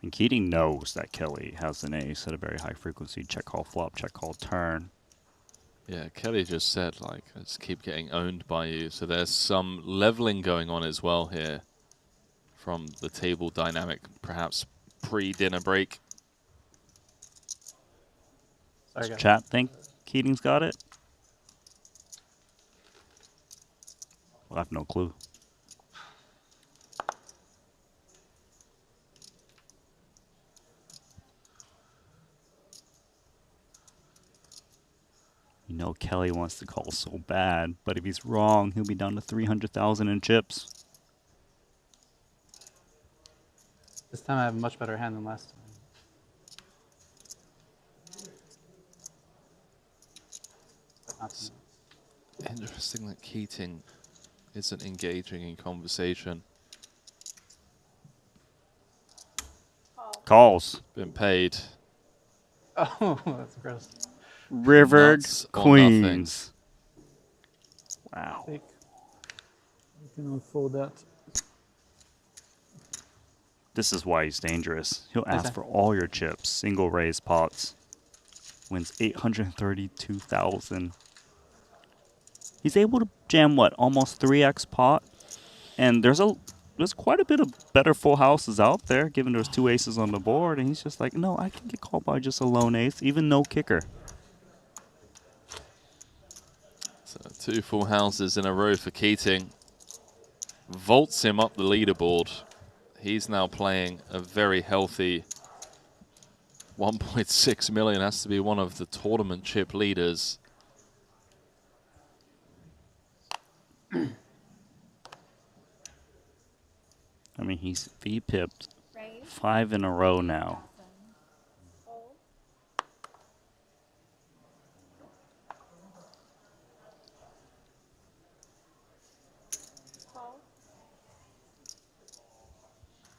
And Keating knows that Kelly has an ace at a very high frequency. Check call flop, check call turn. Yeah, Kelly just said, like, I just keep getting owned by you. So there's some leveling going on as well here from the table dynamic, perhaps pre-dinner break. Does chat think Keating's got it? I have no clue. You know Kelly wants to call so bad, but if he's wrong, he'll be down to 300,000 in chips. This time I have a much better hand than last time. It's interesting that Keating isn't engaging in conversation. Calls. Been paid. Oh, that's gross. Rivered Nuts or nothing. Queens. Wow. You can afford that. This is why he's dangerous. He'll ask that? for all your chips, single raise pots. Wins 832,000. He's able to jam what, almost 3x pot, and there's quite a bit of better full houses out there, given there's 2 aces on the board, and he's just like, no, I can get called by just a lone ace, even no kicker. So 2 full houses in a row for Keating. Vaults him up the leaderboard. He's now playing a very healthy 1.6 million. Has to be one of the tournament chip leaders. I mean, he's V-pipped 5 in a row now.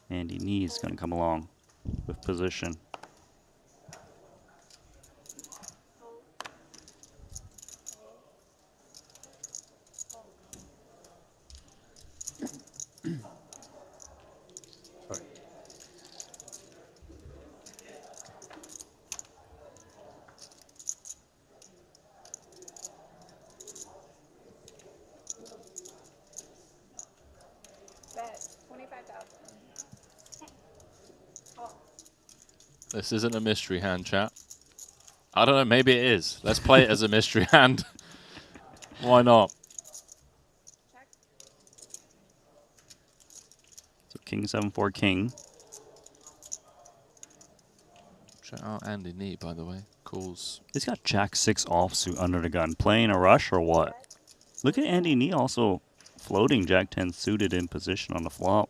Andy Knee's going to come along with position. Bet 25,000. Oh. This isn't a mystery hand, chat. I don't know, maybe it is. Let's play it as a mystery hand. Why not? So King 7-4 King. Shout out Andy Knee, by the way. Calls. He's got Jack 6 offsuit under the gun. Playing a rush or what? Look at Andy Knee also floating Jack 10 suited in position on the flop.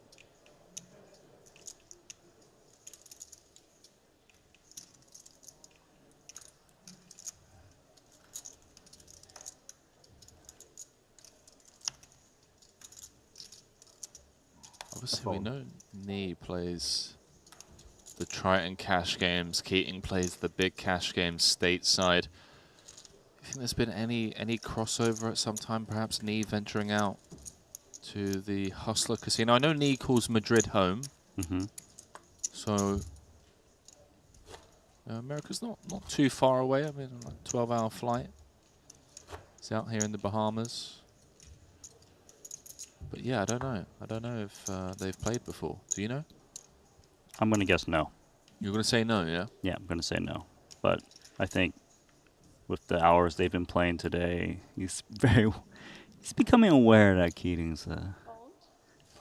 Obviously, we know Knee plays the Triton cash games. Keating plays the big cash games stateside. Do you think there's been any crossover at some time? Perhaps Knee venturing out to the Hustler Casino. I know Knee calls Madrid home. So America's not too far away. I mean, like a 12-hour flight. It's out here in the Bahamas. But yeah, I don't know. I don't know if they've played before. Do you know? I'm going to guess no. You're going to say no, yeah? Yeah, I'm going to say no. But I think with the hours they've been playing today, he's becoming aware that Keating's a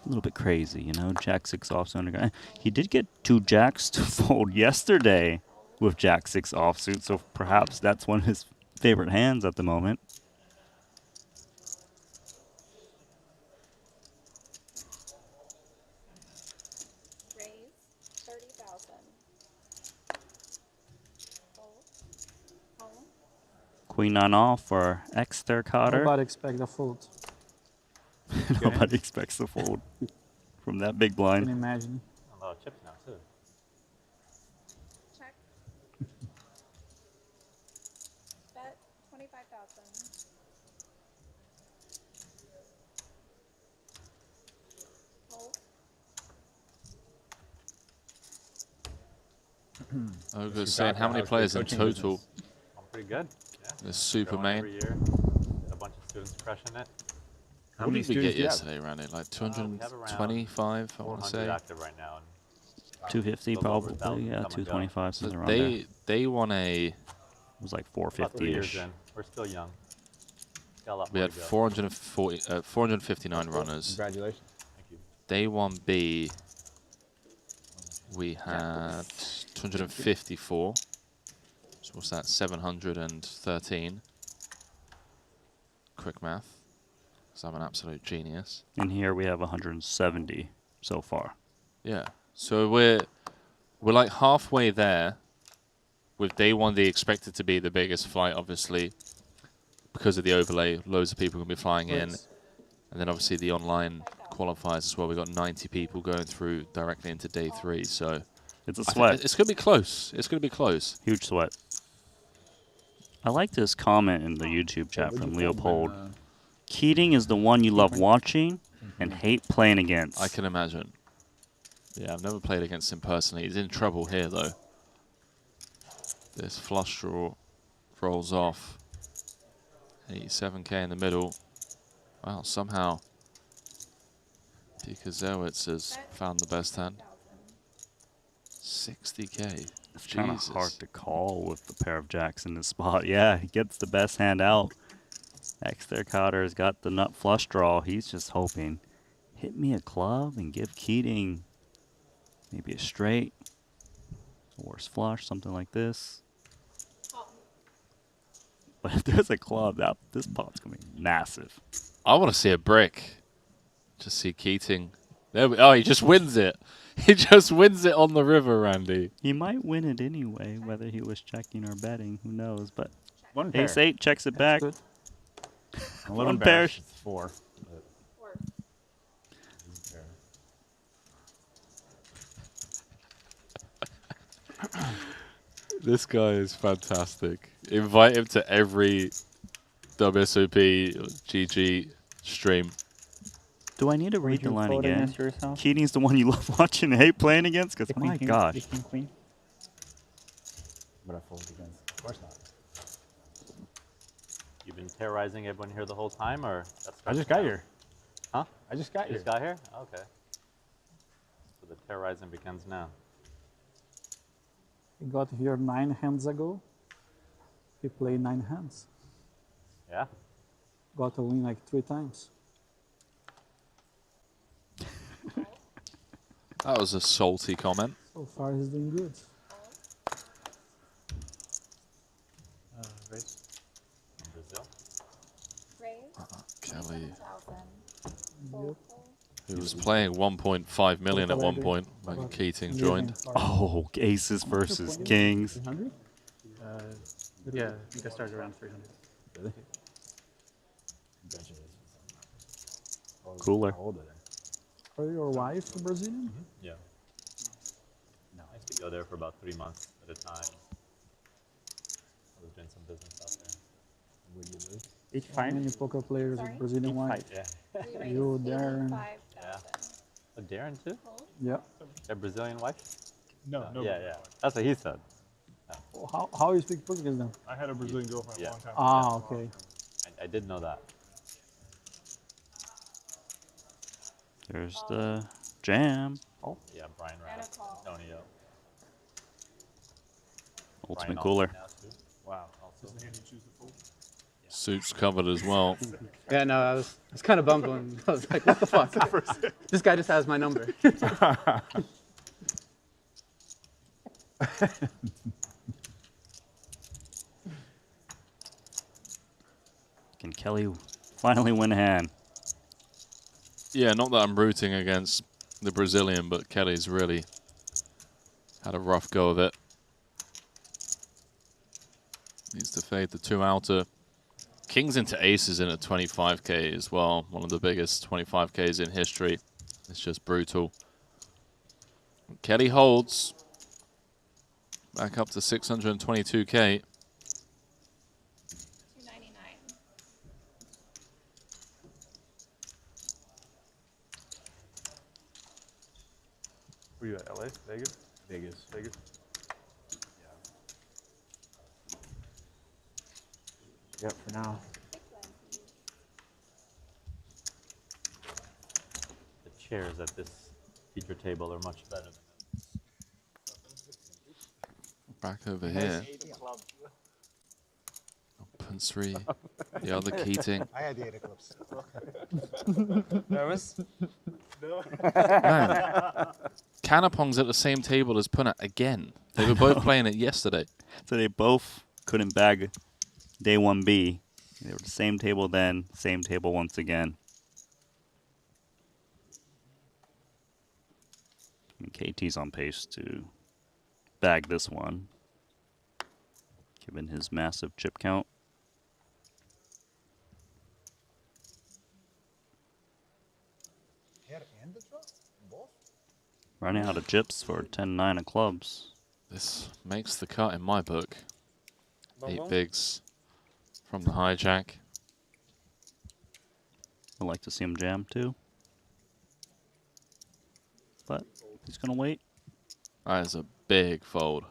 little bit crazy, you know? Jack 6 offsuit. Guy. He did get 2 jacks to fold yesterday with Jack 6 offsuit, so perhaps that's one of his favorite hands at the moment. Queen 9 off for Exter Cotter. Nobody expect a fold. Nobody expects the fold from that big blind. Can you imagine? A lot of chips now, too. Check. Bet 25,000. Hold. I was saying, how many players in total? Pretty good. Yeah. The super Going main. every year. Got a bunch of students crushing it. What did we get yesterday, Randy? Like 225, I want to say. Active right now. 250 probably, yeah, 225, So something around there. they won a... It was like 450-ish. We're still young. got a lot We more had to go. 459 runners. Congratulations. Thank you. Day 1B, we had 254. So what's that? 713. Quick math. Because I'm an absolute genius. And here we have 170 so far. Yeah. So we're like halfway there. With day 1D expected to be the biggest flight, obviously, because of the overlay. Loads of people can be flying in. And then obviously the online qualifiers as well. We've got 90 people going through directly into day 3. So it's a sweat. It's going to be close. It's going to be close. Huge sweat. I like this comment in the YouTube chat from Leopold. Keating is the one you love watching and hate playing against. I can imagine. Yeah, I've never played against him personally. He's in trouble here, though. This flush draw rolls off. 87k in the middle. Wow, somehow Pika Zewitz has found the best hand. 60k. It's kind of hard to call with the pair of jacks in this spot. Yeah, he gets the best hand out. Exter Cotter's got the nut flush draw. He's just hoping. Hit me a club and give Keating maybe a straight. Worse flush, something like this. But if there's a club, this pot's going to be massive. I want to see a brick. Just see Keating. Oh, he just wins it. He just wins it on the river, Randy. He might win it anyway, whether he was checking or betting. Who knows? But One pair. Ace-8 checks it back. A little One pair. embarrassed. It's 4. This guy is fantastic. Invite him to every WSOP GG stream. Do I need to Would read the you line vote again? against yourself? Keating's the one you love watching and hate playing against? Because my gosh. Queen. But I fold against. Of course not. You've been terrorizing everyone here the whole time, or that's I just got here. Huh? I just got You here. just got here? Okay. So the terrorizing begins now. He got here 9 hands ago. He played 9 hands. Yeah. Got a win like 3 times. That was a salty comment. So far, he's doing good. Race. Brazil. Kelly, Yep. who was playing 1.5 million at one point when Keating joined. Oh, aces versus kings. 300? Yeah, I think I started around 300. Really? Congratulations. Cooler. How old are they? Are your wife Brazilian? Yeah. No. I used to go there for about 3 months at a time. I was doing some business out there. Where do you live? How many poker players with Brazilian wife? Yeah. You, Darren. Yeah. Oh, Darren too? Yeah. Their Brazilian wife? No, no. Yeah, yeah. That's what he said. How you speak Portuguese then? I had a Brazilian girlfriend a long time ago. Ah, okay. I did know that. There's the jam. Oh. Yeah, Brian Rath, Antonio. Ultimate Brian cooler. now, too. Wow. Also. Suits covered as well. Yeah, no, I was kind of bummed when I was like, what the fuck? This guy just has my number. Can Kelly finally win a hand? Yeah, not that I'm rooting against the Brazilian, but Kelly's really had a rough go of it. Needs to fade the 2 outer. Kings into aces in at 25k as well. One of the biggest 25ks in history. It's just brutal. Kelly holds. Back up to 622k. Where you at? LA? Vegas? Vegas. Vegas? Yep, for now. The chairs at this teacher table are much better than Back over here. and 3. The other Keating. I had the 8 of clubs. Nervous? No. Man, Canapong's at the same table as Punat again. They were both playing it yesterday. So they both couldn't bag day 1B. They were the same table then, same table once again. And KT's on pace to bag this one, given his massive chip count. Running out of chips for 10-9 of clubs. This makes the cut in my book. 8 bigs from the hijack. I'd like to see him jam too. But he's going to wait. That is a big fold.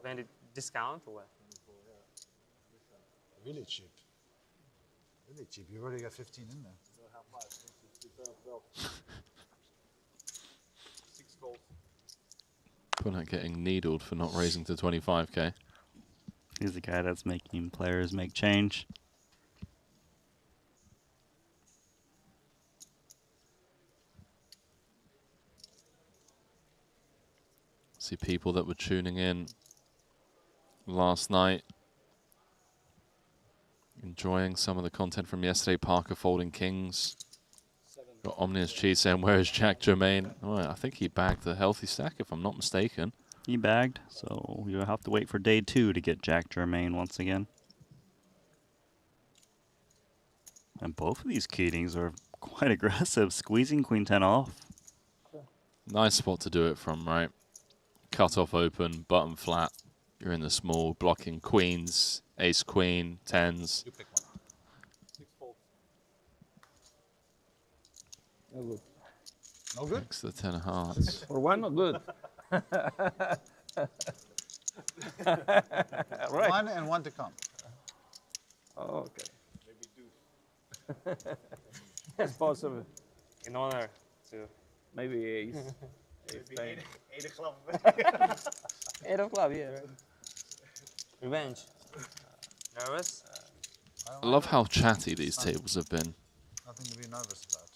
Then discount or what? Really cheap. Really cheap. You already got 15 in there. Punat getting needled for not raising to 25k. He's the guy that's making players make change. See people that were tuning in last night, enjoying some of the content from yesterday. Parker folding kings. Got Omnius Cheese saying, where is Jack Germain? Oh, I think he bagged the healthy stack, if I'm not mistaken. He bagged, so you'll have to wait for day 2 to get Jack Germain once again. And both of these Keatings are quite aggressive, squeezing Queen 10 off. Nice spot to do it from, right? Cut off open, button flat. You're in the small, blocking queens, ace queen, 10s. You pick one. No good. No good? Next to the 10 of hearts. For one, not good. Right. One and one to come. Oh, okay. It's possible. In honor to maybe ace. Maybe 8 of club. 8 of club, yeah. Right. Revenge. Nervous? I love how chatty these tables have been. Nothing to be nervous about.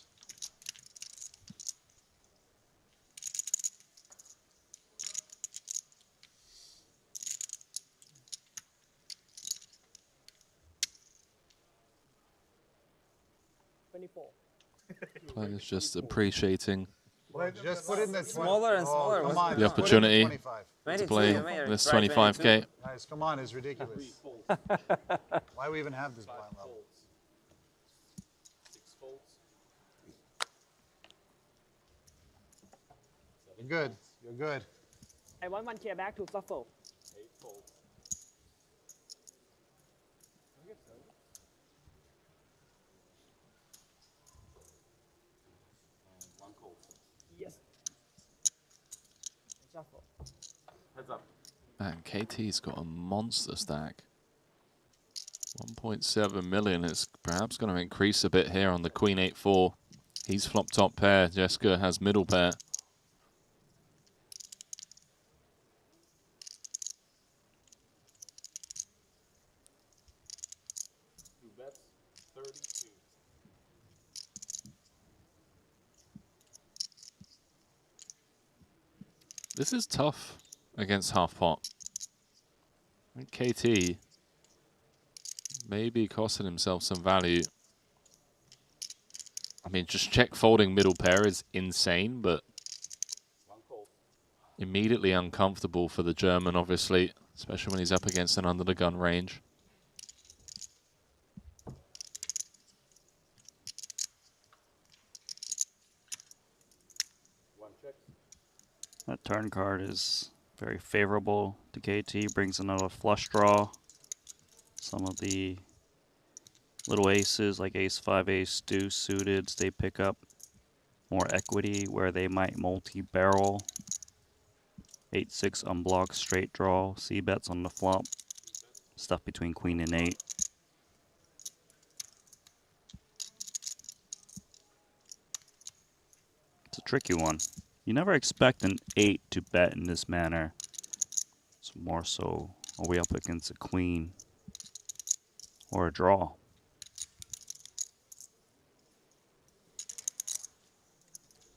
Players just appreciating Just put it in the smaller and smaller. Come on, the opportunity to play this 25k. Guys, come on, it's ridiculous. Why we even have this blind level? You're good. You're good. I want 1k back to shuffle. Yes. Shuffle. Heads up. Man, KT's got a monster stack. 1.7 million is perhaps going to increase a bit here on the Queen 8-4. He's flop top pair. Jessica has middle pair. This is tough against half pot. I think KT may be costing himself some value. I mean, just check folding middle pair is insane, but immediately uncomfortable for the German, obviously, especially when he's up against an under the gun range. That turn card is very favorable to KT, brings another flush draw. Some of the little aces like ace 5, ace deuce suited, they pick up more equity where they might multi-barrel. 8-6 unblocked straight draw, C bets on the flop. Stuff between queen and 8. It's a tricky one. You never expect an 8 to bet in this manner. It's more so are we up against a queen or a draw?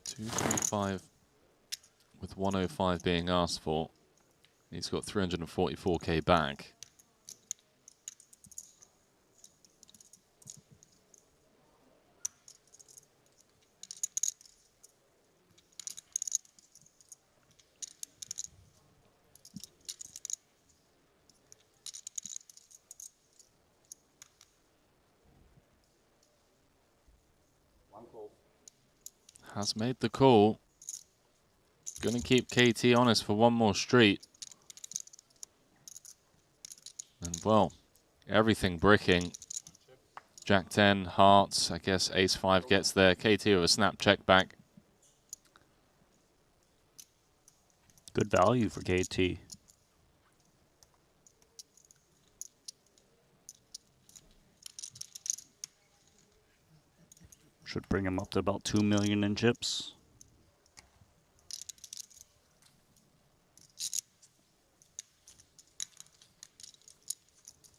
Two, 3, 5 with 105 being asked for. He's got 344k back. Has made the call. Gonna keep KT honest for one more street. And well, everything bricking. Jack 10, hearts, I guess ace 5 gets there. KT with a snap check back. Good value for KT. Should bring him up to about 2 million in chips.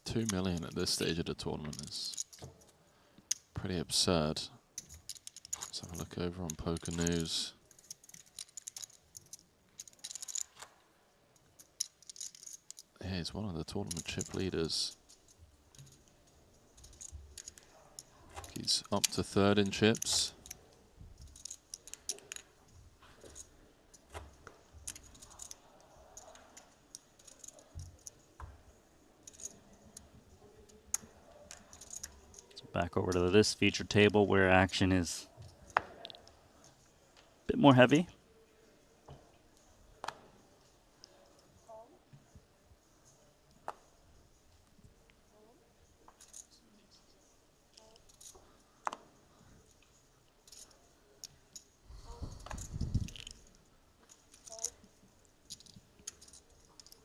$2 million at this stage of the tournament is pretty absurd. Let's have a look over on Poker News. Yeah, he's one of the tournament chip leaders. He's up to 3rd in chips. Back over to this feature table where action is a bit more heavy.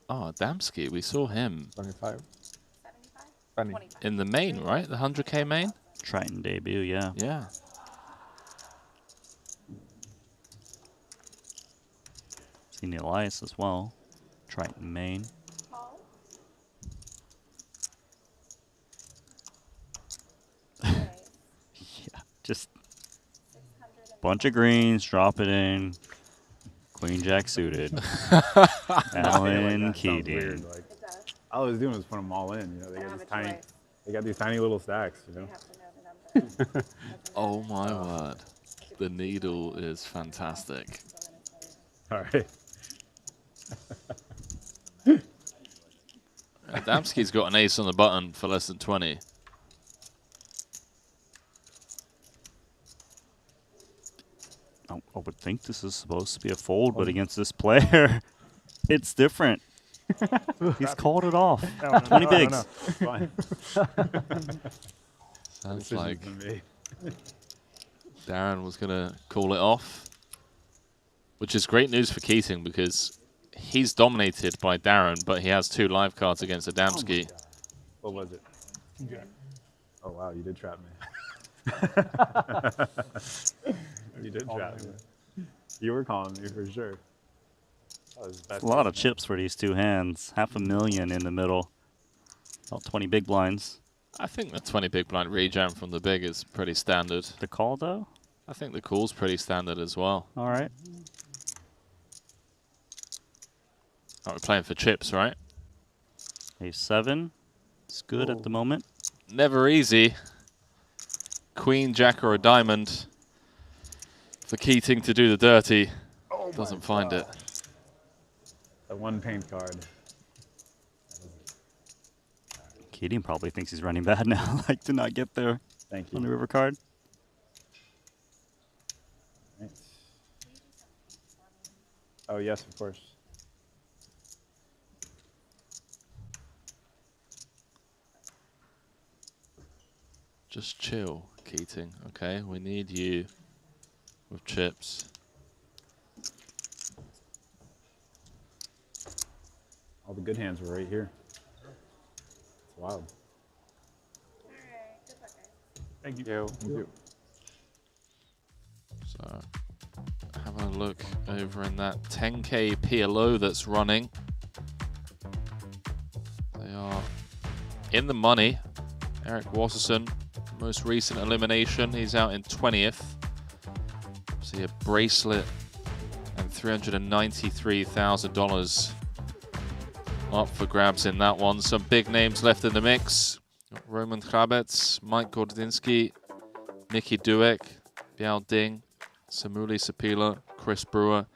Oh, Adamski, we saw him 25. in the main, right? The 100k main? Triton debut, yeah. Yeah. Seen Elias as well. Triton main. Yeah, just bunch of greens, drop it in. Queen Jack suited. Alan Keating. Like, all I was doing was put them all in. You know, they got these tiny little stacks. You know. Oh my word, the needle is fantastic. All right. Adamski's got an ace on the button for less than 20. I would think this is supposed to be a fold, but against this player, it's different. He's called it off. 20 bigs. Sounds like Darren was going to call it off, which is great news for Keating because he's dominated by Darren, but he has 2 live cards against Adamski. Oh, what was it? Yeah. Oh, wow, you did trap me. You did trap me. You were calling me for sure. A lot of chips for these 2 hands. $500,000 in the middle. About 20 big blinds. I think the 20 big blind rejam from the big is pretty standard. The call, though? I think the call's pretty standard as well. All right. Oh, we're playing for chips, right? Ace 7. It's good at the moment. Never easy. Queen, Jack, or a diamond for Keating to do the dirty. Doesn't find it. The 1 paint card. Keating probably thinks he's running bad now. Like, to not get there. Thank you. On the river card. Right. Oh, yes, of course. Just chill, Keating, okay? We need you with chips. All the good hands were right here. It's wild. Thank you. Thank you. So, having a a look over in that 10K PLO that's running. They are in the money. Eric Wasserson, most recent elimination, he's out in 20th. See a bracelet and $393,000 up for grabs in that one. Some big names left in the mix. Roman Hrabets, Mike Gordinsky, Nicky Dueck, Biao Ding, Samuli Sapila, Chris Brewer.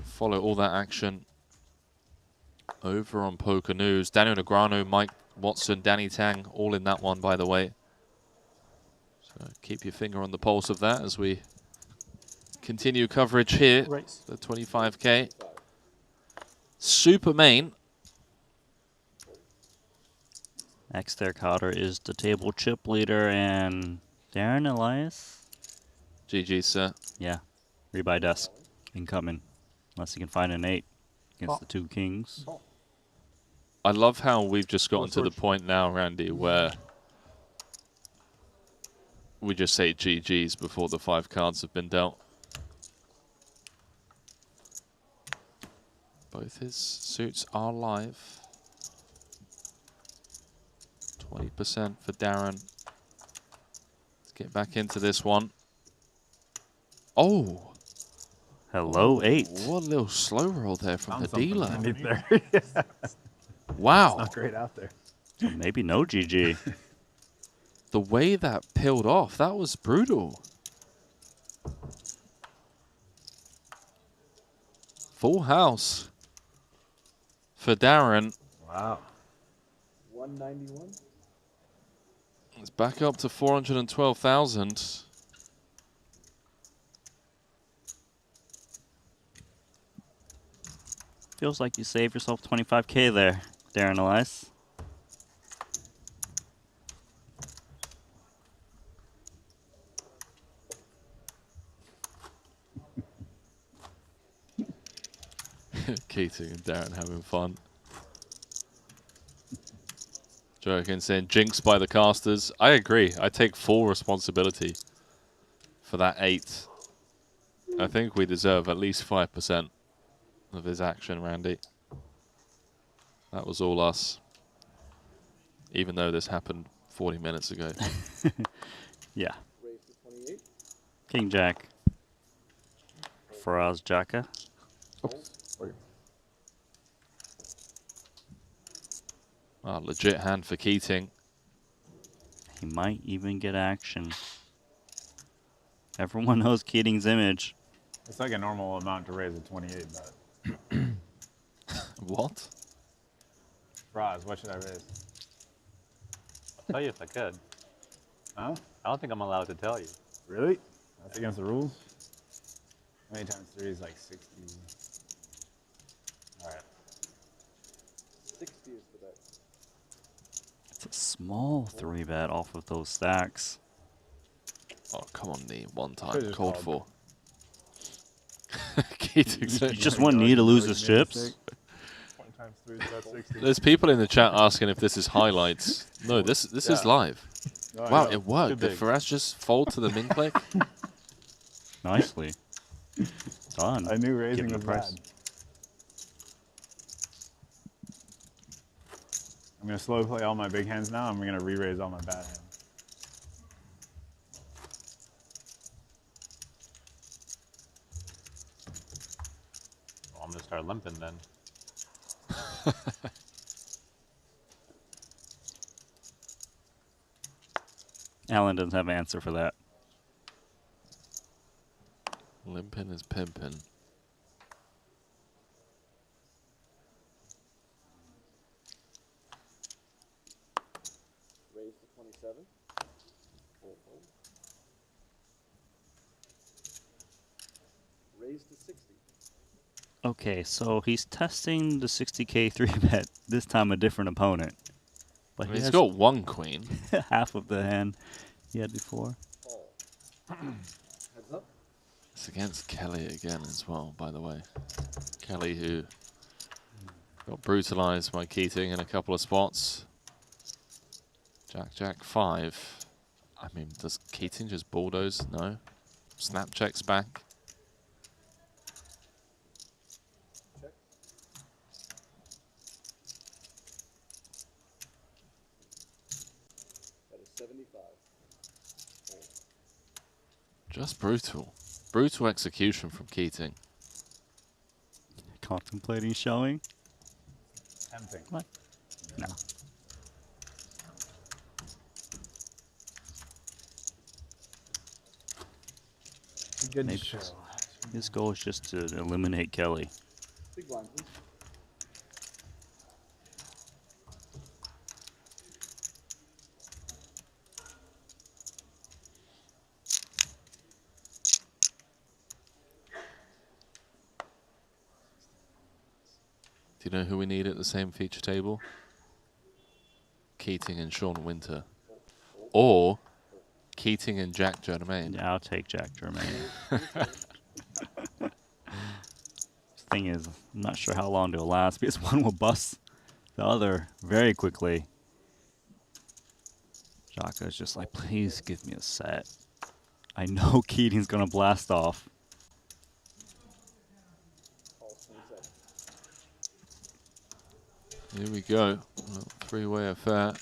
Follow all that action over on Poker News. Daniel Negreanu, Mike Watson, Danny Tang, all in that one, by the way. So keep your finger on the pulse of that as we continue coverage here. The 25K. Super main. Exter Cotter is the table chip leader, and Darren Elias. GG, sir. Yeah. Rebuy desk. Incoming. Unless he can find an 8 against the 2 kings. I love how we've just gotten to the point now, Randy, where we just say GG's before the 5 cards have been dealt. Both his suits are live. 20% for Darren. Let's get back into this one. Oh! Hello, 8. What a little slow roll there from the dealer. There. Wow. It's not great out there. So maybe no GG. The way that peeled off, that was brutal. Full house for Darren. Wow. 191. It's back up to 412,000. Feels like you saved yourself 25K there, Darren Elias. Keating and Darren having fun. Joking saying jinx by the casters. I agree. I take full responsibility for that 8. I think we deserve at least 5% of his action, Randy. That was all us. Even though this happened 40 minutes ago. Yeah. King Jack. Faraz Jaka. Oh, legit hand for Keating. He might even get action. Everyone knows Keating's image. It's like a normal amount to raise a 28 bet. What? Roz, what should I raise? I'll tell you if I could. Huh? I don't think I'm allowed to tell you. Really? That's against the rules? How many times 3 is like 60? All right. 60 is the bet. It's a small 3-bet off of those stacks. Oh, come on, knee. One time. Could've Called just for. Keating's You just want Knee to lose his chips? 20 times 3 is about 60. There's people in the chat asking if this is highlights. No, this is live. Oh, Wow, yeah. it worked. Too Did big. Faraz just fold to the min click? Nicely. Done. I knew raising Give him was a price. bad. I'm going to slow play all my big hands now. I'm going to re-raise all my bad hands. Well, I'm going to start limping then. Alan doesn't have an answer for that. Limpin' is pimpin'. Raise to 27. Raise to 60. Okay, so he's testing the 60K 3-bet, this time a different opponent. But He's has got 1 queen. half of the hand he had before. Heads up. It's against Kelly again as well, by the way. Kelly who got brutalized by Keating in a couple of spots. Jack 5. I mean, does Keating just bulldoze? No. Snap checks back. Just brutal. Brutal execution from Keating. Contemplating showing. Tempting. What? No. Good Maybe show. his goal is just to eliminate Kelly. Big blind, please. Do you know who we need at the same feature table? Keating and Sean Winter. Or Keating and Jack Germain. Yeah, I'll take Jack Germain. Thing is, I'm not sure how long it'll last because one will bust the other very quickly. Jaka's just like, please give me a set. I know Keating's gonna blast off. Here we go. Three-way affair.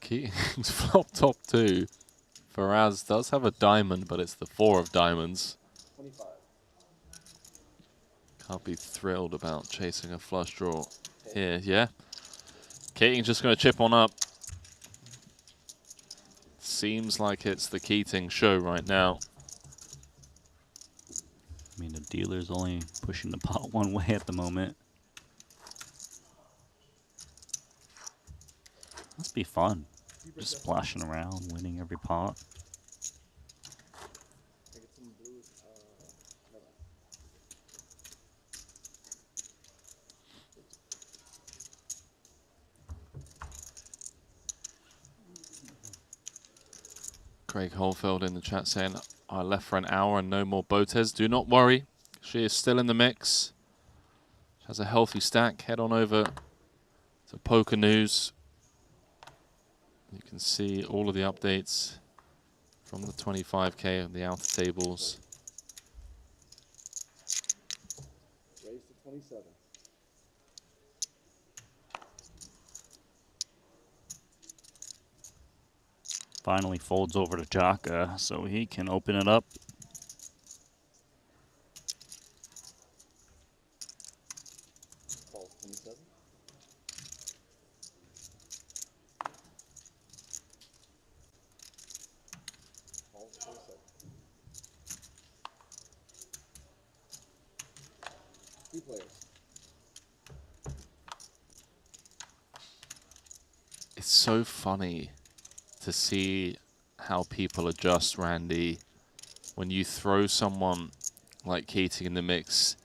Keating's flop top 2. Faraz does have a diamond, but it's the 4 of diamonds. 25. Can't be thrilled about chasing a flush draw here, yeah? Keating's just going to chip on up. Seems like it's the Keating show right now. I mean, the dealer's only pushing the pot one way at the moment. Must be fun. Just splashing around, winning every pot. Craig Holfeld in the chat saying, I left for an hour and no more Botes. Do not worry. She is still in the mix. She has a healthy stack. Head on over to Poker News. You can see all of the updates from the 25K and the outer tables. Raise to 27. Finally folds over to Jaka so he can open it up. Falls 27. Falls 27. 2 players. It's so funny to see how people adjust, Randy. When you throw someone like Keating in the mix,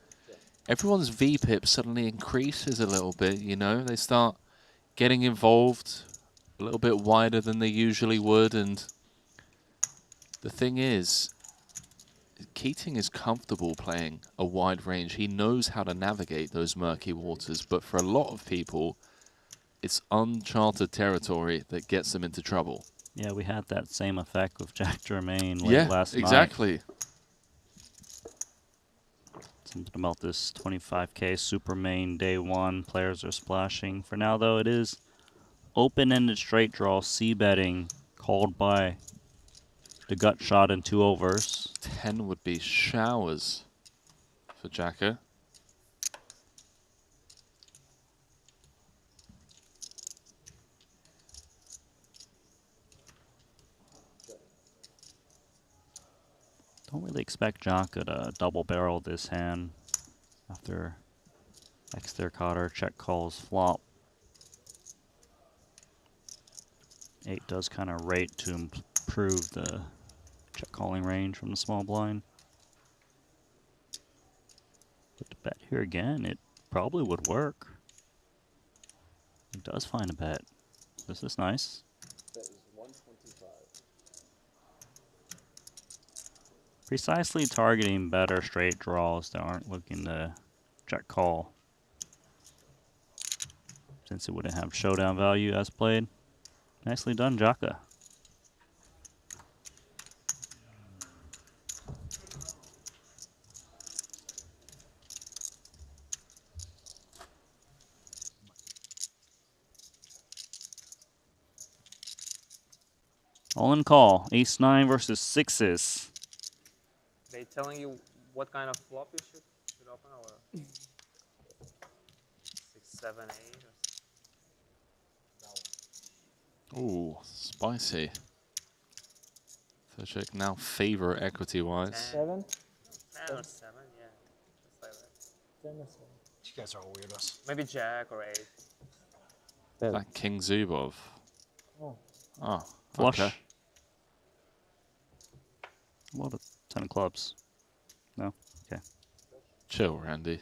everyone's VPIP suddenly increases a little bit, you know? They start getting involved a little bit wider than they usually would, and the thing is, Keating is comfortable playing a wide range. He knows how to navigate those murky waters, but for a lot of people, it's uncharted territory that gets them into trouble. Yeah, we had that same effect with Jack Germain last night. Exactly. Something about this 25K super main day one. Players are splashing. For now, though, it is open-ended straight draw, c-betting, called by the gut shot in 2 overs. 10 would be showers for Jacka. Don't really expect Jaka to double barrel this hand after Exter Cotter check calls flop. 8 does kind of rate to improve the check calling range from the small blind. But to bet here again, it probably would work. It does find a bet. This is nice. That is 125. Precisely targeting better straight draws that aren't looking to check call. Since it wouldn't have showdown value as played. Nicely done, Jaka. All in call. Ace 9 versus 6s. They telling you what kind of flop you should open, or 6, 7, 8, or Ooh, spicy. So check now favor equity wise. 7? 10 or 7, yeah. Just like that. 10 or 7. You guys are all weirdos. Maybe jack or 8. That King Zubov. Oh. Oh, Flush. okay. What a 10 of clubs. No? Okay. Chill, Randy.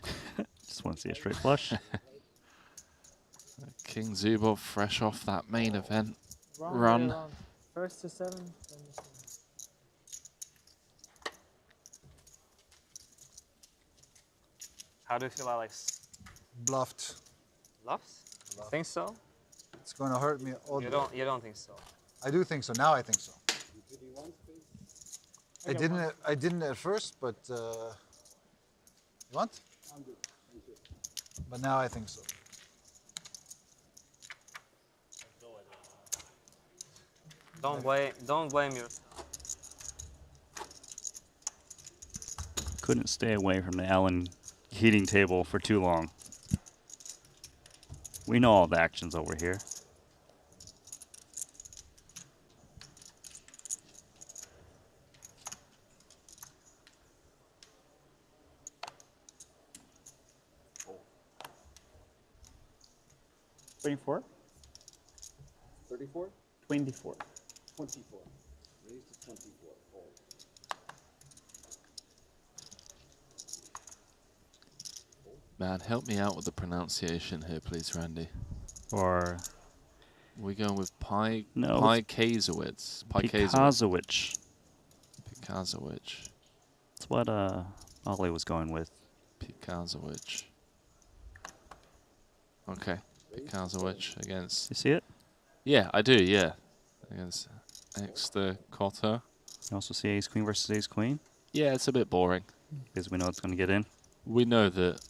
Just want to see a straight flush. King Zubov fresh off that main event Wrong run. way around. First to 7, then to 7. How do you feel, Alex? Bluffed. Bluffs? You think so? It's going to hurt me all You the way. don't think so? I do think so. Now I think so. I didn't at first, but you want? I'm good. Thank you. But now I think so. Don't blame yourself. Couldn't stay away from the Allen heating table for too long. We know all the actions over here. $24? 34? 24. 24. Raise to 24. Fold. Man, help me out with the pronunciation here, please, Randy. Or we going with Pi? No, Pi it's Kazowitz. Pikazowicz. Pikazowicz. That's what Ollie was going with. Pikazowicz. Okay. Pikazowicz against. You see it? Yeah, I do. Yeah, against X the Cotter. You also see Ace Queen versus Ace Queen. Yeah, it's a bit boring because we know it's going to get in. We know that.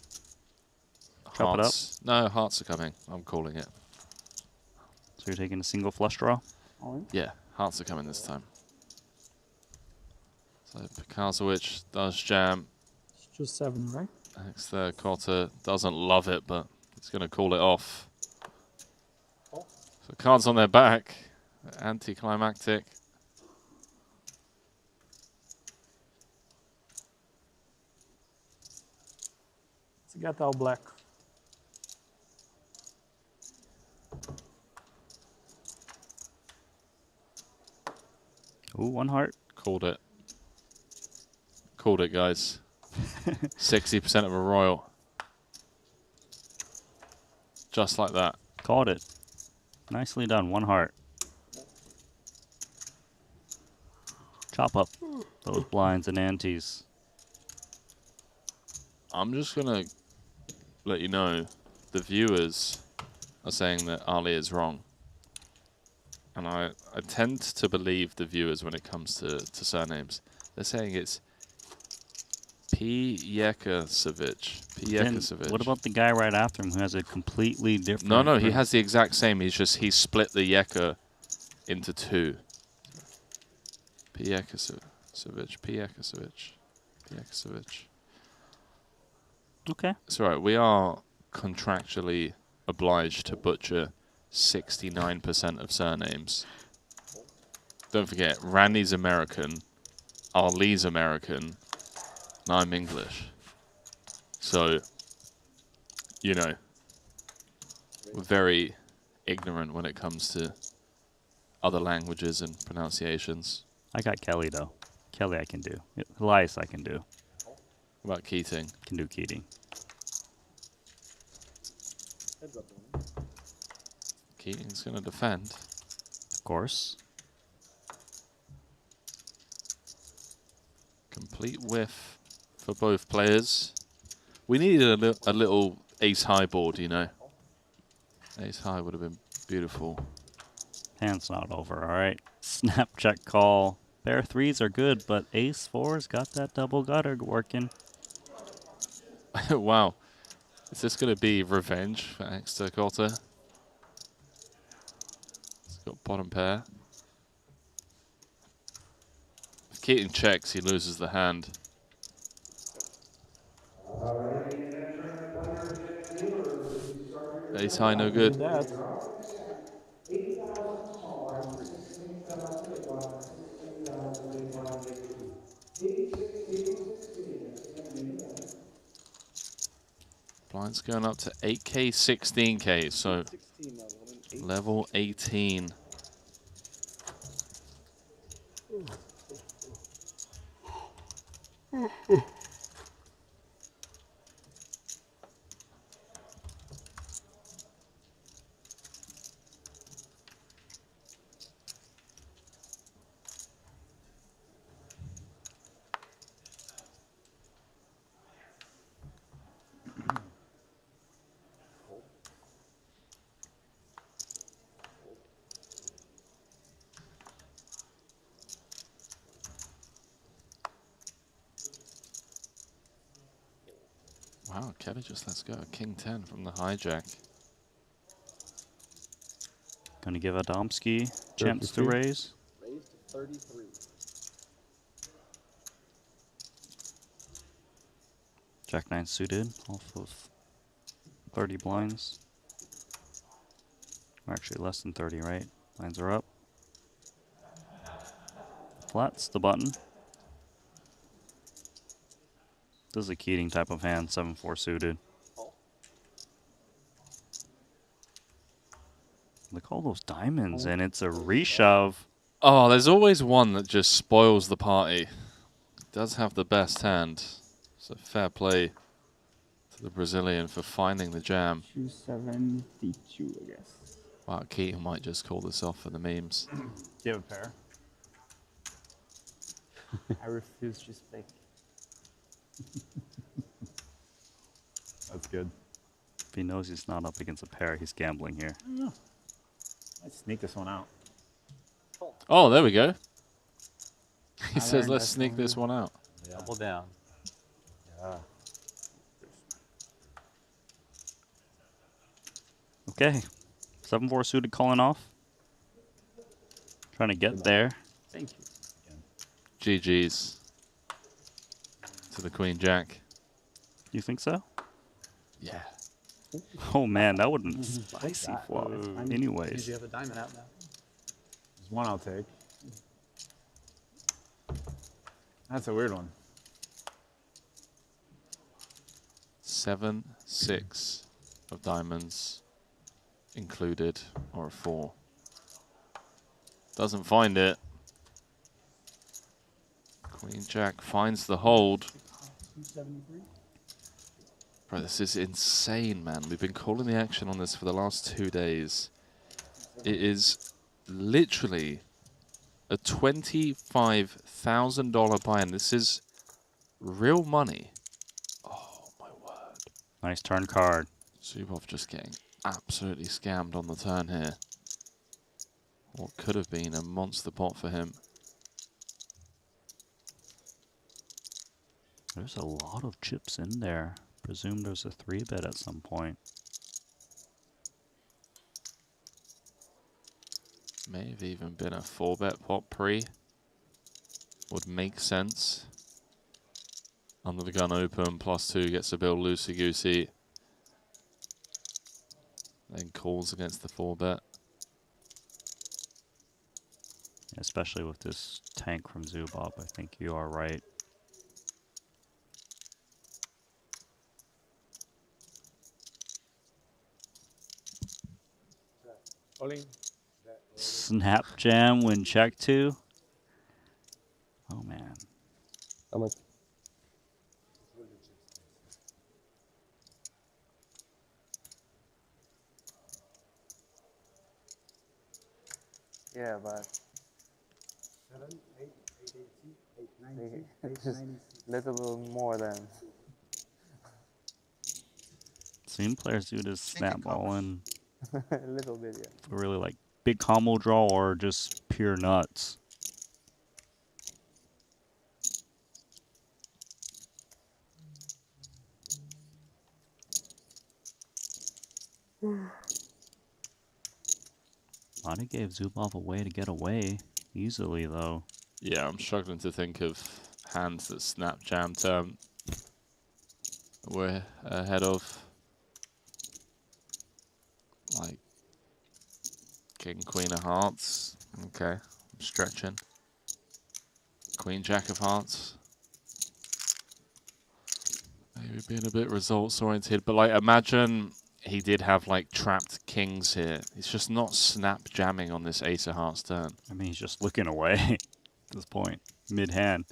Chop it up. No, hearts are coming. I'm calling it. So you're taking a single flush draw? Yeah, hearts are coming this time. So Pikazowicz does jam. It's just 7, right? X the Cotter doesn't love it, but he's going to call it off. So cards on their back, anticlimactic. Let's get all black. Ooh, 1 heart. Called it. Called it, guys. 60% of a royal. Just like that. Called it. Nicely done. 1 heart. Chop up those blinds and antes. I'm just going to let you know the viewers are saying that Ali is wrong. And I tend to believe the viewers when it comes to surnames. They're saying it's Pijekasevic. What about the guy right after him who has a completely different... No, he has the exact same. He split the Yeka into 2. Pijekasevic. Okay. It's all right. We are contractually obliged to butcher 69% of surnames. Don't forget, Randy's American, Ali's American, and I'm English. So, you know, we're very ignorant when it comes to other languages and pronunciations. I got Kelly, though. Kelly I can do. Elias I can do. What about Keating? Can do Keating. Keating's going to defend. Of course. Complete whiff for both players. We needed a little ace-high board, you know. Ace-high would have been beautiful. Hand's not over, all right. Snap, check, call. Pair 3s are good, but ace 4's got that double gutter working. Wow. Is this going to be revenge for Exeter Cotter? It's got bottom pair. Keating checks, he loses the hand. Ace high, no good. Blinds going up to 8K, 16K, so level 18. Wow, Kelly just lets go. King 10 from the hijack. Gonna give Adamski chance to raise. Raised to 33. Jack 9 suited off of 30 blinds. Or actually less than 30, right? Blinds are up. Flats the button. This is a Keating type of hand, 7-4 suited. Look at all those diamonds, and it's a reshove. Oh, there's always one that just spoils the party. Does have the best hand. So fair play to the Brazilian for finding the jam. 272, I guess. Wow, Keating might just call this off for the memes. Do you have a pair? I refuse to speak. That's good. If he knows he's not up against a pair, he's gambling here. Let's sneak this one out. Oh, there we go. He says, let's sneak this one out. Yeah. Double down. Yeah. Okay. 7-4 suited calling off. Trying to get there. Thank you. GG's to the Queen Jack. You think so? Yeah. Oh man, that would have been spicy flop. Anyways. You have a diamond out now. There's one I'll take. That's a weird one. 7, 6 of diamonds included, or a 4. Doesn't find it. Queen Jack finds the hold. 273. Bro, this is insane, man. We've been calling the action on this for the last 2 days. It is literally a $25,000 buy-in. This is real money. Oh, my word. Nice turn card. Zubov just getting absolutely scammed on the turn here. What could have been a monster pot for him. There's a lot of chips in there. Presume there's a 3-bet at some point. May have even been a 4-bet pot pre. Would make sense. Under the gun open, +2 gets a bill loosey-goosey. Then calls against the 4-bet. Especially with this tank from Zubov, I think you are right. Snap jam when check 2. Oh man. How much? Yeah, but 7, 8, 880, 890, little bit more than. Seen players do this snap ball in. A little bit, yeah. For really like big combo draw or just pure nuts. Lani gave Zubov a way to get away easily though. Yeah, I'm struggling to think of hands that snap jam turn we're ahead of. Like King, Queen of Hearts. Okay, I'm stretching. Queen, Jack of Hearts. Maybe being a bit results oriented, but like imagine he did have like trapped kings here. He's just not snap jamming on this Ace of Hearts turn. I mean, he's just looking away at this point, mid-hand,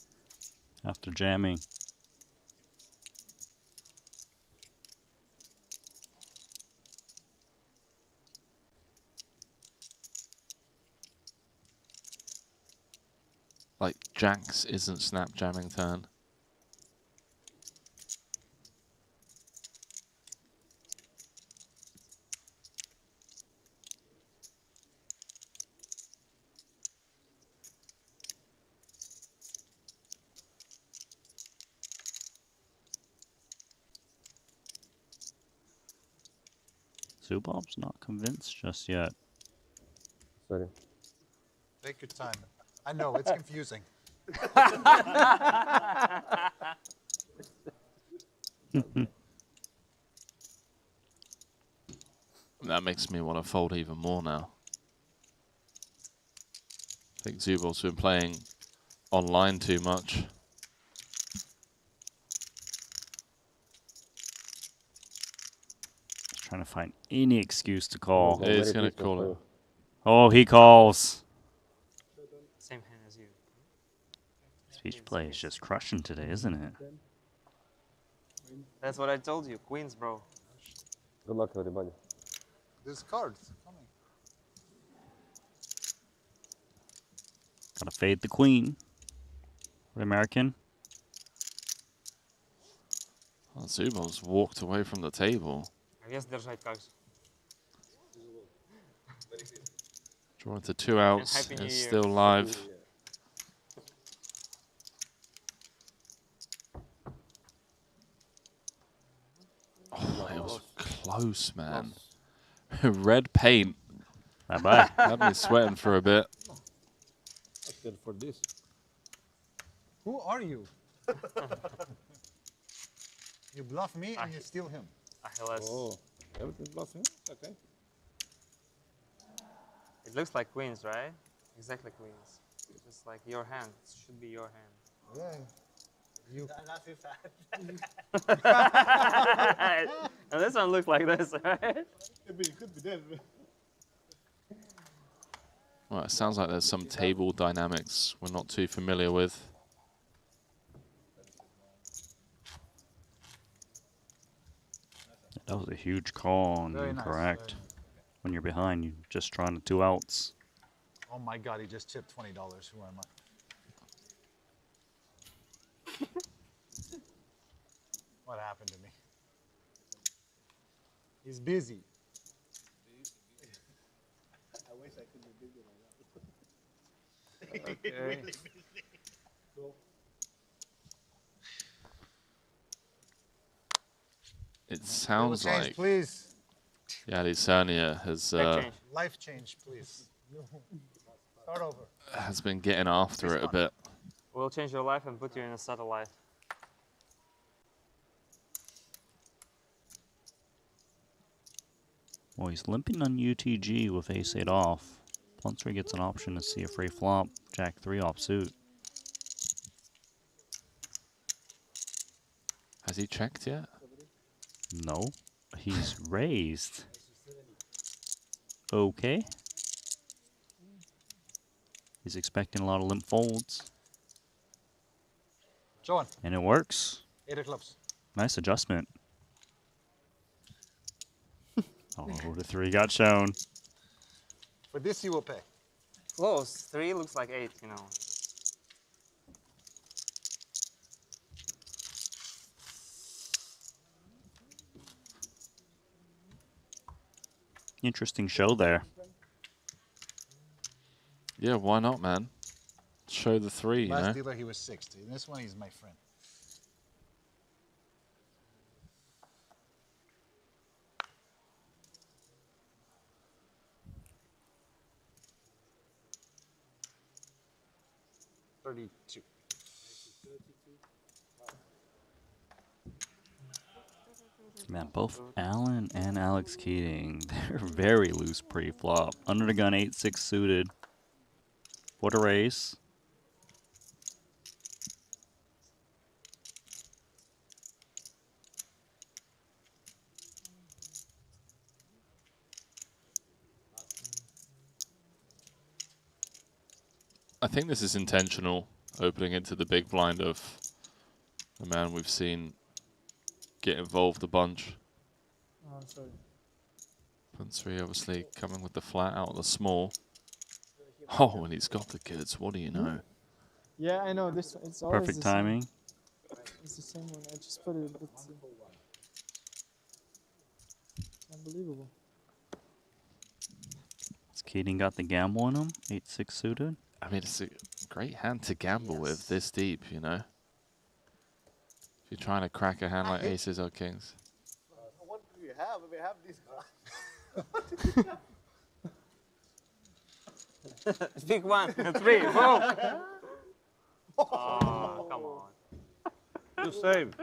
after jamming. Like Jacks isn't snap jamming turn. Zubov's not convinced just yet. Sorry. Take your time. I know, it's confusing. That makes me want to fold even more now. I think Zubov's been playing online too much. He's trying to find any excuse to call. He's going to call it. Oh, he calls. Same hand as you. Speech play is just crushing today, isn't it? That's what I told you. Queens, bro. Good luck, everybody. There's cards coming. Gotta fade the queen. The American. Oh, Zubov's walked away from the table. I guess держать как же. Drawing to 2 outs. Happy New It's Year. still live. Oh, it was close, man. Red paint. Bye-bye. Had me sweating for a bit. That's good for this. Who are you? You bluff me and you steal him. Oh, everything's bluffing? Okay. It looks like queens, right? Exactly queens. Just like your hand. It should be your hand. Yeah. You. Not too fast. And this one looks like this, right? It could be dead. Well, it sounds like there's some table dynamics we're not too familiar with. That was a huge call and Very nice, incorrect. very When you're behind, you're just trying to 2 outs. Oh my God, he just tipped $20. Who am I? What happened to me? He's busy. I wish I could be bigger than that. Okay. Really busy. Cool. It sounds change, like please. Adesanya has Life change, please. Start over. has been getting after it a bit. We'll change your life and put you in a satellite. Well, he's limping on UTG with ace-8 off. Once he gets an option to see a free flop, Jack-3 offsuit. Has he checked yet? No, he's raised. Okay. He's expecting a lot of limp folds. Joan. And it works. 8 of clubs. Nice adjustment. Oh, the 3 got shown. For this you will pay. Close. 3 looks like 8, you know. Interesting show there. Yeah, why not, man? Show the 3, you Last know? dealer he was 60. And this one he's my friend. 32. Man, both Allen and Alex Keating, they're very loose pre-flop. Under the gun, 8-6 suited. What a race. I think this is intentional, opening into the big blind of a man we've seen get involved a bunch. Oh, I'm sorry. Punt 3 obviously coming with the flat out of the small. Oh, and he's got the goods. What do you know? Yeah, I know this. It's always Perfect the same. timing. It's the same one. I just put it a bit. Unbelievable. Has Keating got the gamble on him? 8-6 suited. I mean, it's a great hand to gamble with this deep, you know. If you're trying to crack a hand like aces or kings. What do we have? We have these. Pick one, 3, boom! Oh, come on. You save.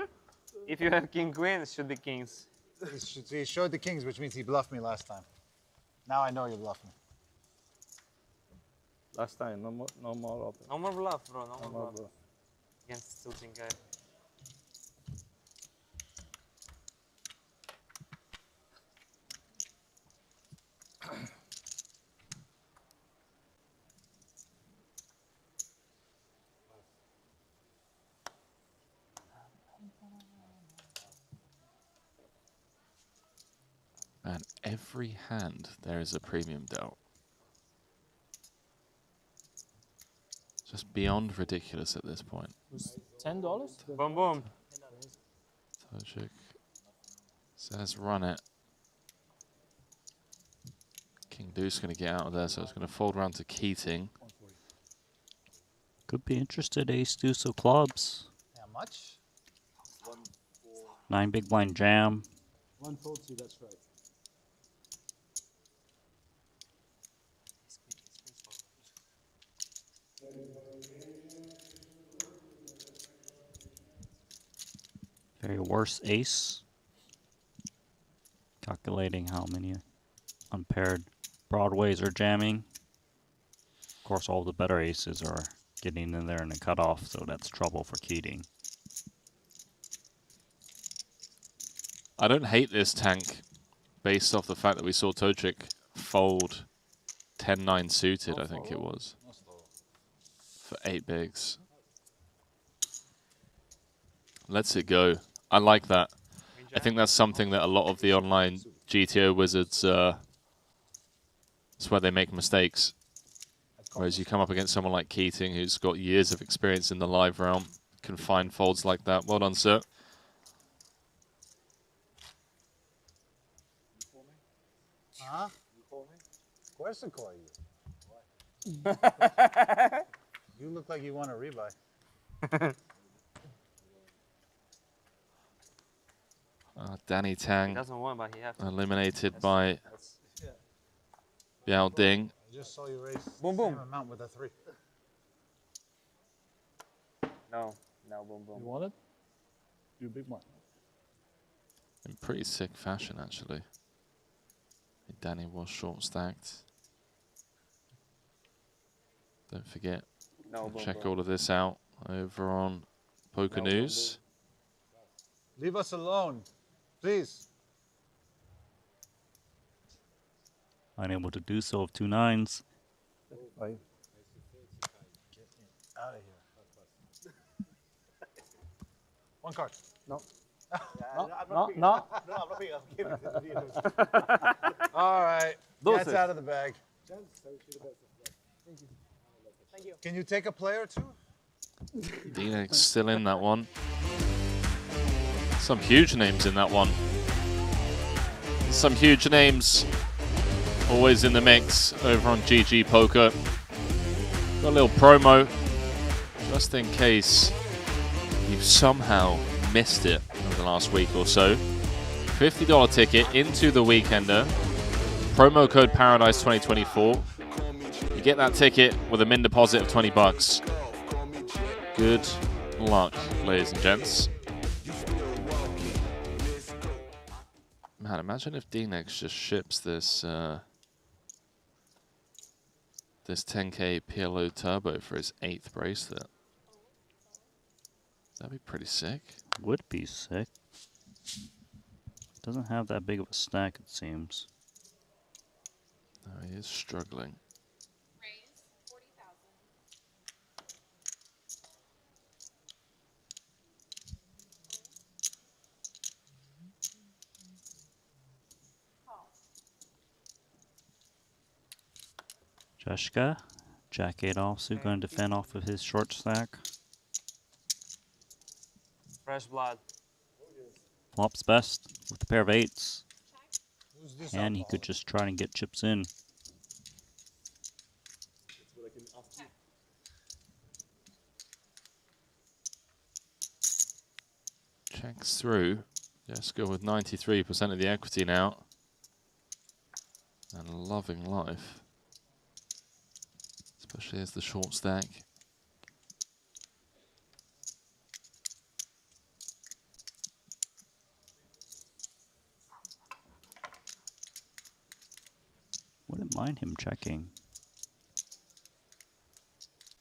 If you have king queen, it should be kings. He showed the kings, which means he bluffed me last time. Now I know you bluffed me. Last time, no more open. No more bluff, bro. No No more more bluff. Against tilting guy. Man, every hand there is a premium dealt. Just beyond ridiculous at this point. $10? Boom, boom. Tojik says run it. King Deuce going to get out of there, so it's going to fold around to Keating. Could be interested, ace deuce of clubs. How much? 9 big blind jam. 140, that's right. Very worse ace. Calculating how many unpaired broadways are jamming. Of course, all the better aces are getting in there in the cutoff, so that's trouble for Keating. I don't hate this tank based off the fact that we saw Tojik fold 10-9 suited, I think it was, for 8 bigs. Lets it go. I like that. I think that's something that a lot of the online GTO wizards, it's where they make mistakes. Whereas you come up against someone like Keating, who's got years of experience in the live realm, can find folds like that. Well done, sir. Huh? Of course I call you. You look like you want a rebuy. Danny Tang He doesn't want, but he has to. eliminated by Biao Ding. I just saw you raise Boom, the boom. same amount with a 3. No, no, boom, boom. You want it? You big one. In pretty sick fashion, actually. Danny was short stacked. Don't forget, No, boom, check boom. all of this out over on Poker No, News. Leave us alone, please. Unable to do so of 2 9s. Get out of here. One card. No. No, no. no, I'm not picking. I'm giving it to the All right. That's out of the bag. Thank you. Thank you. Can you take a player too? Dina's still in that one. Some huge names in that one. Some huge names always in the mix over on GG Poker. Got a little promo just in case you've somehow missed it over the last week or so. $50 ticket into the Weekender. Promo code Paradise 2024. You get that ticket with a min deposit of $20. Good luck, ladies and gents. Man, imagine if DNX just ships this this 10k PLO Turbo for his 8th bracelet. That'd be pretty sick. Would be sick. Doesn't have that big of a stack, it seems. No, he is struggling. Joshka, Jack 8 also going to defend off of his short stack. Fresh blood. Flop's best with a pair of 8s. Who's this And he could just try and get chips in. Checks through. Jessica with 93% of the equity now. And loving life. Especially as the short stack. Wouldn't mind him checking.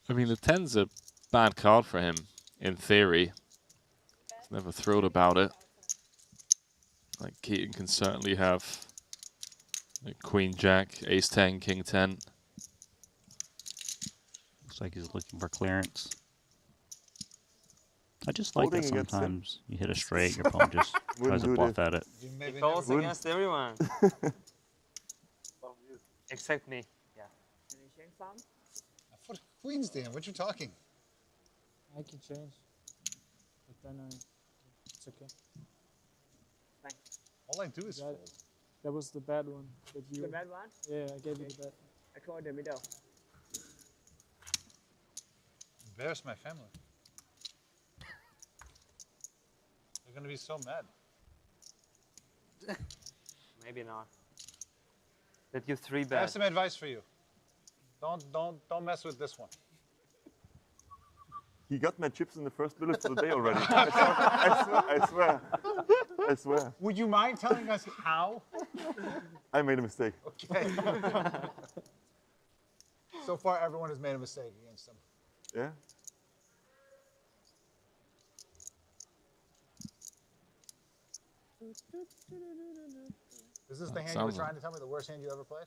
I mean, the 10's a bad card for him, in theory. He's never thrilled about it. Like, Keaton can certainly have like Queen Jack, Ace 10, King 10. Looks like he's looking for clearance. I just like that sometimes you hit a straight, your opponent just tries to bluff at it. He calls against everyone. Except me. Yeah. Finishing some? I put queens to him. What you talking? I can change. But then it's okay. Thanks. All I do is fold. That was the bad one. That you, The bad one? Yeah, I gave you the bad. I called the middle. Embarrass my family. They're gonna be so mad. Maybe not. That you 3 I bet. have some advice for you. Don't mess with this one. He got my chips in the first bullet of the day already. I swear. I swear. Would you mind telling us how? I made a mistake. Okay. So far, everyone has made a mistake against him. Yeah? Is this the hand you were trying to tell me, the worst hand you ever played?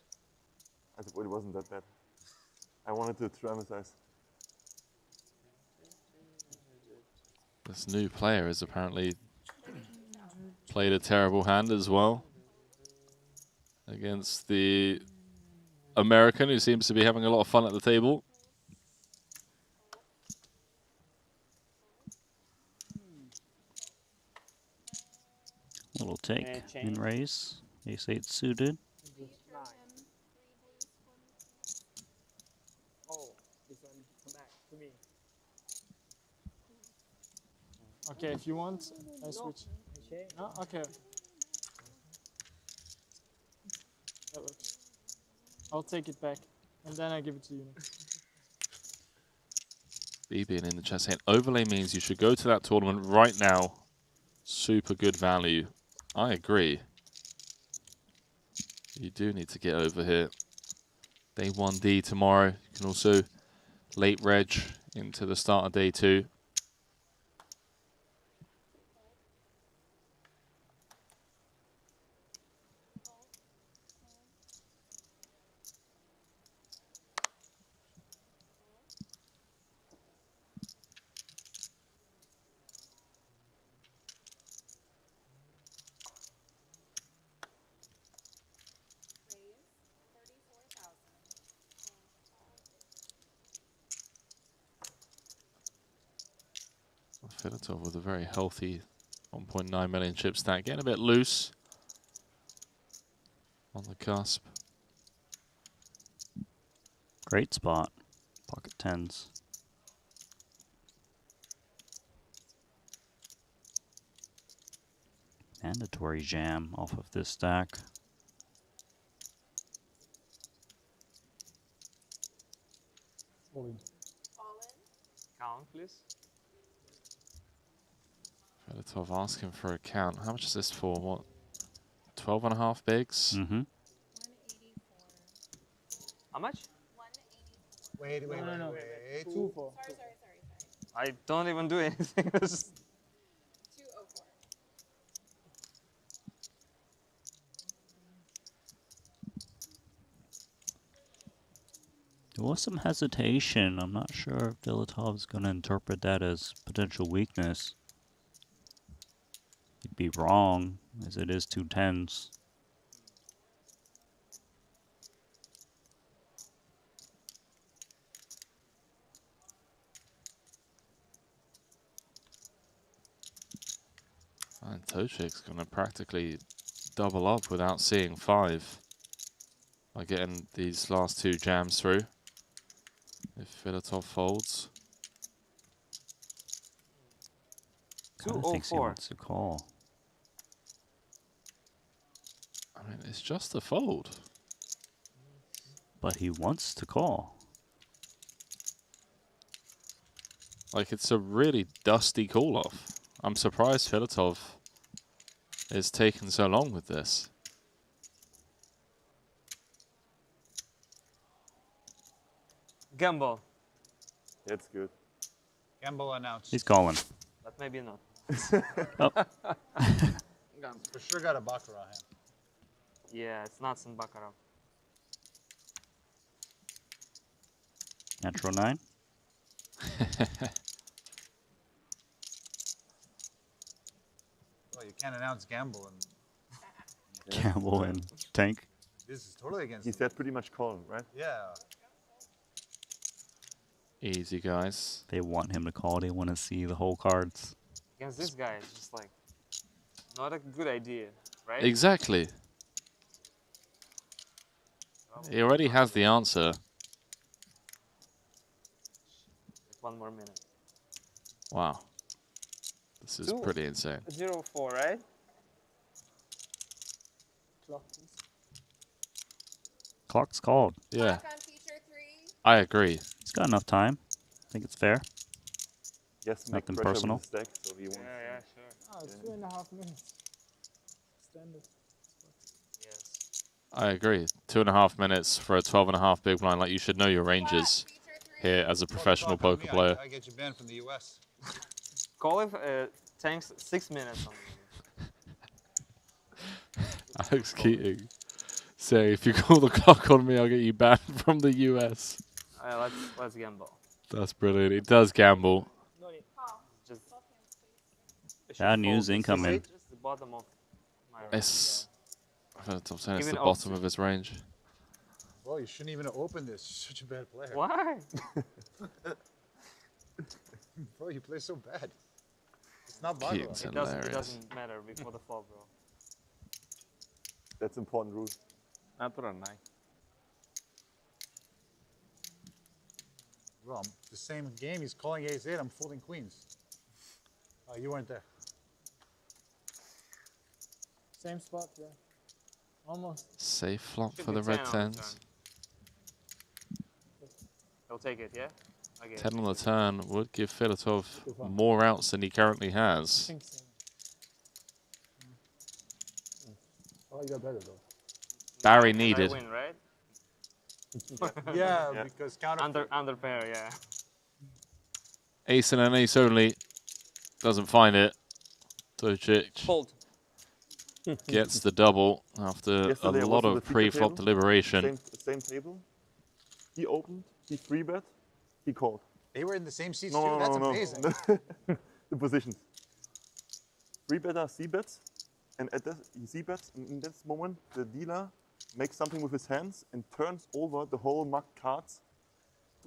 I thought it wasn't that bad. I wanted to dramatize. This new player has apparently played a terrible hand as well against the American, who seems to be having a lot of fun at the table. Little take in raise. Ace 8 suited. Oh, this one come back to me. Okay, if you want, I switch. No? Okay. That works. I'll take it back, and then I give it to you. BB in the chat saying overlay means you should go to that tournament right now. Super good value. I agree. You do need to get over here. Day 1D tomorrow. You can also late reg into the start of day 2. Filatov with a very healthy 1.9 million chip stack, getting a bit loose on the cusp. Great spot. Pocket 10s. Mandatory jam off of this stack. Count, please. Filatov asking for a count. How much is this for? What? 12.5 bigs? Mm-hmm. How much? Wait. 2-4. I don't even do anything. It's just- There was some hesitation. I'm not sure if Filatov's going to interpret that as potential weakness. He'd be wrong, as it is 2 10s. And Tochik's going to practically double up without seeing 5 by getting these last 2 jams through. If Filatov folds. Kind of thinks he wants to call. I mean, it's just a fold. But he wants to call. Like, it's a really dusty call-off. I'm surprised Filatov is taking so long with this. Gamble. That's good. Gamble announced. He's calling. But maybe not. Oh. For sure got a baccarat hand. Yeah, it's not some baccarat. Natural 9. Well, you can't announce gamble and Gamble and tank. this is totally against. He said pretty much call, right? Yeah. Easy, guys. They want him to call. They want to see the whole cards. Against this guy, it's just like not a good idea, right? Exactly. He already has the answer. Like 1 more minute. Wow. This is pretty insane. 0-4, right? Clock, please. Clock's called. Yeah. I agree. He's got enough time. I think it's fair. Yes, Nothing pressure with personal. the stack, so he wants Yeah, sure. Oh, it's 2.5 minutes. Standard. Yes. I agree. 2.5 minutes for a 12.5 big blind. Like, you should know your ranges here as a professional poker player. I get you banned from the U.S. Call if tanks 6 minutes on me. Alex Keating saying, if you call the clock on me, I'll get you banned from the US. Let's gamble. That's brilliant. He does gamble. Just Bad news incoming. Just the bottom of my range. It's, I feel top 10, it's Even the off bottom of his range. Well, you shouldn't even have opened this. You're such a bad player. Why? Bro, you play so bad. It's not Keating's baccarat. It doesn't matter before the flop, bro. That's important rule. Natural 9. Bro, the same game. He's calling ace-8. I'm folding queens. Oh, you weren't there. Same spot, yeah. Almost. Safe flop Should for be the red 10 on the 10s. He'll take it, yeah? Okay. 10 on the turn would give Filatov more outs than he currently I has. think so. Oh, you got better though. Barry And needed. I win, right? Yeah, because counter. Under pair, yeah. Ace and an ace only. Doesn't find it. Tochik Fold. gets the double after Yesterday I a was lot on the of feature pre-flop table, deliberation. Same table. He opened, he 3-bet, he called. They were in the same seats No, too. no, That's no, no. amazing. The positions. 3-better C-bets, and at this, he C-bets, and in this moment, the dealer makes something with his hands and turns over the whole mucked cards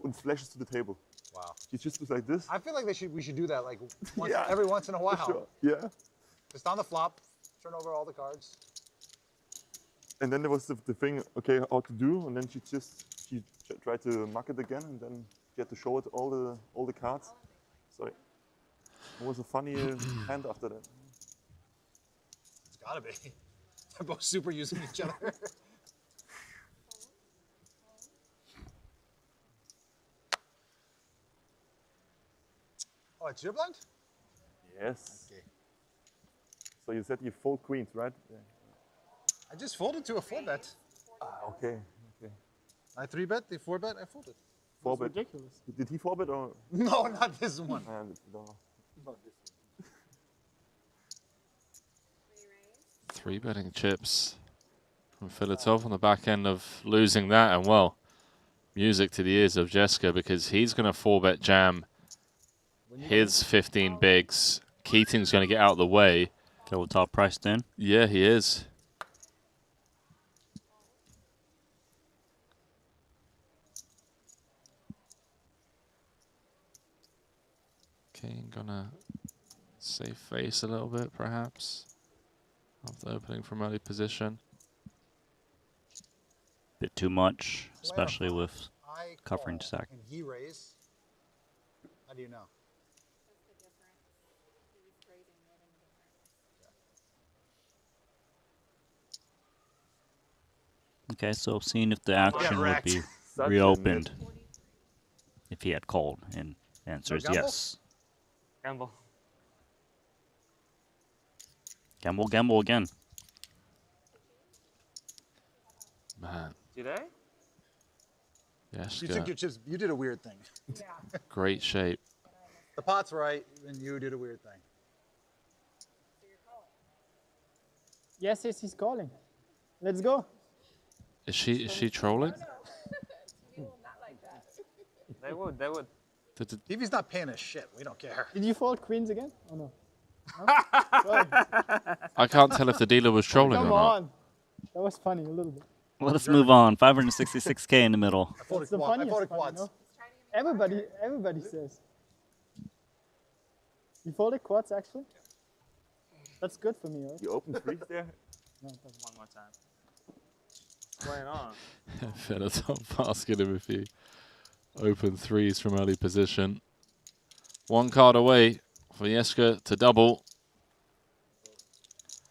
and flashes to the table. Wow. He just goes like this. I feel like we should do that like Yeah. every once in a while. Sure. Yeah. Just on the flop, turn over all the cards. And then there was the thing, okay, how to do, and then she tried to muck it again, and then she had to show it all the cards. Sorry. It was a funny hand after that. It's gotta be. They're both super using each other. Oh, it's your blind? Yes. Okay. So you said you fold queens, right? Yeah. I just folded to a 4-bet. Okay. Okay. I 3-bet, they 4-bet, I folded. 4-bet. ridiculous. Did he 4-bet or? No, not this one. No. Not this one. 3-betting chips from Filatov on the back end of losing that, and well, music to the ears of Jessica because he's going to 4-bet jam his 15 bigs. Keating's going to get out of the way. Go top priced in. Yeah, he is. King gonna save face a little bit, perhaps, after opening from early position. Bit too much, especially with I covering call stack. and he raise. How do you know? Okay, so seeing if the action would be Such a reopened if he had called, and the answer is gamble? yes. Gamble. Gamble, gamble again. Man, Did I? yes, You took your chips. You did a weird thing. great shape. The pot's right, and you did a weird thing. Yes, yes, he's calling. Let's go. Is she trolling? They would. They would. TV's not paying us shit. We don't care. Did you fold queens again? Oh no. I can't tell if the dealer was trolling Come or not. on. That was funny a little bit. Let us move on. 566K in the middle. That's the funniest part, you know? Everybody says. You folded quads actually? That's good for me, right? You open threes there? No, it doesn't. One more time. What's going on? Filatov asking him if he open threes from early position. One card away for Jeska to double.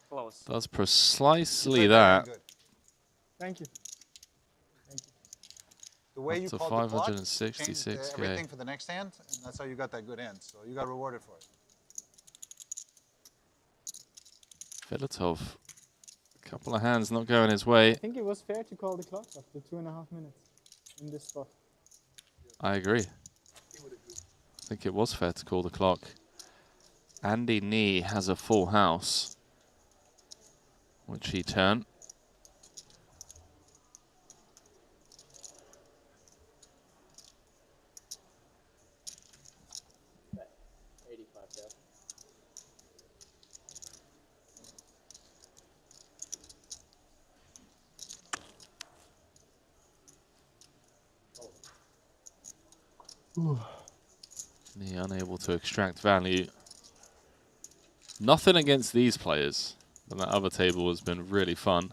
Close. Does precisely that. Thank you. The way Up you to called the clock 566K. changed everything for the next hand, and that's how you got that good end. So you got rewarded for it. Filatov, a couple of hands not going his way. I think it was fair to call the clock after 2.5 minutes in this spot. I agree. I think it was fair to call the clock. Andy Nee has a full house, which he turned. Nee unable to extract value. Nothing against these players, but that other table has been really fun.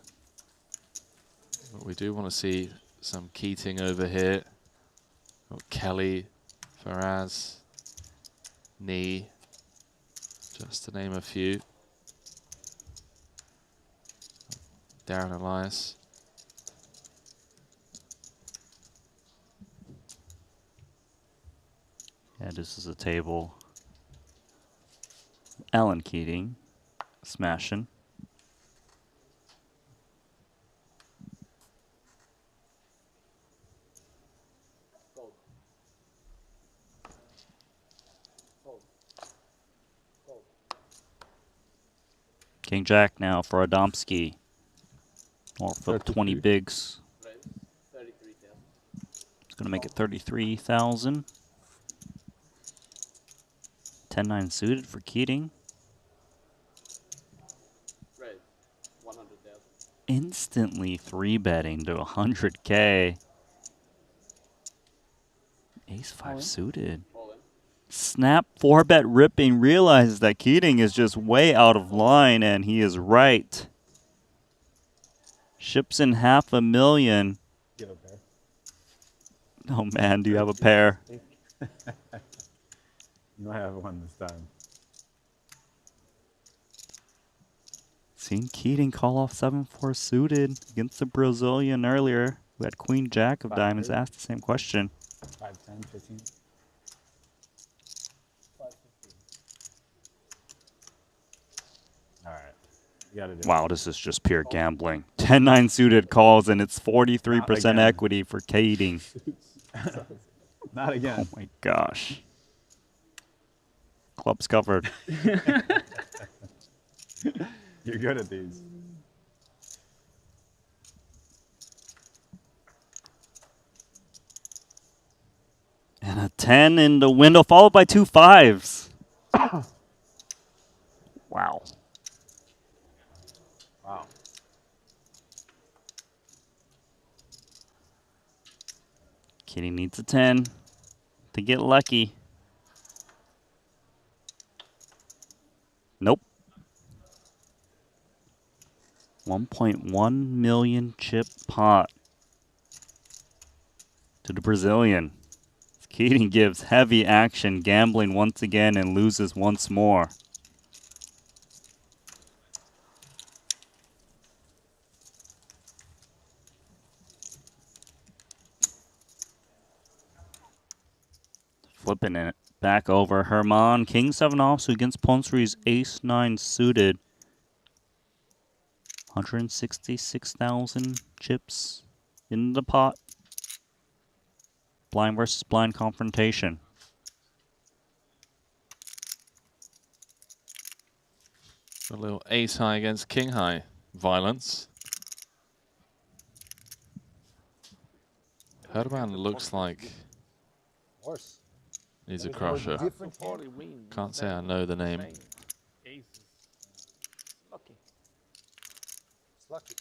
But we do want to see some Keating over here. Got Kelly, Faraz, Nee, just to name a few. Darren Elias. Yeah, this is a table. Alan Keating, smashing. King Jack now for Adamski. North of 20 bigs. It's going to make it 33,000. 10-9 suited for Keating. Instantly 3-betting to 100K. Ace-5 suited. Snap 4-bet ripping, realizes that Keating is just way out of line, and he is right. Ships in $500,000. You have a pair? Oh man, do you have a pair? You might have one this time. Seen Keating call off 7-4 suited against the Brazilian earlier, who had Queen Jack of diamonds, asked the same question. 5, 10, 15. gotta do Wow, this is just pure gambling. 10-9 suited calls, and it's 43% again. equity for Kading. Not again. Oh my gosh. Club's covered. You're good at these. And a 10 in the window, followed by 2 5s. Wow. Wow. Kitty needs a 10 to get lucky. Nope. 1.1 million chip pot to the Brazilian. Keating gives heavy action, gambling once again and loses once more. Flipping it back over. Herman, King 7 offsuit against Ponsri's Ace 9 suited. 166,000 chips in the pot. Blind versus blind confrontation. A little ace high against king high violence. Herman looks like Horse. he's a crusher. Can't say I know the name. Lucky. It's lucky.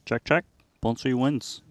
Check, check. Ponsri wins.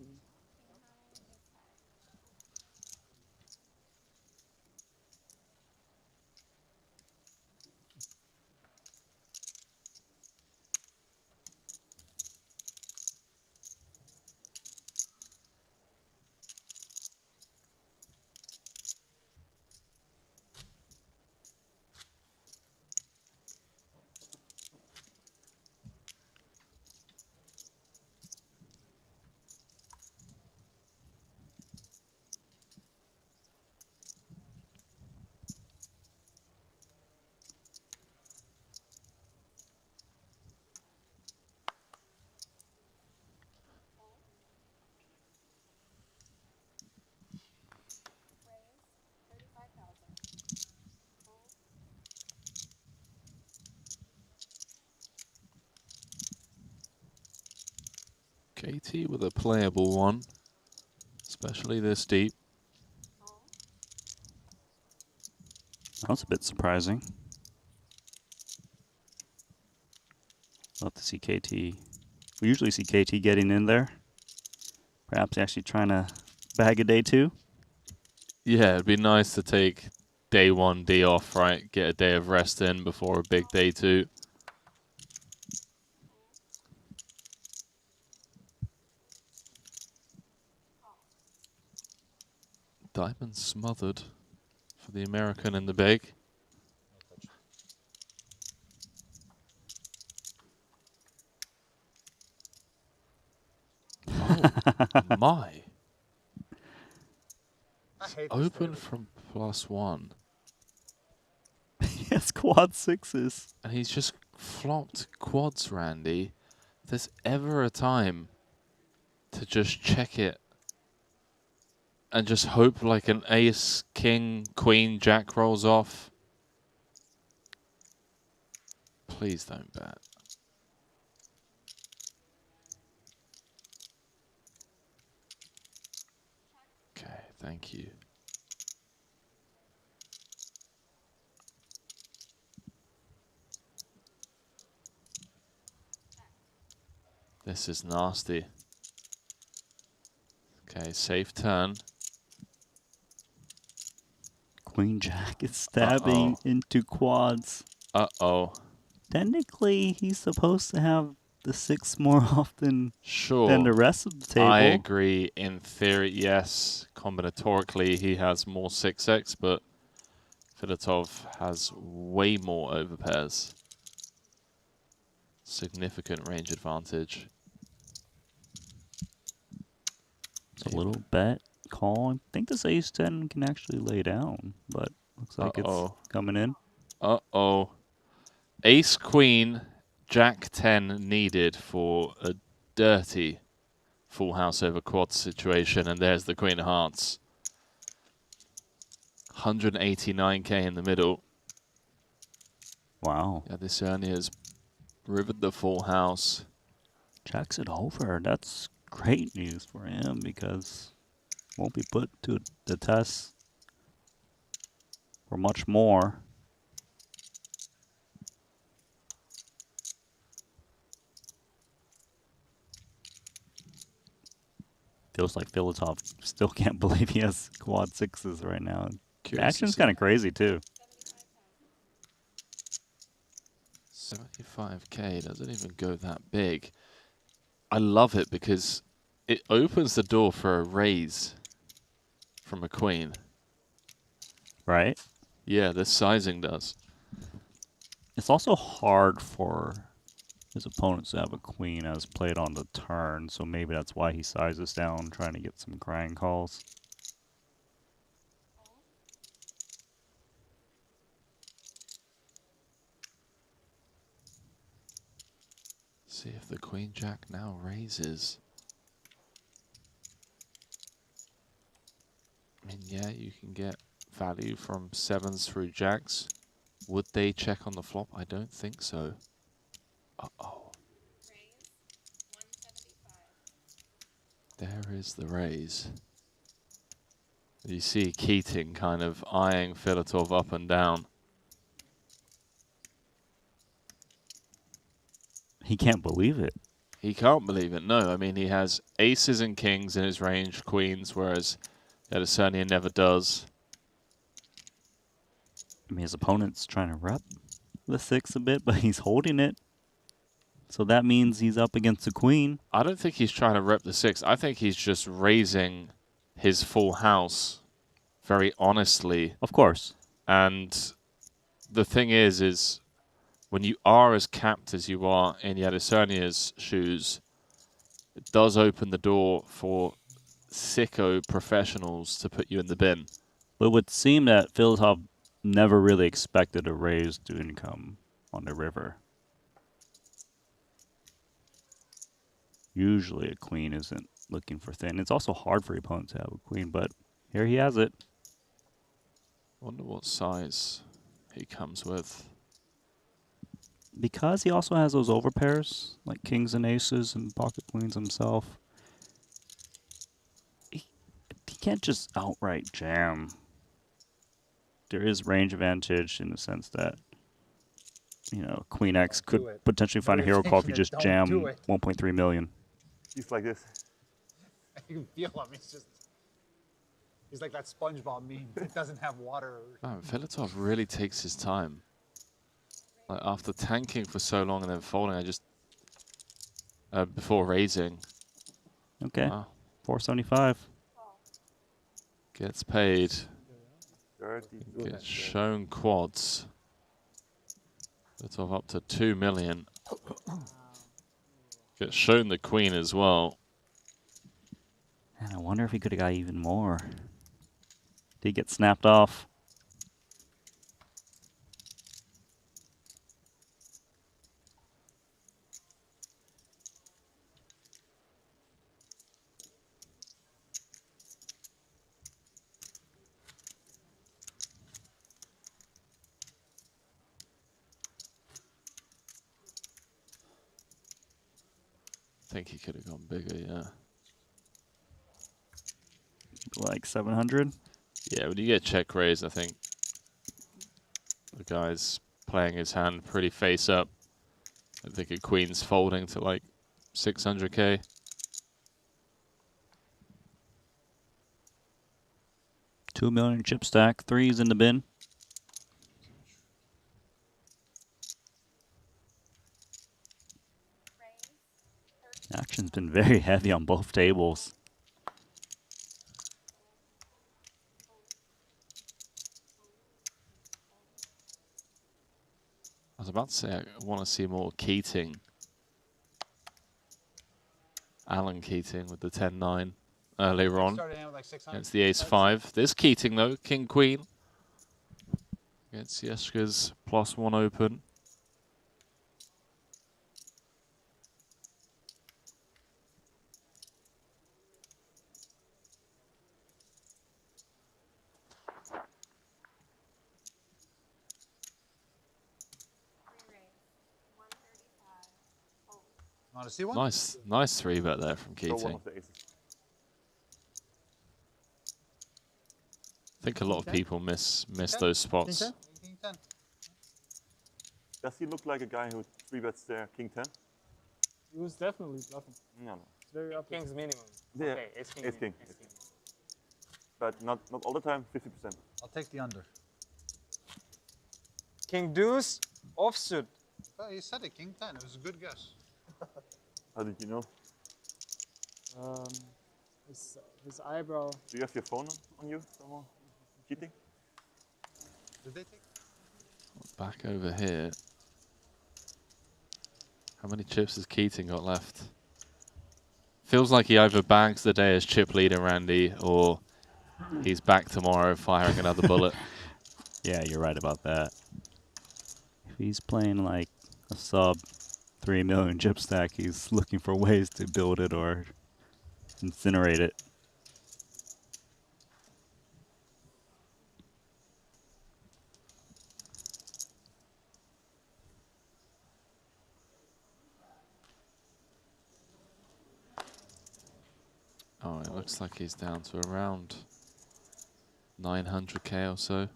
KT with a playable one, especially this deep. That was a bit surprising. Love to see KT. We usually see KT getting in there. Perhaps actually trying to bag a day 2. Yeah, it'd be nice to take day 1 D off, right? Get a day of rest in before a big day 2. Diamond smothered for the American in the big. Oh my. Open from +1. Yes, quad 6s. And he's just flopped quads, Randy. If there's ever a time to just check it and just hope like an ace, king, queen, jack rolls off, please don't bet. Okay, thank you. This is nasty. Okay, safe turn. Queen Jack is stabbing into quads. Uh-oh. Technically, he's supposed to have the 6 more often than the rest of the table. I agree. In theory, yes. Combinatorically, he has more 6x, but Filatov has way more overpairs. Significant range advantage. It's a little bet Call. I think this ace-10 can actually lay down, but looks like it's coming in. Uh-oh. Ace Queen, Jack 10 needed for a dirty full house over quad situation, and there's the Queen of Hearts. 189k in the middle. Wow. Yeah, this has rivered the full house. Checks it over. That's great news for him because won't be put to the test for much more. Feels like Filatov still can't believe he has quad sixes right now. The action's kind of crazy too. 75k doesn't even go that big. I love it because it opens the door for a raise from a queen. Right? Yeah, the sizing does. It's also hard for his opponents to have a queen as played on the turn, so maybe that's why he sizes down, trying to get some crying calls. See if the Queen Jack now raises. I mean, yeah, you can get value from sevens through jacks. Would they check on the flop? I don't think so. Uh-oh. There is the raise. You see Keating kind of eyeing Filatov up and down. He can't believe it. He can't believe it, no. I mean, he has aces and kings in his range, queens, whereas Adesanya never does. I mean, his opponent's trying to rep the six a bit, but he's holding it. So that means he's up against the queen. I don't think he's trying to rep the six. I think he's just raising his full house very honestly. Of course. And the thing is when you are as capped as you are in Adesanya's shoes, it does open the door for sicko professionals to put you in the bin. But it would seem that Filatov never really expected a raise to income on the river. Usually a queen isn't looking for thin. It's also hard for your opponent to have a queen, but here he has it. Wonder what size he comes with. Because he also has those overpairs, like kings and aces and pocket queens himself, he can't just outright jam. There is range advantage in the sense that, you know, Queen X could potentially find a hero call if you just jam 1.3 million. He's like this. You can feel him. He's like that SpongeBob meme. It doesn't have water. Oh, Filatov really takes his time. Like after tanking for so long and then folding, I just before raising. Okay, 475. Gets paid. Gets shown quads. Filatov up to 2 million. Gets shown the queen as well. And I wonder if he could have got even more. Did he get snapped off? I think he could have gone bigger, yeah. Like 700? Yeah, when you get check raised, I think the guy's playing his hand pretty face up. I think a queen's folding to like 600k. $2 million chip stack, threes in the bin. Action's been very heavy on both tables. I was about to say I want to see more Keating. Alan Keating with the 10-9 earlier on started in with like 600. against the ace-5. There's Keating, though, king-queen. Against Jeska's +1 open. Want to see one? Nice 3-bet there from Show one Keating. of the aces. I think a lot of people miss those spots. King 10. Does he look like a guy who 3-bets there, King 10? He was definitely bluffing. No. It's very up. King's minimum. Yeah, Okay, ace king. ace king. But not all the time, 50%. I'll take the under. King deuce, offsuit. Oh, you said it, King 10. It was a good guess. How did you know? His eyebrow. Do you have your phone on you somewhere? Cheating? Did they take? Back over here. How many chips has Keating got left? Feels like he either bags the day as chip leader, Randy, or he's back tomorrow firing another bullet. Yeah, you're right about that. If he's playing like a sub 3 million chip stack, he's looking for ways to build it or incinerate it. Oh, it looks like he's down to around 900k or so.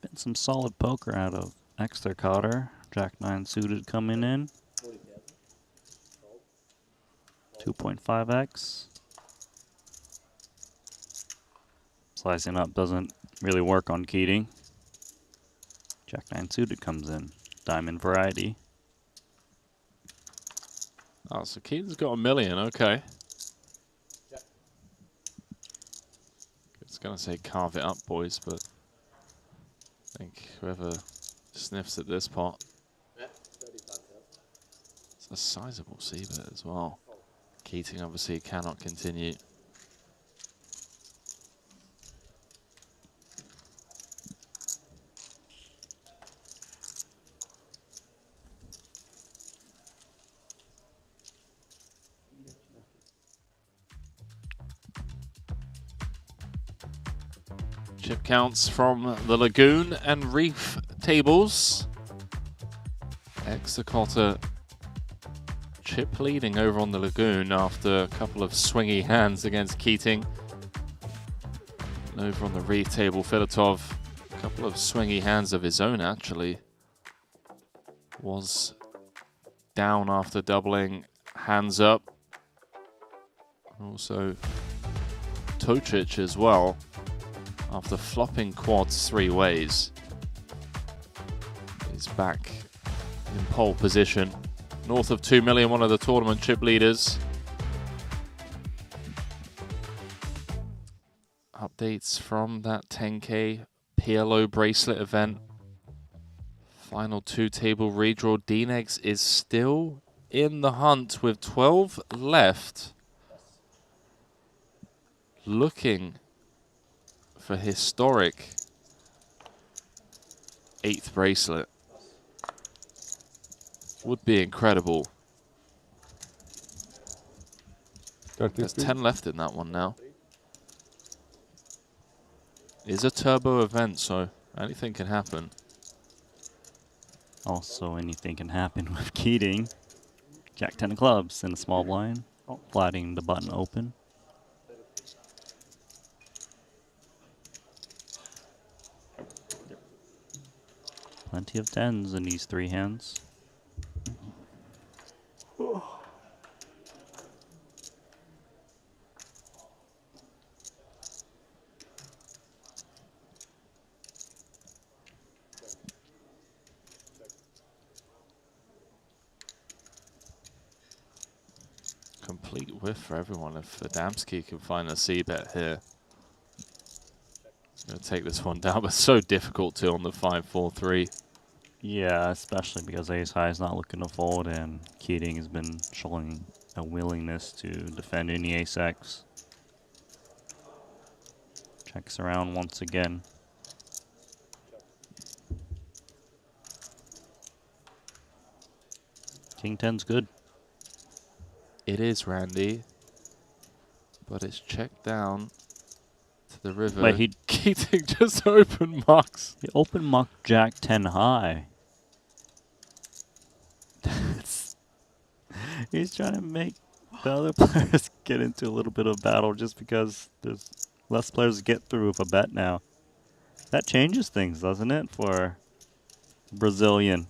Been some solid poker out of Exeter Cotter. Jack-9 suited coming in. 2.5x. Slicing up doesn't really work on Keating. Jack-9 suited comes in. Diamond variety. Oh, so Keating's got 1 million, okay. It's going to say carve it up, boys, but I think whoever sniffs at this pot. It's a sizable c-bet as well. Keating obviously cannot continue. Chip counts from the Lagoon and Reef tables. Exeter chip leading over on the Lagoon after a couple of swingy hands against Keating. And over on the Reef table, Filatov, a couple of swingy hands of his own actually. Was down after doubling hands up. Also Tocic as well, after flopping quads 3 ways. He's back in pole position. North of 2 million, one of the tournament chip leaders. Updates from that 10K PLO bracelet event. Final 2 table redraw. Dinex is still in the hunt with 12 left. Looking for historic 8th bracelet. Would be incredible. There's 10 left in that one now. It's a turbo event, so anything can happen. Also, anything can happen with Keating. Jack-10 of clubs in a small blind, flatting the button open. Plenty of 10s in these 3 hands. complete whiff for everyone if Adamski can find a C-bet here. He's going to take this one down, but so difficult to on the 5-4-3. Yeah, especially because Ace High is not looking to fold, and Keating has been showing a willingness to defend any Ace-X. Checks around once again. King 10's good. It is, Randy. But it's checked down to the river. Wait, he Keating just open mucks. He open muck Jack 10 high. He's trying to make the other players get into a little bit of battle just because there's less players to get through with a bet now. That changes things, doesn't it, for Brazilian?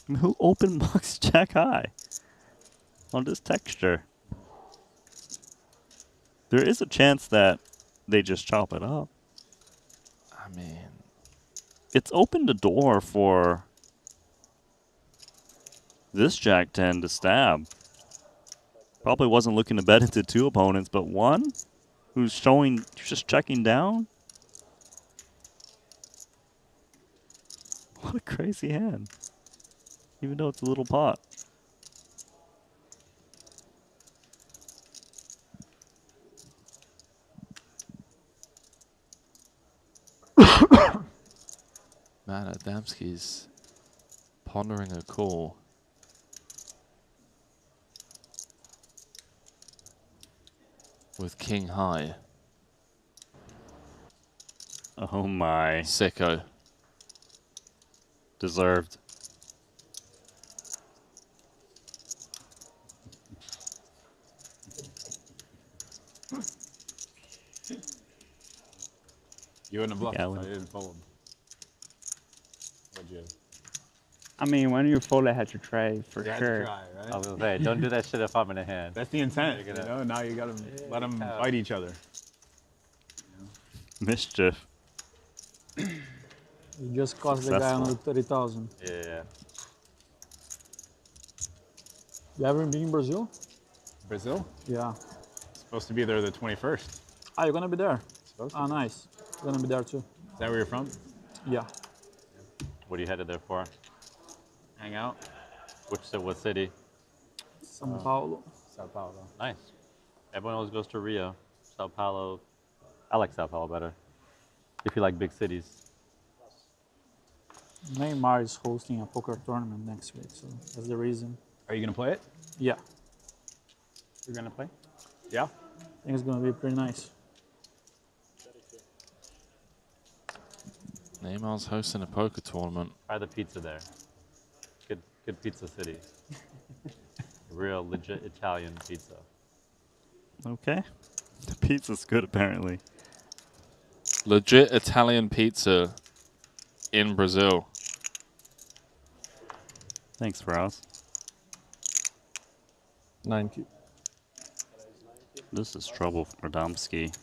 I mean, who open mucks Jack high on this texture? There is a chance that they just chop it up. I mean, it's opened the door for this Jack 10 to stab. Probably wasn't looking to bet into two opponents, but one who's showing, just checking down. What a crazy hand. Even though it's a little pot. Man, Adamski's pondering a call. With King High. Oh my. Sicko. Deserved. You wouldn't have bluffed Yeah, if I didn't fold. Would you? I mean, when you fold, I had to try for You had sure. to try, right? I was gonna say, don't do that shit if I'm in a hand. That's the intent, you know? Now you gotta let them fight each other. Mischief. You just cost the guy another 30,000. Yeah. You ever been in Brazil? Brazil? Yeah. Supposed to be there the 21st. Ah, you're gonna be there? Supposed to. Ah, nice. You're gonna be there too. Is that where you're from? Yeah. What are you headed there for? Hang out. What city? São Paulo. Sao Paulo. Nice. Everyone always goes to Rio. Sao Paulo. I like Sao Paulo better. If you like big cities. Neymar is hosting a poker tournament next week, so that's the reason. Are you gonna play it? Yeah. You're gonna play? Yeah. I think it's gonna be pretty nice. Neymar's hosting a poker tournament. Try the pizza there. Good pizza city. Real legit Italian pizza. Okay. The pizza's good, apparently. Legit Italian pizza in Brazil. Thanks, Ross. 90. This is trouble for Radomski.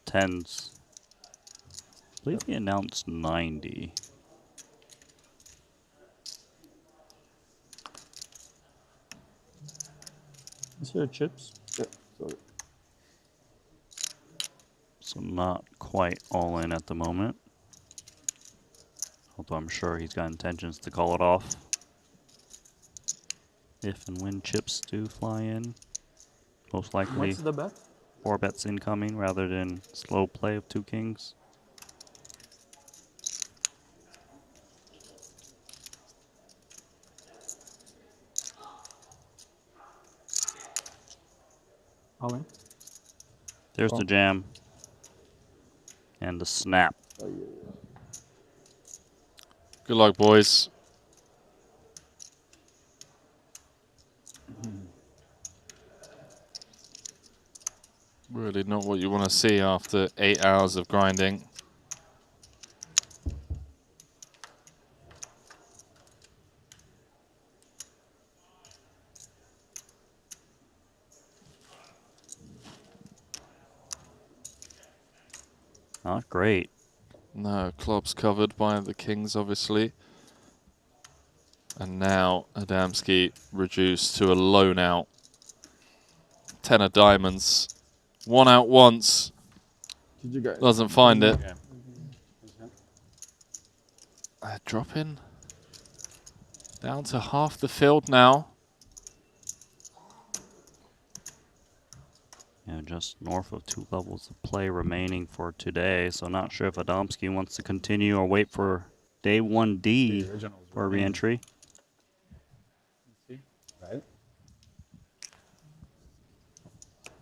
Tens. I believe he announced 90. Is there chips? Yeah, sorry. So not quite all in at the moment. Although I'm sure he's got intentions to call it off. If and when chips do fly in. Most likely What's the bet? 4 bets incoming rather than slow play of 2 kings. All in. There's the jam. And the snap. Good luck, boys. Really not what you want to see after 8 hours of grinding. Not great. No, clubs covered by the kings, obviously. And now Adamski reduced to a lone out. 10 of diamonds. One out once. Did you guys Doesn't find it. Okay. Dropping down to half the field now. Yeah, just north of 2 levels of play remaining for today. So not sure if Adamski wants to continue or wait for day 1D for a re-entry. Right?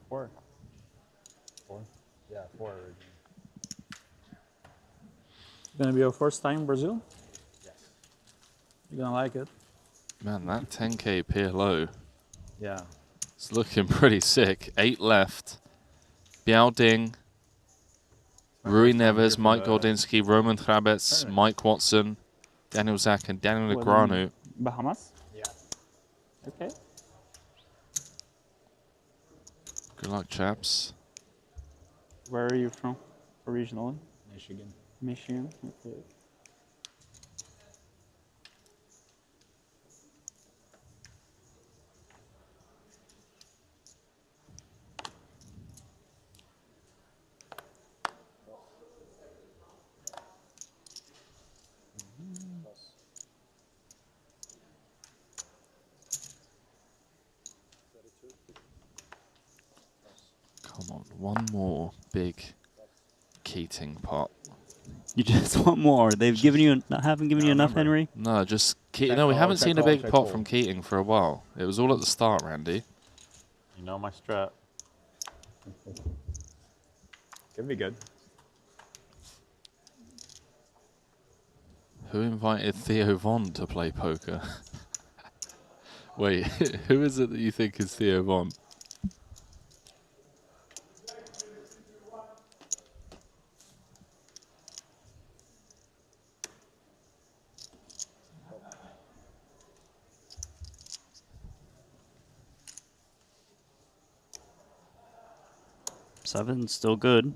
4. 4? Yeah, 4 originally. Gonna be your first time in Brazil? Yes. You're gonna like it. Man, that 10k PLO. Yeah. It's looking pretty sick. 8 left. Biaoding, Rui Neves, Mike Goldinsky, Roman Hrabets, Mike Watson, Daniel Zak, and Daniel Negreanu. Bahamas? Yeah. Okay. Good luck, chaps. Where are you from originally? Michigan. Michigan. Okay. Come on, one more big Keating pot. You just want more. They've given you, haven't given you enough, Henry? No, just Check no, we call, haven't check seen a call, big check pot call. from Keating for a while. It was all at the start, Randy. You know my strat. Could be good. Who invited Theo Von to play poker? Wait, who is it that you think is Theo Von? Seven's still good.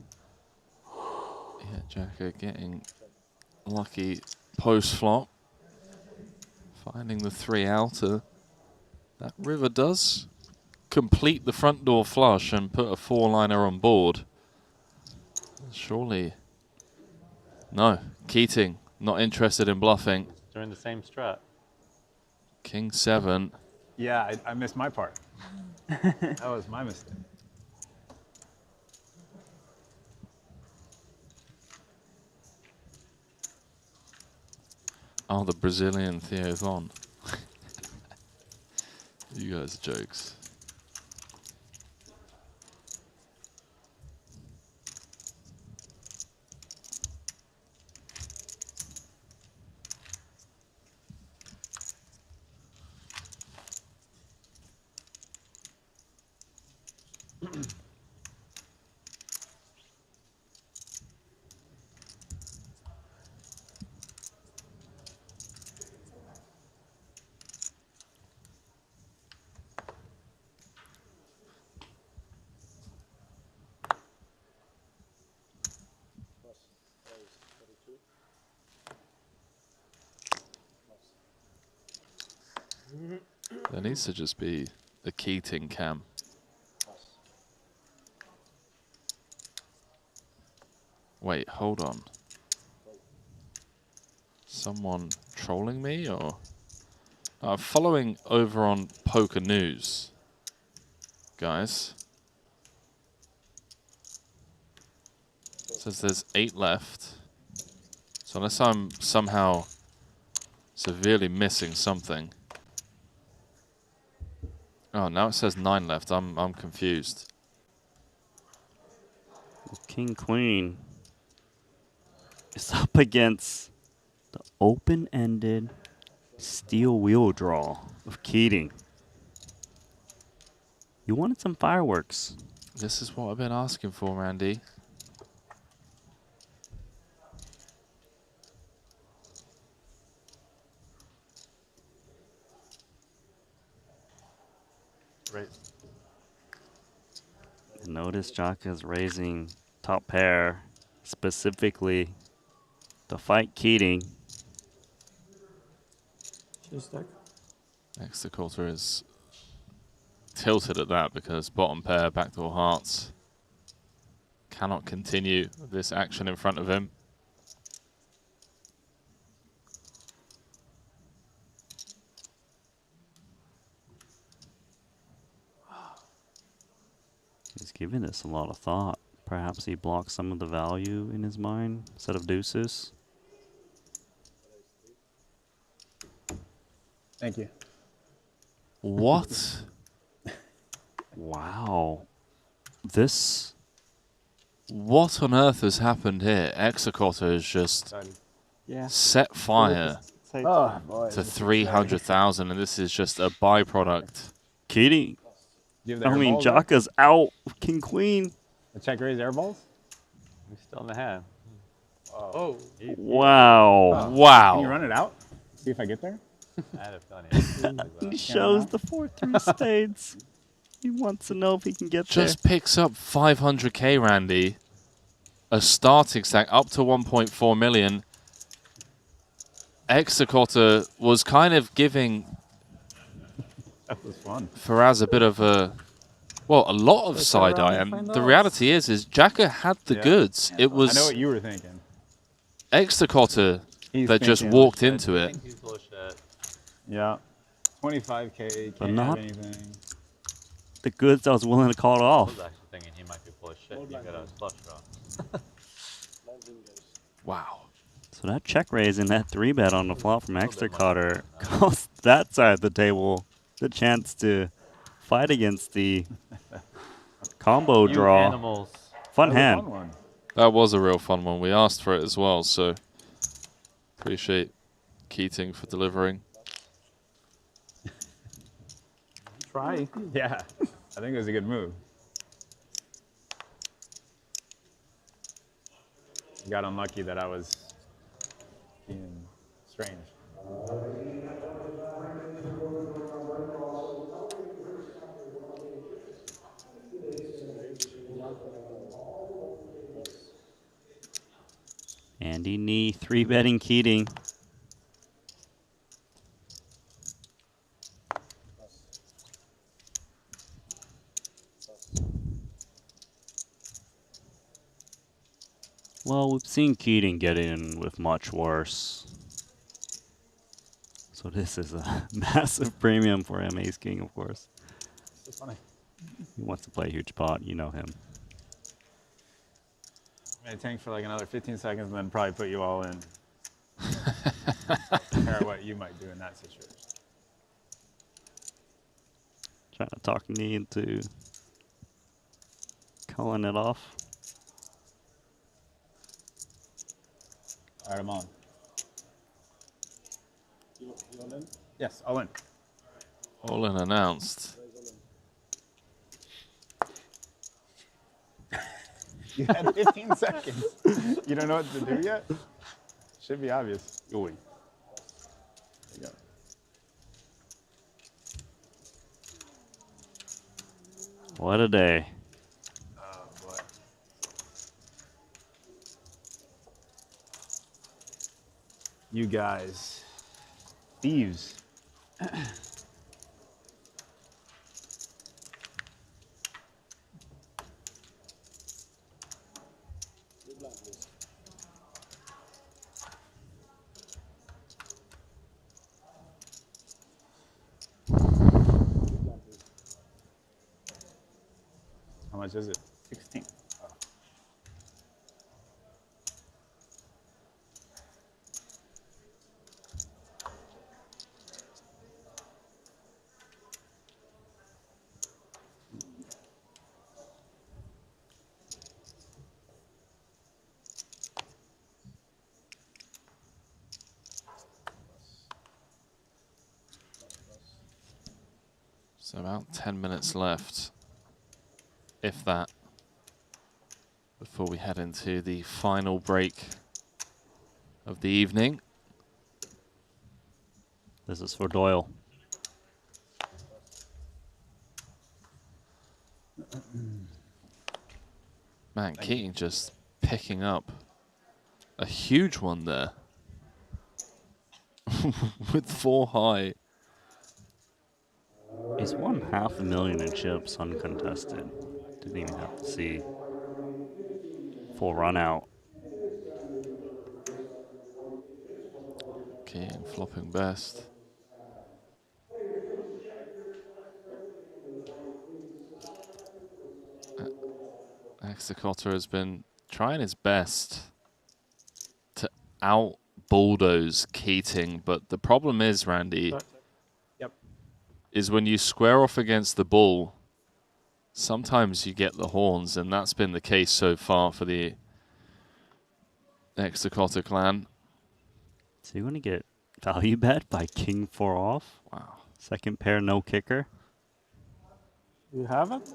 Yeah, Jacko getting lucky post flop. Finding the 3 outer. That river does complete the front door flush and put a 4-liner on board. Surely. No, Keating not interested in bluffing. Doing the same strat. King 7. Yeah, I missed my part. That was my mistake. Oh, the Brazilian Theo Von. You guys are jokes. There needs to just be a Keating cam. Wait, hold on. Someone trolling me or? Following over on Poker News, guys. Says there's 8 left. So unless I'm somehow severely missing something. Oh, now it says 9 left. I'm confused. King Queen is up against the open-ended steel wheel draw of Keating. You wanted some fireworks. This is what I've been asking for, Randy. Right. Notice Jaka is raising top pair, specifically To fight Keating. Executor is tilted at that because bottom pair, backdoor hearts cannot continue this action in front of him. He's giving this a lot of thought. Perhaps he blocks some of the value in his mind instead of deuces. Thank you. What? Wow. This... What on earth has happened here? Executor has just set fire to 300,000, and this is just a byproduct. Keating. You have the I air mean, balls up? Jaka's out. King Queen. The check raise air balls? He's still in the hand. Oh. Wow. Wow. Can you run it out? See if I get there? I'd have done it. He shows the 4-3 spades. He wants to know if he can get Just picks up 500k, Randy. A starting stack up to 1.4 million. Executor was kind of giving That was fun. Faraz a bit of a, well, a lot of side eye. And the reality is Jaka had the goods. It was I know what you were thinking. Executor that just thinking, walked into it. Yeah. 25k, But can't not- have anything. the goods I was willing to call it I off. was actually thinking he might be full of shit. He got a flush draw. Wow. So that check raise and that 3-bet on the flop from Executor cost that side of the table the chance to fight against the combo You draw. animals. Fun That was a hand. fun one. That was a real fun one. We asked for it as well, so appreciate Keating for delivering. Try. Yeah. I think it was a good move. Got unlucky that I was being strange. Andy Nee 3-betting Keating. Well, we've seen Keating get in with much worse. So this is a massive premium for him, Ace King, of course. So funny. He wants to play a huge pot, you know him. I'm gonna tank for like another 15 seconds and then probably put you all in. Compare what you might do in that situation. Trying to talk me into calling it off. All right, I'm on. You all in? Yes, all in. All in announced. You had 15 seconds. You don't know what to do yet? Should be obvious. Ooh. There you go. What a day. Oh, boy. You guys. Thieves. How much is it? 16. Oh. So about 10 minutes left, if that, before we head into the final break of the evening. This is for Doyle. Man, Keating just picking up A huge one there. With 4 high. He's won $500,000 in chips uncontested. Didn't even have to see full run out. King flopping best. Execotter has been trying his best to out bulldoze Keating, but the problem is, Randy, is when you square off against the bull, sometimes you get the horns, and that's been the case so far for the Execotter clan. So you want to get value bet by king 4 off? Wow. Second pair, no kicker. You have it?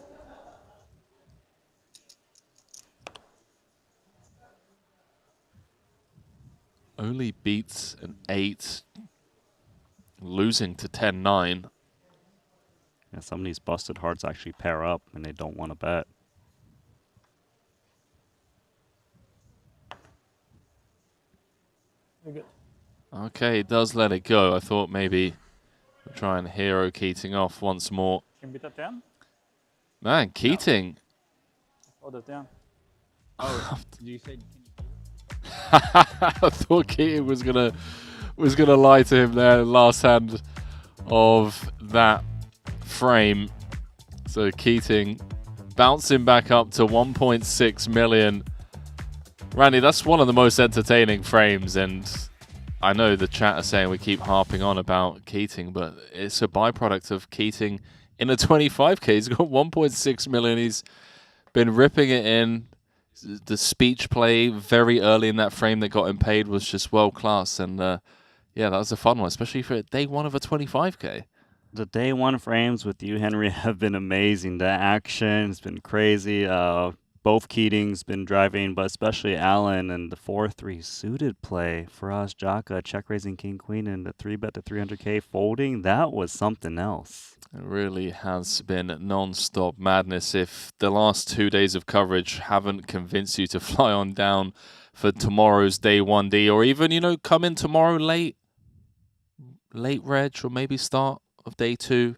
Only beats an 8, losing to 10-9. Yeah, some of these busted hearts actually pair up and they don't want to bet. You're good. Okay, he does let it go. I thought maybe we'll try and hero Keating off once more. Can beat at 10? Man, Keating. Oh, that's 10. Oh, you said. I thought Keating was gonna lie to him there, last hand of that frame. So Keating bouncing back up to 1.6 million. Randy, that's one of the most entertaining frames, and I know the chat are saying we keep harping on about Keating, but it's a byproduct of Keating in a 25k. He's got 1.6 million. He's been ripping it in. The speech play very early in that frame that got him paid was just world class, and yeah, that was a fun one, especially for day one of a 25k. The day one frames with you, Henry, have been amazing. The action's been crazy. Both Keating's been driving, but especially Allen, and the 4-3 suited play for us, Jaka, check raising king queen, and the 3-bet to 300k folding. That was something else. It really has been non-stop madness. If the last 2 days of coverage haven't convinced you to fly on down for tomorrow's day 1D, or even, you know, come in tomorrow late reg, or maybe start of day 2.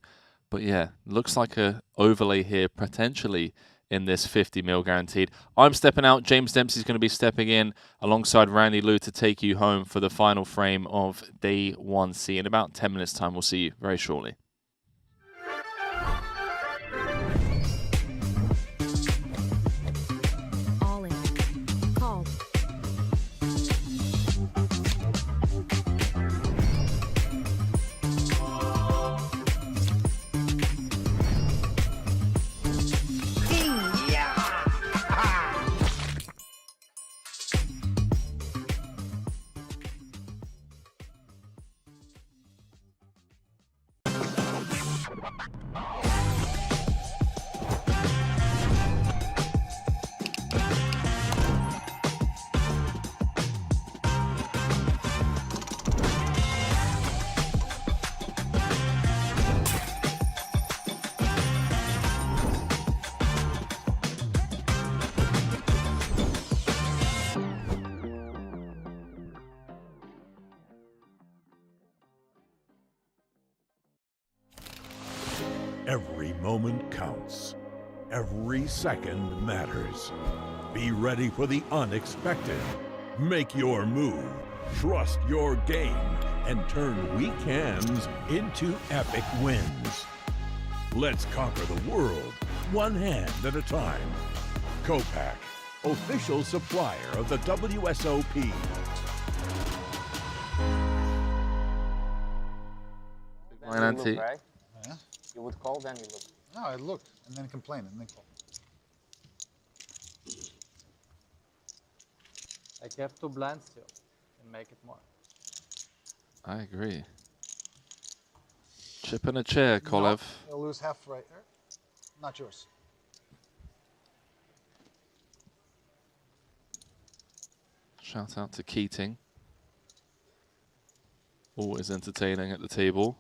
But yeah, looks like a overlay here potentially in this 50 mil guaranteed. I'm stepping out. James Dempsey's going to be stepping in alongside Randy Lou to take you home for the final frame of day 1C. In about 10 minutes time, we'll see you very shortly. All in. Call. Every moment counts. Every second matters. Be ready for the unexpected. Make your move. Trust your game and turn weekends into epic wins. Let's conquer the world, one hand at a time. Copac, official supplier of the WSOP. Line Look, right? You would call, then you look. No, I look and then complain and then call. Like you have 2 blinds still and make it more. I agree. Chip in a chair, Kolev. No, you'll lose half right there. Not yours. Shout out to Keating. Always entertaining at the table.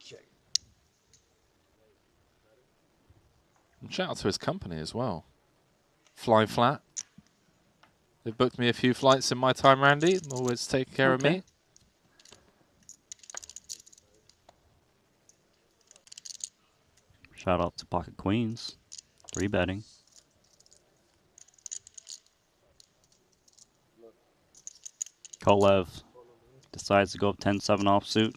Okay. And shout out to his company as well. Fly Flat. They've booked me a few flights in my time, Randy. Always take care of me. Shout out to Pocket Queens. 3-betting. Kolev decides to go 10-7 offsuit.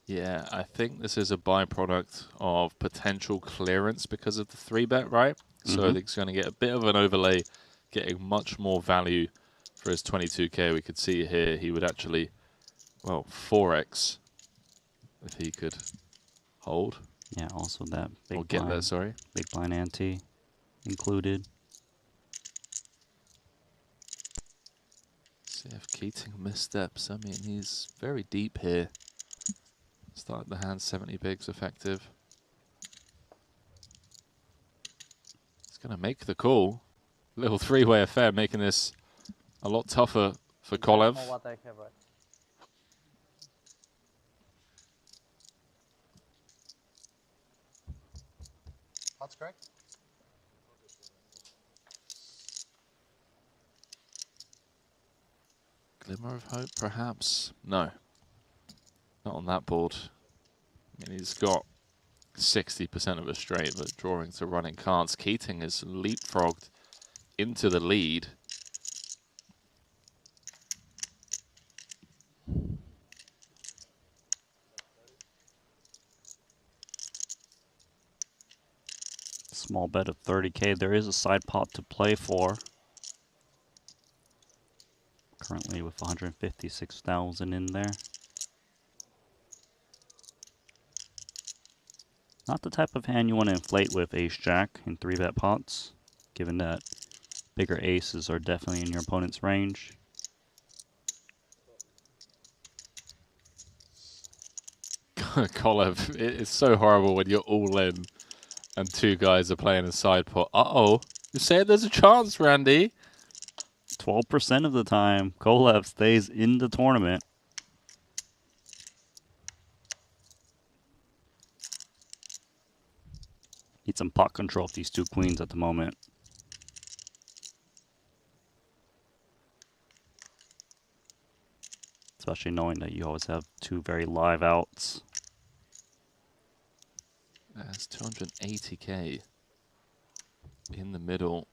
Yeah, I think this is a byproduct of potential clearance because of the 3-bet, right? So I think he's going to get a bit of an overlay, getting much more value for his 22k. We could see here he would actually, well, 4x if he could hold. Yeah, also that big or get blind, there, sorry. Big blind ante included. See if Keating missteps. I mean, he's very deep here. Start the hand 70 bigs effective. He's going to make the call. Little three-way affair, making this a lot tougher for Kolev. What I have, right? That's correct. Glimmer of hope, perhaps? No. Not on that board. I mean, he's got 60% of a straight, but drawing to running cards. Keating is leapfrogged into the lead. Small bet of 30k. There is a side pot to play for. Currently with 156,000 in there. Not the type of hand you want to inflate with ace-jack in 3-bet pots, given that bigger aces are definitely in your opponent's range. Kolev, it's so horrible when you're all in and two guys are playing a side pot. Uh-oh. You say there's a chance, Randy. 12% of the time, Kolev stays in the tournament. Need some pot control of these two queens at the moment. Especially knowing that you always have two very live outs. That's 280k in the middle.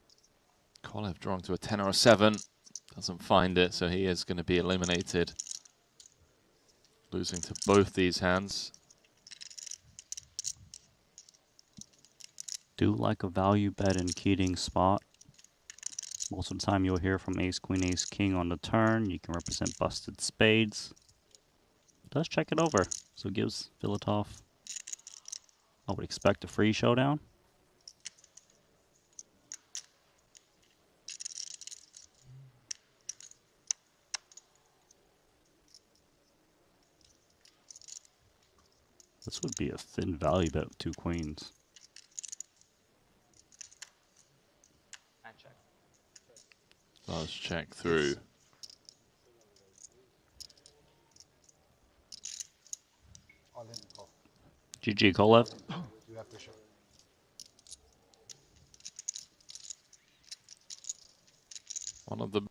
Kolev drawing to a 10 or a 7. Doesn't find it, so he is going to be eliminated. Losing to both these hands. Do like a value bet in Keating's spot. Most of the time you'll hear from ace, queen, ace, king on the turn. You can represent busted spades. Does check it over, so it gives Filatov, I would expect, a free showdown. This would be a thin value bet with two queens. Let's check through. All in, go. GG, Kolev. You have to show. One of the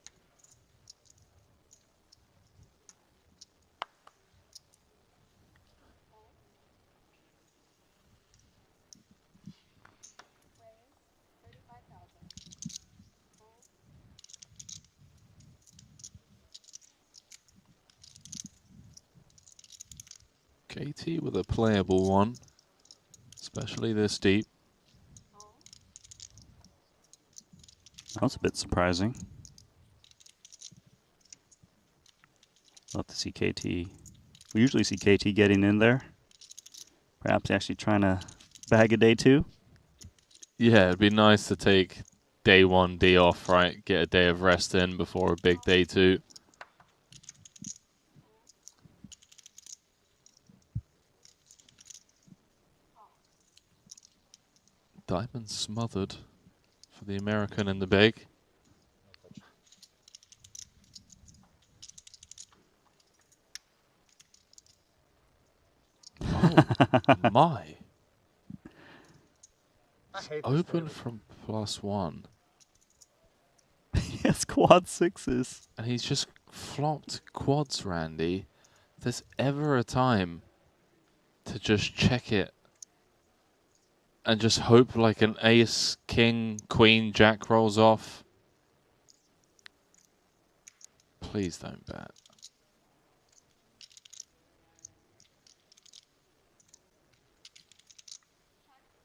KT with a playable one, especially this deep. That was a bit surprising. Love to see KT. We usually see KT getting in there. Perhaps actually trying to bag a day two. Yeah, it'd be nice to take day one, day off, right? Get a day of rest in before a big day two. Diamond smothered for the American in the big. Oh my. I hate Open from +1. has quad sixes. And he's just flopped quads, Randy. If there's ever a time to just check it and just hope like an ace, king, queen, jack rolls off. Please don't bet.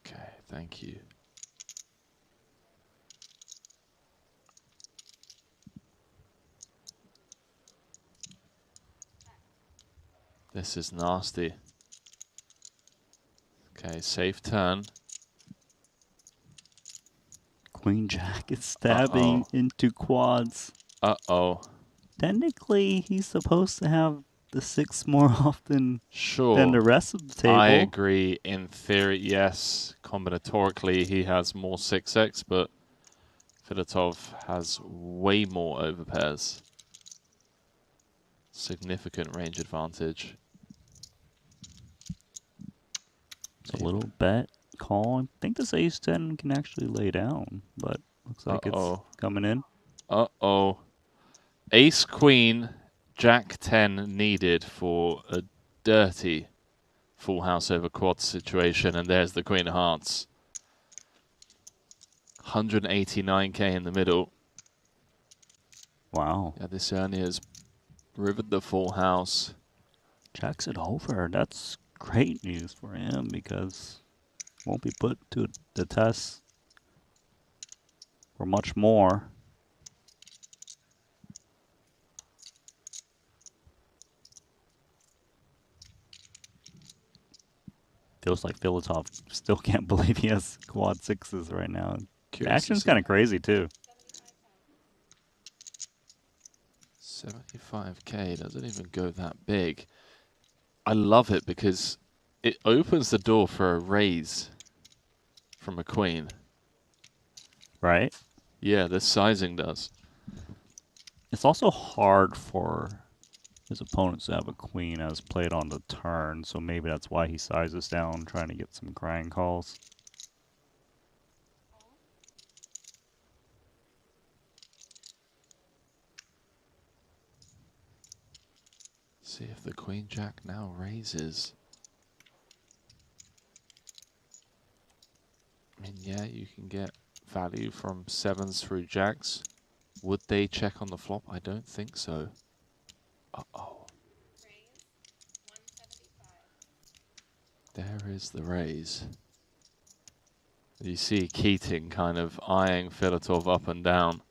Okay, thank you. This is nasty. Okay, safe turn. Queen jack is stabbing into quads. Uh-oh. Technically, he's supposed to have the 6 more often Sure. than the rest of the table. I agree. In theory, yes. Combinatorically, he has more 6x, but Filatov has way more overpairs. Significant range advantage. It's a little bet call. I think this ace 10 can actually lay down, but looks like it's coming in. Uh-oh. Ace queen, jack 10 needed for a dirty full house over quad situation, and there's the queen of hearts. 189k in the middle. Wow. Yeah, this Ernia's rivered the full house. Jacks it over. That's great news for him because won't be put to the test for much more. Feels like Filatov still can't believe he has quad sixes right now. The action's kind of crazy too. 75k doesn't even go that big. I love it because it opens the door for a raise from a queen. Right? Yeah, the sizing does. It's also hard for his opponents to have a queen as played on the turn, so maybe that's why he sizes down, trying to get some crying calls. See if the queen jack now raises. I mean, yeah, you can get value from 7s through jacks. Would they check on the flop? I don't think so. Uh-oh. There is the raise. You see Keating kind of eyeing Filatov up and down.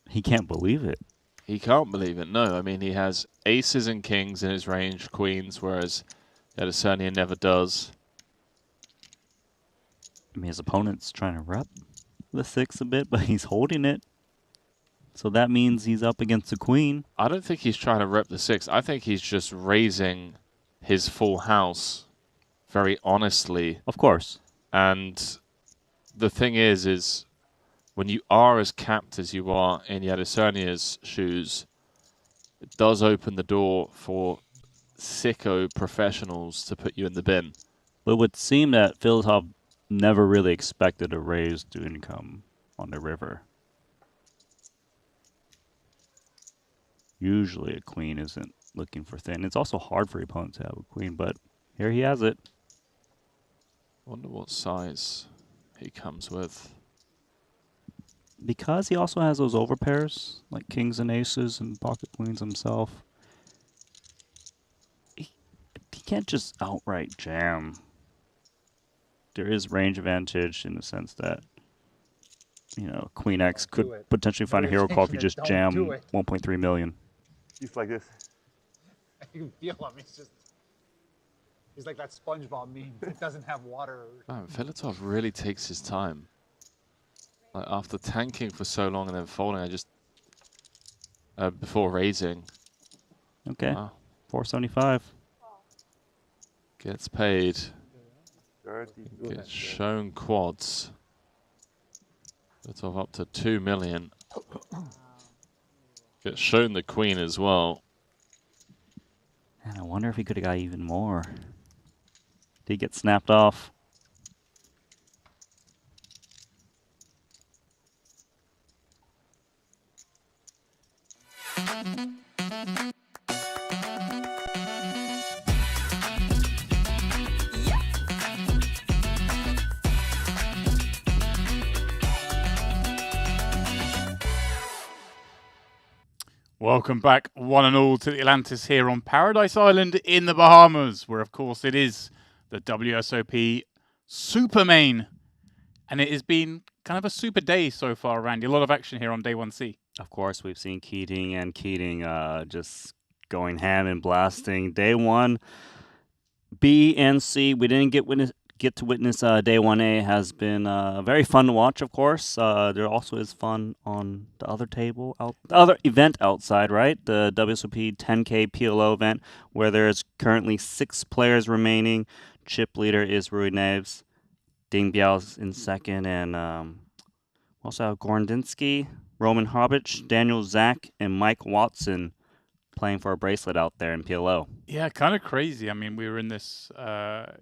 He can't believe it. He can't believe it, no. I mean, he has aces and kings in his range, queens, whereas Adesanya never does. I mean, his opponent's trying to rep the 6 a bit, but he's holding it. So that means he's up against the queen. I don't think he's trying to rep the 6. I think he's just raising his full house very honestly. Of course. And the thing is when you are as capped as you are in Adesanya's shoes, it does open the door for sicko professionals to put you in the bin. But it would seem that Filatov never really expected a raise to income on the river. Usually a queen isn't looking for thin. It's also hard for your opponent to have a queen, but here he has it. Wonder what size he comes with. Because he also has those overpairs, like kings and aces and pocket queens himself, he can't just outright jam. There is range advantage in the sense that, you know, Queen X could potentially find a hero call if you just jam 1.3 million. He's like this. You can feel him. He's like that SpongeBob meme. It doesn't have water. Man, Filatov really takes his time. Like after tanking for so long and then folding, I just before raising. Okay, 475. Gets paid. 30. Gets shown quads. Filatov up to 2 million. Gets shown the queen as well. And I wonder if he could have got even more. Did he get snapped off? Welcome back, one and all, to the Atlantis here on Paradise Island in the Bahamas, where, of course, it is the WSOP Super Main. And it has been kind of a super day so far, Randy. A lot of action here on day 1C. Of course, we've seen Keating and Keating just going ham and blasting. Day 1, B and C, we didn't get to witness day 1A. Has been very fun to watch, of course. There also is fun on the other table, the other event outside, right? The WSOP 10K PLO event, where there's currently 6 players remaining. Chip leader is Rui Neves. Ding Biao's in second, and we also have Gorandinsky, Roman Hobbich, Daniel Zach, and Mike Watson playing for a bracelet out there in PLO. Yeah, kind of crazy. I mean, we were in this.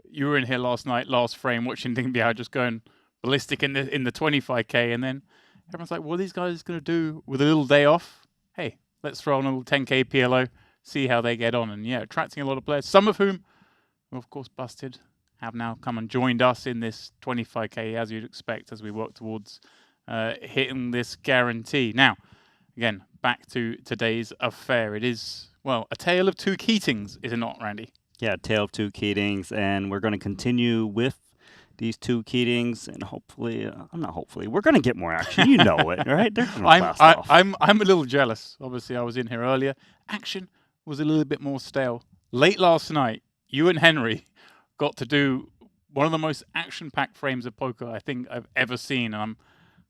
You were in here last night, last frame, watching Ding Biao just going ballistic in the 25K, and then everyone's like, "What are these guys going to do with a little day off? Hey, let's throw on a little 10K PLO, see how they get on." And yeah, attracting a lot of players, some of whom, of course, busted, have now come and joined us in this 25K, as you'd expect, as we work towards hitting this guarantee. Now, again, back to today's affair. It is, well, a tale of 2 Keatings, is it not, Randy? Yeah, tale of 2 Keatings, and we're going to continue with these 2 Keatings, and hopefully, we're going to get more action. You know it, right? They're going to blast off. I'm a little jealous. Obviously, I was in here earlier. Action was a little bit more stale. Late last night, you and Henry got to do one of the most action-packed frames of poker I think I've ever seen. And I'm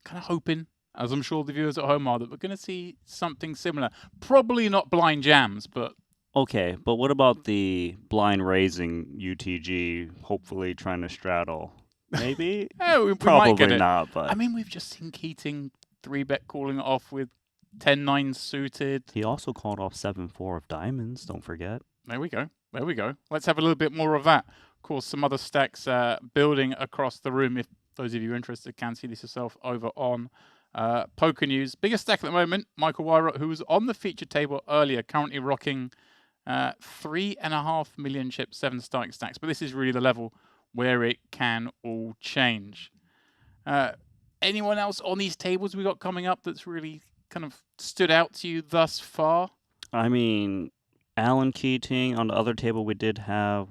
kind of hoping, as I'm sure the viewers at home are, that we're going to see something similar. Probably not blind jams, but... Okay, but what about the blind raising UTG, hopefully trying to straddle? Maybe? we Probably might get it. not, but... I mean, we've just seen Keating 3-bet calling it off with 10-9 suited. He also called off 7-4 of diamonds, don't forget. There we go. There we go. Let's have a little bit more of that. Of course, some other stacks building across the room. If those of you interested can see this yourself over on Poker News. Biggest stack at the moment, Michael Wyrot, who was on the featured table earlier, currently rocking 3.5 million chips, 7 starting stacks. But this is really the level where it can all change. Anyone else on these tables we got coming up that's really kind of stood out to you thus far? I mean, Alan Keating. On the other table, we did have,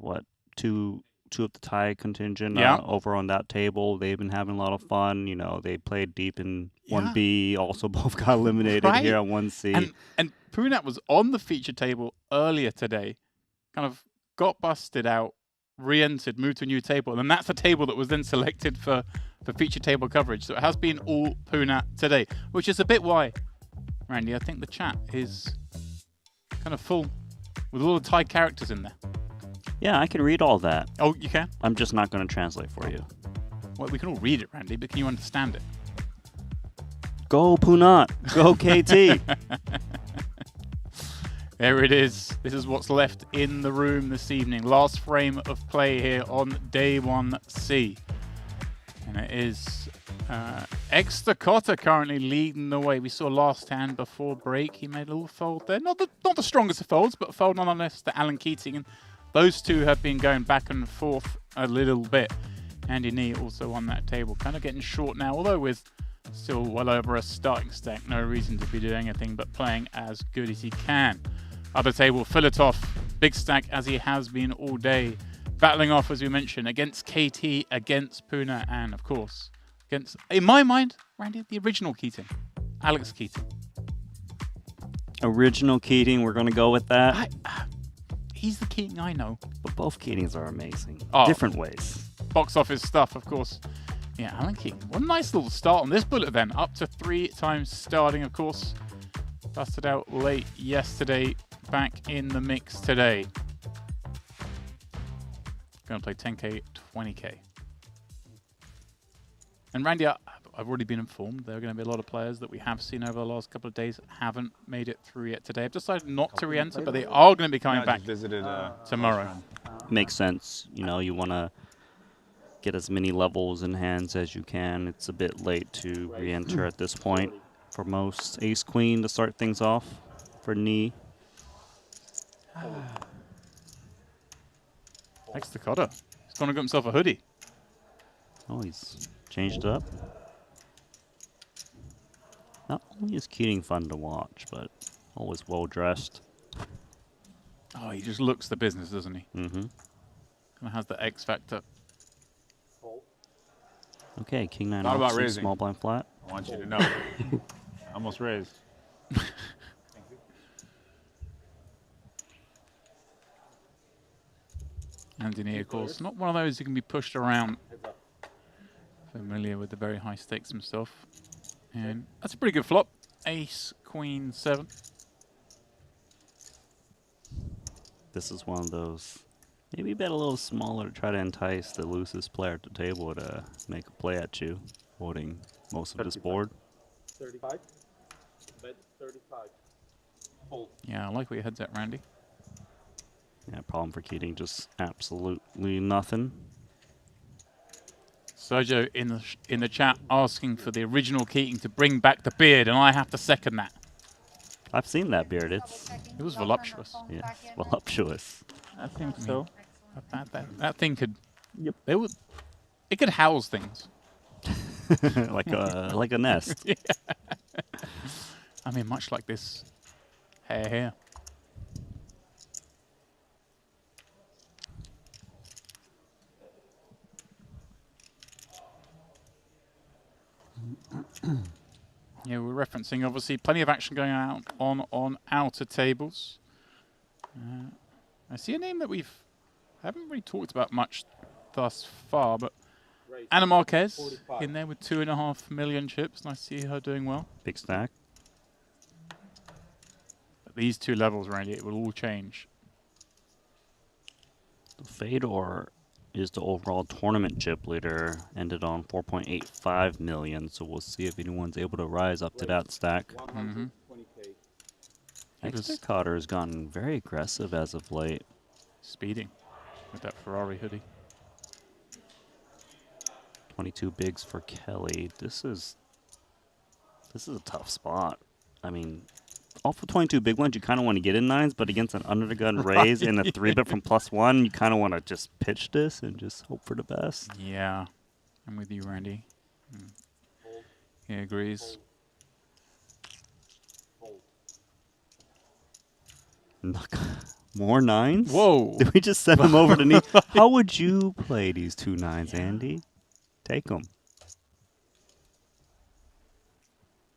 two of the Thai contingent over on that table. They've been having a lot of fun. You know, they played deep in 1B. Also, both got eliminated here on 1C. And Poonat was on the feature table earlier today, kind of got busted out, re-entered, moved to a new table. And then that's the table that was then selected for feature table coverage. So it has been all Poonat today, which is a bit why, Randy, I think the chat is kind of full with all the Thai characters in there. Yeah, I can read all that. Oh, you can? I'm just not going to translate for you. Well, we can all read it, Randy, but can you understand it? Go Poonat. Go KT. There it is. This is what's left in the room this evening. Last frame of play here on day 1C. And it is Exter Cotter currently leading the way. We saw last hand before break. He made a little fold there. Not the strongest of folds, but a fold nonetheless to Alan Keating. And those two have been going back and forth a little bit. Andy Nee also on that table. Kind of getting short now, although with still well over a starting stack. No reason to be doing anything but playing as good as he can. Other table, Filatov, big stack as he has been all day. Battling off, as we mentioned, against KT, against Poonat, and of course, against, in my mind, Randy, the original Keating, Alex Keating. Original Keating, we're going to go with that. He's the Keating I know. But both Keatings are amazing. Oh, different ways. Box office stuff, of course. Yeah, Alan Keating. What a nice little start on this bullet then. Up to 3 times starting, of course. Busted out late yesterday. Back in the mix today. Going to play 10K, 20K. And Randy, I've already been informed there are going to be a lot of players that we have seen over the last couple of days haven't made it through yet today. I've decided not to re-enter, but they are going to be coming back tomorrow. Makes sense. You know, you want to get as many levels in hands as you can. It's a bit late to re-enter at this point for most. Ace-Queen to start things off. for knee. Extra Cotter. He's gonna get himself a hoodie. Oh, he's changed it up. Not only is Keating fun to watch, but always well dressed. Oh, he just looks the business, doesn't he? Mm-hmm. Kind of has the X factor. Okay, King 9 Thought about offsuit, raising. small blind flat. I want you to know. I almost raised. Anthony, of course, not one of those who can be pushed around. Familiar with the very high stakes himself. And that's a pretty good flop. Ace, Queen, 7. This is one of those. Maybe bet a little smaller to try to entice the loosest player at the table to make a play at you, holding most of this board. 35. Bet 35. Fold. Yeah, I like where your head's at, Randy. Yeah, problem for Keating, just absolutely nothing. Sergio in the chat asking for the original Keating to bring back the beard, and I have to second that. I've seen that beard. It was voluptuous. Yeah, voluptuous. I think so. That thing could. Yep. It could house things. like a nest. Yeah. I mean, much like this hair here. Yeah, we're referencing obviously plenty of action going on outer tables. I see a name that haven't really talked about much thus far, but Ana Marquez 45. In there with 2.5 million chips, and I see her doing well. Big stack. At these two levels, Randy, it will all change. The Fedor is the overall tournament chip leader, ended on 4.85 million, so we'll see if anyone's able to rise up to that stack. 120K. Extra Cotter has gotten very aggressive as of late. Speeding with that Ferrari hoodie. 22 bigs for Kelly. This is a tough spot. I mean, off of 22 big ones, you kind of want to get in nines, but against an under the gun raise and a 3-bet from +1, you kind of want to just pitch this and just hope for the best. Yeah, I'm with you, Randy. He agrees. More nines? Whoa! Did we just send them over to knee? How would you play these 2 nines, Andy? Take them.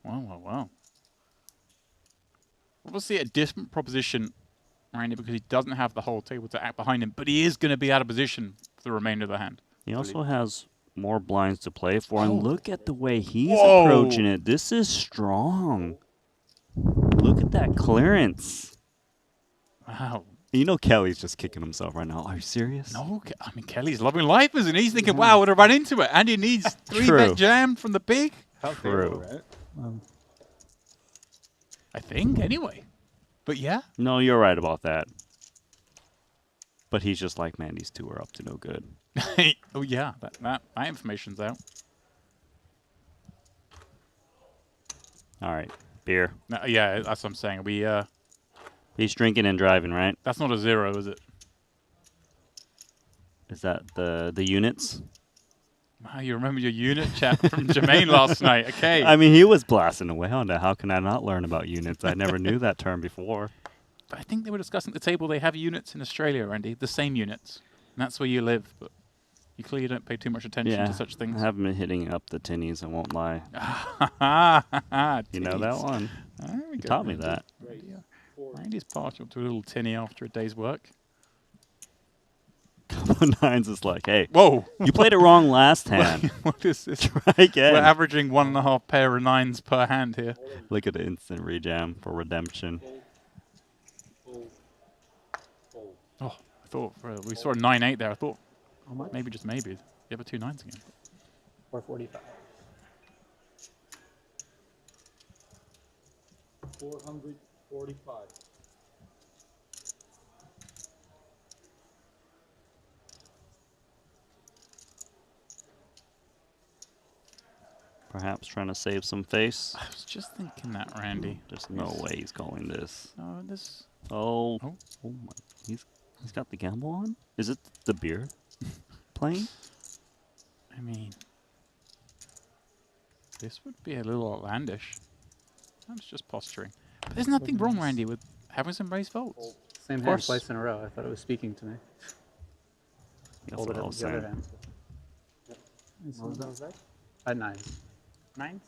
Wow. Obviously a different proposition, Randy, because he doesn't have the whole table to act behind him, but he is going to be out of position for the remainder of the hand. He also has more blinds to play for, and look at the way he's Whoa. approaching it. This is strong. Look at that clearance. Wow. You know Kelly's just kicking himself right now. Are you serious? No, I mean, Kelly's loving life, isn't he? He's thinking, wow, I would have run into it. And he needs 3-bet jam from the big. True. I think, anyway. But yeah. No, you're right about that. But he's just like, man, these two are up to no good. Oh, yeah. That information's out. All right. Beer. No, yeah, that's what I'm saying. He's drinking and driving, right? That's not a 0, is it? Is that the units? Wow, you remember your unit chat from Jermaine last night. Okay. I mean, he was blasting away on that. How can I not learn about units? I never knew that term before. But I think they were discussing at the table they have units in Australia, Randy. The same units. And that's where you live. But you clearly don't pay too much attention to such things. I haven't been hitting up the tinnies, I won't lie. You know that one? You taught me that. Randy's partial to a little tinny after a day's work. Couple nines is like, hey, whoa, you played it wrong last hand. What is this? Try again. We're averaging 1.5 pair of 9s per hand here. Look at the instant rejam for redemption. Oh, I thought we saw a 9-8 there. I thought maybe just maybe. You have a 2 9s again. 445. 445. Perhaps trying to save some face. I was just thinking that, Randy. There's no way he's calling this. Oh, this. Oh my! He's got the gamble on. Is it the beer playing? I mean, this would be a little outlandish. That's just posturing. But there's nothing wrong, Randy, with having some raised folds. Same hand twice in a row. I thought it was speaking to me. That's Hold what it I up was with the other saying. hand. What was that? I had 9. 9?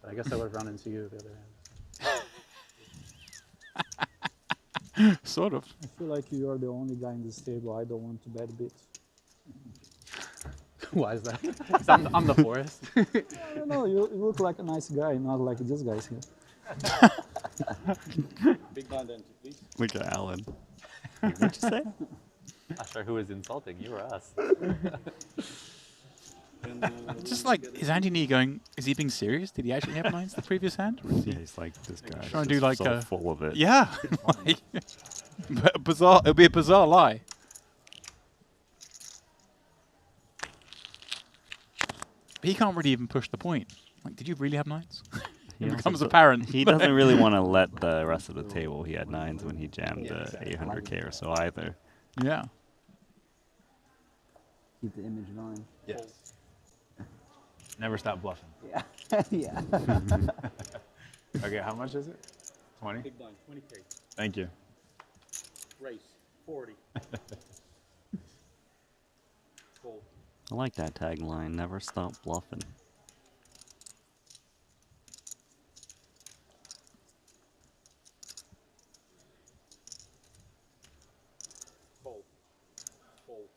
But I guess I would have run into you the other hand. Sort of. I feel like you are the only guy in this table I don't want to bet bit. Why is that? 'Cause I'm the forest. I don't know, you look like a nice guy, not like this guy's here. Big blind entry, please. Look at Alan. What'd you say? Not sure who was insulting, you or us. Just like, is Andy Nee going, is he being serious? Did he actually have 9s the previous hand? Or is he He's like, this guy trying to do like so a... full of it. Yeah. Like, bizarre. It'll be a bizarre lie. But he can't really even push the point. Like, did you really have 9s? He It also becomes do- apparent. He doesn't really want to let the rest of the table. He had 9s when he jammed 800k or so either. Yeah. Keep the image going. Yes. Never stop bluffing. Yeah. Yeah. Okay, how much is it? 20? Big blind, 20K. Thank you. Race, 40. Fold. I like that tagline. Never stop bluffing. Fold. Fold.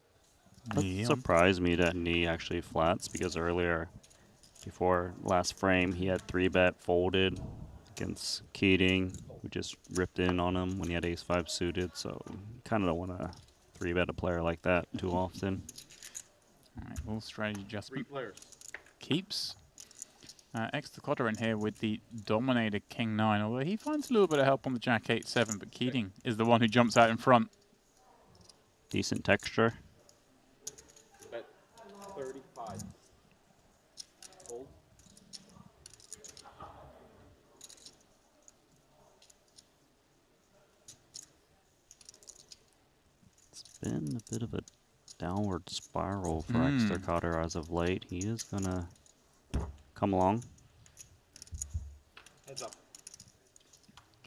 That Yeah. surprised me that knee actually flats because earlier, before last frame, he had 3-bet folded against Keating, who just ripped in on him when he had ace-5 suited. So kind of don't want to 3-bet a player like that too often. All right, all strategy adjustment. 3 players. Keeps. Extra Cotter in here with the Dominator King 9, although he finds a little bit of help on the Jack 8-7, but Keating is the one who jumps out in front. Decent texture. Bet 35. Fold. It's been a bit of a downward spiral for Extra Cotter as of late. He is going to come along. Heads up.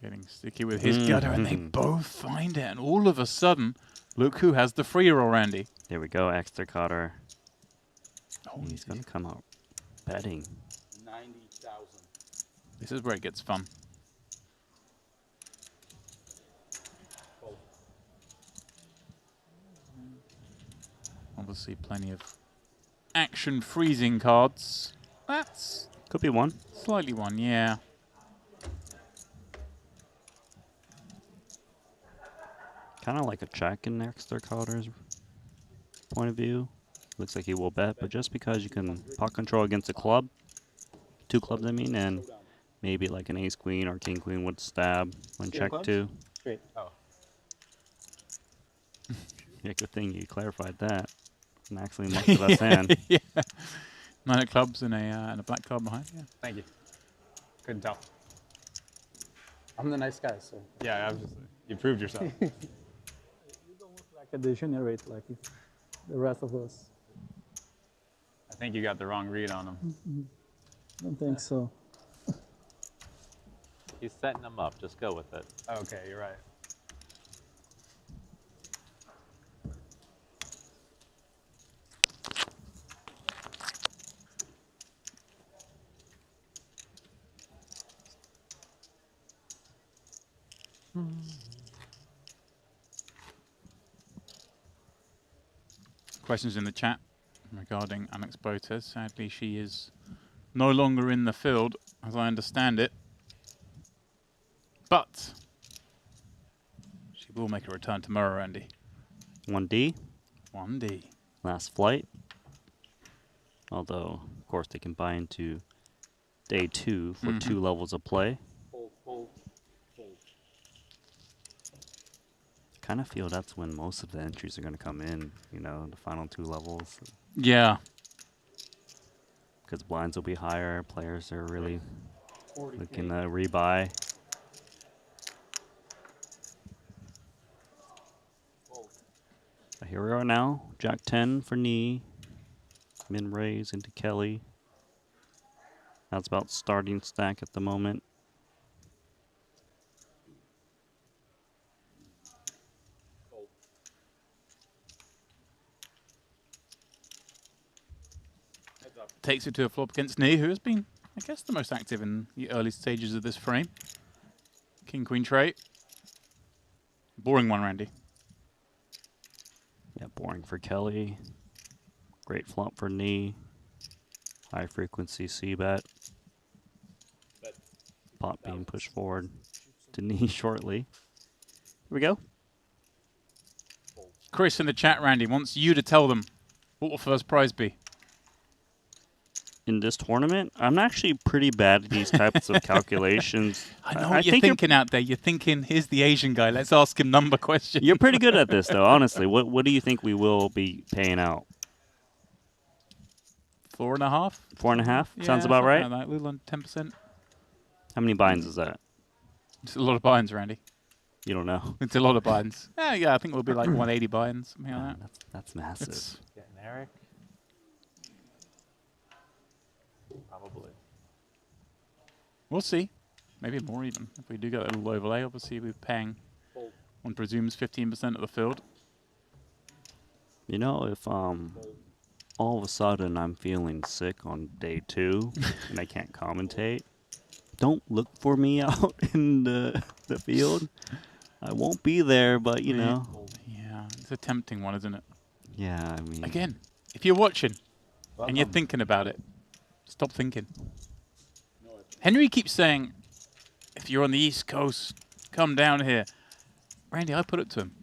Getting sticky with his gutter, and they both find it, and all of a sudden, look who has the free roll, Randy. There we go, Extra Cotter. Oh, He's going to come out betting. 90,000. This is where it gets fun. Fold. Obviously, plenty of action freezing cards. That's Could be one. slightly one, yeah. Kind of like a check in Extra Cotter's point of view. Looks like he will bet, but just because you can pot control against a club, 2 clubs I mean, and maybe like an ace-queen or king-queen would stab when check 2. Straight. Oh. Yeah, good thing you clarified that. And actually much of us hand. Yeah. 9 of clubs and a black card behind, yeah. Thank you. Couldn't tell. I'm the nice guy, so. Yeah, obviously. You proved yourself. You don't look like a degenerate like the rest of us. I think you got the wrong read on him. Don't think so. He's setting them up. Just go with it. Okay, you're right. Questions in the chat regarding Amex Botes. Sadly, she is no longer in the field, as I understand it. But she will make a return tomorrow, Andy. 1D. 1D. Last flight. Although, of course, they can buy into day 2 for 2 levels of play. Fold, fold, fold. Kind of feel that's when most of the entries are going to come in, you know, the final 2 levels. Yeah. because blinds will be higher. Players are really 40K. looking to rebuy. But here we are now. Jack 10 for knee. Min raise into Kelly. That's about starting stack at the moment. Takes it to a flop against knee, who has been, I guess, the most active in the early stages of this frame. King Queen trait. Boring one, Randy. Yeah, boring for Kelly. Great flop for knee. High frequency C-bet. Pot being pushed forward to knee shortly. Here we go. Chris in the chat, Randy, wants you to tell them what will first prize be. In this tournament, I'm actually pretty bad at these types of calculations. I know what you're thinking out there. You're thinking, here's the Asian guy. Let's ask him number questions. You're pretty good at this, though, honestly. What do you think we will be paying out? 4.5? 4.5? Yeah, Sounds about right? Like a little under 10%. How many binds is that? It's a lot of binds, Randy. You don't know. It's a lot of binds. Yeah, I think it'll be like 180 binds, something like that. That's massive. Getting Eric. Probably. We'll see. Maybe more even. If we do get a little overlay, obviously we're paying, one presumes, 15% of the field. You know, if all of a sudden I'm feeling sick on day 2 and I can't commentate, don't look for me out in the field. I won't be there, but you know. Yeah, it's a tempting one, isn't it? Yeah, I mean. Again, if you're watching and you're thinking about it, stop thinking. Henry keeps saying, if you're on the East Coast, come down here. Randy, I put it to him.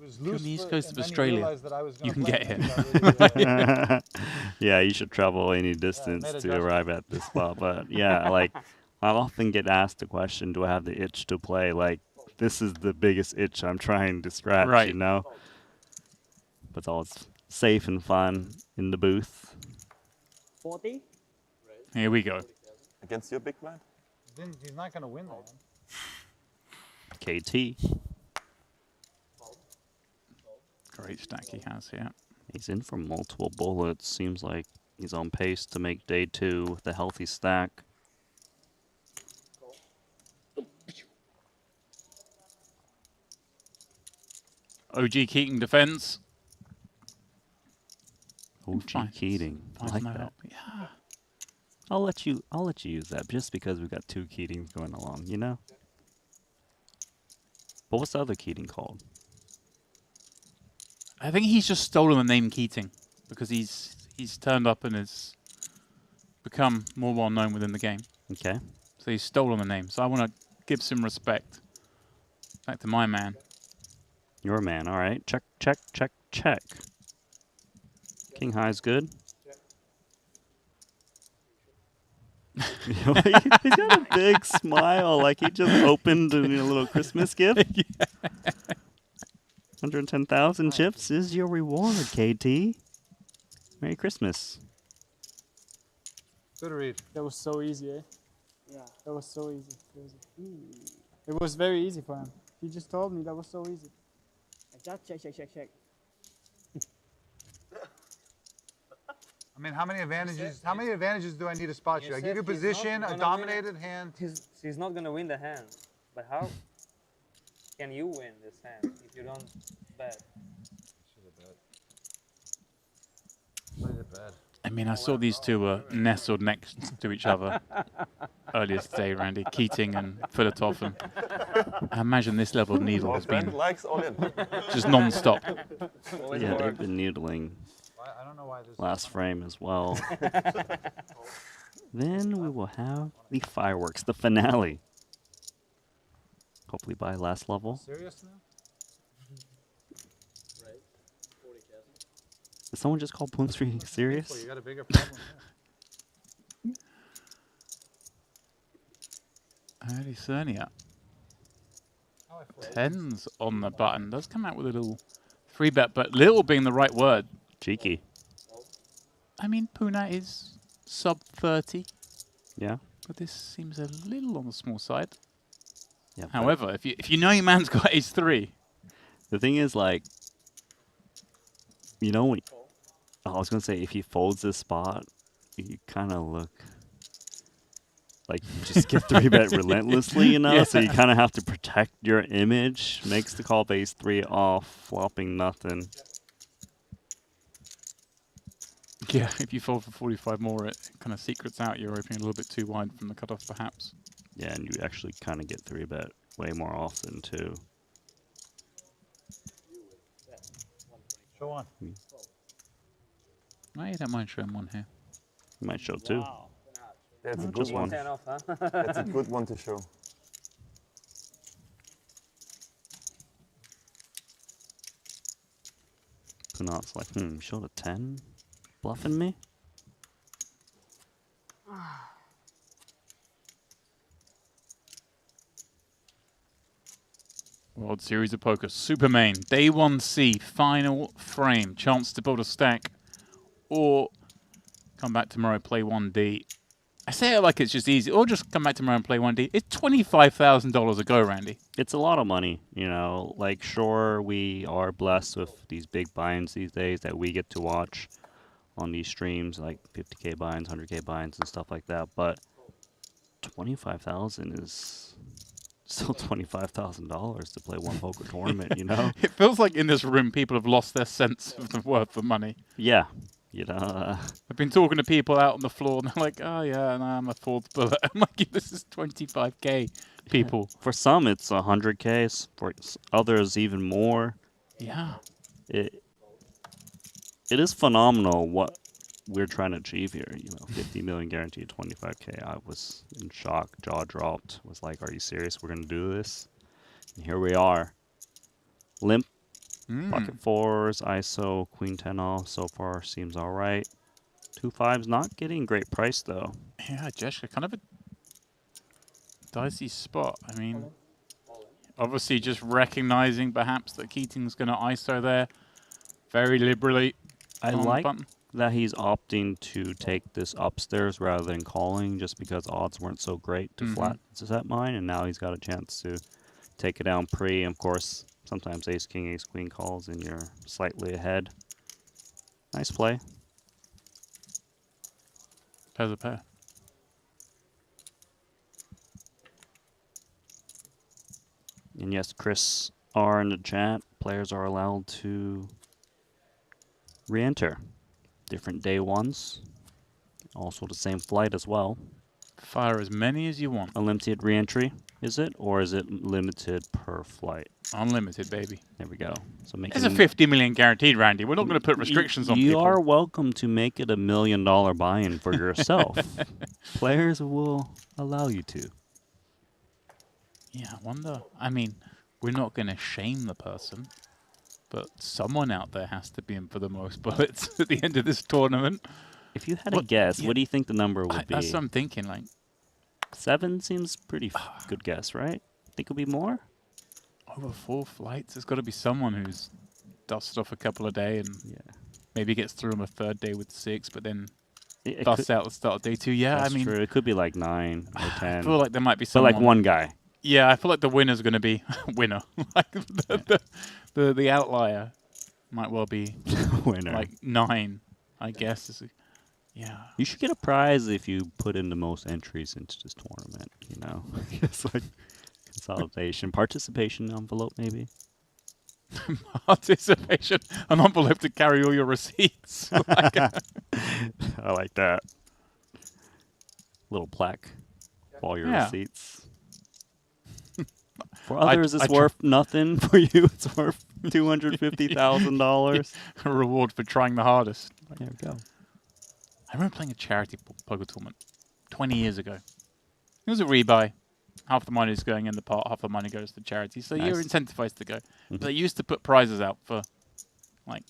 If you're on the East Coast of Australia, you can get here. Yeah, you should travel any distance to arrive at this spot. But yeah, like, I often get asked the question, do I have the itch to play? Like, this is the biggest itch I'm trying to scratch, you know? But it's all safe and fun in the booth. 40? Here we go. Against your big blind? He's not going to win that. KT. Great stack he has here. He's in for multiple bullets. Seems like he's on pace to make day 2 with a healthy stack. OG Keating defends. OG Keating. I like that. Yeah. I'll let you use that just because we've got 2 Keatings going along, you know? But what's the other Keating called? I think he's just stolen the name Keating because he's turned up and has become more well known within the game. Okay. So he's stolen the name. So I want to give some respect back to my man. Your man, all right. Check, check, check, check. King high's good. He's got a big smile, like he just opened a little Christmas gift. 110,000 chips is your reward, KT. Merry Christmas. Good read. That was so easy, eh? Yeah, that was so easy. It was very easy for him. He just told me that was so easy. Check. I mean, how many advantages do I need to spot you? I give you position, a dominated hand. He's not gonna win the hand. But how can you win this hand if you don't bet? I mean, I saw these two were nestled next to each other earlier today, Randy. Keating and Filatov. And I imagine this level of needle has been just non-stop. Yeah, they've been needling last frame as well. Then we will have the fireworks, the finale. Hopefully by last level. Serious now? Did someone just call Bloom Street serious? Well, you got a bigger problem here. Early Cernia. Tens on the button. Does come out with a little 3-bet, but little being the right word. Cheeky. I mean, Puna is sub 30. Yeah. But this seems a little on the small side. Yeah. However, if you know your man's got ace 3. The thing is, like, you know, when I was gonna say if he folds this spot, you kind of look like you just get 3-bet relentlessly, you know. Yeah. So you kind of have to protect your image. Makes the call base 3 off, flopping nothing. Yeah, if you fold for 45 more, it kind of secrets out you're opening a little bit too wide from the cutoff, perhaps. Yeah, and you actually kind of get 3-bet way more often too. Show one. No, you don't mind showing one here. You might show 2. That's a No, good just one. 10 off, huh? That's a good one to show. Kunat's like, you showed a 10? Bluffing me? World Series of Poker, Super Main, Day 1C, final frame. Chance to build a stack or come back tomorrow, play 1D. I say it like it's just easy, or just come back tomorrow and play 1D. It's $25,000 a go, Randy. It's a lot of money, you know. Like, sure, we are blessed with these big buy-ins these days that we get to watch on these streams, like 50K buy-ins, 100K buy-ins, and stuff like that. But 25,000 is still $25,000 to play one poker tournament, you know. It feels like in this room people have lost their sense of the worth of money. Yeah, you know. I've been talking to people out on the floor, and they're like, "Oh yeah, no, I'm a fourth bullet." I'm like, "This is 25K, people." For some, it's 100K. For others, even more. Yeah. It is phenomenal what we're trying to achieve here. You know, 50 million guaranteed, 25K. I was in shock, jaw dropped. Was like, "Are you serious? We're gonna do this?" And here we are. Limp. Pocket 4s, ISO, Queen 10 off. So far, seems all right. 2 5s, not getting great price though. Yeah, Jeshka, kind of a dicey spot. I mean, obviously just recognizing perhaps that Keating's going to ISO there very liberally. I on the like button. that he's opting to take this upstairs rather than calling, just because odds weren't so great to flat set mine, and now he's got a chance to take it down pre. And of course, sometimes ace king, ace queen calls, and you're slightly ahead. Nice play. Pair's a pair. And yes, Chris R in the chat. Players are allowed to re-enter different day ones. Also the same flight as well. Fire as many as you want. Unlimited re-entry, is it? Or is it limited per flight? Unlimited, baby. There we go. So There's a 50 million guaranteed, Randy. We're not going to put restrictions on people. You are welcome to make it $1 million buy-in for yourself. Players will allow you to. Yeah, I wonder. I mean, we're not going to shame the person, but someone out there has to be in for the most bullets at the end of this tournament. If you had a guess, what do you think the number would be? That's what I'm thinking. Like 7 seems pretty good guess, right? Think it'll be more? Over 4 flights, there's got to be someone who's dusted off a couple a day and maybe gets through them a third day with 6, but then busts out the start of day 2. Yeah, That's I mean, true. It could be like 9 or 10. I feel like there might be But someone. like one guy. Yeah, I feel like the winner's going to be winner. Like the outlier might well be winner. Like 9, I guess. Yeah. You should get a prize if you put in the most entries into this tournament, you know? It's like consolidation. Participation envelope, maybe? Participation. An envelope to carry all your receipts. I like that. Little plaque. All your receipts. For others, it's worth nothing. For you, it's worth $250,000. A reward for trying the hardest. There we go. I remember playing a charity poker tournament 20 years ago. It was a rebuy. Half the money is going in the pot, half the money goes to charity. So you're incentivized to go. But they used to put prizes out for, like,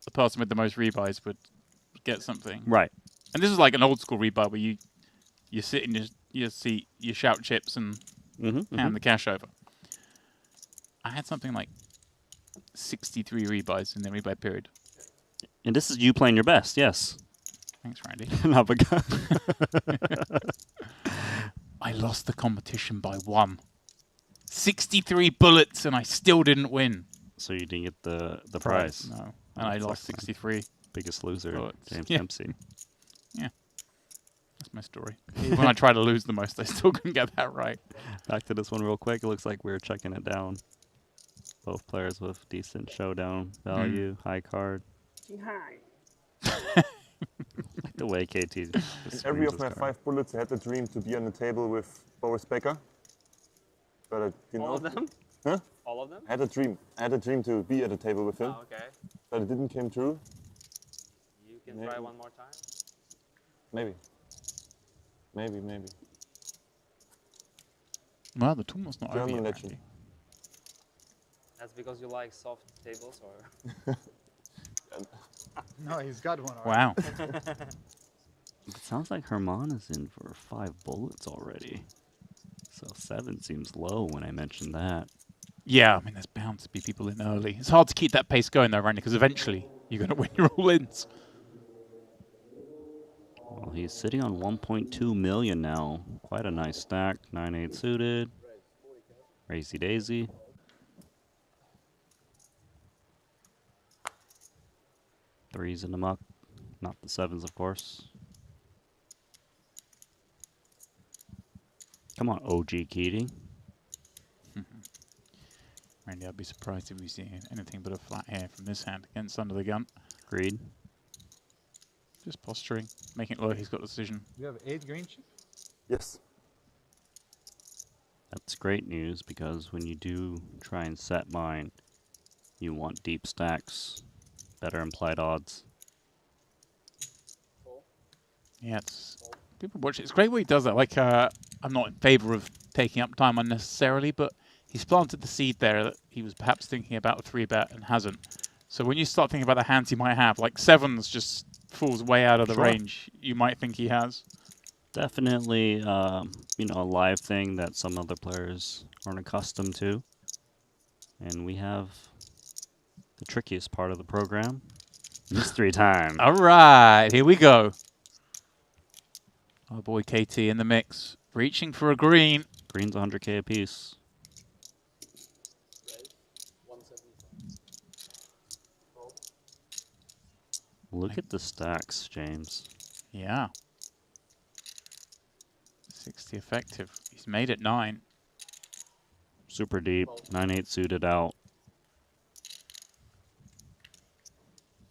the person with the most rebuys would get something. Right. And this is like an old school rebuy where you sit in your seat, you shout chips and hand the cash over. I had something like 63 rebuys in the rebuy period. And this is you playing your best, yes. Thanks, Randy. I lost the competition by 1. 63 bullets, and I still didn't win. So you didn't get the prize? No. And I lost 63. Biggest loser, bullets. James Yeah. Dempsey. Yeah. That's my story. When I try to lose the most, I still couldn't get that right. Back to this one real quick. It looks like we're checking it down. Both players with decent showdown value, high card. Like the way KT. In every of my 5 bullets, I had the dream to be on the table with Boris Becker. But I did All not. of them? Huh? All of them? I had a dream. I had a dream to be at the table with him. Oh, okay. But it didn't come true. You can try one more time? Maybe. Maybe. Well, the tournament's not over German yet, legend. Randy. That's because you like soft tables, or? No, he's got one already. Wow. It sounds like Herman is in for 5 bullets already. So 7 seems low when I mentioned that. Yeah, I mean, there's bound to be people in early. It's hard to keep that pace going, though, Randy, because eventually you're going to win your all-ins. Well, he's sitting on 1.2 million now. Quite a nice stack. 9-8 suited. Racy daisy. Threes in the muck. Not the 7s, of course. Come on, OG Keating. Randy, I'd be surprised if we see anything but a flat hair from this hand against under the gun. Agreed. Just posturing, making it look like he's got the decision. You have 8 green chips? Yes. That's great news because when you do try and set mine, you want deep stacks, better implied odds. Yeah, people watch it. It's great what he does that. Like, I'm not in favor of taking up time unnecessarily, but he's planted the seed there that he was perhaps thinking about a 3-bet and hasn't. So when you start thinking about the hands he might have, like 7s just falls way out of the range you might think he has. Definitely, you know, a live thing that some other players aren't accustomed to. And we have the trickiest part of the program, mystery time. All right, here we go. Oh boy, KT in the mix, reaching for a green. Green's 100K apiece. Look at the stacks, James. Yeah. 60 effective. He's made it 9. Super deep. 9-8 suited out.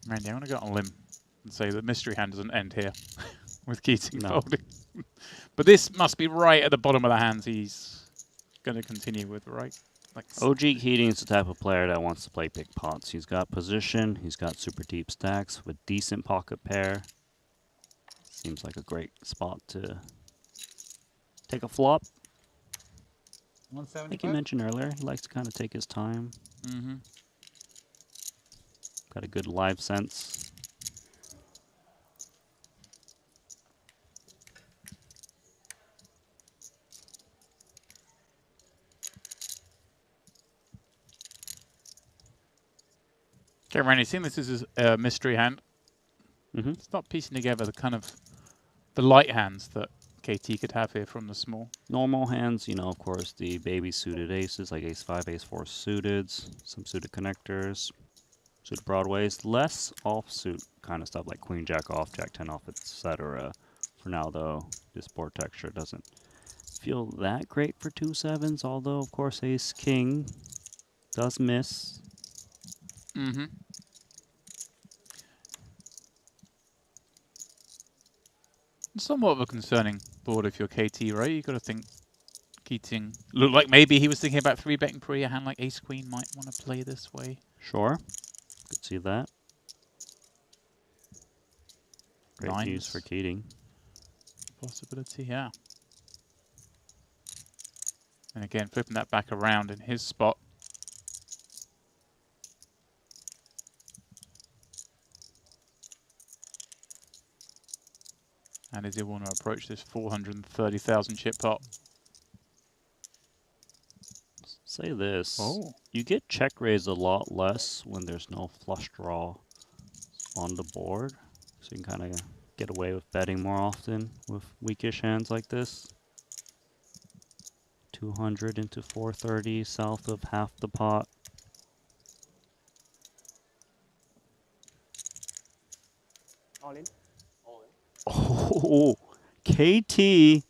Randy, I'm going to go on a limb and say the mystery hand doesn't end here with Keating folding. But this must be right at the bottom of the hands he's going to continue with, right? Like OG Keating is the type of player that wants to play big pots. He's got position. He's got super deep stacks with decent pocket pair. Seems like a great spot to take a flop. 175? Like you mentioned earlier, he likes to kind of take his time. Mm-hmm. Got a good live sense. Okay, Randy, seeing this is a mystery hand, Mm-hmm. start piecing together the kind of the light hands that KT could have here from the small. Normal hands, you know, of course, the baby suited aces like ace-5, ace-4 suited, some suited connectors, suited broadways, less offsuit kind of stuff like queen-jack off, jack-10 off, etc. For now, though, this board texture doesn't feel that great for 2-7s, although, of course, ace-king does miss. Mm-hmm. It's somewhat of a concerning board if you're KT, right? You've got to think Keating looked like maybe he was thinking about 3-betting pre. A hand like ace-queen might want to play this way. Sure. Could see that. Great Nines. news for Keating. Possibility, yeah. And again, flipping that back around in his spot. And does he want to approach this 430,000 chip pot? Say this. Oh. You get check raised a lot less when there's no flush draw on the board. So you can kind of get away with betting more often with weakish hands like this. 200 into 430, south of half the pot. All in. Oh, KT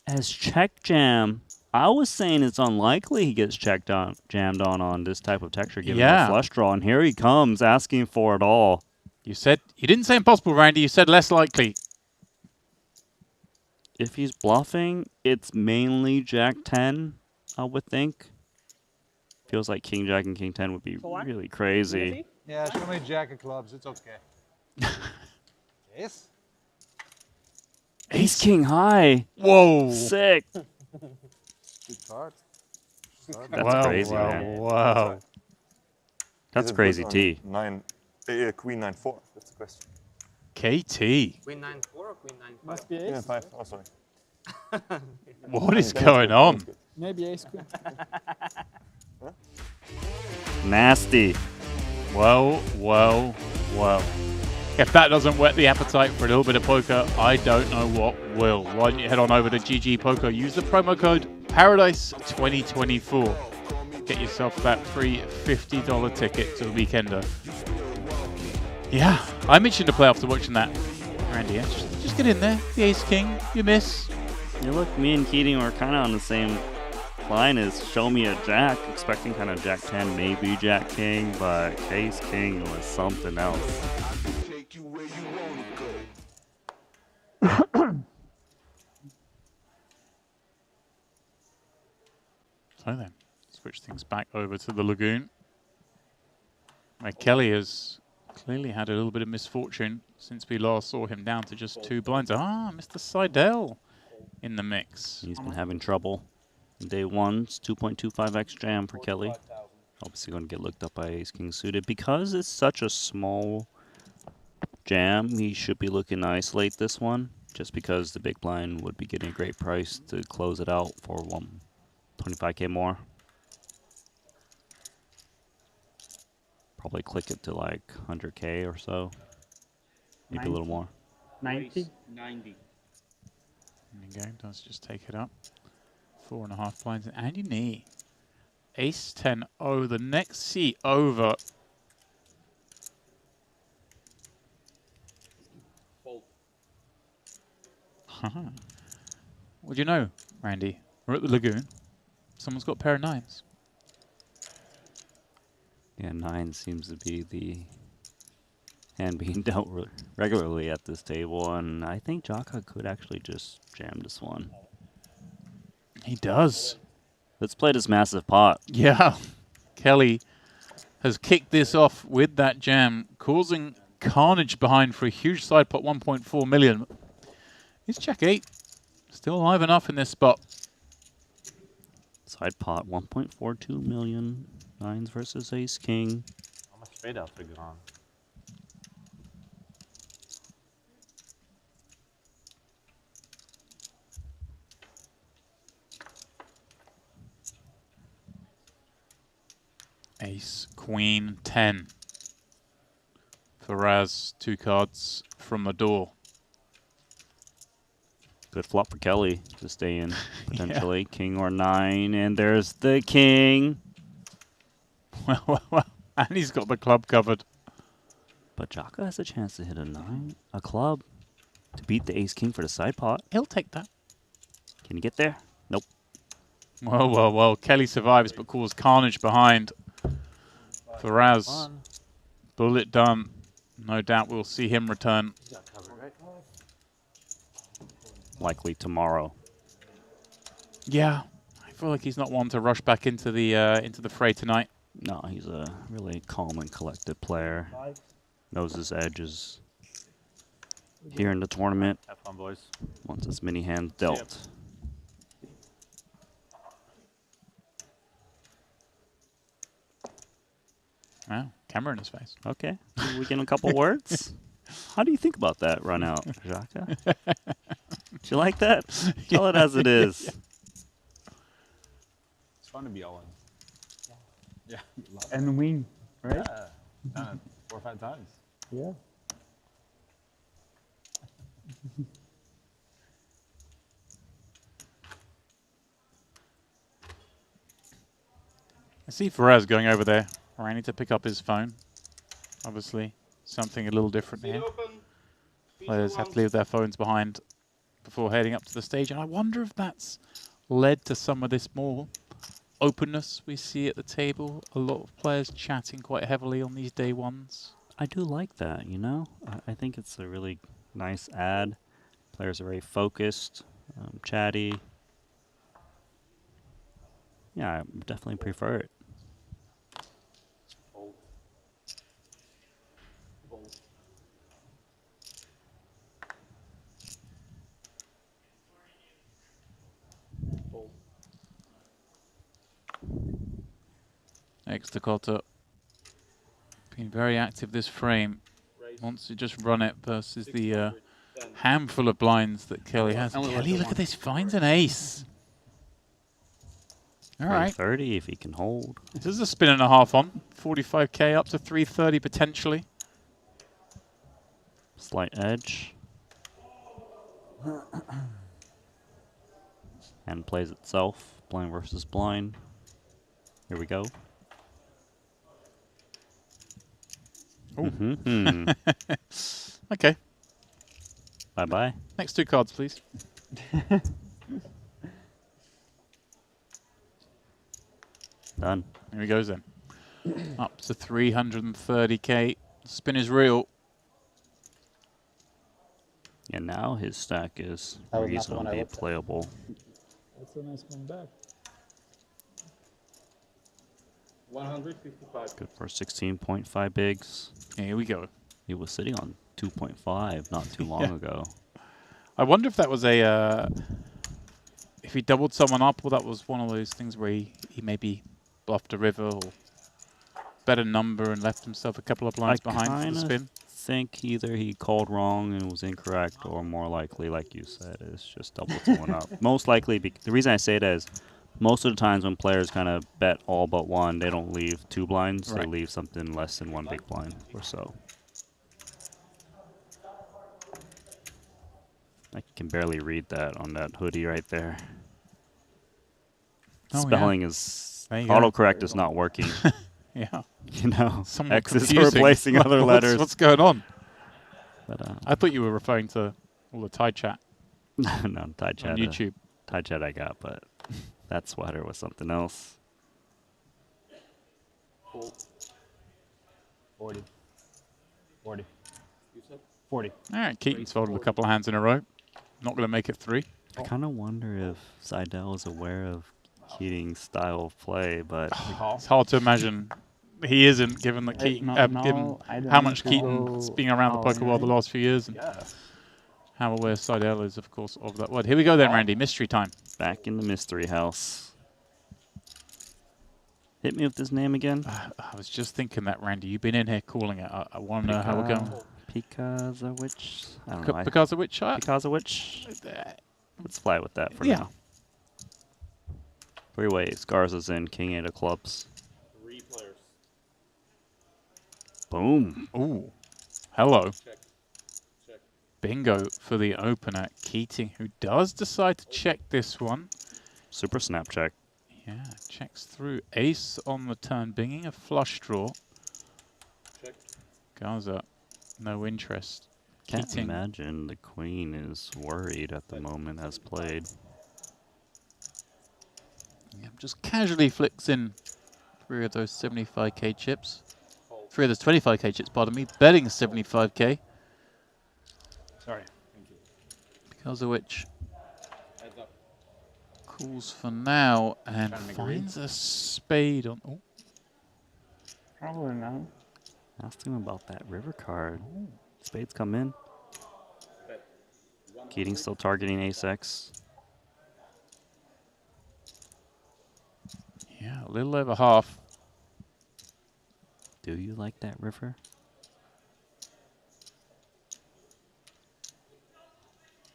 as check jam. I was saying it's unlikely he gets jammed on this type of texture given Yeah. the flush draw, and here he comes asking for it all. You didn't say impossible, Randy. You said less likely. If he's bluffing, it's mainly Jack 10, I would think. Feels like King Jack and King 10 would be really crazy. Yeah, show me Jack of clubs. It's okay. Yes. Ace King high. Whoa. Sick. Good card. That's crazy, man. Wow. That's crazy, T. Queen 9-4. That's the question. KT. Queen 9-4 or Queen 9-5? Must be Queen ace. 5. Oh, sorry. What is going on? Maybe ace queen. Nasty. Well. If that doesn't whet the appetite for a little bit of poker, I don't know what will. Why don't you head on over to GG Poker, use the promo code Paradise2024. Get yourself that free $50 ticket to the Weekender. Yeah, I mentioned to play after watching that. Randy, yeah? Just get in there. The Ace King, you miss. Yeah, look, me and Keating were kind of on the same line as show me a Jack, expecting kind of Jack 10, maybe Jack King, but Ace King was something else. So then, switch things back over to the Lagoon, where Kelly has clearly had a little bit of misfortune since we last saw him down to just 2 blinds. Ah, Mr. Seidel in the mix. He's been having trouble. Day one's 2.25x jam for Kelly. Obviously going to get looked up by Ace King suited. Because it's such a small jam, he should be looking to isolate this one, just because the big blind would be getting a great price to close it out for 125k more. Probably click it to like 100k or so. Maybe a little more. 90? 90. There you go, does just take it up. 4.5 blinds, and you need Ace 10 O, the next seat over. What do you know, Randy? We're at the Lagoon. Someone's got a pair of 9s. Yeah, 9 seems to be the hand being dealt regularly at this table, and I think Jaka could actually just jam this one. He does. Let's play this massive pot. Yeah. Kelly has kicked this off with that jam, causing carnage behind for a huge side pot, 1.4 million. It's Jack 8. Still alive enough in this spot. Side pot, 1.42 million. 9s versus Ace King. How much fade outs are gone? Ace, Queen, 10. For Raz, 2 cards from the door. Good flop for Kelly to stay in, potentially. Yeah. King or 9, and there's the King. Well, and he's got the club covered. But Jaka has a chance to hit a 9, a club, to beat the Ace King for the side pot. He'll take that. Can he get there? Nope. Well. Kelly survives, but caused carnage behind. For Raz, bullet done. No doubt we'll see him return. Likely tomorrow. Yeah, I feel like he's not one to rush back into the fray tonight. No, he's a really calm and collected player. Knows his edges here in the tournament. Have fun, boys. Wants as many hands dealt. Wow, camera in his face. Okay, we get a couple words. How do you think about that run out, Jaka? Do you like that? Tell it as it is. It's fun to be all in. Yeah. And win, right? Yeah. 4 or 5 times. Yeah. I see Perez going over there. Randy to pick up his phone. Obviously, something a little different here. Players have to leave their phones behind before heading up to the stage, and I wonder if that's led to some of this more openness we see at the table. A lot of players chatting quite heavily on these day ones. I do like that, you know? I think it's a really nice ad. Players are very focused, chatty. Yeah, I definitely prefer it. Extakota being very active this frame. Wants to just run it versus the handful of blinds that Kelly has. Kelly, look at this, finds an ace. All right. 330 if he can hold. This is a spin and a half on. 45k up to 330 potentially. Slight edge. And plays itself. Blind versus blind. Here we go. Mm-hmm. Okay. Bye-bye. Next two cards, please. Done. Here he goes then. Up to 330k. Spin is real. Yeah, now his stack is That was not the one I reasonably looked at. playable. That's a nice one back. 155. Good for 16.5 bigs. Here we go. He was sitting on 2.5 not too long ago. I wonder if that was a... if he doubled someone up, or that was one of those things where he maybe bluffed a river or bet a number and left himself a couple of blinds behind for the spin. I think either he called wrong and was incorrect, or more likely, like you said, is just double someone up. Most likely, the reason I say that is most of the times when players kind of bet all but one, they don't leave two blinds. Right. They leave something less than one big blind or so. I can barely read that on that hoodie right there. Oh, Spelling yeah. is There you go. autocorrect is not working. Yeah. You know, Somewhat X is confusing. replacing other letters. What's going on? But, I thought you were referring to all the Tide chat. no, Tide chat. On YouTube. Tide chat I got, but that sweater was something else. 40. 40. You said? 40. All right, Keaton's folded a couple of hands in a row. Not going to make it 3. I kind of wonder if Seidel is aware of Keating's style of play, but it's hard to imagine he isn't, given that Keaton, given how much Keaton's been around the poker world the last few years, and how aware Seidel is, of course, of that word. Here we go then, Randy. Mystery time. Back in the mystery house. Hit me with this name again. I was just thinking that, Randy. You've been in here calling it. I want to know how we're going. Pikazowicz? I don't know. Pikazowicz? Pikazowicz? Let's fly with that for Yeah. now. 3 ways. Garza's in. King 8 of clubs. 3 players. Boom. Ooh. Hello. Check. Check. Bingo for the opener. Keating, who does decide to check this one. Super snap check. Yeah, checks through. Ace on the turn, binging a flush draw. Check. Garza, no interest. Can't Keating. imagine the queen is worried at the moment as played. Yeah, just casually flicks in 3 of those 75k chips. 3 of those 25k chips, pardon me. Betting 75k. Sorry. Thank you. Because of which Heads up. calls for now and Trying to make a finds a spade on. Oh. Probably not. Asked him about that river card. Spades come in. Keating still targeting ace-X. Yeah, a little over half. Do you like that river?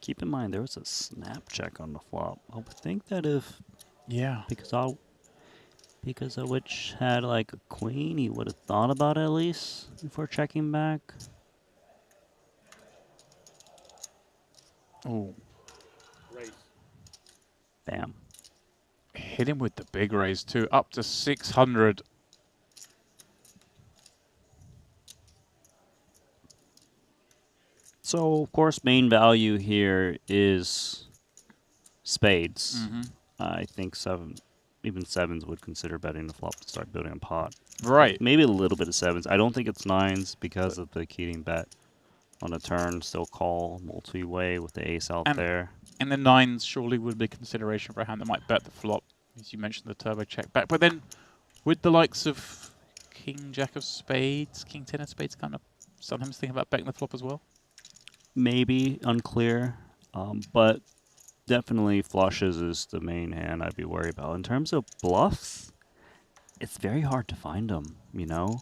Keep in mind, there was a snap check on the flop. I would think that if Pikazowicz had like a queen, he would have thought about it at least before checking back. Oh. Raise. Bam. Hit him with the big raise too, up to 600. So, of course, main value here is spades. I think even sevens would consider betting the flop to start building a pot. Right. Maybe a little bit of sevens. I don't think it's nines because of the Keating bet on a turn. Still call multi-way with the ace out there. And the nines surely would be consideration for a hand that might bet the flop, as you mentioned the turbo check back. But then, with the likes of King Jack of Spades, King 10 of Spades, kind of sometimes thinking about betting the flop as well. Maybe unclear, but definitely flushes is the main hand I'd be worried about. In terms of bluffs, it's very hard to find them. You know,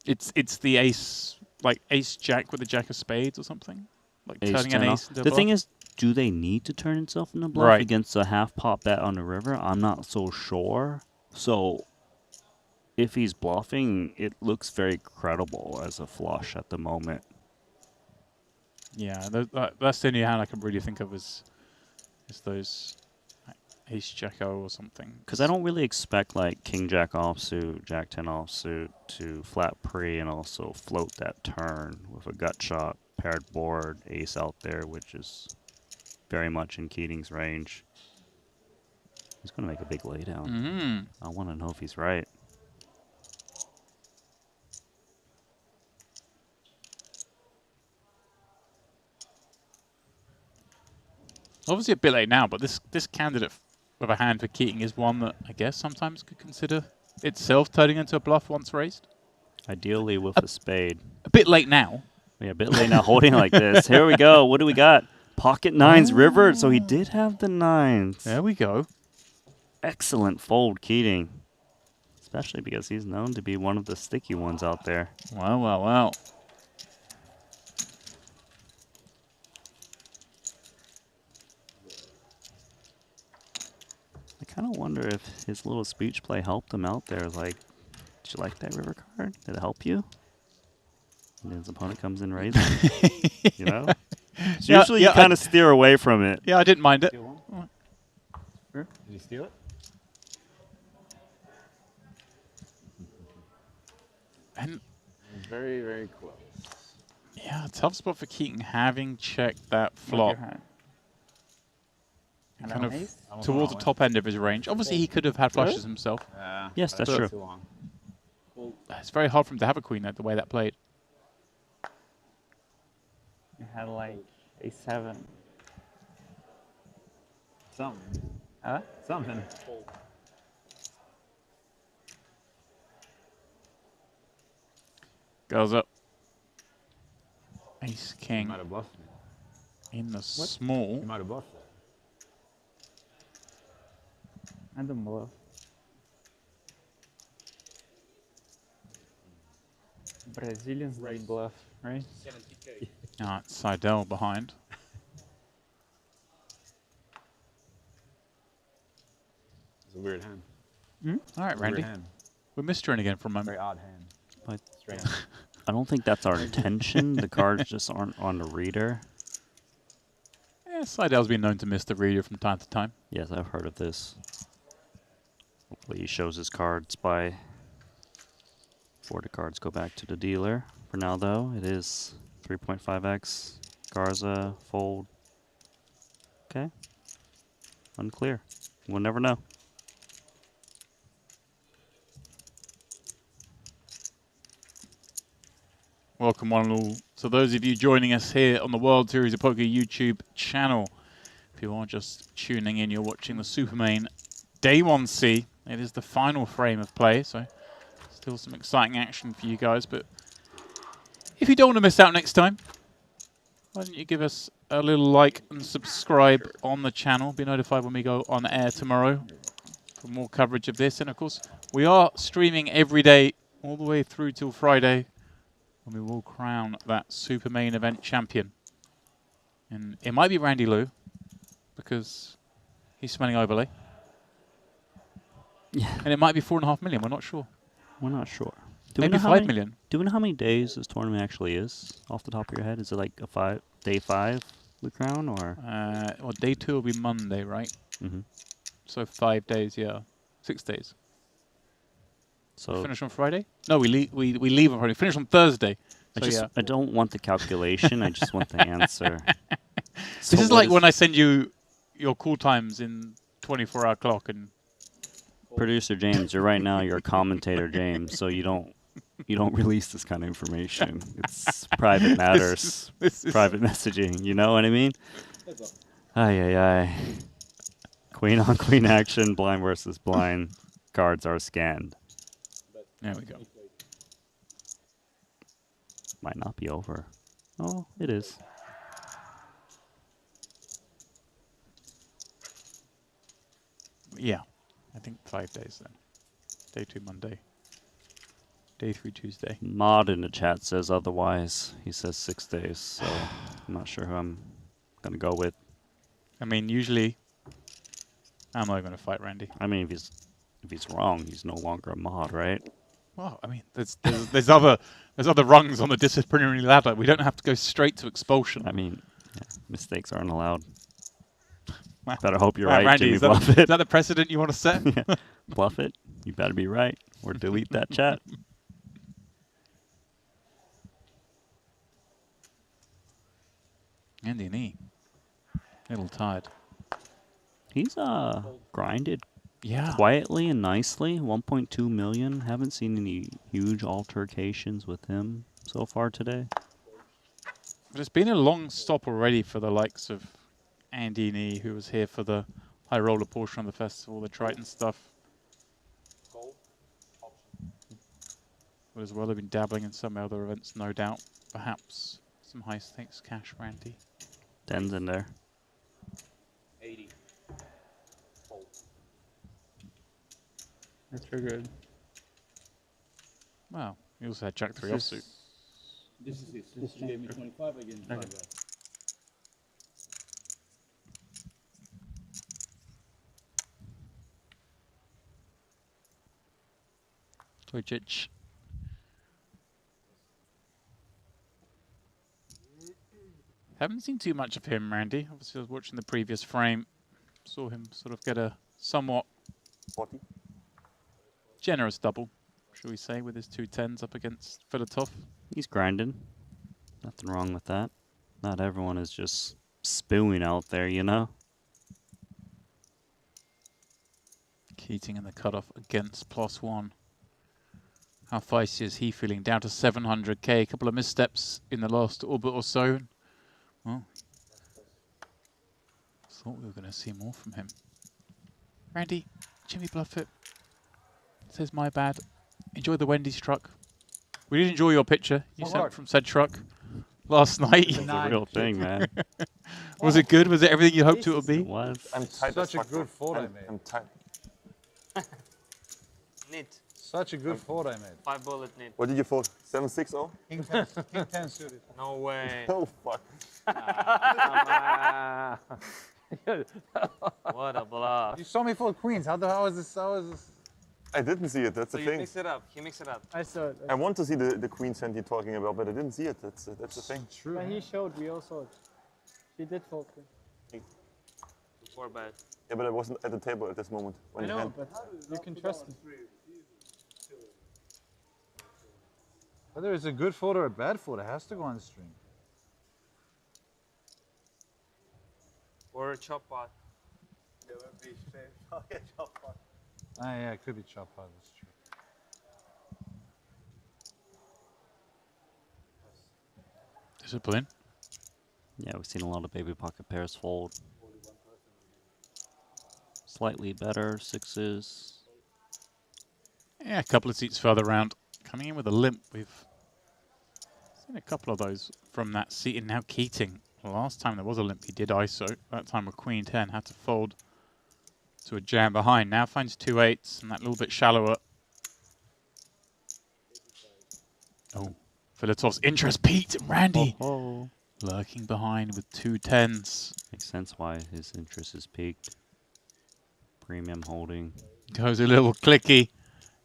it's the ace, like ace jack with the jack of spades or something, like ace turning an ace into a the bluff. thing is, do they need to turn itself into a bluff Right. against a half pot bet on the river? I'm not so sure. So, if he's bluffing, it looks very credible as a flush at the moment. Yeah, that's the only hand I can really think of is those like, ace jack-o or something. Because I don't really expect like King Jack offsuit, Jack 10 offsuit to flat pre and also float that turn with a gut shot, paired board, ace out there, which is very much in Keating's range. He's going to make a big laydown. I want to know if he's right. Obviously a bit late now, but this candidate of a hand for Keating is one that I guess sometimes could consider itself turning into a bluff once raised. Ideally with a spade. A bit late now. Yeah, a bit late now holding like this. Here we go. What do we got? Pocket nines river. So he did have the nines. There we go. Excellent fold, Keating. Especially because he's known to be one of the sticky ones out there. Wow, wow, wow. I kind of wonder if his little speech play helped him out there. Like, did you like that river card? Did it help you? And his opponent comes in raising. You know? So usually you kind of steer away from it. Yeah, I didn't mind it. Did you steal it? And very, very close. Yeah, tough spot for Keating having checked that flop. Kind of towards the top end of his range. Obviously, he could have had flushes himself. Yes, that's true. It's very hard for him to have a queen there, the way that played. You had like a7. Something. Huh? Something. Goes up. Ace king. You might have bluffed me. In the small. You might have bluffed it. I don't bluff. Brazilians don't bluff, right? 70K. It's Seidel behind. It's a weird hand. All right, Randy. We missed you in again for a moment. Very odd hand. But Strange. I don't think that's our intention. The cards just aren't on the reader. Yeah, Seidel's been known to miss the reader from time to time. Yes, I've heard of this. Hopefully he shows his cards before the cards go back to the dealer. For now, though, it is 3.5x. Garza, fold. Okay. Unclear. We'll never know. Welcome one and all to those of you joining us here on the World Series of Poker YouTube channel. If you are just tuning in, you're watching the Supermain Day 1C. It is the final frame of play, so still some exciting action for you guys. But if you don't want to miss out next time, why don't you give us a little like and subscribe on the channel. Be notified when we go on air tomorrow for more coverage of this. And of course, we are streaming every day all the way through till Friday, and we will crown that Super Main Event champion. And it might be Randy Lou, because he's smelling overlay. Yeah. And it might be 4.5 million, we're not sure. We're not sure. Maybe 5 million. Do we know how many days this tournament actually is off the top of your head? Is it like day 5? the crown, or? Well, day 2 will be Monday, right? Mm-hmm. So 5 days, yeah. 6 days. So We finish on Friday? No, we leave on Friday. Finish on Thursday. So I don't want the calculation. I just want the answer. This is like when I send you your call times in 24-hour clock and. Producer James, you're right now. You're a commentator, James. So you don't release this kind of information. It's private matters, private messaging. You know what I mean? Ay. Queen on queen action, blind versus blind. Cards are scanned. There we go. Might not be over. Oh, it is. Yeah, I think 5 days then. Day 2 Monday. Day 3 Tuesday. Mod in the chat says otherwise. He says 6 days, so I'm not sure who I'm gonna go with. I mean, usually, I'm not going to fight Randy. I mean, if he's wrong, he's no longer a mod, right? Well, I mean, there's other rungs on the disciplinary ladder. We don't have to go straight to expulsion. I mean, mistakes aren't allowed. Better hope you're right, Randy, Jimmy is Bluffett. that the precedent you want to set? Yeah. Bluffett, you better be right, or delete that chat. Andy knee. A little tired. He's grinded Yeah. quietly and nicely. 1.2 million. Haven't seen any huge altercations with him so far today. But it's been a long stop already for the likes of Andy Nee, who was here for the high roller portion of the festival, the Triton stuff. But as well, they've been dabbling in some other events, no doubt. Perhaps some high stakes cash, Randy. 10's in there. 80. Fold. That's very good. Wow, he also had Jack 3 offsuit. This is it. This you gave me 25, I gave you 5. Okay. Tojcic. Haven't seen too much of him, Randy. Obviously, I was watching the previous frame. Saw him sort of get a somewhat 40. Generous double, shall we say, with his 2 10s up against Filatov. He's grinding. Nothing wrong with that. Not everyone is just spewing out there, you know? Keating in the cutoff against +1. How feisty is he feeling? Down to 700k. A couple of missteps in the last orbit or so. Well, thought we were going to see more from him. Randy, Jimmy Bluffett says my bad. Enjoy the Wendy's truck. We did enjoy your picture you sent from said truck last night. It's a real thing, man. Was it good? Was it everything you hoped it would be? It was. I'm tight. Such a good photo I made. I'm tight. Neat. Such a good photo I made. 5 bullet neat. What did you fold? 7-6-0? King 10, King 10 suited. No way. Oh, fuck. What a bluff. You saw me fold queens. How is this? How is this? I didn't see it. That's So the you thing. mix it up. He mixed it up. I saw it. I want to see the queen hand you're talking about, but I didn't see it. That's the thing. True. When he showed, we all saw it. He did fold queen. 4 bet. Yeah, but I wasn't at the table at this moment. When I he know, had. but you can trust him. Whether it's a good photo or a bad photo, it has to go on the stream. Or a chop pot. Ah, yeah, it could be chop pot. That's true. Discipline. Yeah, we've seen a lot of baby pocket pairs fold. Slightly better, 6s. Yeah, a couple of seats further round. Coming in with a limp. We've seen a couple of those from that seat. And now Keating. Last time there was a limp, he did ISO. That time with Queen 10, had to fold to a jam behind. Now finds 2 8s and that little bit shallower. Oh, Filatov's interest peaked. And Randy lurking behind with 2 10s. Makes sense why his interest is peaked. Premium holding. Goes a little clicky.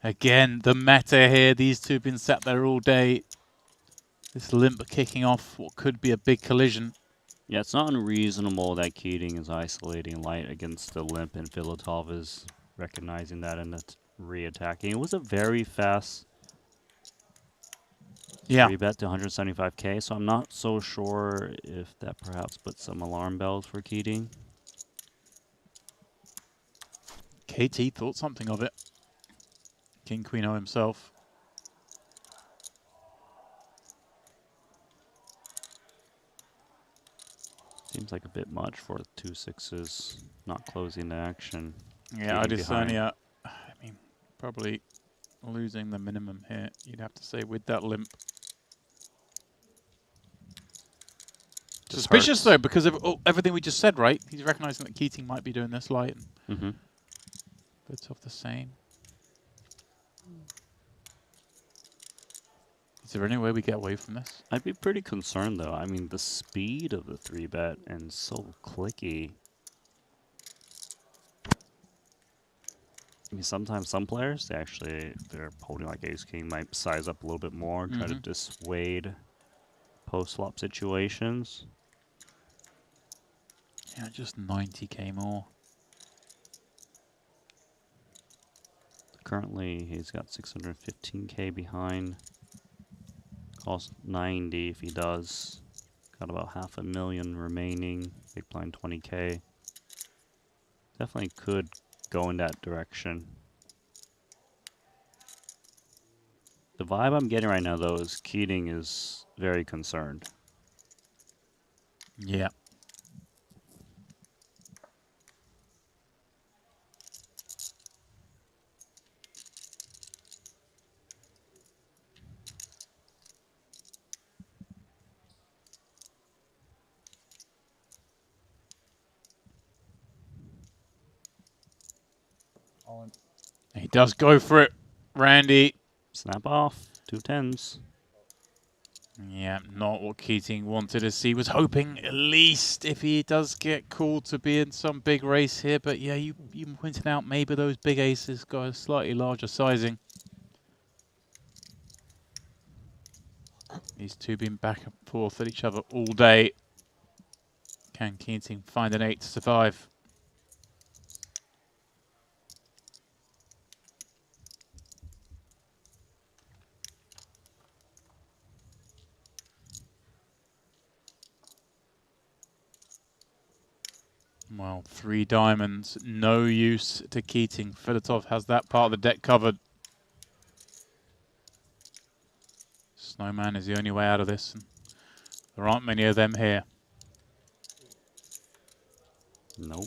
Again, the meta here. These two have been sat there all day. This limp kicking off what could be a big collision. Yeah, it's not unreasonable that Keating is isolating light against the limp, and Filatov is recognizing that and it's re-attacking. It was a very fast 3-bet to 175k, so I'm not so sure if that perhaps puts some alarm bells for Keating. KT thought something of it. King Queen O himself. Seems like a bit much for 2 6s not closing the action. Yeah, Keating behind. Adesanya, I mean, probably losing the minimum here, you'd have to say, with that limp. Just Suspicious, hurts. though, because of everything we just said, right? He's recognizing that Keating might be doing this light. Mm-hmm. Bits of the same. Is there any way we get away from this? I'd be pretty concerned, though. I mean, the speed of the 3-bet and so clicky. I mean, sometimes some players, they're holding like Ace-King, might size up a little bit more, try to dissuade post-flop situations. Yeah, just 90k more. Currently, he's got 615k behind. Cost 90 if he does. Got about $500,000 remaining. Big blind 20k. Definitely could go in that direction. The vibe I'm getting right now, though, is Keating is very concerned. Yeah. All in. He does go for it, Randy. Snap off. 2 10s. Yeah, not what Keating wanted to see. Was hoping at least if he does get called to be in some big race here. But yeah, you pointed out maybe those big aces got a slightly larger sizing. These two been back and forth at each other all day. Can Keating find an 8 to survive? Well, 3 diamonds, no use to Keating. Filatov has that part of the deck covered. Snowman is the only way out of this. And there aren't many of them here. Nope.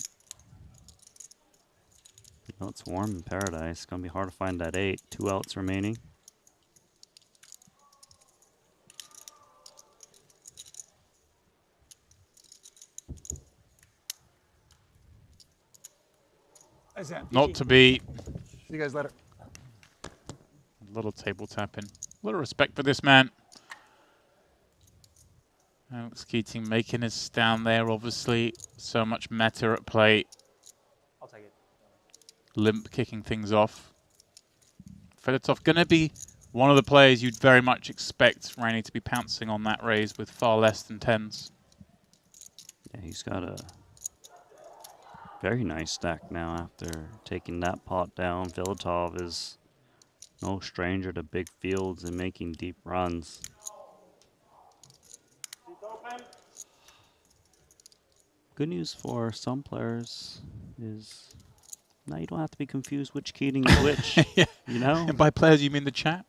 You know, it's warm in paradise. It's going to be hard to find that 8. 2 outs remaining. Not to be. See you guys later. A little table tapping. A little respect for this man. Alex Keating making his stand there, obviously. So much meta at play. I'll take it. Limp kicking things off. Filatov going to be one of the players you'd very much expect Randy to be pouncing on that raise with far less than 10s. Yeah, he's got a very nice stack now after taking that pot down. Filatov is no stranger to big fields and making deep runs. Good news for some players is now you don't have to be confused which Keating is which. Yeah. You know? And by players, you mean the chat?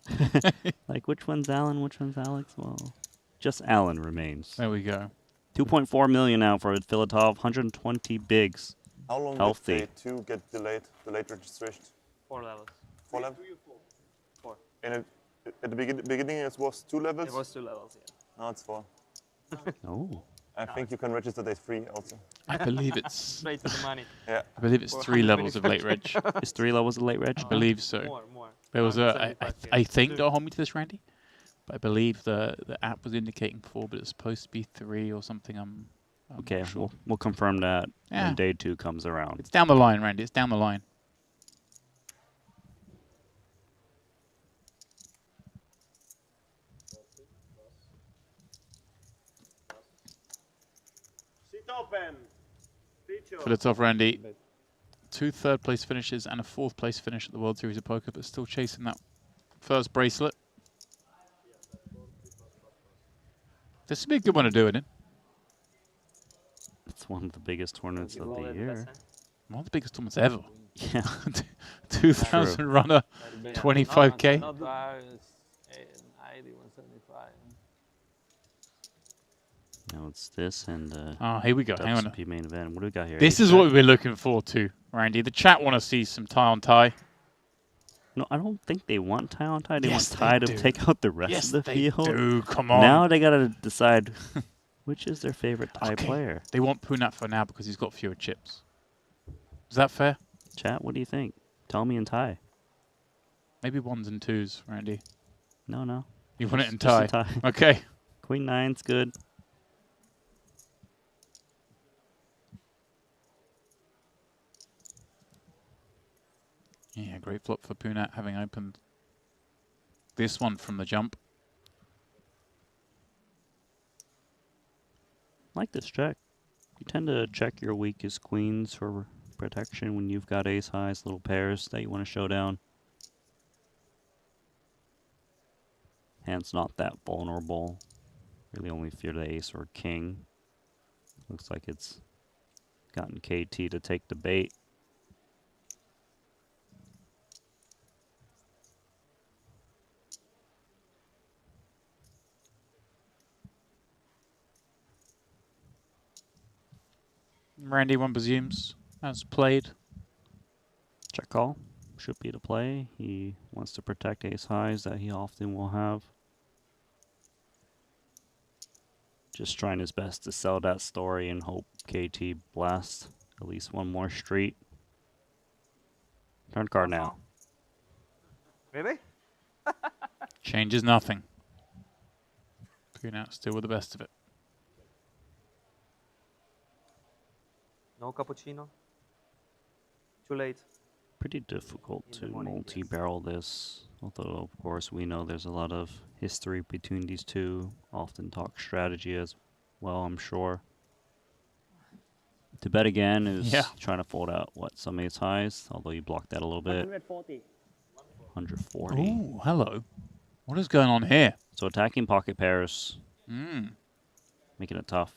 Like, which one's Alan, which one's Alex? Well, just Alan remains. There we go. 2.4 million now for Filatov, 120 bigs. How long Healthy. did they two get delayed registration? 4 levels. 4 levels? 4. And at the beginning it was 2 levels? It was 2 levels, yeah. Now it's 4. Oh. I think you can register day 3 also. I believe it's straight to the money. Yeah. I believe it's 3 levels of late reg. It's 3 levels of late reg? I believe so. More. There was I think, don't hold me to this, Randy, but I believe the app was indicating 4, but it's supposed to be 3 or something. I'm Okay, not sure. we'll confirm that Yeah. when day 2 comes around. It's down the line, Randy. It's down the line. For the top, Randy. 2 third-place finishes and a 4th-place finish at the World Series of Poker, but still chasing that first bracelet. This would be a good one to do it in. It's one of the biggest tournaments of the year. One of the biggest tournaments ever. Yeah. 2,000 True. runner, 25K. Not bad. It's 90, 175. Now it's this and Oh, here we go. Hang on. WSOP main event. What do we got here? This is what we've been looking forward to, Randy. The chat want to see some tie on tie. No, I don't think they want tie on tie. They Yes, want tie they to do. take out the rest Yes, of the they field. do. Come on. Now they got to decide which is their favorite tie player. They want Punat for now because he's got fewer chips. Is that fair? Chat, what do you think? Tell me in tie. Maybe 1s and 2s, Randy. No, no. You want it in Just tie? a tie. Okay. Queen 9's good. Yeah, great flop for Punat, having opened this one from the jump. Like this check. You tend to check your weakest queens for protection when you've got ace highs, little pairs that you want to show down. Hand's not that vulnerable. Really only fear the ace or king. Looks like it's gotten KT to take the bait. Randy, one presumes, has played. Check call. Should be the play. He wants to protect ace highs that he often will have. Just trying his best to sell that story and hope KT blasts at least one more street. Turn card now. Really? Changes nothing. Punat still with the best of it. No cappuccino? Too late. Pretty difficult to multi-barrel this, although of course we know there's a lot of history between these two. Often talk strategy as well, I'm sure. To bet again is trying to fold out what, some ace highs, although you blocked that a little bit. 140. 140. Ooh, hello. What is going on here? So attacking pocket pairs, making it tough.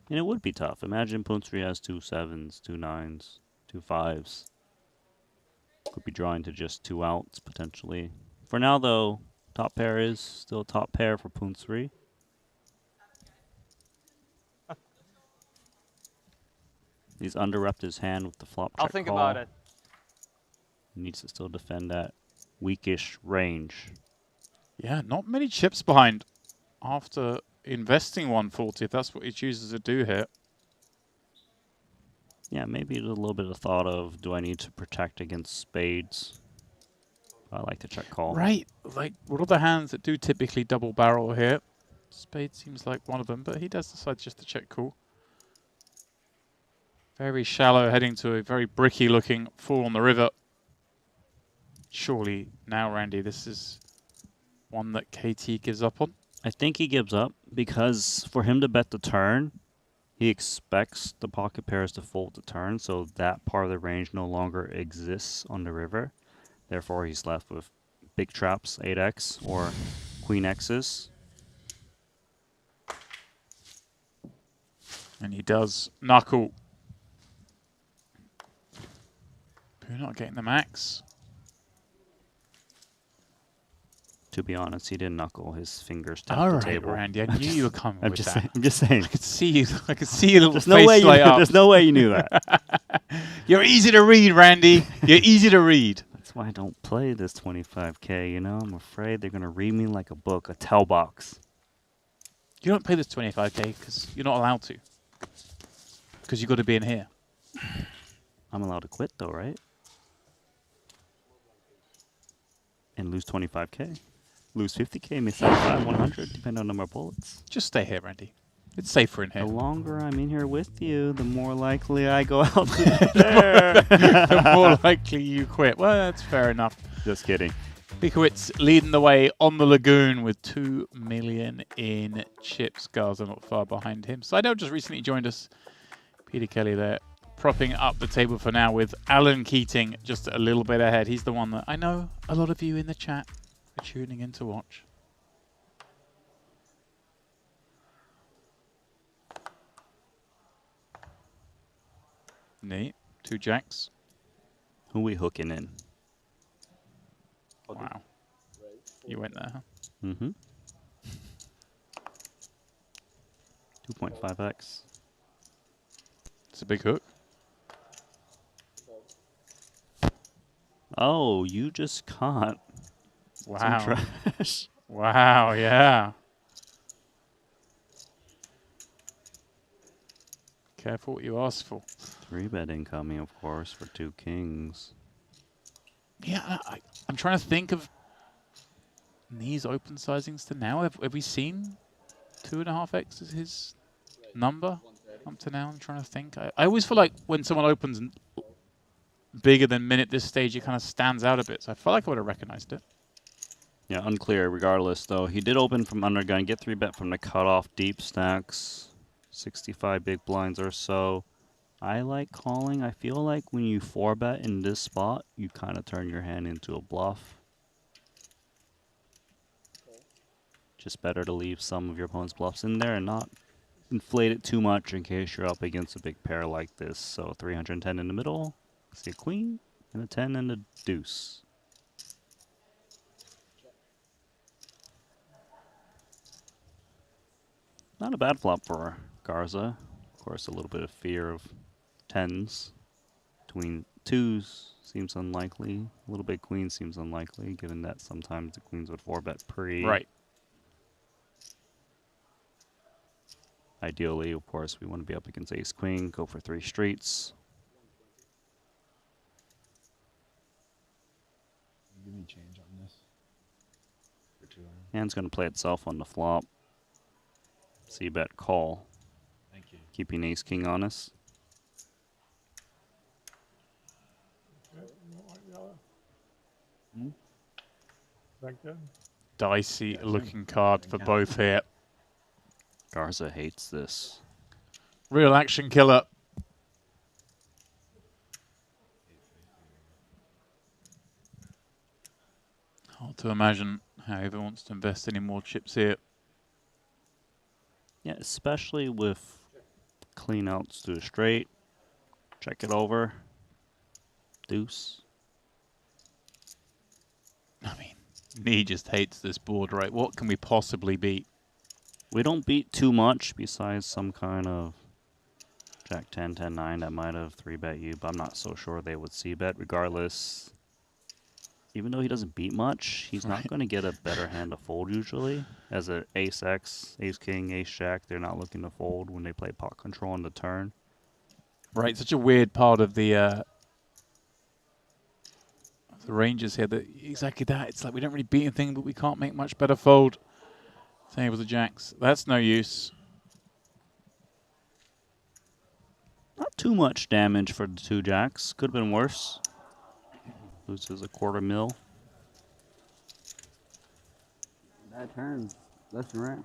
And it would be tough. Imagine Punsri has 2 7s, 2 9s, 2 5s. Could be drawing to just 2 outs, potentially. For now, though, top pair is still top pair for Punsri. He's under-repped his hand with the flop check I'll think call. about it. He needs to still defend that weakish range. Yeah, not many chips behind after investing 140, if that's what he chooses to do here. Yeah, maybe a little bit of thought of, do I need to protect against spades? I like to check call. Right, like what are the hands that do typically double barrel here? Spade seems like one of them, but he does decide just to check call. Very shallow, heading to a very bricky looking 4 on the river. Surely now, Randy, this is one that KT gives up on. I think he gives up because for him to bet the turn, he expects the pocket pairs to fold the turn, so that part of the range no longer exists on the river. Therefore, he's left with big traps, 8x or queen x's. And he does knuckle. Punat getting the max. To be honest, he didn't knuckle. His fingers tapped All the right, table. Randy, I knew you were coming I'm with just that. saying. I'm just saying. I could see you. I could see your little There's face no way you light knew, up. there's no way you knew that. You're easy to read, Randy. You're easy to read. That's why I don't play this 25K, you know? I'm afraid they're going to read me like a book, a tell box. You don't play this 25K because you're not allowed to. Because you've got to be in here. I'm allowed to quit, though, right? And lose 25K. Lose 50K, miss 75, 100, depending on the number of bullets. Just stay here, Randy. It's safer in here. The longer I'm in here with you, the more likely I go out The more likely you quit. Well, that's fair enough. Just kidding. Pikowitz leading the way on the Lagoon with 2 million in chips. Garza not far behind him. Sidell just recently joined us. Peter Kelly there, propping up the table for now with Alan Keating just a little bit ahead. He's the one that I know a lot of you in the chat are tuning in to watch. Neat. 2 jacks. Who we hooking in? Wow. You went there, huh? Mm-hmm. 2.5x. It's a big hook. Oh, you just caught Wow. some trash. Wow, yeah. Careful what you ask for. 3-bet incoming, of course, for 2 kings. Yeah, I'm trying to think of these open sizings to now. Have we seen 2.5x as his number up to now? I'm trying to think. I always feel like when someone opens bigger than min at this stage, it kind of stands out a bit. So I felt like I would have recognized it. Yeah, unclear regardless, though. He did open from undergun, get 3-bet from the cutoff, deep stacks, 65 big blinds or so. I like calling. I feel like when you 4-bet in this spot, you kind of turn your hand into a bluff. Just better to leave some of your opponent's bluffs in there and not inflate it too much in case you're up against a big pair like this. So 310 in the middle, see a queen, and a 10 and a deuce. Not a bad flop for Garza. Of course, a little bit of fear of 10s. Between 2s seems unlikely. A little bit queen seems unlikely, given that sometimes the queens would 4-bet pre. Right. Ideally, of course, we want to be up against ace-queen, go for 3 streets. Give me change on this. For 2 iron. Hand's going to play itself on the flop. C-bet call. Thank you. Keeping ace-king on us. Back there. Dicey looking card for both here. Garza hates this. Real action killer. Hard to imagine how he ever wants to invest any more chips here. Yeah, especially with clean outs to a straight. Check it over. Deuce. I mean, he just hates this board, right? What can we possibly beat? We don't beat too much besides some kind of Jack 10, 10, 9 that might have 3-bet you, but I'm not so sure they would C-bet regardless. Even though he doesn't beat much, he's not going to get a better hand to fold usually. As a ace-X, ace-king, ace-jack, they're not looking to fold when they play pot control on the turn. Right, such a weird part of the ranges here. That exactly that. It's like we don't really beat anything, but we can't make much better fold. Same with the jacks. That's no use. Not too much damage for the 2 jacks. Could have been worse. Loses a $250,000. Bad turns. Left and right.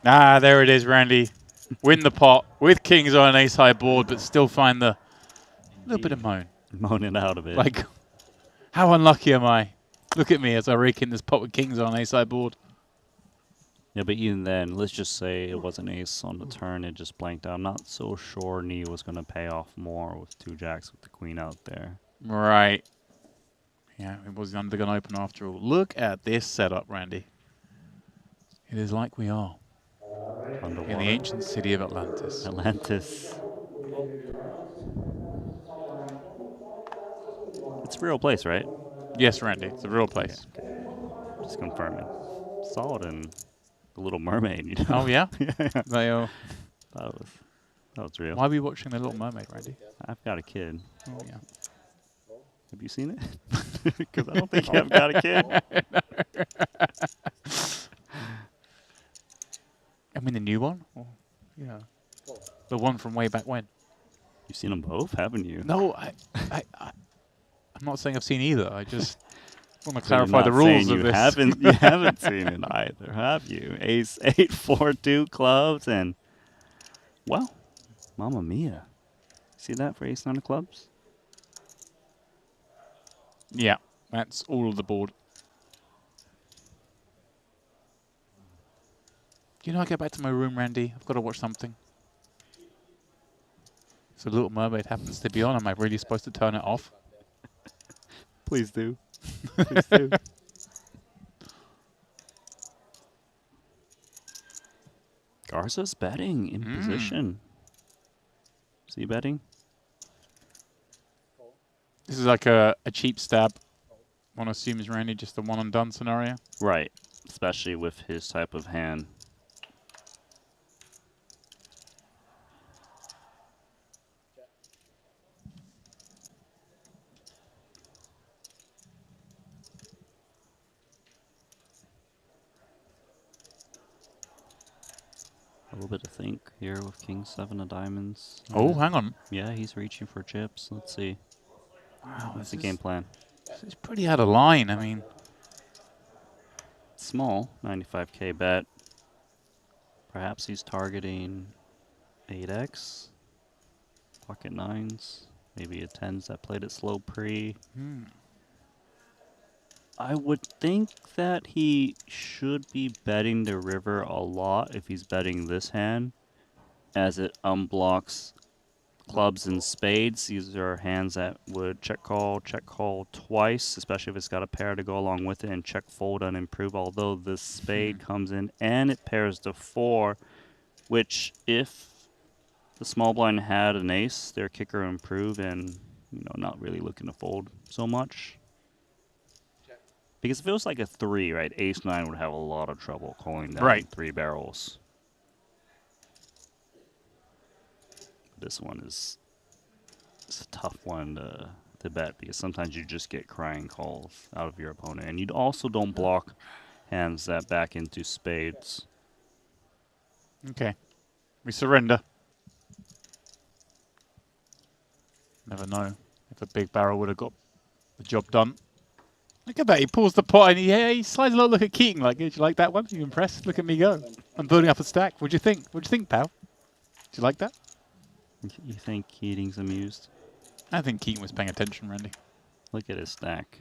Ah, there it is, Randy. Win the pot with kings on an ace-high board, but still find the little bit of moan. Moaning out of it. Like, how unlucky am I? Look at me as I rake in this pot with kings on an ace-high board. Yeah, but even then, let's just say it was an ace on the turn, it just blanked out. I'm not so sure Nee was going to pay off more with 2 jacks with the queen out there. Right. Yeah, it was the undergun open after all. Look at this setup, Randy. It is like we are Underwater. in the ancient city of Atlantis. Atlantis. It's a real place, right? Yes, Randy, it's a real place. Okay. Just confirming. Saw it in The Little Mermaid, you know? Oh, yeah? Yeah. They are. That was real. Why are we watching The Little Mermaid, Randy? I've got a kid. Oh, yeah. Have you seen it? Because I don't think I've got a kid. I mean the new one? Or, yeah. The one from way back when? You've seen them both, haven't you? No, I'm not saying I've seen either. I just... want to So you're clarify the not rules saying of you this. you haven't seen it either, have you? Ace 8, 4, 2 clubs, and well, Mamma Mia. See that for Ace 9 of clubs? Yeah, that's all of the board. Do you know I go back to my room, Randy? I've got to watch something. So Little Mermaid happens to be on. Am I really supposed to turn it off? Please do. Please do. Garza's betting in position. Is he betting? This is like a cheap stab. One assumes Randy just a one and done scenario. Right, especially with his type of hand. A little bit to think here with King 7 of diamonds. Oh, hang on. Yeah, he's reaching for chips. Let's see. Wow, what's the game plan? This is pretty out of line. I mean, Small, 95k bet. Perhaps he's targeting 8x, pocket 9s, maybe a 10s that played it slow pre. I would think that he should be betting the river a lot if he's betting this hand, as it unblocks clubs and spades. These are hands that would check call twice, especially if it's got a pair to go along with it, and check fold unimprove, although the spade comes in and it pairs to 4, which if the small blind had an ace, their kicker improve and, you know, not really looking to fold so much. Because if it was like a 3, right, ace 9 would have a lot of trouble calling down 3 barrels. This one is a tough one to bet, because sometimes you just get crying calls out of your opponent. And you also don't block hands that back into spades. okay. We surrender. Never know if a big barrel would have got the job done. Look at that. He pulls the pot and he slides a little look at Keating like, did you like that one? Are you impressed? Look at me go. I'm building up a stack. What'd you think? What'd you think, pal? Did you like that? You think Keating's amused? I think Keating was paying attention, Randy. Look at his stack.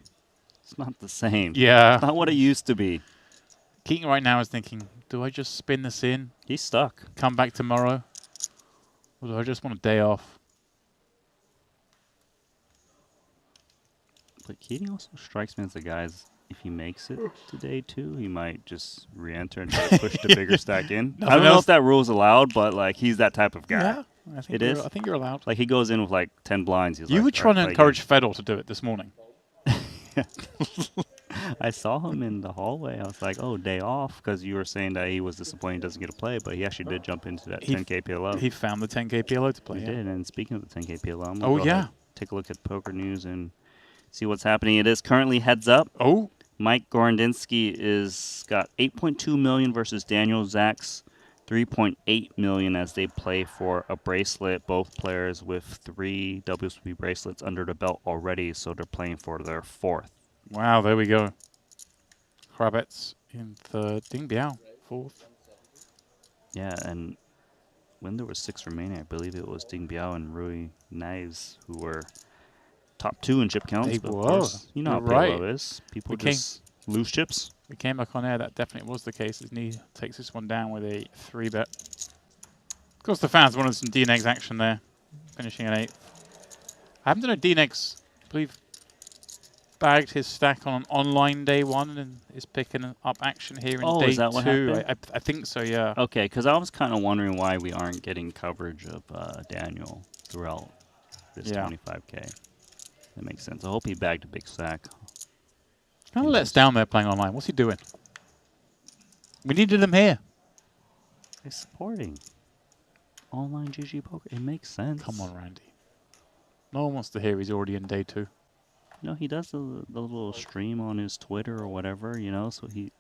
It's not the same. Yeah. It's not what it used to be. Keating right now is thinking, do I just spin this in? He's stuck. Come back tomorrow? Or do I just want a day off? But Keating also strikes me as the guys, if he makes it to day 2, he might just re-enter and try to push the bigger stack in. I don't know if that rule's allowed, but like he's that type of guy. Yeah, I think I think you're allowed. Like he goes in with like 10 blinds. He's You like, were trying to "Right, encourage Fedor to do it this morning. I saw him in the hallway. I was like, oh, day off, because you were saying that he was disappointed he doesn't get to play, but he actually did jump into that 10k PLO. He found the 10k PLO to play. He did, and speaking of the 10k PLO, I'm Oh, go yeah. ahead, take a look at poker news and see what's happening. It is currently heads up. Oh. Mike Gorandinsky is got 8.2 million versus Daniel Zaks 3.8 million as they play for a bracelet. Both players with 3 WSOP bracelets under the belt already, so they're playing for their 4th. Wow, there we go. Kravets in third. Ding Biao, 4th. Yeah, and when there were 6 remaining, I believe it was Ding Biao and Rui Knives who were top 2 in chip counts. They But of were. course, you know how You're PLO is. People We just lose chips. We came back on air. That definitely was the case. His knee takes this one down with a 3-bet. Of course, the fans wanted some DNX action there, finishing at 8th. I happen to know DNX, I believe, bagged his stack on an online day 1 and is picking up action here in day is that 2. what happened? I think so, yeah. Okay, because I was kind of wondering why we aren't getting coverage of Daniel throughout this 25K. That makes sense. I hope he bagged a big stack. Kind of let us down there playing online. What's he doing? We needed him here. He's supporting online GG poker. It makes sense. Come on, Randy. No one wants to hear he's already in day 2. You know, he does the little stream on his Twitter or whatever, you know, so he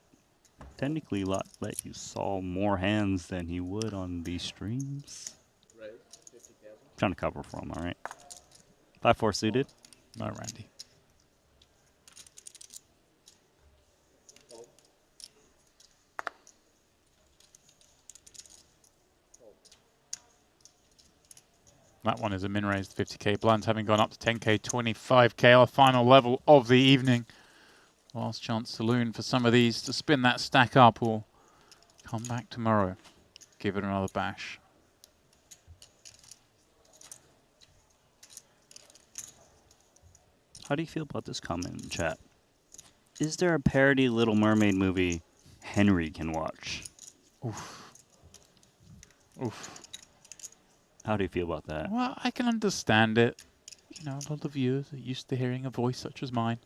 technically let you solve more hands than he would on these streams. Right, 50,000. Trying to cover for him, all right. 5-4 suited. No, Randy. That one is a min-raised 50k. Blinds having gone up to 10k, 25k, our final level of the evening. Last chance saloon for some of these to spin that stack up or come back tomorrow. Give it another bash. How do you feel about this comment in chat? Is there a parody Little Mermaid movie Henry can watch? Oof. Oof. How do you feel about that? Well, I can understand it. You know, a lot of viewers are used to hearing a voice such as mine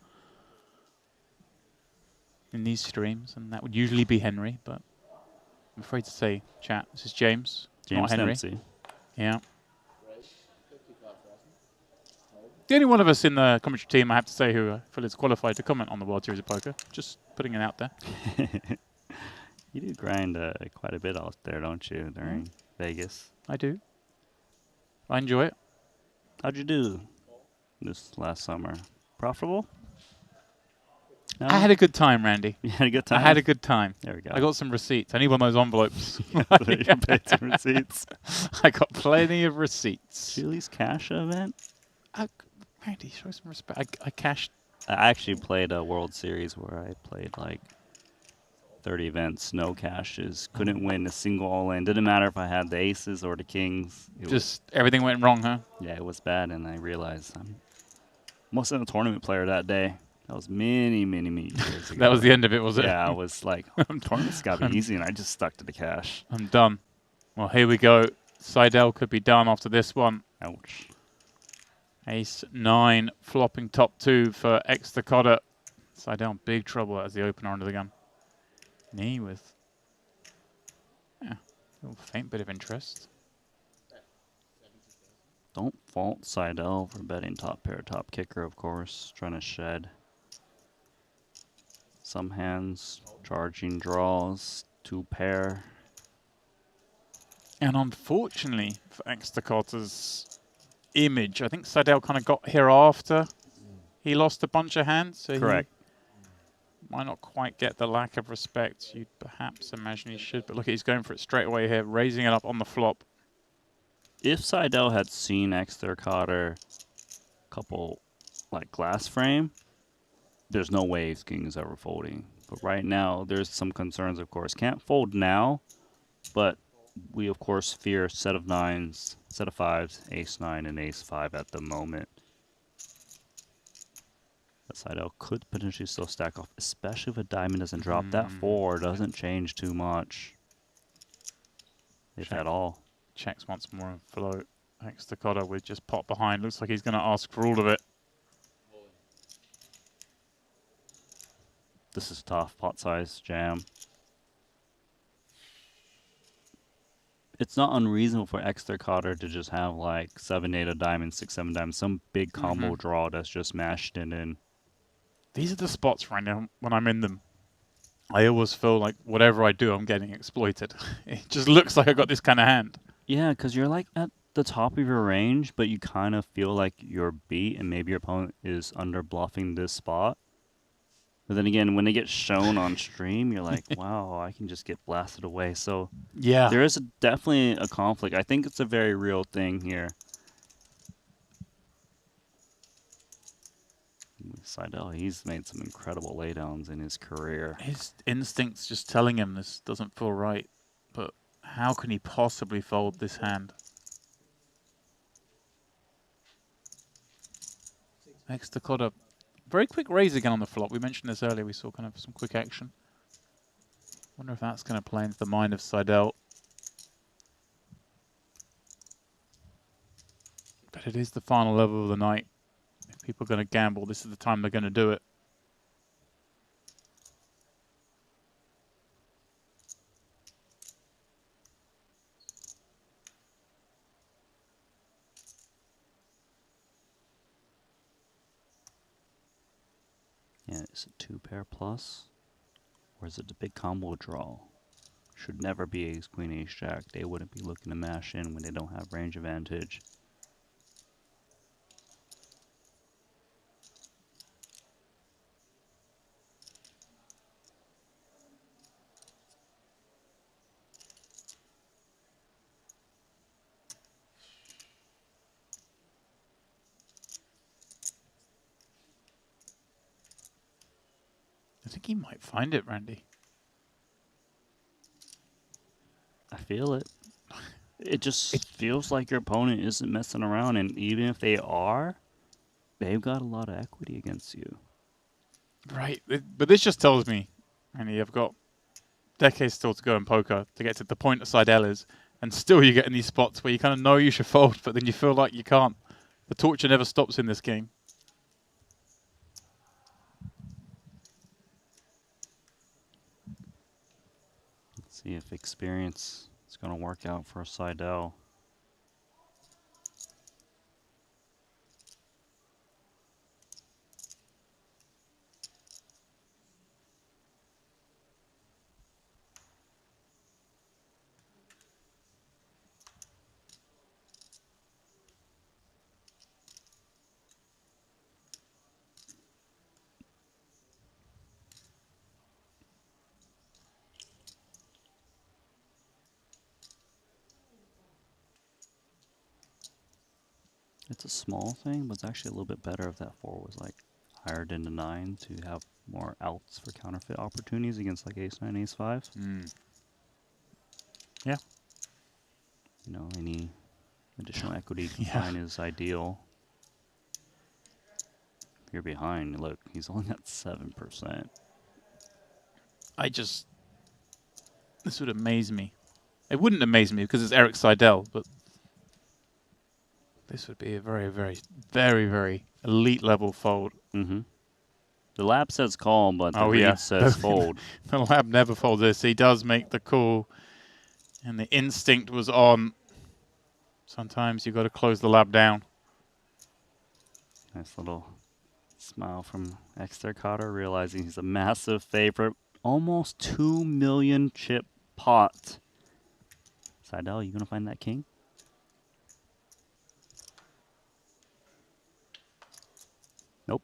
in these streams, and that would usually be Henry, but I'm afraid to say, chat, this is James, not Henry. Dempsey. Yeah. The only one of us in the commentary team, I have to say, who I feel is qualified to comment on the World Series of Poker. Just putting it out there. You do grind quite a bit out there, don't you, during Vegas? I do. I enjoy it. How'd you do this last summer? Profitable? No? I had a good time, Randy. You had a good time? I had a good time. There we go. I got some receipts. I need one of those envelopes. You paid some receipts. I got plenty of receipts. Did you at least cash an event? Randy, show some respect. I cashed. I actually played a World Series where I played like 30 events, no cashes. Couldn't win a single all-in. Didn't matter if I had the aces or the kings. Just everything went wrong, huh? Yeah, it was bad, and I realized I wasn't a tournament player that day. That was many years ago. That was the end of it, was it? Yeah, I was like, tournament's got to be easy, and I just stuck to the cash. I'm done. Well, here we go. Seidel could be done after this one. Ouch. Ace 9 flopping top 2 for Exeter Cotter. Seidel in big trouble as the opener under the gun. Knee with a little faint bit of interest. Don't fault Seidel for betting top pair, top kicker, of course. Trying to shed some hands, charging draws, 2 pair. And unfortunately for Exeter Cotter's image, I think Seidel kind of got here after he lost a bunch of hands. So correct. He might not quite get the lack of respect you'd perhaps imagine he should. But look, he's going for it straight away here, raising it up on the flop. If Seidel had seen Exeter Cotter couple like glass frame, there's no way Ace King is ever folding. But right now, there's some concerns, of course. Can't fold now, but we, of course, fear set of 9s, set of 5s, Ace 9, and Ace 5 at the moment. But Seidel could potentially still stack off, especially if a diamond doesn't drop. That 4 doesn't change too much, if at all. Checks once more and float. Exeter Cotter with just pot behind. Looks like he's going to ask for all of it. This is tough. Pot size, jam. It's not unreasonable for Exeter Cotter to just have like 7, 8 of diamonds, 6, 7 diamonds, some big combo draw that's just mashed it in. These are the spots right now when I'm in them. I always feel like whatever I do, I'm getting exploited. It just looks like I got this kind of hand. Yeah, because you're like at the top of your range, but you kind of feel like you're beat and maybe your opponent is under bluffing this spot. But then again, when they get shown on stream, you're like, wow, I can just get blasted away. So yeah, there is definitely a conflict. I think it's a very real thing here. Seidel, he's made some incredible laydowns in his career. His instinct's just telling him this doesn't feel right. But how can he possibly fold this hand? Exeter Cotter. Very quick raise again on the flop. We mentioned this earlier. We saw kind of some quick action. Wonder if that's going to play into the mind of Seidel. But it is the final level of the night. If people are going to gamble, this is the time they're going to do it. Yeah, is it 2 pair plus? Or is it the big combo draw? Should never be ace, queen, ace, jack. They wouldn't be looking to mash in when they don't have range advantage. think he might find it, Randy. I feel it. It just feels like your opponent isn't messing around, and even if they are, they've got a lot of equity against you. Right, but this just tells me, Randy, I've got decades still to go in poker to get to the point that Seidel is, and still you get in these spots where you kind of know you should fold, but then you feel like you can't. The torture never stops in this game. Let's see if experience is going to work out for Seidel. It's a small thing, but it's actually a little bit better if that 4 was like higher into 9 to have more outs for counterfeit opportunities against like ace 9, ace 5. Yeah. You know, any additional equity you can find is ideal. If you're behind, look, he's only at 7%. This would amaze me. It wouldn't amaze me because it's Eric Seidel, but this would be a very, very, very, very elite level fold. Mm-hmm. The lab says call, but the read says fold. The lab never folds this. He does make the call, and the instinct was on. Sometimes you've got to close the lab down. Nice little smile from Exeter Cotter, realizing he's a massive favorite. Almost 2 million chip pot. Seidel, you going to find that king? Nope.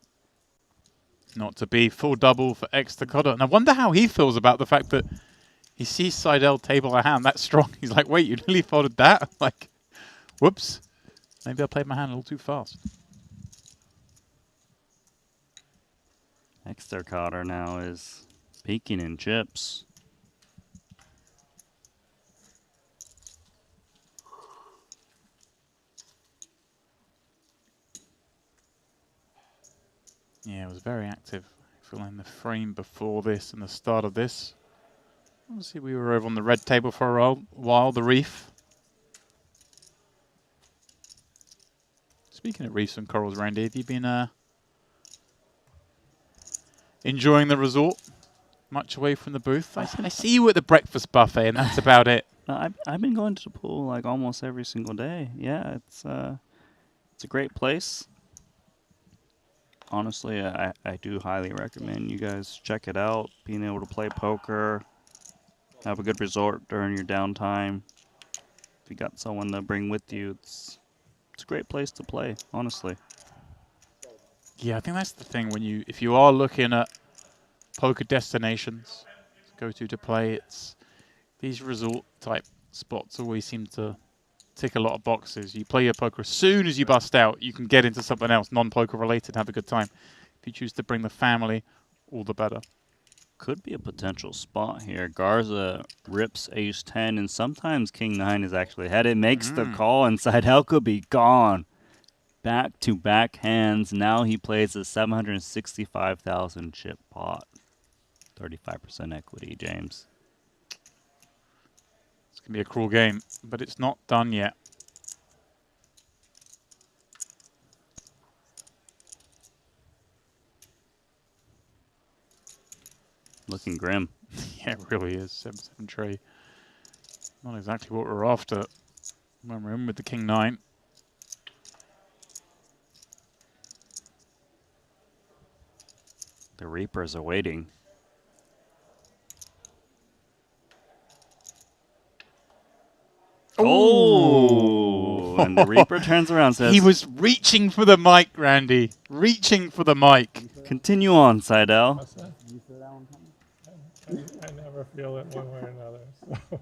Not to be. Full double for Exeter Cotter. And I wonder how he feels about the fact that he sees Seidel table a hand that strong. He's like, wait, you nearly folded that? Like, whoops. Maybe I played my hand a little too fast. Exeter Cotter now is peeking in chips. Yeah, it was very active. Feeling the frame before this and the start of this. Obviously, we were over on the red table for a while, the reef. Speaking of reefs and corals, Randy, have you been enjoying the resort? Much away from the booth? I see you at the breakfast buffet, and that's about it. I've been going to the pool like almost every single day. Yeah, it's a great place. Honestly, I do highly recommend you guys check it out. Being able to play poker, have a good resort during your downtime. If you got someone to bring with you, it's a great place to play, honestly. Yeah, I think that's the thing when if you are looking at poker destinations to go to play, it's these resort type spots always seem to tick a lot of boxes. You play your poker, as soon as you bust out, you can get into something else, non-poker related, have a good time. If you choose to bring the family, all the better. Could be a potential spot here. Garza rips ace 10, and sometimes king 9 is actually ahead. It makes the call, and Seidel could be gone. Back-to-back hands. Now he plays a 765,000 chip pot. 35% equity, James. It's going to be a cruel game, but it's not done yet. Looking grim. Yeah, it really is. 7-7 tray. Not exactly what we're after when we're in with the king 9. The Reapers are waiting. Oh! And the Reaper turns around and says... He was reaching for the mic, Randy. Reaching for the mic. Continue on, Seidel. I never feel it one way or another. So.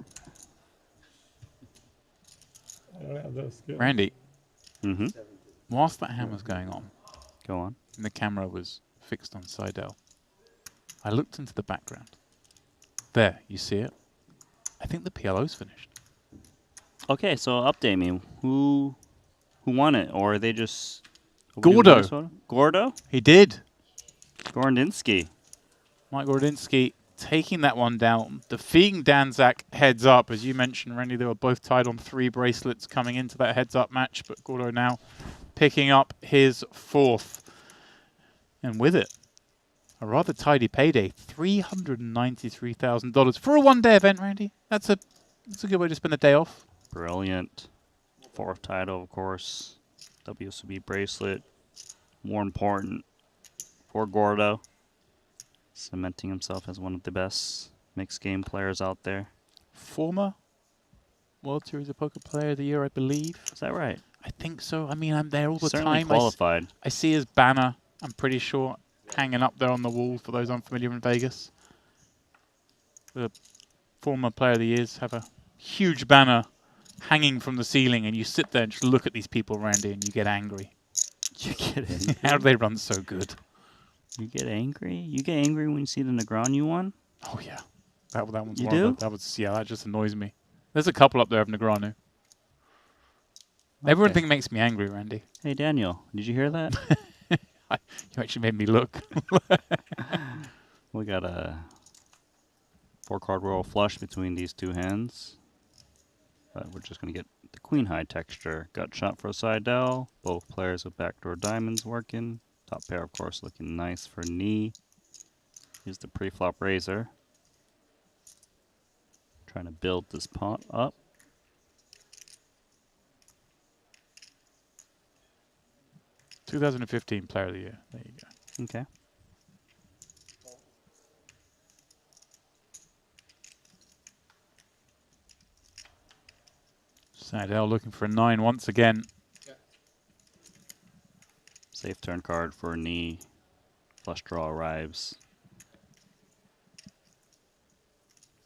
I don't have those skills. Randy. Mm-hmm. Whilst that hand was going on. Go on. And the camera was fixed on Seidel. I looked into the background. There, you see it. I think the PLO's finished. Okay, so update me. Who won it, or are they just Gordo. Gordo? He did. Gordinsky. Mike Gordinsky taking that one down, defeating Danzak heads up. As you mentioned, Randy, they were both tied on 3 bracelets coming into that heads up match, but Gordo now picking up his 4th. And with it, a rather tidy payday, $393,000 for a one-day event, Randy. That's a good way to spend the day off. Brilliant. 4th title, of course. WSOP bracelet. More important for Gordo. Cementing himself as one of the best mixed game players out there. Former World Series of Poker Player of the Year, I believe. Is that right? I think so. I mean, I'm there all the Certainly time. Qualified. I see his banner, I'm pretty sure, hanging up there on the wall for those unfamiliar in Vegas. The former Player of the Years have a huge banner hanging from the ceiling, and you sit there and just look at these people, Randy, and you get angry. You get angry? How do they run so good? You get angry? You get angry when you see the Negron you won? Oh, yeah. That one's you one do? of the, that just annoys me. There's a couple up there of Negreanu. Everyone thinks it makes me angry, Randy. Hey, Daniel, did you hear that? You actually made me look. We got a 4-card royal flush between these 2 hands. But we're just going to get the queen high texture. Gut shot for Seidel. Both players with backdoor diamonds working. Top pair, of course, looking nice for knee. Here's the pre-flop razor. Trying to build this pot up. '15 Player of the Year. There you go. Okay. Seidel looking for a 9 once again. Safe turn card for a knee. Flush draw arrives.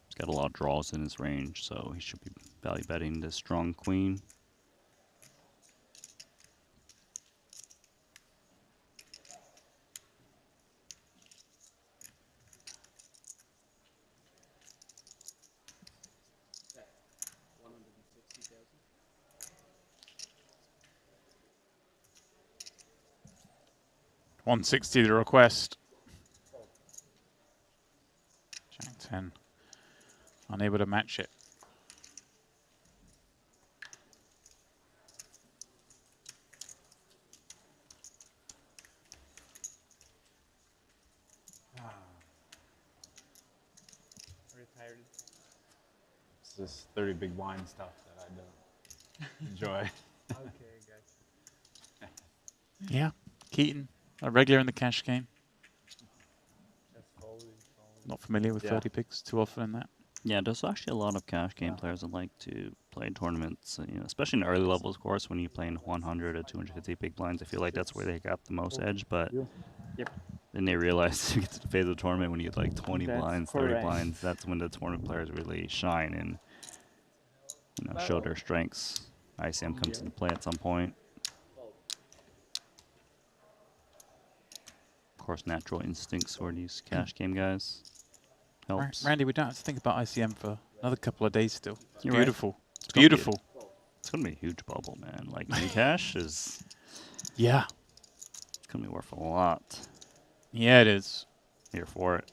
He's got a lot of draws in his range, so he should be value betting this strong queen. $160 the request. Jack 10. Unable to match it. Retired. It's this 30 big wine stuff that I don't enjoy. Okay, guys. Yeah, Keaton, a regular in the cash game. Not familiar with 30 picks too often in that. Yeah, there's actually a lot of cash game players that like to play in tournaments, especially in the early levels, of course, when you're playing 100 or 250 big blinds. I feel like that's where they got the most edge, but then they realize you get to the phase of the tournament when you get like 20 blinds, 30 blinds, that's when the tournament players really shine and show their strengths. ICM comes into play at some point. Of course, natural instincts for these cash game guys. Helps. Randy, we don't have to think about ICM for another couple of days still. It's You're beautiful. right. It's beautiful. It's going to be a huge bubble, man. Like, in cash is... Yeah. It's going to be worth a lot. Yeah, it is. Here for it.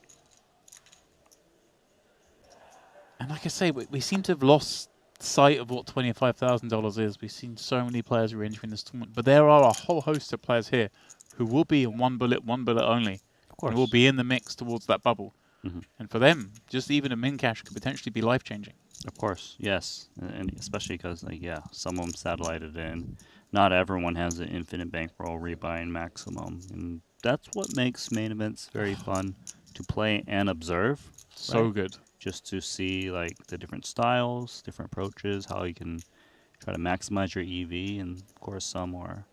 And like I say, we seem to have lost sight of what $25,000 is. We've seen so many players who are entering this tournament, but there are a whole host of players here who will be in one bullet only. Of course. And will be in the mix towards that bubble. Mm-hmm. And for them, just even a min cash could potentially be life-changing. Of course, yes. And especially because, some of them satellited in. Not everyone has an infinite bankroll, rebuy, and maximum. And that's what makes main events very fun to play and observe. So right? good. Just to see, the different styles, different approaches, how you can try to maximize your EV. And, of course, some are,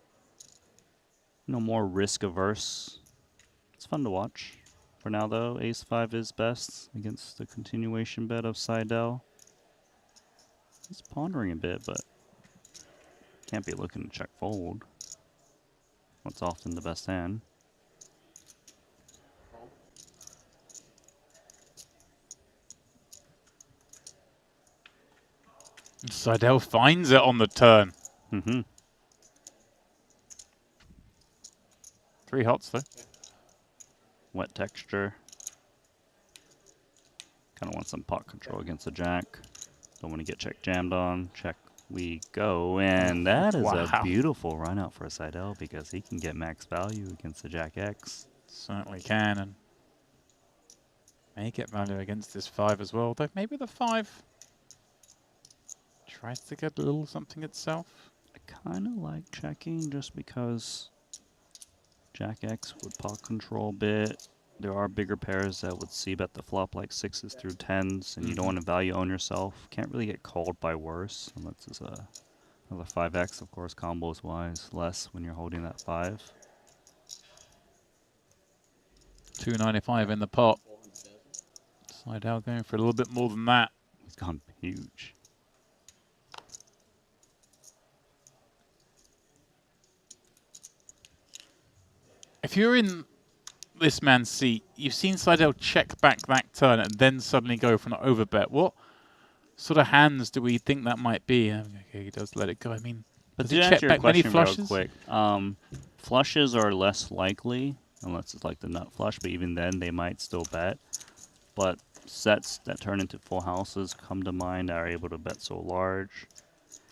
more risk-averse. It's fun to watch. For now, though, Ace-5 is best against the continuation bet of Seidel. He's pondering a bit, but can't be looking to check fold. What's often the best hand. Seidel finds it on the turn. Mm-hmm. 3 hots though. Wet texture. Kind of want some pot control against the jack. Don't want to get check jammed on. Check we go. And that is a beautiful run out for Seidel because he can get max value against the Jack X. Certainly can, and may get value against this 5 as well. Though maybe the 5 tries to get a little something itself. I kind of like checking just because Jack X would pot control a bit. There are bigger pairs that would c-bet the flop like 6s through 10s, and you don't want to value own yourself. Can't really get called by worse unless it's another 5x, of course, combos-wise. Less when you're holding that 5. 295 in the pot. Seidel going for a little bit more than that. He's gone huge. If you're in this man's seat, you've seen Seidel check back that turn and then suddenly go for an overbet. What sort of hands do we think that might be? Okay, he does let it go. I mean, but does he check back many flushes? Real quick, flushes are less likely unless it's like the nut flush, but even then they might still bet. But sets that turn into full houses come to mind are able to bet so large.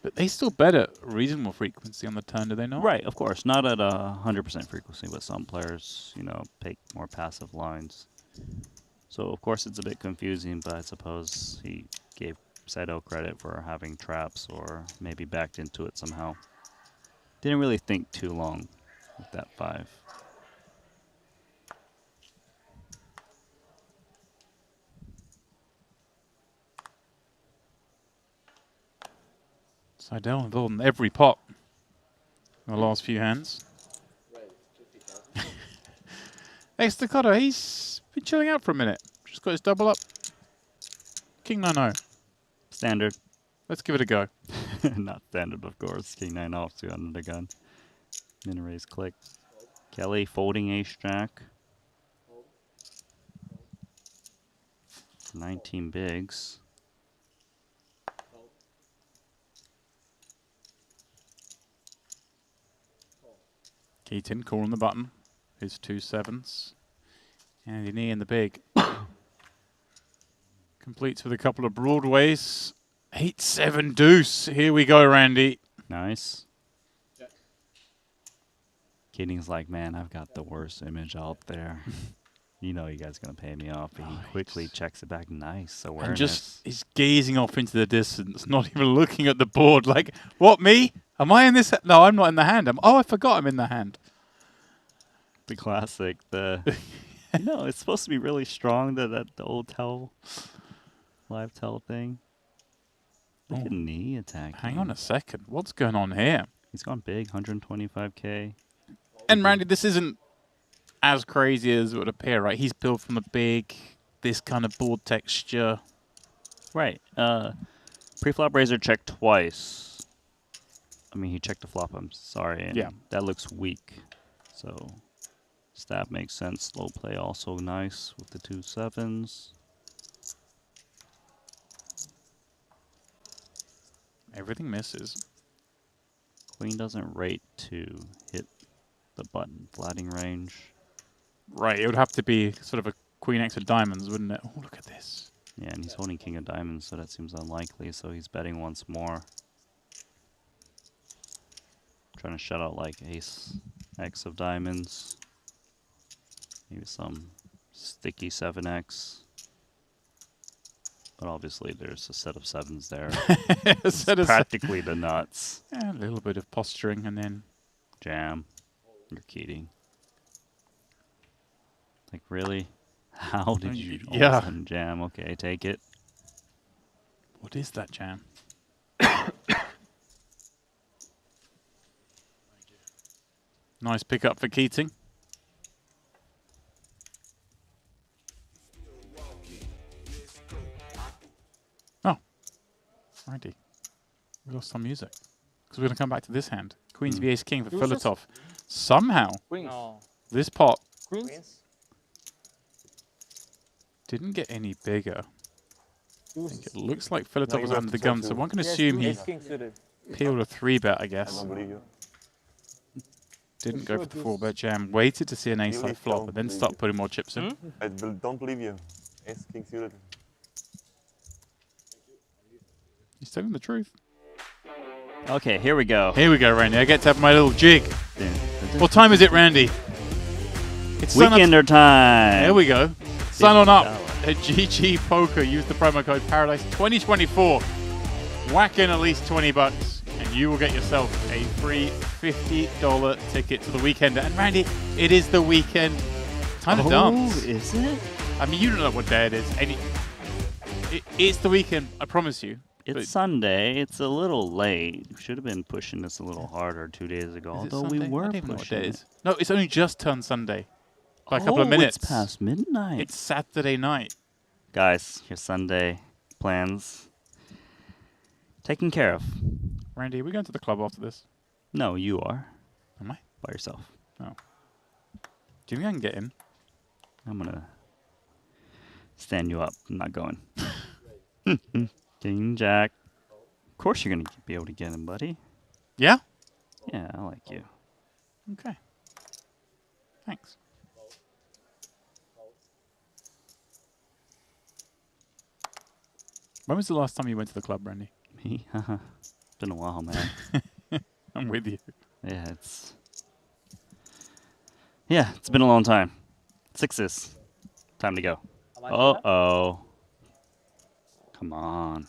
But they still bet at reasonable frequency on the turn, do they not? Right, of course. Not at 100% frequency, but some players, you know, take more passive lines. So, of course, it's a bit confusing, but I suppose he gave Seidel credit for having traps or maybe backed into it somehow. Didn't really think too long with that 5. Seidel involved in every pot in the last few hands. Estacado, he's been chilling out for a minute. Just got his double up. King 9-0. Standard. Let's give it a go. Not standard, of course. King 9 off, 2 under the gun. Min raise click. Kelly folding ace jack. 19 bigs. Keaton calling the button. His 2 7s. And knee in the big. Completes with a couple of broadways. 8-7 deuce. Here we go, Randy. Nice. Keating's like, man, I've got the worst image out there. You know you guys going to pay me off. And he quickly checks it back. Nice awareness. And just he's gazing off into the distance, not even looking at the board. Like, what, me? Am I in this? No, I'm not in the hand. Oh, I forgot I'm in the hand. The classic. You know, it's supposed to be really strong, the old live tell thing. Look at knee attack. Hang on a second. What's going on here? He's gone big, 125K. And Randy, this isn't as crazy as it would appear, right? He's built from the big, this kind of board texture. Right. Pre-flop raiser checked twice. I mean, he checked the flop, I'm sorry. And that looks weak. So, stab makes sense. Slow play also nice with the 2 7s. Everything misses. Queen doesn't rate to hit the button flatting range. Right, it would have to be sort of a Queen X of diamonds, wouldn't it? Oh, look at this. Yeah, and he's holding King of diamonds, so that seems unlikely, so he's betting once more. Trying to shut out like Ace X of diamonds. Maybe some sticky 7X. But obviously there's a set of 7s there. It's practically the nuts. Yeah, a little bit of posturing and then jam. You're Keating. Like, really? How did you all of a sudden jam? Okay, take it. What is that jam? Nice pickup for Keating. Oh. Righty. We lost some music. Because we're going to come back to this hand. Queen's v Ace King for Filatov. Somehow, this pot didn't get any bigger. I think it looks like Filatov No, was you under have the to gun, check so too. one can Yes, assume he Ace King suited. peeled a 3-bet, I I guess. don't believe you. Didn't go for the 4-bet jam. Waited to see an ace Really high flop, don't and then believe start you. putting more chips in. I don't believe you. Ace king suited. He's telling the truth. Okay, here we go. Here we go, Randy. I get to have my little jig. What time is it, Randy? It's sun up- Weekender time. There we go. Sun on up at GG Poker. Use the promo code Paradise 2024. Whack in at least $20, and you will get yourself a free $50 ticket to the Weekender. And Randy, it is the weekend. Time to dance. Is it? I mean, you don't know what day it is. It's the weekend. I promise you. It's Sunday. It's a little late. We should have been pushing this a little harder 2 days ago, Is it although we Sunday? I were don't even know what day pushing it it. is. No, it's only just turned Sunday. By a couple of minutes. It's past midnight. It's Saturday night. Guys, your Sunday plans taken care of. Randy, are we going to the club after this? No, you are. Am I? By yourself. Oh. Do you think I can get in? I'm going to stand you up. I'm not going. King, Jack. Of course you're going to be able to get in, buddy. Yeah? Yeah, I like you. Okay. Thanks. When was the last time you went to the club, Randy? Me? Been a while, man. I'm with you. Yeah, it's been a long time. Sixes. Time to go. Uh-oh. Come on.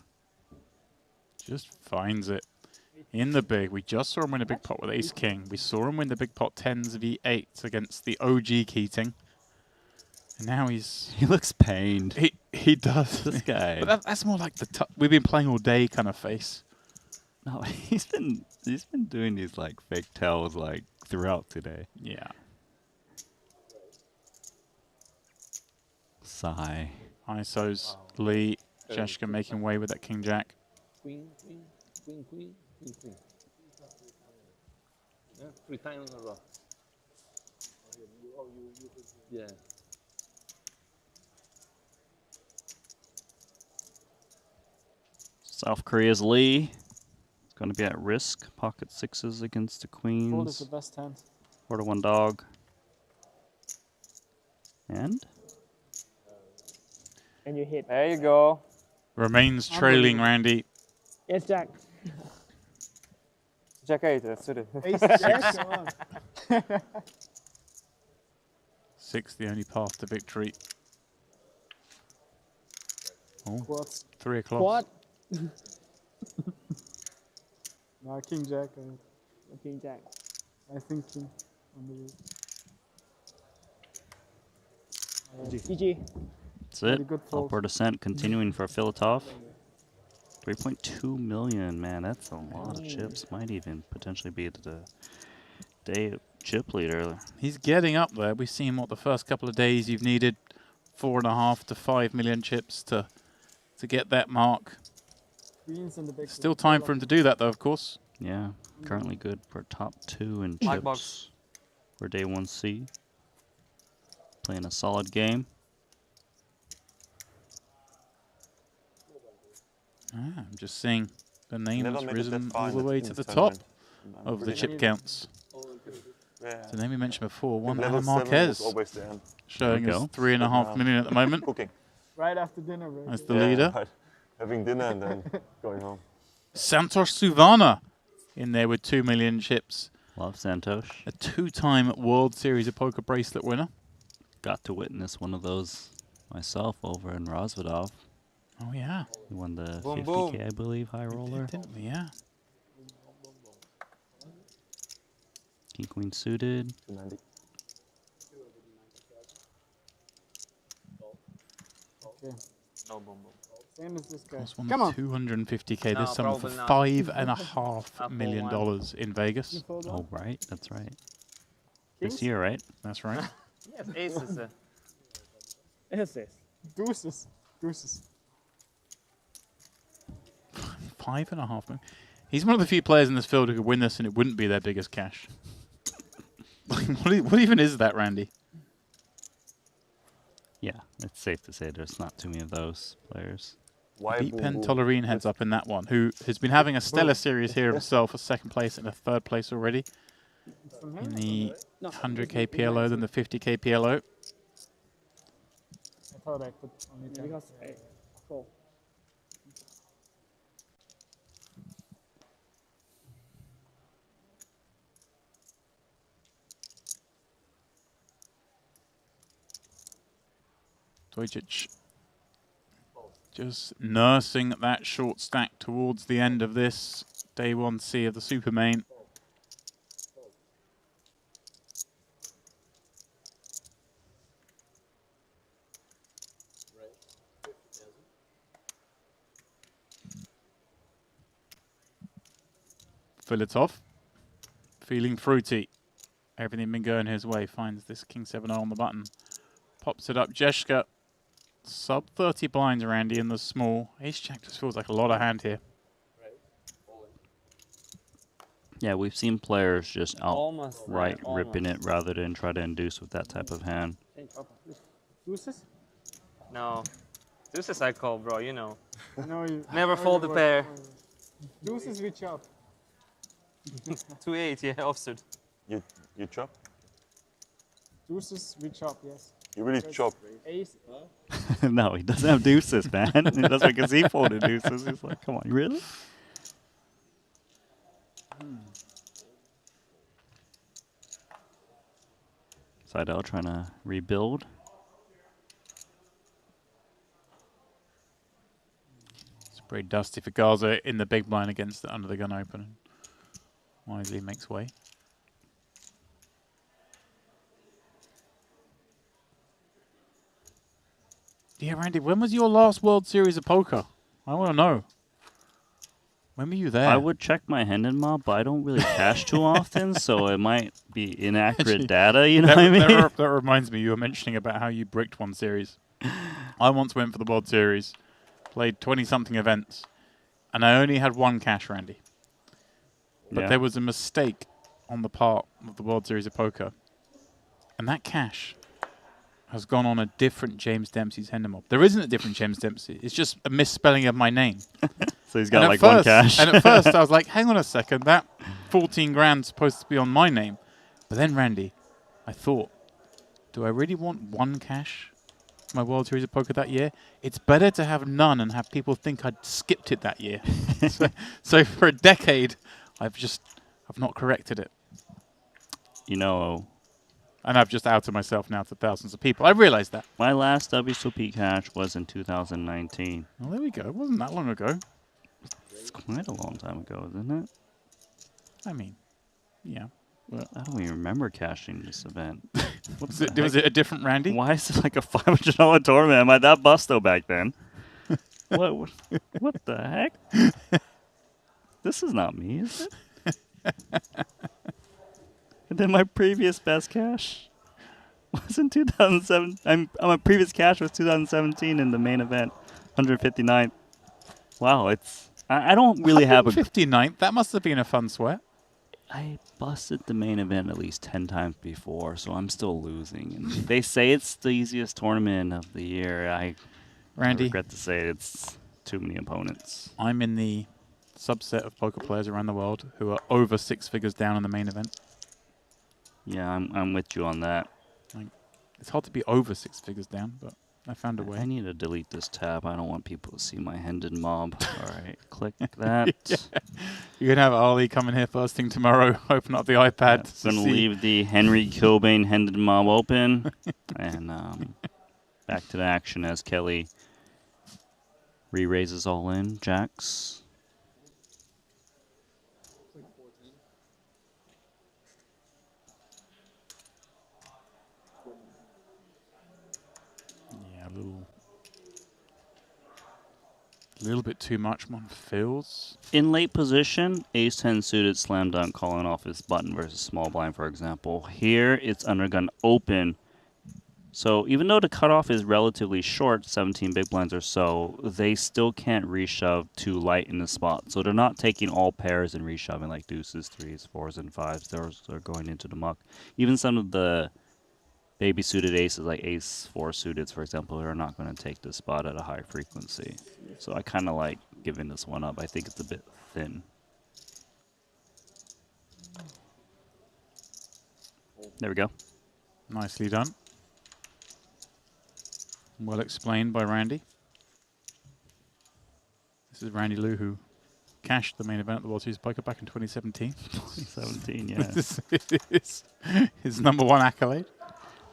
Just finds it. In the big. We just saw him win a big pot with Ace King. We saw him win the big pot 10s V8s against the OG Keating. And now he's... He looks pained. He does. This guy. But that's more like the we've been playing all day kind of face. No, he's been doing these like fake tells like throughout today. Yeah. Sigh. ISO's Lee. Jeshka making way with that King Jack. Queen, queen, queen, queen, queen, queen. Yeah, 3 times in a row. Yeah. South Korea's Lee. It's going to be at risk. Pocket sixes against the queens. Fold is the best hand. 4-1 dog. And? And you hit. There you go. Remains trailing Randy. Yes, Jack. Jack 8, that's it. Ace Jack, come on. 6, the only path to victory. Oh, Quads. 3 o'clock. Quad. No, King Jack. King Jack. I think King on the way. GG. That's it. Upward ascent continuing for Filatov. 3.2 million, man, that's a lot of chips. Might even potentially be the day chip leader. He's getting up there. We've seen what the first couple of days you've needed 4.5 to 5 million chips to get that mark. Still time for him to do that, though, of course. Yeah, currently good for top 2 in Black chips box. for day 1C. Playing a solid game. I'm just seeing the name Never has made it risen that far all the in way this to the top tournament. I'm of the pretty chip happy. counts. Yeah. It's a name we mentioned before, one Level Anna 7 was Marquez, always there. showing There we us go. 3.5 million at the moment. Cooking. Right after dinner, right? That's the leader. Right. Having dinner and then going home. Santosh Suvana in there with 2 million chips. Love Santosh. A 2-time World Series of Poker bracelet winner. Got to witness one of those myself over in Rosvedov. Oh, yeah. He won the Boom, 50K, boom. I believe, high roller. Didn't we? Yeah. King Queen suited. 290. Okay. No boom boom. Same as this guy. Cost one Come on. 250K No, this summer for probably not. $5.5 million in Vegas. Oh, right. That's right. Kings? This year, right? That's right. Yes, aces. Aces. Deuces. Deuces. 5.5 million. He's one of the few players in this field who could win this and it wouldn't be their biggest cash. What even is that, Randy? Yeah, it's safe to say there's not too many of those players. Why Beat boom, Pen boom? Tolerine heads up in that one, who has been having a stellar series here himself, a second place and a third place already in the 100k PLO, then the 50k PLO. I thought I could only tell. Because, hey, cool. Dojcic just nursing that short stack towards the end of this day 1C of the Super Main. Filatov, feeling fruity. Everything been going his way. Finds this King 7-0 on the button. Pops it up. Jeschke, sub 30 blinds, Randy, in the small. Ace-Jack just feels like a lot of hand here. Yeah, we've seen players just Almost outright there, ripping it rather than try to induce with that type of hand. Deuces? No. Deuces I call, bro, you know. No, you Never fold the pair. Deuces we chop. 2-8, yeah, offsuit. You chop? Deuces we chop, yes. You really Because chop? Ace. No, he doesn't have deuces, man. That's because he folded deuces. He's like, come on, really? Seidel trying to rebuild. It's pretty dusty for Garza in the big blind against the under the gun open. Wisely makes way. Yeah, Randy, when was your last World Series of Poker? I want to know. When were you there? I would check my Hendon mob, but I don't really cash too often, so it might be inaccurate data, you know what I mean? That reminds me, you were mentioning about how you bricked one series. I once went for the World Series, played 20-something events, and I only had one cash, Randy. But Yeah. there was a mistake on the part of the World Series of Poker, and that cash has gone on a different James Dempsey's Hendon mob. There isn't a different James Dempsey. It's just a misspelling of my name. So he's got like one cash. And at first I was like, hang on a second, that 14 grand's supposed to be on my name. But then, Randy, I thought, do I really want one cash for my World Series of Poker that year? It's better to have none and have people think I'd skipped it that year. so for a decade, I've not corrected it. You know, and I've just outed myself now to thousands of people. I realized that. My last Wsop cash was in 2019. Well, there we go. It wasn't that long ago. It's quite a long time ago, isn't it? I mean, yeah. Well, I don't even remember cashing this event. Was it a different Randy? Why is it like a $500 tournament? Am I that busto back then? what the heck? This is not me, is it? And then my previous best cash was in 2007. My previous cash was 2017 in the main event, 159th. Wow, I don't really have a 159th. That must have been a fun sweat. I busted the main event at least 10 times before, so I'm still losing. And they say it's the easiest tournament of the year. Randy, I regret to say it's too many opponents. I'm in the subset of poker players around the world who are over 6 figures down in the main event. Yeah, I'm with you on that. It's hard to be over 6 figures down, but I found a way. I need to delete this tab. I don't want people to see my Hendon mob. All right, click that. Yeah. You're going to have Ali coming here first thing tomorrow, open up the iPad. I'm going to leave the Henry Kilbane Hendon mob open. And back to the action as Kelly re-raises all in. Jacks. A little bit too much, one feels. In late position, ace-10 suited slam dunk calling off his button versus small blind, for example. Here, it's undergun open. So even though the cutoff is relatively short, 17 big blinds or so, they still can't reshove too light in the spot. So they're not taking all pairs and reshoving like deuces, threes, fours, and fives. Those are going into the muck. Even some of the baby suited aces like ace 4 suited, for example, are not going to take this spot at a high frequency. So I kind of like giving this one up. I think it's a bit thin. There we go. Nicely done. Well explained by Randy. This is Randy Lou, who cashed the main event at the World Series of Poker back in 2017. 2017, yeah. This is his #1 accolade.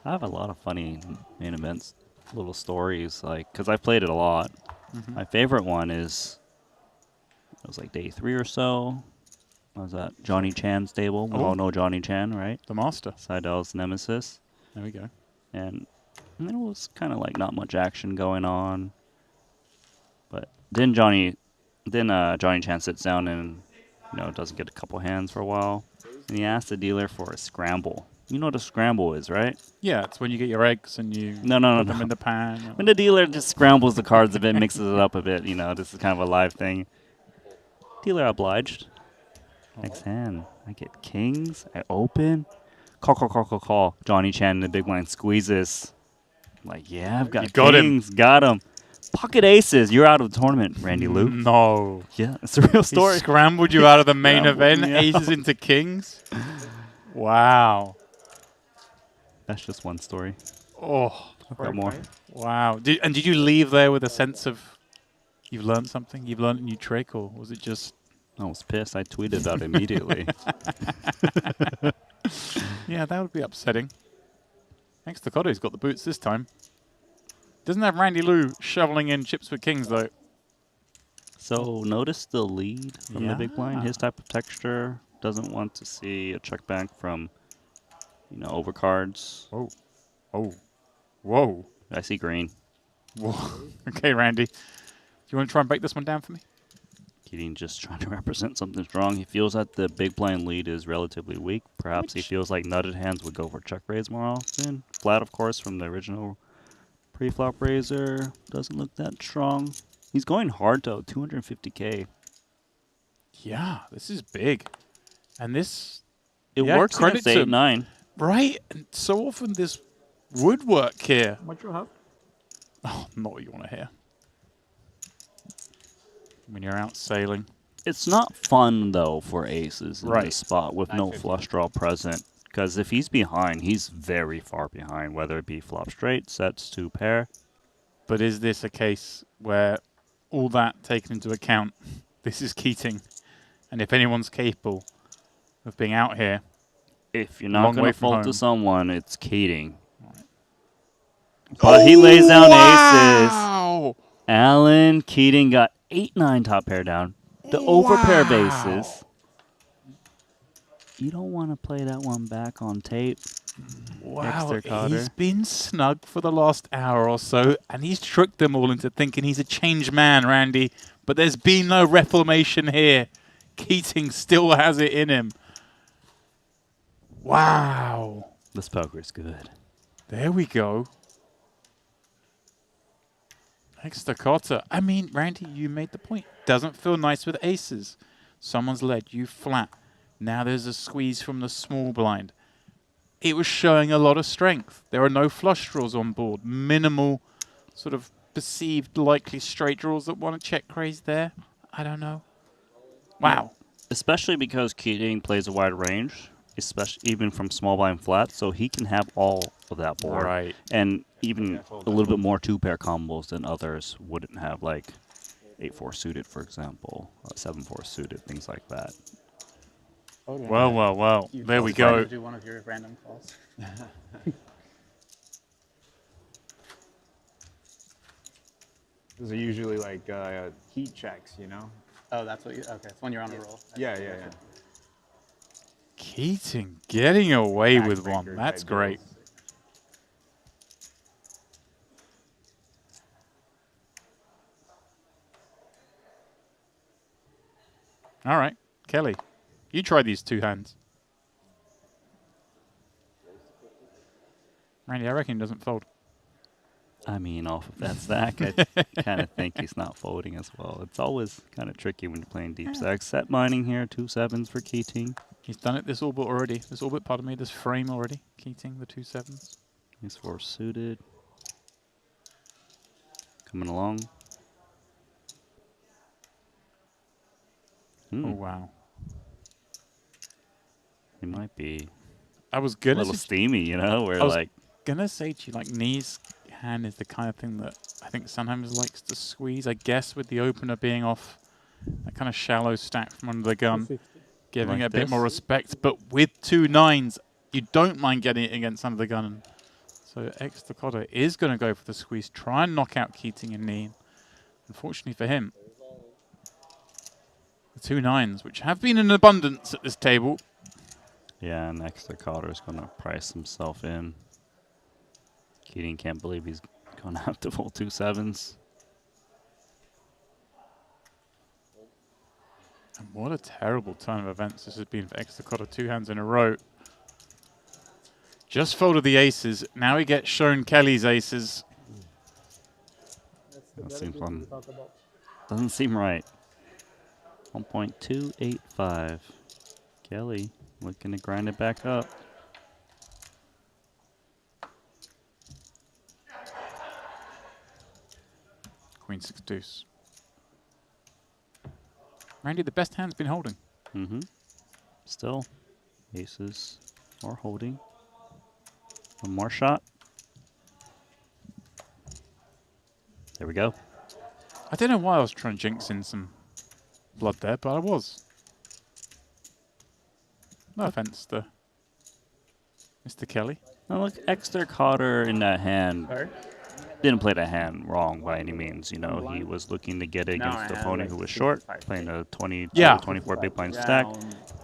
I have a lot of funny main events, little stories, like, because I've played it a lot. Mhm. My favorite one is, it was like day 3 or so. I was at Johnny Chan's table. We all know Johnny Chan, right? The master. Seidel's nemesis. There we go. And it was kind of like not much action going on. But then Johnny Chan sits down and, doesn't get a couple hands for a while. And he asks the dealer for a scramble. You know what a scramble is, right? Yeah, it's when you get your eggs and you No. put them in the pan. When the dealer just scrambles the cards a bit, mixes it up a bit, this is kind of a live thing. Dealer obliged. Next hand, I get kings. I open. Call. Johnny Chan in the big blind squeezes. I'm like, yeah, I've got kings. Got him. Pocket aces. You're out of the tournament, Randy Lou. No. Yeah, it's a real story. He scrambled you out of the main event. Yeah. Aces into kings. Wow. That's just one story. Oh. I've got more. Wow. Did you leave there with a sense of you've learned something? You've learned a new trick, or was it just... I was pissed. I tweeted out immediately. Yeah, that would be upsetting. Extacotto's got the boots this time. Doesn't have Randy Lou shoveling in chips for kings, though. So notice the lead from the big blind. His type of texture doesn't want to see a check back from, overcards. Whoa. Oh. Whoa. I see green. Whoa. Okay, Randy. Do you want to try and break this one down for me? Keating just trying to represent something strong. He feels that the big blind lead is relatively weak. Perhaps he feels like nutted hands would go for check raise more often. Flat, of course, from the original pre-flop raiser. Doesn't look that strong. He's going hard, though. 250K. Yeah, this is big. And this... It works against 8-9. Right? And so often this would work here. What you have? Oh, not what you want to hear. When you're out sailing. It's not fun, though, for aces in Right. this spot with no flush draw present. Because if he's behind, he's very far behind, whether it be flop straight, sets, 2 pair. But is this a case where all that taken into account, this is Keating, and if anyone's capable of being out here, if you're not going to fold to someone, it's Keating. Right. But he lays down wow! aces. Alan Keating got 8-9 top pair down. The overpair of aces. You don't want to play that one back on tape. Wow, he's been snug for the last hour or so, and he's tricked them all into thinking he's a changed man, Randy. But there's been no reformation here. Keating still has it in him. Wow. This poker is good. There we go. Extacotto. I mean, Randy, you made the point. Doesn't feel nice with aces. Someone's led you flat. Now there's a squeeze from the small blind. It was showing a lot of strength. There are no flush draws on board. Minimal sort of perceived likely straight draws that want to check raise there. I don't know. Wow. Especially because Keating plays a wide range, especially even from small blind flat, so he can have all of that board. Right. And even a little bit more 2-pair combos than others wouldn't have, like 8-4 suited, for example, 7-4 suited, things like that. Well. There we go. Do one of your random calls. Those are usually like heat checks, Oh, that's what you... Okay, it's when you're on a roll. Yeah. Keating getting away with one. That's great. All right, Kelly, you try these 2 hands. Randy, I reckon he doesn't fold. I mean, off of that stack, I kind of think he's not folding as well. It's always kind of tricky when you're playing deep stacks. Set mining here, 2 7s for Keating. He's done it this orbit already. This orbit, pardon me, this frame already. Keating, the 2 7s. Ace 4 suited. Coming along. Oh, wow. He might be I was a gonna little suggest- steamy, you know, where I was like gonna say to you, like, Knee's hand is the kind of thing that I think sometimes likes to squeeze. I guess with the opener being off, that kind of shallow stack from under the gun, 250. giving Like it a bit more this? respect. But with 2 9s, you don't mind getting it against under the gun. So Extracota is going to go for the squeeze, try and knock out Keating and Knee. Unfortunately for him, the 2 9s, which have been in abundance at this table. yeah, and Extracota is going to price himself in. Keating can't believe he's going to have to fold 2 7s. And what a terrible turn of events this has been for Extracota, 2 hands in a row. Just folded the aces. Now he gets shown Kelly's aces. That seems fun. Doesn't seem right. 1.285. Kelly looking to grind it back up. Queen 6 deuce. Randy, the best hand's been holding. Mm-hmm. Still, aces are holding. One more shot. There we go. I don't know why I was trying to jinx in some blood there, but I was. No offense to Mr. Kelly. Now look, Extracota in that hand didn't play the hand wrong by any means. You know, he was looking to get it against the opponent who was short, playing a 20 to 24 big blind stack.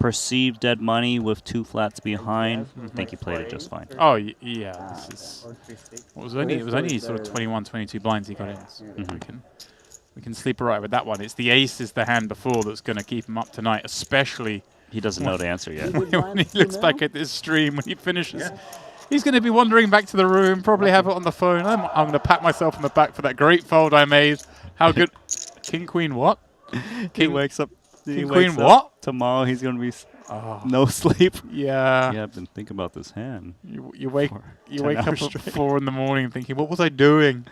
Perceived dead money with 2 flats behind. I think he played it just fine. Oh, yeah. This is, it was only sort of 21, 22 blinds he got in. So we can sleep all right with that one. It's the ace is the hand before that's going to keep him up tonight, especially... He doesn't know the answer yet. when he looks back at this stream, when he finishes. He's going to be wandering back to the room, probably have it on the phone. I'm going to pat myself on the back for that great fold I made. How good. King, Queen, what? He wakes up. King, Queen, what? Tomorrow he's going to be no sleep. Yeah. Yeah, I've been thinking about this hand. You wake up at 4 in the morning thinking, what was I doing?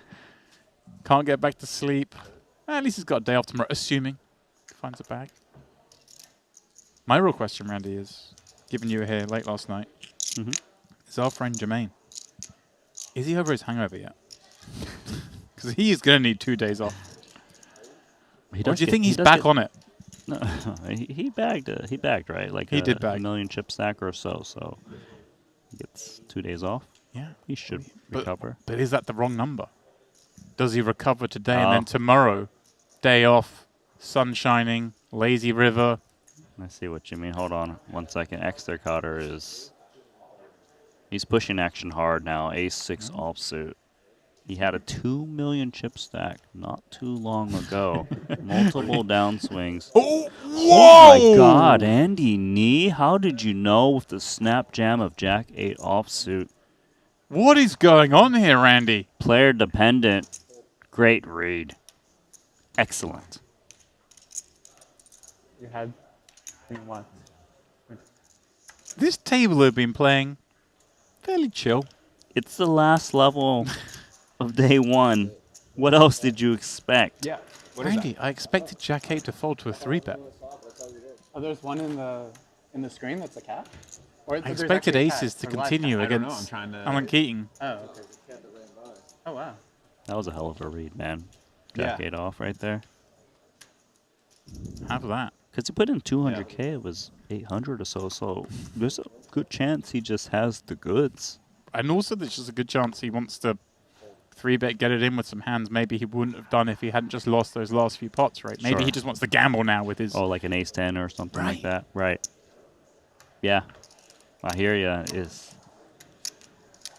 Can't get back to sleep. At least he's got a day off tomorrow, assuming he finds a bag. My real question, Randy, is, given you were here late last night, is our friend Jermaine, is he over his hangover yet? Because he is going to need 2 days off. Or do you think he's back on it? No, he bagged right? Like he did bag. a million chip stack or so he gets 2 days off. Yeah. He should recover. But is that the wrong number? Does he recover today and then tomorrow, day off, sun shining, lazy river? I see what you mean. Hold on 1 second. Extracota is... He's pushing action hard now. Ace 6 offsuit. He had a 2 million chip stack not too long ago. Multiple downswings. Oh, whoa! My God, Andy Knee, how did you know with the snap jam of Jack 8 offsuit? What is going on here, Randy? Player dependent. Great read. Excellent. You had what? This table have been playing fairly chill. It's the last level of day 1. What else did you expect? Yeah. Randy, I expected Jack 8 to fold to a 3-bet. Oh, there's one in the screen that's a cat? Or I expected aces to continue against Alan Keating. Oh, okay. Oh, wow. That was a hell of a read, man. Jack 8 off right there. How about that? Because he put in 200K, it was 800 or so there's a good chance he just has the goods. And also there's just a good chance he wants to 3-bet, get it in with some hands maybe he wouldn't have done if he hadn't just lost those last few pots, right? Maybe he just wants to gamble now with his... Oh, like an ace 10 or something like that. Right. Yeah. I hear ya.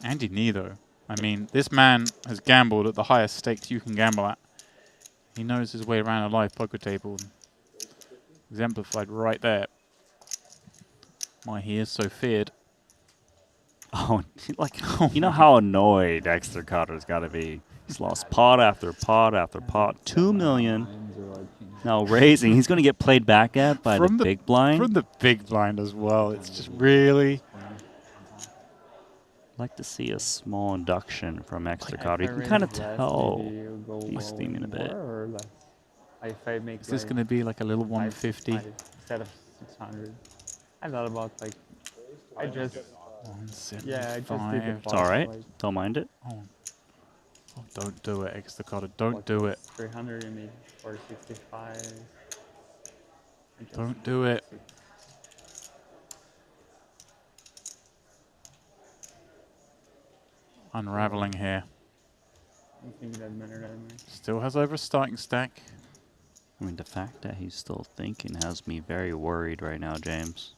Andy Knee, though. I mean, this man has gambled at the highest stakes you can gamble at. He knows his way around a live poker table. Exemplified right there. Why he is so feared. Oh, you know how annoyed Extracota's got to be. He's lost pot after pot after pot. 2 million. Now raising. He's going to get played back at by the big blind. From the big blind as well. It's just really... like to see a small induction from extra If card. You I can raise kind of less, tell maybe you go he's all steaming a in bit. more or less. If I make Is this like going to be like a little 550 150? instead of 600? I thought about like I just yeah I just did the 175. It's all right. like Don't mind it. Oh, don't do it, Extracota. Don't do it. 300 and maybe 465. Don't do it. Unraveling here. I'm thinking that matter that much. Still has over a starting stack. I mean, the fact that he's still thinking has me very worried right now, James.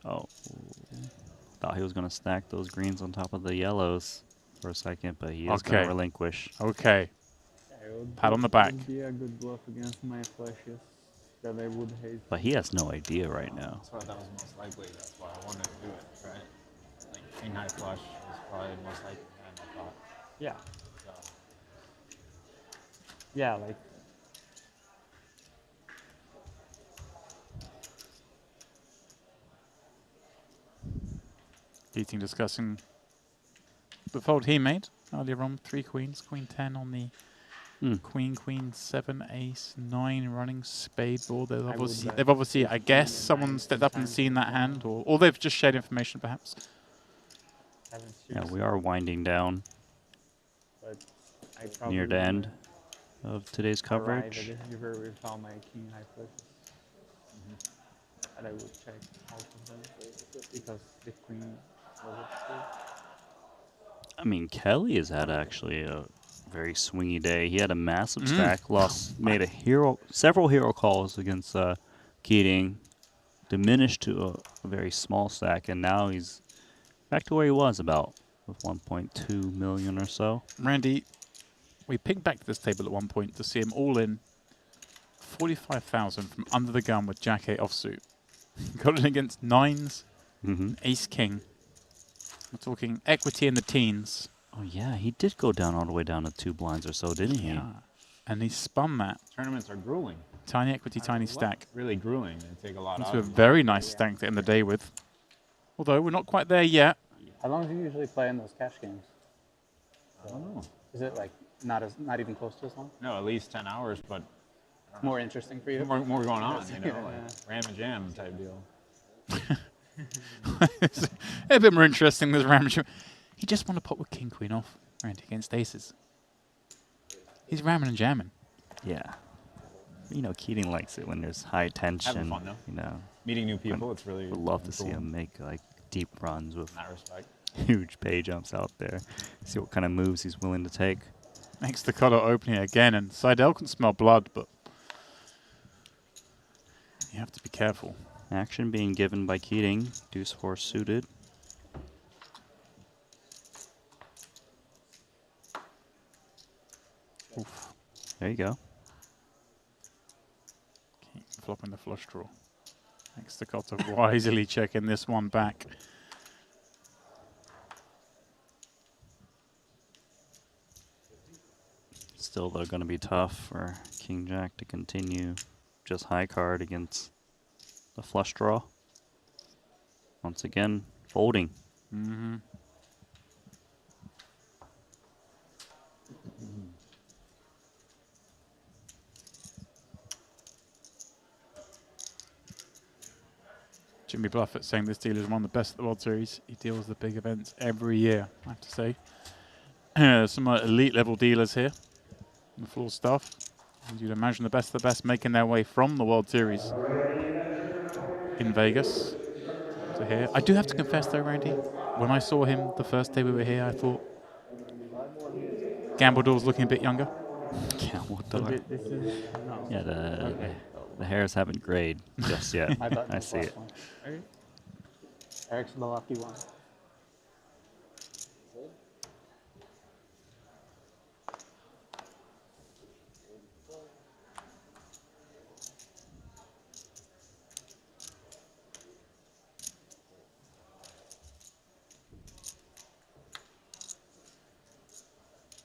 Oh. Thought he was going to stack those greens on top of the yellows for a second, but he is going to relinquish. Okay. Pat on the It back. would be a good bluff against my flushes that I would hate. But he has no idea right now. That's why that was most likely. That's why I wanted to do it, right? Like king high flush was probably most likely, and I thought, yeah. So, yeah, like. Eating discussing the fold he made earlier on. 3 queens, queen 10 on the queen, queen 7, ace 9 running spade board. They've obviously, I guess, someone stepped up and seen that hand, or they've just shared information perhaps. Yeah, we are winding down near the end of today's coverage. River with all my king high flushes. And I would check out of them because the queen was upstairs. I mean, Kelly has had actually a very swingy day. He had a massive stack, made several hero calls against Keating, diminished to a very small stack, and now he's back to where he was about with 1.2 million or so. Randy, we picked back to this table at one point to see him all in 45,000 from under the gun with Jack 8 offsuit. Got it against 9s, ace king. We're talking equity in the teens. Oh yeah, he did go down all the way down to 2 blinds or so, didn't he? And he spun that. Tournaments are grueling. Tiny equity, tiny stack. Really grueling. They take a lot Into out a of it. very nice stack to end the day with. Although we're not quite there yet. How long do you usually play in those cash games? I don't know. Is it like not even close to as long? No, at least 10 hours, but More interesting for you? more going on, you know, Yeah. like ram and jam type deal. A bit more interesting than Ram. He just want to pop with king queen off, Randy, against aces. He's ramming and jamming. Yeah. You know, Keating likes it when there's high tension. Having fun, though. You know, Meeting new people, it's really would love to see cool. him make like deep runs with In that respect. huge pay jumps out there. See what kind of moves he's willing to take. Makes the color opening again, and Seidel can smell blood, but you have to be careful. Action being given by Keating. Deuce 4 suited. Oof. There you go. Keep flopping the flush draw. Thanks to Cotter wisely checking this one back. Still, though, going to be tough for King Jack to continue just high card against the flush draw. Once again, folding. Mm-hmm. Jimmy Bluffett saying this dealer is one of the best at the World Series. He deals the big events every year, I have to say. Some elite level dealers here. The floor stuff. And you'd imagine the best of the best making their way from the World Series in Vegas to here. I do have to confess though, Randy, when I saw him the first day we were here, I thought Gambledor's looking a bit younger. Gambledor. This is no. Yeah, Okay. the hairs haven't grayed just yet. My button I was see last it. one. Eric's the lucky one.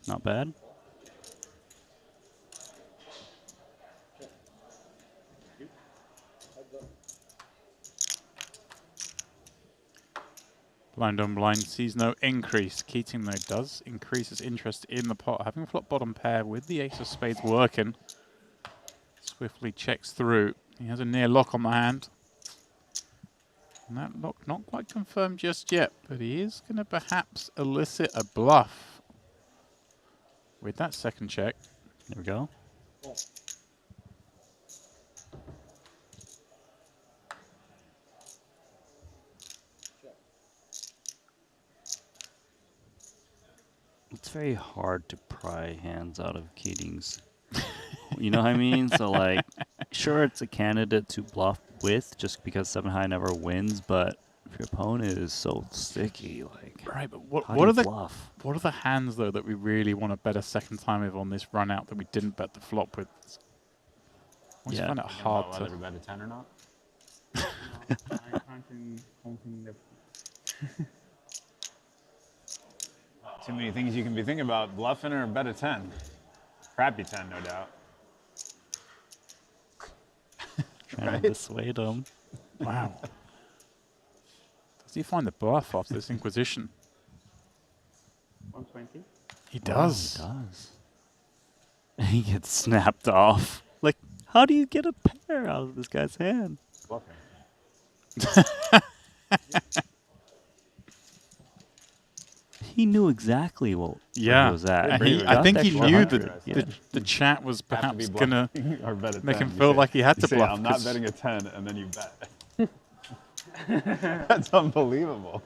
Not bad. Blind on blind sees no increase. Keating, though, does increase his interest in the pot. Having a flop bottom pair with the ace of spades working. Swiftly checks through. He has a near lock on the hand. And that lock not quite confirmed just yet, but he is going to perhaps elicit a bluff with that second check. There we go. It's very hard to pry hands out of Keating's. You know what I mean? So, like, sure, it's a candidate to bluff with just because 7 high never wins, but if your opponent is so sticky, like, right, but what how are do the you bluff? what are the hands though that we really want to bet a second time with on this run out that we didn't bet the flop with? I always find it hard whether to. to bet a 10 or not. Too many things you can be thinking about. Bluffing or bet a 10. Crappy 10, no doubt. Trying to dissuade him. Wow. Does he find the bluff after this Inquisition? 120. He does. Wow, he does. He gets snapped off. Like, how do you get a pair out of this guy's hand? Bluffing. He knew exactly where he was at. And I think he knew that the chat was perhaps going to make him feel like he had to bluff. I'm not betting a 10, and then you bet. That's unbelievable.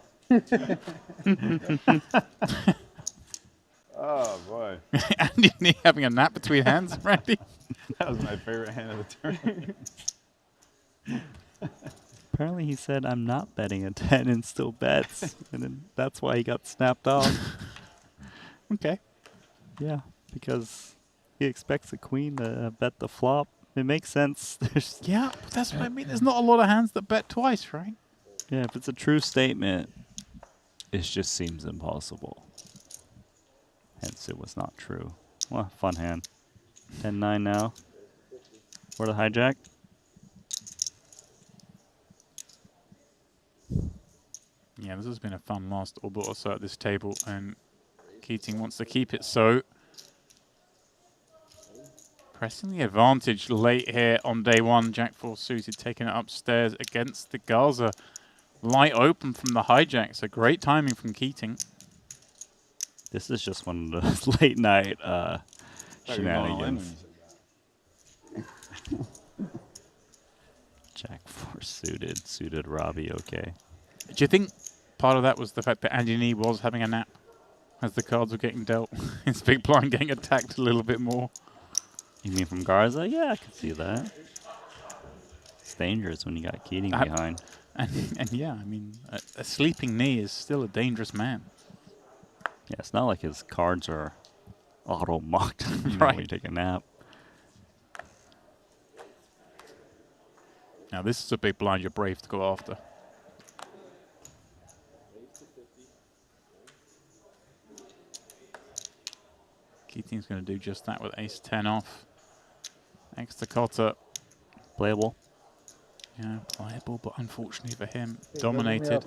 Oh, boy. Andy having a nap between hands, Randy? That was my favorite hand of the turn. Apparently he said, I'm not betting a 10 and still bets. And then that's why he got snapped off. Okay. Yeah, because he expects the queen to bet the flop. It makes sense. Yeah, but that's what I mean. There's not a lot of hands that bet twice, right? Yeah, if it's a true statement, it just seems impossible. Hence, it was not true. Well, fun hand. 10-9 now. For the hijack. Yeah, this has been a fun last orbit or so at this table, and Keating wants to keep it so. Pressing the advantage late here on day one. Jack 4 suited, taking it upstairs against the Garza. Light open from the hijack, so great timing from Keating. This is just one of those late night shenanigans. Jack 4 suited Robbie, okay. Do you think part of that was the fact that Andy Nee was having a nap as the cards were getting dealt? His big blind getting attacked a little bit more. You mean from Garza? Yeah, I can see that. It's dangerous when you got Keating behind. And yeah, I mean, a sleeping knee is still a dangerous man. Yeah, it's not like his cards are auto-mocked when you take a nap. Now, this is a big blind you're brave to go after. Keating's going to do just that with ace-10 off. Extra Cotter. Playable. Yeah, playable, but unfortunately for him, dominated.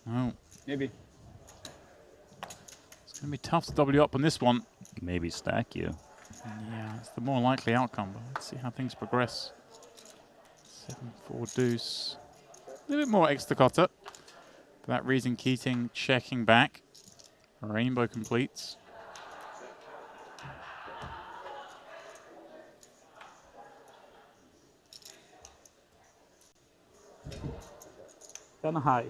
Oh. Maybe. It's going to be tough to W up on this one. Maybe stack you. Yeah, it's the more likely outcome, but let's see how things progress. 7-4 deuce. A little bit more extra Cotter. For that reason, Keating checking back. Rainbow completes. Kind of high.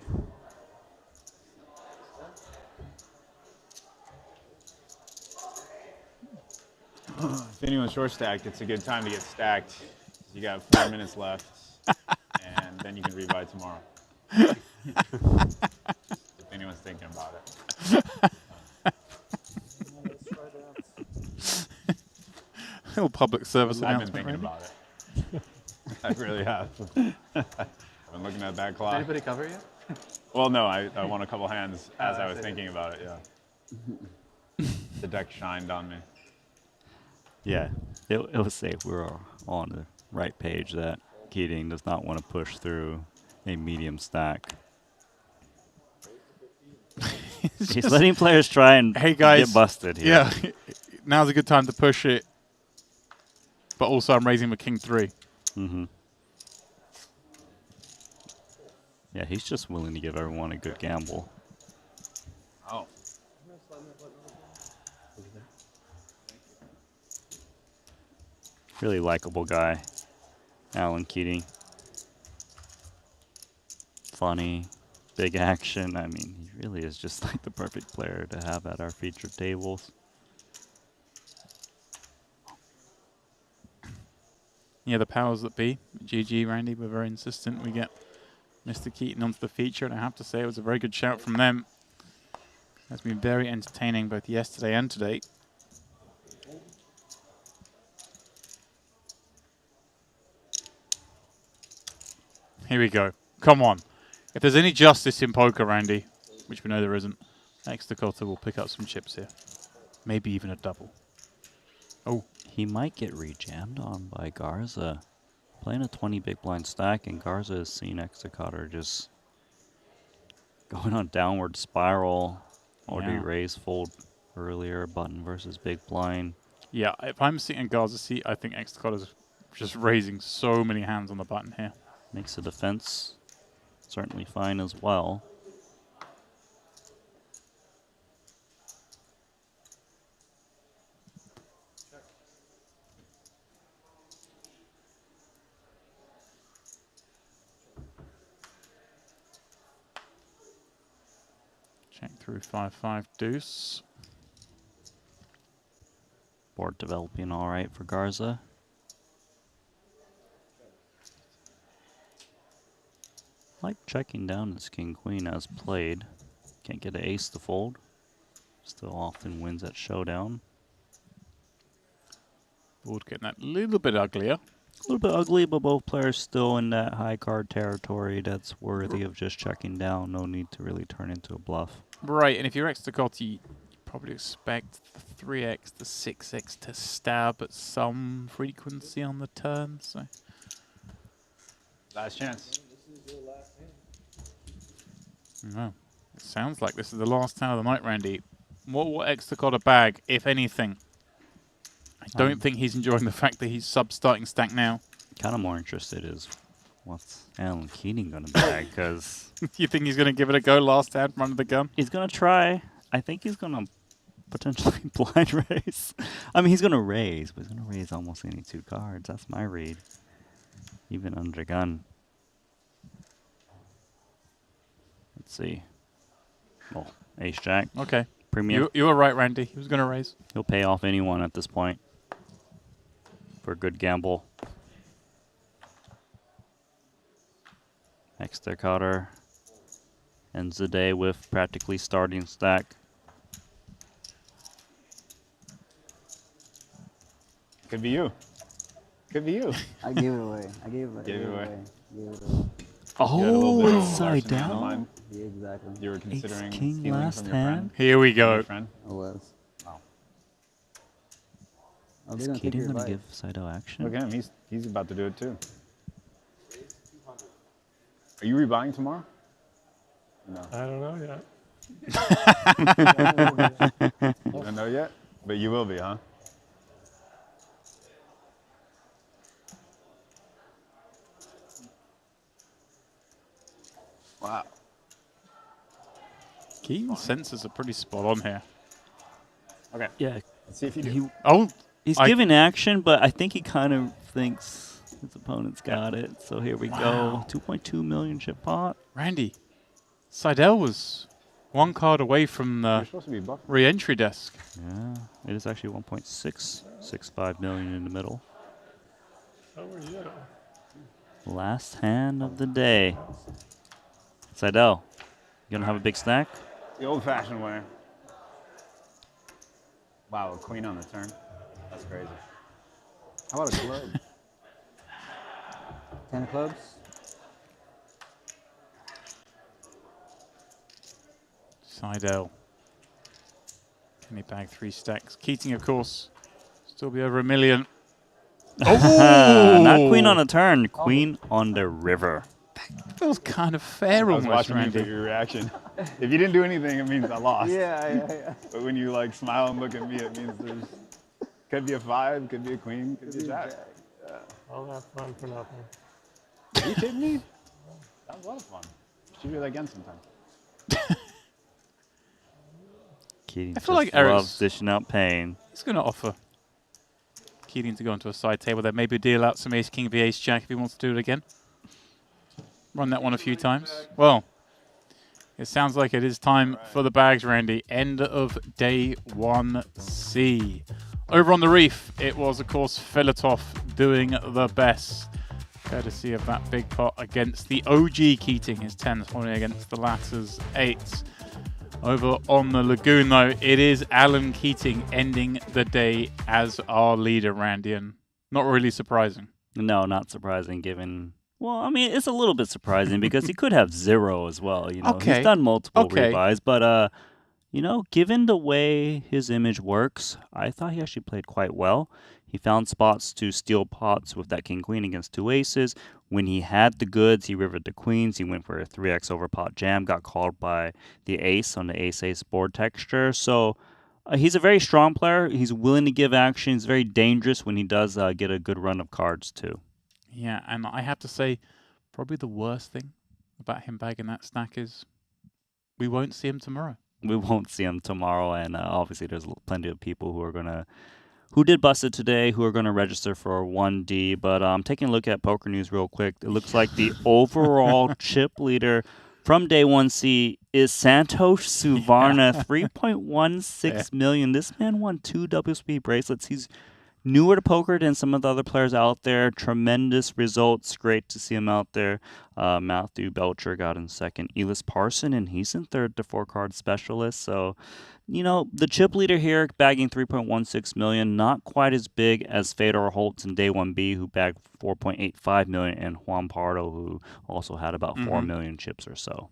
If anyone's short stacked, it's a good time to get stacked. You got 4 minutes left, and then you can rebuy tomorrow. If anyone's thinking about it. Little public service I've been announcement. thinking about it. I really have. I've been looking at that clock. Did anybody cover you? Well, no, I won a couple hands as I was thinking about it, yeah. The deck shined on me. Yeah, it was safe. We were on the right page that Keating does not want to push through a medium stack. He's just- letting players try and hey guys, get busted here. Yeah, now's a good time to push it. But also, I'm raising with king 3. Mm-hmm. Yeah, he's just willing to give everyone a good gamble. Oh. Really likable guy, Alan Keating. Funny, big action. I mean, he really is just like the perfect player to have at our featured tables. Yeah, the powers that be. GG, Randy, were very insistent. We get Mr. Keaton onto the feature, and I have to say it was a very good shout from them. It's been very entertaining both yesterday and today. Here we go. Come on. If there's any justice in poker, Randy, which we know there isn't, Extakota will pick up some chips here. Maybe even a double. Oh. He might get rejammed on by Garza. Playing a 20 big blind stack, and Garza has seen Extakota just going on downward spiral. Or do you Yeah. raise fold earlier, button versus big blind? Yeah, if I'm sitting in Garza's seat, I think Extacota's just raising so many hands on the button here. Makes the defense certainly fine as well. Check through 5-5 deuce. Board developing all right for Garza. Like checking down his king-queen as played. Can't get an ace to fold. Still often wins at showdown. Board getting that little bit uglier. A little bit ugly, but both players still in that high card territory that's worthy of just checking down. No need to really turn into a bluff. Right, and if you're Extakota, you probably expect the 3x, the 6x to stab at some frequency on the turn. So Last chance. no, it sounds like this is the last hand of the night, Randy. What will Extakota bag, if anything? I don't think he's enjoying the fact that he's sub-starting stack now. Kind of more interested is what's Alan Keating going to bag, because... You think he's going to give it a go last hand from under the gun? He's going to try. I think he's going to potentially blind raise. I mean, he's going to raise, but he's going to raise almost any 2 cards. That's my read. Even under gun. Let's see. Oh, ace-jack. Okay. Premium. You were right, Randy. He was going to raise. He'll pay off anyone at this point for a good gamble. Extakota ends the day with practically starting stack. Could be you. Could be you. I gave it away. I gave it away. Gave it away. Gave it away. Oh, it's side Yeah, down. exactly. You were considering king stealing last from your friend? hand. Here we From your go. friend? I was. Oh. Oh, Is they're gonna take Keating your going to advice. give Saito action? Look at him. He's about to do it too. Are you rebuying tomorrow? No. I don't know yet. You don't know yet? But you will be, huh? Wow. Keaton's senses are pretty spot on here. Okay. Yeah. Let's see if you do. He's giving action, but I think he kind of thinks his opponent's got it. So here we go. 2.2 million chip pot. Randy, Seidel was 1 card away from the supposed to be buffering. re-entry desk. Yeah, it is actually 1.665 million in the middle. How are you? Last hand of the day. Seidel, you gonna have a big stack? The old-fashioned way. Wow, a queen on the turn. That's crazy. How about a club? 10 of clubs? Seidel. Can he bag 3 stacks? Keating, of course, still be over $1 million. Oh! Not queen on a turn, queen on the river. Feels kind of fair I was almost, watching you for Randy. your reaction. If you didn't do anything, it means I lost. Yeah. But when you like smile and look at me, it means there's could be a 5, could be a queen, could be a jack. All that fun for nothing. Are you kidding me? That was a lot of fun. Should do that again sometime. Keating I just feel like loves Eric's dishing out pain. He's going to offer Keating to go onto a side table there. Maybe deal out some ace king v ace jack if he wants to do it again. Run that one a few times. Well, it sounds like it is time for the bags, Randy. End of day 1C. Over on the reef, it was, of course, Filatov doing the best. Courtesy of that big pot against the OG Keating, his 10s holding against the latter's 8s. Over on the lagoon, though, it is Alan Keating ending the day as our leader, Randy, and not really surprising. No, not surprising given... Well, I mean, it's a little bit surprising because he could have 0 as well. You know, he's done multiple rebuys, but you know, given the way his image works, I thought he actually played quite well. He found spots to steal pots with that king queen against 2 aces. When he had the goods, he rivered the queens. He went for a 3x over pot jam, got called by the ace on the ace-ace board texture. So he's a very strong player. He's willing to give action. He's very dangerous when he does get a good run of cards too. Yeah, and I have to say, probably the worst thing about him bagging that stack is we won't see him tomorrow. We won't see him tomorrow, and obviously there's plenty of people who did bust it today, who are going to register for 1D. But taking a look at Poker News real quick, it looks like the overall chip leader from day 1C is Santosh Suvarna, 3.16 million. This man won 2 WSOP bracelets. He's newer to poker than some of the other players out there. Tremendous results. Great to see him out there. Matthew Belcher got in second. Elis Parson, and he's in third, the 4-card specialist. So, you know, the chip leader here bagging 3.16 million, not quite as big as Fedor Holtz in day 1B, who bagged 4.85 million, and Juan Pardo, who also had about 4 million chips or so.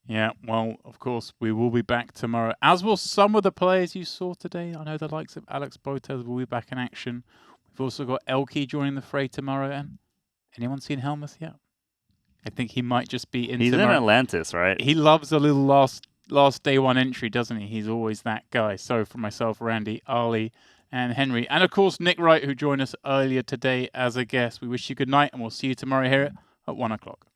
Yeah, well, of course, we will be back tomorrow, as will some of the players you saw today. I know the likes of Alex Botes will be back in action. We've also got Elke joining the fray tomorrow. And anyone seen Helmuth yet? I think he might just be in He's tomorrow. in Atlantis, right? He loves a little last day 1 entry, doesn't he? He's always that guy. So for myself, Randy, Ali, and Henry, and of course Nick Wright, who joined us earlier today as a guest. We wish you good night, and we'll see you tomorrow here at 1 o'clock.